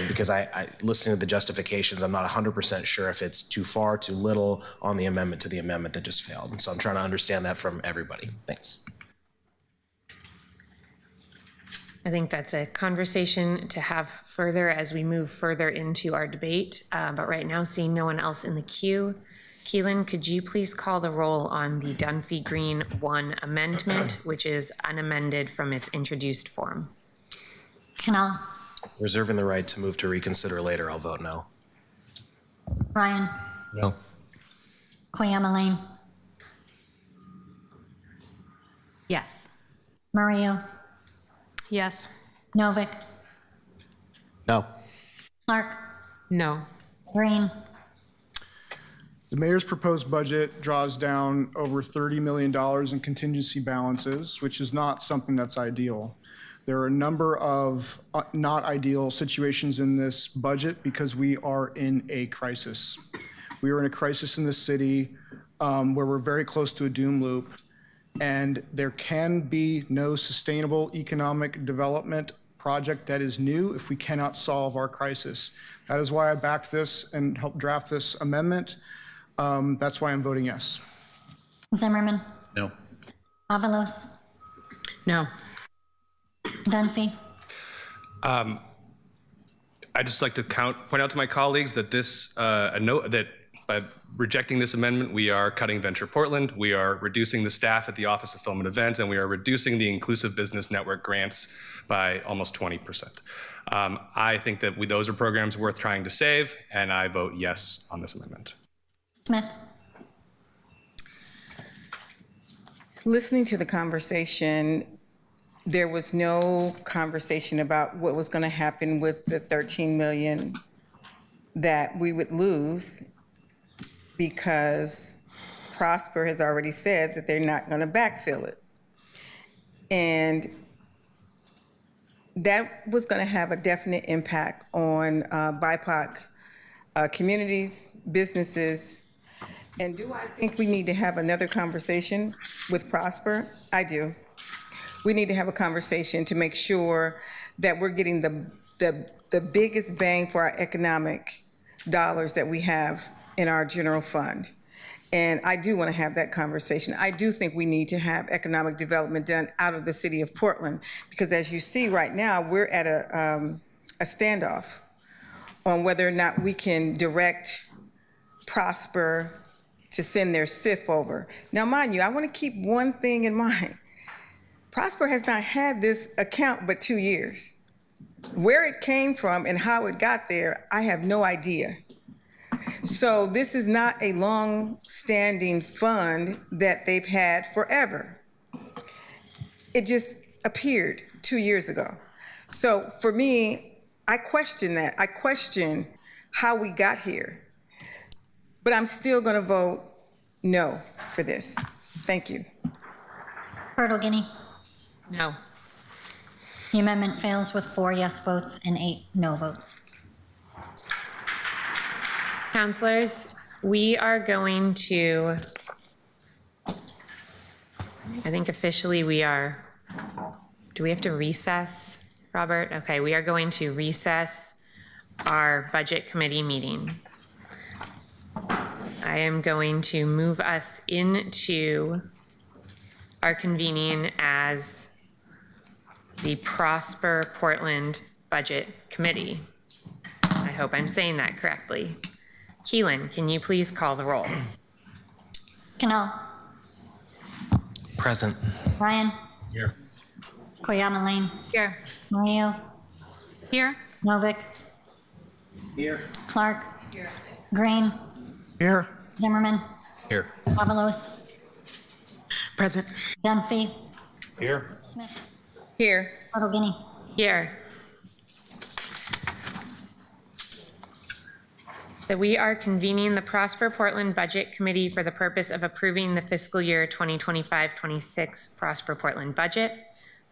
Because I listening to the justifications, I'm not 100% sure if it's too far, too little on the amendment to the amendment that just failed. And so I'm trying to understand that from everybody. Thanks. I think that's a conversation to have further as we move further into our debate. But right now, seeing no one else in the queue, Keelan, could you please call the roll on the Dunphy Green 1 amendment, which is unamended from its introduced form? Canal, Reserving the right to move to reconsider later, I'll vote no. Ryan, No. Koyama Lane, Yes. Mario, Yes. Novick, No. Clark, No. Green, The mayor's proposed budget draws down over $30 million in contingency balances, which is not something that's ideal. There are a number of not ideal situations in this budget because we are in a crisis. We are in a crisis in the city where we're very close to a doom loop, and there can be no sustainable economic development project that is new if we cannot solve our crisis. That is why I backed this and helped draft this amendment. That's why I'm voting yes. Zimmerman, No. Avalos, No. Dunphy, I'd just like to point out to my colleagues that that by rejecting this amendment, we are cutting Venture Portland, we are reducing the staff at the Office of Film and Events, and we are reducing the Inclusive Business Network grants by almost 20%. I think that those are programs worth trying to save, and I vote yes on this amendment. Smith, Listening to the conversation, there was no conversation about what was going to happen with the 13 million that we would lose because Prosper has already said that they're not going to backfill it. And that was going to have a definite impact on BIPOC communities, businesses. And do I think we need to have another conversation with Prosper? I do. We need to have a conversation to make sure that we're getting the biggest bang for our economic dollars that we have in our general fund. And I do want to have that conversation. I do think we need to have economic development done out of the city of Portland, because as you see right now, we're at a standoff on whether or not we can direct Prosper to send their SIF over. Now, mind you, I want to keep one thing in mind. Prosper has not had this account but 2 years. Where it came from and how it got there, I have no idea. So this is not a long-standing fund that they've had forever. It just appeared 2 years ago. So for me, I question that. I question how we got here. But I'm still going to vote no for this. Thank you. Fertile Guinea. No. The amendment fails with 4 yes votes and 8 no votes. Counselors, we are going to, I think officially we are, do we have to recess, Robert? Okay, we are going to recess our budget committee meeting. I am going to move us into our convening as the Prosper Portland Budget Committee. I hope I'm saying that correctly. Keelan, can you please call the roll? Canal, Present. Ryan, Here. Koyama Lane, Here. Mario, Here. Novick, Here. Clark, Green, Here. Zimmerman, Here. Avalos, Present. Dunphy, Here. Smith, Here. Fertile Guinea. Here. That we are convening the Prosper Portland Budget Committee for the purpose of approving the fiscal year 2025-26 Prosper Portland budget.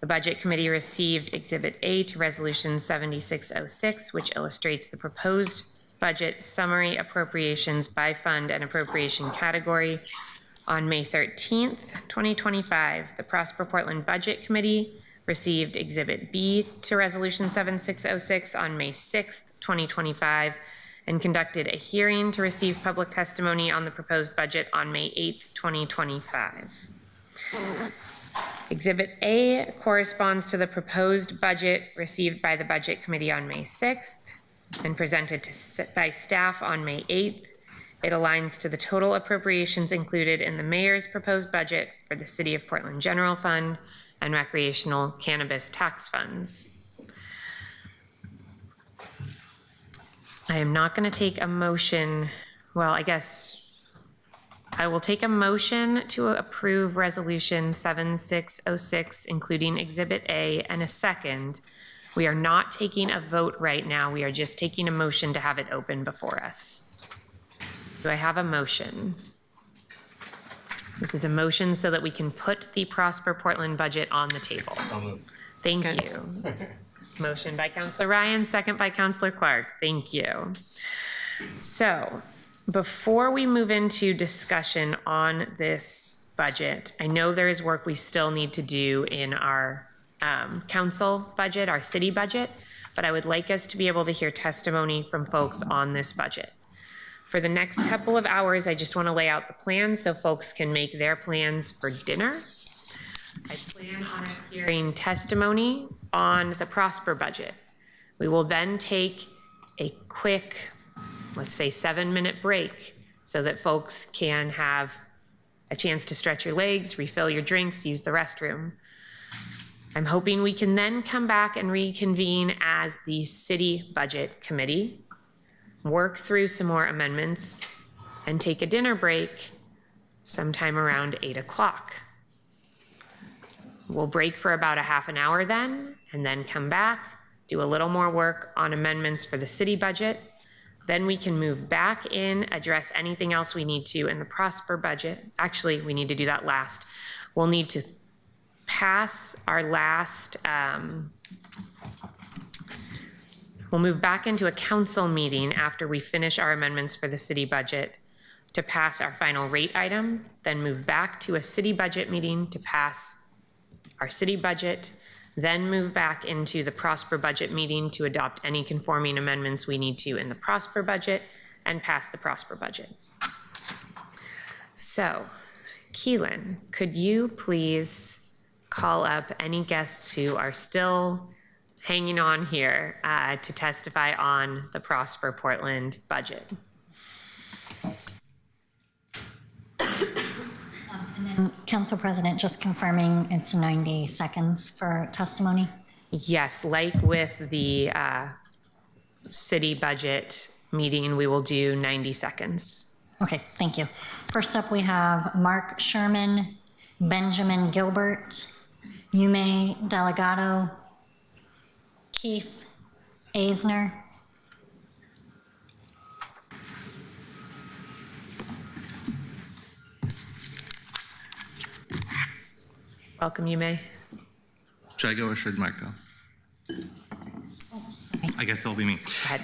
The Budget Committee received Exhibit A to Resolution 7606, which illustrates the proposed budget summary appropriations by fund and appropriation category. On May 13th, 2025, the Prosper Portland Budget Committee received Exhibit B to Resolution 7606 on May 6th, 2025, and conducted a hearing to receive public testimony on the proposed budget on May 8th, 2025. Exhibit A corresponds to the proposed budget received by the Budget Committee on May 6th and presented by staff on May 8th. It aligns to the total appropriations included in the mayor's proposed budget for the City of Portland General Fund and recreational cannabis tax funds. I am not going to take a motion. Well, I guess I will take a motion to approve Resolution 7606, including Exhibit A, and a second. We are not taking a vote right now. We are just taking a motion to have it open before us. Do I have a motion? This is a motion so that we can put the Prosper Portland budget on the table. Thank you. Motion by Councilor Ryan, second by Councilor Clark. Thank you. So before we move into discussion on this budget, I know there is work we still need to do in our council budget, our city budget, but I would like us to be able to hear testimony from folks on this budget. For the next couple of hours, I just want to lay out the plan so folks can make their plans for dinner. I plan on us hearing testimony on the Prosper budget. We will then take a quick, let's say 7-minute break so that folks can have a chance to stretch your legs, refill your drinks, use the restroom. I'm hoping we can then come back and reconvene as the City Budget Committee, work through some more amendments, and take a dinner break sometime around 8 o'clock. We'll break for about a half an hour then, and then come back, do a little more work on amendments for the city budget. Then we can move back in, address anything else we need to in the Prosper budget. Actually, we need to do that last. We'll need to pass our last, we'll move back into a council meeting after we finish our amendments for the city budget to pass our final rate item, then move back to a city budget meeting to pass our city budget, then move back into the Prosper budget meeting to adopt any conforming amendments we need to in the Prosper budget and pass the Prosper budget. So, Keelan, could you please call up any guests who are still hanging on here to testify on the Prosper Portland budget? Council President, just confirming it's 90 seconds for testimony? Yes, like with the city budget meeting, we will do 90 seconds. Okay, thank you. First up, we have Mark Sherman, Benjamin Gilbert, Yume Delgado, Keith Eisner. Welcome, Yume. Should I go or should Mark go? I guess it'll be me. Go ahead.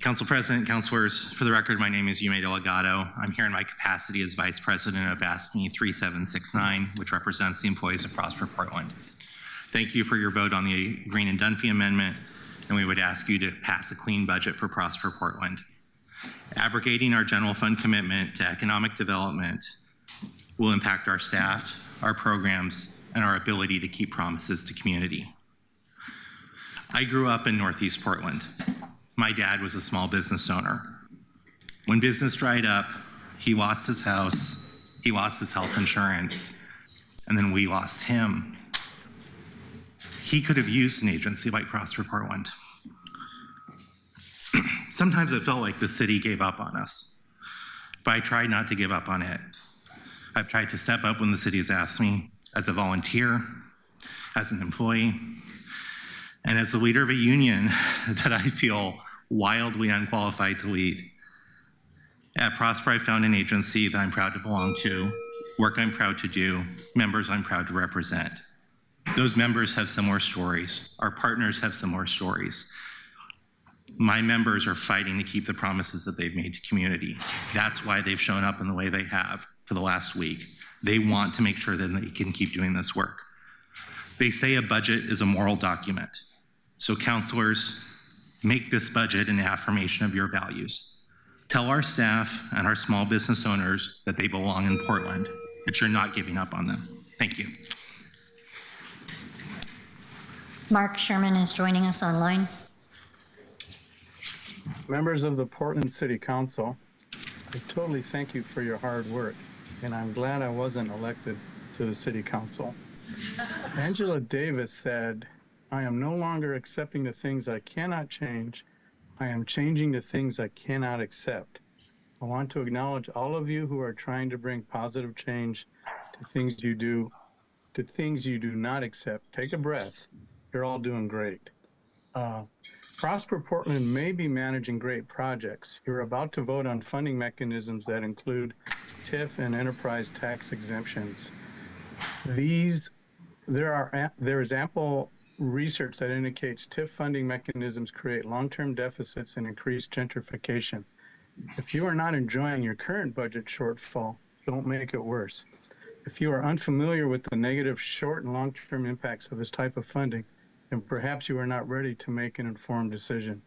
Council President, councilors, for the record, my name is Yume Delgado. I'm here in my capacity as Vice President of AFSCME 3769, which represents the employees of Prosper Portland. Thank you for your vote on the Green and Dunphy Amendment, and we would ask you to pass a clean budget for Prosper Portland. Abrogating our general fund commitment to economic development will impact our staff, our programs, and our ability to keep promises to community. I grew up in Northeast Portland. My dad was a small business owner. When business dried up, he lost his house, he lost his health insurance, and then we lost him. He could have used an agency like Prosper Portland. Sometimes it felt like the city gave up on us, but I tried not to give up on it. I've tried to step up when the city has asked me, as a volunteer, as an employee, and as the leader of a union that I feel wildly unqualified to lead. At Prosper, I found an agency that I'm proud to belong to, work I'm proud to do, members I'm proud to represent. Those members have similar stories. Our partners have similar stories. My members are fighting to keep the promises that they've made to community. That's why they've shown up in the way they have for the last week. They want to make sure that they can keep doing this work. They say a budget is a moral document. So councilors, make this budget an affirmation of your values. Tell our staff and our small business owners that they belong in Portland, that you're not giving up on them. Thank you. Mark Sherman is joining us online. Members of the Portland City Council, I totally thank you for your hard work, and I'm glad I wasn't elected to the city council. Angela Davis said, "I am no longer accepting the things I cannot change. I am changing the things I cannot accept." I want to acknowledge all of you who are trying to bring positive change to things you do not accept. Take a breath. You're all doing great. Prosper Portland may be managing great projects. You're about to vote on funding mechanisms that include TIF and enterprise tax exemptions. There is ample research that indicates TIF funding mechanisms create long-term deficits and increase gentrification. If you are not enjoying your current budget shortfall, don't make it worse. If you are unfamiliar with the negative short and long-term impacts of this type of funding, then perhaps you are not ready to make an informed decision.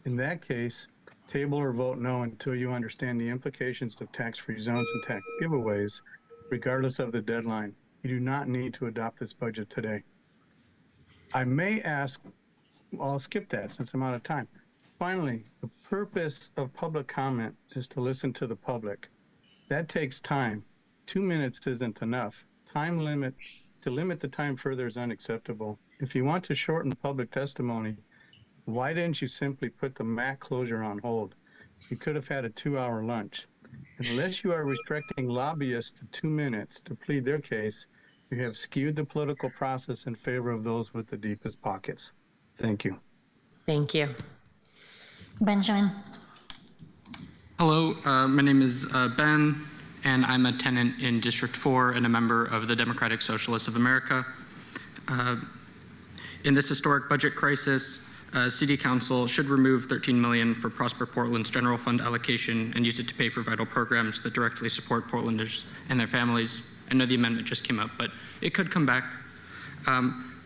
In that case, table or vote no until you understand the implications of tax-free zones and tax giveaways, regardless of the deadline. You do not need to adopt this budget today. I may ask, well, I'll skip that since I'm out of time. Finally, the purpose of public comment is to listen to the public. That takes time. 2 minutes isn't enough. To limit the time further is unacceptable. If you want to shorten public testimony, why didn't you simply put the MAC closure on hold? You could have had a 2-hour lunch. Unless you are restricting lobbyists to 2 minutes to plead their case, you have skewed the political process in favor of those with the deepest pockets. Thank you. Thank you. Benjamin. Hello, my name is Ben, and I'm a tenant in District 4 and a member of the Democratic Socialists of America. In this historic budget crisis, City Council should remove $13 million for Prosper Portland's general fund allocation and use it to pay for vital programs that directly support Portlanders and their families. I know the amendment just came up, but it could come back.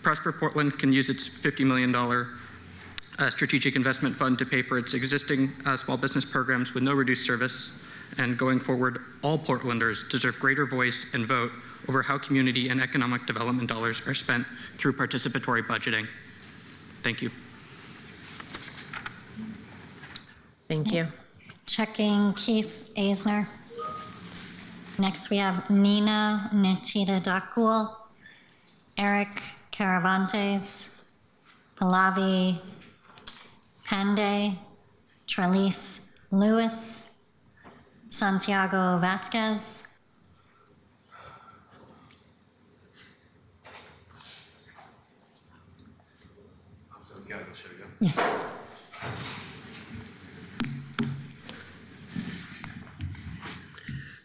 Prosper Portland can use its $50 million strategic investment fund to pay for its existing small business programs with no reduced service. And going forward, all Portlanders deserve greater voice and vote over how community and economic development dollars are spent through participatory budgeting. Thank you. Thank you. Checking Keith Aisner. Next we have Nina Netita Dakul, Eric Caravantes, Pallavi Pandey, Trelise Lewis, Santiago Vasquez,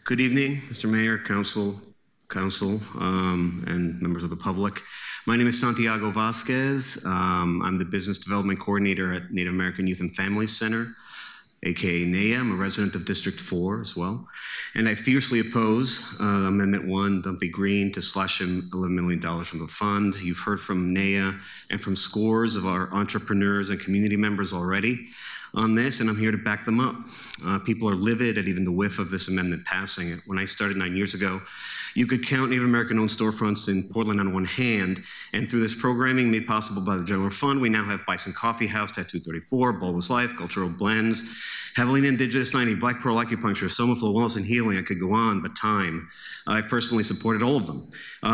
Good evening, Mr. Mayor, Council, and members of the public. My name is Santiago Vasquez. I'm the Business Development Coordinator at Native American Youth and Family Center, aka NAYA. I'm a resident of District 4 as well. And I fiercely oppose Amendment 1, Dumpy Green, to slash $11 million from the fund. You've heard from NAYA and from scores of our entrepreneurs and community members already on this, and I'm here to back them up. People are livid at even the whiff of this amendment passing. When I started 9 years ago, you could count Native American-owned storefronts in Portland on one hand, and through this programming made possible by the General Fund, we now have Bison Coffee House, Tattoo 34, Bulbous Life, Cultural Blends, Heavily Indigenous 90, Black Pearl Acupuncture, Somaflow Wellness and Healing. I could go on, but time. I personally supported all of them.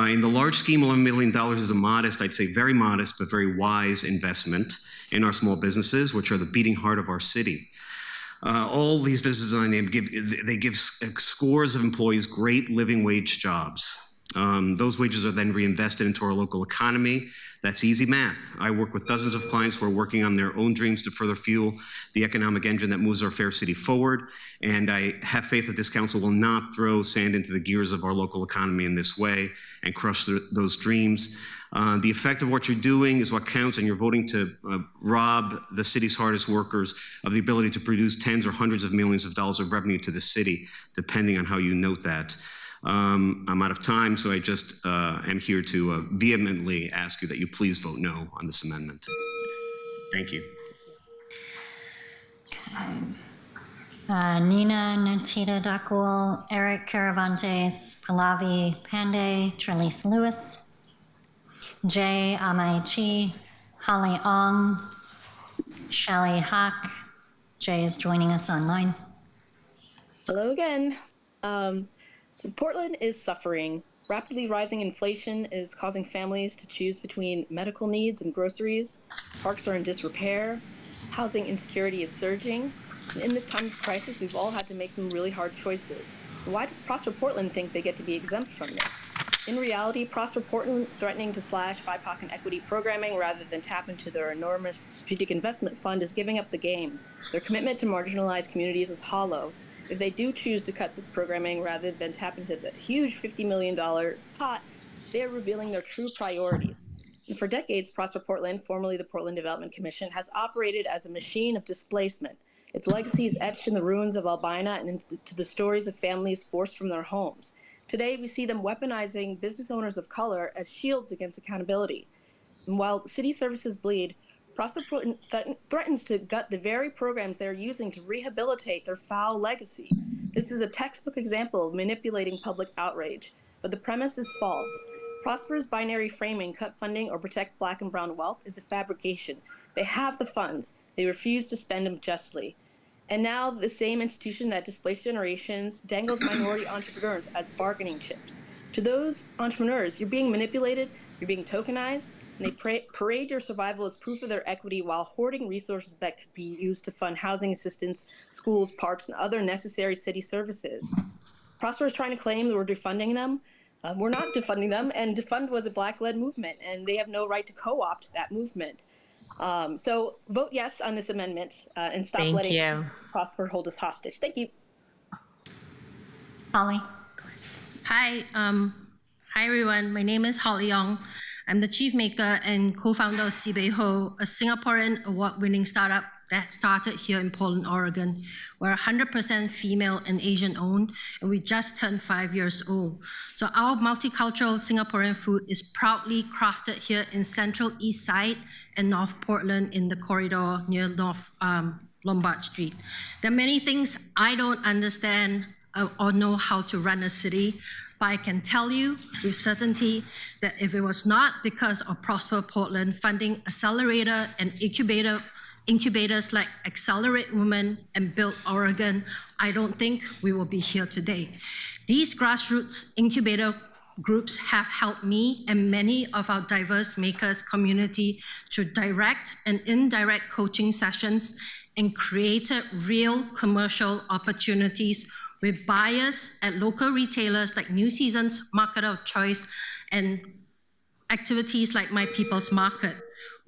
In the large scheme, $11 million is a modest, I'd say very modest, but very wise investment in our small businesses, which are the beating heart of our city. All these businesses I named give scores of employees great living wage jobs. Those wages are then reinvested into our local economy. That's easy math. I work with dozens of clients who are working on their own dreams to further fuel the economic engine that moves our fair city forward. And I have faith that this council will not throw sand into the gears of our local economy in this way and crush those dreams. The effect of what you're doing is what counts, and you're voting to rob the city's hardest workers of the ability to produce tens or hundreds of millions of dollars of revenue to the city, depending on how you note that. I'm out of time, so I just am here to vehemently ask you that you please vote no on this amendment. Thank you. Nina Netita Dakul, Eric Caravantes, Pallavi Pandey, Trelise Lewis, Jay Amaichi, Holly Ong, Shelley Hack. Jay is joining us online. Hello again. So Portland is suffering. Rapidly rising inflation is causing families to choose between medical needs and groceries. Parks are in disrepair. Housing insecurity is surging. And in this time of crisis, we've all had to make some really hard choices. Why does Prosper Portland think they get to be exempt from this? In reality, Prosper Portland threatening to slash BIPOC and equity programming rather than tap into their enormous strategic investment fund is giving up the game. Their commitment to marginalized communities is hollow. If they do choose to cut this programming rather than tap into the huge $50 million pot, they are revealing their true priorities. And for decades, Prosper Portland, formerly the Portland Development Commission, has operated as a machine of displacement. Its legacy is etched in the ruins of Albina and into the stories of families forced from their homes. Today, we see them weaponizing business owners of color as shields against accountability. And while city services bleed, Prosper Portland threatens to gut the very programs they're using to rehabilitate their foul legacy. This is a textbook example of manipulating public outrage, but the premise is false. Prosper's binary framing, cut funding or protect Black and brown wealth, is a fabrication. They have the funds. They refuse to spend them justly. And now the same institution that displaced generations dangles minority entrepreneurs as bargaining chips. To those entrepreneurs, you're being manipulated, you're being tokenized, and they parade your survival as proof of their equity while hoarding resources that could be used to fund housing assistance, schools, parks, and other necessary city services. Prosper is trying to claim that we're defunding them. We're not defunding them, and defund was a Black-led movement, and they have no right to co-opt that movement. So vote yes on this amendment and stop letting Prosper hold us hostage. Thank you. Holly. Hi, hi everyone. My name is Holly Yong. I'm the chief maker and co-founder of Sibeho, a Singaporean award-winning startup that started here in Portland, Oregon. We're 100% female and Asian owned, and we just turned 5 years old. So our multicultural Singaporean food is proudly crafted here in Central East Side and North Portland in the corridor near North Lombard Street. There are many things I don't understand or know how to run a city, but I can tell you with certainty that if it was not because of Prosper Portland funding accelerator and incubators like Accelerate Women and Build Oregon, I don't think we will be here today. These grassroots incubator groups have helped me and many of our diverse makers community through direct and indirect coaching sessions and created real commercial opportunities with buyers at local retailers like New Seasons, Market of Choice, and activities like My People's Market.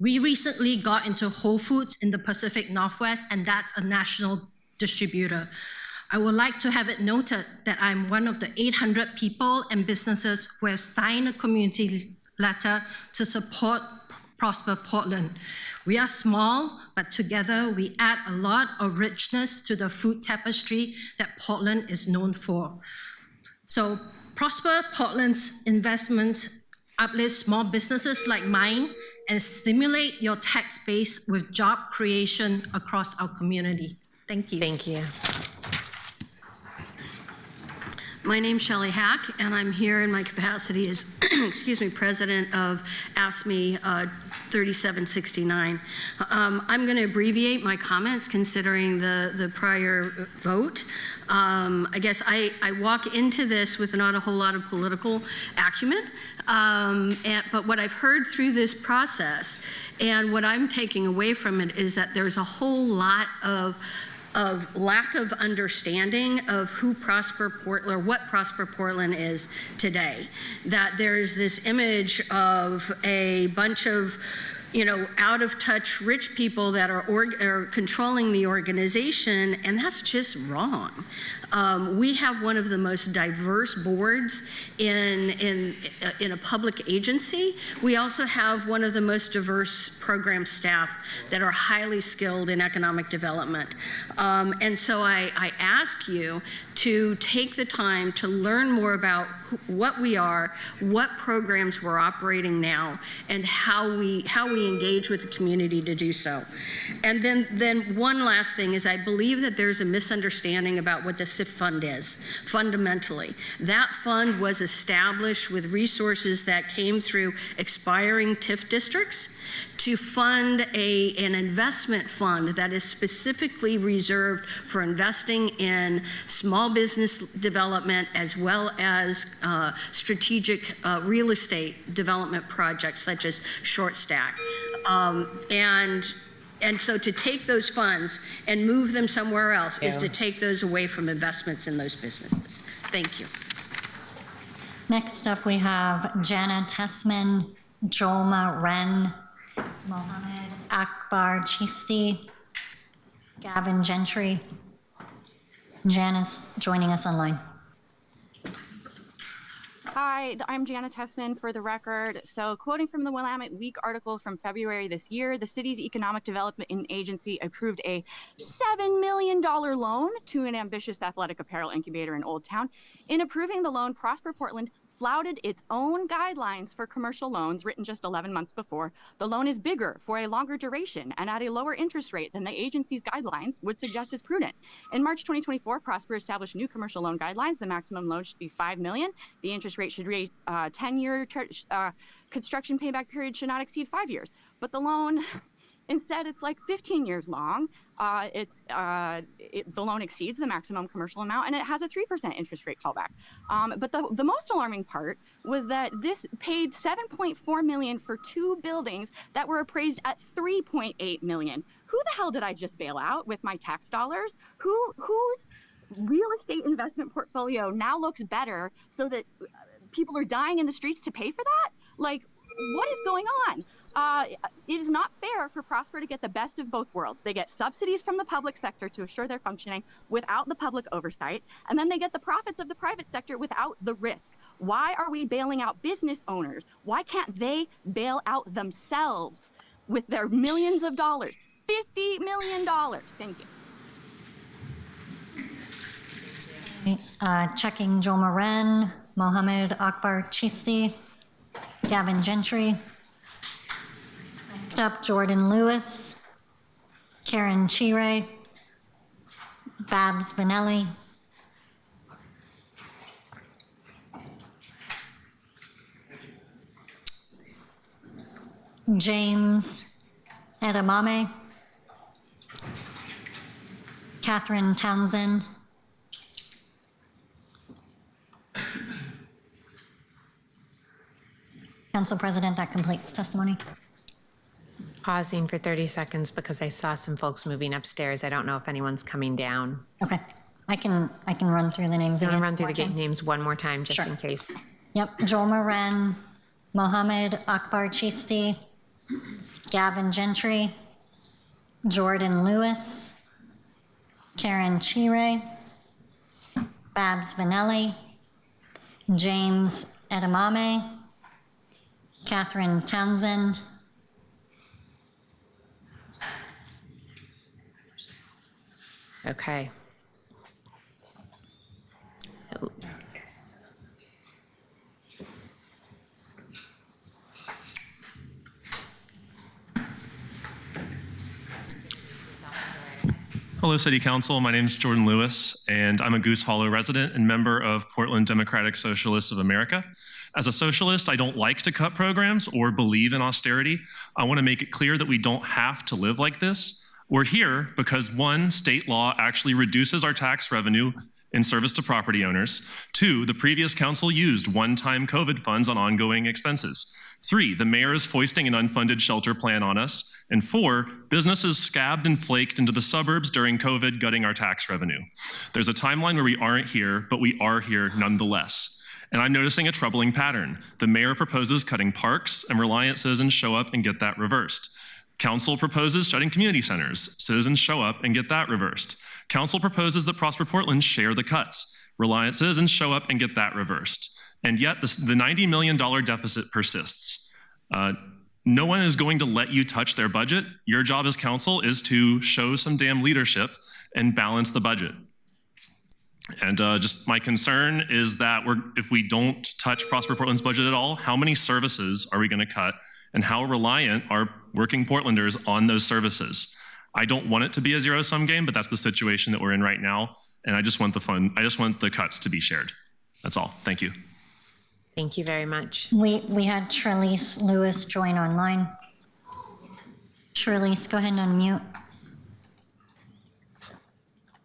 We recently got into Whole Foods in the Pacific Northwest, and that's a national distributor. I would like to have it noted that I'm one of the 800 people and businesses who have signed a community letter to support Prosper Portland. We are small, but together we add a lot of richness to the food tapestry that Portland is known for. So Prosper Portland's investments uplift small businesses like mine and stimulate your tax base with job creation across our community. Thank you. Thank you. My name's Shelley Hack, and I'm here in my capacity as, president of AFSCME 3769. I'm going to abbreviate my comments considering the prior vote. I guess I walk into this with not a whole lot of political acumen, but what I've heard through this process and what I'm taking away from it is that there's a whole lot of lack of understanding of who Prosper Portland, or what Prosper Portland is today. That there's this image of a bunch of, out of touch rich people that are controlling the organization, and that's just wrong. We have one of the most diverse boards in a public agency. We also have one of the most diverse program staff that are highly skilled in economic development. And so I ask you to take the time to learn more about what we are, what programs we're operating now, and how we engage with the community to do so. And then one last thing is I believe that there's a misunderstanding about what the SIF fund is, fundamentally. That fund was established with resources that came through expiring TIF districts to fund an investment fund that is specifically reserved for investing in small business development as well as strategic real estate development projects such as Short Stack. And so to take those funds and move them somewhere else is to take those away from investments in those businesses. Thank you. Next up, we have Jana Tessman, Jolma Wren, Mohammed Akbar Chisti, Gavin Gentry. Jana's joining us online. Hi, I'm Jana Tessman for the record. So quoting from the Willamette Week article from February this year, the city's Economic Development Agency approved a $7 million loan to an ambitious athletic apparel incubator in Old Town. In approving the loan, Prosper Portland flouted its own guidelines for commercial loans written just 11 months before. The loan is bigger for a longer duration and at a lower interest rate than the agency's guidelines would suggest is prudent. In March 2024, Prosper established new commercial loan guidelines. The maximum loan should be $5 million. The interest rate should be 10-year construction payback period should not exceed 5 years. But the loan, instead, it's like 15 years long. The loan exceeds the maximum commercial amount, and it has a 3% interest rate callback. But the most alarming part was that this paid $7.4 million for 2 buildings that were appraised at $3.8 million. Who the hell did I just bail out with my tax dollars? Whose real estate investment portfolio now looks better so that people are dying in the streets to pay for that? Like, what is going on? It is not fair for Prosper to get the best of both worlds. They get subsidies from the public sector to assure their functioning without the public oversight, and then they get the profits of the private sector without the risk. Why are we bailing out business owners? Why can't they bail out themselves with their millions of dollars? $50 million. Thank you. Checking Jolma Wren, Mohammed Akbar Chisti, Gavin Gentry. Next up, Jordan Lewis, Karen Chire, Babs Vanelli, James Edamame, Catherine Townsend, Council President, that completes testimony. Pausing for 30 seconds because I saw some folks moving upstairs. I don't know if anyone's coming down. Okay, I can run through the names I'm again. gonna run through the names one more time just Sure. in case. Yep, Jolma Wren, Mohammed Akbar Chisti, Gavin Gentry, Jordan Lewis, Karen Chire, Babs Vanelli, James Edamame, Catherine Townsend, Okay. Hello, City Council. My name is Jordan Lewis, and I'm a Goose Hollow resident and member of Portland Democratic Socialists of America. As a socialist, I don't like to cut programs or believe in austerity. I want to make it clear that we don't have to live like this. We're here because 1, state law actually reduces our tax revenue in service to property owners. 2, the previous council used one-time COVID funds on ongoing expenses. 3, the mayor is foisting an unfunded shelter plan on us. And 4, businesses scabbed and flaked into the suburbs during COVID, gutting our tax revenue. There's a timeline where we aren't here, but we are here nonetheless. And I'm noticing a troubling pattern. The mayor proposes cutting parks, and Reliant citizens show up and get that reversed. Council proposes shutting community centers. Citizens show up and get that reversed. Council proposes that Prosper Portland share the cuts. Reliant citizens show up and get that reversed. And yet the $90 million deficit persists. No one is going to let you touch their budget. Your job as council is to show some damn leadership and balance the budget. And just my concern is that if we don't touch Prosper Portland's budget at all, how many services are we going to cut, and how reliant are working Portlanders on those services? I don't want it to be a zero-sum game, but that's the situation that we're in right now. And I just want the cuts to be shared. That's all. Thank you. Thank you very much. We had Trelise Lewis join online. Shirley's, go ahead and unmute.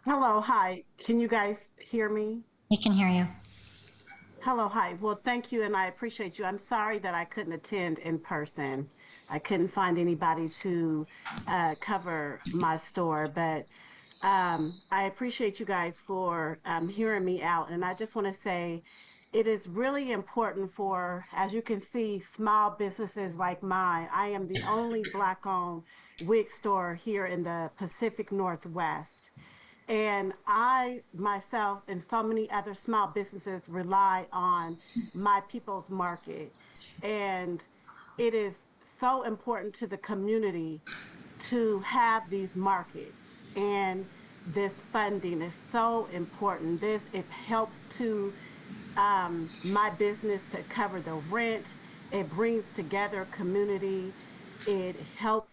Hello, hi. Can you guys hear me? We can hear you. Hello, hi. Well, thank you, and I appreciate you. I'm sorry that I couldn't attend in person. I couldn't find anybody to cover my store, but I appreciate you guys for hearing me out. And I just want to say it is really important for, as you can see, small businesses like mine. I am the only Black-owned wig store here in the Pacific Northwest. And I, myself, and so many other small businesses rely on my people's market. And it is so important to the community to have these markets. And this funding is so important. It helps to my business to cover the rent. It brings together community. It helps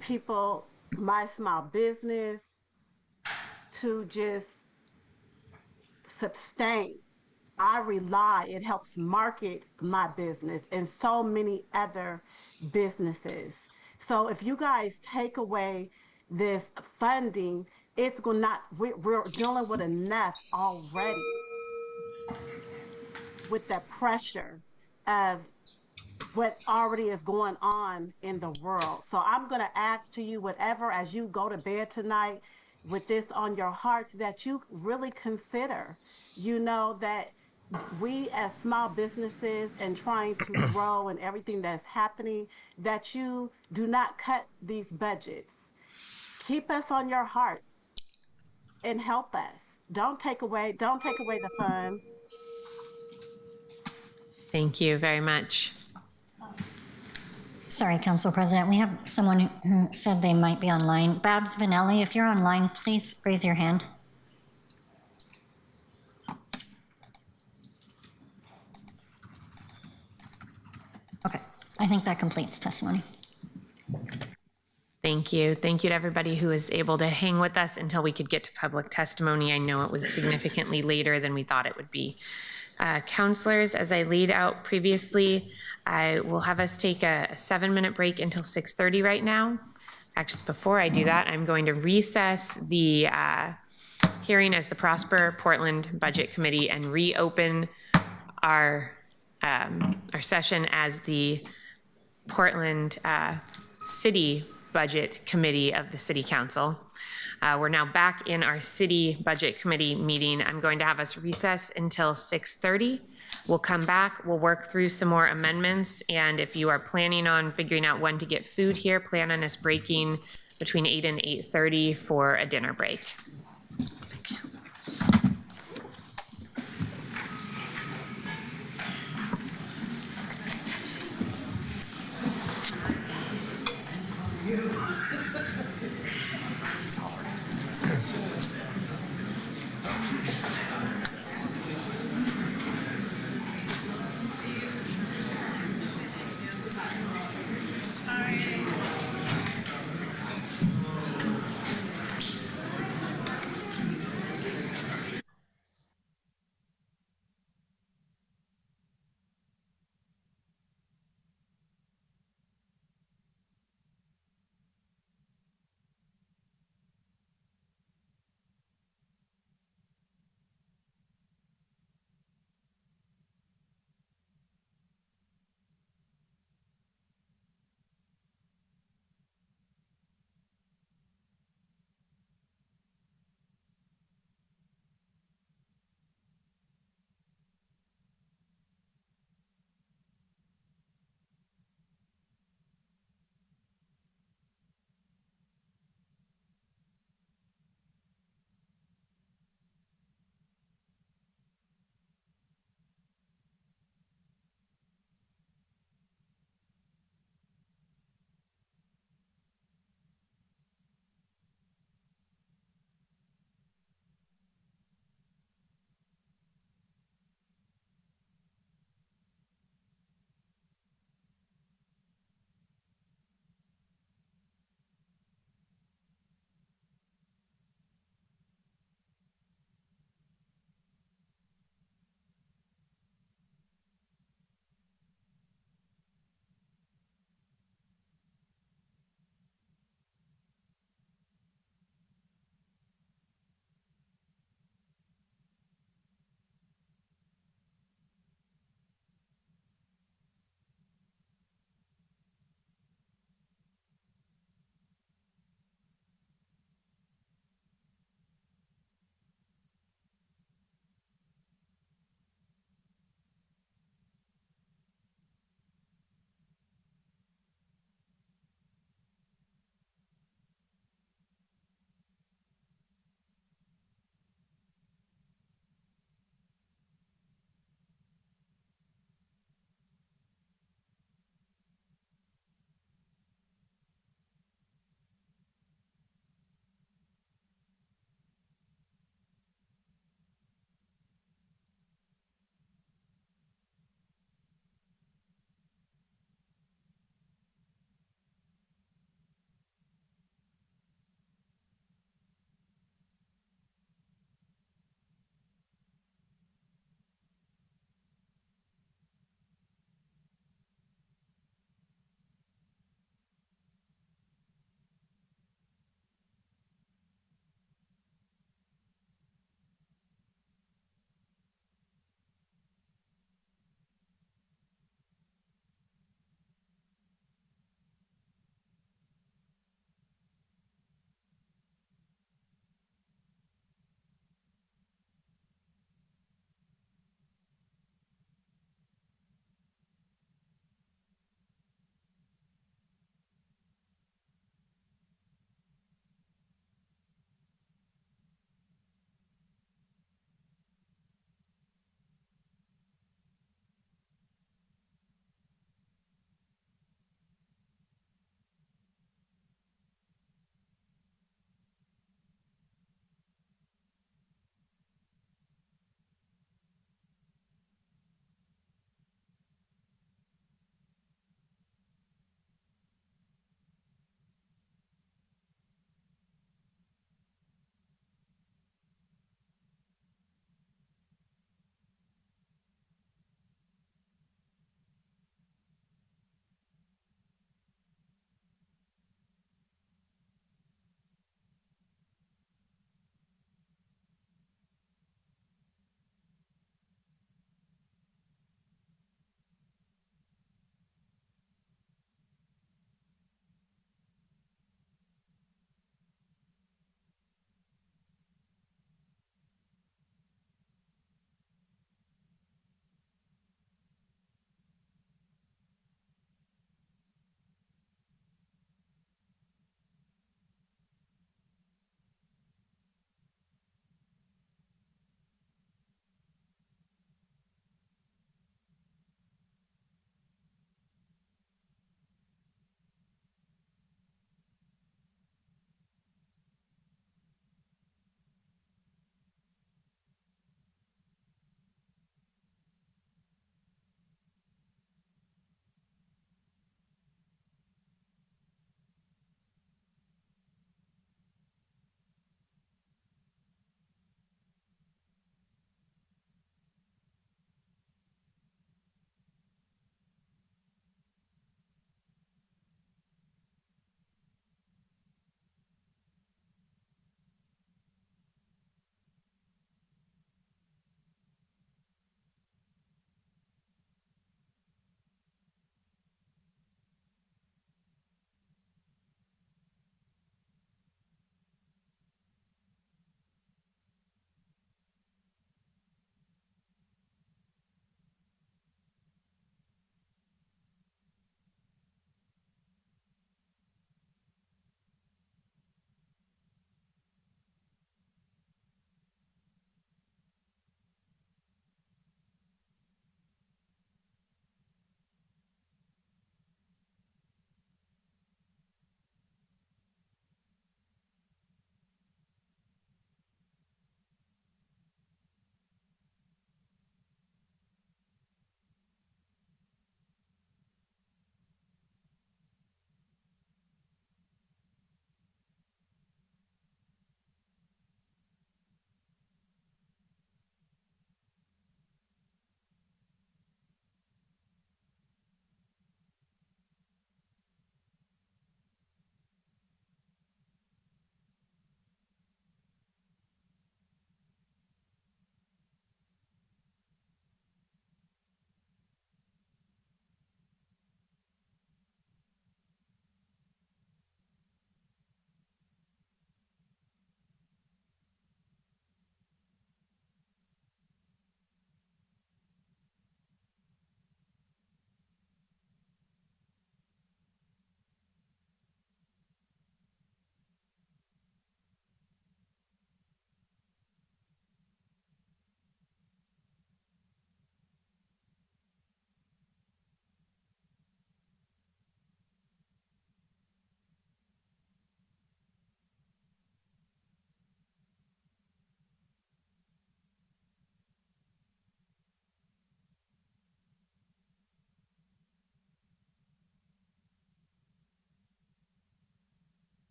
people, my small business, to just sustain. It helps market my business and so many other businesses. So if you guys take away this funding, it's going not, we're dealing with enough already with the pressure of what already is going on in the world. So I'm going to ask to you, whatever, as you go to bed tonight with this on your hearts, that you really consider, that we as small businesses and trying to grow and everything that's happening, that you do not cut these budgets. Keep us on your hearts and help us. Don't take away the funds. Thank you very much. Sorry, Council President, we have someone who said they might be online. Babs Vanelli, if you're online, please raise your hand. Okay, I think that completes testimony. Thank you. Thank you to everybody who was able to hang with us until we could get to public testimony. I know it was significantly later than we thought it would be. Counselors, as I laid out previously, I will have us take a 7-minute break until 6:30 right now. Actually, before I do that, I'm going to recess the hearing as the Prosper Portland Budget Committee and reopen our session as the Portland City Budget Committee of the City Council. We're now back in our City Budget Committee meeting. I'm going to have us recess until 6:30. We'll come back, we'll work through some more amendments, and if you are planning on figuring out when to get food here, plan on us breaking between 8 and 8:30 for a dinner break.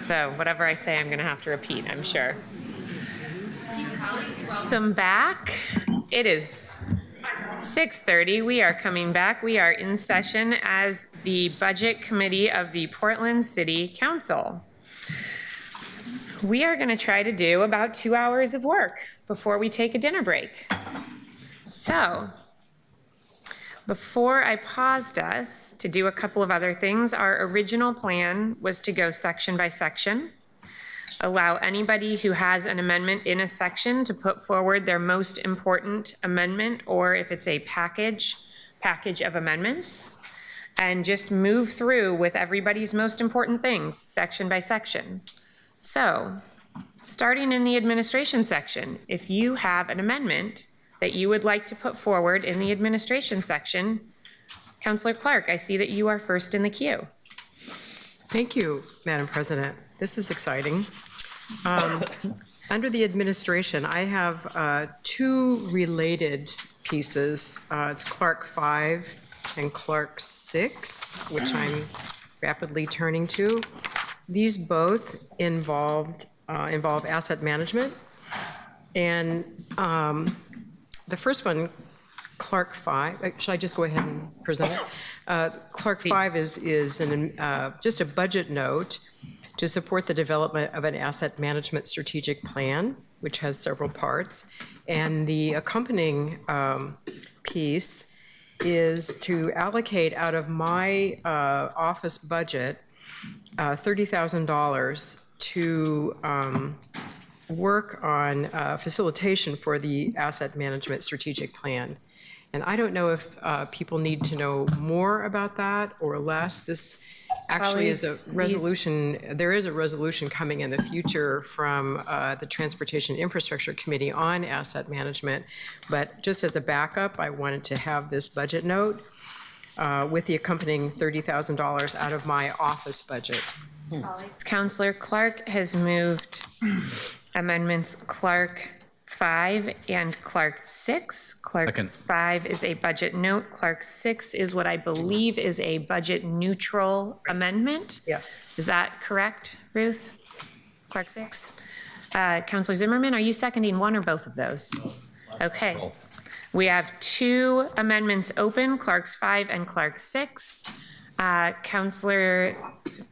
So whatever I say, I'm going to have to repeat, I'm sure. Welcome back. It is 6:30. We are coming back. We are in session as the Budget Committee of the Portland City Council. We are going to try to do about 2 hours of work before we take a dinner break. So, before I paused us to do a couple of other things, our original plan was to go section by section, allow anybody who has an amendment in a section to put forward their most important amendment, or if it's a package of amendments, and just move through with everybody's most important things, section by section. So, starting in the administration section, if you have an amendment that you would like to put forward in the administration section, Councilor Clark, I see that you are first in the queue. Thank you, Madam President. This is exciting. Under the administration, I have two related pieces. It's Clark 5 and Clark 6, which I'm rapidly turning to. These both involve asset management. And the first one, Clark 5, should I just go ahead and present it? Clark 5 is just a budget note to support the development of an asset management strategic plan, which has several parts. And the accompanying piece is to allocate out of my office budget $30,000 to work on facilitation for the asset management strategic plan. And I don't know if people need to know more about that or less. This actually is a resolution. There is a resolution coming in the future from the Transportation Infrastructure Committee on asset management. But just as a backup, I wanted to have this budget note with the accompanying $30,000 out of my office budget. Councilor Clark has moved amendments Clark 5 and Clark 6. Clark 5 is a budget note. Clark 6 is what I believe is a budget neutral amendment. Yes. Is that correct, Ruth? Clark 6. Councilor Zimmerman, are you seconding one or both of those? Okay. We have two amendments open, Clark's 5 and Clark 6. Councilor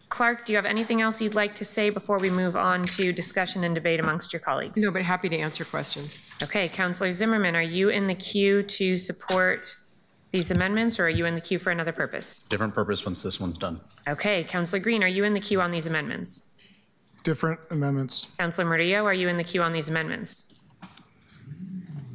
Clark, do you have anything else you'd like to say before we move on to discussion and debate amongst your colleagues? No, but happy to answer questions. Okay, Councilor Zimmerman, are you in the queue to support these amendments, or are you in the queue for another purpose? Different purpose once this one's done. Okay, Councilor Green, are you in the queue on these amendments? Different amendments. Councilor Murillo, are you in the queue on these amendments?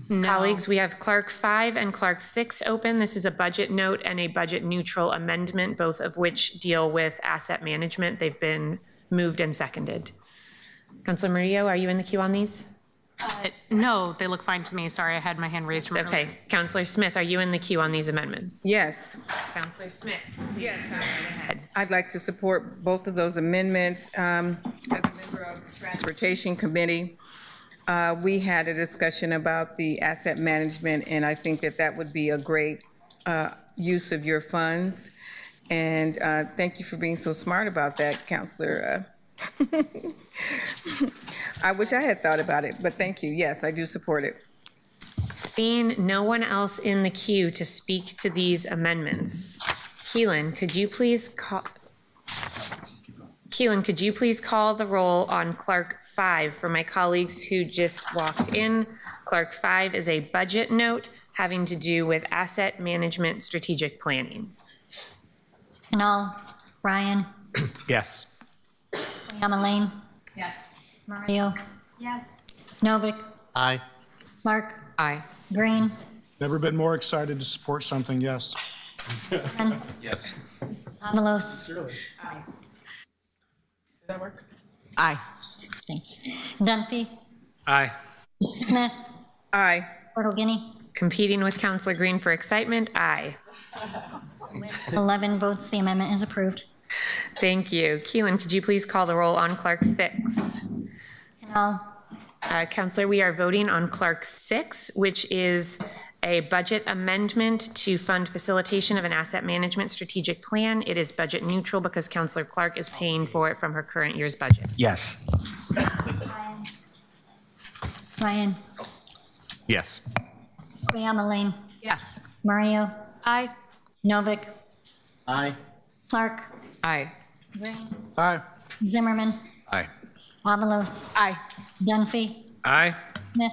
No. Colleagues, we have Clark 5 and Clark 6 open. This is a budget note and a budget neutral amendment, both of which deal with asset management. They've been moved and seconded. Councilor Murillo, are you in the queue on these? No, they look fine to me. Sorry, I had my hand raised from earlier. Okay. Councilor Smith, are you in the queue on these amendments? Yes. Councilor Smith. Yes. I'd like to support both of those amendments. As a member of the Transportation Committee, we had a discussion about the asset management, and I think that that would be a great use of your funds. And thank you for being so smart about that, Councilor. I wish I had thought about it, but thank you. Yes, I do support it. Seeing no one else in the queue to speak to these amendments, Keelan, could you please call the roll on Clark 5 for my colleagues who just walked in? Clark 5 is a budget note having to do with asset management strategic planning. Canal, Ryan, Yes. Lane, Yes. Mario, Yes. Novick, Aye. Clark, Aye. Green, Never been more excited to support something, yes. and Yes. Avalos. Aye. Thanks. Dunphy, Aye. Smith, Aye. Portal Guinea, Competing with Councilor Green for excitement, aye. 11 votes, the amendment is approved. Thank you. Keelan, could you please call the roll on Clark 6? Canal, Councilor, we are voting on Clark 6, which is a budget amendment to fund facilitation of an asset management strategic plan. It is budget neutral because Councillor Clark is paying for it from her current year's budget. Yes. Ryan, Yes. Quiamalain, Yes. Mario, Aye. Novick, Aye. Clark, Aye. Aye. Zimmerman, Aye. Avalos, Aye. Dunphy, Aye. Smith.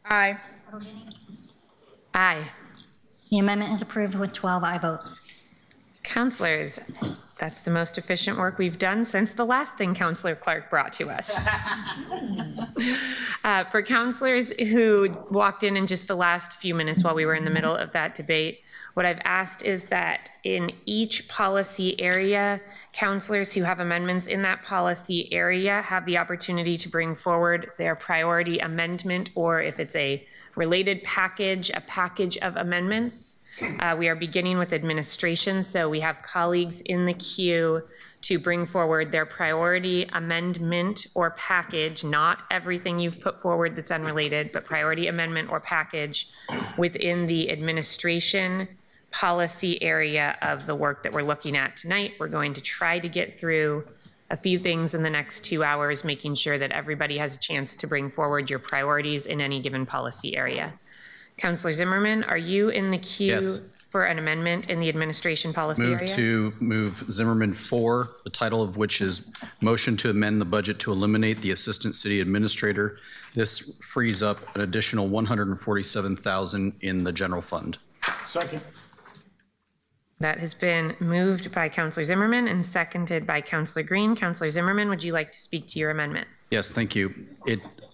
Aye. Aye. The amendment is approved with 12 aye votes. Councilors, that's the most efficient work we've done since the last thing Councillor Clark brought to us. For councilors who walked in just the last few minutes while we were in the middle of that debate, what I've asked is that in each policy area, councilors who have amendments in that policy area have the opportunity to bring forward their priority amendment, or if it's a related package, a package of amendments. We are beginning with administration, so we have colleagues in the queue to bring forward their priority amendment or package, not everything you've put forward that's unrelated, but priority amendment or package within the administration policy area of the work that we're looking at tonight. We're going to try to get through a few things in the next 2 hours, making sure that everybody has a chance to bring forward your priorities in any given policy area. Councillor Zimmerman, are you in the queue Yes. for an amendment in the administration policy area? Move Zimmerman 4, the title of which is Motion to Amend the Budget to Eliminate the Assistant City Administrator. This frees up an additional $147,000 in the general fund. Second. That has been moved by Councillor Zimmerman and seconded by Councillor Green. Councillor Zimmerman, would you like to speak to your amendment? Yes, thank you.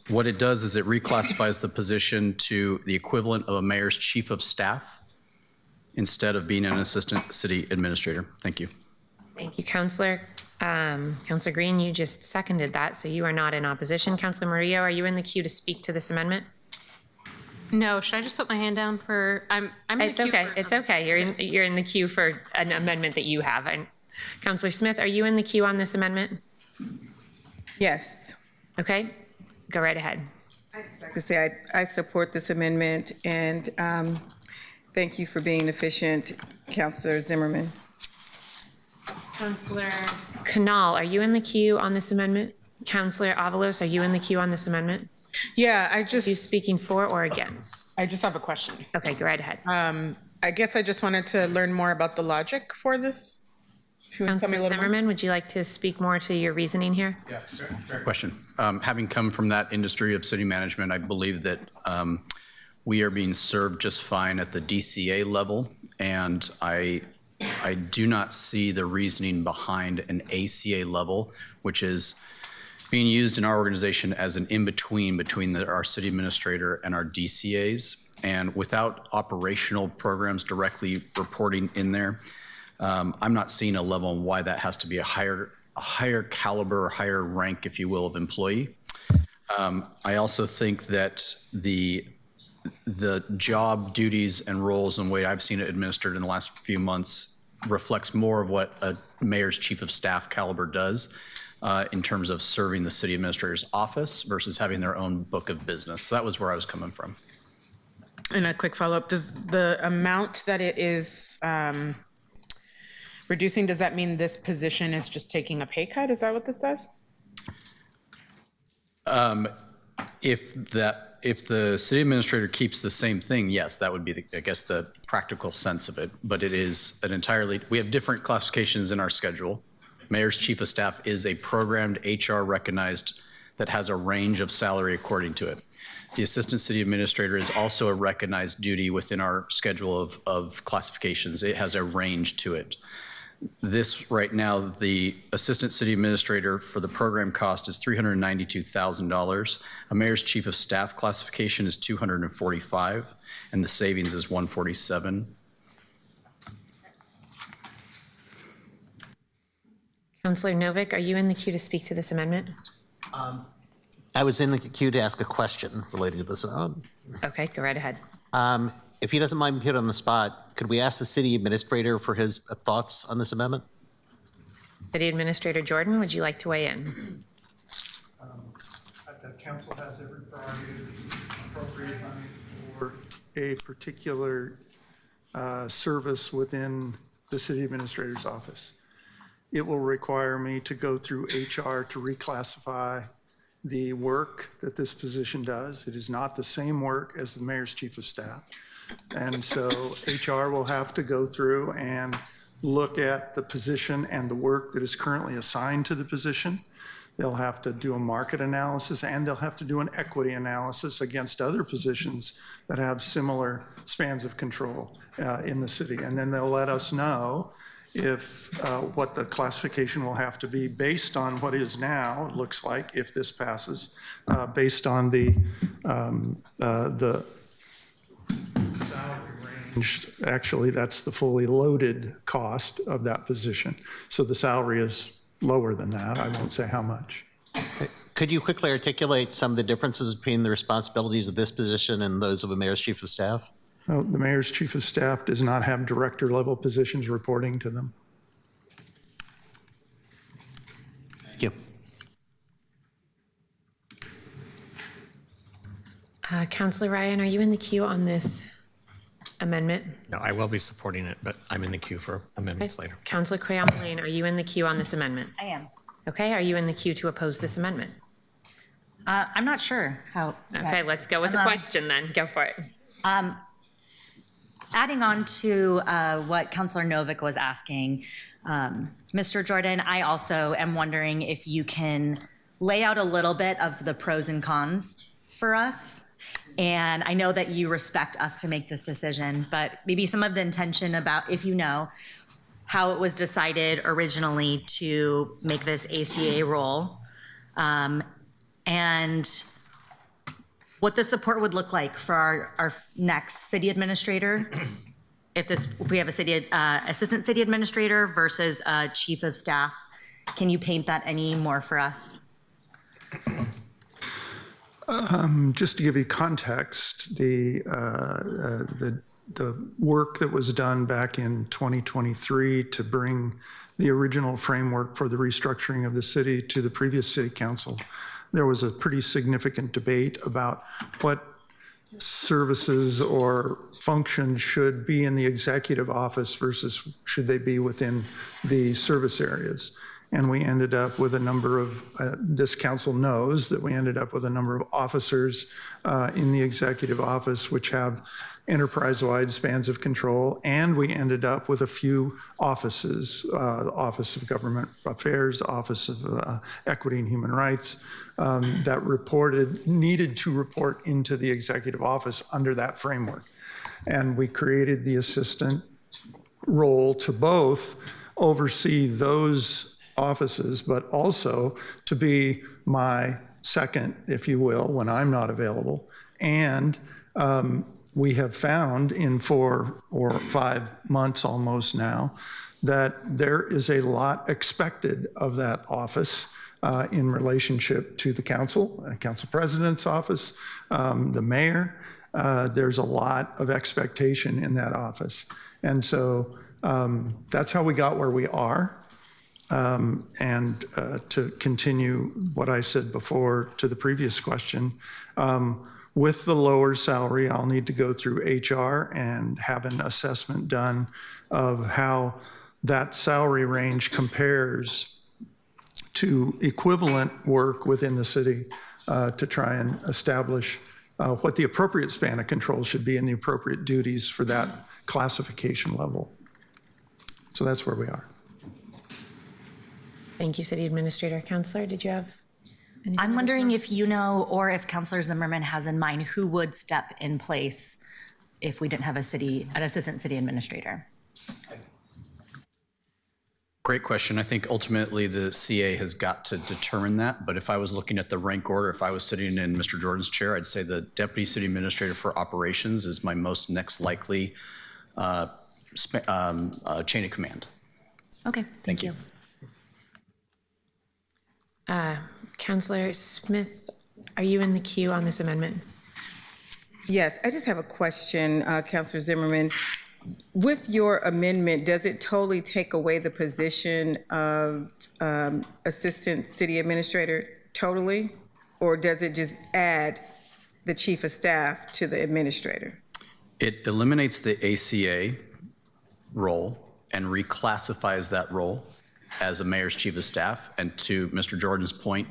What it does is it reclassifies the position to the equivalent of a mayor's chief of staff instead of being an assistant city administrator. Thank you. Thank you, Councillor. Councillor Green, you just seconded that, so you are not in opposition. Councillor Murillo, are you in the queue to speak to this amendment? No, should I just put my hand down for, I'm in the It's queue okay, for- it's okay. You're in the queue for an amendment that you have. And Councillor Smith, are you in the queue on this amendment? Yes. Okay, go right ahead. To say I support this amendment, and thank you for being efficient, Councillor Zimmerman. Councillor Canal, are you in the queue on this amendment? Councillor Avalos, are you in the queue on this amendment? Yeah, Are you speaking for or against? I just have a question. Okay, go right ahead. I guess I just wanted to learn more about the logic for this. If you would tell me a Councillor little more. Zimmerman, would you like to speak more to your reasoning here? Yeah, fair question. Having come from that industry of city management, I believe that we are being served just fine at the DCA level, and I do not see the reasoning behind an ACA level, which is being used in our organization as an in-between between our city administrator and our DCAs. And without operational programs directly reporting in there, I'm not seeing a level on why that has to be a higher caliber or higher rank, if you will, of employee. I also think that the job duties and roles and the way I've seen it administered in the last few months reflects more of what a mayor's chief of staff caliber does in terms of serving the city administrator's office versus having their own book of business. So that was where I was coming from. And a quick follow-up, does the amount that it is reducing, does that mean this position is just taking a pay cut? Is that what this does? If the city administrator keeps the same thing, yes, that would be, I guess, the practical sense of it. But it is an entirely, we have different classifications in our schedule. Mayor's chief of staff is a programmed HR recognized that has a range of salary according to it. The assistant city administrator is also a recognized duty within our schedule of classifications. It has a range to it. This right now, the assistant city administrator for the program cost is $392,000. A mayor's chief of staff classification is $245,000, and the savings is $147,000. Councillor Novick, are you in the queue to speak to this amendment? I was in the queue to ask a question related to this. Okay, go right ahead. If he doesn't mind being put on the spot, could we ask the city administrator for his thoughts on this amendment? City Administrator Jordan, would you like to weigh in? The council has every prerogative to appropriate money for a particular service within the city administrator's office. It will require me to go through HR to reclassify the work that this position does. It is not the same work as the mayor's chief of staff. And so HR will have to go through and look at the position and the work that is currently assigned to the position. They'll have to do a market analysis, and they'll have to do an equity analysis against other positions that have similar spans of control in the city. And then they'll let us know if what the classification will have to be based on what is now, it looks like, if this passes, based on the salary range. Actually, that's the fully loaded cost of that position. So the salary is lower than that. I won't say how much. Could you quickly articulate some of the differences between the responsibilities of this position and those of a mayor's chief of staff? Well, the mayor's chief of staff does not have director level positions reporting to them. Thank you. Councillor Ryan, are you in the queue on this amendment? No, I will be supporting it, but I'm in the queue for amendments later. Councillor Quayle-Lane, are you in the queue on this amendment? I am. Okay, are you in the queue to oppose this amendment? I'm not sure how. Okay, let's go with the question then. Go for it. Adding on to what Councillor Novick was asking, Mr. Jordan, I also am wondering if you can lay out a little bit of the pros and cons for us. And I know that you respect us to make this decision, but maybe some of the intention about, if you know, how it was decided originally to make this ACA role, and what the support would look like for our next city administrator, if we have a city assistant city administrator versus a chief of staff. Can you paint that any more for us? Just to give you context, the work that was done back in 2023 to bring the original framework for the restructuring of the city to the previous city council, there was a pretty significant debate about what services or functions should be in the executive office versus should they be within the service areas. And we ended up with a number of, this council knows that we ended up with a number of officers in the executive office which have enterprise-wide spans of control, and we ended up with a few offices, the Office of Government Affairs, Office of Equity and Human Rights, that needed to report into the executive office under that framework. And we created the assistant role to both oversee those offices, but also to be my second, if you will, when I'm not available. And we have found in 4 or 5 months almost now that there is a lot expected of that office in relationship to the council president's office, the mayor. There's a lot of expectation in that office. And so that's how we got where we are. And to continue what I said before to the previous question, with the lower salary, I'll need to go through HR and have an assessment done of how that salary range compares to equivalent work within the city to try and establish what the appropriate span of control should be and the appropriate duties for that classification level. So that's where we are. Thank you, City Administrator. Councillor, did you have anything? I'm wondering if you know, or if Councillor Zimmerman has in mind, who would step in place if we didn't have an assistant city administrator? Great question. I think ultimately the CA has got to determine that. But if I was looking at the rank order, if I was sitting in Mr. Jordan's chair, I'd say the Deputy City Administrator for Operations is my most next likely chain of command. Okay, thank you. Councillor Smith, are you in the queue on this amendment? Yes, I just have a question, Councillor Zimmerman. With your amendment, does it totally take away the position of Assistant City Administrator totally? Or does it just add the Chief of Staff to the Administrator? It eliminates the ACA role and reclassifies that role as a mayor's chief of staff. And to Mr. Jordan's point,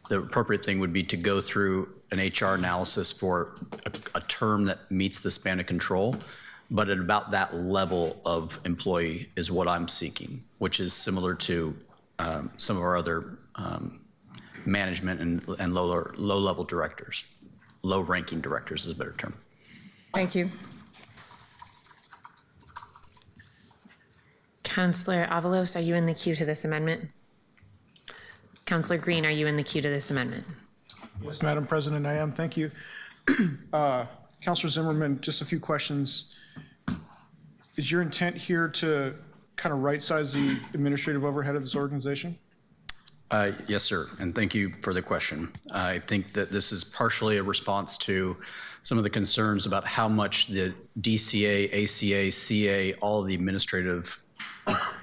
the appropriate thing would be to go through an HR analysis for a term that meets the span of control, but at about that level of employee is what I'm seeking, which is similar to some of our other management and low-level directors. Low-ranking directors is a better term. Thank you. Councillor Avalos, are you in the queue to this amendment? Councillor Green, are you in the queue to this amendment? Yes, Madam President, I am. Thank you. Councillor Zimmerman, just a few questions. Is your intent here to kind of right-size the administrative overhead of this organization? Yes, sir, and thank you for the question. I think that this is partially a response to some of the concerns about how much the DCA, ACA, CA, all of the administrative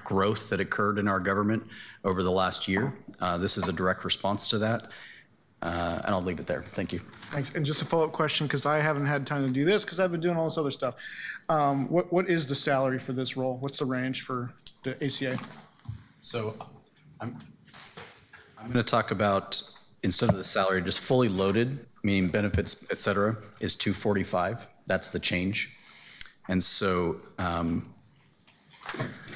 growth that occurred in our government over the last year. This is a direct response to that, and I'll leave it there. Thank you. Thanks. And just a follow-up question, because I haven't had time to do this because I've been doing all this other stuff. What is the salary for this role? What's the range for the ACA? So I'm going to talk about, instead of the salary, just fully loaded, meaning benefits, et cetera, is $245. That's the change. And so I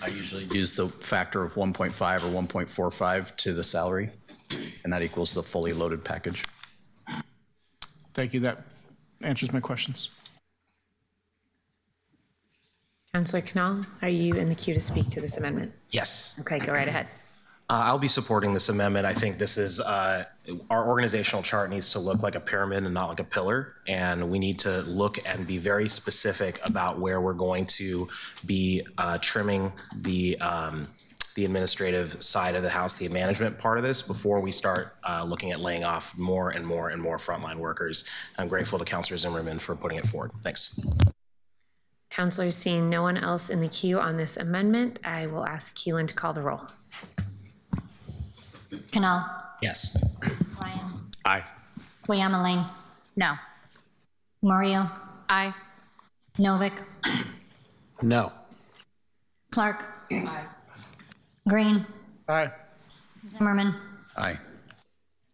usually use the factor of 1.5 or 1.45 to the salary, and that equals the fully loaded package. Thank you. That answers my questions. Councillor Canal, are you in the queue to speak to this amendment? Yes. Okay, go right ahead. I'll be supporting this amendment. I think this is, our organizational chart needs to look like a pyramid and not like a pillar. And we need to look and be very specific about where we're going to be trimming the administrative side of the house, the management part of this, before we start looking at laying off more and more and more frontline workers. I'm grateful to Councillor Zimmerman for putting it forward. Thanks. Councillors, seeing no one else in the queue on this amendment, I will ask Keelan to call the roll. Canal. Yes. Ryan. Aye. Guillaume. No. Mario. Aye. Novick. No. Clark. Aye. Green. Aye. Zimmerman. Aye.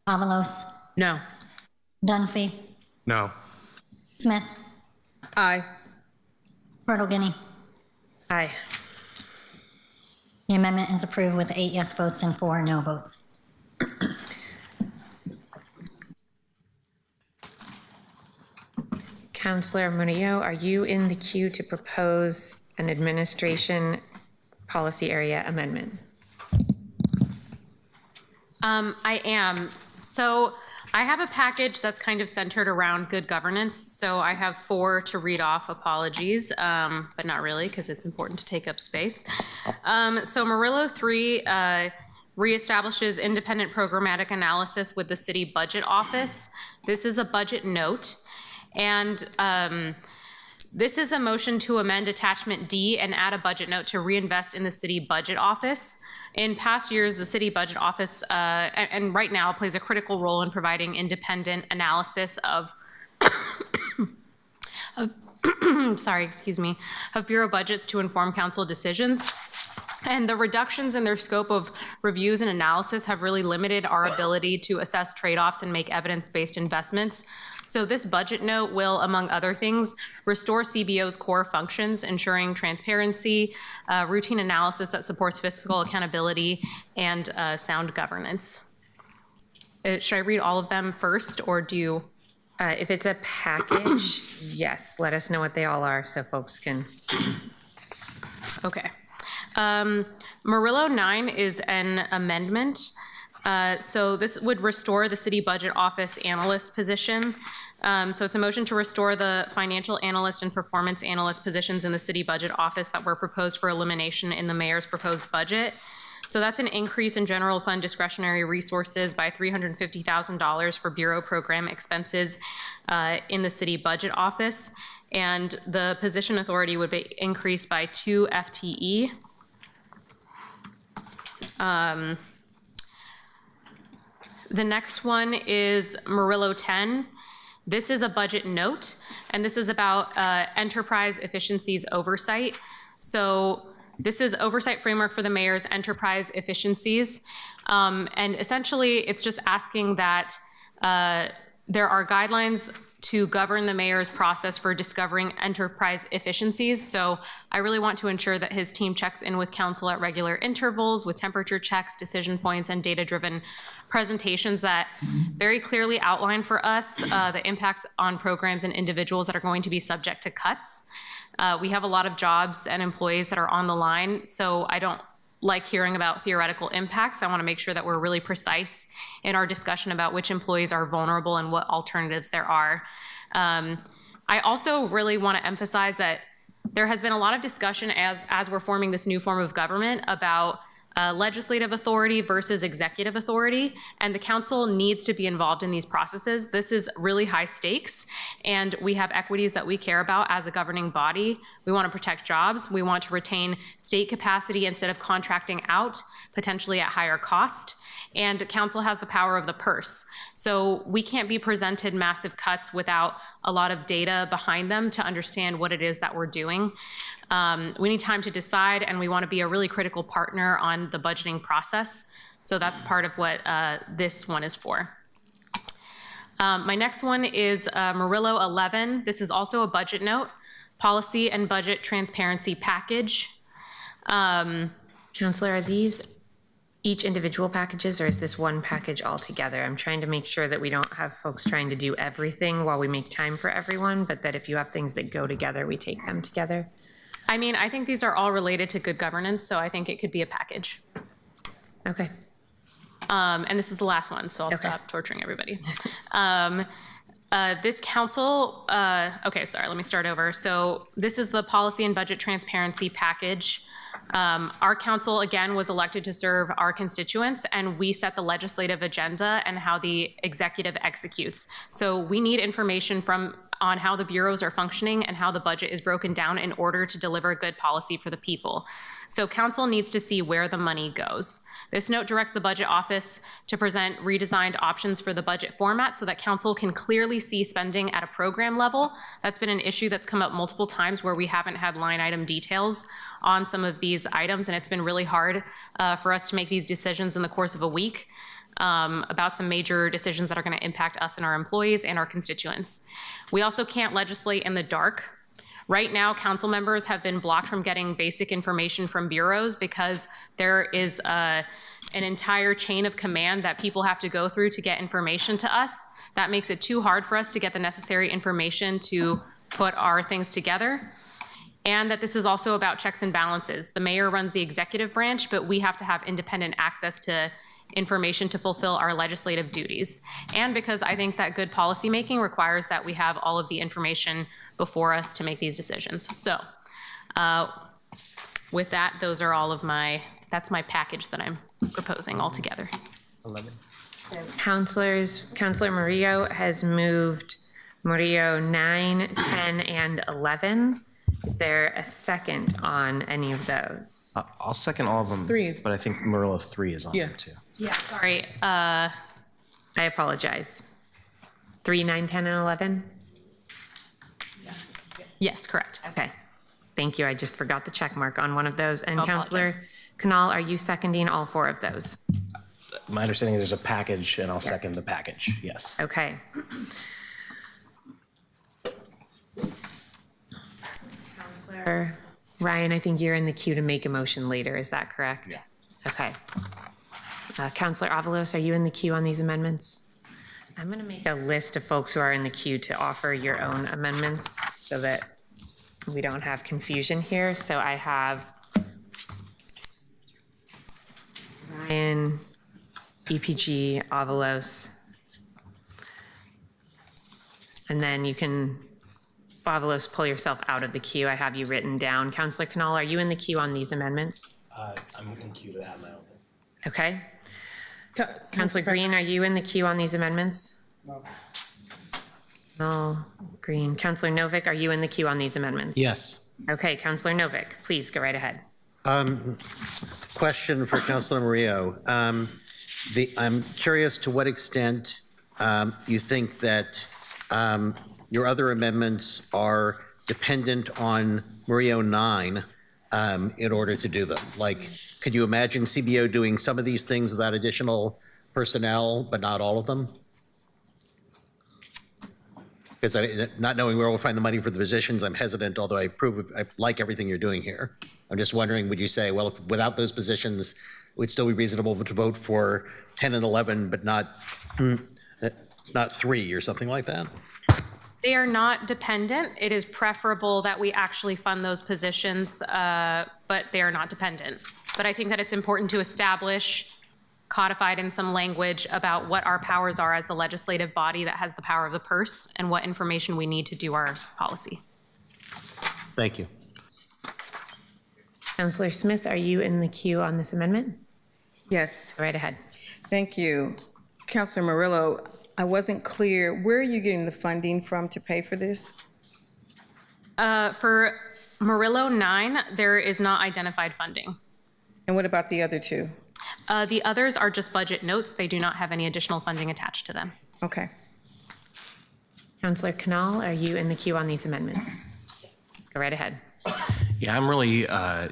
Avalos. No. Dunphy. No. Smith. Aye. Bertolini. Aye. The amendment is approved with 8 yes votes and 4 no votes. Councillor Murillo, are you in the queue to propose an administration policy area amendment? I am. So I have a package that's kind of centered around good governance. So I have 4 to read off. Apologies, but not really, because it's important to take up space. So Murillo 3 reestablishes independent programmatic analysis with the city budget office. This is a budget note. And this is a motion to amend attachment D and add a budget note to reinvest in the city budget office. In past years, the city budget office, and right now, plays a critical role in providing independent analysis of, of bureau budgets to inform council decisions. And the reductions in their scope of reviews and analysis have really limited our ability to assess trade-offs and make evidence-based investments. So this budget note will, among other things, restore CBO's core functions, ensuring transparency, routine analysis that supports fiscal accountability, and sound governance. Should I read all of them first, or do you? If it's a package, yes, let us know what they all are so folks can. Okay. Murillo 9 is an amendment. So this would restore the city budget office analyst position. So it's a motion to restore the financial analyst and performance analyst positions in the city budget office that were proposed for elimination in the mayor's proposed budget. So that's an increase in general fund discretionary resources by $350,000 for bureau program expenses in the city budget office. And the position authority would be increased by 2 FTE. The next one is Murillo 10. This is a budget note, and this is about enterprise efficiencies oversight. So this is oversight framework for the mayor's enterprise efficiencies. And essentially, it's just asking that there are guidelines to govern the mayor's process for discovering enterprise efficiencies. So I really want to ensure that his team checks in with council at regular intervals with temperature checks, decision points, and data-driven presentations that very clearly outline for us the impacts on programs and individuals that are going to be subject to cuts. We have a lot of jobs and employees that are on the line, so I don't like hearing about theoretical impacts. I want to make sure that we're really precise in our discussion about which employees are vulnerable and what alternatives there are. I also really want to emphasize that there has been a lot of discussion as we're forming this new form of government about legislative authority versus executive authority, and the council needs to be involved in these processes. This is really high stakes, and we have equities that we care about as a governing body. We want to protect jobs. We want to retain state capacity instead of contracting out, potentially at higher cost. And council has the power of the purse. So we can't be presented massive cuts without a lot of data behind them to understand what it is that we're doing. We need time to decide, and we want to be a really critical partner on the budgeting process. So that's part of what this one is for. My next one is Murillo 11. This is also a budget note, policy and budget transparency package. Counselor, are these each individual packages, or is this one package altogether? I'm trying to make sure that we don't have folks trying to do everything while we make time for everyone, but that if you have things that go together, we take them together. I mean, I think these are all related to good governance, so I think it could be a package. Okay. And this is the last one, so I'll stop torturing everybody. This council, okay, sorry, let me start over. So this is the policy and budget transparency package. Our council, again, was elected to serve our constituents, and we set the legislative agenda and how the executive executes. So we need information on how the bureaus are functioning and how the budget is broken down in order to deliver good policy for the people. So council needs to see where the money goes. This note directs the budget office to present redesigned options for the budget format so that council can clearly see spending at a program level. That's been an issue that's come up multiple times where we haven't had line item details on some of these items, and it's been really hard for us to make these decisions in the course of a week about some major decisions that are going to impact us and our employees and our constituents. We also can't legislate in the dark. Right now, council members have been blocked from getting basic information from bureaus because there is an entire chain of command that people have to go through to get information to us. That makes it too hard for us to get the necessary information to put our things together. And that this is also about checks and balances. The mayor runs the executive branch, but we have to have independent access to information to fulfill our legislative duties. And because I think that good policymaking requires that we have all of the information before us to make these decisions. So with that, those are all of that's my package that I'm proposing all together. 11. Councilor Murillo has moved Murillo 9, 10, and 11. Is there a second on any of those? I'll second all of them. 3. But I think Murillo 3 is on there too. Yeah, sorry. I apologize. 3, 9, 10, and 11? Yes, correct. Okay. Thank you. I just forgot the check mark on one of those. And I'll Councilor Canal, are you seconding all 4 of those? My understanding is there's a package, and I'll second the package. Yes. Okay. Councilor Ryan, I think you're in the queue to make a motion later. Is that correct? Yes. Okay. Councilor Avalos, are you in the queue on these amendments? I'm going to make a list of folks who are in the queue to offer your own amendments so that we don't have confusion here. So I have Ryan, EPG, Avalos, and then you can, Avalos, pull yourself out of the queue. I have you written down. Councilor Canal, are you in the queue on these amendments? I'm in queue to add my own thing. Okay. Councilor Green, are you in the queue on these amendments? No. No, Green. Councilor Novick, are you in the queue on these amendments? Yes. Okay, Councilor Novick, please go right ahead. Question for Councilor Murillo. I'm curious to what extent you think that Your other amendments are dependent on Murillo 9 in order to do them. Like, could you imagine CBO doing some of these things without additional personnel, but not all of them? Because not knowing where we'll find the money for the positions, I'm hesitant, although I like everything you're doing here. I'm just wondering, would you say, well, without those positions, it would still be reasonable to vote for 10 and 11, but not 3 or something like that? They are not dependent. It is preferable that we actually fund those positions, but they are not dependent. But I think that it's important to establish, codified in some language, about what our powers are as the legislative body that has the power of the purse and what information we need to do our policy. Thank you. Councillor Smith, are you in the queue on this amendment? Yes. Go right ahead. Thank you. Councilor Murillo, I wasn't clear. Where are you getting the funding from to pay for this? For Murillo 9, there is not identified funding. And what about the other two? The others are just budget notes. They do not have any additional funding attached to them. Okay. Councillor Canal, are you in the queue on these amendments? Go right ahead. Yeah, I'm really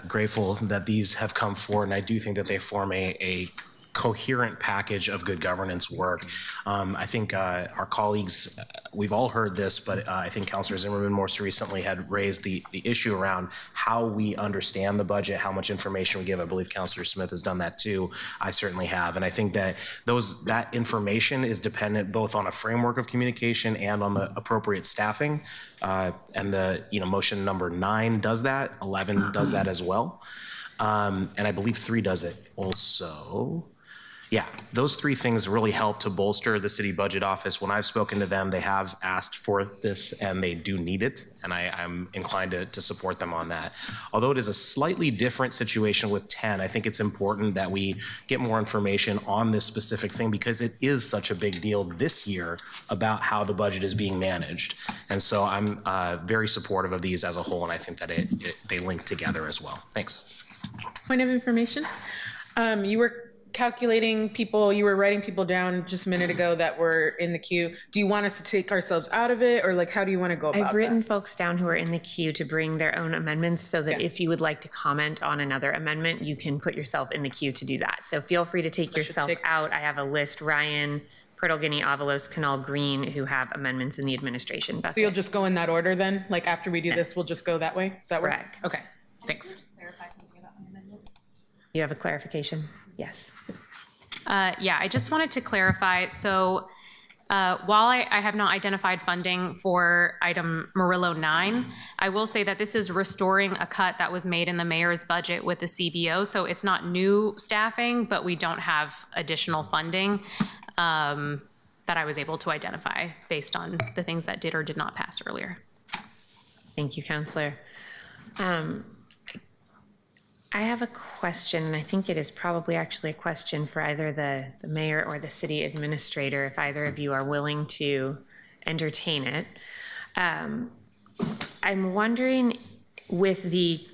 grateful that these have come forward, and I do think that they form a coherent package of good governance work. I think our colleagues, we've all heard this, but I think Councilor Zimmerman most recently had raised the issue around how we understand the budget, how much information we give. I believe Councilor Smith has done that too. I certainly have. And I think that that information is dependent both on a framework of communication and on the appropriate staffing. And the motion number 9 does that, 11 does that as well. And I believe 3 does it also. Yeah, those 3 things really help to bolster the city budget office. When I've spoken to them, they have asked for this and they do need it. And I'm inclined to support them on that. Although it is a slightly different situation with 10, I think it's important that we get more information on this specific thing because it is such a big deal this year about how the budget is being managed. And so I'm very supportive of these as a whole, and I think that they link together as well. Thanks. Point of information. You were calculating people, you were writing people down just a minute ago that were in the queue. Do you want us to take ourselves out of it, or like how do you want to go about that? I've written folks down who are in the queue to bring their own amendments so that if you would like to comment on another amendment, you can put yourself in the queue to do that. So feel free to take yourself out. I have a list: Ryan, Prittle-Guinea, Avalos, Canal, Green, who have amendments in the administration bucket. So you'll just go in that order then? Like after we do this, we'll just go that way? Does that work? Correct. Okay, thanks. You have a clarification? Yes. Yeah, I just wanted to clarify. So while I have not identified funding for item Murillo 9, I will say that this is restoring a cut that was made in the mayor's budget with the CBO. So it's not new staffing, but we don't have additional funding that I was able to identify based on the things that did or did not pass earlier. Thank you, Councillor. I have a question, and I think it is probably actually a question for either the mayor or the city administrator, if either of you are willing to entertain it. I'm wondering, with the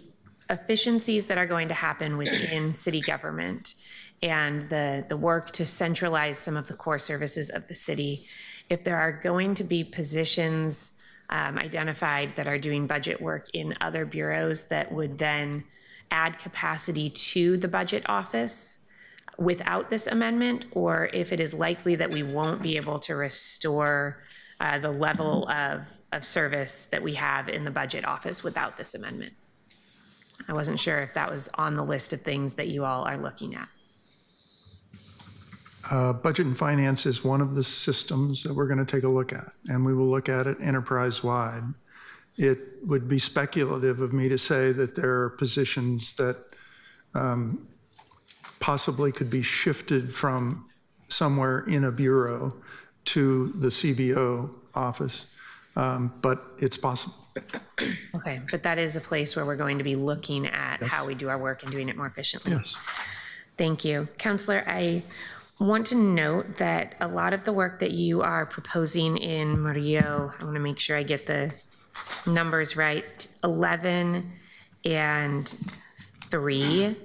efficiencies that are going to happen within city government and the work to centralize some of the core services of the city, if there are going to be positions identified that are doing budget work in other bureaus that would then add capacity to the budget office without this amendment, or if it is likely that we won't be able to restore the level of service that we have in the budget office without this amendment. I wasn't sure if that was on the list of things that you all are looking at. Budget and finance is one of the systems that we're going to take a look at, and we will look at it enterprise-wide. It would be speculative of me to say that there are positions that possibly could be shifted from somewhere in a bureau to the CBO office, but it's possible. Okay, but that is a place where we're going to be looking at how we do our work and doing it more efficiently. Yes. Thank you. Councillor, I want to note that a lot of the work that you are proposing in Murillo, I want to make sure I get the numbers right, 11 and 3,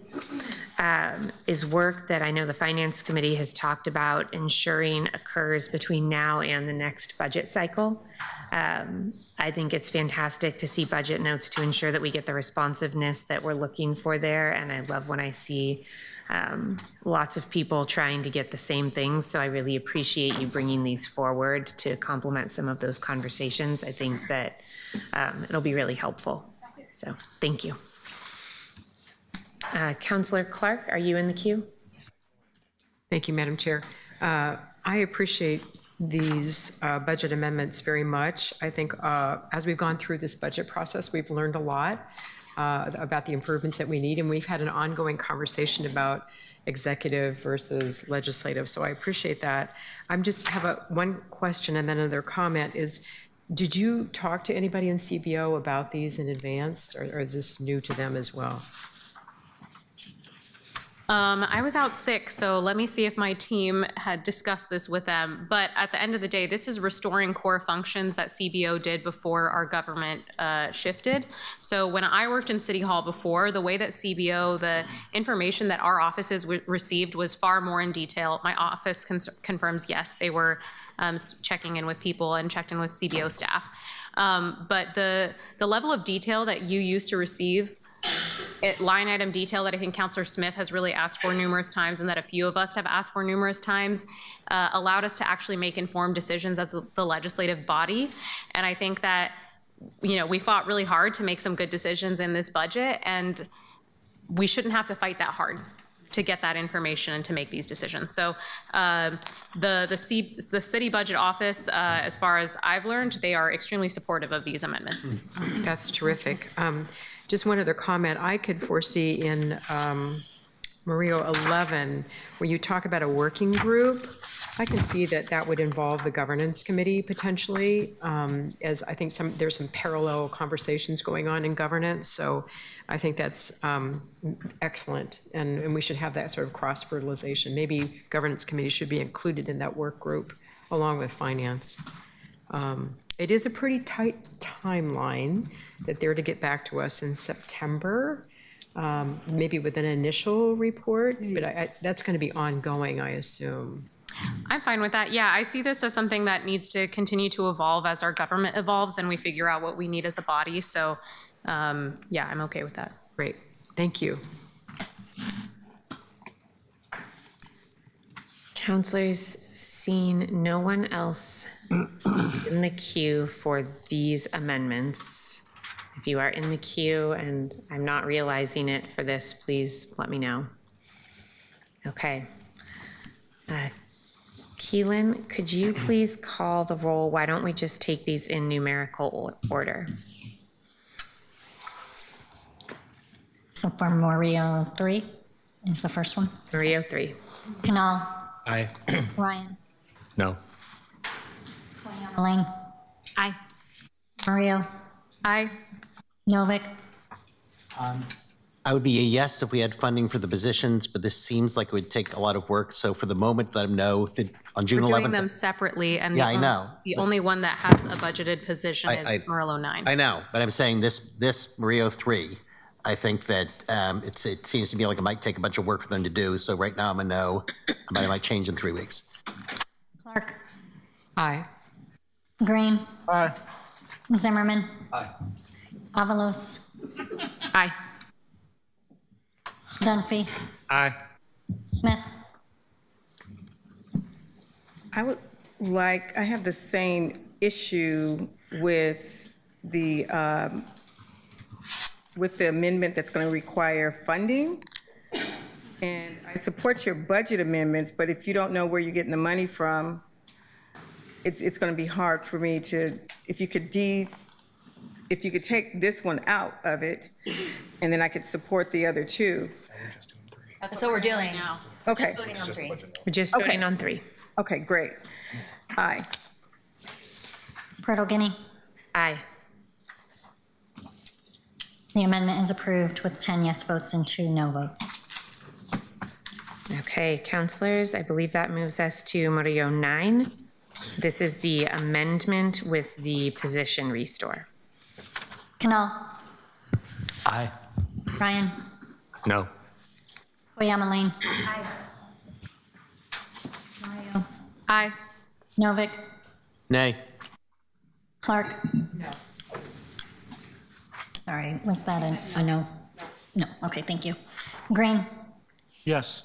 is work that I know the Finance Committee has talked about ensuring occurs between now and the next budget cycle. I think it's fantastic to see budget notes to ensure that we get the responsiveness that we're looking for there, and I love when I see lots of people trying to get the same things, so I really appreciate you bringing these forward to complement some of those conversations. I think that it'll be really helpful, so thank you. Councillor Clark, are you in the queue? Thank you, Madam Chair. I appreciate these budget amendments very much. I think as we've gone through this budget process, we've learned a lot about the improvements that we need, and we've had an ongoing conversation about executive versus legislative, so I appreciate that. I'm just have one question and then another comment is, did you talk to anybody in CBO about these in advance, or is this new to them as well? I was out sick, so let me see if my team had discussed this with them. But at the end of the day, this is restoring core functions that CBO did before our government shifted. So when I worked in City Hall before, the way that CBO, the information that our offices received was far more in detail. My office confirms, yes, they were checking in with people and checked in with CBO staff. But the level of detail that you used to receive, line item detail that I think Councillor Smith has really asked for numerous times and that a few of us have asked for numerous times, allowed us to actually make informed decisions as the legislative body. And I think that, you know, we fought really hard to make some good decisions in this budget, and we shouldn't have to fight that hard to get that information and to make these decisions. So the city budget office, as far as I've learned, they are extremely supportive of these amendments. That's terrific. Just one other comment. I could foresee in Mario 11, where you talk about a working group, I can see that that would involve the governance committee potentially, as I think there's some parallel conversations going on in governance. So I think that's excellent, and we should have that sort of cross-fertilization. Maybe governance committee should be included in that work group along with finance. It is a pretty tight timeline that they're to get back to us in September, maybe with an initial report, but that's going to be ongoing, I assume. I'm fine with that. Yeah, I see this as something that needs to continue to evolve as our government evolves and we figure out what we need as a body. So, yeah, I'm okay with that. Great. Thank you. Councilors, seeing no one else in the queue for these amendments, if you are in the queue and I'm not realizing it for this, please let me know. Okay. Keelan, could you please call the roll? Why don't we just take these in numerical order? So for Mario 3 is the first one. Mario 3. Canal. Aye. Ryan. No. Elaine. Aye. Mario. Aye. Novik. I would be a yes if we had funding for the positions, but this seems like it would take a lot of work. So for the moment, let them know if on June 11th. We're doing them separately, and Yeah, I know. The only one that has a budgeted position is Morello 9. I know, but I'm saying this Mario 3, I think that it seems to me like it might take a bunch of work for them to do. So right now I'm a no, but it might change in 3 weeks. Clark. Aye. Green. Aye. Zimmerman. Aye. Avalos. Aye. Dunphy. Aye. Smith. I would like, I have the same issue with the amendment that's going to require funding. And I support your budget amendments, but if you don't know where you're getting the money from, it's going to be hard for me to, if you could take this one out of it, and then I could support the other two. That's what we're doing now. Okay. Just voting on 3. We're just voting on 3. Okay, great. Aye. Purtle Guinea. Aye. The amendment is approved with 10 yes votes and 2 no votes. Okay, councilors, I believe that moves us to Murillo 9. This is the amendment with the position restore. Canal. Aye. Ryan. No. Koyama Aye. Mario. Aye. Novick. Nay. Clark. No. Sorry, was that a no? No, okay, thank you. Green. Yes.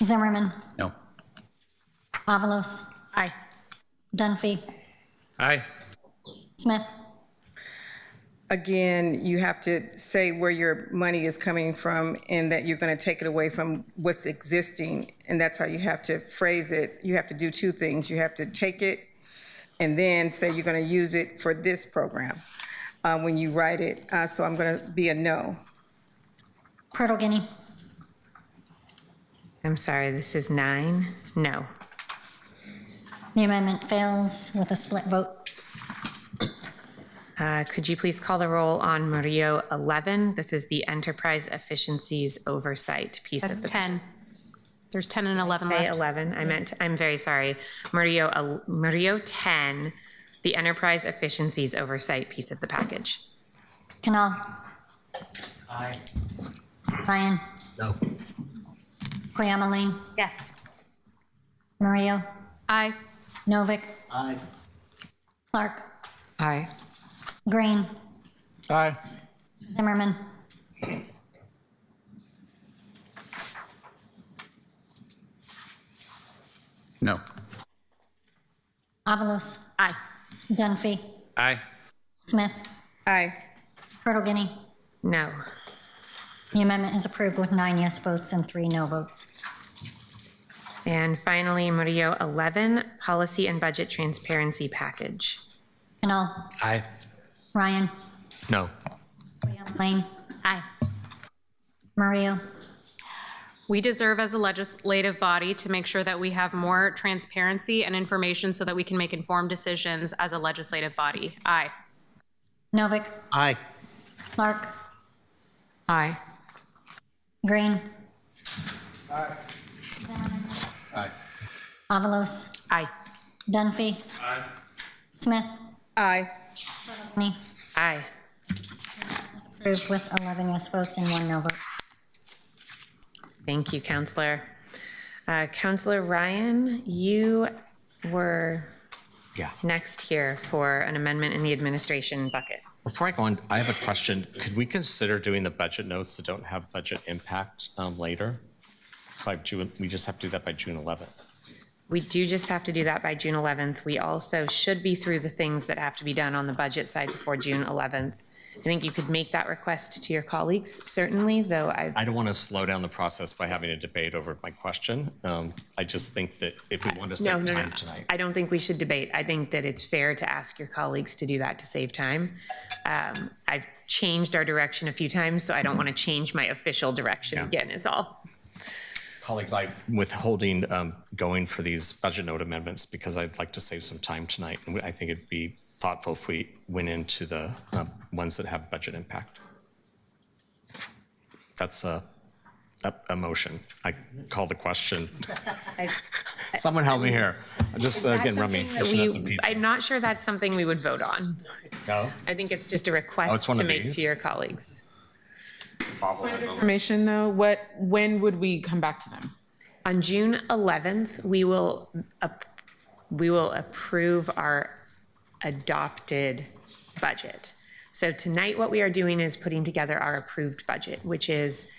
Zimmerman. No. Avalos. Aye. Dunphy. Aye. Smith. Again, you have to say where your money is coming from and that you're going to take it away from what's existing. And that's how you have to phrase it. You have to do two things. You have to take it and then say you're going to use it for this program when you write it. So I'm going to be a no. Purtle Guinea. I'm sorry, this is 9. No. The amendment fails with a split vote. Could you please call the roll on Murillo 11? This is the enterprise efficiencies oversight piece of That's the 10. There's 10 and 11 Say left. 11. I'm very sorry. Murillo 10, the enterprise efficiencies oversight piece of the package. Canal. Aye. Ryan. No. Koyama Yes. Mario. Aye. Novick. Aye. Clark. Aye. Green. Aye. Zimmerman. No. Avalos. Aye. Dunphy. Aye. Smith. Aye. Purtle Guinea. No. The amendment is approved with 9 yes votes and 3 no votes. And finally, Murillo 11, policy and budget transparency package. Canal. Aye. Ryan. No. Lane. Aye. Mario. We deserve as a legislative body to make sure that we have more transparency and information so that we can make informed decisions as a legislative body. Aye. Novick. Aye. Clark. Aye. Green. Aye. Aye. Avalos. Aye. Dunphy. Smith. Aye. Me. Aye. Approved with 11 yes votes and 1 no vote. Thank you, Counselor. Counselor Ryan, you were Yeah. next here for an amendment in the administration bucket. Before I go on, I have a question. Could we consider doing the budget notes that don't have budget impact later? By June, we just have to do that by June 11th. We do just have to do that by June 11th. We also should be through the things that have to be done on the budget side before June 11th. I think you could make that request to your colleagues, certainly, though I don't want to slow down the process by having a debate over my question. I just think that if we want to save time tonight. I don't think we should debate. I think that it's fair to ask your colleagues to do that to save time. I've changed our direction a few times, so I don't want to change my official direction again is all. Colleagues, I'm withholding going for these budget note amendments because I'd like to save some time tonight. And I think it'd be thoughtful if we went into the ones that have budget impact. That's a motion. I call the question. Someone help me here. Just again, Remy. I'm not sure that's something we would vote on. No? I think it's just a request to make to your colleagues. Information though, when would we come back to them? On June 11th, we will approve our adopted budget. So tonight, what we are doing is putting together our approved budget, which is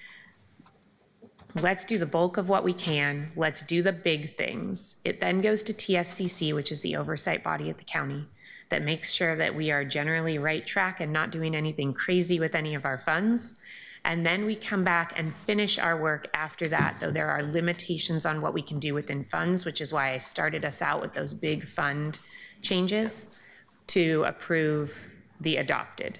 let's do the bulk of what we can. Let's do the big things. It then goes to TSCC, which is the oversight body at the county that makes sure that we are generally right track and not doing anything crazy with any of our funds. And then we come back and finish our work after that, though there are limitations on what we can do within funds, which is why I started us out with those big fund changes to approve the adopted.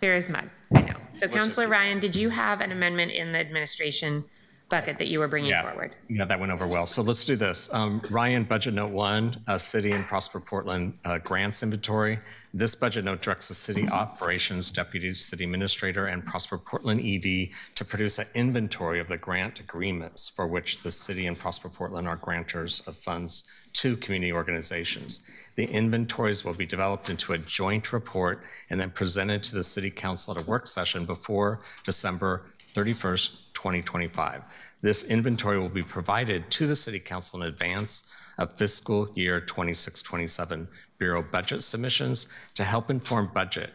There is mud, I know. So Councillor Ryan, did you have an amendment in the administration bucket that you were bringing forward. Yeah, that went over well. So let's do this. Ryan, budget note 1, City and Prosper Portland grants inventory. This budget note directs the city operations deputy city administrator and Prosper Portland ED to produce an inventory of the grant agreements for which the city and Prosper Portland are grantors of funds to community organizations. The inventories will be developed into a joint report and then presented to the city council at a work session before December 31st, 2025. This inventory will be provided to the city council in advance of fiscal year 26-27 Bureau budget submissions to help inform budget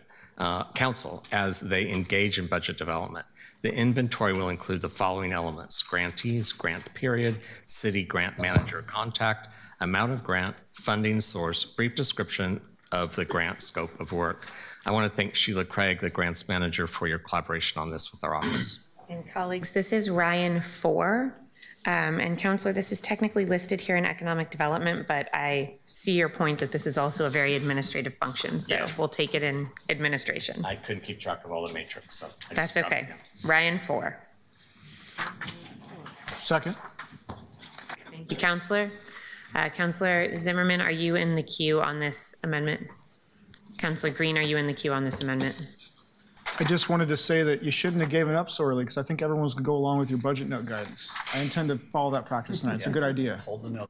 council as they engage in budget development. The inventory will include the following elements: grantees, grant period, city grant manager contact, amount of grant, funding source, brief description of the grant scope of work. I want to thank Sheila Craig, the grants manager, for your collaboration on this with our office. And colleagues, this is Ryan 4. And Counselor, this is technically listed here in economic development, but I see your point that this is also a very administrative function, so we'll take it in administration. I couldn't keep track of all the matrix, so. That's okay. Ryan 4. Second. Thank you, Counselor. Counselor Zimmerman, are you in the queue on this amendment? Counselor Green, are you in the queue on this amendment? I just wanted to say that you shouldn't have given up so early, because I think everyone's going to go along with your budget note guidance. I intend to follow that practice tonight. It's a good idea. Hold the note.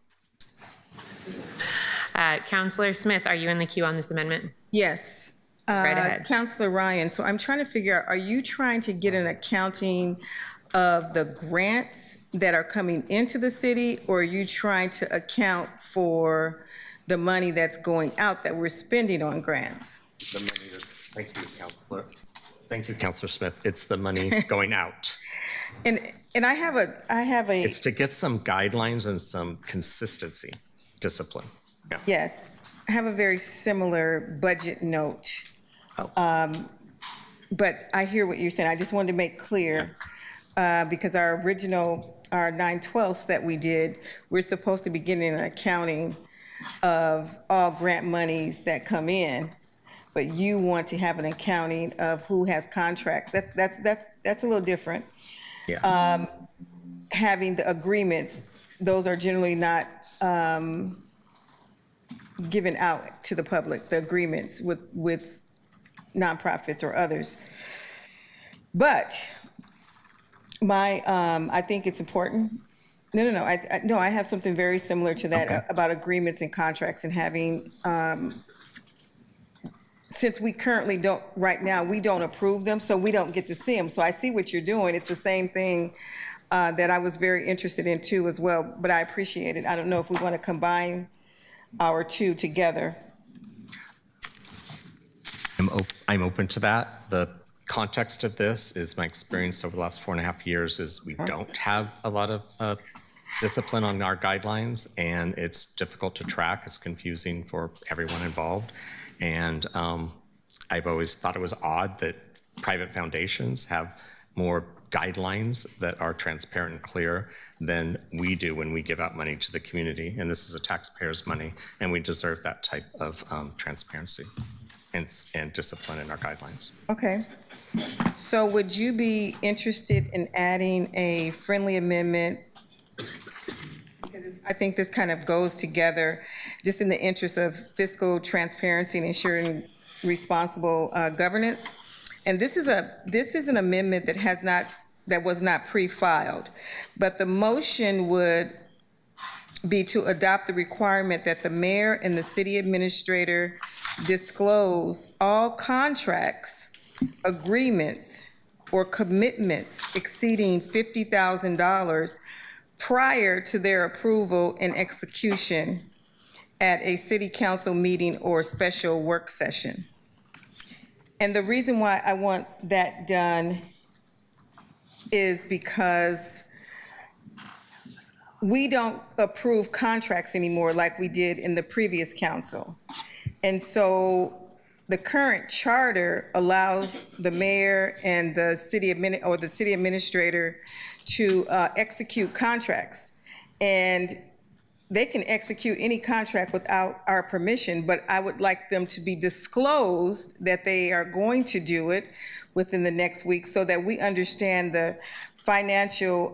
Counselor Smith, are you in the queue on this amendment? Yes. Right ahead. Counselor Ryan, so I'm trying to figure out, are you trying to get an accounting of the grants that are coming into the city, or are you trying to account for the money that's going out that we're spending on grants? The money that, thank you, Counselor. Thank you, Counselor Smith. It's the money going out. And I have a. It's to get some guidelines and some consistency, discipline. Yeah. Yes, I have a very similar budget note. But I hear what you're saying. I just wanted to make clear, because our 9/12 that we did, we're supposed to be getting an accounting of all grant monies that come in, but you want to have an accounting of who has contracts. That's a little different. Yeah. Having the agreements, those are generally not given out to the public, the agreements with nonprofits or others. But I think it's important. No. I have something very similar to that about agreements and contracts and having, since we currently don't, right now, we don't approve them, so we don't get to see them. So I see what you're doing. It's the same thing that I was very interested in too as well, but I appreciate it. I don't know if we want to combine our two together. I'm open to that. The context of this is my experience over the last 4.5 years is we don't have a lot of discipline on our guidelines, and it's difficult to track. It's confusing for everyone involved. And I've always thought it was odd that private foundations have more guidelines that are transparent and clear than we do when we give out money to the community. And this is a taxpayer's money, and we deserve that type of transparency and discipline in our guidelines. Okay. So would you be interested in adding a friendly amendment? Because I think this kind of goes together just in the interest of fiscal transparency and ensuring responsible governance. And this is an amendment that was not pre-filed, but the motion would be to adopt the requirement that the mayor and the city administrator disclose all contracts, agreements, or commitments exceeding $50,000 prior to their approval and execution at a city council meeting or special work session. And the reason why I want that done is because we don't approve contracts anymore like we did in the previous council. And so the current charter allows the mayor and the city administrator to execute contracts. And they can execute any contract without our permission, but I would like them to be disclosed that they are going to do it within the next week so that we understand the financial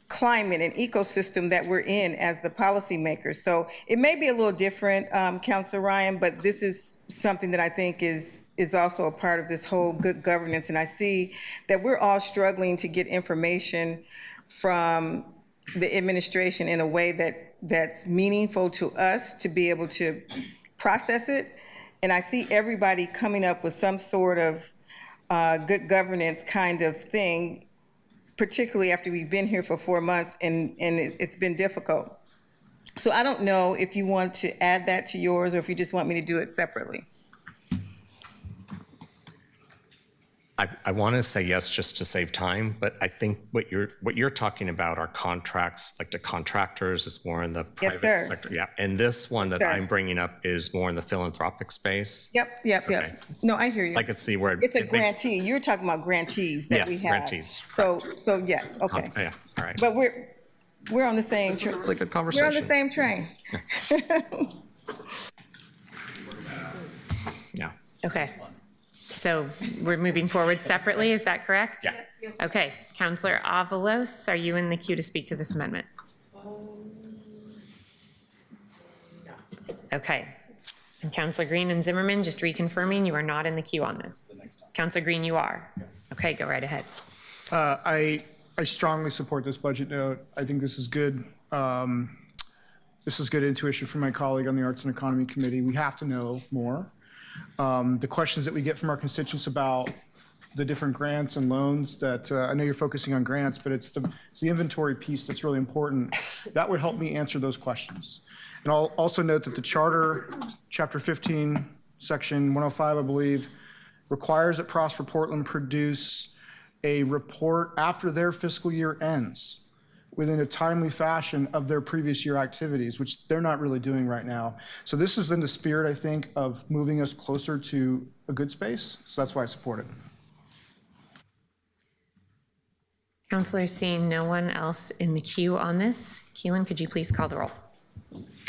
climate and ecosystem that we're in as the policymakers. So it may be a little different, Councilor Ryan, but this is something that I think is also a part of this whole good governance. And I see that we're all struggling to get information from the administration in a way that's meaningful to us to be able to process it. And I see everybody coming up with some sort of good governance kind of thing, particularly after we've been here for 4 months and it's been difficult. So I don't know if you want to add that to yours or if you just want me to do it separately. I want to say yes just to save time, but I think what you're talking about are contracts, like the contractors is more in the private sector. Yeah, and this one that I'm bringing up is more in the philanthropic space. Yep. No, I hear you. So I could see where it's a grantee. You're talking about grantees that we have. Yes, grantees. So yes, okay. Yeah, all right. But we're on the same. This was a really good conversation. We're on the same train. Yeah. Okay. So we're moving forward separately, is that correct? Yeah. Okay, Councillor Avalos, are you in the queue to speak to this amendment? Okay. And Councillor Green and Zimmerman, just reconfirming you are not in the queue on this. Councillor Green, you are. Okay, go right ahead. I strongly support this budget note. I think this is good. This is good intuition from my colleague on the Arts and Economy Committee. We have to know more. The questions that we get from our constituents about the different grants and loans that I know you're focusing on grants, but it's the inventory piece that's really important. That would help me answer those questions. And I'll also note that the charter, chapter 15, section 105, I believe, requires that Prosper Portland produce a report after their fiscal year ends within a timely fashion of their previous year activities, which they're not really doing right now. So this is in the spirit, I think, of moving us closer to a good space. So that's why I support it. Councillors, seeing no one else in the queue on this, Keelan, could you please call the roll?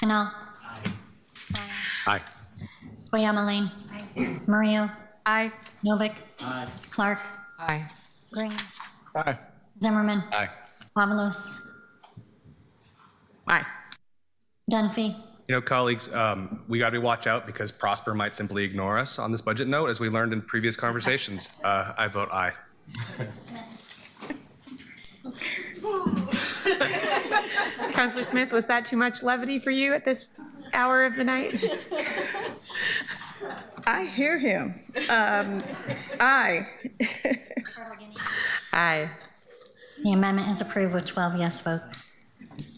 Canal. Aye. Oyama Murillo. Aye. Novick. Clark. Aye. Green. Aye. Zimmerman. Aye. Avalos. Aye. Dunphy. You know, colleagues, we got to watch out because Prosper might simply ignore us on this budget note, as we learned in previous conversations. I vote aye. Councillor Smith, was that too much levity for you at this hour of the night? I hear him. Aye. Aye. The amendment is approved with 12 yes votes.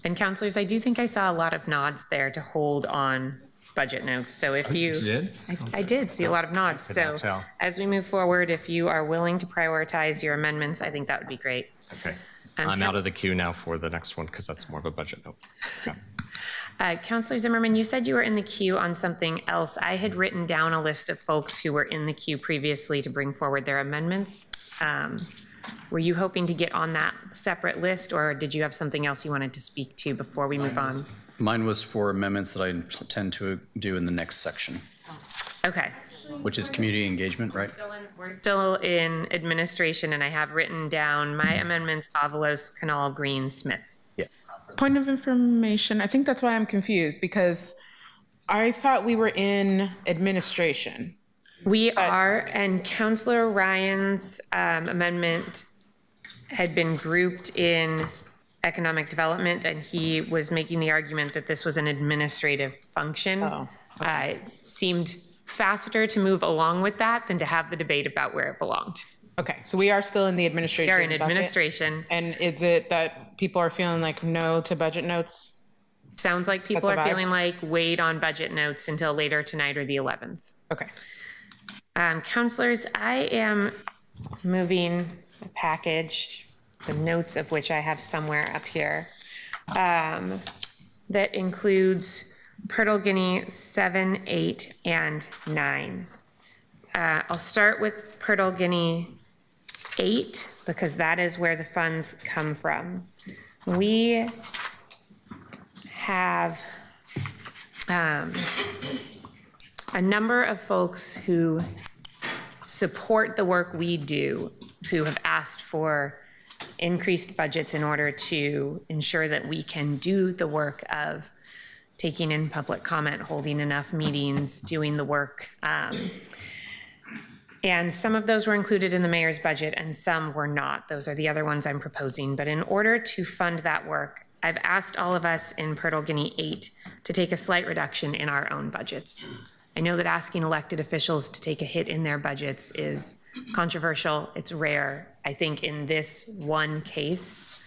And councillors, I do think I saw a lot of nods there to hold on budget notes. So if you did? I did see a lot of nods. Could So not tell. as we move forward, if you are willing to prioritize your amendments, I think that would be great. Okay. I'm out of the queue now for the next one because that's more of a budget note. Okay. Councillor Zimmerman, you said you were in the queue on something else. I had written down a list of folks who were in the queue previously to bring forward their amendments. Were you hoping to get on that separate list, or did you have something else you wanted to speak to before we move on? Mine was for amendments that I intend to do in the next section, Okay. which is community engagement, right? We're still in administration, and I have written down my amendments, Avalos, Canal, Green, Smith. Yeah. Point of information, I think that's why I'm confused, because I thought we were in administration. We are, and Councillor Ryan's amendment had been grouped in economic development, and he was making the argument that this was an administrative function. It seemed faster to move along with that than to have the debate about where it belonged. Okay, so we are still in the We administration are in bucket? administration. And is it that people are feeling like no to budget notes? Sounds like people That's are the vibe? feeling like wait on budget notes until later tonight or the 11th. Okay. Councilors, I am moving a package, the notes of which I have somewhere up here, that includes Purtle Guinea 7, 8, and 9. I'll start with Purtle Guinea 8 because that is where the funds come from. We have a number of folks who support the work we do, who have asked for increased budgets in order to ensure that we can do the work of taking in public comment, holding enough meetings, doing the work. And some of those were included in the mayor's budget and some were not. Those are the other ones I'm proposing. But in order to fund that work, I've asked all of us in Pyrtle Guinea 8 to take a slight reduction in our own budgets. I know that asking elected officials to take a hit in their budgets is controversial, it's rare. I think in this one case,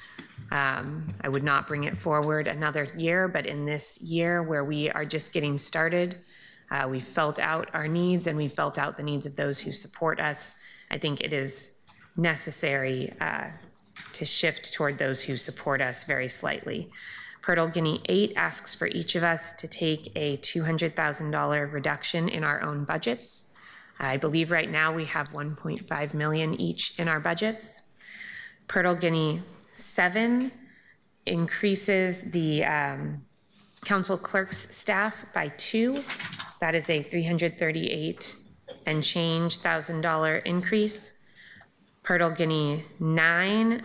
I would not bring it forward another year, but in this year where we are just getting started, we felt out our needs and we felt out the needs of those who support us. I think it is necessary to shift toward those who support us very slightly. Pyrtle Guinea 8 asks for each of us to take a $200,000 reduction in our own budgets. I believe right now we have 1.5 million each in our budgets. Pyrtle Guinea 7 increases the council clerk's staff by 2. That is a $338 and change $1,000 increase. Pyrtle Guinea 9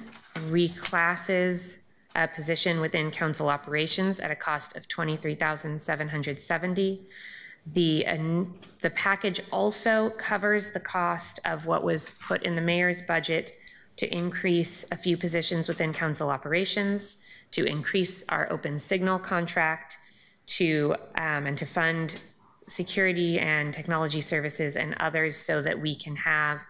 reclasses a position within council operations at a cost of $23,770. The package also covers the cost of what was put in the mayor's budget to increase a few positions within council operations, to increase our open signal contract, and to fund security and technology services and others so that we can have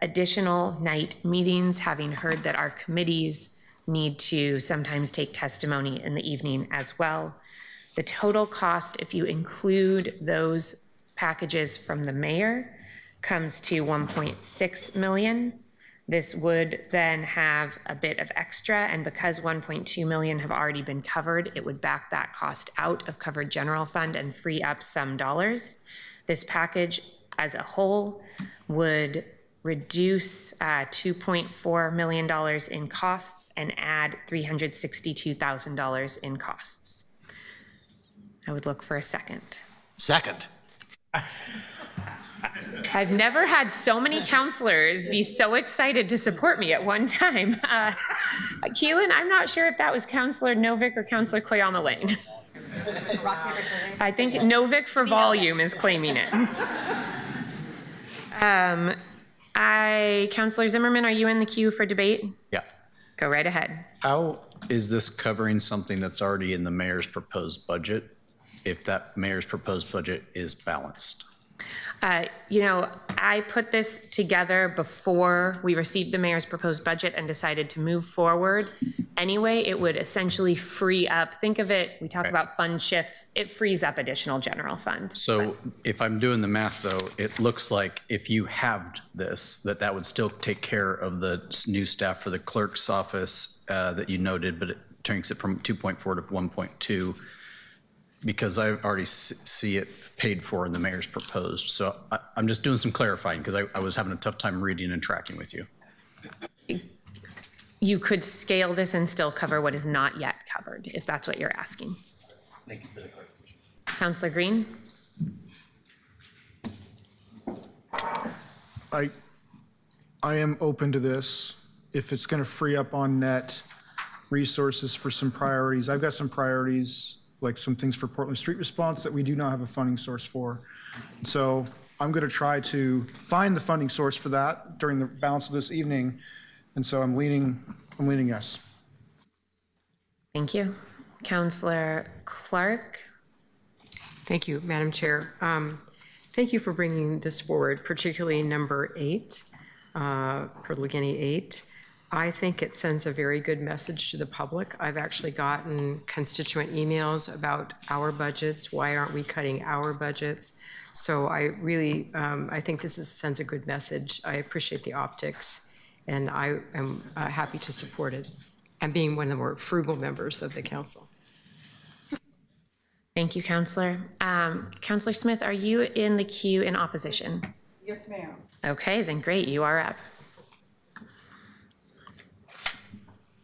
additional night meetings, having heard that our committees need to sometimes take testimony in the evening as well. The total cost, if you include those packages from the mayor, comes to 1.6 million. This would then have a bit of extra, and because 1.2 million have already been covered, it would back that cost out of covered general fund and free up some dollars. This package as a whole would reduce $2.4 million in costs and add $362,000 in costs. I would look for a second. Second. I've never had so many counselors be so excited to support me at one time. Keelan, I'm not sure if that was Counselor Novick or Counselor Koyama Lane. Rock, paper, scissors. I think Novick for volume is claiming it. Counselor Zimmerman, are you in the queue for debate? Yeah. Go right ahead. How is this covering something that's already in the mayor's proposed budget, if that mayor's proposed budget is balanced? I put this together before we received the mayor's proposed budget and decided to move forward. Anyway, it would essentially free up, think of it, we talk about fund shifts, it frees up additional general fund. So if I'm doing the math though, it looks like if you halved this, that would still take care of the new staff for the clerk's office that you noted, but it takes it from 2.4 to 1.2. Because I already see it paid for in the mayor's proposed. So I'm just doing some clarifying because I was having a tough time reading and tracking with you. You could scale this and still cover what is not yet covered, if that's what you're asking. Thank you for the clarification. Councillor Green? I am open to this if it's going to free up on net resources for some priorities. I've got some priorities, like some things for Portland Street Response that we do not have a funding source for. So I'm going to try to find the funding source for that during the balance of this evening. And so I'm leaning yes. Thank you. Councillor Clark? Thank you, Madam Chair. Thank you for bringing this forward, particularly number 8, Pyrtle Guinea 8. I think it sends a very good message to the public. I've actually gotten constituent emails about our budgets. Why aren't we cutting our budgets? So I really, I think this sends a good message. I appreciate the optics, and I am happy to support it, and being one of the more frugal members of the council. Thank you, Councillor. Councillor Smith, are you in the queue in opposition? Yes, ma'am. Okay, then great, you are up.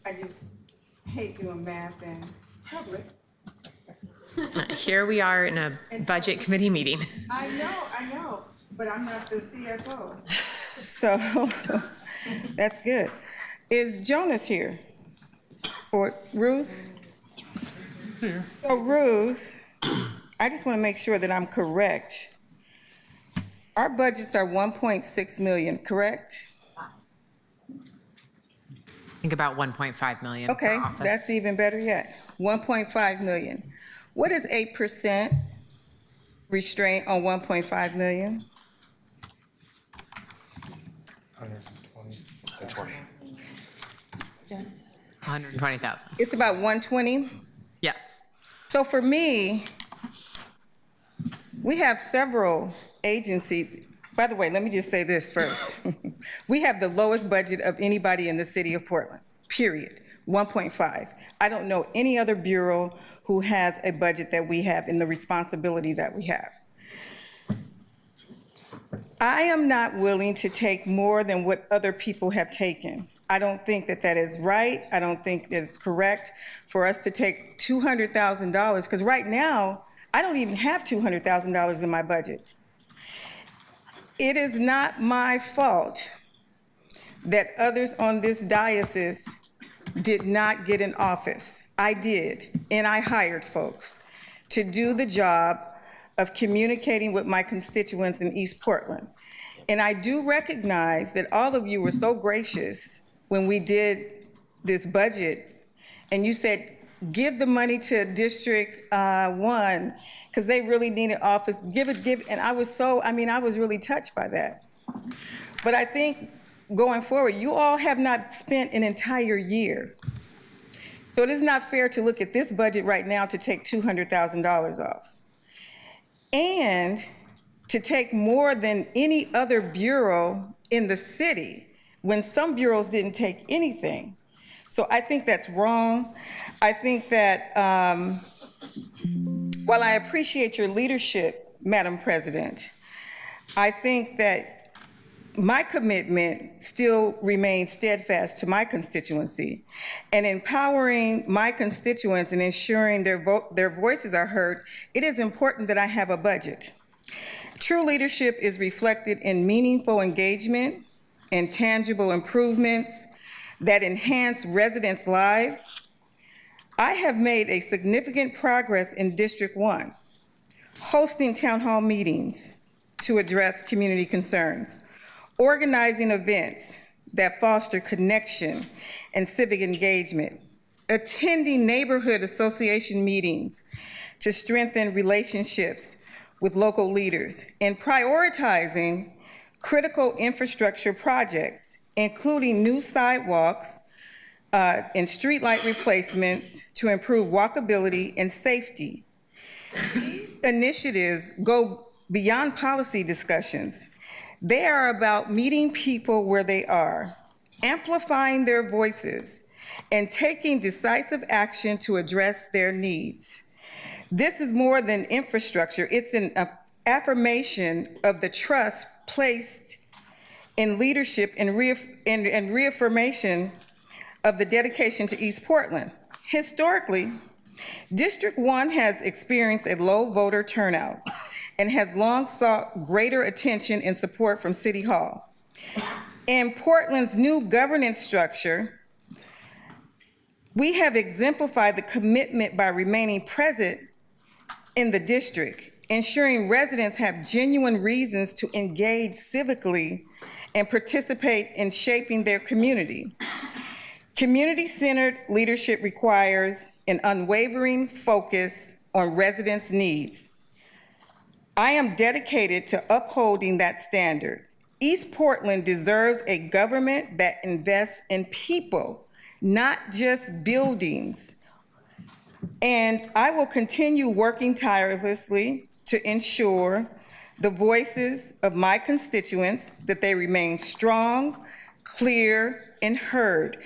I just hate doing math in public, Here we are in a budget committee meeting. I know, but I'm not the CFO. So, that's good. Is Jonas here? Or Ruth? Here. So Ruth, I just want to make sure that I'm correct. Our budgets are 1.6 million, correct? Think about 1.5 million. Okay, per office. that's even better yet. 1.5 million. What is 8% restraint on 1.5 million? 120,000. It's about 120? Yes. So for me, we have several agencies. By the way, let me just say this first. We have the lowest budget of anybody in the city of Portland, period, 1.5. I don't know any other bureau who has a budget that we have and the responsibility that we have. I am not willing to take more than what other people have taken. I don't think that that is right. I don't think that it's correct for us to take $200,000, because right now, I don't even have $200,000 in my budget. It is not my fault that others on this diocese did not get an office. I did, and I hired folks to do the job of communicating with my constituents in East Portland. And I do recognize that all of you were so gracious when we did this budget, and you said, give the money to District 1, because they really need an office, give it, and I was really touched by that. But I think going forward, you all have not spent an entire year. So it is not fair to look at this budget right now to take $200,000 off. And to take more than any other bureau in the city, when some bureaus didn't take anything. So I think that's wrong. I think that while I appreciate your leadership, Madam President, I think that my commitment still remains steadfast to my constituency, and empowering my constituents and ensuring their voices are heard. It is important that I have a budget. True leadership is reflected in meaningful engagement and tangible improvements that enhance residents' lives. I have made a significant progress in District 1, hosting town hall meetings to address community concerns, organizing events that foster connection and civic engagement, attending neighborhood association meetings to strengthen relationships with local leaders, and prioritizing critical infrastructure projects, including new sidewalks and streetlight replacements to improve walkability and safety. These initiatives go beyond policy discussions. They are about meeting people where they are, amplifying their voices, and taking decisive action to address their needs. This is more than infrastructure. It's an affirmation of the trust placed in leadership and reaffirmation of the dedication to East Portland. Historically, District 1 has experienced a low voter turnout and has long sought greater attention and support from City Hall. In Portland's new governance structure, we have exemplified the commitment by remaining present in the district, ensuring residents have genuine reasons to engage civically and participate in shaping their community. Community-centered leadership requires an unwavering focus on residents' needs. I am dedicated to upholding that standard. East Portland deserves a government that invests in people, not just buildings. And I will continue working tirelessly to ensure the voices of my constituents, that they remain strong, clear, and heard.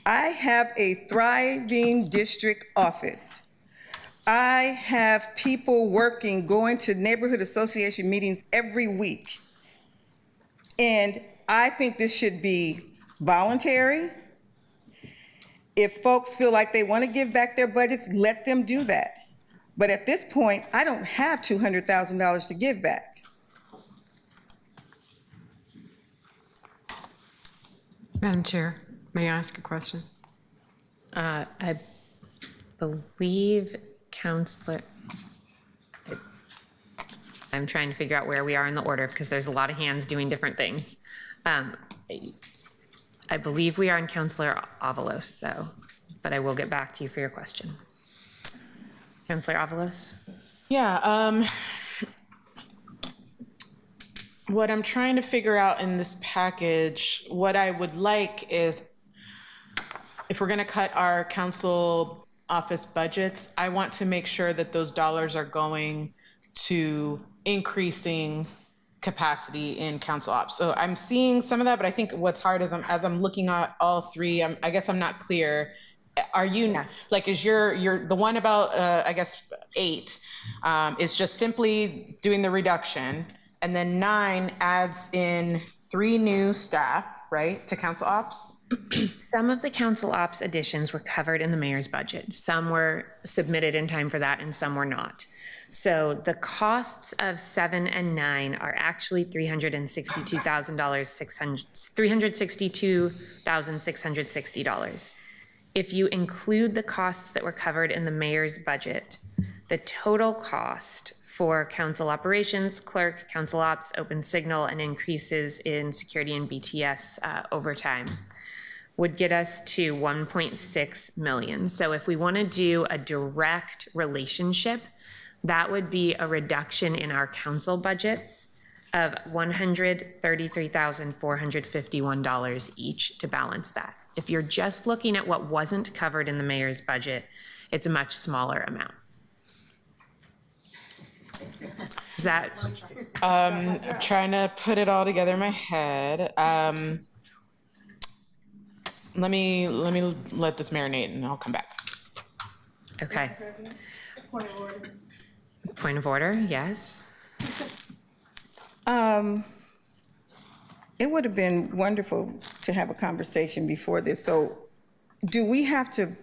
I have a thriving district office. I have people working, going to neighborhood association meetings every week. And I think this should be voluntary. If folks feel like they want to give back their budgets, let them do that. But at this point, I don't have $200,000 to give back. Madam Chair, may I ask a question? I believe Counselor, I'm trying to figure out where we are in the order because there's a lot of hands doing different things. I believe we are in Counselor Avalos, though, but I will get back to you for your question. Counselor Avalos? Yeah, what I'm trying to figure out in this package, what I would like is, if we're gonna cut our council office budgets, I want to make sure that those dollars are going to increasing capacity in council ops. So I'm seeing some of that, but I think what's hard is as I'm looking at all three, I guess I'm not clear. Are you, like, is your the one about, I guess, 8, is just simply doing the reduction, and then 9 adds in 3 new staff, right, to council ops? Some of the council ops additions were covered in the mayor's budget. Some were submitted in time for that and some were not. So the costs of 7 and 9 are actually $362,660. If you include the costs that were covered in the mayor's budget, the total cost for council operations, clerk, council ops, open signal, and increases in security and BTS overtime would get us to 1.6 million. So if we want to do a direct relationship, that would be a reduction in our council budgets of $133,451 each to balance that. If you're just looking at what wasn't covered in the mayor's budget, it's a much smaller amount. Is that? I'm trying to put it all together in my head. Let me let this marinate and I'll come back. Okay. Point of order, yes. It would have been wonderful to have a conversation before this. So do we have to,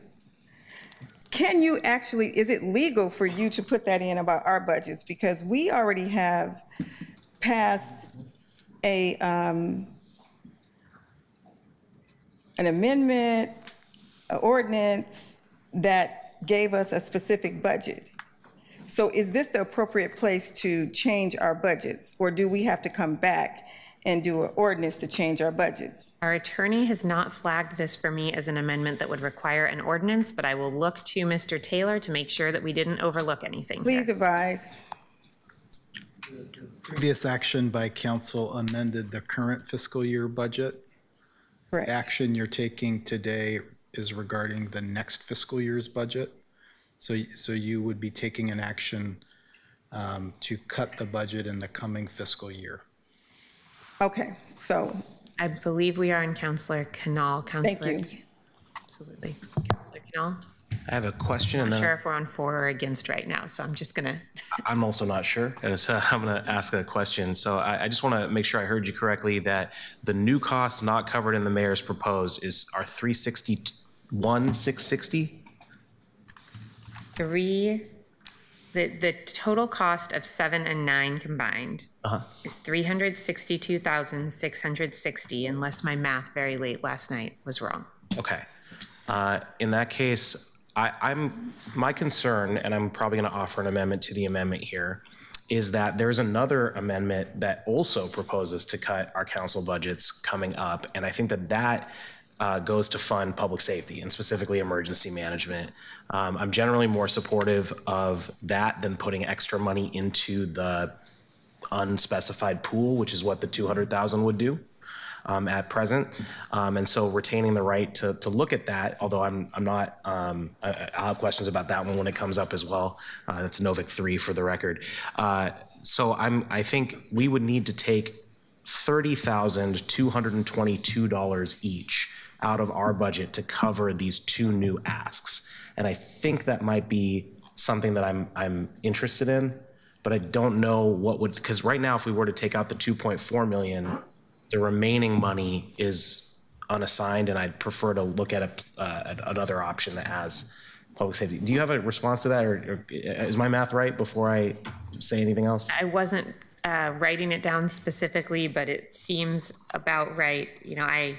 can you actually, is it legal for you to put that in about our budgets? Because we already have passed an amendment, an ordinance that gave us a specific budget. So is this the appropriate place to change our budgets? Or do we have to come back and do an ordinance to change our budgets? Our attorney has not flagged this for me as an amendment that would require an ordinance, but I will look to Mr. Taylor to make sure that we didn't overlook anything. Please advise. Previous action by council amended the current fiscal year budget. Correct. The action you're taking today is regarding the next fiscal year's budget. So you would be taking an action to cut the budget in the coming fiscal year. Okay, so. I believe we are in Councilor Canal. Thank you. Absolutely. Councilor Canal. I have a question. I'm and not then sure if we're on for or against right now, so I'm just gonna. I'm also not sure, and so I'm going to ask a question. So I just want to make sure I heard you correctly that the new costs not covered in the mayor's proposed are $361,660. The total cost of 7 and 9 combined is $362,660, unless my math very late last night was wrong. Okay. In that case, my concern, and I'm probably going to offer an amendment to the amendment here, is that there's another amendment that also proposes to cut our council budgets coming up, and I think that goes to fund public safety and specifically emergency management. I'm generally more supportive of that than putting extra money into the unspecified pool, which is what the 200,000 would do at present. And so retaining the right to look at that, although I'm not, I'll have questions about that one when it comes up as well. That's Novick 3 for the record. So I think we would need to take $30,222 each out of our budget to cover these 2 new asks. And I think that might be something that I'm interested in, but I don't know what would, because right now if we were to take out the 2.4 million, the remaining money is unassigned, and I'd prefer to look at another option that has public safety. Do you have a response to that, or is my math right before I say anything else? I wasn't writing it down specifically, but it seems about right. You know,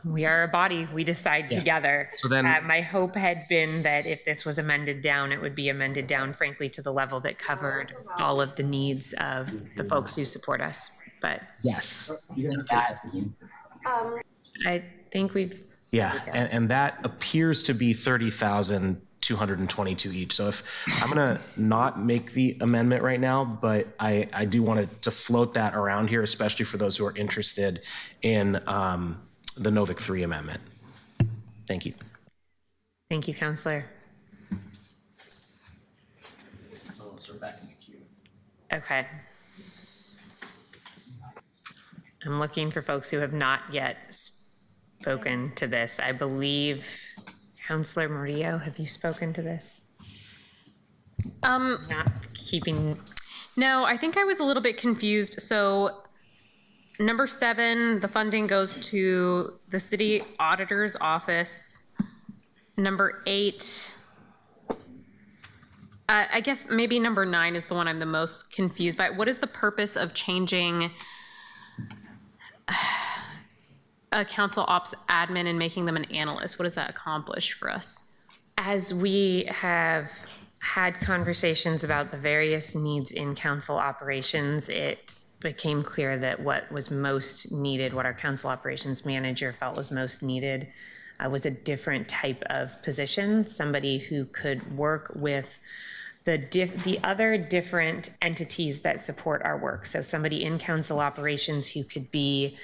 we are a body, we decide together. So then- my hope had been that if this was amended down, it would be amended down, frankly, to the level that covered all of the needs of the folks who support us. But Yes. I think we've. Yeah, and that appears to be 30,222 each. So if I'm gonna not make the amendment right now, but I do want to float that around here, especially for those who are interested in the Novick 3 amendment. Thank you. Thank you, Counselor. Okay. I'm looking for folks who have not yet spoken to this. I believe, Counselor Murillo, have you spoken to this? Not keeping. No, I think I was a little bit confused. So number 7, the funding goes to the city auditor's office. Number 8, I guess maybe number 9 is the one I'm the most confused by. What is the purpose of changing a council ops admin and making them an analyst? What does that accomplish for us? As we have had conversations about the various needs in council operations, it became clear that what was most needed, what our council operations manager felt was most needed, was a different type of position, somebody who could work with the other different entities that support our work. So somebody in council operations who could be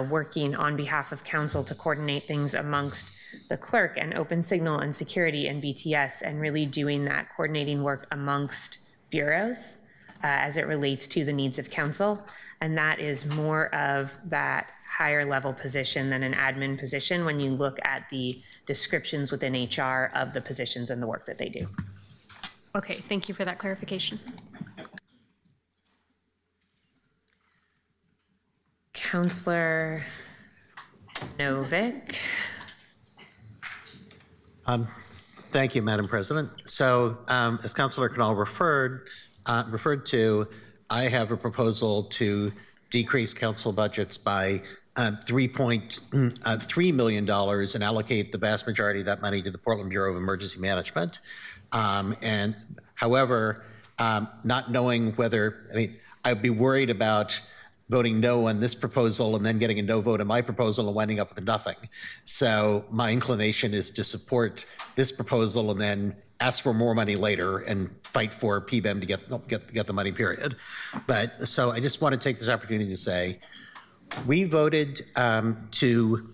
working on behalf of council to coordinate things amongst the clerk and open signal and security and BTS, and really doing that coordinating work amongst bureaus as it relates to the needs of council. And that is more of that higher level position than an admin position when you look at the descriptions within HR of the positions and the work that they do. Okay, thank you for that clarification. Counselor Novick. Thank you, Madam President. So as Councilor Canal referred to, I have a proposal to decrease council budgets by $3.3 million and allocate the vast majority of that money to the Portland Bureau of Emergency Management. And however, not knowing whether, I'd be worried about voting no on this proposal and then getting a no vote on my proposal and winding up with nothing. So my inclination is to support this proposal and then ask for more money later and fight for PBEM to get the money, period. But so I just want to take this opportunity to say, we voted to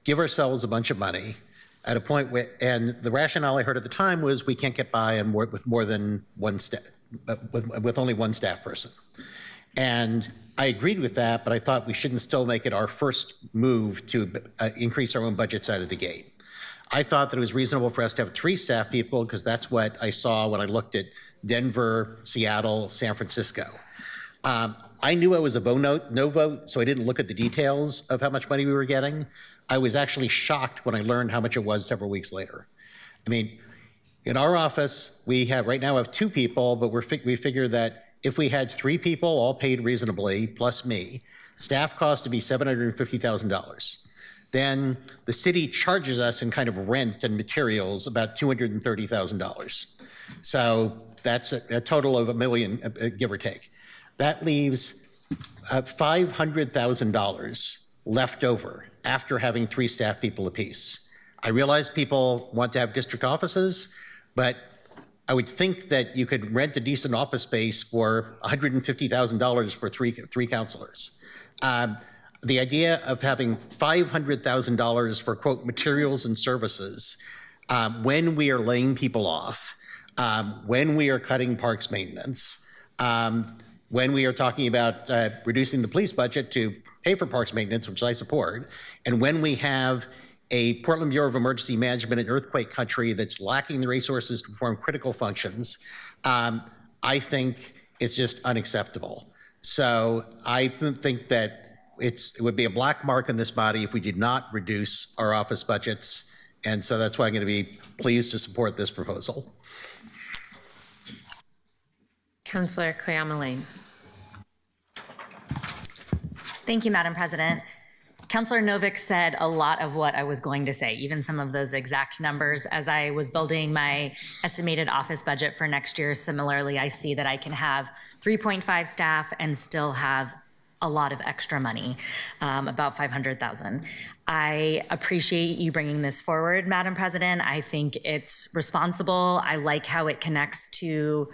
give ourselves a bunch of money at a point where, and the rationale I heard at the time was we can't get by on with more than one staff, with only one staff person. And I agreed with that, but I thought we shouldn't still make it our first move to increase our own budgets out of the gate. I thought that it was reasonable for us to have 3 staff people because that's what I saw when I looked at Denver, Seattle, San Francisco. I knew I was a no vote, so I didn't look at the details of how much money we were getting. I was actually shocked when I learned how much it was several weeks later. I mean, in our office, we have right now have 2 people, but we figure that if we had 3 people, all paid reasonably, plus me, staff cost to be $750,000. Then the city charges us in kind of rent and materials about $230,000. So that's a total of $1 million, give or take. That leaves $500,000 left over after having 3 staff people apiece. I realize people want to have district offices, but I would think that you could rent a decent office space for $150,000 for three counselors. The idea of having $500,000 for, quote, materials and services when we are laying people off, when we are cutting parks maintenance, when we are talking about reducing the police budget to pay for parks maintenance, which I support, and when we have a Portland Bureau of Emergency Management in earthquake country that's lacking the resources to perform critical functions, I think it's just unacceptable. So I think that it would be a black mark on this body if we did not reduce our office budgets And so that's why I'm going to be pleased to support this proposal. Councillor Koyama-Lane. Thank you, Madam President. Councillor Novick said a lot of what I was going to say, even some of those exact numbers. As I was building my estimated office budget for next year, similarly, I see that I can have 3.5 staff and still have a lot of extra money, about 500,000. I appreciate you bringing this forward, Madam President. I think it's responsible. I like how it connects to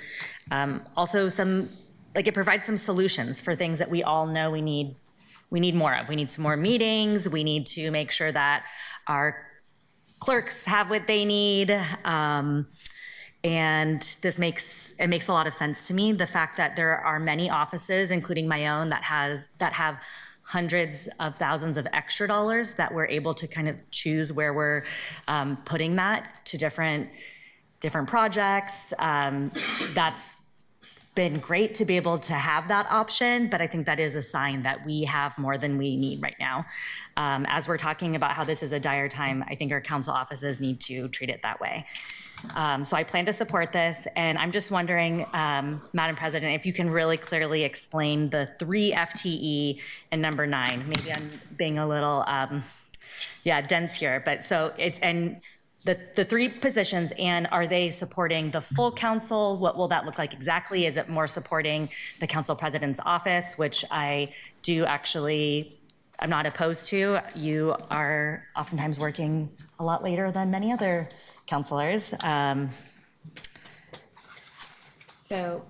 also some, like it provides some solutions for things that we all know we need more of. We need some more meetings. We need to make sure that our clerks have what they need. And this makes a lot of sense to me. The fact that there are many offices, including my own, that have hundreds of thousands of extra dollars that we're able to kind of choose where we're putting that to different projects. That's been great to be able to have that option, but I think that is a sign that we have more than we need right now. As we're talking about how this is a dire time, I think our council offices need to treat it that way. So I plan to support this, and I'm just wondering, Madam President, if you can really clearly explain the 3 FTE and number 9. Maybe I'm being a little, dense here, but so it's, and the 3 positions, and are they supporting the full council? What will that look like exactly? Is it more supporting the council president's office, which I do actually, I'm not opposed to. You are oftentimes working a lot later than many other councilors. So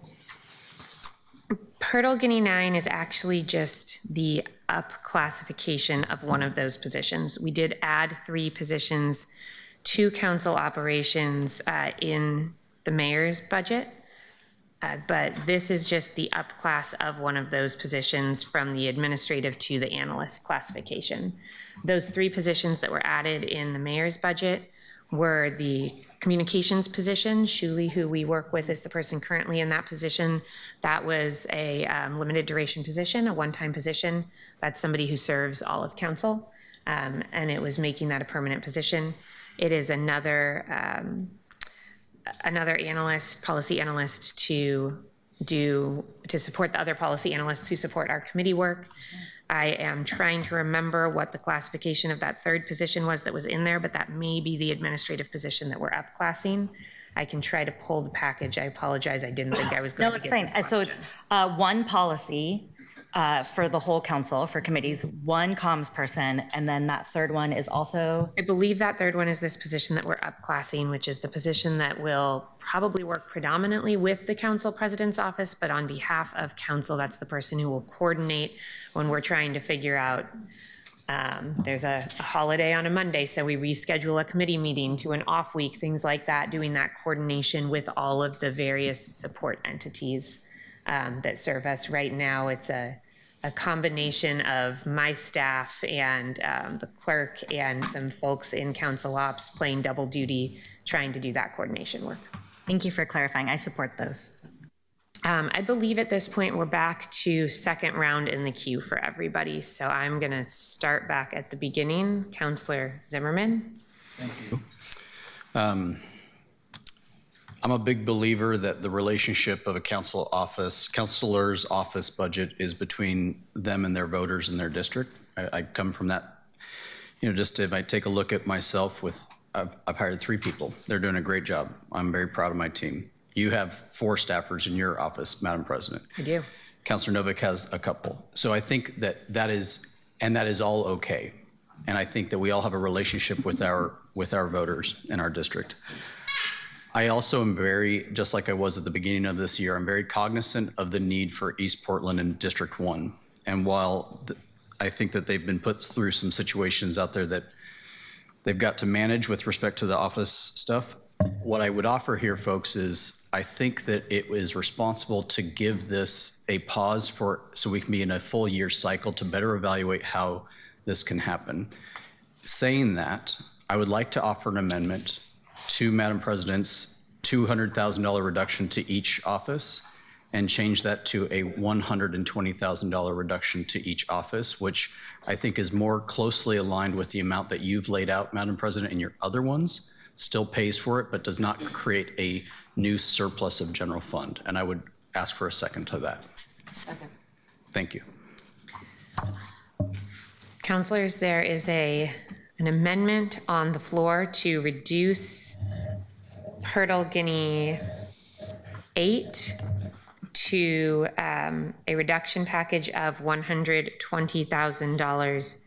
Hurdle Guinea 9 is actually just the up classification of one of those positions. We did add 3 positions to council operations in the mayor's budget, but this is just the up class of one of those positions from the administrative to the analyst classification. Those 3 positions that were added in the mayor's budget were the communications position. Shuli, who we work with, is the person currently in that position. That was a limited duration position, a one-time position. That's somebody who serves all of council, and it was making that a permanent position. It is another analyst, policy analyst to support the other policy analysts who support our committee work. I am trying to remember what the classification of that 3rd position was that was in there, but that may be the administrative position that we're upclassing. I can try to pull the package. I apologize. I didn't think I was going to get this question. So it's 1 policy for the whole council, for committees, 1 comms person, and then that 3rd one is also? I believe that 3rd one is this position that we're upclassing, which is the position that will probably work predominantly with the council president's office, but on behalf of council, that's the person who will coordinate when we're trying to figure out, there's a holiday on a Monday, so we reschedule a committee meeting to an off week, things like that, doing that coordination with all of the various support entities that serve us. Right now, it's a combination of my staff and the clerk and some folks in council ops playing double duty, trying to do that coordination work. Thank you for clarifying. I support those. I believe at this point we're back to 2nd round in the queue for everybody. So I'm going to start back at the beginning. Councillor Zimmerman. Thank you. I'm a big believer that the relationship of a councilor's office budget is between them and their voters in their district. I come from that, just if I take a look at myself I've hired 3 people. They're doing a great job. I'm very proud of my team. You have 4 staffers in your office, Madam President. I do. Councilor Novick has a couple. So I think that is all okay. And I think that we all have a relationship with our voters in our district. I also am just like I was at the beginning of this year, I'm very cognizant of the need for East Portland and District 1. And while I think that they've been put through some situations out there that they've got to manage with respect to the office stuff, what I would offer here, folks, is I think that it is responsible to give this a pause so we can be in a full year cycle to better evaluate how this can happen. Saying that, I would like to offer an amendment to Madam President's $200,000 reduction to each office and change that to a $120,000 reduction to each office, which I think is more closely aligned with the amount that you've laid out, Madam President, in your other ones, still pays for it, but does not create a new surplus of general fund. And I would ask for a second to that. Second. Thank you. Councilors, there is an amendment on the floor to reduce Hurdle Guinea 8 to a reduction package of $120,000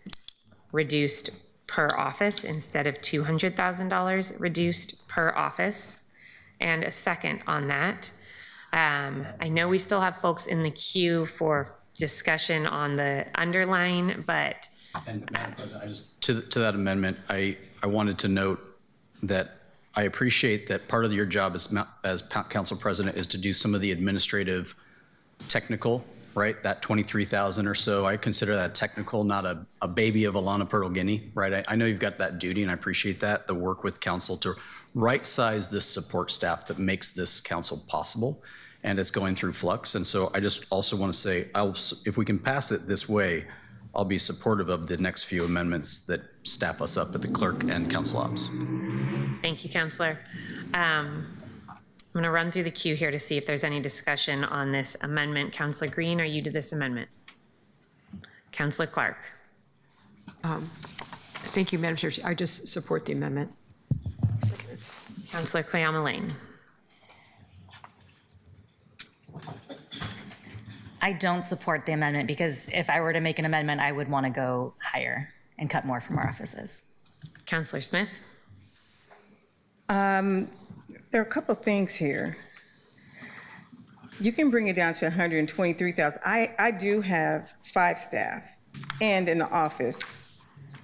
reduced per office instead of $200,000 reduced per office. And a second on that. I know we still have folks in the queue for discussion on the underline, but And Madam President, I just, to that amendment, I wanted to note that I appreciate that part of your job as Council President is to do some of the administrative technical, right? That 23,000 or so, I consider that technical, not a baby of Alana Purtle Guinea, right? I know you've got that duty and I appreciate that, the work with council to right-size this support staff that makes this council possible, and it's going through flux. And so I just also want to say, if we can pass it this way, I'll be supportive of the next few amendments that staff us up at the clerk and council ops. thank you, Councilor. I'm going to run through the queue here to see if there's any discussion on this amendment. Councilor Green, are you to this amendment? Councilor Clark. Thank you, Madam Chair. I just support the amendment. Councilor Quayama Lane. I don't support the amendment because if I were to make an amendment, I would want to go higher and cut more from our offices. Councilor Smith. There are a couple of things here. You can bring it down to 123,000. I do have 5 staff and an office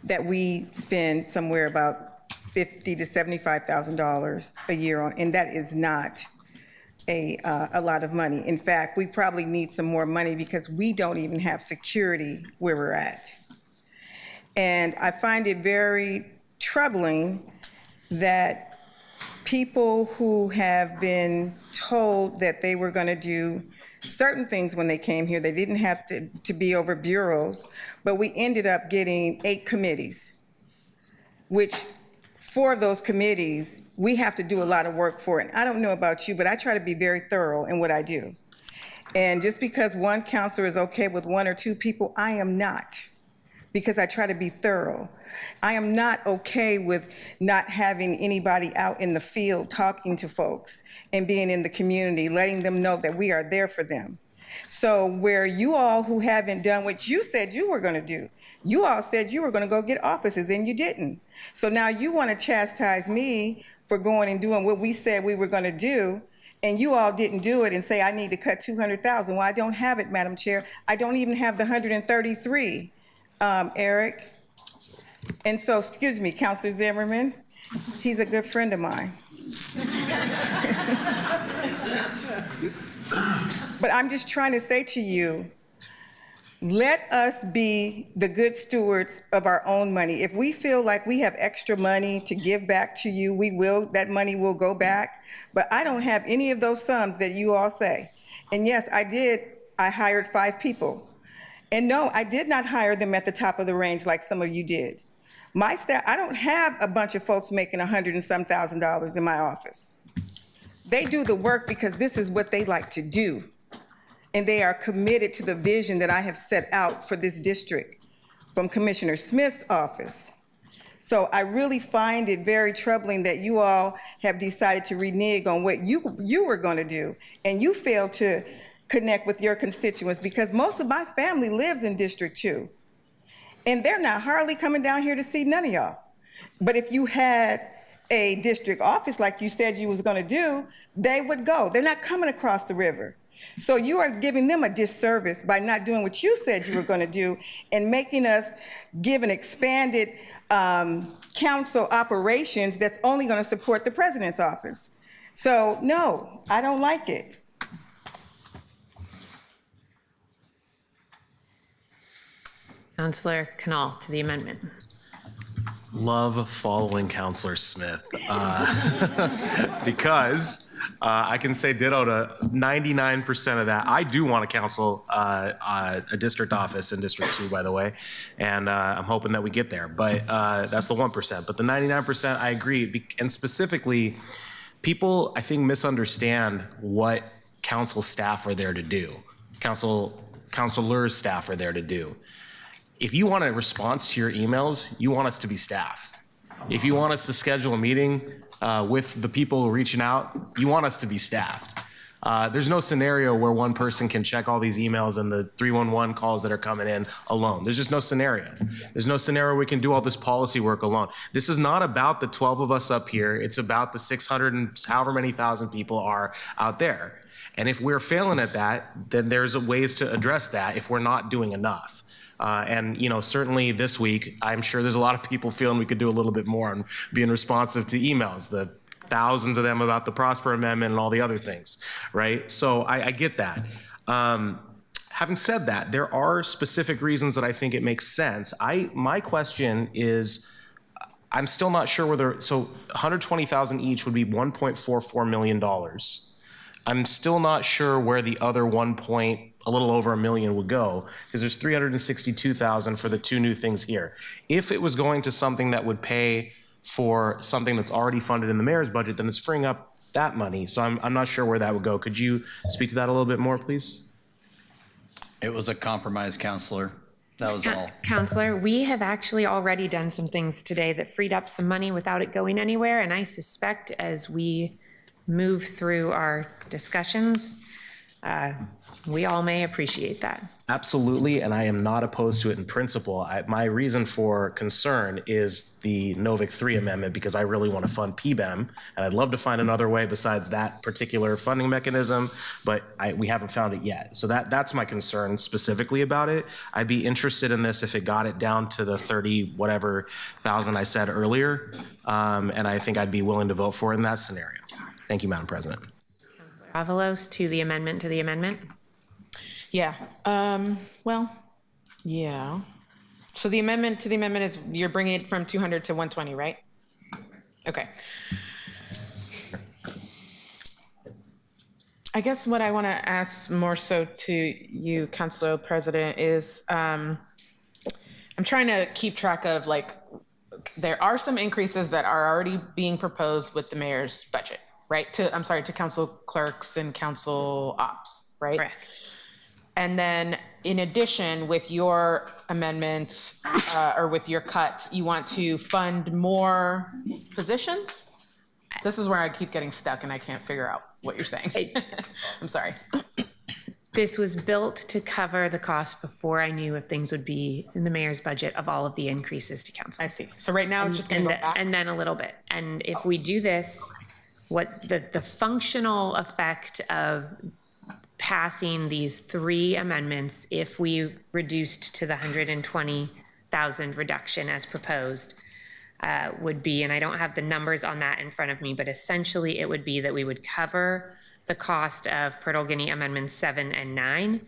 that we spend somewhere about $50,000 to $75,000 a year on, and that is not a lot of money. In fact, we probably need some more money because we don't even have security where we're at. And I find it very troubling that people who have been told that they were going to do certain things when they came here, they didn't have to be over bureaus, but we ended up getting 8 committees, which 4 of those committees, we have to do a lot of work for it. I don't know about you, but I try to be very thorough in what I do. And just because one counselor is okay with 1 or 2 people, I am not, because I try to be thorough. I am not okay with not having anybody out in the field talking to folks and being in the community, letting them know that we are there for them. So where you all who haven't done what you said you were going to do, you all said you were going to go get offices and you didn't. So now you want to chastise me for going and doing what we said we were going to do, and you all didn't do it and say I need to cut 200,000. Well, I don't have it, Madam Chair. I don't even have the 133, Eric. And so, excuse me, Councilor Zimmerman, he's a good friend of mine. But I'm just trying to say to you, let us be the good stewards of our own money. If we feel like we have extra money to give back to you, we will, that money will go back. But I don't have any of those sums that you all say. And yes, I hired 5 people. And no, I did not hire them at the top of the range like some of you did. My staff, I don't have a bunch of folks making $100,000 and some thousand in my office. They do the work because this is what they like to do. And they are committed to the vision that I have set out for this district from Commissioner Smith's office. So I really find it very troubling that you all have decided to renege on what you were going to do, and you failed to connect with your constituents, because most of my family lives in District 2. And they're not hardly coming down here to see none of y'all. But if you had a district office like you said you was going to do, they would go. They're not coming across the river. So you are giving them a disservice by not doing what you said you were going to do and making us give an expanded council operations that's only going to support the president's office. So no, I don't like it. Councilor Canal to the amendment. Love following Councilor Smith because I can say ditto to 99% of that. I do want a council, a district office in District 2, by the way, and I'm hoping that we get there. But that's the 1%. But the 99%, I agree. And specifically, people, I think, misunderstand what council staff are there to do. Councilors' staff are there to do. If you want a response to your emails, you want us to be staffed. If you want us to schedule a meeting with the people reaching out, you want us to be staffed. There's no scenario where one person can check all these emails and the 311 calls that are coming in alone. There's just no scenario. There's no scenario we can do all this policy work alone. This is not about the 12 of us up here. It's about the 600 and however many thousand people are out there. And if we're failing at that, then there's ways to address that if we're not doing enough. And, you know, certainly this week, I'm sure there's a lot of people feeling we could do a little bit more on being responsive to emails, the thousands of them about the Prosper Amendment and all the other things, right? So I get that. Having said that, there are specific reasons that I think it makes sense. My question is, I'm still not sure whether, so 120,000 each would be $1.44 million. I'm still not sure where the other a little over $1 million would go, because there's 362,000 for the two new things here. If it was going to something that would pay for something that's already funded in the mayor's budget, then it's freeing up that money. So I'm not sure where that would go. Could you speak to that a little bit more, please? It was a compromise, Counselor. That was all. Counselor, we have actually already done some things today that freed up some money without it going anywhere, and I suspect as we move through our discussions, we all may appreciate that. Absolutely, and I am not opposed to it in principle. My reason for concern is the Novick 3 amendment, because I really want to fund PBEM, and I'd love to find another way besides that particular funding mechanism, but we haven't found it yet. So that's my concern specifically about it. I'd be interested in this if it got it down to the 30 whatever thousand I said earlier, and I think I'd be willing to vote for it in that scenario. Thank you, Madam President. Avalos to the amendment to the amendment. Yeah, well, yeah. So the amendment to the amendment is you're bringing it from 200 to 120, right? Okay. I guess what I want to ask more so to you, Council President, is I'm trying to keep track of, like, there are some increases that are already being proposed with the mayor's budget, right? To council clerks and council ops, right? Correct. And then in addition, with your amendment or with your cut, you want to fund more positions? This is where I keep getting stuck and I can't figure out what you're saying. I'm sorry. This was built to cover the cost before I knew if things would be in the mayor's budget of all of the increases to council. I see. So right now it's just going to go back? And then a little bit. And if we do this, what the functional effect of passing these three amendments, if we reduced to the 120,000 reduction as proposed, would be, and I don't have the numbers on that in front of me, but essentially it would be that we would cover the cost of Pearl Guinea Amendments 7 and 9,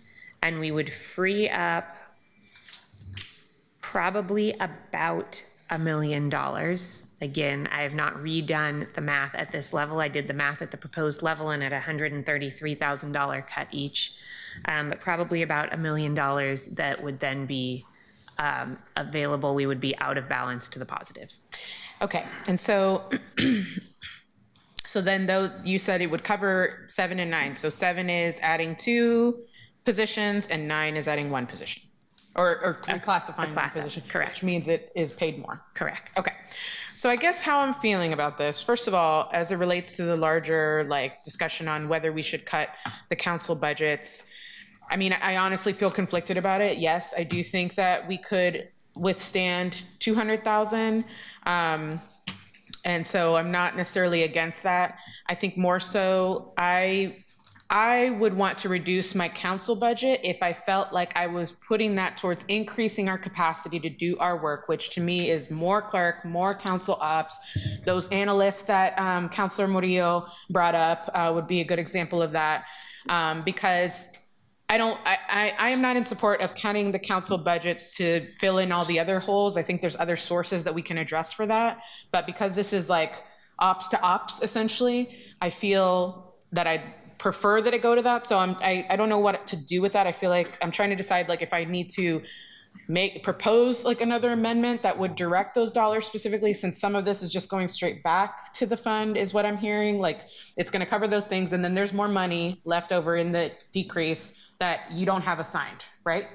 and we would free up probably about $1 million. Again, I have not redone the math at this level. I did the math at the proposed level and at $133,000 cut each, but probably about $1 million that would then be available. We would be out of balance to the positive. Okay, and so then those, you said it would cover 7 and 9. So 7 is adding 2 positions and 9 is adding 1 position. Or reclassifying one position. Correct. Which means it is paid more. Correct. Okay. So I guess how I'm feeling about this, first of all, as it relates to the larger discussion on whether we should cut the council budgets, I mean, I honestly feel conflicted about it. Yes, I do think that we could withstand 200,000. And so I'm not necessarily against that. I think more so I would want to reduce my council budget if I felt like I was putting that towards increasing our capacity to do our work, which to me is more clerk, more council ops. Those analysts that Councilor Murillo brought up would be a good example of that, because I am not in support of counting the council budgets to fill in all the other holes. I think there's other sources that we can address for that. But because this is like ops to ops, essentially, I feel that I'd prefer that it go to that. So I don't know what to do with that. I feel like I'm trying to decide like if I need to propose like another amendment that would direct those dollars specifically, since some of this is just going straight back to the fund is what I'm hearing. Like it's going to cover those things, and then there's more money left over in the decrease that you don't have assigned, right?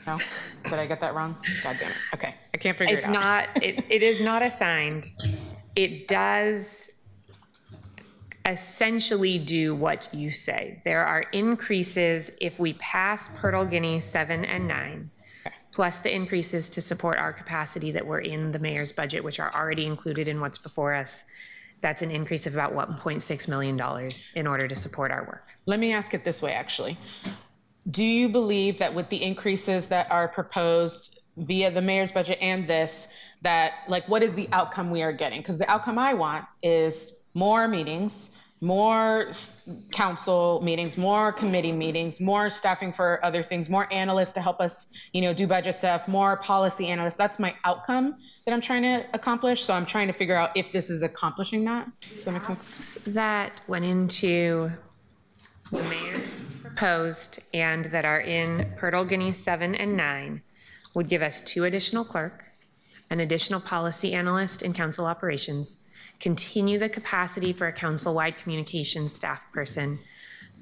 No? Did I get that wrong? God damn it. Okay, I can't figure it out. It is not assigned. It does essentially do what you say. There are increases if we pass Pearl Guinea 7 and 9, plus the increases to support our capacity that were in the mayor's budget, which are already included in what's before us. That's an increase of about $1.6 million in order to support our work. Let me ask it this way, actually. Do you believe that with the increases that are proposed via the mayor's budget and this, that like what is the outcome we are getting? Because the outcome I want is more meetings, more council meetings, more committee meetings, more staffing for other things, more analysts to help us, do budget stuff, more policy analysts. That's my outcome that I'm trying to accomplish. So I'm trying to figure out if this is accomplishing that. Does that make sense? That went into the mayor proposed and that are in Pearl Guinea 7 and 9 would give us 2 additional clerk, an additional policy analyst in council operations, continue the capacity for a council-wide communications staff person,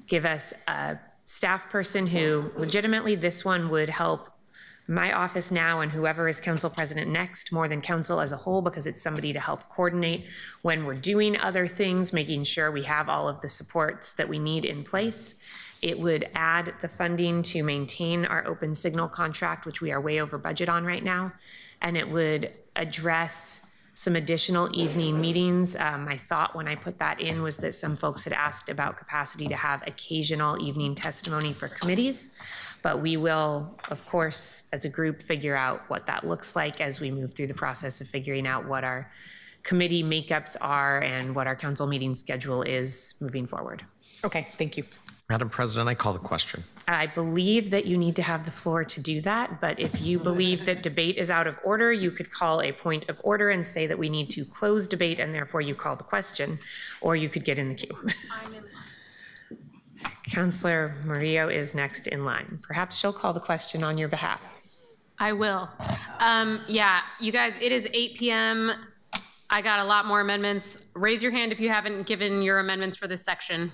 give us a staff person who legitimately this one would help my office now and whoever is council president next more than council as a whole, because it's somebody to help coordinate when we're doing other things, making sure we have all of the supports that we need in place. It would add the funding to maintain our open signal contract, which we are way over budget on right now. And it would address some additional evening meetings. My thought when I put that in was that some folks had asked about capacity to have occasional evening testimony for committees. But we will, of course, as a group, figure out what that looks like as we move through the process of figuring out what our committee makeups are and what our council meeting schedule is moving forward. Okay, thank you. Madam President, I call the question. I believe that you need to have the floor to do that, but if you believe that debate is out of order, you could call a point of order and say that we need to close debate and therefore you call the question, or you could get in the queue. Councillor Murillo is next in line. Perhaps she'll call the question on your behalf. I will. Yeah, you guys, it is 8 p.m. I got a lot more amendments. Raise your hand if you haven't given your amendments for this section.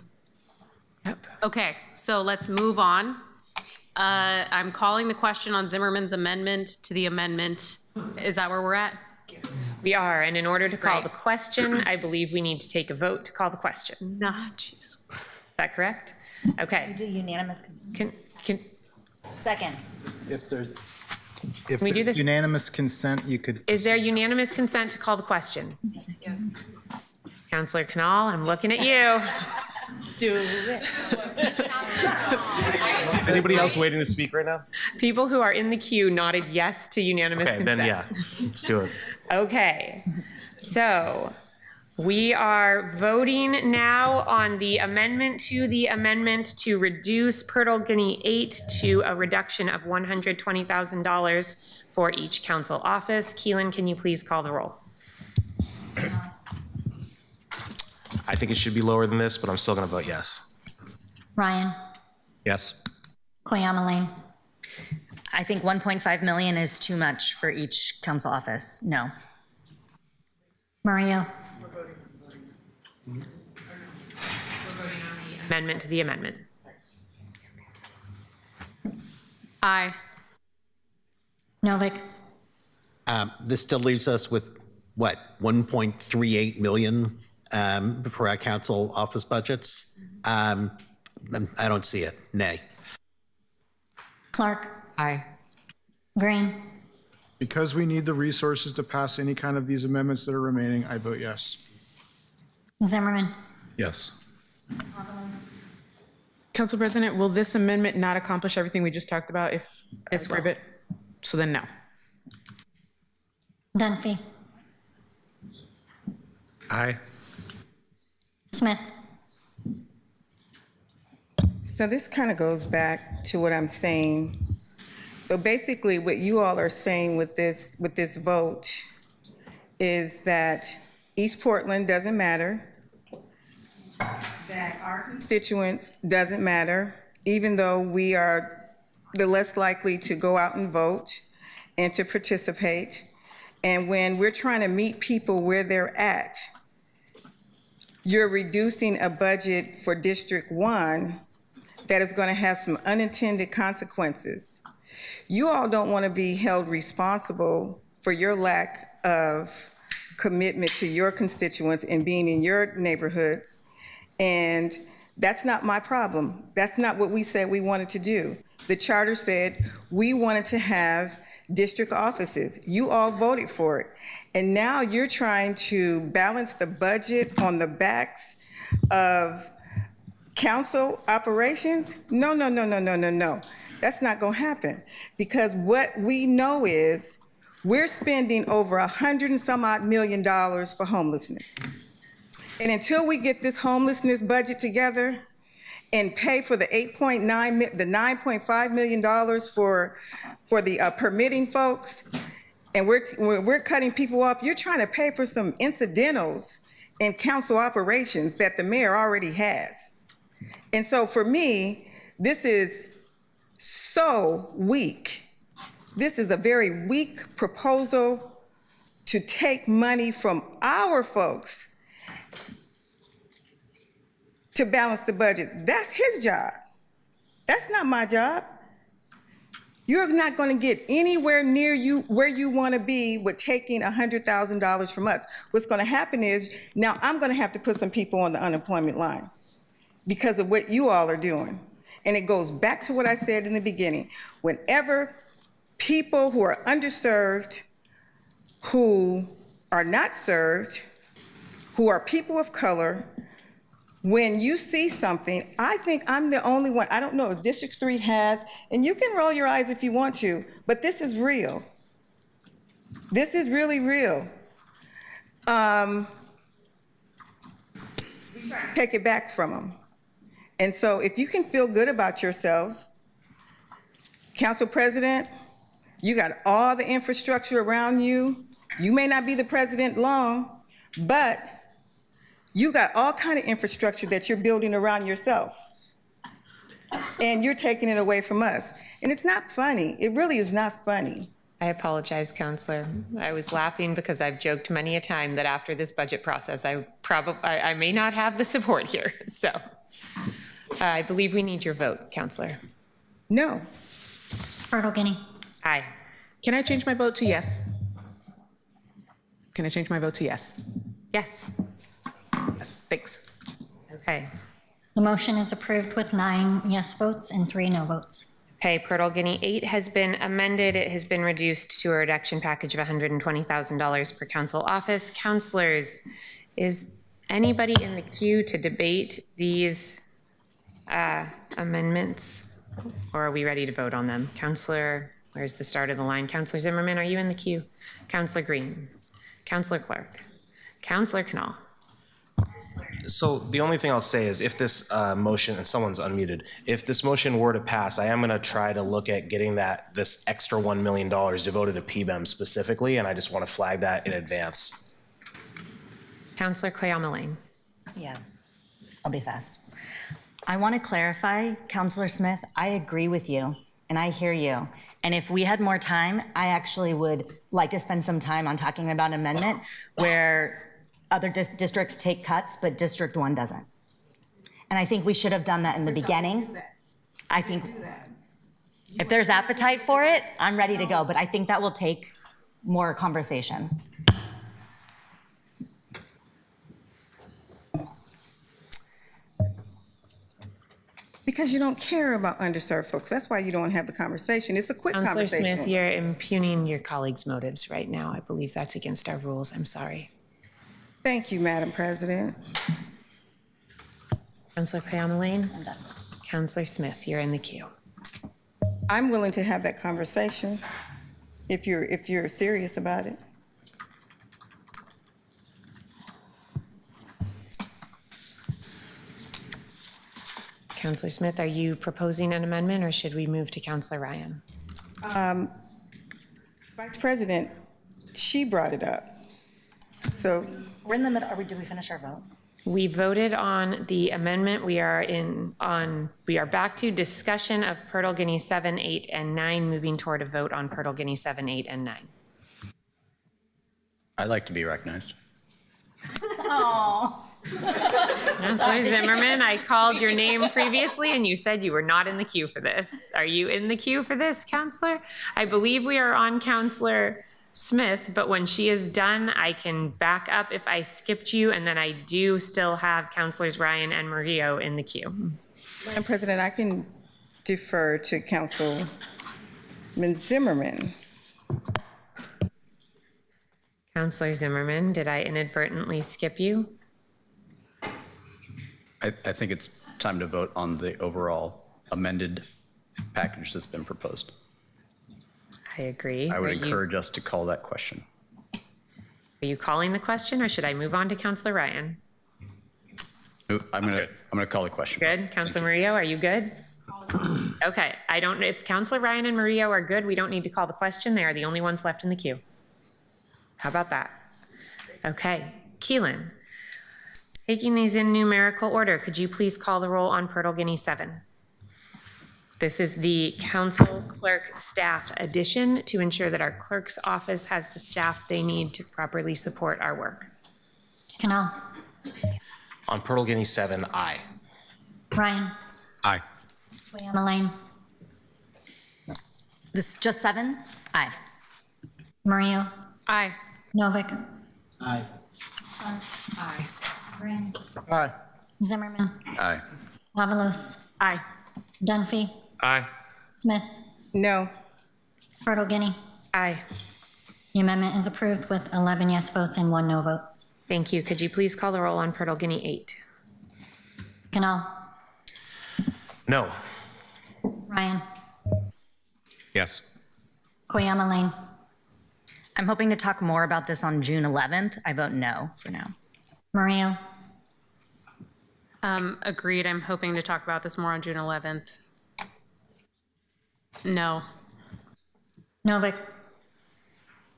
Yep. Okay, so let's move on. I'm calling the question on Zimmerman's amendment to the amendment. Is that where we're at? We are, and in order to call the question, I believe we need to take a vote to call the question. Nah, jeez. Is that correct? Okay. Do unanimous consent. Second. If there's we do this? unanimous consent, you could. Is there unanimous consent to call the question? Yes. Councillor Canal, I'm looking at you. Do it. Is anybody else waiting to speak right now? People who are in the queue nodded yes to unanimous Okay, consent. then yeah, let's do it. Okay, so we are voting now on the amendment to reduce Pearl Guinea 8 to a reduction of $120,000 for each council office. Keelan, can you please call the roll? I think it should be lower than this, but I'm still going to vote yes. Ryan, Yes. Cleomeline, I think 1.5 million is too much for each council office. No. Mario, Amendment to the amendment. Aye. Novick, This still leaves us with, what, 1.38 million for our council office budgets? I don't see it. Nay. Clark, Aye. Green, Because we need the resources to pass any kind of these amendments that are remaining, I vote yes. Zimmerman, Yes. Council President, will this amendment not accomplish everything we just talked about if I scrib it? So then no. Dunphy, Aye. Smith. So this kind of goes back to what I'm saying. So basically what you all are saying with this vote is that East Portland doesn't matter. that our constituents doesn't matter, even though we are the less likely to go out and vote and to participate. And when we're trying to meet people where they're at, you're reducing a budget for District 1 that is going to have some unintended consequences. You all don't want to be held responsible for your lack of commitment to your constituents and being in your neighborhoods. And that's not my problem. That's not what we said we wanted to do. The charter said we wanted to have district offices. You all voted for it. And now you're trying to balance the budget on the backs of council operations? No, no, no, no, no, no, no. That's not going to happen. Because what we know is we're spending over $100 and some odd million for homelessness. And until we get this homelessness budget together and pay for the $9.5 million for the permitting folks, and we're cutting people off, you're trying to pay for some incidentals in council operations that the mayor already has. And so for me, this is so weak. This is a very weak proposal to take money from our folks to balance the budget. That's his job. That's not my job. You're not going to get anywhere near you where you want to be with taking $100,000 from us. What's going to happen is now I'm going to have to put some people on the unemployment line because of what you all are doing. And it goes back to what I said in the beginning. Whenever people who are underserved, who are not served, who are people of color, when you see something, I think I'm the only one, I don't know if District 3 has, and you can roll your eyes if you want to, but this is real. This is really real. We try to take it back from them. And so if you can feel good about yourselves, Council President, you got all the infrastructure around you. You may not be the president long, but you got all kind of infrastructure that you're building around yourself. And you're taking it away from us. And it's not funny. It really is not funny. I apologize, Counselor. I was laughing because I've joked many a time that after this budget process, I may not have the support here. So I believe we need your vote, Counselor. No. Fertile Guinea. Aye. Can I change my vote to yes? Can I change my vote to yes? Yes. Yes, thanks. Okay. The motion is approved with 9 yes votes and 3 no votes. Okay, Pirtle Guinea 8 has been amended. It has been reduced to a reduction package of $120,000 per council office. Councilors, is anybody in the queue to debate these amendments? Or are we ready to vote on them? Counselor, where's the start of the line? Counselor Zimmerman, are you in the queue? Counselor Green, Counselor Clark, Counselor Knall. So the only thing I'll say is if this motion, and someone's unmuted, if this motion were to pass, I am going to try to look at getting this extra $1 million devoted to PBEM specifically, and I just want to flag that in advance. Counselor Koyama-Lane. Yeah, I'll be fast. I want to clarify, Counselor Smith, I agree with you and I hear you. And if we had more time, I actually would like to spend some time on talking about an amendment where other districts take cuts, but District 1 doesn't. And I think we should have done that in the beginning. I think if there's appetite for it, I'm ready to go, but I think that will take more conversation. Because you don't care about underserved folks. That's why you don't have the conversation. It's a quick Counselor conversation. Smith, you're impugning your colleagues' motives right now. I believe that's against our rules. I'm sorry. Thank you, Madam President. Counselor Koyama-Lane. Counselor Smith, you're in the queue. I'm willing to have that conversation if you're serious about it. Counselor Smith, are you proposing an amendment or should we move to Counselor Ryan? Vice President, she brought it up. So We're in the middle. Did we finish our vote? We voted on the amendment. We are back to discussion of Purtle Guinea 7, 8, and 9, moving toward a vote on Purtle Guinea 7, 8, and 9. I'd like to be recognized. Counselor Zimmerman, I called your name previously and you said you were not in the queue for this. Are you in the queue for this, Counselor? I believe we are on Counselor Smith, but when she is done, I can back up if I skipped you, and then I do still have Counselors Ryan and Murillo in the queue. Madam President, I can defer to Councilman Zimmerman. Counselor Zimmerman, did I inadvertently skip you? I think it's time to vote on the overall amended package that's been proposed. I agree. I would encourage us to call that question. Are you calling the question, or should I move on to Counselor Ryan? I'm gonna call the question. Good. Counselor Murillo, are you good? Okay. If Counselor Ryan and Murillo are good, we don't need to call the question. They are the only ones left in the queue. How about that? Okay. Keelan, taking these in numerical order, could you please call the roll on Purtle Guinea 7? This is the council clerk staff addition to ensure that our clerk's office has the staff they need to properly support our work. Canal. On Purtle Guinea 7, aye. Ryan. Aye. Leanna Lane. This is just 7? Aye. Murillo. Aye. Novick. Aye. Aye. Green. Aye. Zimmerman. Aye. Avalos. Aye. Dunphy. Aye. Smith. No. Purtle Guinea. Aye. The amendment is approved with 11 yes votes and 1 no vote. Thank you. Could you please call the roll on Purtle Guinea 8? Canal. No. Ryan. Yes. Koyama Lane. I'm hoping to talk more about this on June 11th. I vote no for now. Murillo. Agreed. I'm hoping to talk about this more on June 11th. No. Novick.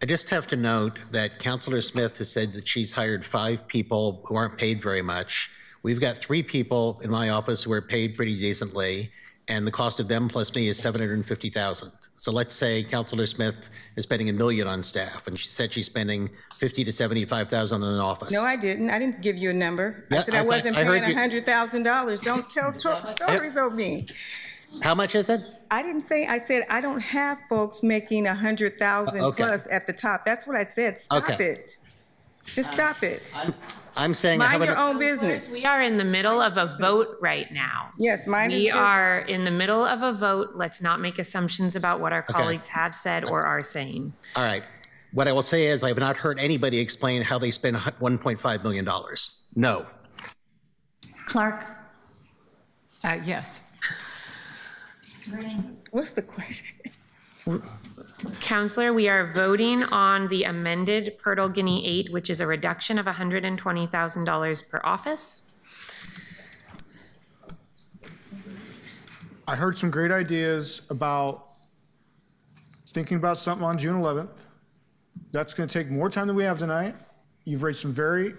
I just have to note that Councilor Smith has said that she's hired 5 people who aren't paid very much. We've got 3 people in my office who are paid pretty decently, and the cost of them plus me is $750,000. So let's say Councilor Smith is spending $1 million on staff, and she said she's spending $50,000 to $75,000 on an office. No, I didn't. I didn't give you a number. I Yeah, said I wasn't I heard paying you- $100,000. Don't tell stories of me. How much is it? I didn't say, I said I don't have folks making 100,000 Okay. plus at the top. That's what I said. Stop Okay. it. Just stop it. I'm saying, how Mind your about, own business. We are in the middle of a vote right now. Yes, mine is We business. are in the middle of a vote. Let's not make assumptions about what our colleagues have said or are saying. all right. What I will say is I have not heard anybody explain how they spend $1.5 million. No. Clark. Yes. Green. What's the question? Counselor, we are voting on the amended Purtle Guinea 8, which is a reduction of $120,000 per office. I heard some great ideas about thinking about something on June 11th. That's going to take more time than we have tonight. You've raised some very,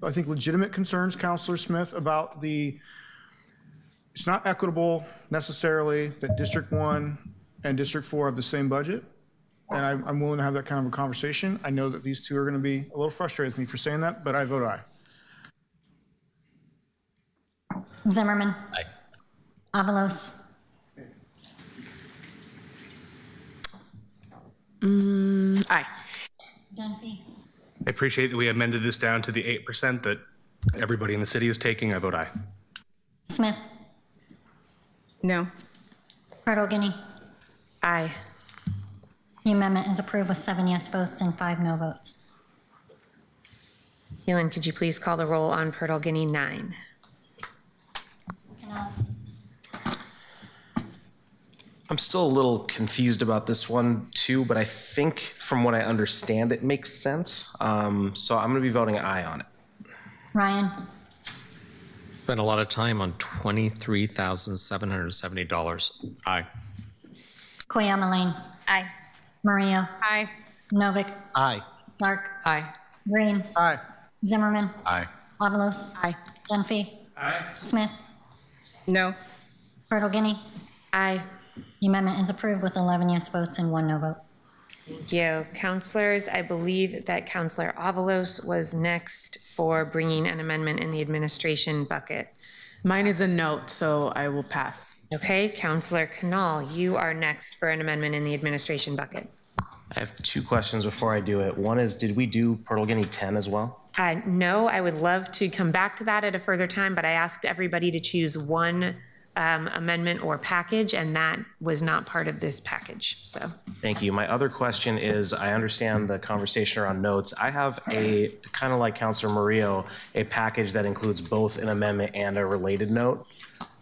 I think, legitimate concerns, Counselor Smith, about it's not equitable necessarily that District 1 and District 4 have the same budget. And I'm willing to have that kind of a conversation. I know that these two are going to be a little frustrated with me for saying that, but I vote aye. Zimmerman. Aye. Avalos. Aye. Dunphy. I appreciate that we amended this down to the 8% that everybody in the city is taking. I vote aye. Smith. No. Purtle Guinea. Aye. The amendment is approved with 7 yes votes and 5 no votes. Keelan, could you please call the roll on Purtle Guinea 9? Canal. I'm still a little confused about this one too, but I think from what I understand, it makes sense. So I'm going to be voting aye on it. Ryan. Spent a lot of time on $23,770. Aye. Koyama Lane. Aye. Murillo. Aye. Novick. Aye. Clark. Aye. Green. Aye. Zimmerman. Aye. Avalos. Aye. Dunphy. Aye. Smith. No. Bertle Guinea. Aye. The amendment is approved with 11 yes votes and 1 no vote. Thank you. Counselors, I believe that Counselor Avalos was next for bringing an amendment in the administration bucket. Mine is a note, so I will pass. Okay, Counselor Canal, you are next for an amendment in the administration bucket. I have two questions before I do it. One is, did we do Bertle Guinea 10 as well? No, I would love to come back to that at a further time, but I asked everybody to choose one amendment or package, and that was not part of this package, so. Thank you. My other question is, I understand the conversation around notes. I have a, kind of like Councilor Murillo, a package that includes both an amendment and a related note.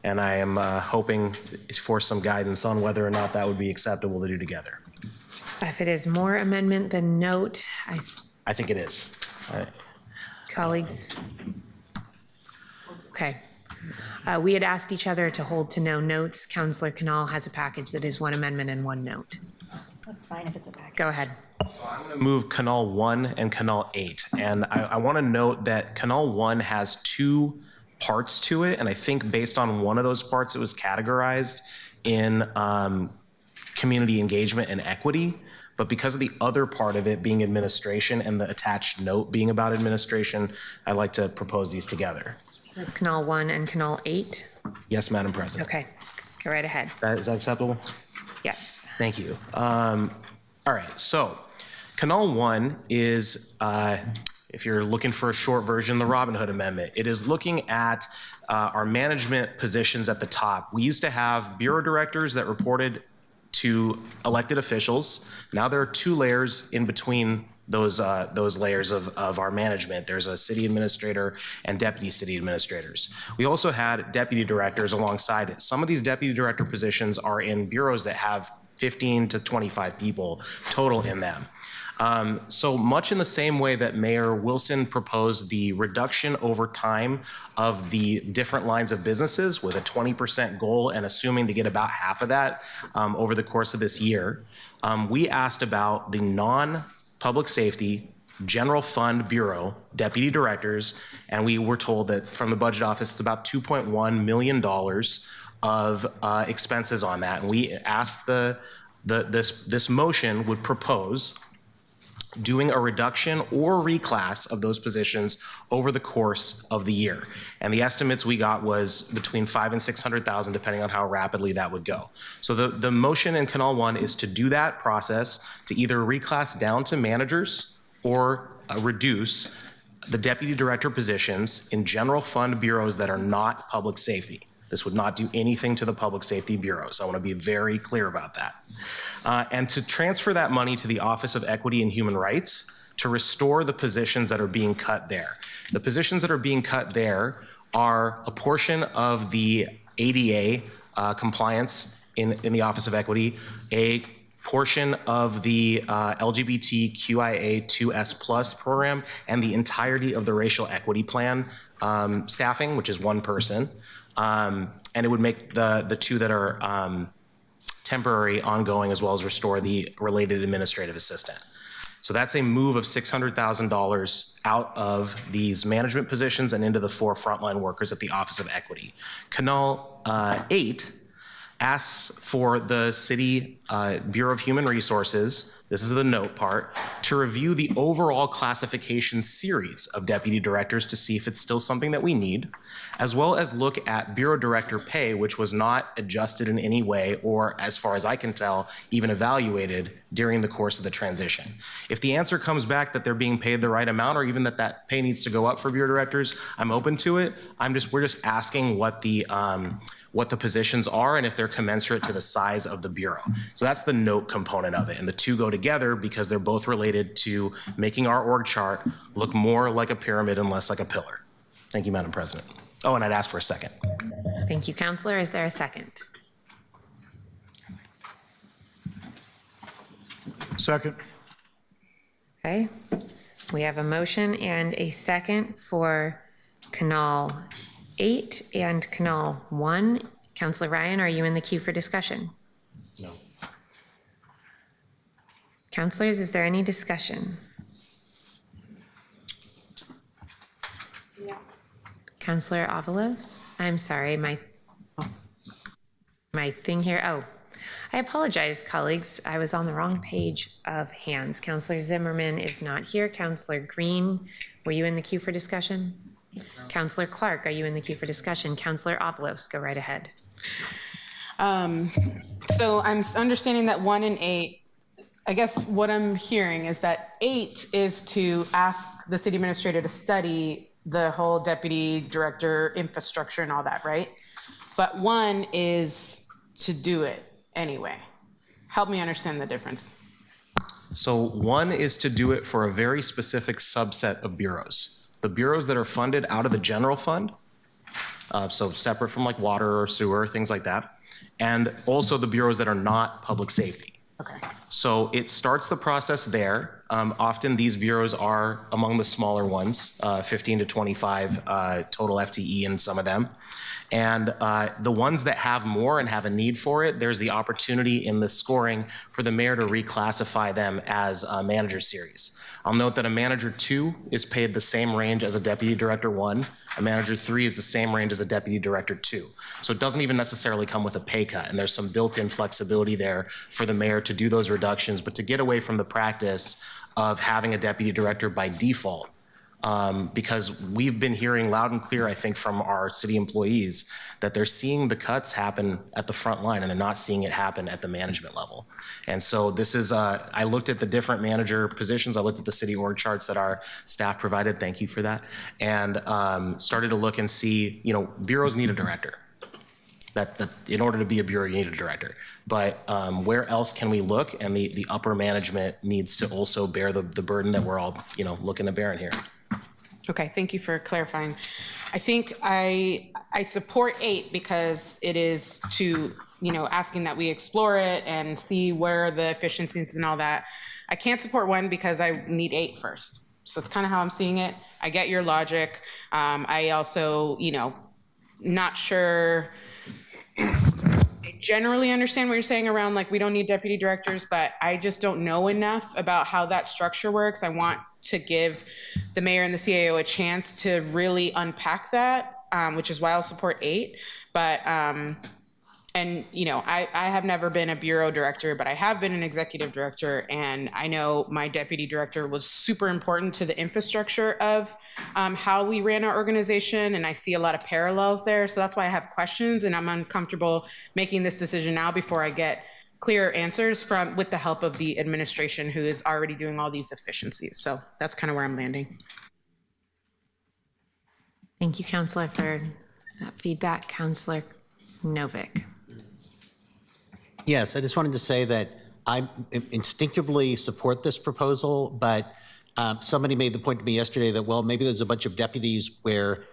And I am hoping for some guidance on whether or not that would be acceptable to do together. If it is more amendment than note, I think it is. colleagues. Okay. We had asked each other to hold to no notes. Counselor Canal has a package that is one amendment and one note. That's fine if it's a package. Go ahead. Move Canal 1 and Canal 8. And I want to note that Canal 1 has two parts to it. And I think based on one of those parts, it was categorized in community engagement and equity. But because of the other part of it being administration and the attached note being about administration, I'd like to propose these together. That's Canal 1 and Canal 8. Yes, Madam President. Okay, go right ahead. Is that acceptable? Yes. Thank you. All right, so Canal 1 is, if you're looking for a short version, the Robin Hood Amendment. It is looking at our management positions at the top. We used to have bureau directors that reported to elected officials. Now there are two layers in between those layers of our management. There's a city administrator and deputy city administrators. We also had deputy directors alongside it. Some of these deputy director positions are in bureaus that have 15 to 25 people total in them. So much in the same way that Mayor Wilson proposed the reduction over time of the different lines of businesses with a 20% goal and assuming to get about half of that over the course of this year, we asked about the non-public safety general fund bureau deputy directors, and we were told that from the budget office it's about $2.1 million of expenses on that. And we asked this motion would propose doing a reduction or reclass of those positions over the course of the year. And the estimates we got was between $500,000 and $600,000, depending on how rapidly that would go. So the motion in Canal 1 is to do that process, to either reclass down to managers or reduce the deputy director positions in general fund bureaus that are not public safety. This would not do anything to the public safety bureaus. I want to be very clear about that. And to transfer that money to the Office of Equity and Human Rights to restore the positions that are being cut there. The positions that are being cut there are a portion of the ADA compliance in the Office of Equity, a portion of the LGBTQIA2S+ program, and the entirety of the racial equity plan staffing, which is one person. And it would make the two that are temporary ongoing, as well as restore the related administrative assistant. So that's a move of $600,000 out of these management positions and into the 4 frontline workers at the Office of Equity. Canal 8 asks for the City Bureau of Human Resources, this is the note part, to review the overall classification series of deputy directors to see if it's still something that we need, as well as look at bureau director pay, which was not adjusted in any way or, as far as I can tell, even evaluated during the course of the transition. If the answer comes back that they're being paid the right amount, or even that pay needs to go up for bureau directors, I'm open to it. We're just asking what the positions are and if they're commensurate to the size of the bureau. So that's the note component of it. And the two go together because they're both related to making our org chart look more like a pyramid and less like a pillar. Thank you, Madam President. Oh, and I'd ask for a second. Thank you, Counselor. Is there a second? Second. Okay. We have a motion and a second for Canal 8 and Canal 1. Counselor Ryan, are you in the queue for discussion? No. Counselors, is there any discussion? Counselor Avalos? I'm sorry, my thing here, I apologize, colleagues. I was on the wrong page of hands. Counselor Zimmerman is not here. Counselor Green, were you in the queue for discussion? Counselor Clark, are you in the queue for discussion? Counselor Avalos, go right ahead. So I'm understanding that 1 and 8, I guess what I'm hearing is that 8 is to ask the city administrator to study the whole deputy director infrastructure and all that, right? But 1 is to do it anyway. Help me understand the difference. So 1 is to do it for a very specific subset of bureaus. The bureaus that are funded out of the general fund, so separate from like water or sewer, things like that, and also the bureaus that are not public safety. Okay. So it starts the process there. Often these bureaus are among the smaller ones, 15 to 25 total FTE in some of them. And the ones that have more and have a need for it, there's the opportunity in the scoring for the mayor to reclassify them as a manager series. I'll note that a manager 2 is paid the same range as a deputy director 1. A manager 3 is the same range as a deputy director 2. So it doesn't even necessarily come with a pay cut, and there's some built-in flexibility there for the mayor to do those reductions, but to get away from the practice of having a deputy director by default. Because we've been hearing loud and clear, I think, from our city employees that they're seeing the cuts happen at the front line and they're not seeing it happen at the management level. And so this is, I looked at the different manager positions. I looked at the city org charts that our staff provided. Thank you for that. And started to look and see, you know, bureaus need a director. That in order to be a bureau, you need a director. But where else can we look? And the upper management needs to also bear the burden that we're all, you know, looking to bear in here. Okay, thank you for clarifying. I think I support 8 because it is to, you know, asking that we explore it and see where the efficiencies and all that. I can't support 1 because I need 8 first. So that's kind of how I'm seeing it. I get your logic. I also, you know, not sure. I generally understand what you're saying around like we don't need deputy directors, but I just don't know enough about how that structure works. I want to give the mayor and the CAO a chance to really unpack that, which is why I'll support 8. But, and you know, I have never been a bureau director, but I have been an executive director, and I know my deputy director was super important to the infrastructure of how we ran our organization, and I see a lot of parallels there. So that's why I have questions, and I'm uncomfortable making this decision now before I get clear answers with the help of the administration who is already doing all these efficiencies. So that's kind of where I'm landing. Thank you, Counselor, for that feedback. Counselor Novick. Yes, I just wanted to say that I instinctively support this proposal, but somebody made the point to me yesterday that, well, maybe there's a bunch of deputies where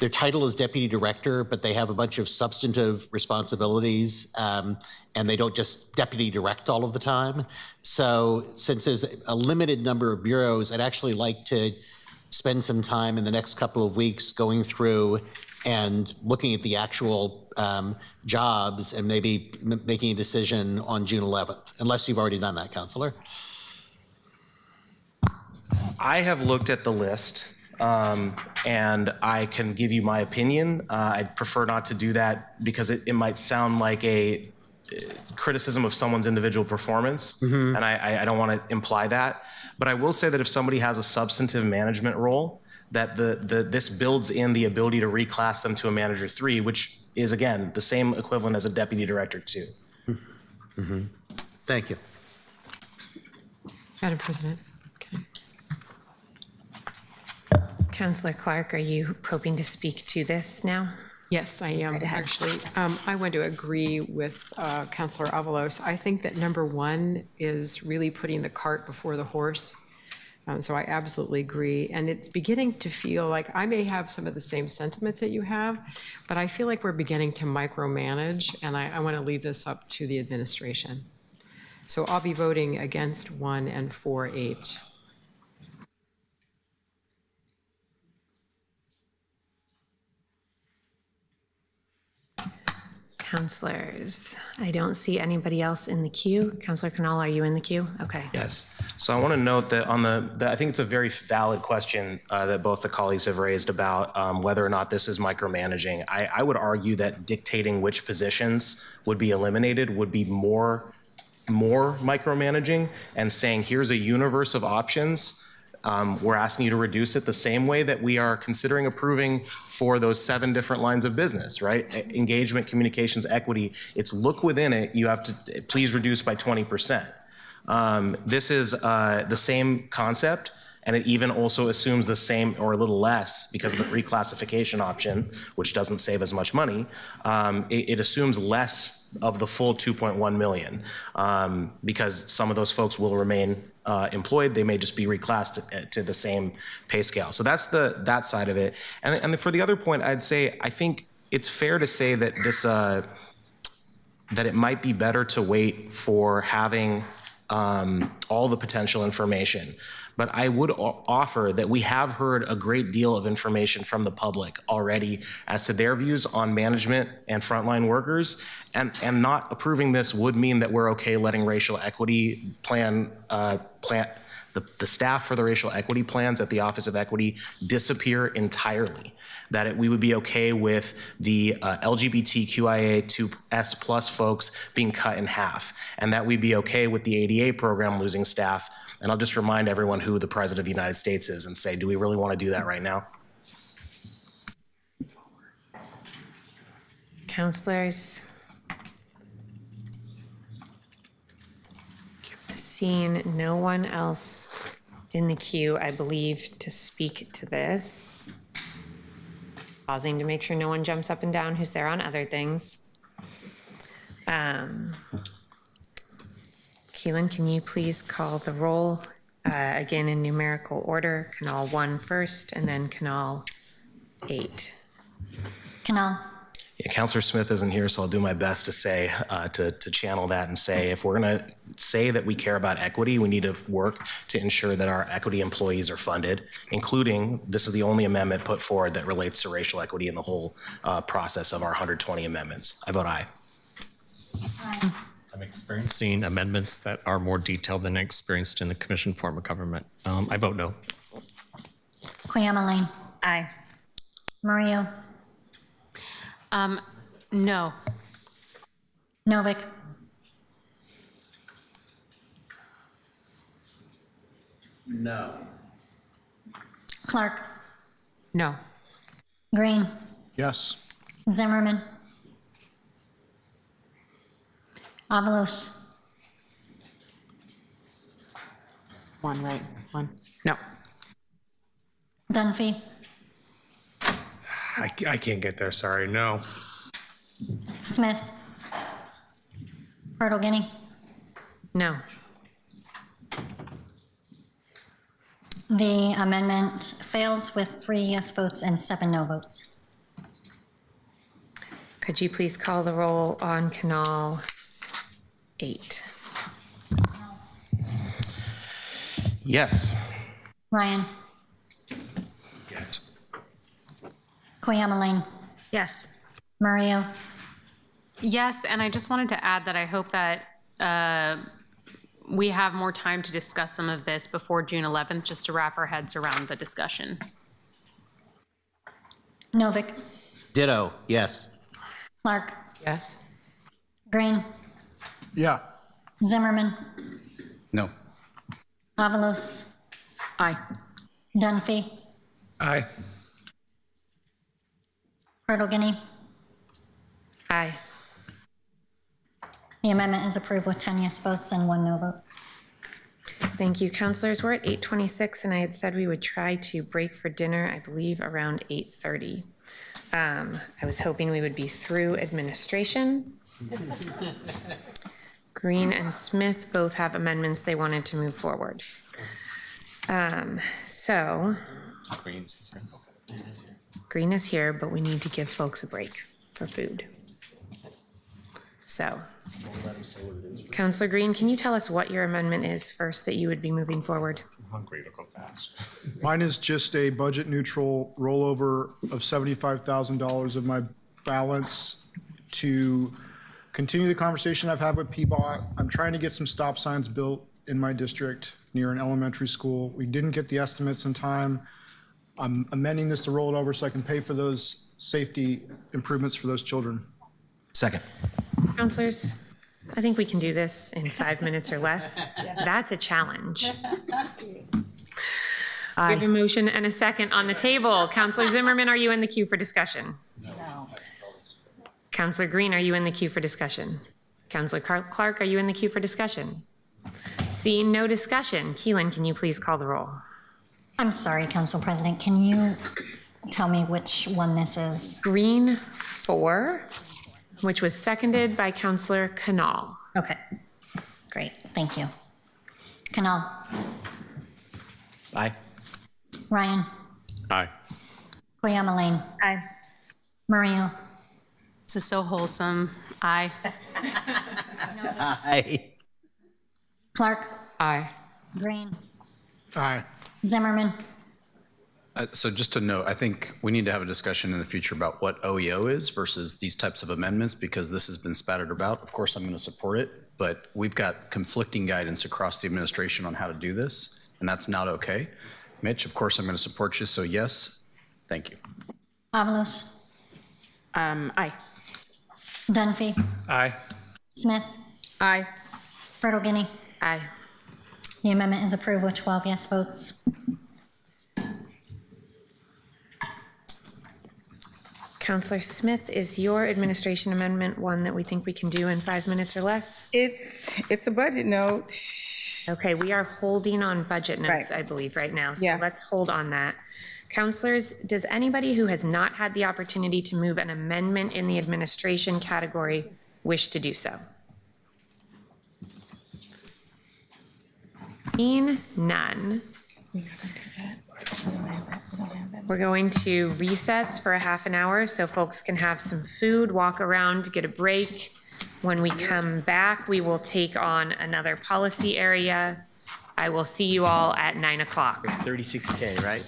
their title is deputy director, but they have a bunch of substantive responsibilities, and they don't just deputy direct all of the time. So since there's a limited number of bureaus, I'd actually like to spend some time in the next couple of weeks going through and looking at the actual jobs and maybe making a decision on June 11th, unless you've already done that, Counselor. I have looked at the list, and I can give you my opinion. I'd prefer not to do that because it might sound like a criticism of someone's individual performance, and I don't want to imply that. But I will say that if somebody has a substantive management role, that this builds in the ability to reclass them to a manager 3, which is, again, the same equivalent as a deputy director 2. Thank you. Madam President. Okay. Counselor Clark, are you hoping to speak to this now? Yes, I am, actually. I want to agree with Councilor Avalos. I think that number 1 is really putting the cart before the horse. So I absolutely agree. And it's beginning to feel like I may have some of the same sentiments that you have, but I feel like we're beginning to micromanage, and I want to leave this up to the administration. So I'll be voting against 1 and 4-8. Counselors, I don't see anybody else in the queue. Counselor Canal, are you in the queue? Okay. Yes. So I want to note that on I think it's a very valid question that both the colleagues have raised about whether or not this is micromanaging. I would argue that dictating which positions would be eliminated would be more micromanaging, and saying here's a universe of options. We're asking you to reduce it the same way that we are considering approving for those 7 different lines of business, right? Engagement, communications, equity. It's look within it. You have to please reduce by 20%. This is the same concept, and it even also assumes the same or a little less because of the reclassification option, which doesn't save as much money. It assumes less of the full 2.1 million because some of those folks will remain employed. They may just be reclassed to the same pay scale. So that's that side of it. And for the other point, I'd say I think it's fair to say that this that it might be better to wait for having all the potential information. But I would offer that we have heard a great deal of information from the public already as to their views on management and frontline workers, and not approving this would mean that we're okay letting racial equity the staff for the racial equity plans at the Office of Equity disappear entirely. That we would be okay with the LGBTQIA2S plus folks being cut in half, and that we'd be okay with the ADA program losing staff. And I'll just remind everyone who the President of the United States is and say, do we really want to do that right now? Counselors? Seeing no one else in the queue, I believe, to speak to this. Pausing to make sure no one jumps up and down who's there on other things. Keelan, can you please call the roll again in numerical order? Canal 1 first, and then Canal 8. Canal. Yeah, Councilor Smith isn't here, so I'll do my best to say, to channel that and say, if we're going to say that we care about equity, we need to work to ensure that our equity employees are funded, including, this is the only amendment put forward that relates to racial equity in the whole process of our 120 amendments. I vote aye. Aye. I'm experiencing amendments that are more detailed than experienced in the commission form of government. I vote no. Cuyama-Lane. Aye. Murillo. No. Novick. No. Clark. No. Green. Yes. Zimmerman. Avalos. One, right? One. No. Dunphy. I can't get there, sorry, no. Smith. Bertle-Guiney. No. The amendment fails with 3 yes votes and 7 no votes. Could you please call the roll on Canal 8? Yes. Ryan. Yes. Cuyama-Lane. Yes. Murillo. Yes, and I just wanted to add that I hope that we have more time to discuss some of this before June 11th, just to wrap our heads around the discussion. Novick. Ditto, yes. Clark. Yes. Green. Yeah. Zimmerman. No. Avalos. Aye. Dunphy. Aye. Bertle-Guiney. Aye. The amendment is approved with 10 yes votes and 1 no vote. Thank you, counselors. We're at 8:26, and I had said we would try to break for dinner, I believe, around 8:30. I was hoping we would be through administration. Green and Smith both have amendments they wanted to move forward. So Green is here, but we need to give folks a break for food. So, Councilor Green, can you tell us what your amendment is first that you would be moving forward? I'm hungry to go fast. Mine is just a budget neutral rollover of $75,000 of my balance to continue the conversation I've had with PBOT. I'm trying to get some stop signs built in my district near an elementary school. We didn't get the estimates in time. I'm amending this to roll it over so I can pay for those safety improvements for those children. Second. Counselors, I think we can do this in 5 minutes or less. That's a challenge. We have a motion and a second on the table. Counselor Zimmerman, are you in the queue for discussion? No. Counselor Green, are you in the queue for discussion? Counselor Clark, are you in the queue for discussion? Seeing no discussion, Keelan, can you please call the roll? I'm sorry, Council President. Can you tell me which one this is? Green 4, which was seconded by Counselor Canal. Okay, great, thank you. Kanal, Aye. Ryan, Aye. Koyama Aye. Mario, This is so wholesome. Aye. Aye. Clark, Aye. Green, Aye. Zimmerman. So just to note, I think we need to have a discussion in the future about what OEO is versus these types of amendments, because this has been spattered about. Of course, I'm going to support it, but we've got conflicting guidance across the administration on how to do this, and that's not okay. Mitch, of course, I'm going to support you, so yes, thank you. Avalos, Aye. Dunphy, Aye. Smith, Aye. Bertolini. Aye. The amendment is approved with 12 yes votes. Counselor Smith, is your administration amendment one that we think we can do in 5 minutes or less? It's a budget note. Okay, we are holding on budget notes, Right. I believe, right now. So Yeah. let's hold on that. Counselors, does anybody who has not had the opportunity to move an amendment in the administration category wish to do so? Seeing none, we're going to recess for a half an hour so folks can have some food, walk around, get a break. When we come back, we will take on another policy area. I will see you all at 9 o'clock. 36K, right?